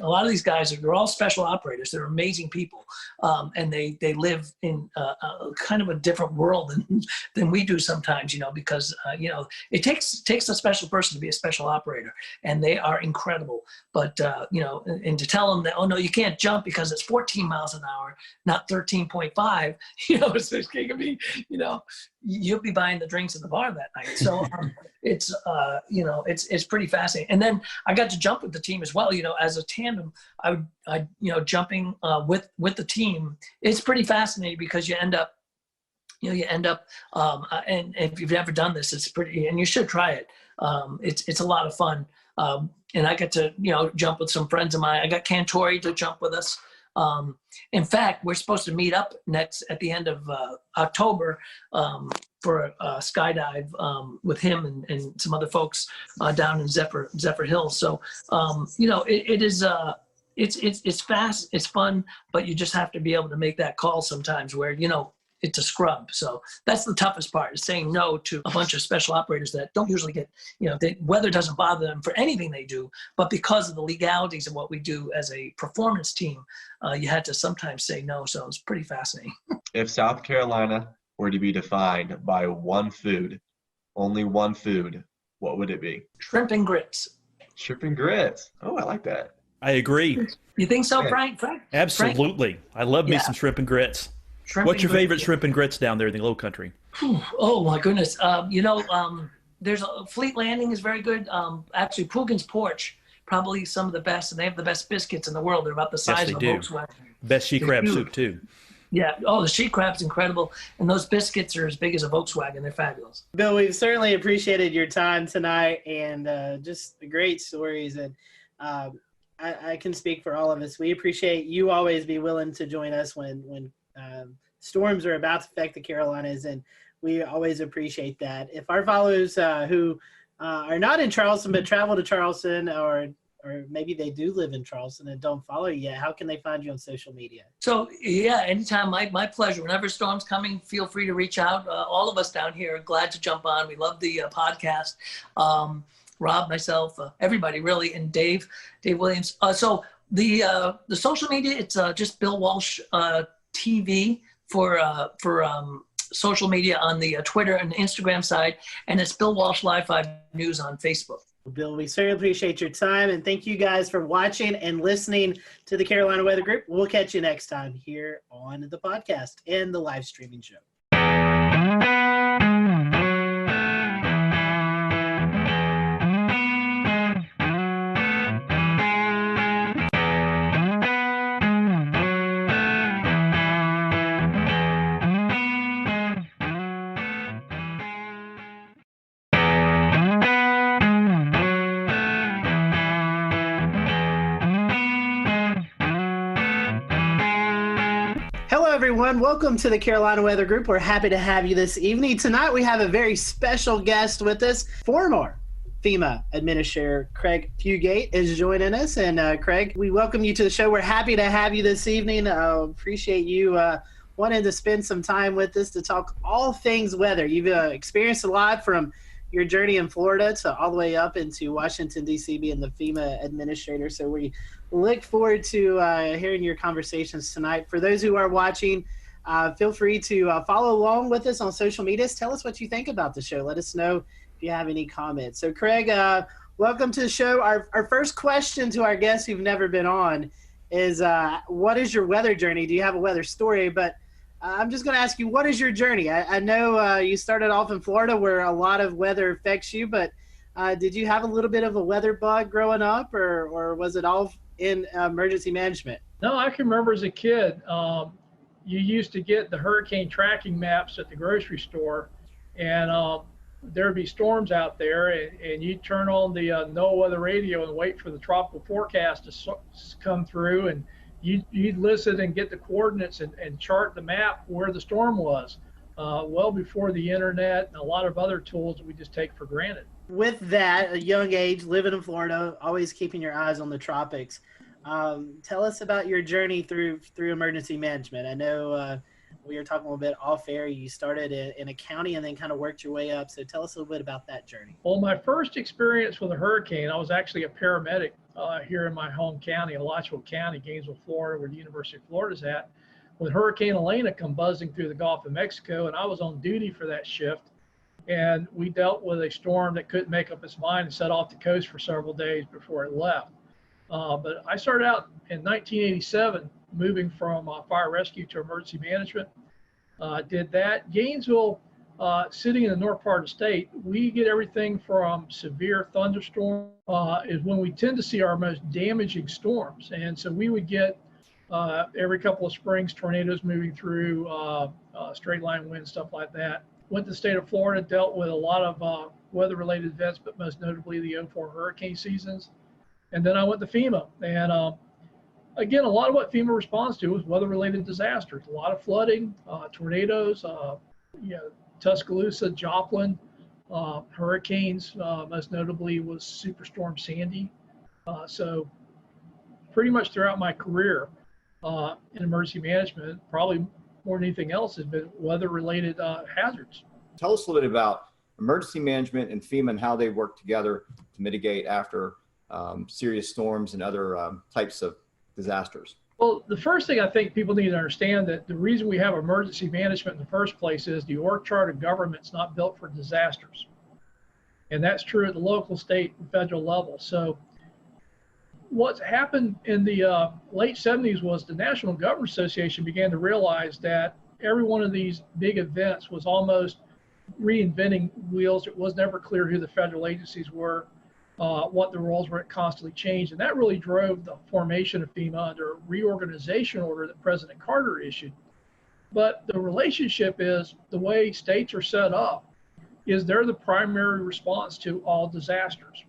lot of these guys they're all special operators. They're amazing people, and they live in a kind of a different world than we do sometimes. Because it takes a special person to be a special operator, and they are incredible. But and to tell them that, oh no, you can't jump because it's 14 miles an hour, not 13.5. It's going to be, you'll be buying the drinks at the bar that night. So it's pretty fascinating. And then I got to jump with the team as well. As a tandem, I jumping with the team. It's pretty fascinating because you end up, and if you've never done this, it's pretty, and you should try it. It's a lot of fun. And I got to, jump with some friends of mine. I got Cantore to jump with us. In fact, we're supposed to meet up next at the end of October for a skydive with him and some other folks down in Zephyr Hills. So, it's fast, it's fun, but you just have to be able to make that call sometimes where, it's a scrub. So that's the toughest part, is saying no to a bunch of special operators that don't usually get, the weather doesn't bother them for anything they do, but because of the legalities of what we do as a performance team, you had to sometimes say no. So it's pretty fascinating. If South Carolina were to be defined by one food, only one food, what would it be? Shrimp and grits. Shrimp and grits. Oh, I like that. I agree. You think so, Frank? Absolutely. I love me some shrimp and grits. What's your favorite shrimp and grits down there in the Low Country? Oh my goodness. There's a Fleet Landing is very good. Actually, Poogan's Porch, probably some of the best, and they have the best biscuits in the world. They're about the size of a Volkswagen. Best she crab soup too. Yeah. Oh, the sheet crab's incredible, and those biscuits are as big as a Volkswagen. They're fabulous. Bill, we've certainly appreciated your time tonight, and just the great stories. And I can speak for all of us. We appreciate you always be willing to join us when storms are about to affect the Carolinas, and we always appreciate that. If our followers who are not in Charleston but travel to Charleston, or maybe they do live in Charleston and don't follow you yet, how can they find you on social media? So yeah, anytime, my pleasure. Whenever storm's coming, feel free to reach out. All of us down here are glad to jump on. We love the podcast. Rob, myself, everybody really, and Dave Williams. So the social media, it's just Bill Walsh TV for social media on the Twitter and Instagram side, and it's Bill Walsh Live 5 News on Facebook. Bill, we certainly appreciate your time, and thank you guys for watching and listening to the Carolina Weather Group. We'll catch you next time here on the podcast and the live streaming show. Everyone, welcome to the Carolina Weather Group. We're happy to have you this evening. Tonight we have a very special guest with us. Former FEMA Administrator Craig Fugate is joining us. And Craig, we welcome you to the show. We're happy to have you this evening. Appreciate you wanting to spend some time with us to talk all things weather. You've experienced a lot from your journey in Florida to all the way up into Washington, D.C., being the FEMA Administrator. So we look forward to hearing your conversations tonight. For those who are watching, feel free to follow along with us on social media. Tell us what you think about the show. Let us know if you have any comments. So Craig, welcome to the show. Our first question to our guests who've never been on is, what is your weather journey? Do you have a weather story? But I'm just going to ask you, what is your journey? I know you started off in Florida where a lot of weather affects you, but did you have a little bit of a weather bug growing up, or was it all in emergency management? No, I can remember as a kid, you used to get the hurricane tracking maps at the grocery store, and there'd be storms out there, and you'd turn on the NOAA weather radio and wait for the tropical forecast to come through, and you'd listen and get the coordinates and chart the map where the storm was, well before the internet and a lot of other tools that we just take for granted. With that, a young age, living in Florida, always keeping your eyes on the tropics, tell us about your journey through emergency management. I know we were talking a little bit off air. You started in a county and then kind of worked your way up. So tell us a little bit about that journey. Well, my first experience with a hurricane, I was actually a paramedic here in my home county, Alachua County, Gainesville, Florida, where the University of Florida is at, when Hurricane Elena come buzzing through the Gulf of Mexico, and I was on duty for that shift. And we dealt with a storm that couldn't make up its mind and set off the coast for several days before it left. But I started out in 1987, moving from fire rescue to emergency management. Did that. Gainesville, sitting in the north part of the state, we get everything from severe thunderstorm is when we tend to see our most damaging storms. And so we would get every couple of springs, tornadoes moving through, straight line winds, stuff like that. Went to the state of Florida, dealt with a lot of weather-related events, but most notably the 04 hurricane seasons. And then I went to FEMA. And again, a lot of what FEMA responds to is weather-related disasters. A lot of flooding, tornadoes, Tuscaloosa, Joplin, hurricanes. Most notably was Superstorm Sandy. So pretty much throughout my career in emergency management, probably more than anything else, has been weather-related hazards. Tell us a little bit about emergency management and FEMA and how they work together to mitigate after serious storms and other types of disasters. Well, the first thing I think people need to understand that the reason we have emergency management in the first place is the org chart of government's not built for disasters. And that's true at the local, state, and federal level. So what's happened in the late 70s was the National Government Association began to realize that every one of these big events was almost reinventing wheels. It was never clear who the federal agencies were, what the roles were. It constantly changed. And that really drove the formation of FEMA under a reorganization order that President Carter issued. But the relationship is the way states are set up is they're the primary response to all disasters.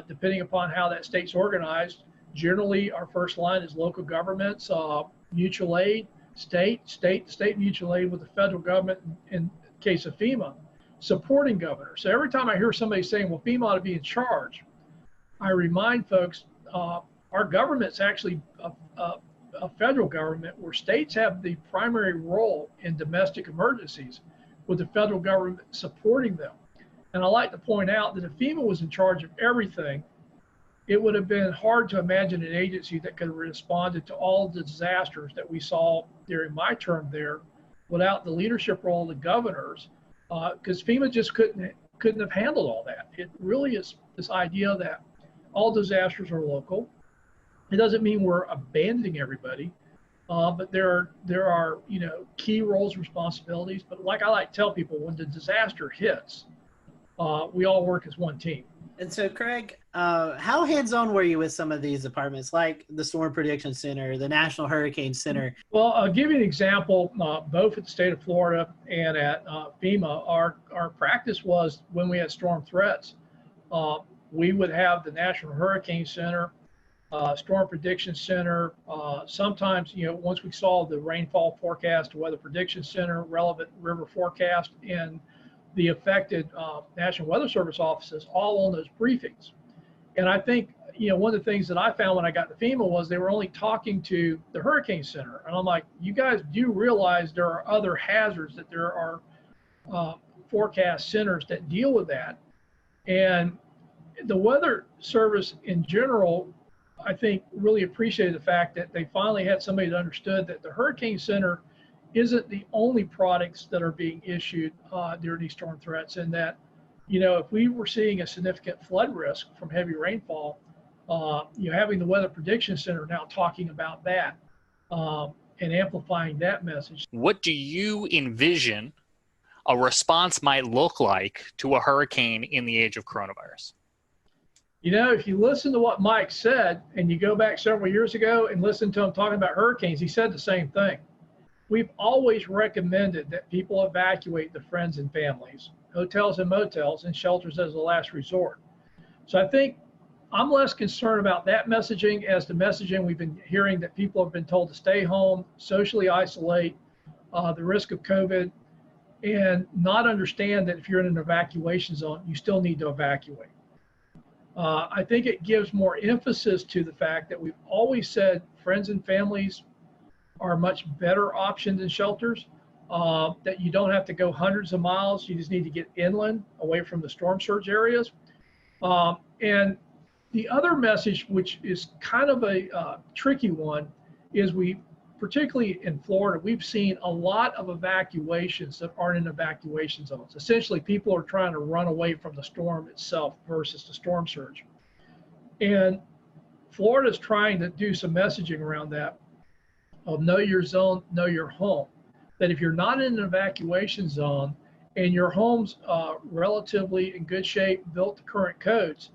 Depending upon how that state's organized, generally our first line is local governments, mutual aid, state mutual aid with the federal government in case of FEMA, supporting governors. So every time I hear somebody saying, well, FEMA ought to be in charge, I remind folks, our government's actually a federal government where states have the primary role in domestic emergencies with the federal government supporting them. And I like to point out that if FEMA was in charge of everything, it would have been hard to imagine an agency that could have responded to all the disasters that we saw during my term there without the leadership role of the governors, because FEMA just couldn't have handled all that. It really is this idea that all disasters are local. It doesn't mean we're abandoning everybody, but there are key roles and responsibilities. But like I like to tell people, when the disaster hits, we all work as one team. And so, Craig, how hands-on were you with some of these departments, like the Storm Prediction Center, the National Hurricane Center? Well, I'll give you an example. Both at the state of Florida and at FEMA, our practice was when we had storm threats, we would have the National Hurricane Center, Storm Prediction Center. Sometimes, once we saw the rainfall forecast, Weather Prediction Center, relevant river forecast, and the affected National Weather Service offices all on those briefings. And I think, one of the things that I found when I got to FEMA was they were only talking to the Hurricane Center. And I'm like, you guys do realize there are other hazards, that there are forecast centers that deal with that. And the Weather Service in general, I think, really appreciated the fact that they finally had somebody that understood that the Hurricane Center isn't the only products that are being issued during these storm threats, and that, if we were seeing a significant flood risk from heavy rainfall, having the Weather Prediction Center now talking about that and amplifying that message. What do you envision a response might look like to a hurricane in the age of coronavirus? If you listen to what Mike said, and you go back several years ago and listen to him talking about hurricanes, he said the same thing. We've always recommended that people evacuate their friends and families, hotels and motels, and shelters as a last resort. So I think I'm less concerned about that messaging as the messaging we've been hearing that people have been told to stay home, socially isolate, the risk of COVID, and not understand that if you're in an evacuation zone, you still need to evacuate. I think it gives more emphasis to the fact that we've always said friends and families are a much better option than shelters, that you don't have to go hundreds of miles. You just need to get inland away from the storm surge areas. And the other message, which is kind of a tricky one, is particularly in Florida, we've seen a lot of evacuations that aren't in evacuation zones. Essentially, people are trying to run away from the storm itself versus the storm surge. And Florida's trying to do some messaging around that of know your zone, know your home. That if you're not in an evacuation zone and your home's relatively in good shape, built to current codes,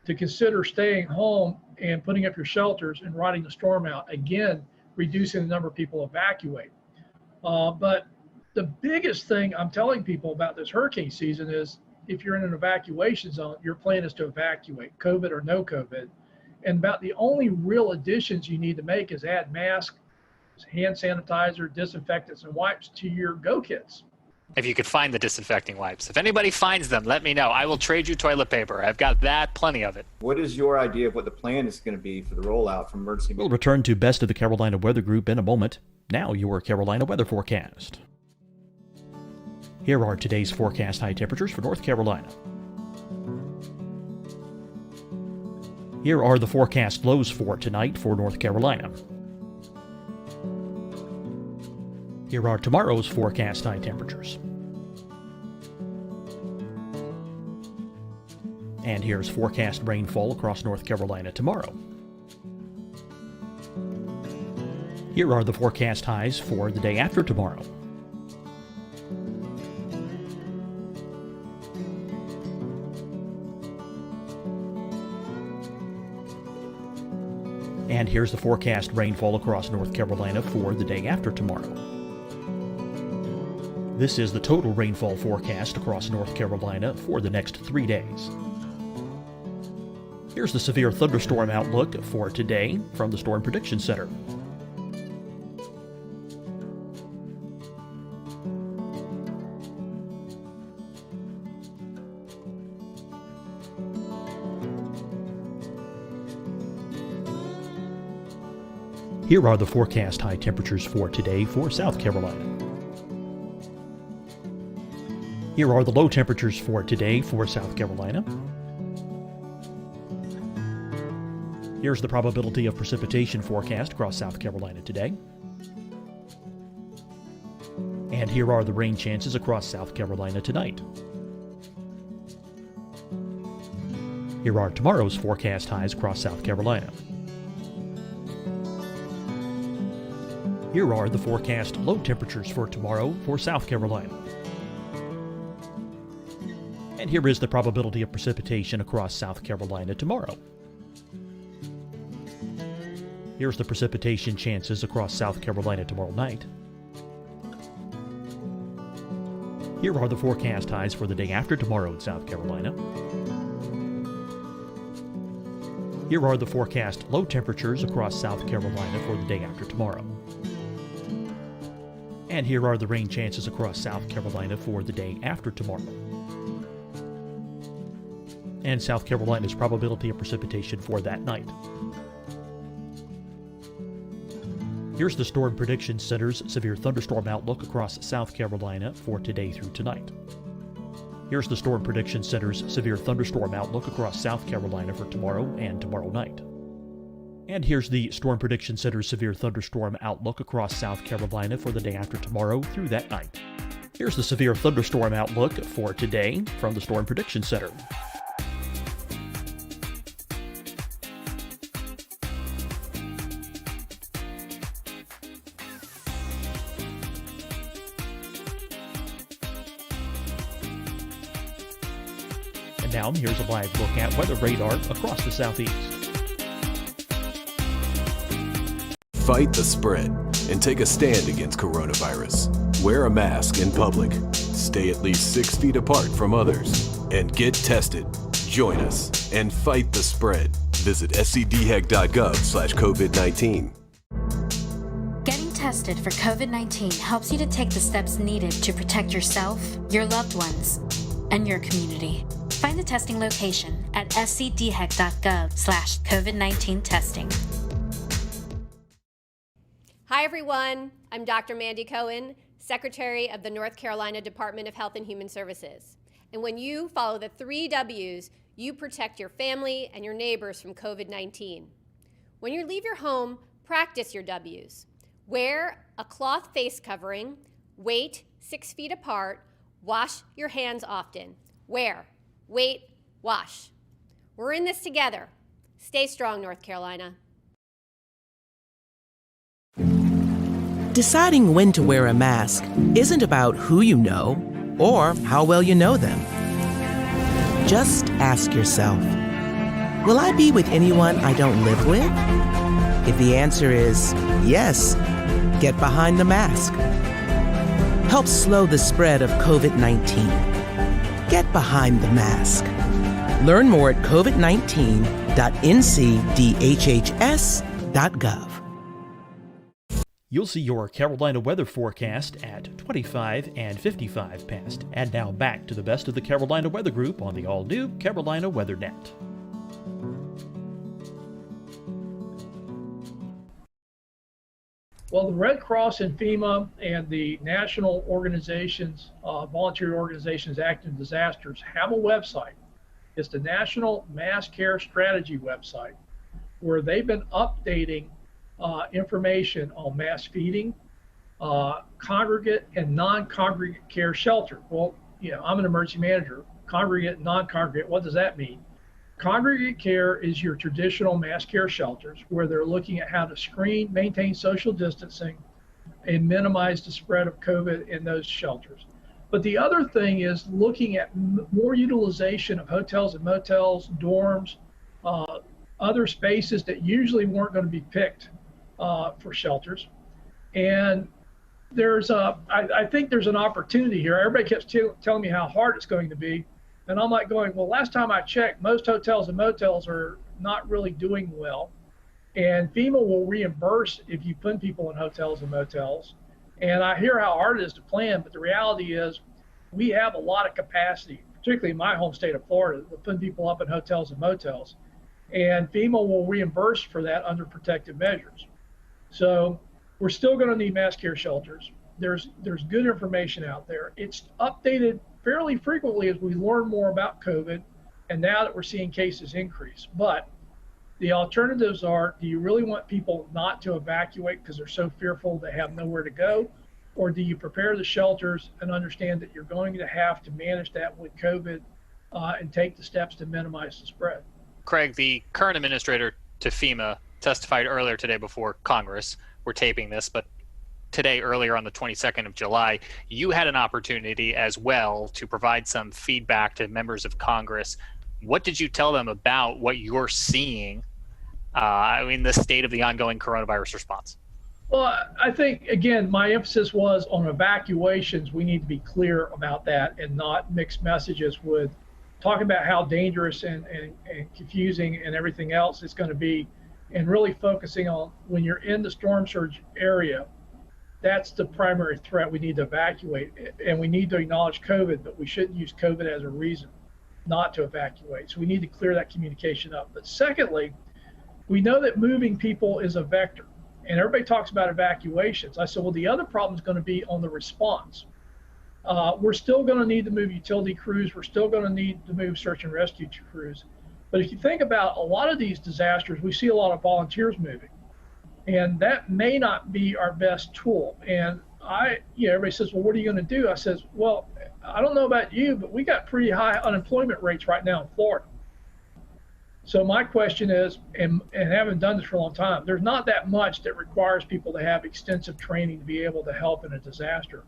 to consider staying home and putting up your shelters and riding the storm out, again, reducing the number of people evacuate. But the biggest thing I'm telling people about this hurricane season is if you're in an evacuation zone, your plan is to evacuate, COVID or no COVID. And about the only real additions you need to make is add masks, hand sanitizer, disinfectants, and wipes to your go kits. If you could find the disinfecting wipes. If anybody finds them, let me know. I will trade you toilet paper. I've got plenty of it. What is your idea of what the plan is going to be for the rollout from emergency? We'll return to Best of the Carolina Weather Group in a moment. Now your Carolina weather forecast. Here are today's forecast high temperatures for North Carolina. Here are the forecast lows for tonight for North Carolina. Here are tomorrow's forecast high temperatures. And here's forecast rainfall across North Carolina tomorrow. Here are the forecast highs for the day after tomorrow. And here's the forecast rainfall across North Carolina for the day after tomorrow. This is the total rainfall forecast across North Carolina for the next 3 days. Here's the severe thunderstorm outlook for today from the Storm Prediction Center. Here are the forecast high temperatures for today for South Carolina. Here are the low temperatures for today for South Carolina. Here's the probability of precipitation forecast across South Carolina today. And here are the rain chances across South Carolina tonight. Here are tomorrow's forecast highs across South Carolina. Here are the forecast low temperatures for tomorrow for South Carolina. And here is the probability of precipitation across South Carolina tomorrow. Here's the precipitation chances across South Carolina tomorrow night. Here are the forecast highs for the day after tomorrow in South Carolina. Here are the forecast low temperatures across South Carolina for the day after tomorrow. And here are the rain chances across South Carolina for the day after tomorrow. And South Carolina's probability of precipitation for that night. Here's the Storm Prediction Center's severe thunderstorm outlook across South Carolina for today through tonight. Here's the Storm Prediction Center's severe thunderstorm outlook across South Carolina for tomorrow and tomorrow night. And here's the Storm Prediction Center's severe thunderstorm outlook across South Carolina for the day after tomorrow through that night. Here's the severe thunderstorm outlook for today from the Storm Prediction Center. And now here's a live look at weather radar across the southeast. Fight the spread and take a stand against coronavirus. Wear a mask in public. Stay at least 6 feet apart from others. And get tested. Join us and fight the spread. Visit scdhec.gov/COVID-19. Getting tested for COVID-19 helps you to take the steps needed to protect yourself, your loved ones, and your community. Find the testing location at scdhec.gov/COVID-19 testing. Hi, everyone. I'm Dr. Mandy Cohen, Secretary of the North Carolina Department of Health and Human Services. And when you follow the 3 W's, you protect your family and your neighbors from COVID-19. When you leave your home, practice your W's. Wear a cloth face covering, wait 6 feet apart, wash your hands often. Wear, wait, wash. We're in this together. Stay strong, North Carolina. Deciding when to wear a mask isn't about who you know or how well you know them. Just ask yourself, will I be with anyone I don't live with? If the answer is yes, get behind the mask. Help slow the spread of COVID-19. Get behind the mask. Learn more at covid19.ncdhhs.gov. You'll see your Carolina weather forecast at 25 and 55 past. And now back to the best of the Carolina Weather Group on the all-new Carolina Weather Net. Well, the Red Cross and FEMA and the national organizations, volunteer organizations acting in disasters have a website. It's the National Mass Care Strategy website, where they've been updating information on mass feeding, congregate and non-congregate care shelter. Well, I'm an emergency manager. Congregate and non-congregate, what does that mean? Congregate care is your traditional mass care shelters where they're looking at how to screen, maintain social distancing, and minimize the spread of COVID in those shelters. But the other thing is looking at more utilization of hotels and motels, dorms, other spaces that usually weren't going to be picked for shelters. And I think there's an opportunity here. Everybody keeps telling me how hard it's going to be. And I'm like going, well, last time I checked, most hotels and motels are not really doing well. And FEMA will reimburse if you put people in hotels and motels. And I hear how hard it is to plan, but the reality is we have a lot of capacity, particularly in my home state of Florida, to put people up in hotels and motels. And FEMA will reimburse for that under protective measures. So we're still going to need mass care shelters. There's good information out there. It's updated fairly frequently as we learn more about COVID, and now that we're seeing cases increase. But the alternatives are, do you really want people not to evacuate because they're so fearful they have nowhere to go? Or do you prepare the shelters and understand that you're going to have to manage that with COVID and take the steps to minimize the spread? Craig, the current administrator to FEMA testified earlier today before Congress. We're taping this, but today, earlier on the 22nd of July, you had an opportunity as well to provide some feedback to members of Congress. What did you tell them about what you're seeing the state of the ongoing coronavirus response? Well, I think, again, my emphasis was on evacuations. We need to be clear about that and not mix messages with talking about how dangerous and confusing and everything else it's going to be, and really focusing on when you're in the storm surge area. That's the primary threat. We need to evacuate, and we need to acknowledge COVID, but we shouldn't use COVID as a reason not to evacuate. So we need to clear that communication up. But secondly, we know that moving people is a vector, and everybody talks about evacuations. I said, well, the other problem is going to be on the response. We're still going to need to move utility crews. We're still going to need to move search and rescue crews. But if you think about a lot of these disasters, we see a lot of volunteers moving. And that may not be our best tool. And everybody says, well, what are you going to do? I says, well, I don't know about you, but we got pretty high unemployment rates right now in Florida. So my question is, and having done this for a long time, there's not that much that requires people to have extensive training to be able to help in a disaster.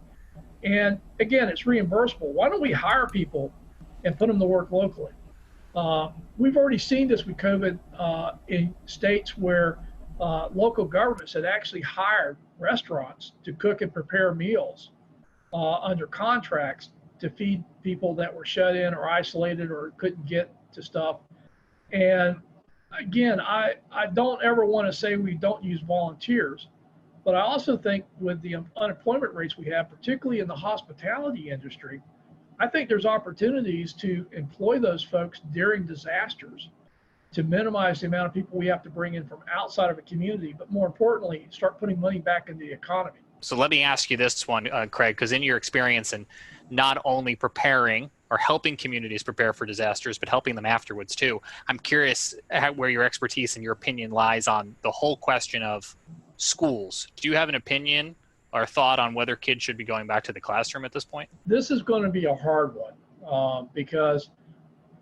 And again, it's reimbursable. Why don't we hire people and put them to work locally? We've already seen this with COVID in states where local governments had actually hired restaurants to cook and prepare meals under contracts to feed people that were shut in or isolated or couldn't get to stuff. And again, I don't ever want to say we don't use volunteers, but I also think with the unemployment rates we have, particularly in the hospitality industry, I think there's opportunities to employ those folks during disasters to minimize the amount of people we have to bring in from outside of a community, but more importantly, start putting money back into the economy. So let me ask you this one, Craig, because in your experience in not only preparing or helping communities prepare for disasters, but helping them afterwards too, I'm curious where your expertise and your opinion lies on the whole question of schools. Do you have an opinion or thought on whether kids should be going back to the classroom at this point? This is going to be a hard one because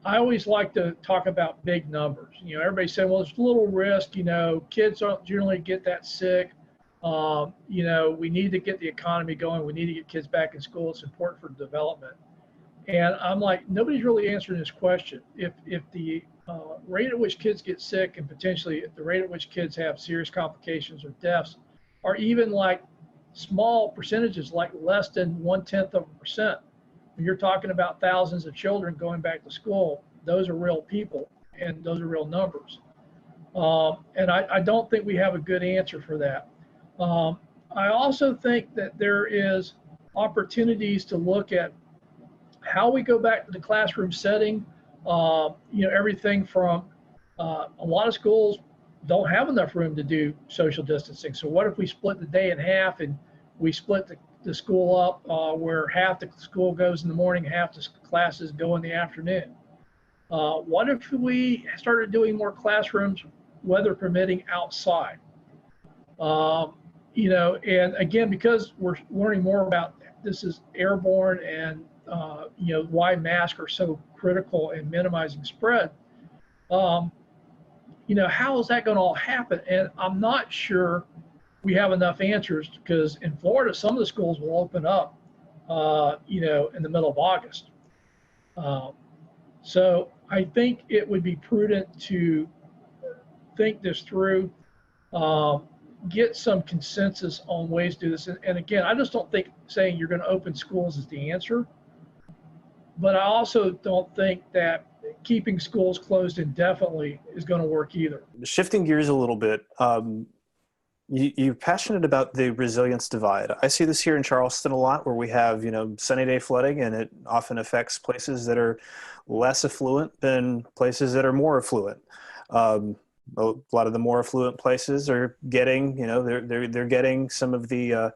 I always like to talk about big numbers. You know, everybody said, well, there's a little risk, you know, kids don't generally get that sick. You know, we need to get the economy going. We need to get kids back in school. It's important for development. And I'm like, nobody's really answering this question. If the rate at which kids get sick and potentially the rate at which kids have serious complications or deaths are even like small percentages, like less than 0.1%. When you're talking about thousands of children going back to school, those are real people and those are real numbers. And I don't think we have a good answer for that. I also think that there is opportunities to look at how we go back to the classroom setting. You know, everything from a lot of schools don't have enough room to do social distancing. So what if we split the day in half and we split the school up where half the school goes in the morning, half the classes go in the afternoon? What if we started doing more classrooms, weather permitting, outside? You know, and again, because we're learning more about this is airborne and you know, why masks are so critical in minimizing spread. You know, how is that going to all happen? And I'm not sure we have enough answers, because in Florida, some of the schools will open up, you know, in the middle of August. So I think it would be prudent to think this through, get some consensus on ways to do this. And again, I just don't think saying you're going to open schools is the answer. But I also don't think that keeping schools closed indefinitely is going to work either. Shifting gears a little bit, you're passionate about the resilience divide. I see this here in Charleston a lot, where we have, you know, sunny day flooding, and it often affects places that are less affluent than places that are more affluent. A lot of the more affluent places are getting, you know, they're getting some of the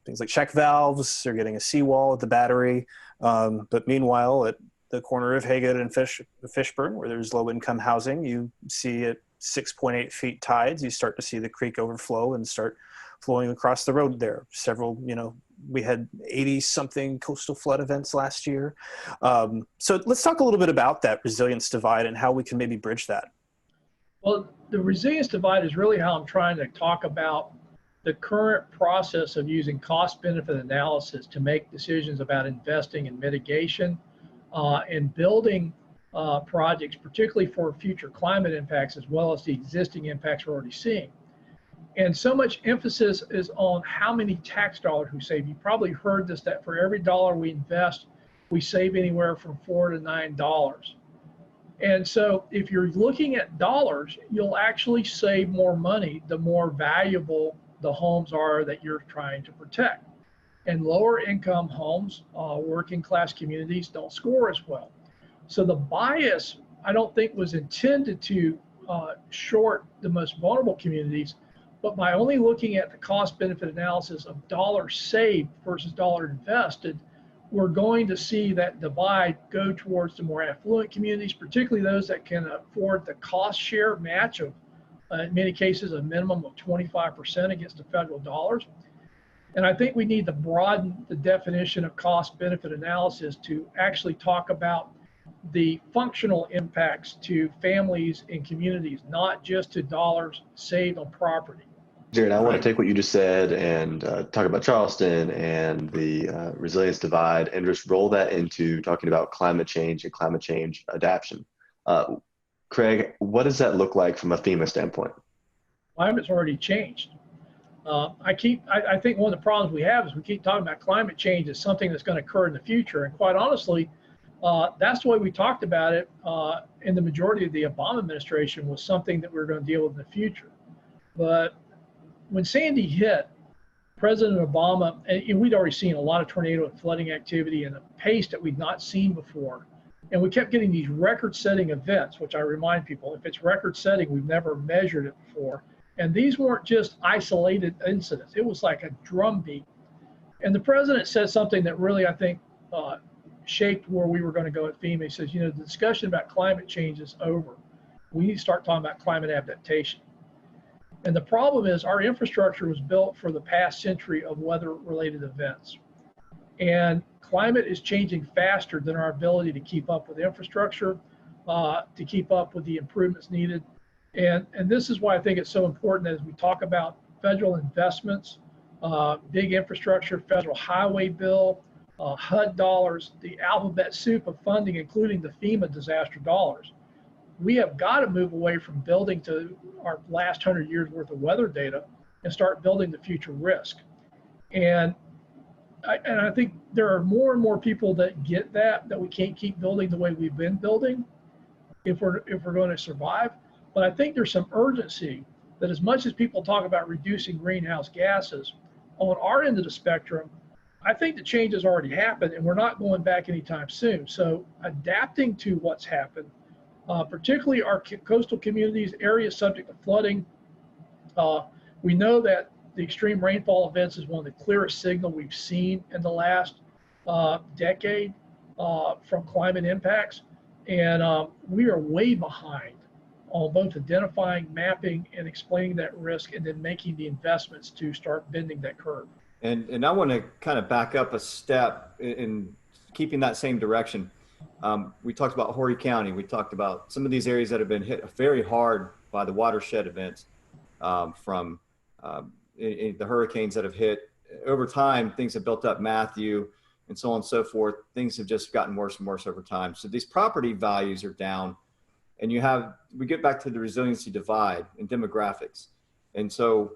things like check valves. They're getting a seawall at the battery. But meanwhile, at the corner of Haggard and Fishburne, where there's low-income housing, you see at 6.8 feet tides, you start to see the creek overflow and start flowing across the road there. Several, you know, we had 80-something coastal flood events last year. So let's talk a little bit about that resilience divide and how we can maybe bridge that. Well, the resilience divide is really how I'm trying to talk about the current process of using cost-benefit analysis to make decisions about investing in mitigation and building projects, particularly for future climate impacts, as well as the existing impacts we're already seeing. And so much emphasis is on how many tax dollars we save. You probably heard this, that for every dollar we invest, we save anywhere from $4 to $9. And so if you're looking at dollars, you'll actually save more money the more valuable the homes are that you're trying to protect. And lower income homes, working class communities don't score as well. So the bias, I don't think, was intended to short the most vulnerable communities, but by only looking at the cost benefit analysis of dollars saved versus dollars invested, we're going to see that divide go towards the more affluent communities, particularly those that can afford the cost share match of, in many cases, a minimum of 25% against the federal dollars. And I think we need to broaden the definition of cost benefit analysis to actually talk about the functional impacts to families and communities, not just to dollars saved on property. Jared, I want to take what you just said and talk about Charleston and the resilience divide and just roll that into talking about climate change and climate change adaptation. Craig, what does that look like from a FEMA standpoint? Climate's already changed. I think one of the problems we have is we keep talking about climate change as something that's going to occur in the future. And quite honestly, that's the way we talked about it in the majority of the Obama administration, was something that we're going to deal with in the future. But when Sandy hit, President Obama, and we'd already seen a lot of tornado and flooding activity and a pace that we'd not seen before. And we kept getting these record-setting events, which I remind people, if it's record-setting, we've never measured it before. And these weren't just isolated incidents. It was like a drumbeat. And the president said something that really, I think, shaped where we were going to go at FEMA. He says, the discussion about climate change is over. We need to start talking about climate adaptation. And the problem is our infrastructure was built for the past century of weather-related events. And climate is changing faster than our ability to keep up with infrastructure, to keep up with the improvements needed. And this is why I think it's so important as we talk about federal investments, big infrastructure, federal highway bill, HUD dollars, the alphabet soup of funding, including the FEMA disaster dollars. We have got to move away from building to our last 100 years worth of weather data and start building the future risk. And I think there are more and more people that get that we can't keep building the way we've been building if we're going to survive. But I think there's some urgency that as much as people talk about reducing greenhouse gases, on our end of the spectrum, I think the change has already happened and we're not going back anytime soon. So adapting to what's happened, particularly our coastal communities, areas subject to flooding, we know that the extreme rainfall events is one of the clearest signal we've seen in the last decade from climate impacts. And we are way behind on both identifying, mapping, and explaining that risk, and then making the investments to start bending that curve. And I want to kind of back up a step in keeping that same direction. We talked about Horry County. We talked about some of these areas that have been hit very hard by the watershed events from the hurricanes that have hit. Over time, things have built up, Matthew, and so on and so forth. Things have just gotten worse and worse over time. So these property values are down, and we get back to the resiliency divide and demographics. And so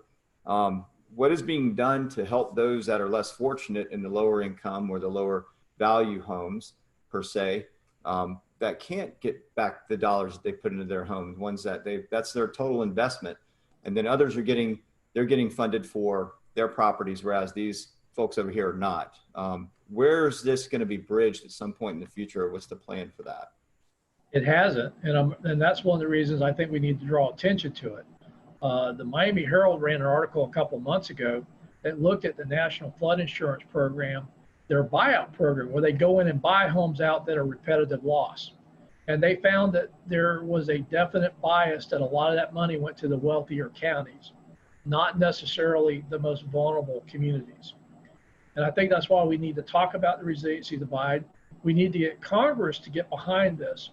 what is being done to help those that are less fortunate in the lower income or the lower value homes per se, that can't get back the dollars that they put into their home, ones that that's their total investment. And then others are getting funded for their properties, whereas these folks over here are not. Where is this going to be bridged at some point in the future? What's the plan for that? It hasn't, and that's one of the reasons I think we need to draw attention to it. The Miami Herald ran an article a couple of months ago that looked at the National Flood Insurance Program, their buyout program, where they go in and buy homes out that are repetitive loss. And they found that there was a definite bias that a lot of that money went to the wealthier counties, not necessarily the most vulnerable communities. And I think that's why we need to talk about the resiliency divide. We need to get Congress to get behind this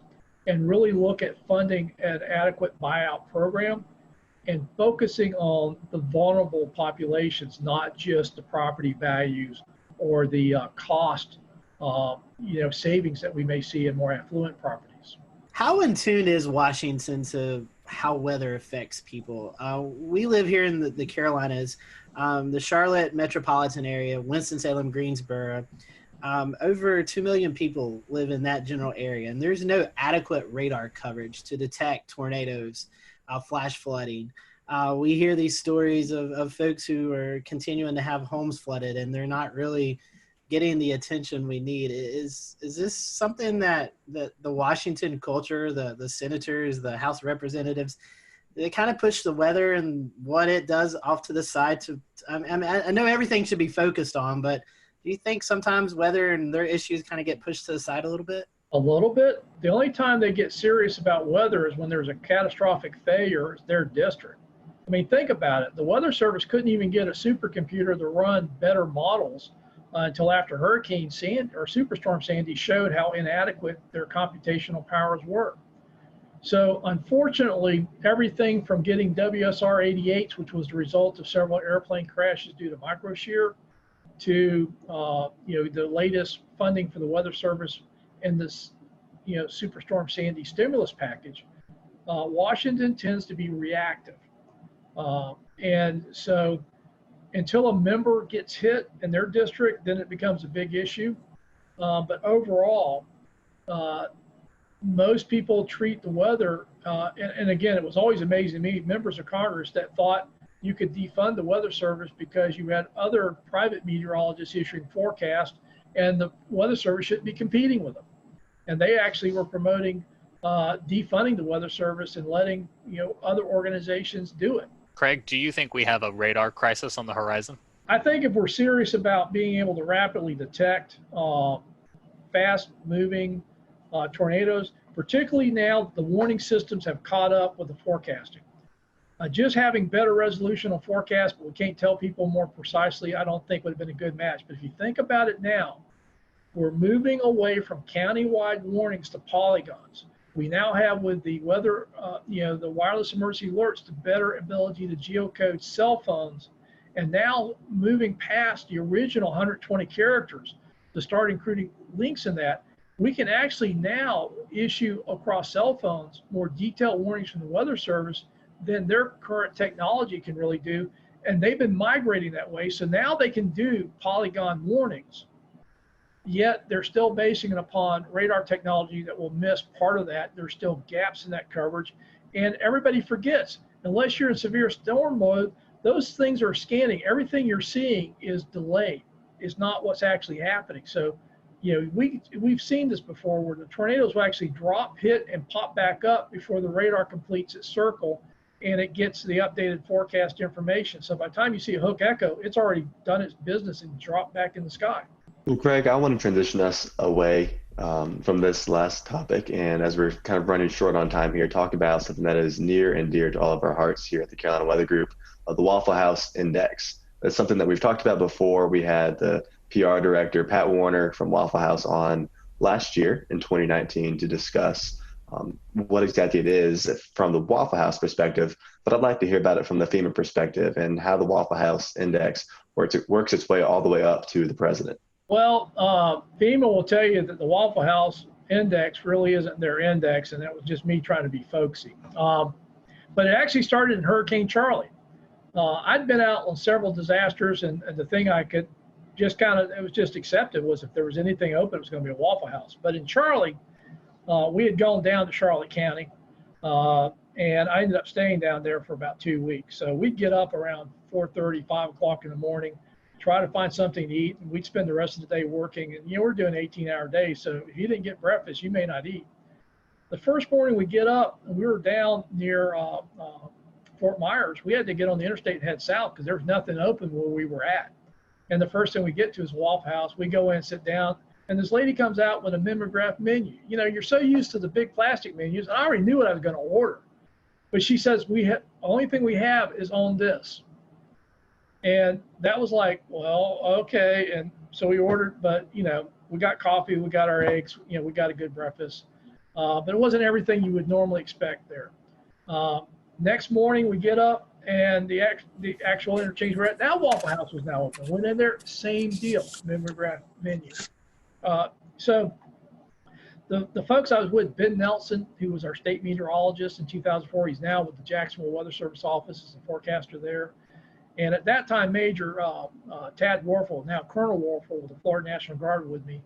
and really look at funding an adequate buyout program and focusing on the vulnerable populations, not just the property values or the cost savings that we may see in more affluent properties. How in tune is Washington to how weather affects people? We live here in the Carolinas, the Charlotte metropolitan area, Winston-Salem, Greensboro. Over 2 million people live in that general area, and there's no adequate radar coverage to detect tornadoes, flash flooding. We hear these stories of folks who are continuing to have homes flooded, and they're not really getting the attention we need. Is this something that the Washington culture, the senators, the House representatives, they kind of push the weather and what it does off to the side? I know everything should be focused on, but do you think sometimes weather and their issues kind of get pushed to the side a little bit? A little bit. The only time they get serious about weather is when there's a catastrophic failure in their district. I mean, think about it. The Weather Service couldn't even get a supercomputer to run better models until after Hurricane Sandy or Superstorm Sandy showed how inadequate their computational powers were. So unfortunately, everything from getting WSR 88s, which was the result of several airplane crashes due to microshear, to the latest funding for the Weather Service in this Superstorm Sandy stimulus package, Washington tends to be reactive. And so until a member gets hit in their district, then it becomes a big issue. But overall, most people treat the weather, and again, it was always amazing to me, members of Congress that thought you could defund the Weather Service because you had other private meteorologists issuing forecasts and the Weather Service shouldn't be competing with them. and they actually were promoting defunding the Weather Service and letting other organizations do it. Craig, do you think we have a radar crisis on the horizon? I think if we're serious about being able to rapidly detect fast-moving tornadoes, particularly now the warning systems have caught up with the forecasting. Just having better resolution on forecast, but we can't tell people more precisely, I don't think would have been a good match. But if you think about it now, we're moving away from county-wide warnings to polygons. We now have, with the weather, the wireless emergency alerts, the better ability to geocode cell phones, and now moving past the original 120 characters to start including links in that, we can actually now issue across cell phones more detailed warnings from the Weather Service than their current technology can really do. And they've been migrating that way. So now they can do polygon warnings, yet they're still basing it upon radar technology that will miss part of that. There's still gaps in that coverage. And everybody forgets, unless you're in severe storm mode, those things are scanning. Everything you're seeing is delayed. It's not what's actually happening. So, we've seen this before where the tornadoes will actually drop, hit, and pop back up before the radar completes its circle and it gets the updated forecast information. So by the time you see a hook echo, it's already done its business and dropped back in the sky. Well, Craig, I want to transition us away from this last topic. And as we're kind of running short on time here, talk about something that is near and dear to all of our hearts here at the Carolina Weather Group, the Waffle House Index. That's something that we've talked about before. We had the PR director, Pat Warner from Waffle House, on last year in 2019 to discuss what exactly it is from the Waffle House perspective. But I'd like to hear about it from the FEMA perspective and how the Waffle House Index works its way all the way up to the president. Well, FEMA will tell you that the Waffle House Index really isn't their index, and that was just me trying to be folksy. But it actually started in Hurricane Charlie. I'd been out on several disasters, and the thing I could just it was just accepted was if there was anything open, it was going to be a Waffle House. But in Charlie, we had gone down to Charlotte County, and I ended up staying down there for about 2 weeks. So we'd get up around 4:30, 5 o'clock in the morning, try to find something to eat, and we'd spend the rest of the day working. And, we're doing 18-hour days, so if you didn't get breakfast, you may not eat. The first morning we get up, and we were down near Fort Myers. We had to get on the interstate and head south because there was nothing open where we were at. And the first thing we get to is Waffle House. We go in, sit down, and this lady comes out with a mimeograph menu. You're so used to the big plastic menus, and I already knew what I was going to order. But she says, the only thing we have is on this. And that was like, well, okay. And so we ordered, but, we got coffee, we got our eggs, we got a good breakfast. But it wasn't everything you would normally expect there. Next morning, we get up, and the actual interchange we're at, now Waffle House was now open. Went in there, same deal, mimeograph menu. So the folks I was with, Ben Nelson, who was our state meteorologist in 2004, he's now with the Jacksonville Weather Service office as a forecaster there. And at that time, Major Tad Warfel, now Colonel Warfel with the Florida National Guard, with me.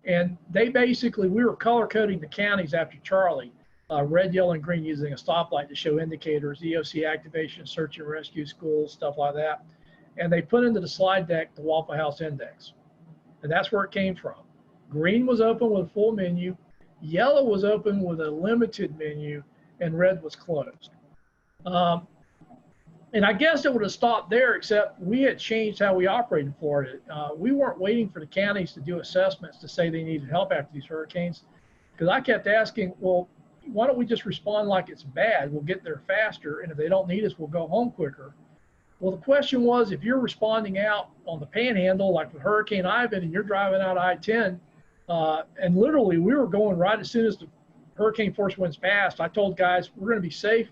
And we were color coding the counties after Charlie, red, yellow, and green, using a stoplight to show indicators, EOC activation, search and rescue, schools, stuff like that. And they put into the slide deck the Waffle House Index. And that's where it came from. Green was open with a full menu, yellow was open with a limited menu, and red was closed. And I guess it would have stopped there, except we had changed how we operated in Florida. We weren't waiting for the counties to do assessments to say they needed help after these hurricanes, because I kept asking, well, why don't we just respond like it's bad? We'll get there faster, and if they don't need us, we'll go home quicker. Well, the question was, if you're responding out on the Panhandle, like with Hurricane Ivan, and you're driving out I-10, and literally we were going right as soon as the hurricane force winds passed, I told guys, we're going to be safe,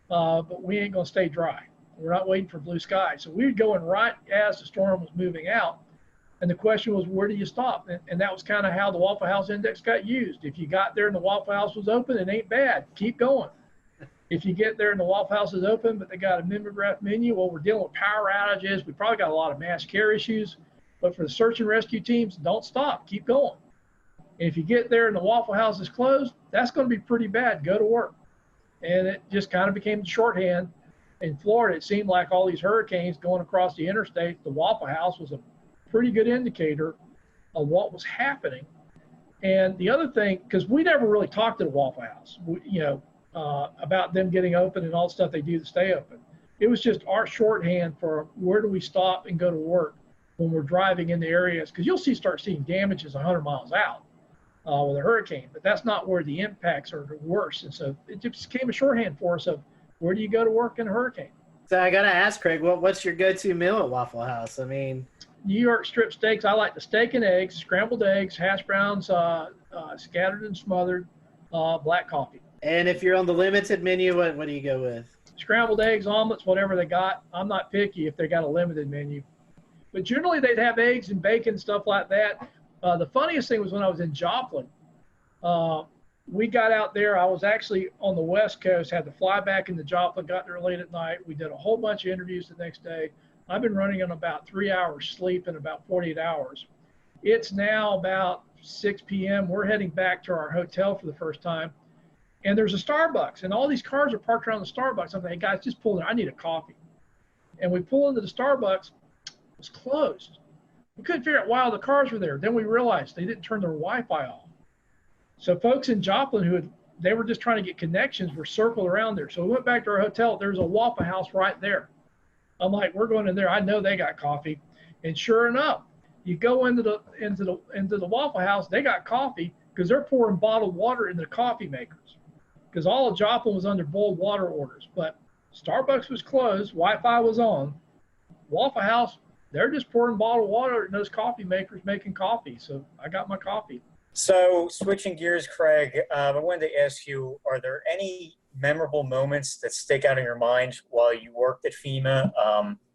but we ain't going to stay dry. We're not waiting for blue skies. So we were going right as the storm was moving out. And the question was, where do you stop? And that was kind of how the Waffle House Index got used. If you got there and the Waffle House was open, it ain't bad. Keep going. If you get there and the Waffle House is open, but they got a mimeograph menu, well, we're dealing with power outages. We probably got a lot of mass care issues. But for the search and rescue teams, don't stop. Keep going. And if you get there and the Waffle House is closed, that's going to be pretty bad. Go to work. And it just kind of became the shorthand. In Florida, it seemed like all these hurricanes going across the interstate, the Waffle House was a pretty good indicator of what was happening. And the other thing, because we never really talked to the Waffle House, about them getting open and all the stuff they do to stay open. It was just our shorthand for where do we stop and go to work when we're driving in the areas, because you'll start seeing damages 100 miles out with a hurricane, but that's not where the impacts are the worst. And so it just became a shorthand for us of where do you go to work in a hurricane. So I got to ask, Craig, what's your go-to meal at Waffle House? I mean, New York strip steaks. I like the steak and eggs, scrambled eggs, hash browns, scattered and smothered, black coffee. And if you're on the limited menu, what do you go with? Scrambled eggs, omelets, whatever they got. I'm not picky if they got a limited menu. But generally they'd have eggs and bacon, stuff like that. The funniest thing was when I was in Joplin. We got out there. I was actually on the West Coast, had to fly back into Joplin, got there late at night. We did a whole bunch of interviews the next day. I've been running on about 3 hours sleep in about 48 hours. It's now about 6 p.m. We're heading back to our hotel for the first time. And there's a Starbucks, and all these cars are parked around the Starbucks. I'm like, hey, guys, just pull in. I need a coffee. And we pull into the Starbucks. It was closed. We couldn't figure out why all the cars were there. Then we realized they didn't turn their Wi-Fi off. So folks in Joplin they were just trying to get connections were circled around there. So we went back to our hotel. There was a Waffle House right there. I'm like, we're going in there. I know they got coffee. And sure enough, you go into the Waffle House, they got coffee because they're pouring bottled water into the coffee makers. Because all of Joplin was under boiled water orders. But Starbucks was closed, Wi-Fi was on. Waffle House, they're just pouring bottled water in those coffee makers making coffee. So I got my coffee. So switching gears, Craig, I wanted to ask you, are there any memorable moments that stick out in your mind while you worked at FEMA?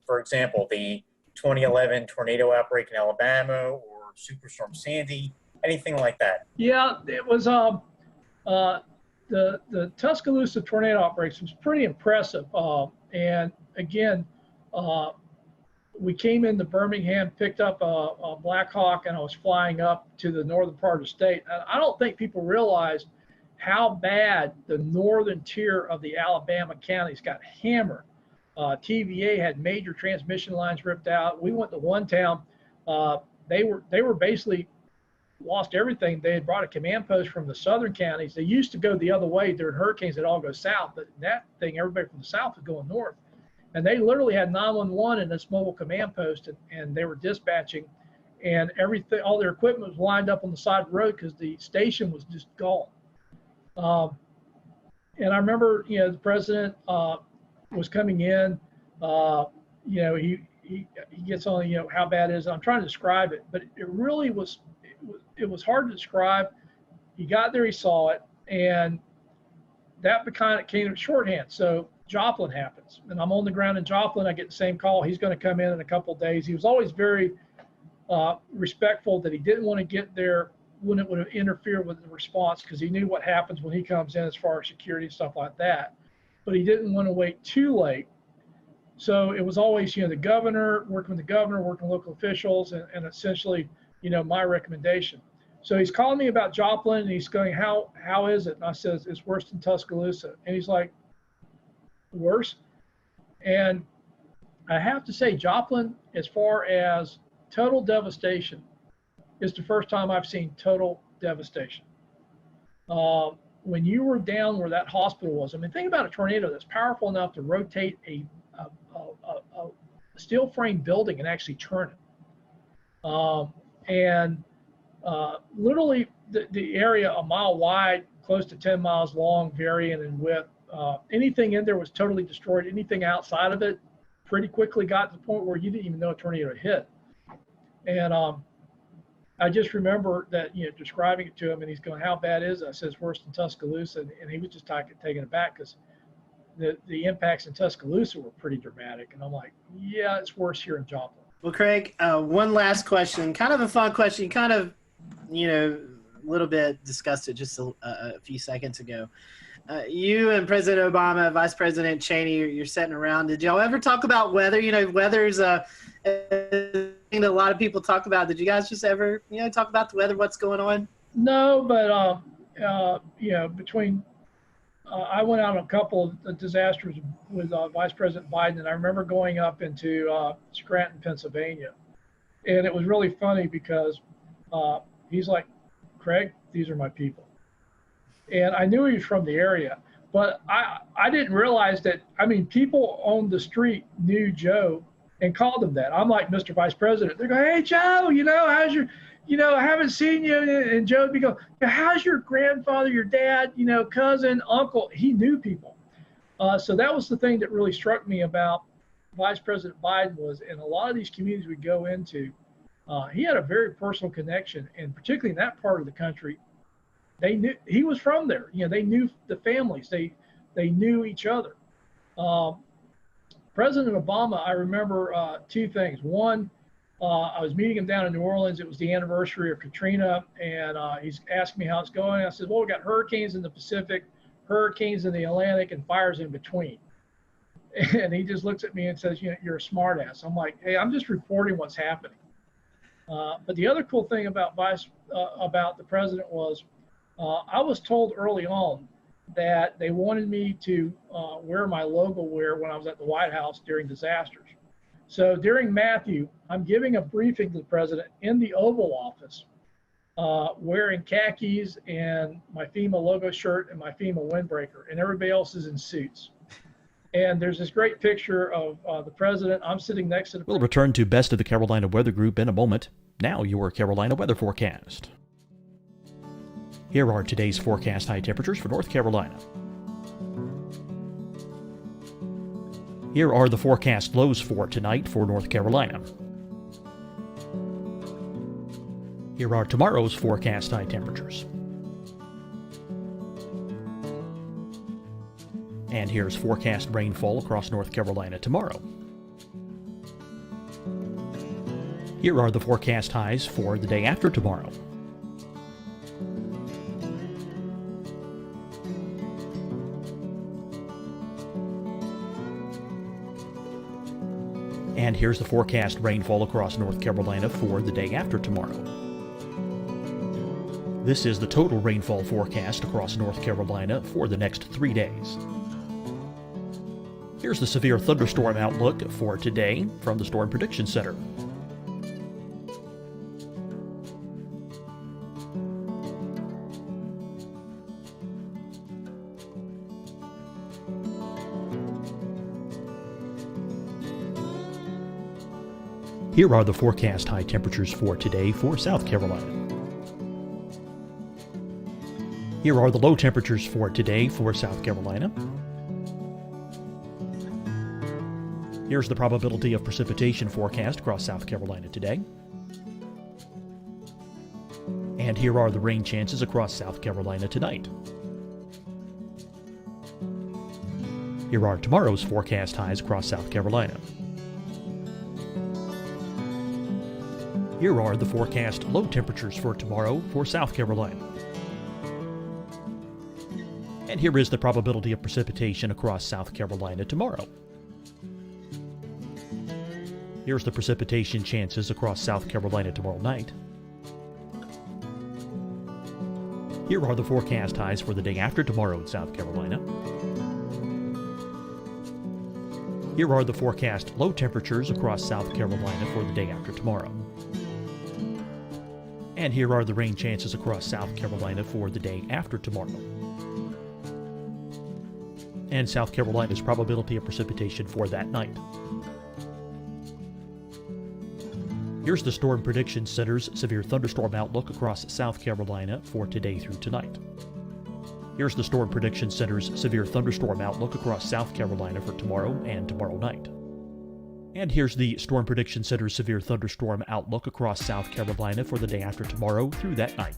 For example, the 2011 tornado outbreak in Alabama or Superstorm Sandy, anything like that? Yeah, it was the Tuscaloosa tornado outbreaks was pretty impressive. And again, we came into Birmingham, picked up a Black Hawk, and I was flying up to the northern part of the state. And I don't think people realize how bad the northern tier of the Alabama counties got hammered. TVA had major transmission lines ripped out. We went to one town. They were basically lost everything. They had brought a command post from the southern counties. They used to go the other way during hurricanes. They'd all go south, but that thing, everybody from the south was going north. And they literally had 911 in this mobile command post, and they were dispatching, and everything, all their equipment was lined up on the side of the road because the station was just gone. And I remember, the president was coming in. He gets on, how bad it is. I'm trying to describe it, but it really was. It was hard to describe. He got there, he saw it, and that became shorthand. So Joplin happens, and I'm on the ground in Joplin. I get the same call. He's going to come in a couple of days. He was always very respectful that he didn't want to get there when it would interfere with the response, because he knew what happens when he comes in as far as security and stuff like that. But he didn't want to wait too late. So it was always, the governor, working with the governor, working with local officials, and essentially, my recommendation. So he's calling me about Joplin, and he's going, how is it? And I says, it's worse than Tuscaloosa. And he's like, worse? And I have to say, Joplin, as far as total devastation, is the first time I've seen total devastation. When you were down where that hospital was, think about a tornado that's powerful enough to rotate a steel frame building and actually turn it. Literally the area a mile wide, close to 10 miles long, varying in width. Anything in there was totally destroyed. Anything outside of it pretty quickly got to the point where you didn't even know a tornado hit. And I just remember that, describing it to him, and he's going, how bad is it? I said, it's worse than Tuscaloosa. And he was just taken aback because the impacts in Tuscaloosa were pretty dramatic. And I'm like, yeah, it's worse here in Joplin. Well, Craig, one last question, kind of a fun question. You kind of, a little bit discussed it just a few seconds ago. You and President Obama, Vice President Cheney, you're sitting around. Did y'all ever talk about weather? Weather's a thing that a lot of people talk about. Did you guys just ever, talk about the weather, what's going on? No, but, between I went out on a couple of disasters with Vice President Biden, and I remember going up into Scranton, Pennsylvania. And it was really funny because he's like, Craig, these are my people. And I knew he was from the area, but I didn't realize that, I mean, people on the street knew Joe and called him that. I'm like, Mr. Vice President. They go, hey, Joe, how's your, I haven't seen you. And Joe would be go, how's your grandfather, your dad, cousin, uncle? He knew people. So that was the thing that really struck me about Vice President Biden was in a lot of these communities we go into, he had a very personal connection, and particularly in that part of the country, they knew he was from there. They knew the families. They knew each other. President Obama, I remember two things. One, I was meeting him down in New Orleans. It was the anniversary of Katrina, and he's asked me how it's going. I said, well, we got hurricanes in the Pacific, hurricanes in the Atlantic, and fires in between. And he just looks at me and says, you're a smart ass. I'm like, hey, I'm just reporting what's happening. But the other cool thing about the president was I was told early on that they wanted me to wear my logo wear when I was at the White House during disasters. So during Matthew, I'm giving a briefing to the president in the Oval Office, wearing khakis and my FEMA logo shirt and my FEMA windbreaker, and everybody else is in suits. And there's this great picture of the president. I'm sitting next to the We'll return to Best of the Carolina Weather Group in a moment. Now your Carolina weather forecast. Here are today's forecast high temperatures for North Carolina. Here are the forecast lows for tonight for North Carolina. Here are tomorrow's forecast high temperatures. And here's forecast rainfall across North Carolina tomorrow. Here are the forecast highs for the day after tomorrow. And here's the forecast rainfall across North Carolina for the day after tomorrow. This is the total rainfall forecast across North Carolina for the next 3 days. Here's the severe thunderstorm outlook for today from the Storm Prediction Center. Here are the forecast high temperatures for today for South Carolina. Here are the low temperatures for today for South Carolina. Here's the probability of precipitation forecast across South Carolina today. And here are the rain chances across South Carolina tonight. Here are tomorrow's forecast highs across South Carolina. Here are the forecast low temperatures for tomorrow for South Carolina. And here is the probability of precipitation across South Carolina tomorrow. Here's the precipitation chances across South Carolina tomorrow night. Here are the forecast highs for the day after tomorrow in South Carolina. Here are the forecast low temperatures across South Carolina for the day after tomorrow. And here are the rain chances across South Carolina for the day after tomorrow. And South Carolina's probability of precipitation for that night. Here's the Storm Prediction Center's severe thunderstorm outlook across South Carolina for today through tonight. Here's the Storm Prediction Center's severe thunderstorm outlook across South Carolina for tomorrow and tomorrow night. And here's the Storm Prediction Center's severe thunderstorm outlook across South Carolina for the day after tomorrow through that night.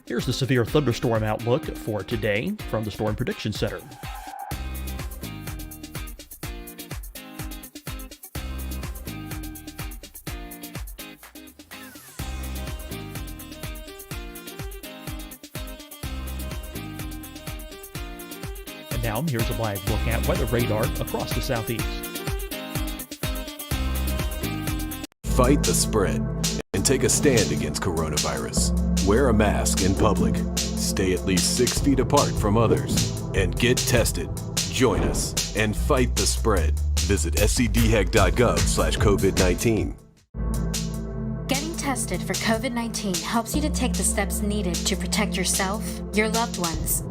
Here's the severe thunderstorm outlook for today from the Storm Prediction Center. Now, here's a live look at weather radar across the southeast. Fight the spread and take a stand against coronavirus. Wear a mask in public. Stay at least 6 feet apart from others. And get tested. Join us and fight the spread. Visit scdhec.gov/COVID-19. Getting tested tested for COVID-19 helps you to take the steps needed to protect yourself, your loved ones,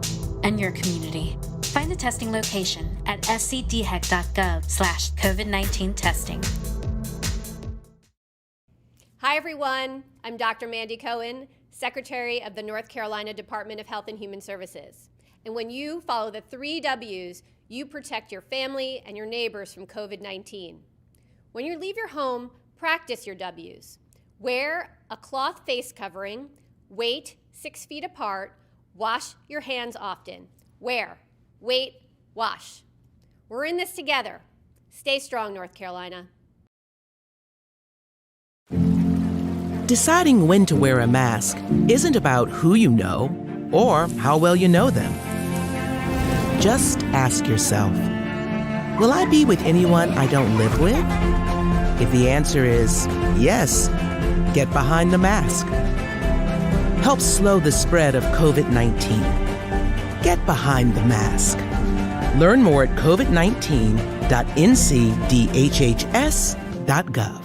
and your community. Find the testing location at scdhec.gov/COVID-19 testing. Hi, everyone. I'm Dr. Mandy Cohen, Secretary of the North Carolina Department of Health and Human Services. And when you follow the 3 W's, you protect your family and your neighbors from COVID-19. When you leave your home, practice your W's. Wear a cloth face covering, wait 6 feet apart, wash your hands often. Wear, wait, wash. We're in this together. Stay strong, North Carolina. Deciding when to wear a mask isn't about who you know or how well you know them. Just ask yourself, will I be with anyone I don't live with? If the answer is yes, get behind the mask. Help slow the spread of COVID-19. Get behind the mask. Learn more at covid19.ncdhhs.gov.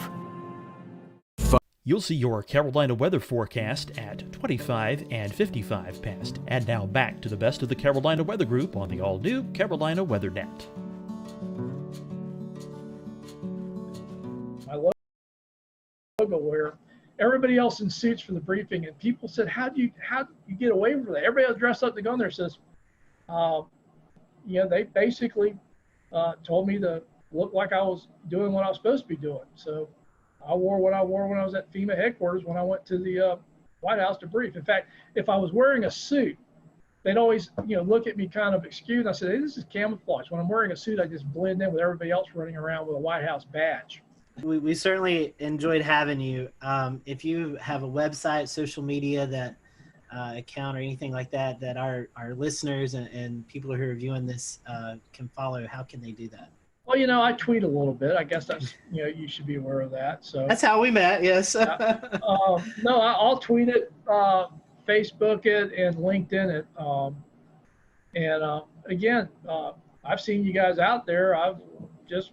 You'll see your Carolina weather forecast at 25 and 55 past. And now back to the best of the Carolina Weather Group on the all-new Carolina Weather Net. My logo where everybody else in suits for the briefing, and people said, how do you get away from that? Everybody else dressed up to go in there says, they basically told me to look like I was doing what I was supposed to be doing. So I wore what I wore when I was at FEMA headquarters when I went to the White House to brief. In fact, if I was wearing a suit, they'd always, look at me kind of excused. I said, hey, this is camouflage. When I'm wearing a suit, I just blend in with everybody else running around with a White House badge. We certainly enjoyed having you. If you have a website, social media that account or anything like that, that our listeners and people who are viewing this can follow, how can they do that? Well, I tweet a little bit. I guess that's, you should be aware of that. So that's how we met. Yes. No, I'll tweet it, Facebook it, and LinkedIn it. Again, I've seen you guys out there. I've just,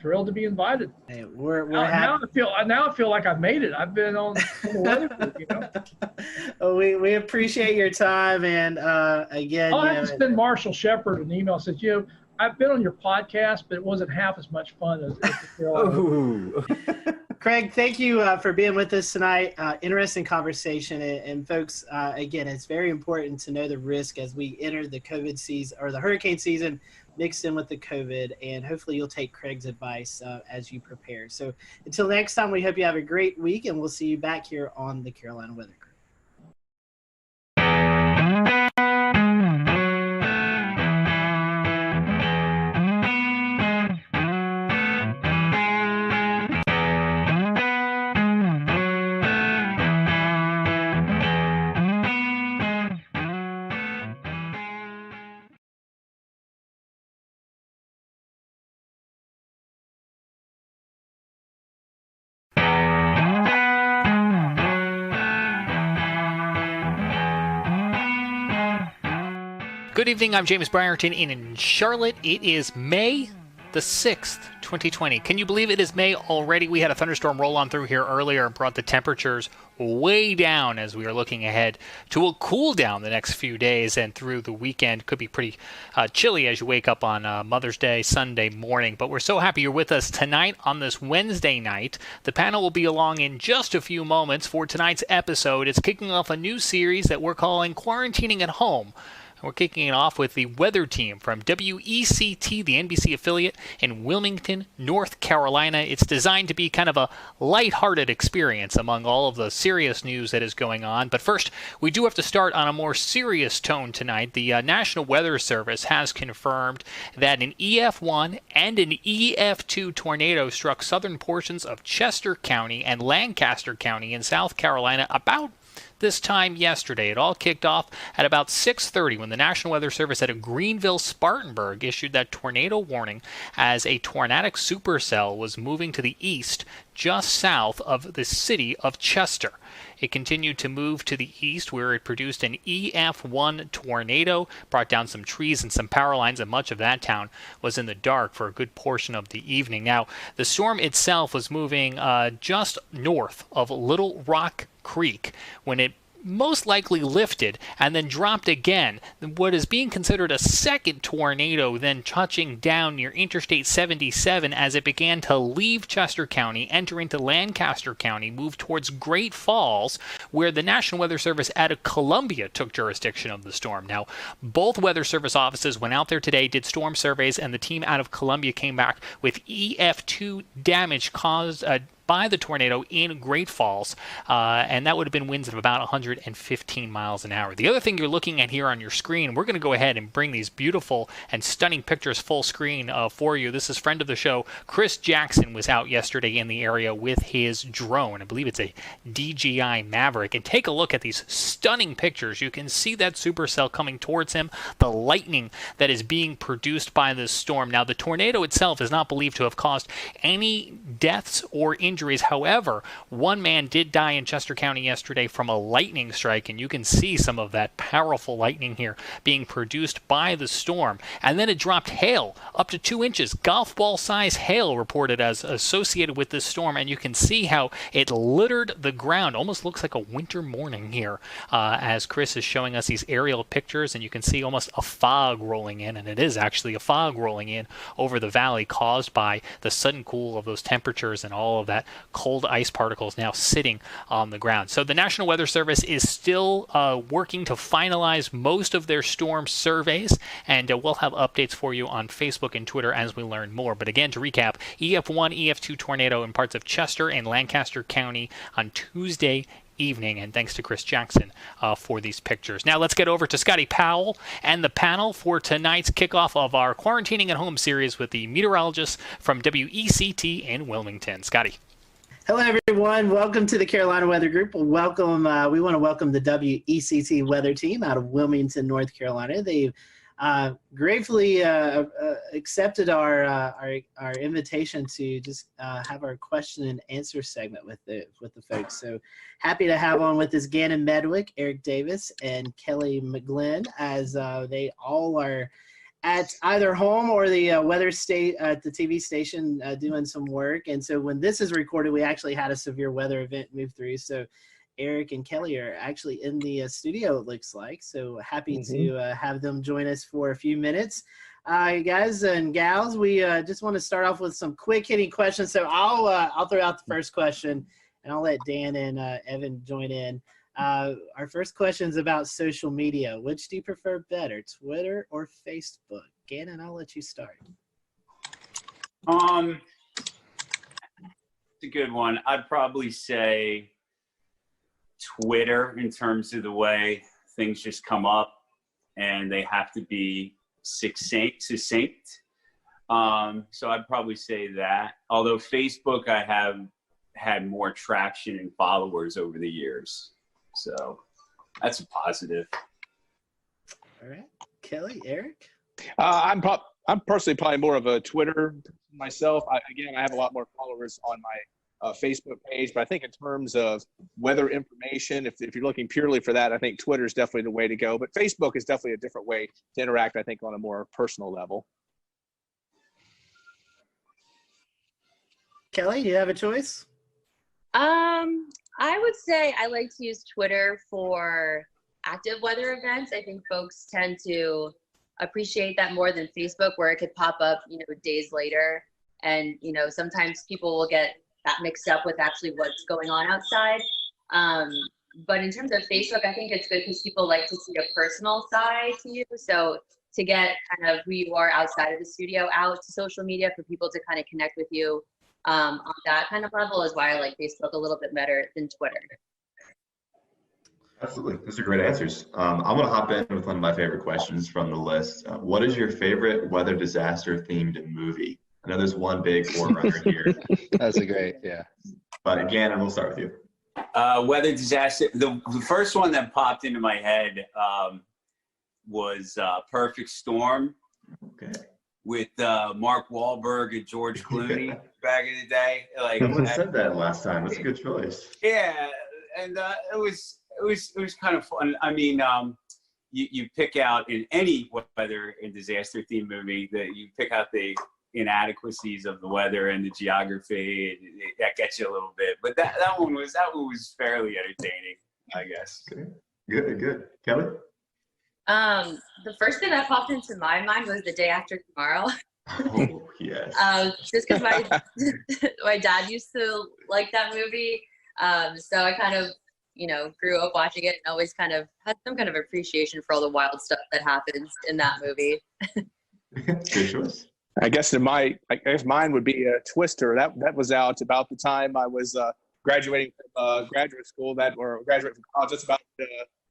thrilled to be invited. Hey, we're now I feel like I've made it. I've been on the weather group, Well, we appreciate your time, and again, I have to send Marshall Shepard an email that says, I've been on your podcast, but it wasn't half as much fun as the Carolina. Craig, thank you for being with us tonight. Interesting conversation, and folks, again, it's very important to know the risk as we enter the COVID season or the hurricane season mixed in with the COVID, and hopefully you'll take Craig's advice as you prepare. So until next time, we hope you have a great week, and we'll see you back here on the Carolina Weather Group. Good evening, I'm James Brierton in Charlotte. It is May the 6th, 2020. Can you believe it is May already? We had a thunderstorm roll on through here earlier and brought the temperatures way down as we are looking ahead to a cool down the next few days, and through the weekend could be pretty chilly as you wake up on Mother's Day, Sunday morning. But we're so happy you're with us tonight on this Wednesday night. The panel will be along in just a few moments for tonight's episode. It's kicking off a new series that we're calling Quarantining at Home. We're kicking it off with the weather team from WECT, the NBC affiliate in Wilmington, North Carolina. It's designed to be kind of a lighthearted experience among all of the serious news that is going on. But first, we do have to start on a more serious tone tonight. The National Weather Service has confirmed that an EF1 and an EF2 tornado struck southern portions of Chester County and Lancaster County in South Carolina about this time yesterday. It all kicked off at about 6:30 when the National Weather Service at Greenville-Spartanburg issued that tornado warning as a tornadic supercell was moving to the east just south of the city of Chester. It continued to move to the east where it produced an EF1 tornado, brought down some trees and some power lines, and much of that town was in the dark for a good portion of the evening. Now, the storm itself was moving just north of Little Rock Creek when it most likely lifted and then dropped again. What is being considered a second tornado then touching down near Interstate 77 as it began to leave Chester County, enter into Lancaster County, move towards Great Falls, where the National Weather Service out of Columbia took jurisdiction of the storm. Now, both Weather Service offices went out there today, did storm surveys, and the team out of Columbia came back with EF2 damage caused by the tornado in Great Falls, and that would have been winds of about 115 miles an hour. The other thing you're looking at here on your screen, we're going to go ahead and bring these beautiful and stunning pictures full screen for you. This is friend of the show, Chris Jackson, was out yesterday in the area with his drone. I believe it's a DJI Maverick. And take a look at these stunning pictures. You can see that supercell coming towards him, the lightning that is being produced by this storm. Now, the tornado itself is not believed to have caused any deaths or injuries. However, one man did die in Chester County yesterday from a lightning strike, and you can see some of that powerful lightning here being produced by the storm. And then it dropped hail up to 2 inches, golf ball size hail reported as associated with this storm, and you can see how it littered the ground. Almost looks like a winter morning here as Chris is showing us these aerial pictures, and you can see almost a fog rolling in, and it is actually a fog rolling in over the valley caused by the sudden cool of those temperatures and all of that cold ice particles now sitting on the ground. So the National Weather Service is still working to finalize most of their storm surveys, and we'll have updates for you on Facebook and Twitter as we learn more. But again, to recap, EF1, EF2 tornado in parts of Chester and Lancaster County on Tuesday evening, and thanks to Chris Jackson for these pictures. Now let's get over to Scotty Powell and the panel for tonight's kickoff of our Quarantining at Home series with the meteorologist from WECT in Wilmington. Scotty. Hello, everyone. Welcome to the Carolina Weather Group. Welcome. We want to welcome the WECT weather team out of Wilmington, North Carolina. They've gratefully accepted our invitation to just have our question and answer segment with the folks. So happy to have on with us Gannon Medwick, Eric Davis, and Kelly McGlynn, as they all are at either home or the weather state at the TV station doing some work. And so when this is recorded, we actually had a severe weather event move through. So Eric and Kelly are actually in the studio, it looks like. So happy to have them join us for a few minutes. Guys and gals, we just want to start off with some quick hitting questions. So I'll throw out the first question, and I'll let Dan and Evan join in. Our first question is about social media. Which do you prefer better, Twitter or Facebook? Gannon, I'll let you start. It's a good one. I'd probably say Twitter in terms of the way things just come up and they have to be succinct. So I'd probably say that. Although Facebook, I have had more traction and followers over the years. So that's a positive. All right. Kelly, Eric? I'm personally probably more of a Twitter myself. I have a lot more followers on my Facebook page, but I think in terms of weather information, if you're looking purely for that, I think Twitter is definitely the way to go. But Facebook is definitely a different way to interact, I think, on a more personal level. Kelly, you have a choice? I would say I like to use Twitter for active weather events. I think folks tend to appreciate that more than Facebook, where it could pop up, days later. And, sometimes people will get that mixed up with actually what's going on outside. But in terms of Facebook, I think it's good because people like to see a personal side to you. So to get kind of who you are outside of the studio out to social media for people to kind of connect with you on that kind of level is why I like Facebook a little bit better than Twitter. Absolutely. Those are great answers. I'm going to hop in with one of my favorite questions from the list. What is your favorite weather disaster themed movie? I know there's one big forerunner here. That's a great, yeah. But again, we'll start with you. Weather disaster. The first one that popped into my head was Perfect Storm. Okay. With Mark Wahlberg and George Clooney back in the day. Like, someone said that last time. That's a good choice. Yeah, and it was kind of fun. I mean, you pick out in any weather and disaster themed movie that you pick out the inadequacies of the weather and the geography, and that gets you a little bit. But that one was fairly entertaining, I guess. Okay. Good. Kelly? The first thing that popped into my mind was The Day After Tomorrow. Oh, yes. Just because my dad used to like that movie. So I kind of, grew up watching it and always kind of had some kind of appreciation for all the wild stuff that happens in that movie. Good choice. I guess mine would be Twister. That was out about the time I was graduating from graduate school or graduating from college. That's about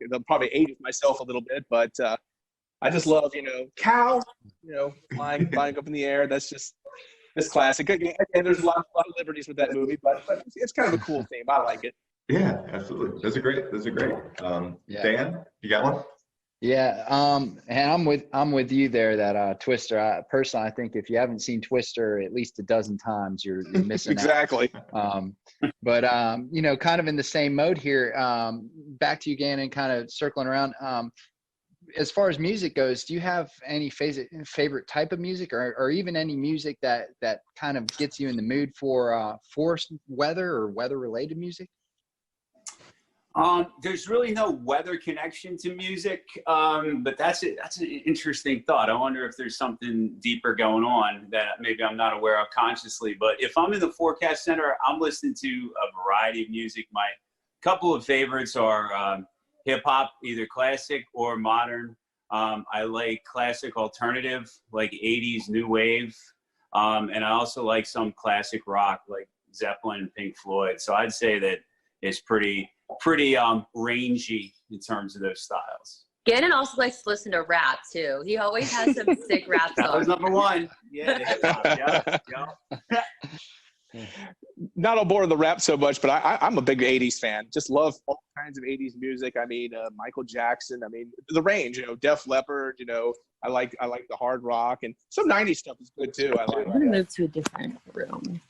they'll probably age myself a little bit, but I just love, cow, flying up in the air. That's classic. And there's a lot of liberties with that movie, but it's kind of a cool theme. I like it. Yeah, absolutely. Those are great. Yeah. Dan, you got one? Yeah, and I'm with you there. That Twister. Personally, I think if you haven't seen Twister at least a dozen times, you're missing exactly. out. But kind of in the same mode here. Back to you, Gannon. Kind of circling around. As far as music goes, do you have any favorite type of music, or even any music that kind of gets you in the mood for weather or weather-related music? There's really no weather connection to music, but that's an interesting thought. I wonder if there's something deeper going on that maybe I'm not aware of consciously. But if I'm in the forecast center, I'm listening to a variety of music. My couple of favorites are hip hop, either classic or modern. I like classic alternative, like 80s new wave, and I also like some classic rock, like Zeppelin and Pink Floyd. So I'd say that it's pretty rangy in terms of those styles. Gannon also likes to listen to rap too. He always has some sick rap songs. That was number one. Yeah, hip hop. Yeah. Not on board with the rap so much, but I'm a big 80s fan. Just love all kinds of 80s music. I mean, Michael Jackson. I mean, the range. Def Leppard. I like the hard rock, and some 90s stuff is good too. I'm gonna move to a different room.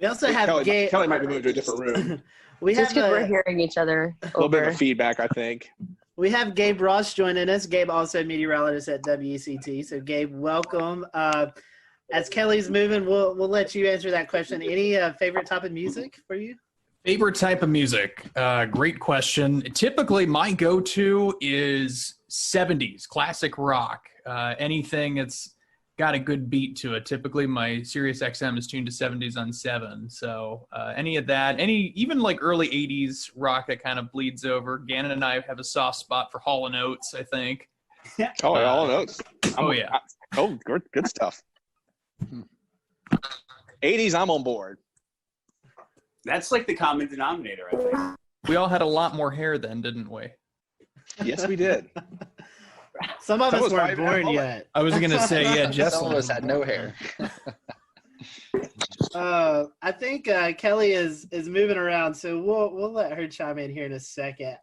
We also have Kelly might be moving to a different room. We Just have because we're hearing each other. A little bit of feedback, I think. We have Gabe Ross joining us. Gabe also a meteorologist at WCT. So Gabe, welcome. As Kelly's moving, we'll let you answer that question. Any favorite type of music for you? Favorite type of music? Great question. Typically, my go-to is 70s classic rock. Anything that's got a good beat to it. Typically, my Sirius XM is tuned to 70s on 7. So any of that, even like early 80s rock that kind of bleeds over. Gannon and I have a soft spot for Hall & Oates, I think. Oh, Hall & Oates. Yeah. Good stuff. 80s, I'm on board. That's like the common denominator, I think. We all had a lot more hair then, didn't we? Yes, we did. Some of us weren't born yet. I was going to say, yeah, Jess. Some of us had no hair. I think Kelly is moving around, so we'll let her chime in here in a second.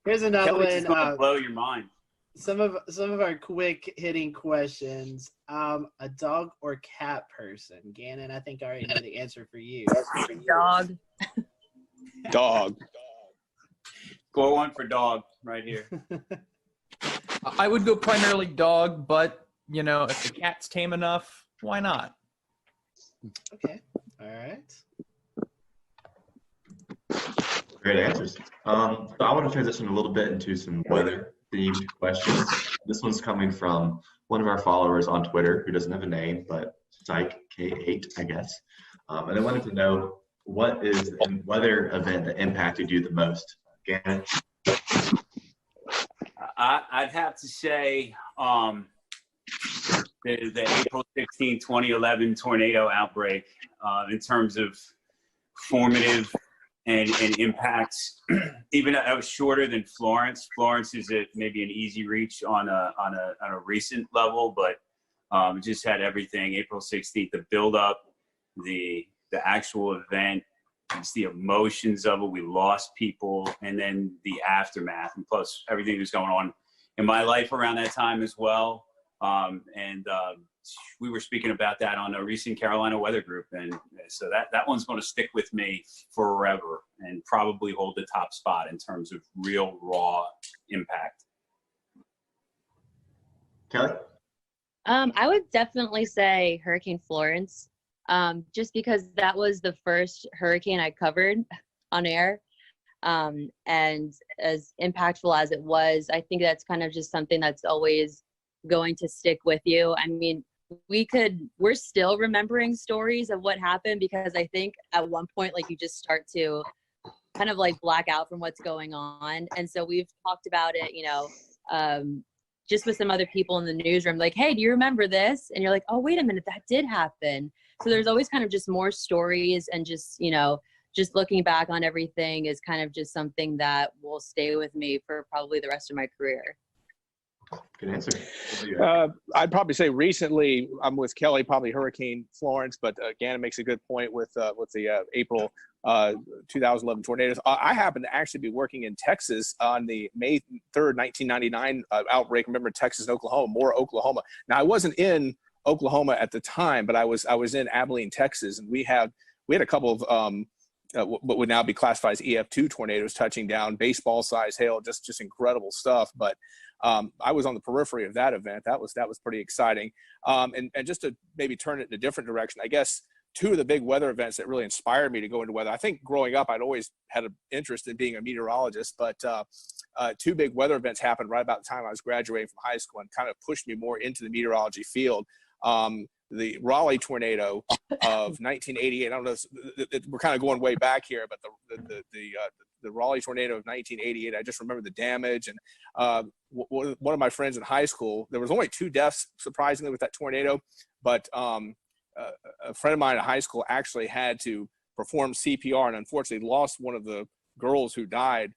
Here's another Kelly's one. gonna blow your mind. Some of our quick hitting questions. A dog or cat person? Gannon, I think I already know the answer for you. Dog. Dog. Score one for dog right here. I would go primarily dog, but if the cat's tame enough, why not? Okay. All right. Great answers. So I want to transition a little bit into some weather-themed questions. This one's coming from one of our followers on Twitter who doesn't have a name, but Psych K8, I guess. And I wanted to know, what is a weather event that impacted you the most? Gannon? I'd have to say the April 16, 2011 tornado outbreak in terms of formative and impacts. Even though I was shorter than Florence. Florence is maybe an easy reach on a recent level, but just had everything. April 16th, the build up, the actual event, it's the emotions of it. We lost people, and then the aftermath, and plus everything that's going on in my life around that time as well. We were speaking about that on a recent Carolina Weather Group, and so that one's going to stick with me forever and probably hold the top spot in terms of real raw impact. Kelly? I would definitely say Hurricane Florence, just because that was the first hurricane I covered on air. And as impactful as it was, I think that's kind of just something that's always going to stick with you. I mean, we're still remembering stories of what happened, because I think at one point, like, you just start to kind of like black out from what's going on. And so we've talked about it, just with some other people in the newsroom, like, hey, do you remember this? And you're like, oh, wait a minute, that did happen. So there's always kind of just more stories, and just, just looking back on everything is kind of just something that will stay with me for probably the rest of my career. Good answer. I'd probably say recently, I'm with Kelly, probably Hurricane Florence, but Gannon makes a good point with the April 2011 tornadoes. I happen to actually be working in Texas on the May 3rd, 1999 outbreak. Remember, Texas and Oklahoma, more Oklahoma. Now, I wasn't in Oklahoma at the time, but I was in Abilene, Texas, and we had a couple of what would now be classified as EF2 tornadoes touching down, baseball-sized hail, just incredible stuff. But I was on the periphery of that event. That was pretty exciting. And just to maybe turn it in a different direction, I guess two of the big weather events that really inspired me to go into weather. I think growing up, I'd always had an interest in being a meteorologist, but two big weather events happened right about the time I was graduating from high school and kind of pushed me more into the meteorology field. The Raleigh tornado of 1988. I don't know, we're kind of going way back here, but the Raleigh tornado of 1988, I just remember the damage. And one of my friends in high school, there was only 2 deaths, surprisingly, with that tornado, but a friend of mine in high school actually had to perform CPR and unfortunately lost one of the girls who died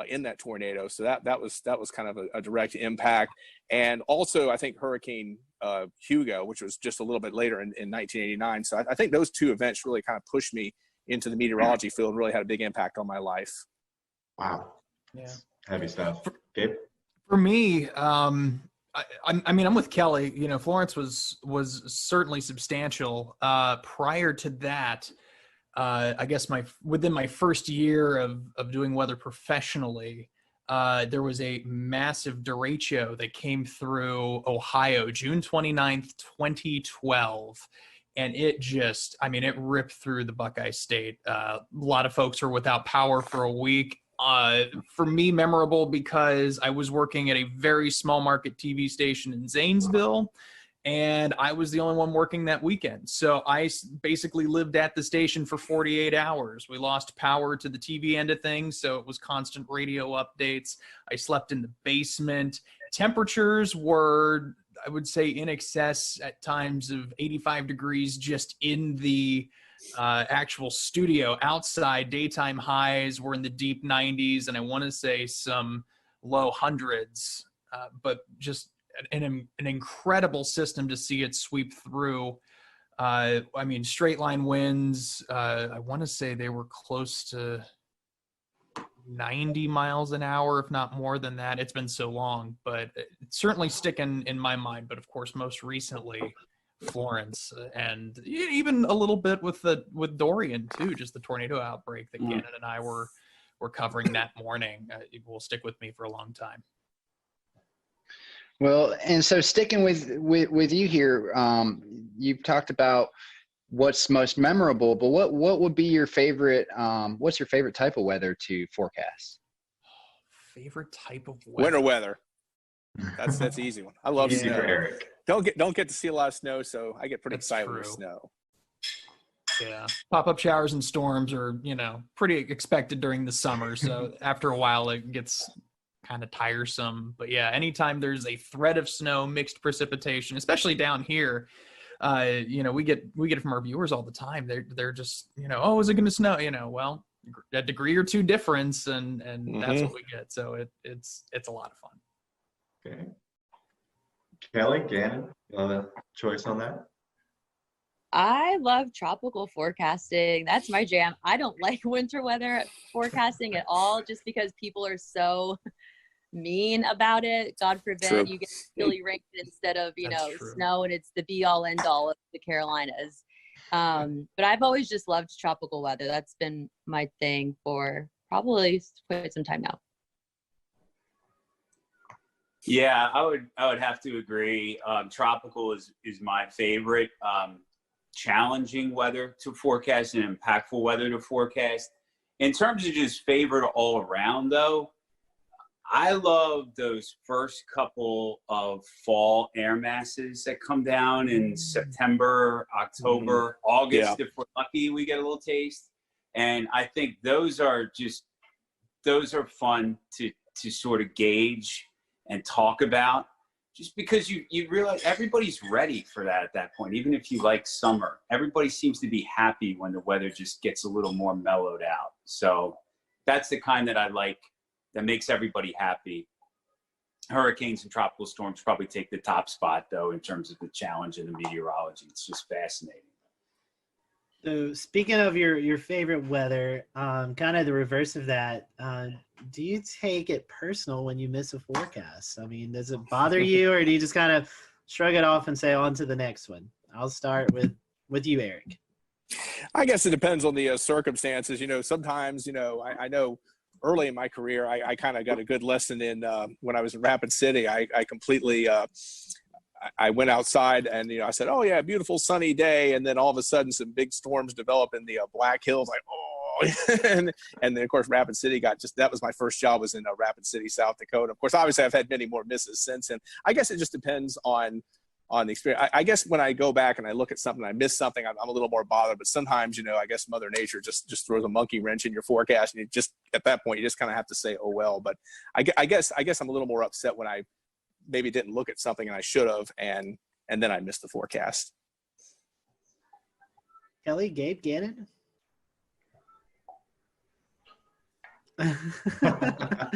in that tornado. So that was kind of a direct impact. And also, I think Hurricane Hugo, which was just a little bit later in 1989. So I think those 2 events really kind of pushed me into the meteorology field and really had a big impact on my life. Wow. Yeah. Heavy stuff. Gabe? For me, I mean, I'm with Kelly. Florence was certainly substantial. Prior to that, I guess within my first year of doing weather professionally, there was a massive derecho that came through Ohio, June 29th, 2012. And it ripped through the Buckeye State. A lot of folks were without power for a week. For me, memorable because I was working at a very small market TV station in Zanesville, and I was the only one working that weekend. So I basically lived at the station for 48 hours. We lost power to the TV end of things, so it was constant radio updates. I slept in the basement. Temperatures were, I would say, in excess at times of 85 degrees just in the actual studio. Outside, daytime highs were in the deep 90s, and I want to say some low hundreds, but just an incredible system to see it sweep through. I mean, straight line winds, I want to say they were close to 90 miles an hour, if not more than that. It's been so long, but it's certainly sticking in my mind. But of course, most recently, Florence, and even a little bit with Dorian too, just the tornado outbreak that Gannon and I were covering that morning. It will stick with me for a long time. Well, and so sticking with you here, you've talked about what's most memorable, but what would be your favorite? What's your favorite type of weather to forecast? Favorite type of weather? Winter weather. That's the easy one. I love snow. Eric. Don't get to see a lot of snow, so I get pretty excited with snow. Yeah, pop-up showers and storms are pretty expected during the summer. So after a while, it gets kind of tiresome. But yeah, anytime there's a threat of snow, mixed precipitation, especially down here, we get it from our viewers all the time. They're just oh, is it going to snow? Well, a degree or 2 difference, and that's what we get. So it's a lot of fun. Okay. Kelly, Gannon, you want a choice on that? I love tropical forecasting. That's my jam. I don't like winter weather forecasting at all, just because people are so mean about it. God forbid you get chilly rain instead of, snow, and it's the be all end all of the Carolinas. But I've always just loved tropical weather. That's been my thing for probably quite some time now. Yeah, I would have to agree. Tropical is my favorite. Challenging weather to forecast and impactful weather to forecast. In terms of just favorite all around, though, I love those first couple of fall air masses that come down in September, October, August. If we're lucky, we get a little taste. And I think those are fun to sort of gauge and talk about, just because you realize everybody's ready for that at that point. Even if you like summer, everybody seems to be happy when the weather just gets a little more mellowed out. So that's the kind that I like, that makes everybody happy. Hurricanes and tropical storms probably take the top spot, though, in terms of the challenge in the meteorology. It's just fascinating. So speaking of your favorite weather, kind of the reverse of that, do you take it personal when you miss a forecast? I mean, does it bother you, or do you just kind of shrug it off and say on to the next one? I'll start with you, Eric. I guess it depends on the circumstances. Sometimes, I know early in my career, I kind of got a good lesson in when I was in Rapid City. I completely I went outside and, I said, oh yeah, beautiful sunny day. And then all of a sudden some big storms develop in the Black Hills. Like, oh, and then of course, Rapid City that was my first job, was in Rapid City, South Dakota. Of course, obviously I've had many more misses since. And I guess it just depends on the experience. I guess when I go back and I look at something, I miss something, I'm a little more bothered, but sometimes, I guess Mother Nature just throws a monkey wrench in your forecast. And at that point, you just kind of have to say, oh, well, but I guess I'm a little more upset when I maybe didn't look at something and I should have, and then I missed the forecast. Kelly, Gabe, Gannon?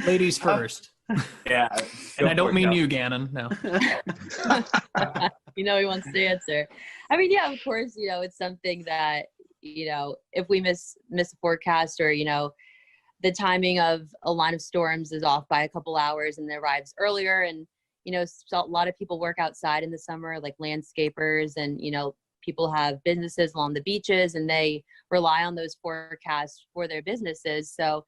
Ladies first. Yeah. And I don't mean you, Gannon. No. He wants to answer. I mean, yeah, of course, it's something that, if we miss a forecast, or, the timing of a line of storms is off by a couple hours and it arrives earlier, and so a lot of people work outside in the summer, like landscapers, and people have businesses along the beaches, and they rely on those forecasts for their businesses. So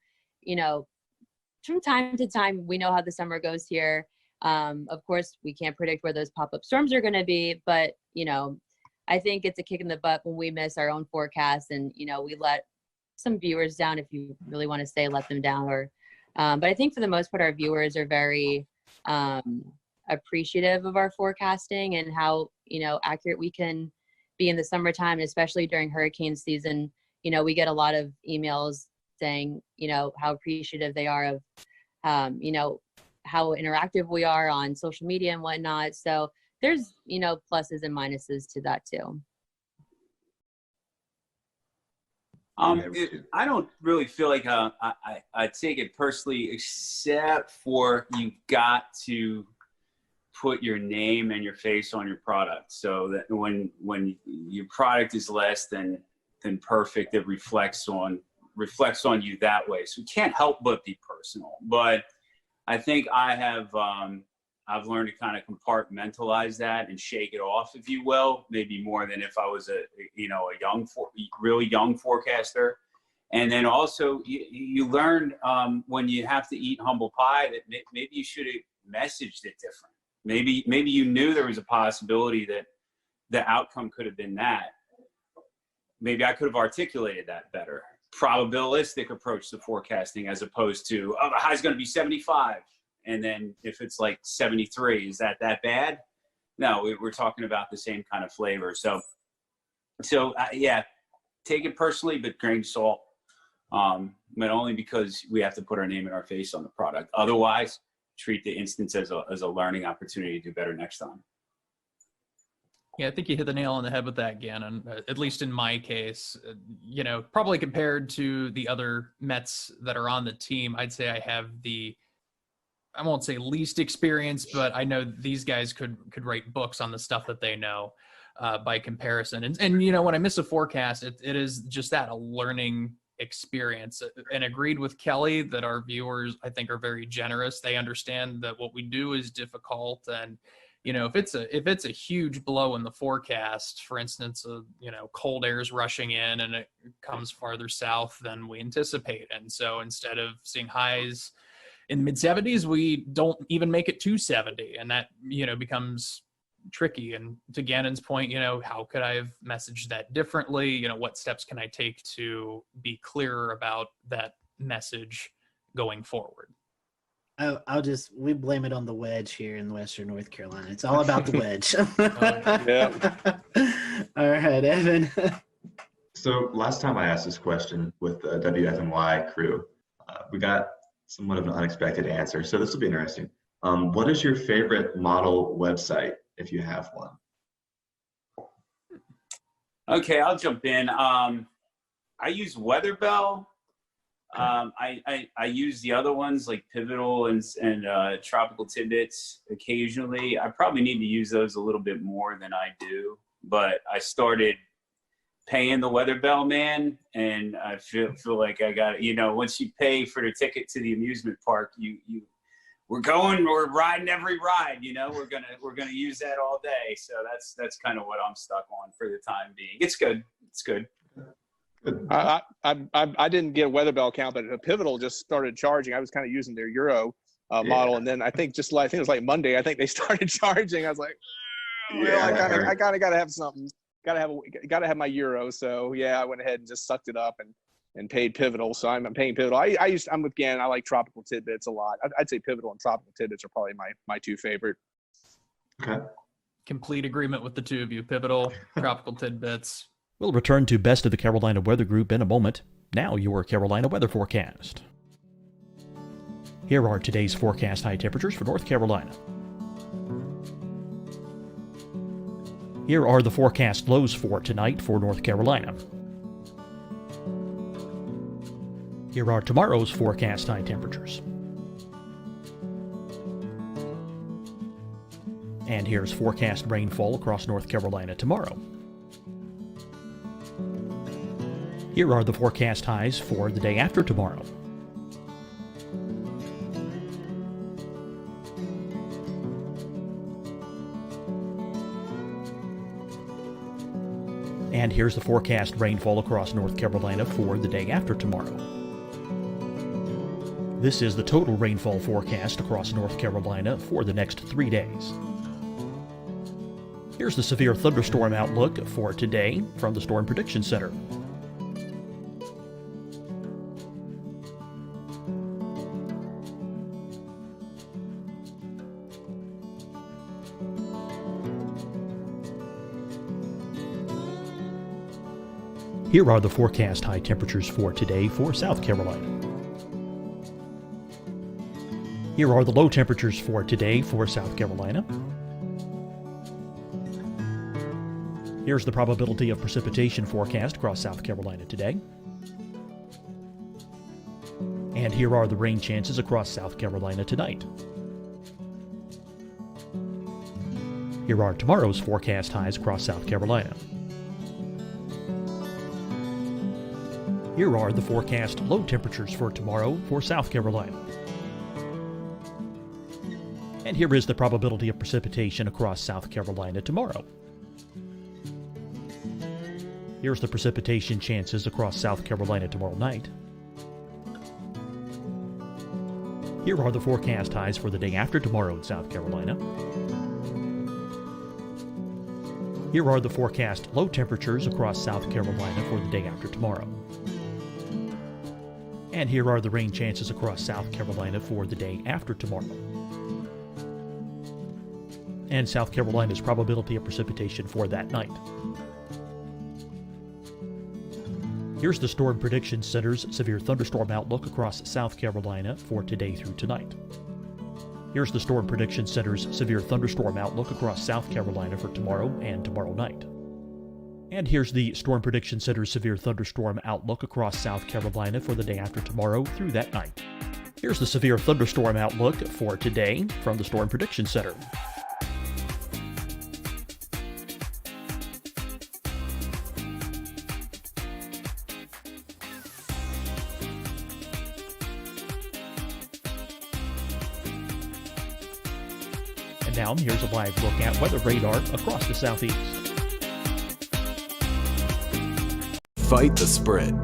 from time to time, we know how the summer goes here. Of course, we can't predict where those pop-up storms are going to be, but I think it's a kick in the butt when we miss our own forecast, and we let some viewers down, if you really want to say let them down. Or but I think for the most part, our viewers are very appreciative of our forecasting and how accurate we can be in the summertime, and especially during hurricane season. We get a lot of emails saying how appreciative they are of how interactive we are on social media and whatnot. So there's pluses and minuses to that too. I don't really feel like I take it personally, except for you got to put your name and your face on your product, so that when your product is less than perfect, it reflects on you that way. So you can't help but be personal. But I think I've learned to kind of compartmentalize that and shake it off, if you will, maybe more than if I was a really young forecaster. And then also you learn when you have to eat humble pie that maybe you should have messaged it different. Maybe you knew there was a possibility that the outcome could have been that. Maybe I could have articulated that better. Probabilistic approach to forecasting, as opposed to, oh, the high's going to be 75. And then if it's like 73, is that bad? No, we're talking about the same kind of flavor. So yeah, take it personally, but grain of salt. But only because we have to put our name and our face on the product. Otherwise, treat the instance as a learning opportunity to do better next time. Yeah, I think you hit the nail on the head with that, Gannon. At least in my case, probably compared to the other Mets that are on the team, I'd say I have I won't say least experience, but I know these guys could write books on the stuff that they know. by comparison. And you know, when I miss a forecast, it is just that, a learning experience. And agreed with Kelly that our viewers, I think, are very generous. They understand that what we do is difficult, and you know, if it's a huge blow in the forecast, for instance, you know, cold air is rushing in and it comes farther south than we anticipate, and so instead of seeing highs in the mid 70s, we don't even make it to 70, and that, you know, becomes tricky. And to Gannon's point, you know, how could I have messaged that differently? You know, what steps can I take to be clearer about that message going forward? We blame it on the wedge here in Western North Carolina. It's all about the wedge. All right, Evan. So last time I asked this question with the WFNY crew, we got somewhat of an unexpected answer. So this will be interesting. What is your favorite model website, if you have one? Okay, I'll jump in. I use Weatherbell. I use the other ones like Pivotal and Tropical Tidbits occasionally. I probably need to use those a little bit more than I do, but I started paying the Weatherbell man, and I feel like I got, you know, once you pay for the ticket to the amusement park, we're riding every ride, you know, we're gonna use that all day. So that's kind of what I'm stuck on for the time being. It's good. I didn't get a Weatherbell account, but Pivotal just started charging. I was kind of using their Euro model, and then I think it was like Monday, I think they started charging. I was like, I kind of got to have something. Got to have my Euro. So yeah, I went ahead and just sucked it up and paid Pivotal. So I'm paying Pivotal. I'm with Gannon. I like Tropical Tidbits a lot. I'd say Pivotal and Tropical Tidbits are probably my two favorite. Okay. Complete agreement with the two of you. Pivotal, Tropical Tidbits. We'll return to Best of the Carolina Weather Group in a moment. Now your Carolina weather forecast. Here are today's forecast high temperatures for North Carolina. Here are the forecast lows for tonight for North Carolina. Here are tomorrow's forecast high temperatures. And here's forecast rainfall across North Carolina tomorrow. Here are the forecast highs for the day after tomorrow. And here's the forecast rainfall across North Carolina for the day after tomorrow. This is the total rainfall forecast across North Carolina for the next 3 days. Here's the severe thunderstorm outlook for today from the Storm Prediction Center. Here are the forecast high temperatures for today for South Carolina. Here are the low temperatures for today for South Carolina. Here's the probability of precipitation forecast across South Carolina today. And here are the rain chances across South Carolina tonight. Here are tomorrow's forecast highs across South Carolina. Here are the forecast low temperatures for tomorrow for South Carolina. And here is the probability of precipitation across South Carolina tomorrow. Here's the precipitation chances across South Carolina tomorrow night. Here are the forecast highs for the day after tomorrow in South Carolina. Here are the forecast low temperatures across South Carolina for the day after tomorrow. And here are the rain chances across South Carolina for the day after tomorrow. And South Carolina's probability of precipitation for that night. Here's the Storm Prediction Center's severe thunderstorm outlook across South Carolina for today through tonight. Here's the Storm Prediction Center's severe thunderstorm outlook across South Carolina for tomorrow and tomorrow night. And here's the Storm Prediction Center's severe thunderstorm outlook across South Carolina for the day after tomorrow through that night. Here's the severe thunderstorm outlook for today from the Storm Prediction Center. And now here's a live look at weather radar across the southeast. Fight the spread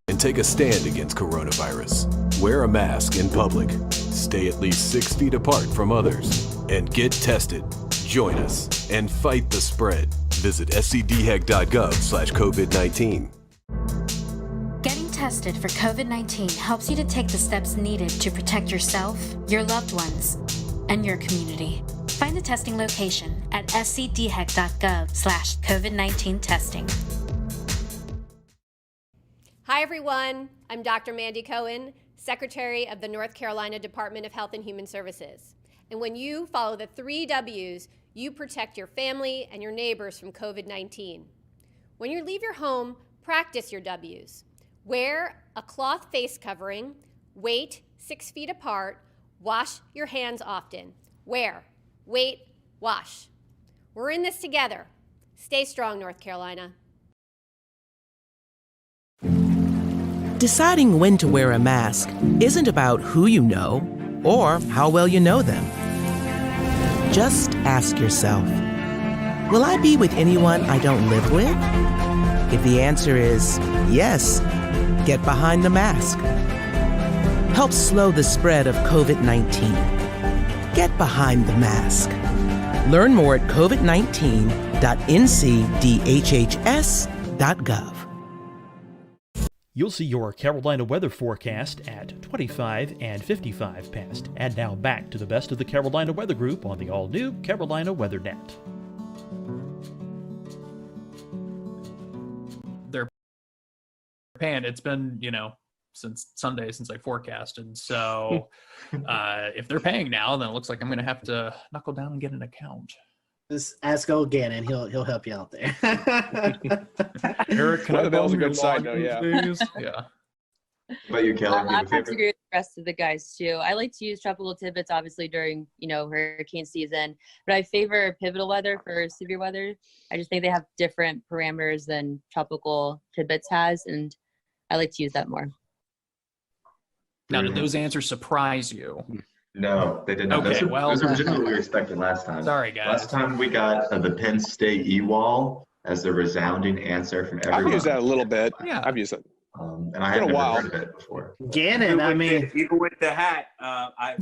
and take a stand against coronavirus. Wear a mask in public. Stay at least 6 feet apart from others. And get tested. Join us and fight the spread. Visit scdhec.gov/COVID-19. Getting tested for COVID-19 helps you to take the steps needed to protect yourself, your loved ones, and your community. Find the testing location at scdhec.gov/COVID-19 testing. Hi, everyone. I'm Dr. Mandy Cohen, Secretary of the North Carolina Department of Health and Human Services. And when you follow the 3 W's, you protect your family and your neighbors from COVID-19. When you leave your home, practice your W's. Wear a cloth face covering, wait 6 feet apart, wash your hands often. Wear, wait, wash. We're in this together. Stay strong, North Carolina. Deciding when to wear a mask isn't about who you know or how well you know them. Just ask yourself, will I be with anyone I don't live with? If the answer is yes, get behind the mask. Help slow the spread of COVID-19. Get behind the mask. Learn more at covid19.ncdhhs.gov. You'll see your Carolina weather forecast at 25 and 55 past. And now back to the best of the Carolina Weather Group on the all-new Carolina Weather Net. They're paying. It's been, since Sunday since I forecasted. So if they're paying now, then it looks like I'm going to have to knuckle down and get an account. Just ask old Gannon. He'll help you out there. Eric, can I That was a borrow good your side lawn, note, yeah. please? Yeah. What about you, Kelly? Do you I have a have to favorite? agree with the rest of the guys too. I like to use tropical tidbits, obviously during hurricane season, but I favor pivotal weather for severe weather. I just think they have different parameters than tropical tidbits has, and I like to use that more. Now, did those answers surprise you? No, they did not. Okay, Those are generally what we were expecting last time. Sorry, guys. Last time we got the Penn State E-wall as the resounding answer from everyone. I've used that a little bit. Yeah. I've used it. And I It's had been a never while. heard of it before. Gannon, I mean, Even with the hat, I've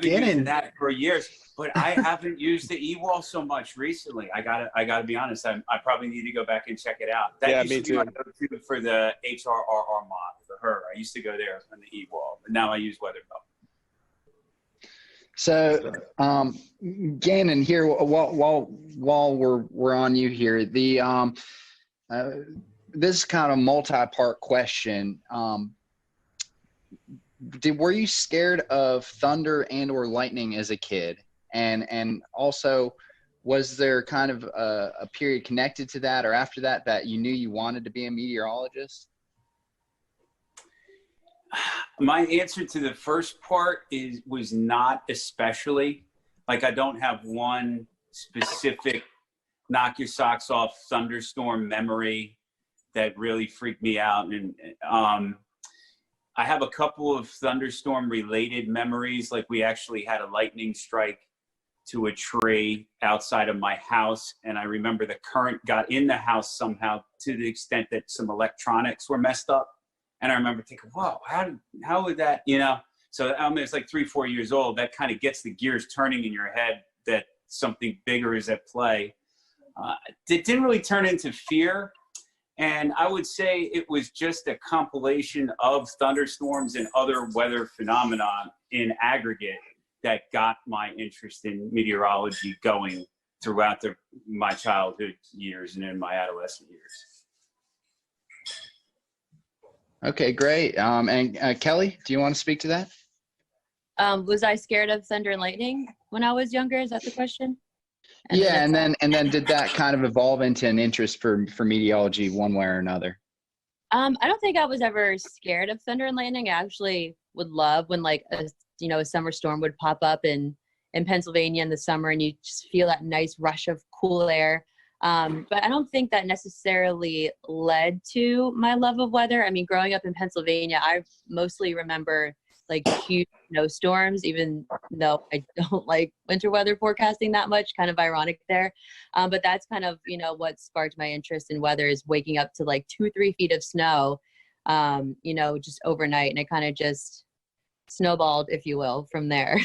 been using that for years, but I haven't used the e-wall so much recently. I gotta be honest. I probably need to go back and check it out. That Yeah, used me to be my too. go-to for the HRRR mod for her. I used to go there on the e-wall, but now I use Weather Belt. So, Gannon, here while we're on you here, the this is kind of a multi-part question. Were you scared of thunder and or lightning as a kid? And also, was there kind of a period connected to that or after that you knew you wanted to be a meteorologist? My answer to the first part was not especially. Like, I don't have one specific knock your socks off thunderstorm memory that really freaked me out. And I have a couple of thunderstorm related memories. Like, we actually had a lightning strike to a tree outside of my house. And I remember the current got in the house somehow to the extent that some electronics were messed up. And I remember thinking, whoa, how would that, So it's like 3-4 years old. That kind of gets the gears turning in your head that something bigger is at play. It didn't really turn into fear. And I would say it was just a compilation of thunderstorms and other weather phenomena in aggregate that got my interest in meteorology going throughout my childhood years and in my adolescent years. Okay, great. And Kelly, do you want to speak to that? Was I scared of thunder and lightning when I was younger? Is that the question? And then did that kind of evolve into an interest for meteorology one way or another? I don't think I was ever scared of thunder and lightning. I actually would love when a summer storm would pop up in Pennsylvania in the summer and you just feel that nice rush of cool air. But I don't think that necessarily led to my love of weather. I mean, growing up in Pennsylvania, I mostly remember like huge snowstorms, even though I don't like winter weather forecasting that much. Kind of ironic there. But that's kind of, what sparked my interest in weather, is waking up to like 2-3 feet of snow, just overnight. And it kind of just snowballed, if you will, from there.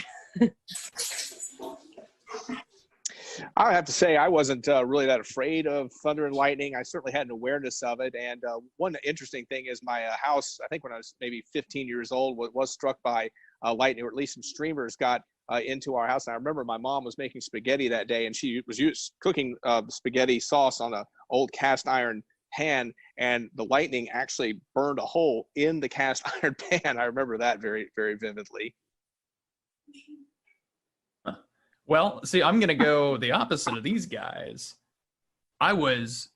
I have to say I wasn't really that afraid of thunder and lightning. I certainly had an awareness of it. And one interesting thing is my house, I think when I was maybe 15 years old, was struck by lightning, or at least some streamers got into our house. And I remember my mom was making spaghetti that day, and she was cooking spaghetti sauce on an old cast iron pan, and the lightning actually burned a hole in the cast iron pan. I remember that very, very vividly. Well, see, I'm going to go the opposite of these guys. I was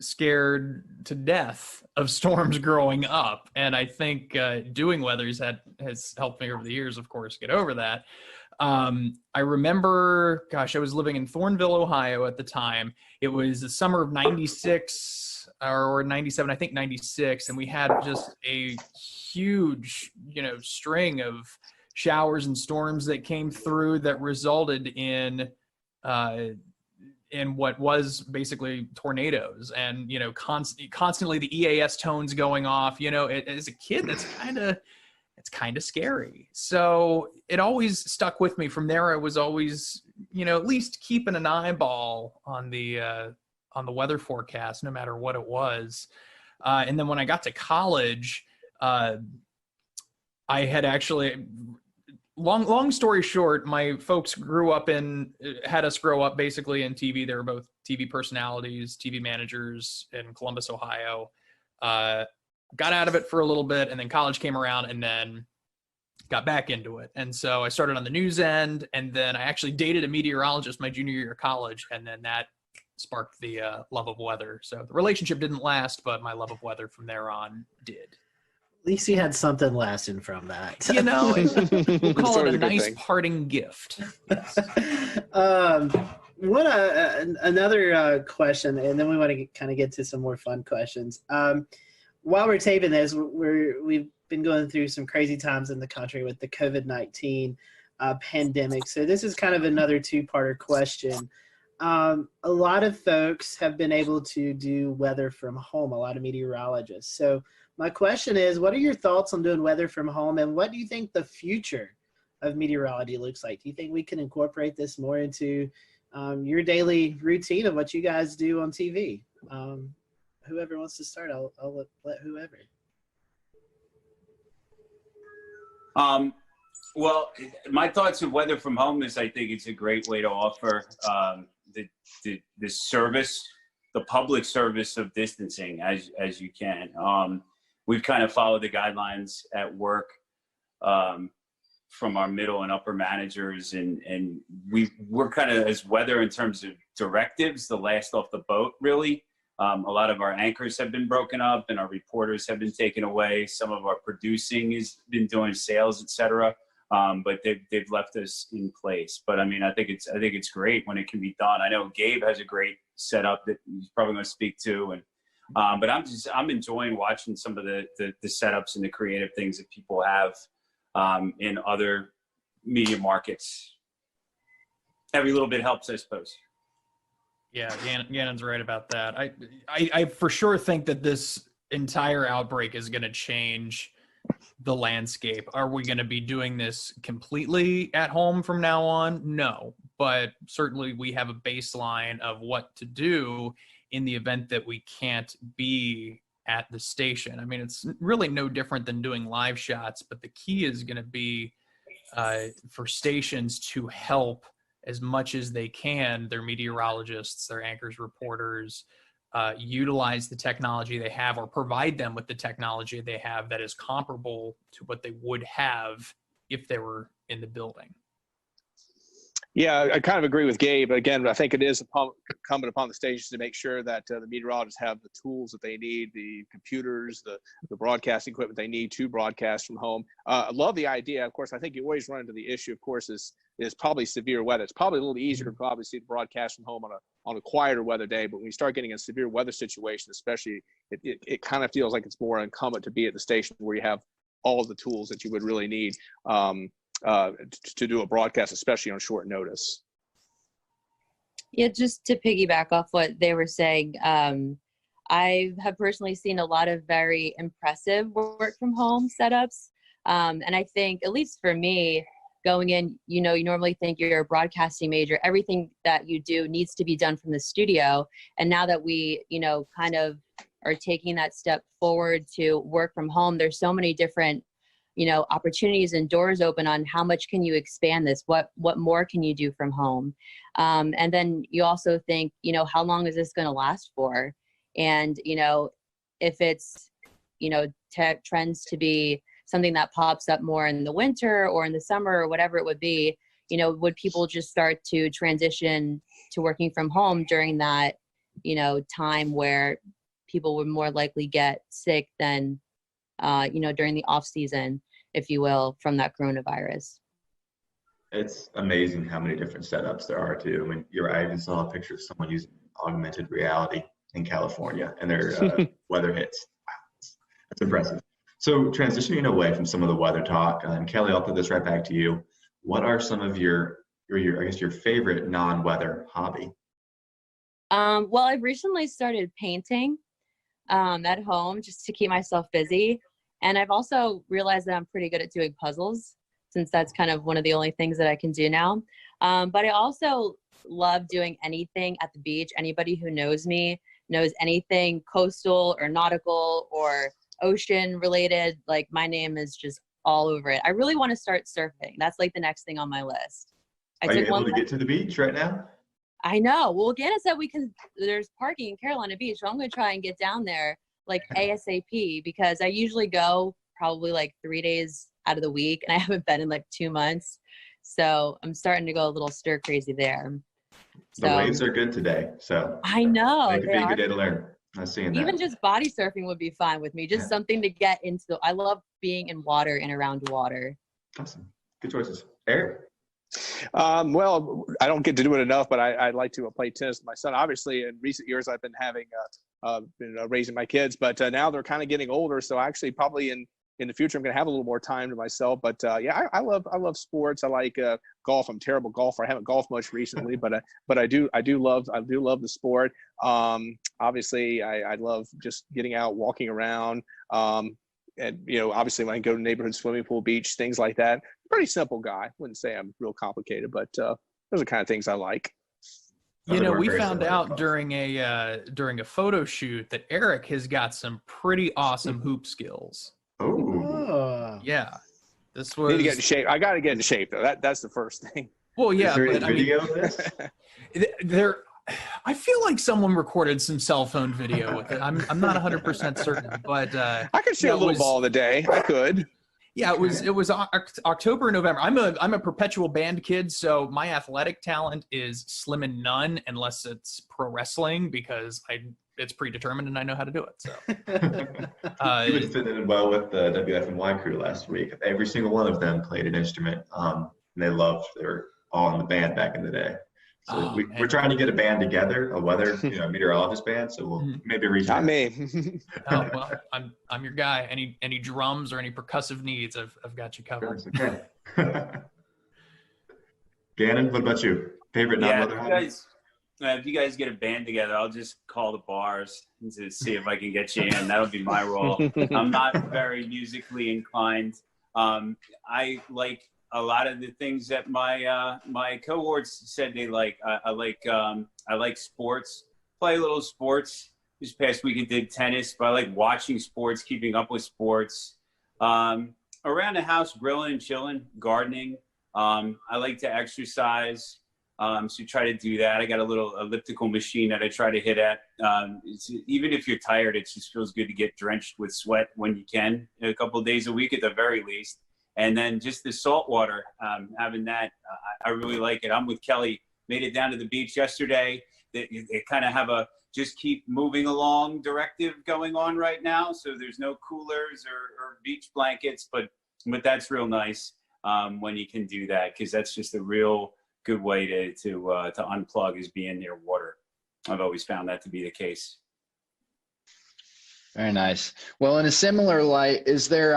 scared to death of storms growing up, and I think doing weathers has helped me over the years, of course, get over that. I remember, I was living in Thornville, Ohio at the time. It was the summer of 96 or 97, I think 96, and we had just a huge, string of showers and storms that came through that resulted in what was basically tornadoes, and constantly the EAS tones going off. As a kid, it's kind of scary. So it always stuck with me. From there, I was always at least keeping an eyeball on the weather forecast, no matter what it was. And then when I got to college, I had actually, long story short, my folks had us grow up basically in TV. They were both TV personalities, TV managers in Columbus, Ohio. Got out of it for a little bit, and then college came around, and then got back into it. And so I started on the news end, and then I actually dated a meteorologist my junior year of college, and then that sparked the love of weather. So the relationship didn't last, but my love of weather from there on did. At least you had something lasting from that. We'll call it a nice parting gift. Another question, and then we want to kind of get to some more fun questions. While we're taping this, we've been going through some crazy times in the country with the COVID-19 pandemic. So this is kind of another two-parter question. A lot of folks have been able to do weather from home, a lot of meteorologists. So my question is, what are your thoughts on doing weather from home, and what do you think the future of meteorology looks like? Do you think we can incorporate this more into your daily routine of what you guys do on TV? Whoever wants to start, I'll let whoever. Well, my thoughts of weather from home is I think it's a great way to offer the service, the public service of distancing as you can. We've kind of followed the guidelines at work from our middle and upper managers, and we're kind of, as weather in terms of directives, the last off the boat, really. A lot of our anchors have been broken up, and our reporters have been taken away. Some of our producing has been doing sales, etc. But they've left us in place. But I mean, I think it's great when it can be done. I know Gabe has a great setup that he's probably going to speak to, and but I'm enjoying watching some of the setups and the creative things that people have in other media markets. Every little bit helps, I suppose. Yeah, Gannon's right about that. I for sure think that this entire outbreak is going to change the landscape. Are we going to be doing this completely at home from now on? No, but certainly we have a baseline of what to do in the event that we can't be at the station. I mean, it's really no different than doing live shots, but the key is going to be for stations to help as much as they can their meteorologists, their anchors, reporters, utilize the technology they have, or provide them with the technology they have that is comparable to what they would have if they were in the building. Yeah, I kind of agree with Gabe. Again, I think it is incumbent upon the stations to make sure that the meteorologists have the tools that they need, the computers, the broadcasting equipment they need to broadcast from home. I love the idea. Of course, I think you always run into the issue, of course, is probably severe weather. It's probably a little easier to probably see the broadcast from home on a quieter weather day, but when you start getting a severe weather situation, especially, it kind of feels like it's more incumbent to be at the station where you have all of the tools that you would really need to do a broadcast, especially on short notice. Yeah, just to piggyback off what they were saying, I have personally seen a lot of very impressive work from home setups. And I think, at least for me, going in, you normally think you're a broadcasting major. Everything that you do needs to be done from the studio. And now that we, kind of are taking that step forward to work from home, there's so many different, opportunities and doors open on how much can you expand this? What more can you do from home? And then you also think, how long is this going to last for? And, if it's, tech trends to be something that pops up more in the winter or in the summer or whatever it would be, would people just start to transition to working from home during that, time where people would more likely get sick than, during the off season, if you will, from that coronavirus? It's amazing how many different setups there are too. I mean, you're right. I even saw a picture of someone using augmented reality in California and their weather hits. Wow, that's impressive. So transitioning away from some of the weather talk, and Kelly, I'll put this right back to you. What are some of your favorite non-weather hobby? Well, I've recently started painting at home just to keep myself busy. And I've also realized that I'm pretty good at doing puzzles, since that's kind of one of the only things that I can do now. But I also love doing anything at the beach. Anybody who knows me knows anything coastal or nautical or ocean related. Like, my name is just all over it. I really want to start surfing. That's like the next thing on my list. Are you able to get to the beach right now? I know. Well, Ganna said there's parking in Carolina Beach, so I'm going to try and get down there like ASAP, because I usually go probably like 3 days out of the week, and I haven't been in like 2 months. So I'm starting to go a little stir crazy there. The waves are good today, so I know. It could be a good day to learn. I'm seeing that. Even just body surfing would be fine with me. Just something to get into. I love being in water and around water. Awesome. Good choices. Eric? Well, I don't get to do it enough, but I like to play tennis with my son. Obviously, in recent years, I've been having raising my kids, but now they're kind of getting older. So actually, probably in the future, I'm going to have a little more time to myself. But yeah, I love sports. I like golf. I'm a terrible golfer. I haven't golfed much recently, but I do love the sport. Obviously, I love just getting out, walking around. And obviously, when I go to neighborhood swimming pool, beach, things like that. Pretty simple guy. Wouldn't say I'm real complicated, but those are the kind of things I like. We found out during a photo shoot that Eric has got some pretty awesome hoop skills. Oh, yeah. This was. Need to get in shape. I got to get in shape though. That's the first thing. Well, yeah, is there but any video of this? I feel like someone recorded some cell phone video with it. I'm not 100% certain, but I could shoot a little ball of the day. I could. Yeah, it was October and November. I'm a perpetual band kid, so my athletic talent is slim and none unless it's pro wrestling, because it's predetermined and I know how to do it. So you would fit in well with the WFNY crew last week. Every single one of them played an instrument, and they were all in the band back in the day. So we're trying to get a band together, a weather, meteorologist band. So we'll maybe reach out. Not me. Oh well, I'm your guy. Any drums or any percussive needs, I've got you covered. Okay. Gannon, what about you? Favorite non-weather hobby? If you guys get a band together, I'll just call the bars to see if I can get you in. That'll be my role. I'm not very musically inclined. I like a lot of the things that my cohorts said they like. I like sports. Play a little sports. This past week I did tennis, but I like watching sports, keeping up with sports. Around the house, grilling and chilling, gardening. I like to exercise, so try to do that. I got a little elliptical machine that I try to hit at. Even if you're tired, it just feels good to get drenched with sweat when you can, a couple of days a week at the very least. And then just the salt water, having that, I really like it. I'm with Kelly. Made it down to the beach yesterday. They kind of have a just keep moving along directive going on right now. So there's no coolers or beach blankets, but that's real nice when you can do that, because that's just a real good way to unplug, is being near water. I've always found that to be the case. Very nice. Well, in a similar light, is there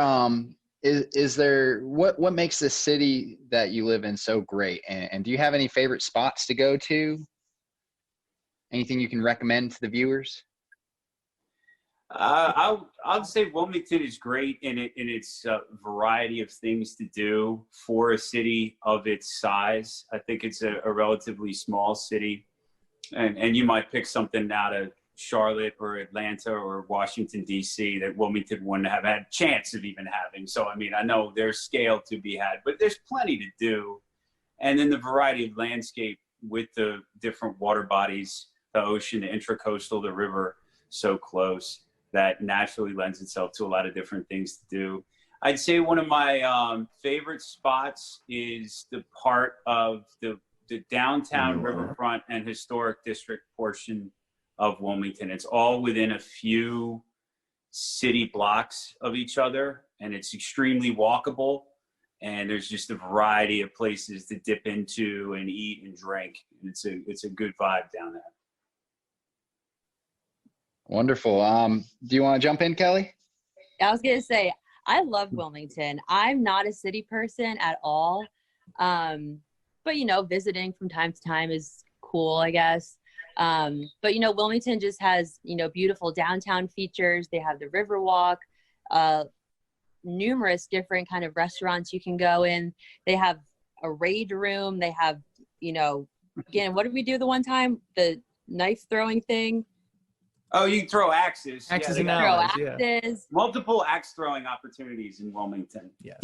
is there what makes this city that you live in so great? And do you have any favorite spots to go to? Anything you can recommend to the viewers? I'll say Wilmington is great in its variety of things to do for a city of its size. I think it's a relatively small city, and you might pick something out of Charlotte or Atlanta or Washington, D.C. that Wilmington wouldn't have had a chance of even having. So, I mean, I know there's scale to be had, but there's plenty to do. And then the variety of landscape with the different water bodies, the ocean, the intracoastal, the river, so close, that naturally lends itself to a lot of different things to do. I'd say one of my favorite spots is the part of the downtown riverfront and historic district portion of Wilmington. It's all within a few city blocks of each other, and it's extremely walkable. And there's just a variety of places to dip into and eat and drink. It's a good vibe down there. Wonderful. Do you want to jump in, Kelly? I was going to say, I love Wilmington. I'm not a city person at all. But, you know, visiting from time to time is cool, I guess. But, you know, Wilmington just has, you know, beautiful downtown features. They have the Riverwalk, numerous different kind of restaurants you can go in. They have a raid room. They have, you know, again, what did we do the one time? The knife throwing thing. Oh, you can throw axes. Axes and axes. Yeah. Multiple axe throwing opportunities in Wilmington. Yes.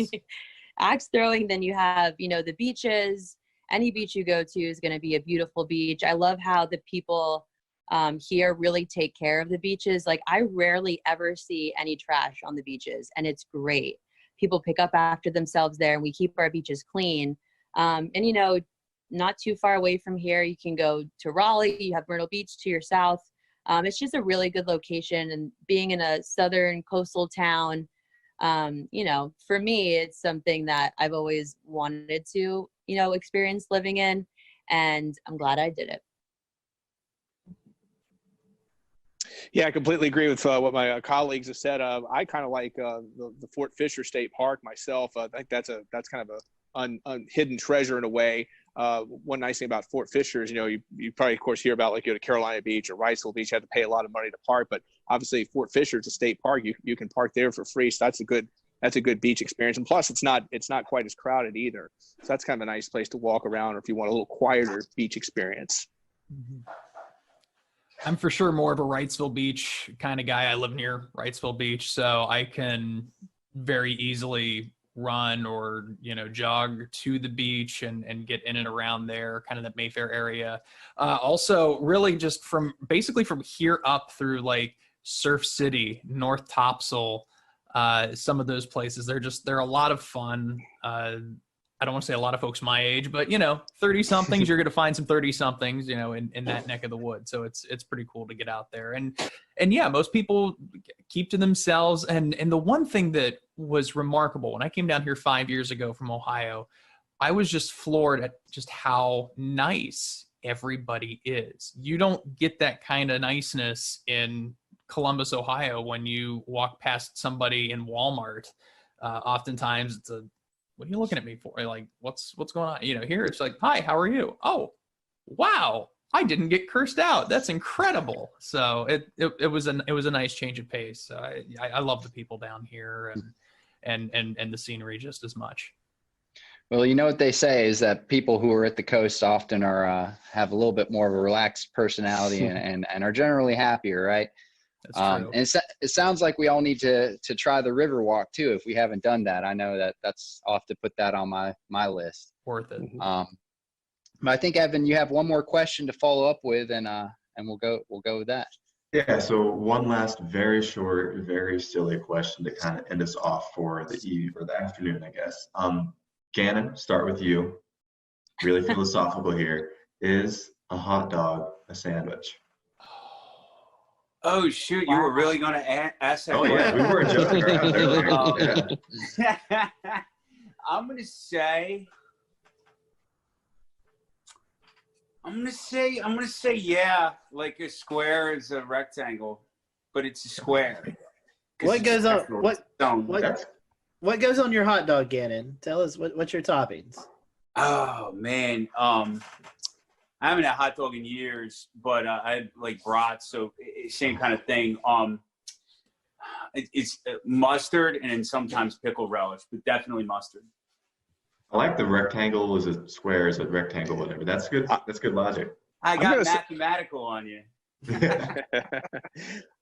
Axe throwing. Then you have, you know, the beaches. Any beach you go to is going to be a beautiful beach. I love how the people here really take care of the beaches. Like, I rarely ever see any trash on the beaches, and it's great. People pick up after themselves there, and we keep our beaches clean. And, you know, not too far away from here, you can go to Raleigh. You have Myrtle Beach to your south. It's just a really good location, and being in a southern coastal town, you know, for me, it's something that I've always wanted to, you know, experience living in, and I'm glad I did it. Yeah, I completely agree with what my colleagues have said. I kind of like the Fort Fisher State Park myself. I think that's kind of a hidden treasure in a way. One nice thing about Fort Fisher is, you know, you probably, of course, hear about, like, you go to Carolina Beach or Wrightsville Beach, you have to pay a lot of money to park, but obviously Fort Fisher is a state park. You can park there for free, so that's a good beach experience. And plus, it's not quite as crowded either. So that's kind of a nice place to walk around, or if you want a little quieter beach experience. Mm-hmm. I'm for sure more of a Wrightsville Beach kind of guy. I live near Wrightsville Beach, so I can very easily run or, you know, jog to the beach and get in and around there, kind of the Mayfair area. Also, really just basically from here up through like Surf City, North Topsail, some of those places, they're a lot of fun. I don't want to say a lot of folks my age, but, you know, 30 somethings, you're going to find some 30 somethings, you know, in that neck of the woods. So it's pretty cool to get out there. And yeah, most people keep to themselves. And the one thing that was remarkable, when I came down here 5 years ago from Ohio, I was just floored at just how nice everybody is. You don't get that kind of niceness in Columbus, Ohio, when you walk past somebody in Walmart. Oftentimes it's what are you looking at me for? Like, what's going on? You know, here it's like, hi, how are you? Oh, wow, I didn't get cursed out. That's incredible. So it was a nice change of pace. So I love the people down here and the scenery just as much. Well, you know what they say is that people who are at the coast often are have a little bit more of a relaxed personality and are generally happier, right? That's true. And it sounds like we all need to try the Riverwalk too, if we haven't done that. I know that's, I'll have to put that on my list. Worth it. But I think, Evan, you have one more question to follow up with, and we'll go with that. Yeah, so one last very short, very silly question to kind of end us off for the eve or the afternoon, I guess. Gannon, start with you. Really philosophical here. Is a hot dog a sandwich? Oh, shoot. You were really going to ask that question? Yeah, we weren't joking around there. Yeah. I'm going to say yeah, like a square is a rectangle, but it's a square. What goes on? What goes on your hot dog, Gannon? Tell us what's your toppings. Oh man, I haven't had hot dog in years, but I had like brats, so same kind of thing. It's mustard and then sometimes pickle relish, but definitely mustard. I like the rectangle is a square is a rectangle, whatever. That's good. That's good logic. I got mathematical on you.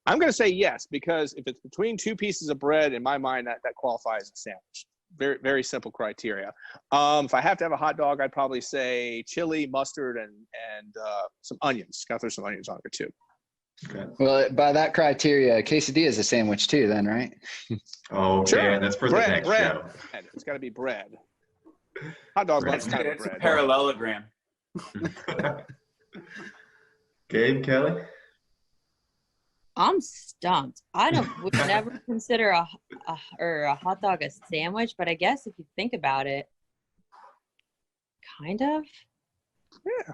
I'm going to say yes, because if it's between two pieces of bread, in my mind, that qualifies as a sandwich. Very, very simple criteria. If I have to have a hot dog, I'd probably say chili, mustard, and some onions. Got to throw some onions on it too. Okay. Well, by that criteria, quesadilla is a sandwich too, then, right? Oh, sure. Yeah, that's for the next show. It's got to be bread. Hot dog That's kind of a bread. parallelogram. Gabe, Kelly? I'm stumped. Would never consider a hot dog a sandwich, but I guess if you think about it, kind of. Yeah.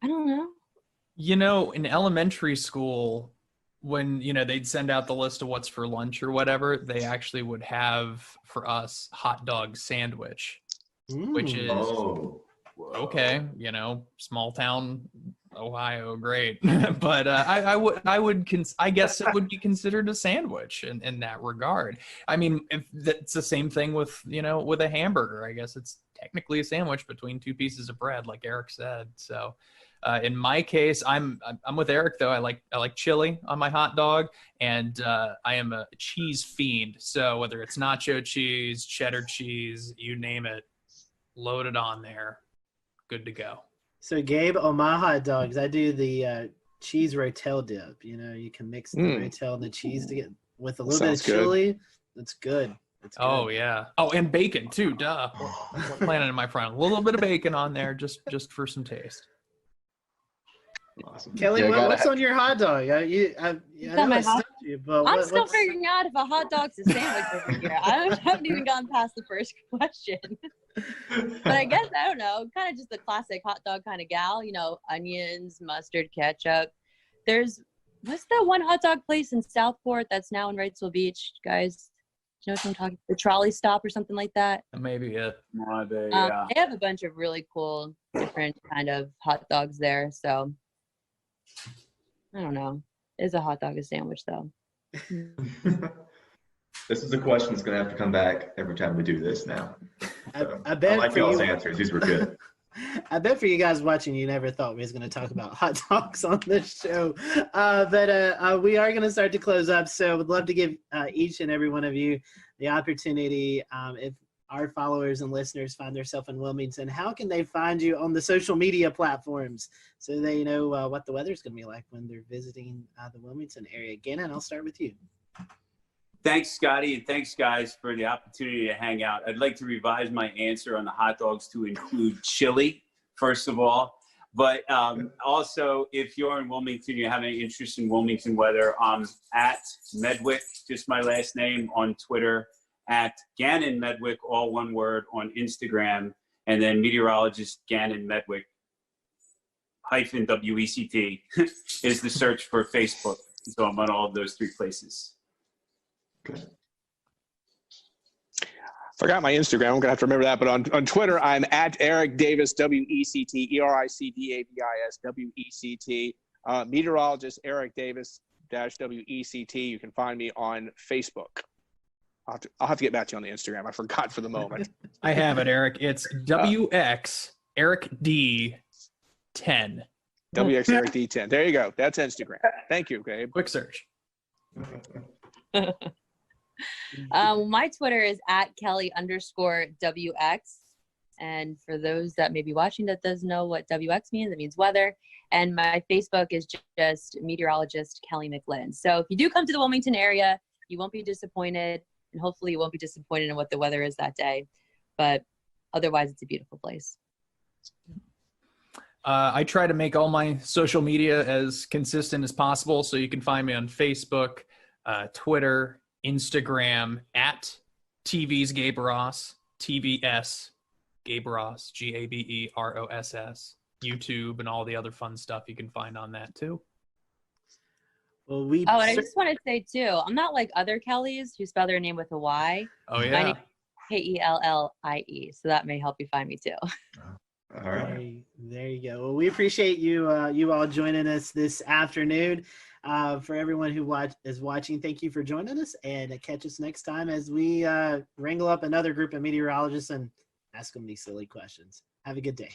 I don't know. You know, in elementary school, when, they'd send out the list of what's for lunch or whatever, they actually would have for us hot dog sandwich, which is okay, small town Ohio, great. But I guess it would be considered a sandwich in that regard. I mean, if that's the same thing with, with a hamburger, I guess it's technically a sandwich between two pieces of bread, like Eric said. So in my case, I'm with Eric though. I like chili on my hot dog, and I am a cheese fiend. So whether it's nacho cheese, cheddar cheese, you name it, load it on there, good to go. So Gabe, on my hot dogs, I do the cheese rotel dip. You can mix the rotel and the cheese to get with a little bit of chili. It's good. Oh yeah. Oh, and bacon too. Duh. We're planning in my front. A little bit of bacon on there, just for some taste. Awesome. Kelly, what's on your hot dog? I'm still figuring out if a hot dog's a sandwich over here. I haven't even gotten past the first question. But I guess, I don't know, kind of just the classic hot dog kind of gal, onions, mustard, ketchup. What's that one hot dog place in Southport that's now in Wrightsville Beach, guys? Do you know what I'm talking? The Trolley Stop or something like that? Maybe it. Yeah. They have a bunch of really cool, different kind of hot dogs there. So I don't know. Is a hot dog a sandwich though? This is a question that's going to have to come back every time we do this now. So, I bet I like y'all's answers. These were good. I bet for you guys watching, you never thought we was going to talk about hot dogs on this show. But we are going to start to close up. So I would love to give each and every one of you the opportunity, if our followers and listeners find themselves in Wilmington, how can they find you on the social media platforms so they know what the weather's going to be like when they're visiting the Wilmington area? Gannon, I'll start with you. Thanks, Scotty, and thanks, guys, for the opportunity to hang out. I'd like to revise my answer on the hot dogs to include chili, first of all. But also, if you're in Wilmington, you have any interest in Wilmington weather, I'm at Medwick, just my last name, on Twitter, at Gannon Medwick, all one word, on Instagram, and then meteorologist Gannon Medwick -WECT is the search for Facebook. So I'm on all of those three places. Forgot my Instagram. I'm gonna have to remember that. But on Twitter, I'm at Eric Davis, WECT, ERICDAVIS, WECT. Meteorologist Eric Davis -WECT. You can find me on Facebook. I'll have to get back to you on the Instagram. I forgot for the moment. I have it, Eric. It's WX Eric D 10. WX Eric D 10. There you go. That's Instagram. Thank you, Gabe. Quick search. My Twitter is at Kelly_WX. And for those that may be watching that doesn't know what WX means, it means weather. And my Facebook is just meteorologist Kelly McLinn. So if you do come to the Wilmington area, you won't be disappointed. And hopefully you won't be disappointed in what the weather is that day. But otherwise, it's a beautiful place. I try to make all my social media as consistent as possible. So you can find me on Facebook, Twitter, Instagram, at TV's Gabe Ross, TVS Gabe Ross, GABEROSS, YouTube, and all the other fun stuff you can find on that too. Well, and I just want to say too, I'm not like other Kellys who spell their name with a Y. Oh yeah. Kellie. So that may help you find me too. All right. There you go. Well, we appreciate you you all joining us this afternoon. For everyone who is watching, thank you for joining us, and catch us next time as we wrangle up another group of meteorologists and ask them these silly questions. Have a good day.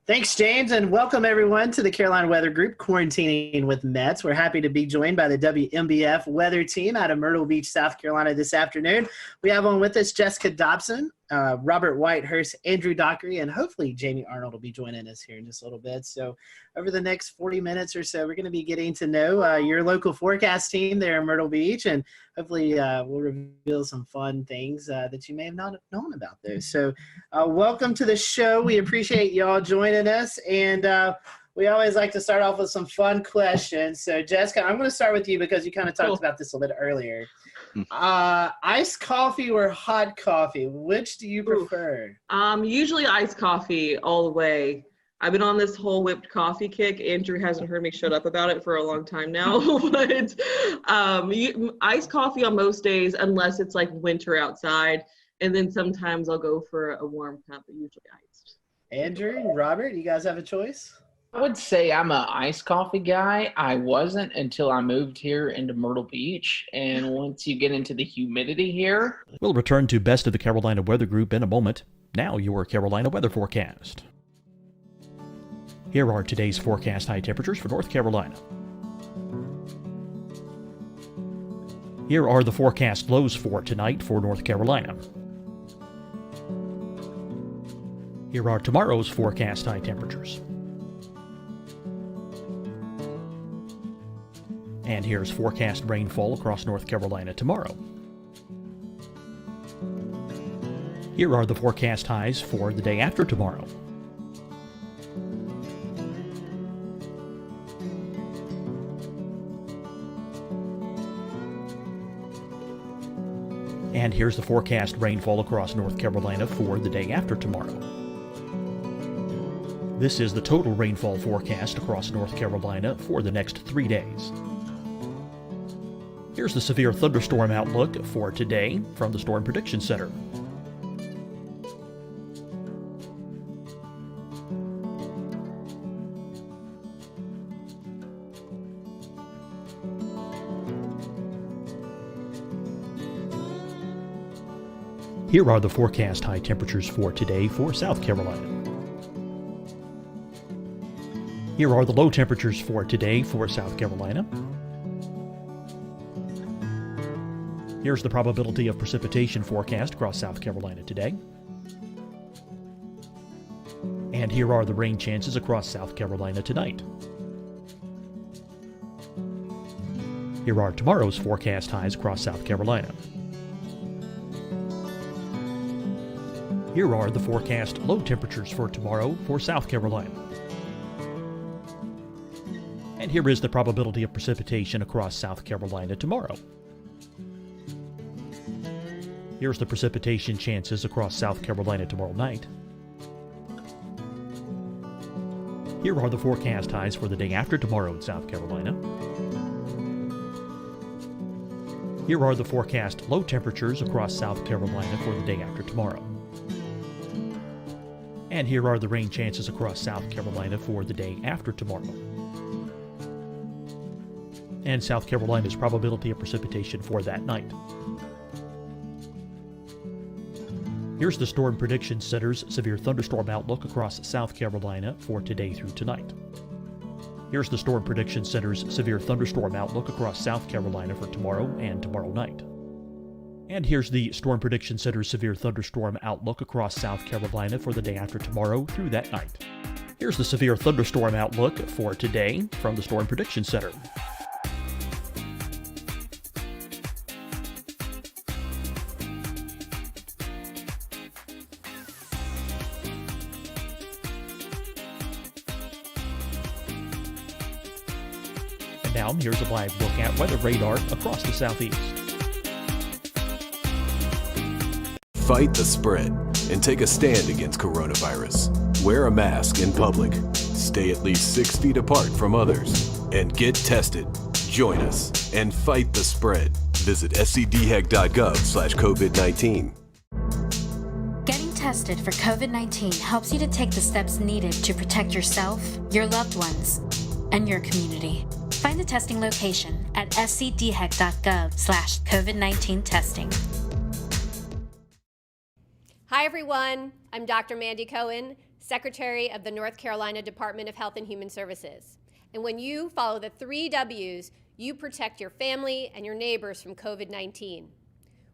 Thanks, James, and welcome everyone to the Carolina Weather Group, Quarantining with Mets. We're happy to be joined by the WMBF weather team out of Myrtle Beach, South Carolina this afternoon. We have on with us Jessica Dobson, Robert Whitehurst, Andrew Dockery, and hopefully Jamie Arnold will be joining us here in just a little bit. So over the next 40 minutes or so, we're going to be getting to know your local forecast team there in Myrtle Beach, and hopefully we'll reveal some fun things that you may have not known about those. So welcome to the show. We appreciate y'all joining us, and we always like to start off with some fun questions. So Jessica, I'm going to start with you because you kind of talked about this a little bit earlier. Iced coffee or hot coffee? Which do you prefer? Usually iced coffee all the way. I've been on this whole whipped coffee kick. Andrew hasn't heard me shut up about it for a long time now, but iced coffee on most days, unless it's like winter outside. And then sometimes I'll go for a warm cup, but usually iced. Andrew and Robert, you guys have a choice? I would say I'm an iced coffee guy. I wasn't until I moved here into Myrtle Beach. And once you get into the humidity here. We'll return to Best of the Carolina Weather Group in a moment. Now your Carolina weather forecast. Here are today's forecast high temperatures for North Carolina. Here are the forecast lows for tonight for North Carolina. Here are tomorrow's forecast high temperatures. And here's forecast rainfall across North Carolina tomorrow. Here are the forecast highs for the day after tomorrow. And here's the forecast rainfall across North Carolina for the day after tomorrow. This is the total rainfall forecast across North Carolina for the next 3 days. Here's the severe thunderstorm outlook for today from the Storm Prediction Center. Here are the forecast high temperatures for today for South Carolina. Here are the low temperatures for today for South Carolina. Here's the probability of precipitation forecast across South Carolina today. And here are the rain chances across South Carolina tonight. Here are tomorrow's forecast highs across South Carolina. Here are the forecast low temperatures for tomorrow for South Carolina. And here is the probability of precipitation across South Carolina tomorrow. Here's the precipitation chances across South Carolina tomorrow night. Here are the forecast highs for the day after tomorrow in South Carolina. Here are the forecast low temperatures across South Carolina for the day after tomorrow. And here are the rain chances across South Carolina for the day after tomorrow. And South Carolina's probability of precipitation for that night. Here's the Storm Prediction Center's severe thunderstorm outlook across South Carolina for today through tonight. Here's the Storm Prediction Center's severe thunderstorm outlook across South Carolina for tomorrow and tomorrow night. And here's the Storm Prediction Center's severe thunderstorm outlook across South Carolina for the day after tomorrow through that night. Here's the severe thunderstorm outlook for today from the Storm Prediction Center. Now, here's a live look at weather radar across the southeast. Fight the spread and take a stand against coronavirus. Wear a mask in public. Stay at least 6 feet apart from others. And get tested. Join us and fight the spread. Visit scdhec.gov/COVID-19. Getting tested for COVID-19 helps you to take the steps needed to protect yourself, your loved ones, and your community. Find the testing location at scdhec.gov/COVID-19 testing. Hi, everyone. I'm Dr. Mandy Cohen, Secretary of the North Carolina Department of Health and Human Services. And when you follow the 3 W's, you protect your family and your neighbors from COVID-19.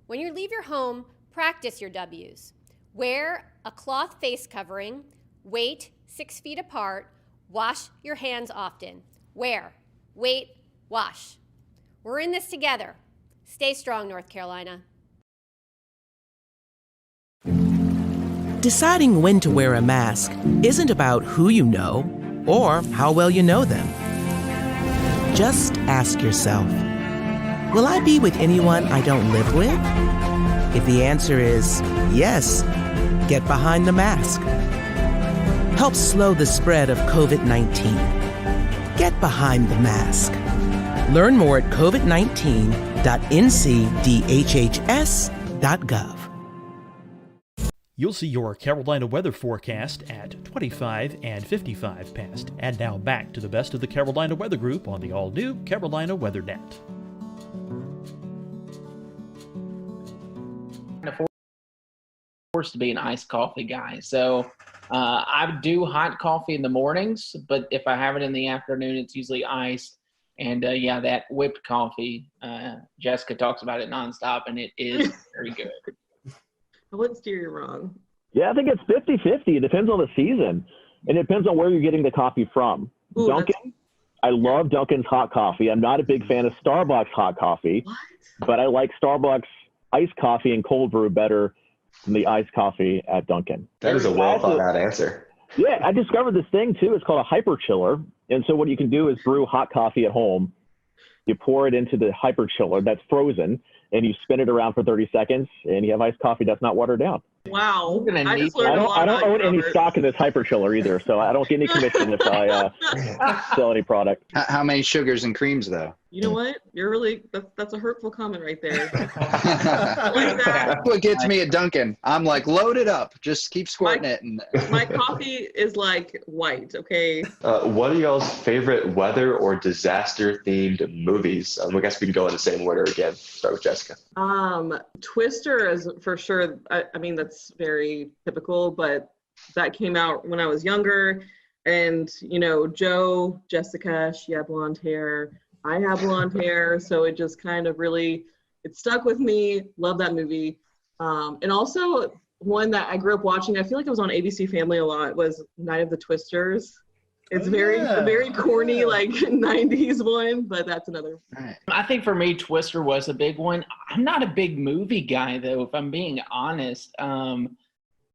When you leave your home, practice your W's. Wear a cloth face covering, wait 6 feet apart, wash your hands often. Wear, wait, wash. We're in this together. Stay strong, North Carolina. Deciding when to wear a mask isn't about who you know or how well you know them. Just ask yourself, will I be with anyone I don't live with? If the answer is yes, get behind the mask. Help slow the spread of COVID-19. Get behind the mask. Learn more at covid19.ncdhhs.gov. You'll see your Carolina weather forecast at 25 and 55 past. And now back to the best of the Carolina Weather Group on the all-new Carolina Weather Net. Forced to be an iced coffee guy. So I do hot coffee in the mornings, but if I have it in the afternoon, it's usually iced. And yeah, that whipped coffee, Jessica talks about it nonstop, and it is very good. I wouldn't steer you wrong. Yeah, I think it's 50-50. It depends on the season. And it depends on where you're getting the coffee from. Ooh, Dunkin', I love Dunkin's hot coffee. I'm not a big fan of Starbucks hot coffee, but I like Starbucks iced coffee and cold brew better than the iced coffee at Dunkin'. That is a well thought out answer. Yeah, I discovered this thing too. It's called a hyper chiller. And so what you can do is brew hot coffee at home. You pour it into the hyper chiller that's frozen, and you spin it around for 30 seconds, and you have iced coffee that's not watered down. Wow. I don't own any stock in this hyper chiller either, so I don't get any commission if I sell any product. How many sugars and creams, though? You know what? You're really, that's a hurtful comment right there. That's what gets me at Dunkin'. I'm like, load it up. Just keep squirting it. And my coffee is like white, okay? What are y'all's favorite weather or disaster themed movies? I guess we can go in the same order again. Start with Jessica. Twister is for sure. I mean, that's very typical, but that came out when I was younger. And, you know, Jessica, she had blonde hair. I have blonde hair. So it just kind of really, it stuck with me. Love that movie. And also one that I grew up watching, I feel like it was on ABC Family a lot, was Night of the Twisters. It's very corny, like 90s one, but that's another. I think for me, Twister was a big one. I'm not a big movie guy, though, if I'm being honest.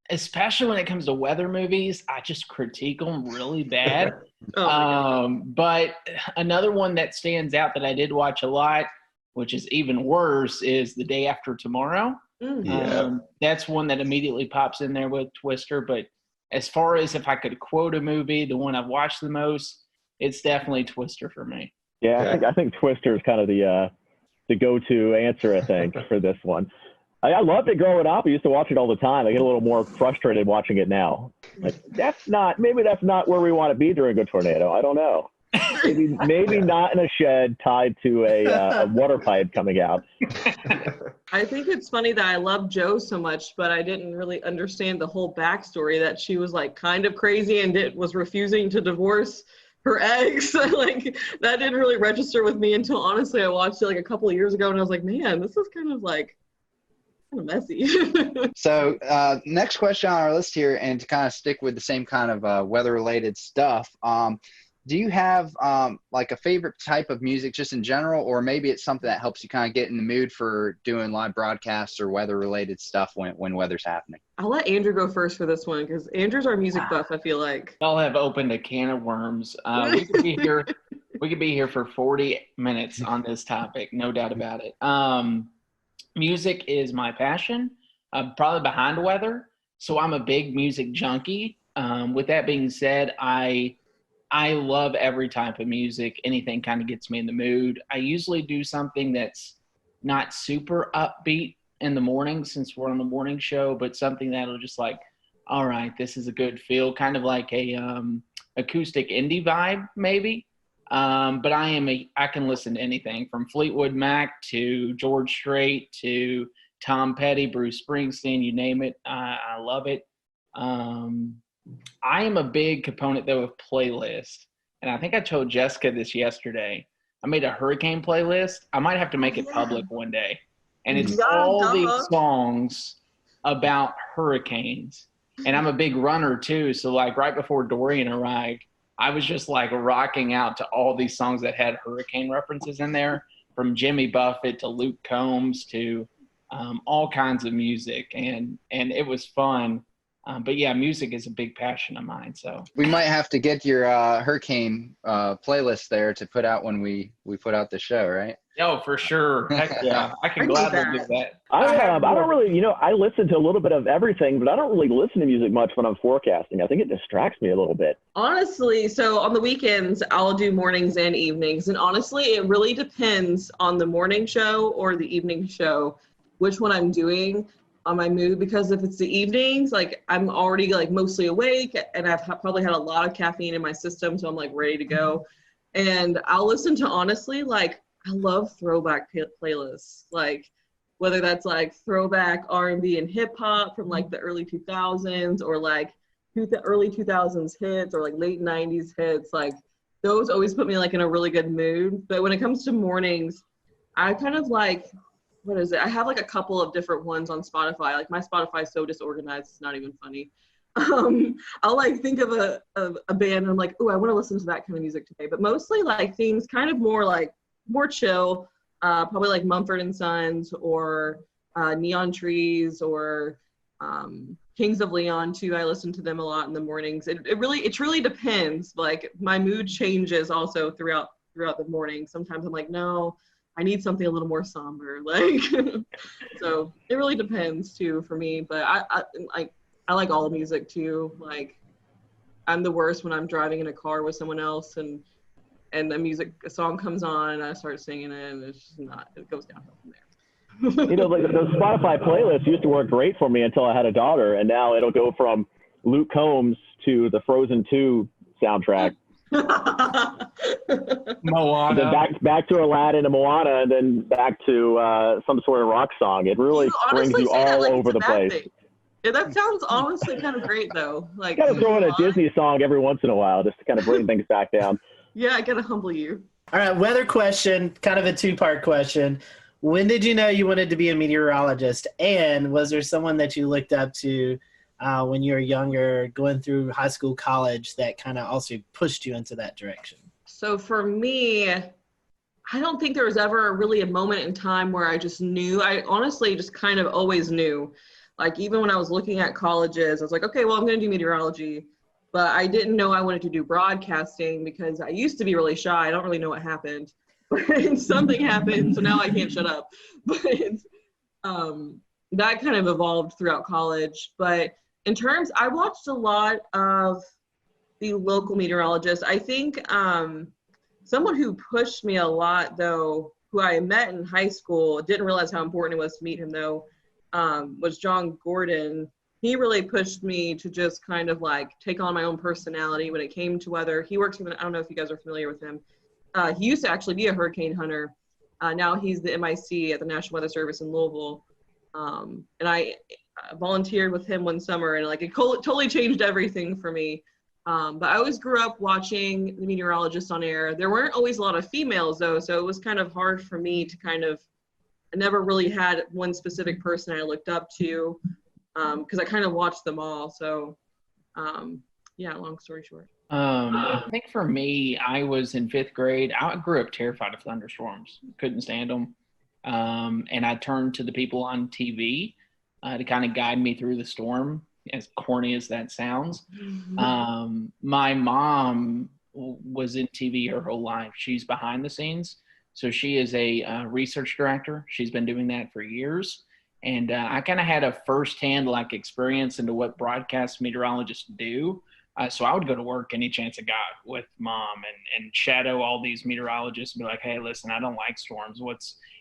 Especially when it comes to weather movies, I just critique them really bad. But another one that stands out that I did watch a lot, which is even worse, is The Day After Tomorrow. That's one that immediately pops in there with Twister, but as far as if I could quote a movie, the one I've watched the most, it's definitely Twister for me. Yeah, I think Twister is kind of the go-to answer, I think, for this one. I loved it growing up. I used to watch it all the time. I get a little more frustrated watching it now. Like, maybe that's not where we want to be during a tornado. I don't know. Maybe not in a shed tied to a water pipe coming out. I think it's funny that I love Jo so much, but I didn't really understand the whole backstory that she was like kind of crazy and was refusing to divorce her ex. Like that didn't really register with me until honestly I watched it like a couple of years ago and I was like, man, this is kind of messy. So next question on our list here, and to kind of stick with the same kind of weather-related stuff, do you have like a favorite type of music just in general, or maybe it's something that helps you kind of get in the mood for doing live broadcasts or weather-related stuff when weather's happening? I'll let Andrew go first for this one because Andrew's our music buff, I feel like. Y'all have opened a can of worms. We could be here We could be here for 40 minutes on this topic, no doubt about it. Music is my passion, probably behind weather. So I'm a big music junkie. With that being said, I love every type of music. Anything kind of gets me in the mood. I usually do something that's not super upbeat in the morning since we're on the morning show, but something that'll just like, all right, this is a good feel, kind of like a acoustic indie vibe maybe. But I can listen to anything from Fleetwood Mac to George Strait to Tom Petty, Bruce Springsteen, you name it. I love it. I am a big component though of playlists, and I think I told Jessica this yesterday. I made a hurricane playlist. I might have to make it public one day, and it's all these songs about hurricanes. And I'm a big runner too, so like right before Dorian arrived, I was just like rocking out to all these songs that had hurricane references in there, from Jimmy Buffett to Luke Combs to all kinds of music, and it was fun. But yeah, music is a big passion of mine. So we might have to get your hurricane playlist there to put out when we put out the show, right? Oh, for sure. Heck yeah, I can gladly do that. I don't really, I listen to a little bit of everything, but I don't really listen to music much when I'm forecasting. I think it distracts me a little bit. Honestly, so on the weekends, I'll do mornings and evenings. And honestly, it really depends on the morning show or the evening show, which one I'm doing on my mood. Because if it's the evenings, like I'm already like mostly awake and I've probably had a lot of caffeine in my system. So I'm like ready to go. And I'll listen to, honestly, like I love throwback playlists, like whether that's like throwback R&B and hip hop from like the early 2000s or like the early 2000s hits or like late 90s hits. Like those always put me like in a really good mood. But when it comes to mornings, I kind of like, what is it? I have like a couple of different ones on Spotify. Like my Spotify is so disorganized, it's not even funny. I'll like think of a band and I'm like, oh, I want to listen to that kind of music today. But mostly like themes kind of more chill, probably like Mumford & Sons or Neon Trees or Kings of Leon too. I listen to them a lot in the mornings. It truly depends. Like my mood changes also throughout the morning. Sometimes I'm like, no, I need something a little more somber. Like, so it really depends too for me. But I like all music too. Like I'm the worst when I'm driving in a car with someone else and a song comes on and I start singing it and it's just not, it goes downhill from there. Like those Spotify playlists used to work great for me until I had a daughter, and now it'll go from Luke Combs to the Frozen 2 soundtrack. Moana. Then back to Aladdin and Moana, and then back to some sort of rock song. It really brings you all over the place. Yeah, that sounds honestly kind of great though. Like got to throw in a Disney song every once in a while just to kind of bring things back down. Yeah, I gotta humble you. All right, weather question, kind of a two-part question. When did you know you wanted to be a meteorologist? And was there someone that you looked up to when you were younger, going through high school, college, that kind of also pushed you into that direction? So for me, I don't think there was ever really a moment in time where I just knew. I honestly just kind of always knew. Like even when I was looking at colleges, I was like, okay, well, I'm going to do meteorology. But I didn't know I wanted to do broadcasting because I used to be really shy. I don't really know what happened. But something happened, so now I can't shut up. But that kind of evolved throughout college. But in terms, I watched a lot of the local meteorologists. I think someone who pushed me a lot, though, who I met in high school, didn't realize how important it was to meet him, though, was John Gordon. He really pushed me to just kind of like take on my own personality when it came to weather. He works with, I don't know if you guys are familiar with him. He used to actually be a hurricane hunter. Now he's the MIC at the National Weather Service in Louisville. And I volunteered with him one summer and like it totally changed everything for me. But I always grew up watching the meteorologists on air. There weren't always a lot of females though, so it was kind of hard for me to I never really had one specific person I looked up to. Because I kind of watched them all. So, yeah, long story short. I think for me, I was in 5th grade. I grew up terrified of thunderstorms. Couldn't stand them. And I turned to the people on TV to kind of guide me through the storm, as corny as that sounds. My mom was in TV her whole life. She's behind the scenes. So she is a research director. She's been doing that for years. And I kind of had a firsthand experience into what broadcast meteorologists do. So I would go to work any chance I got with mom and shadow all these meteorologists and be like, hey, listen, I don't like storms.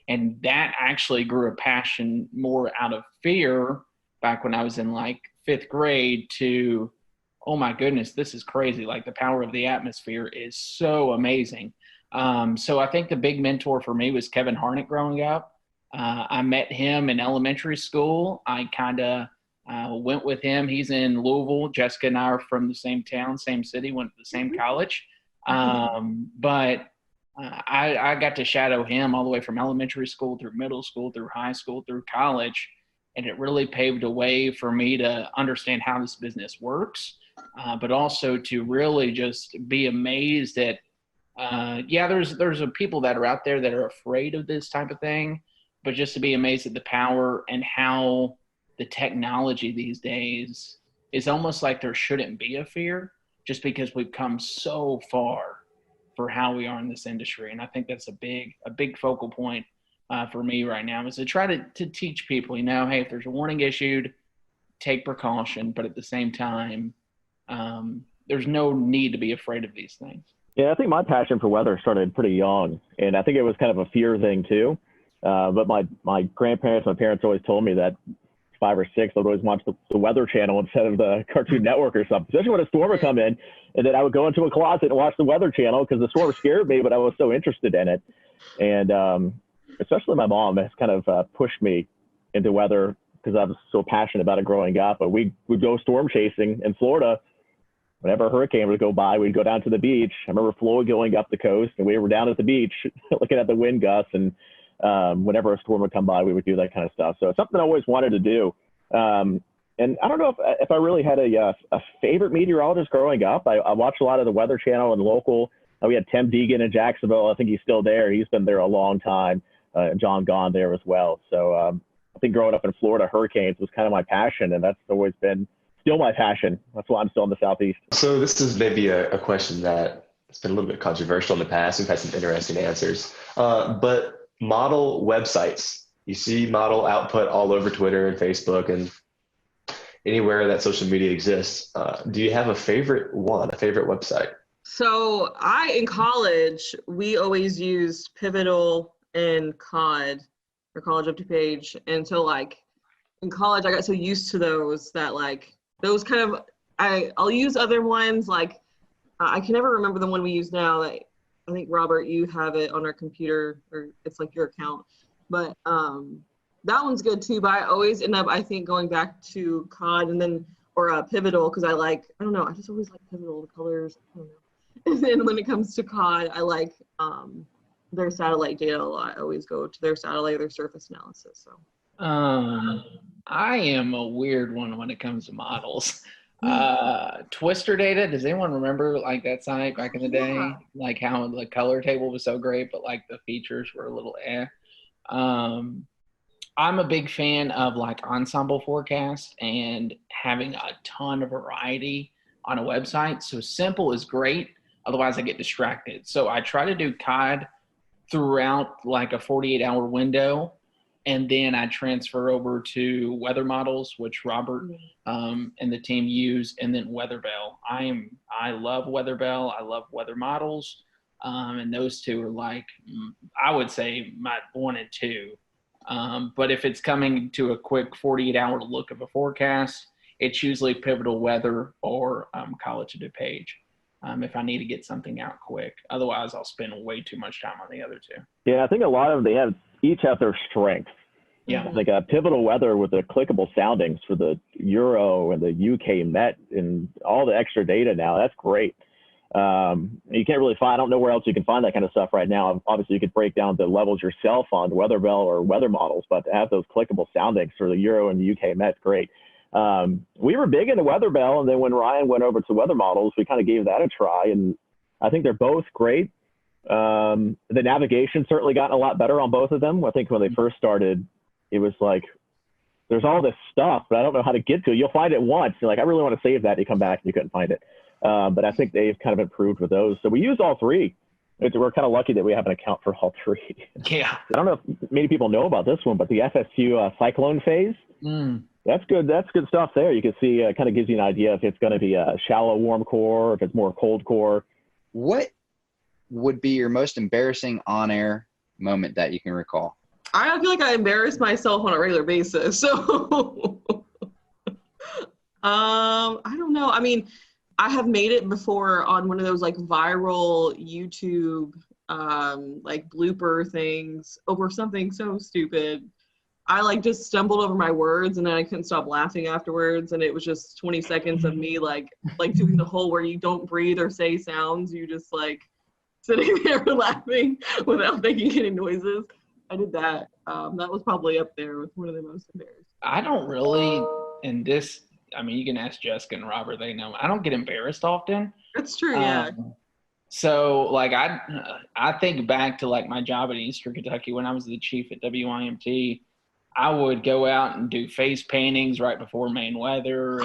And that actually grew a passion more out of fear back when I was in 5th grade to, oh my goodness, this is crazy. The power of the atmosphere is so amazing. So I think the big mentor for me was Kevin Harnett growing up. I met him in elementary school. I kind of went with him. He's in Louisville. Jessica and I are from the same town, same city, went to the same college. But I got to shadow him all the way from elementary school through middle school, through high school, through college. And it really paved a way for me to understand how this business works, but also to really just be amazed at, there's people that are out there that are afraid of this type of thing, but just to be amazed at the power and how the technology these days is almost like there shouldn't be a fear just because we've come so far for how we are in this industry. And I think that's a big focal point for me right now is to try to teach people, hey, if there's a warning issued, take precaution, but at the same time, there's no need to be afraid of these things. Yeah, I think my passion for weather started pretty young, and I think it was kind of a fear thing too. But my grandparents, my parents always told me that 5 or 6, I would always watch the Weather Channel instead of the Cartoon Network or something, especially when a storm would come in. And then I would go into a closet and watch the Weather Channel because the storm scared me, but I was so interested in it. And especially my mom has kind of pushed me into weather because I was so passionate about it growing up. But we would go storm chasing in Florida. Whenever a hurricane would go by, we'd go down to the beach. I remember Flo going up the coast, and we were down at the beach looking at the wind gusts. And whenever a storm would come by, we would do that kind of stuff. So it's something I always wanted to do. And I don't know if I really had a favorite meteorologist growing up. I watched a lot of the Weather Channel and local. We had Tim Deegan in Jacksonville. I think he's still there. He's been there a long time. John Gahn there as well. So I think growing up in Florida, hurricanes was kind of my passion, and that's always been still my passion. That's why I'm still in the Southeast. So this is maybe a question that has been a little bit controversial in the past. We've had some interesting answers. But model websites, you see model output all over Twitter and Facebook and anywhere that social media exists. Do you have a favorite website? So in college, we always used Pivotal and COD, or College Up to Page. And so in college, I got so used to those that those kind of, I'll use other ones. I can never remember the one we use now. I think, Robert, you have it on our computer, or it's your account. But that one's good too. But I always end up, I think, going back to COD and then, or Pivotal, because I don't know, I just always like Pivotal, the colors, I don't know. And then when it comes to COD, I like their satellite data a lot. I always go to their satellite, their surface analysis. So I am a weird one when it comes to models. Twister data, does anyone remember that site back in the day? How the color table was so great, but the features were a little I'm a big fan of ensemble forecast and having a ton of variety on a website. So simple is great. Otherwise I get distracted. So I try to do COD throughout a 48-hour window. And then I transfer over to weather models, which Robert and the team use, and then WeatherBell. I love WeatherBell. I love weather models. And those two are I would say my 1 and 2. But if it's coming to a quick 48-hour look of a forecast, it's usually Pivotal Weather or College of DuPage if I need to get something out quick. Otherwise, I'll spend way too much time on the other two. Yeah, I think a lot of them, each have their strengths. Yeah. Like a Pivotal Weather with the clickable soundings for the Euro and the UK Met and all the extra data now. That's great. You can't really find, I don't know where else you can find that kind of stuff right now. Obviously, you could break down the levels yourself on WeatherBell or weather models, but to have those clickable soundings for the Euro and the UK Met, great. We were big into WeatherBell, and then when Ryan went over to weather models, we kind of gave that a try, and I think they're both great. The navigation certainly gotten a lot better on both of them. I think when they first started, it was there's all this stuff, but I don't know how to get to it. You'll find it once. You're I really want to save that. You come back and you couldn't find it. But I think they've kind of improved with those. So we use all three. We're kind of lucky that we have an account for all three. Yeah. I don't know if many people know about this one, but the FSU cyclone phase, that's good. That's good stuff there. You can see kind of gives you an idea if it's going to be a shallow warm core, if it's more cold core. What would be your most embarrassing on-air moment that you can recall? I feel like I embarrass myself on a regular basis. So I don't know. I mean, I have made it before on one of those like viral YouTube like blooper things over something so stupid. I like just stumbled over my words and then I couldn't stop laughing afterwards, and it was just 20 seconds of me like doing the whole where you don't breathe or say sounds, you just like sitting there laughing without making any noises. I did that. That was probably up there with one of the most embarrassing. I don't really, in this, I mean, you can ask Jessica and Robert, they know. I don't get embarrassed often. That's true, yeah. So, like, I think back to, like, my job at Eastern Kentucky when I was the chief at WIMT. I would go out and do face paintings right before main weather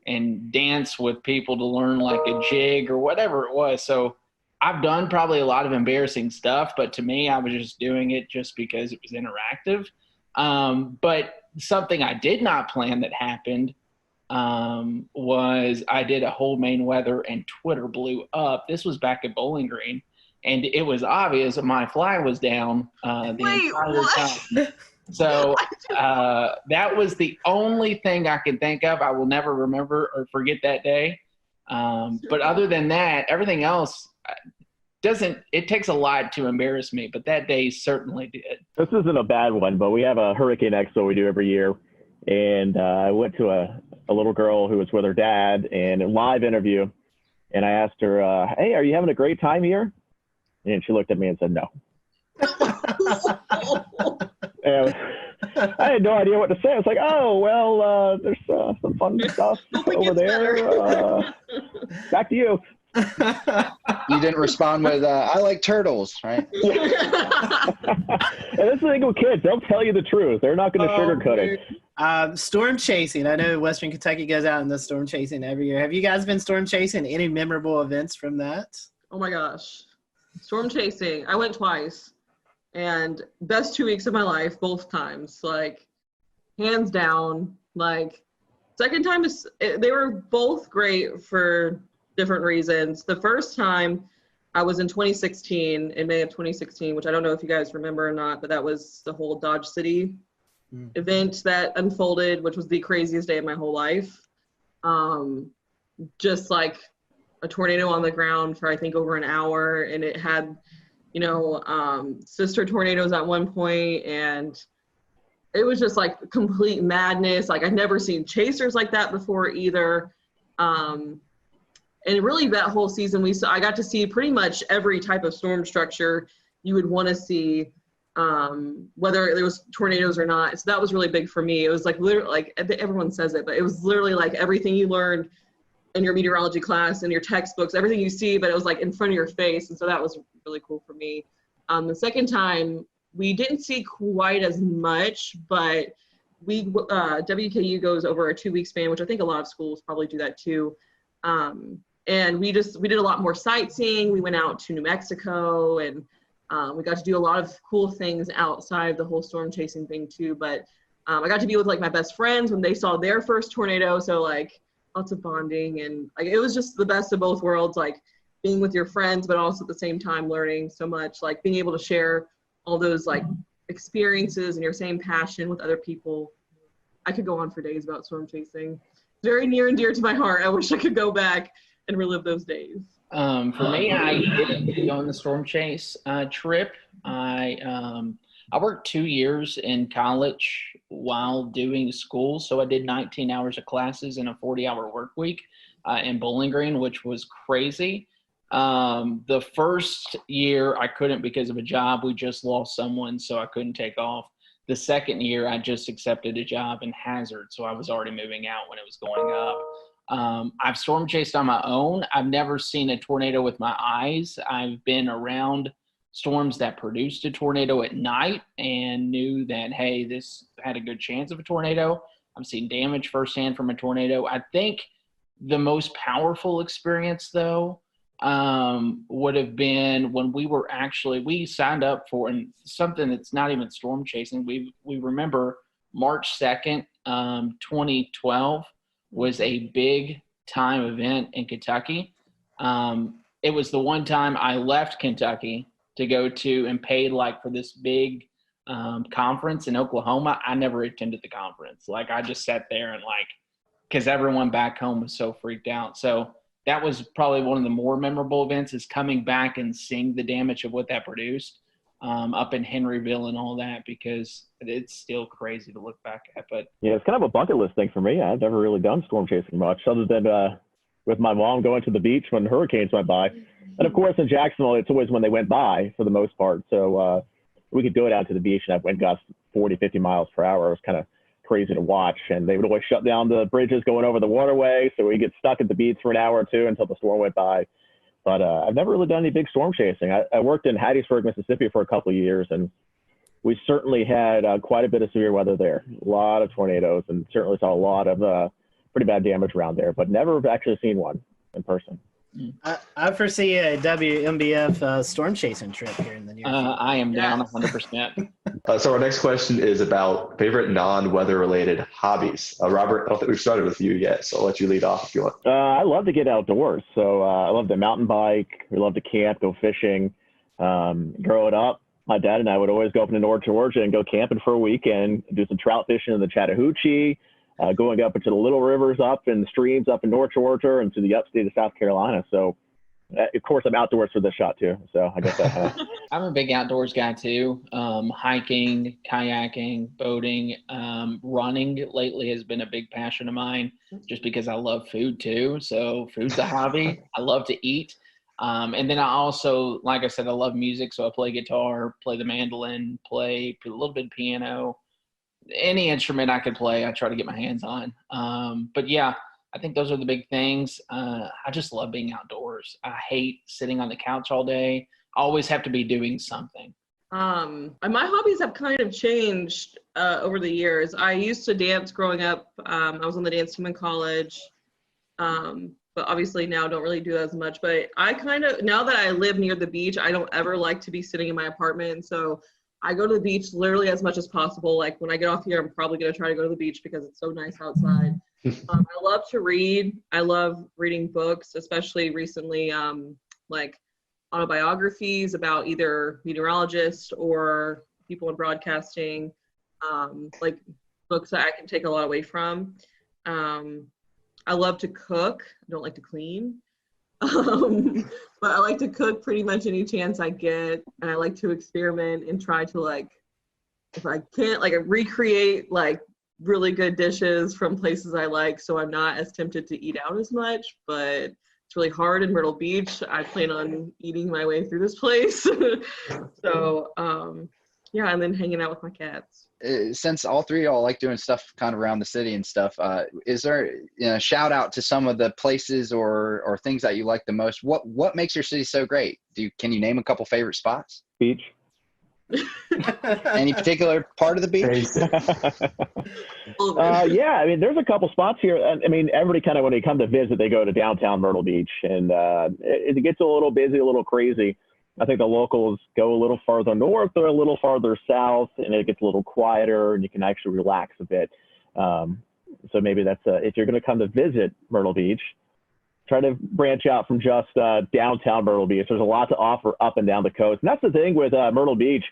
and dance with people to learn, like, a jig or whatever it was. So I've done probably a lot of embarrassing stuff, but to me, I was just doing it just because it was interactive. But something I did not plan that happened was I did a whole main weather and Twitter blew up. This was back at Bowling Green, and it was obvious that my fly was down the entire time. So that was the only thing I can think of. I will never remember or forget that day. But other than that, everything else it takes a lot to embarrass me, but that day certainly did. This isn't a bad one, but we have a Hurricane Expo we do every year. And I went to a little girl who was with her dad and a live interview. And I asked her, hey, are you having a great time here? And she looked at me and said, no. And I had no idea what to say. I was like, oh, well, there's some fun stuff over there. Back to you. You didn't respond with, I like turtles, right? And this is the thing with kids. They'll tell you the truth. They're not going to sugarcoat it. Storm chasing. I know Western Kentucky goes out in the storm chasing every year. Have you guys been storm chasing? Any memorable events from that? Oh my gosh. Storm chasing. I went twice. And best 2 weeks of my life, both times. Like, hands down. Like, second time, they were both great for different reasons. The first time I was in 2016, in May of 2016, which I don't know if you guys remember or not, but that was the whole Dodge City event that unfolded, which was the craziest day of my whole life. Just like a tornado on the ground for I think over an hour, and it had, you know, sister tornadoes at one point, and it was just like complete madness. Like I'd never seen chasers like that before either. And really that whole season I got to see pretty much every type of storm structure you would want to see, whether there was tornadoes or not. So that was really big for me. It was like literally, like everyone says it, but it was literally like everything you learned in your meteorology class and your textbooks, everything you see, but it was like in front of your face. And so that was really cool for me. The second time we didn't see quite as much, but WKU goes over a 2-week span, which I think a lot of schools probably do that too. And we did a lot more sightseeing. We went out to New Mexico, and we got to do a lot of cool things outside the whole storm chasing thing too. But I got to be with like my best friends when they saw their first tornado. So like lots of bonding, and like it was just the best of both worlds, like being with your friends, but also at the same time learning so much, like being able to share all those like experiences and your same passion with other people. I could go on for days about storm chasing. Very near and dear to my heart. I wish I could go back and relive those days. For me, I didn't go on the storm chase trip. I worked 2 years in college while doing school, so I did 19 hours of classes in a 40-hour work week in Bowling Green, which was crazy. The first year I couldn't because of a job. We just lost someone, so I couldn't take off. The second year, I just accepted a job in Hazard, so I was already moving out when it was going up. I've storm chased on my own. I've never seen a tornado with my eyes. I've been around storms that produced a tornado at night and knew that, hey, this had a good chance of a tornado. I've seen damage firsthand from a tornado. I think The most powerful experience, though, would have been when we signed up for something that's not even storm chasing. We remember March 2nd, 2012 was a big time event in Kentucky. It was the one time I left Kentucky to go to and paid for this big conference in Oklahoma. I never attended the conference. I just sat there and because everyone back home was so freaked out. So that was probably one of the more memorable events, is coming back and seeing the damage of what that produced up in Henryville and all that, because it's still crazy to look back at. But yeah, it's kind of a bucket list thing for me. I've never really done storm chasing much, other than with my mom going to the beach when hurricanes went by. And of course, in Jacksonville, it's always when they went by for the most part. So we could go down to the beach and have wind gusts 40, 50 miles per hour. It was kind of crazy to watch. And they would always shut down the bridges going over the waterway. So we get stuck at the beach for an hour or two until the storm went by. But I've never really done any big storm chasing. I worked in Hattiesburg, Mississippi for a couple of years, and we certainly had quite a bit of severe weather there. A lot of tornadoes, and certainly saw a lot of pretty bad damage around there, but never actually seen one in person. I foresee a WMBF storm chasing trip here in the near future. I am down 100%. So our next question is about favorite non-weather related hobbies. Robert, I don't think we've started with you yet, so I'll let you lead off if you want. I love to get outdoors. So I love to mountain bike. We love to camp, go fishing. Growing up, my dad and I would always go up into North Georgia and go camping for a weekend, do some trout fishing in the Chattahoochee, going up into the little rivers up and streams up in North Georgia and to the upstate of South Carolina. So, of course, I'm outdoors for this shot too. So I guess that I'm a big outdoors guy too. Hiking, kayaking, boating, running lately has been a big passion of mine, just because I love food too. So food's a hobby. I love to eat. And then I also, like I said, I love music. So I play guitar, play the mandolin, play a little bit of piano. Any instrument I could play, I try to get my hands on. But yeah, I think those are the big things. I just love being outdoors. I hate sitting on the couch all day. I always have to be doing something. My hobbies have kind of changed over the years. I used to dance growing up. I was on the dance team in college. But obviously now don't really do that as much. But I now that I live near the beach, I don't ever like to be sitting in my apartment. So I go to the beach literally as much as possible. Like when I get off here, I'm probably going to try to go to the beach because it's so nice outside. I love to read. I love reading books, especially recently, like autobiographies about either meteorologists or people in broadcasting, like books that I can take a lot away from. I love to cook. I don't like to clean. But I like to cook pretty much any chance I get, and I like to experiment and try to, like, if I can't, like, recreate like really good dishes from places I like, so I'm not as tempted to eat out as much. But it's really hard in Myrtle Beach. I plan on eating my way through this place. So yeah, and then hanging out with my cats. Since all three of y'all like doing stuff kind of around the city and stuff, is there a shout out to some of the places or things that you like the most? What makes your city so great? Can you name a couple favorite spots? Beach. Any particular part of the beach? Yeah, I mean, there's a couple spots here. I mean, everybody kind of, when they come to visit, they go to downtown Myrtle Beach, and it gets a little busy, a little crazy. I think the locals go a little farther north or a little farther south, and it gets a little quieter, and you can actually relax a bit. So maybe that's if you're going to come to visit Myrtle Beach, try to branch out from just downtown Myrtle Beach. There's a lot to offer up and down the coast. And that's the thing with Myrtle Beach.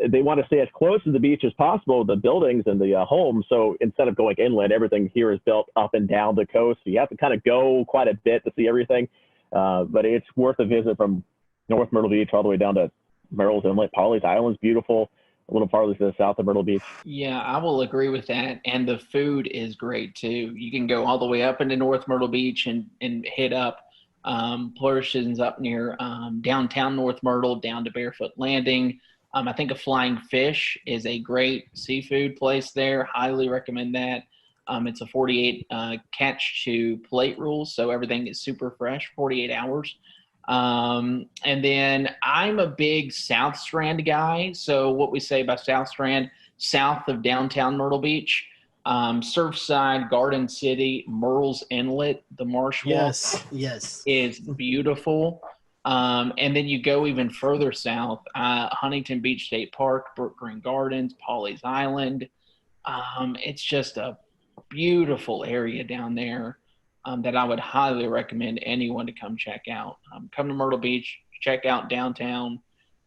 They want to stay as close to the beach as possible, the buildings and the homes. So instead of going inland, everything here is built up and down the coast. So you have to kind of go quite a bit to see everything. But it's worth a visit from North Myrtle Beach all the way down to Merrill's Inlet. Pawleys Island's beautiful, a little farther to the south of Myrtle Beach. Yeah, I will agree with that. And the food is great too. You can go all the way up into North Myrtle Beach and hit up portions up near downtown North Myrtle down to Barefoot Landing. I think a Flying Fish is a great seafood place there. Highly recommend that. It's a 48 catch to plate rule, so everything is super fresh, 48 hours. And then I'm a big South Strand guy. So what we say about South Strand, south of downtown Myrtle Beach, Surfside, Garden City, Murrells Inlet, the marsh walk Yes. is beautiful. And then you go even further south, Huntington Beach State Park, Brook Green Gardens, Pawleys Island. It's just a beautiful area down there that I would highly recommend anyone to come check out. Come to Myrtle Beach, check out downtown,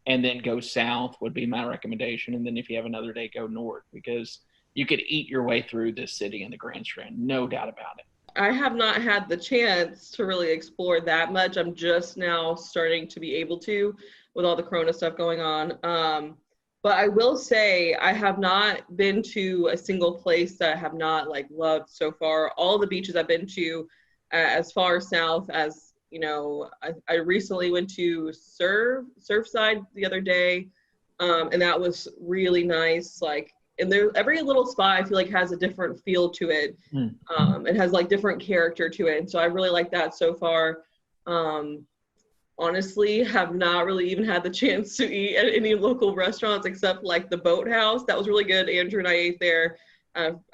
and then go south would be my recommendation. And then if you have another day, go north, because you could eat your way through this city in the Grand Strand, no doubt about it. I have not had the chance to really explore that much. I'm just now starting to be able to with all the Corona stuff going on. But I will say I have not been to a single place that I have not like loved so far. All the beaches I've been to as far south as, you know, I recently went to Surfside the other day. And that was really nice. Like, and there, every little spot I feel like has a different feel to it. It has like different character to it. And so I really like that so far. Honestly, have not really even had the chance to eat at any local restaurants except like the Boathouse. That was really good. Andrew and I ate there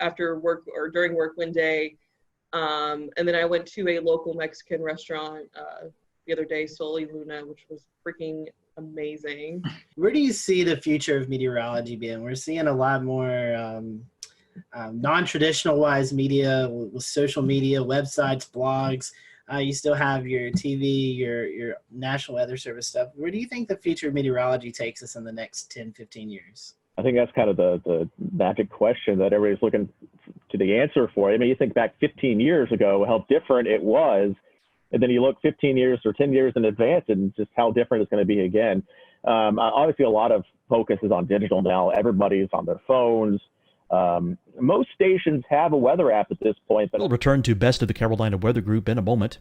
after work or during work one day. And then I went to a local Mexican restaurant the other day, Soli Luna, which was freaking amazing. Where do you see the future of meteorology being? We're seeing a lot more non-traditional wise media with social media, websites, blogs. You still have your TV, your National Weather Service stuff. Where do you think the future of meteorology takes us in the next 10, 15 years? I think that's kind of the magic question that everybody's looking to the answer for. I mean, you think back 15 years ago, how different it was. And then you look 15 years or 10 years in advance and just how different it's going to be again. Obviously, a lot of focus is on digital now. Everybody's on their phones. Most stations have a weather app at this point. We'll return to Best of the Carolina Weather Group in a moment.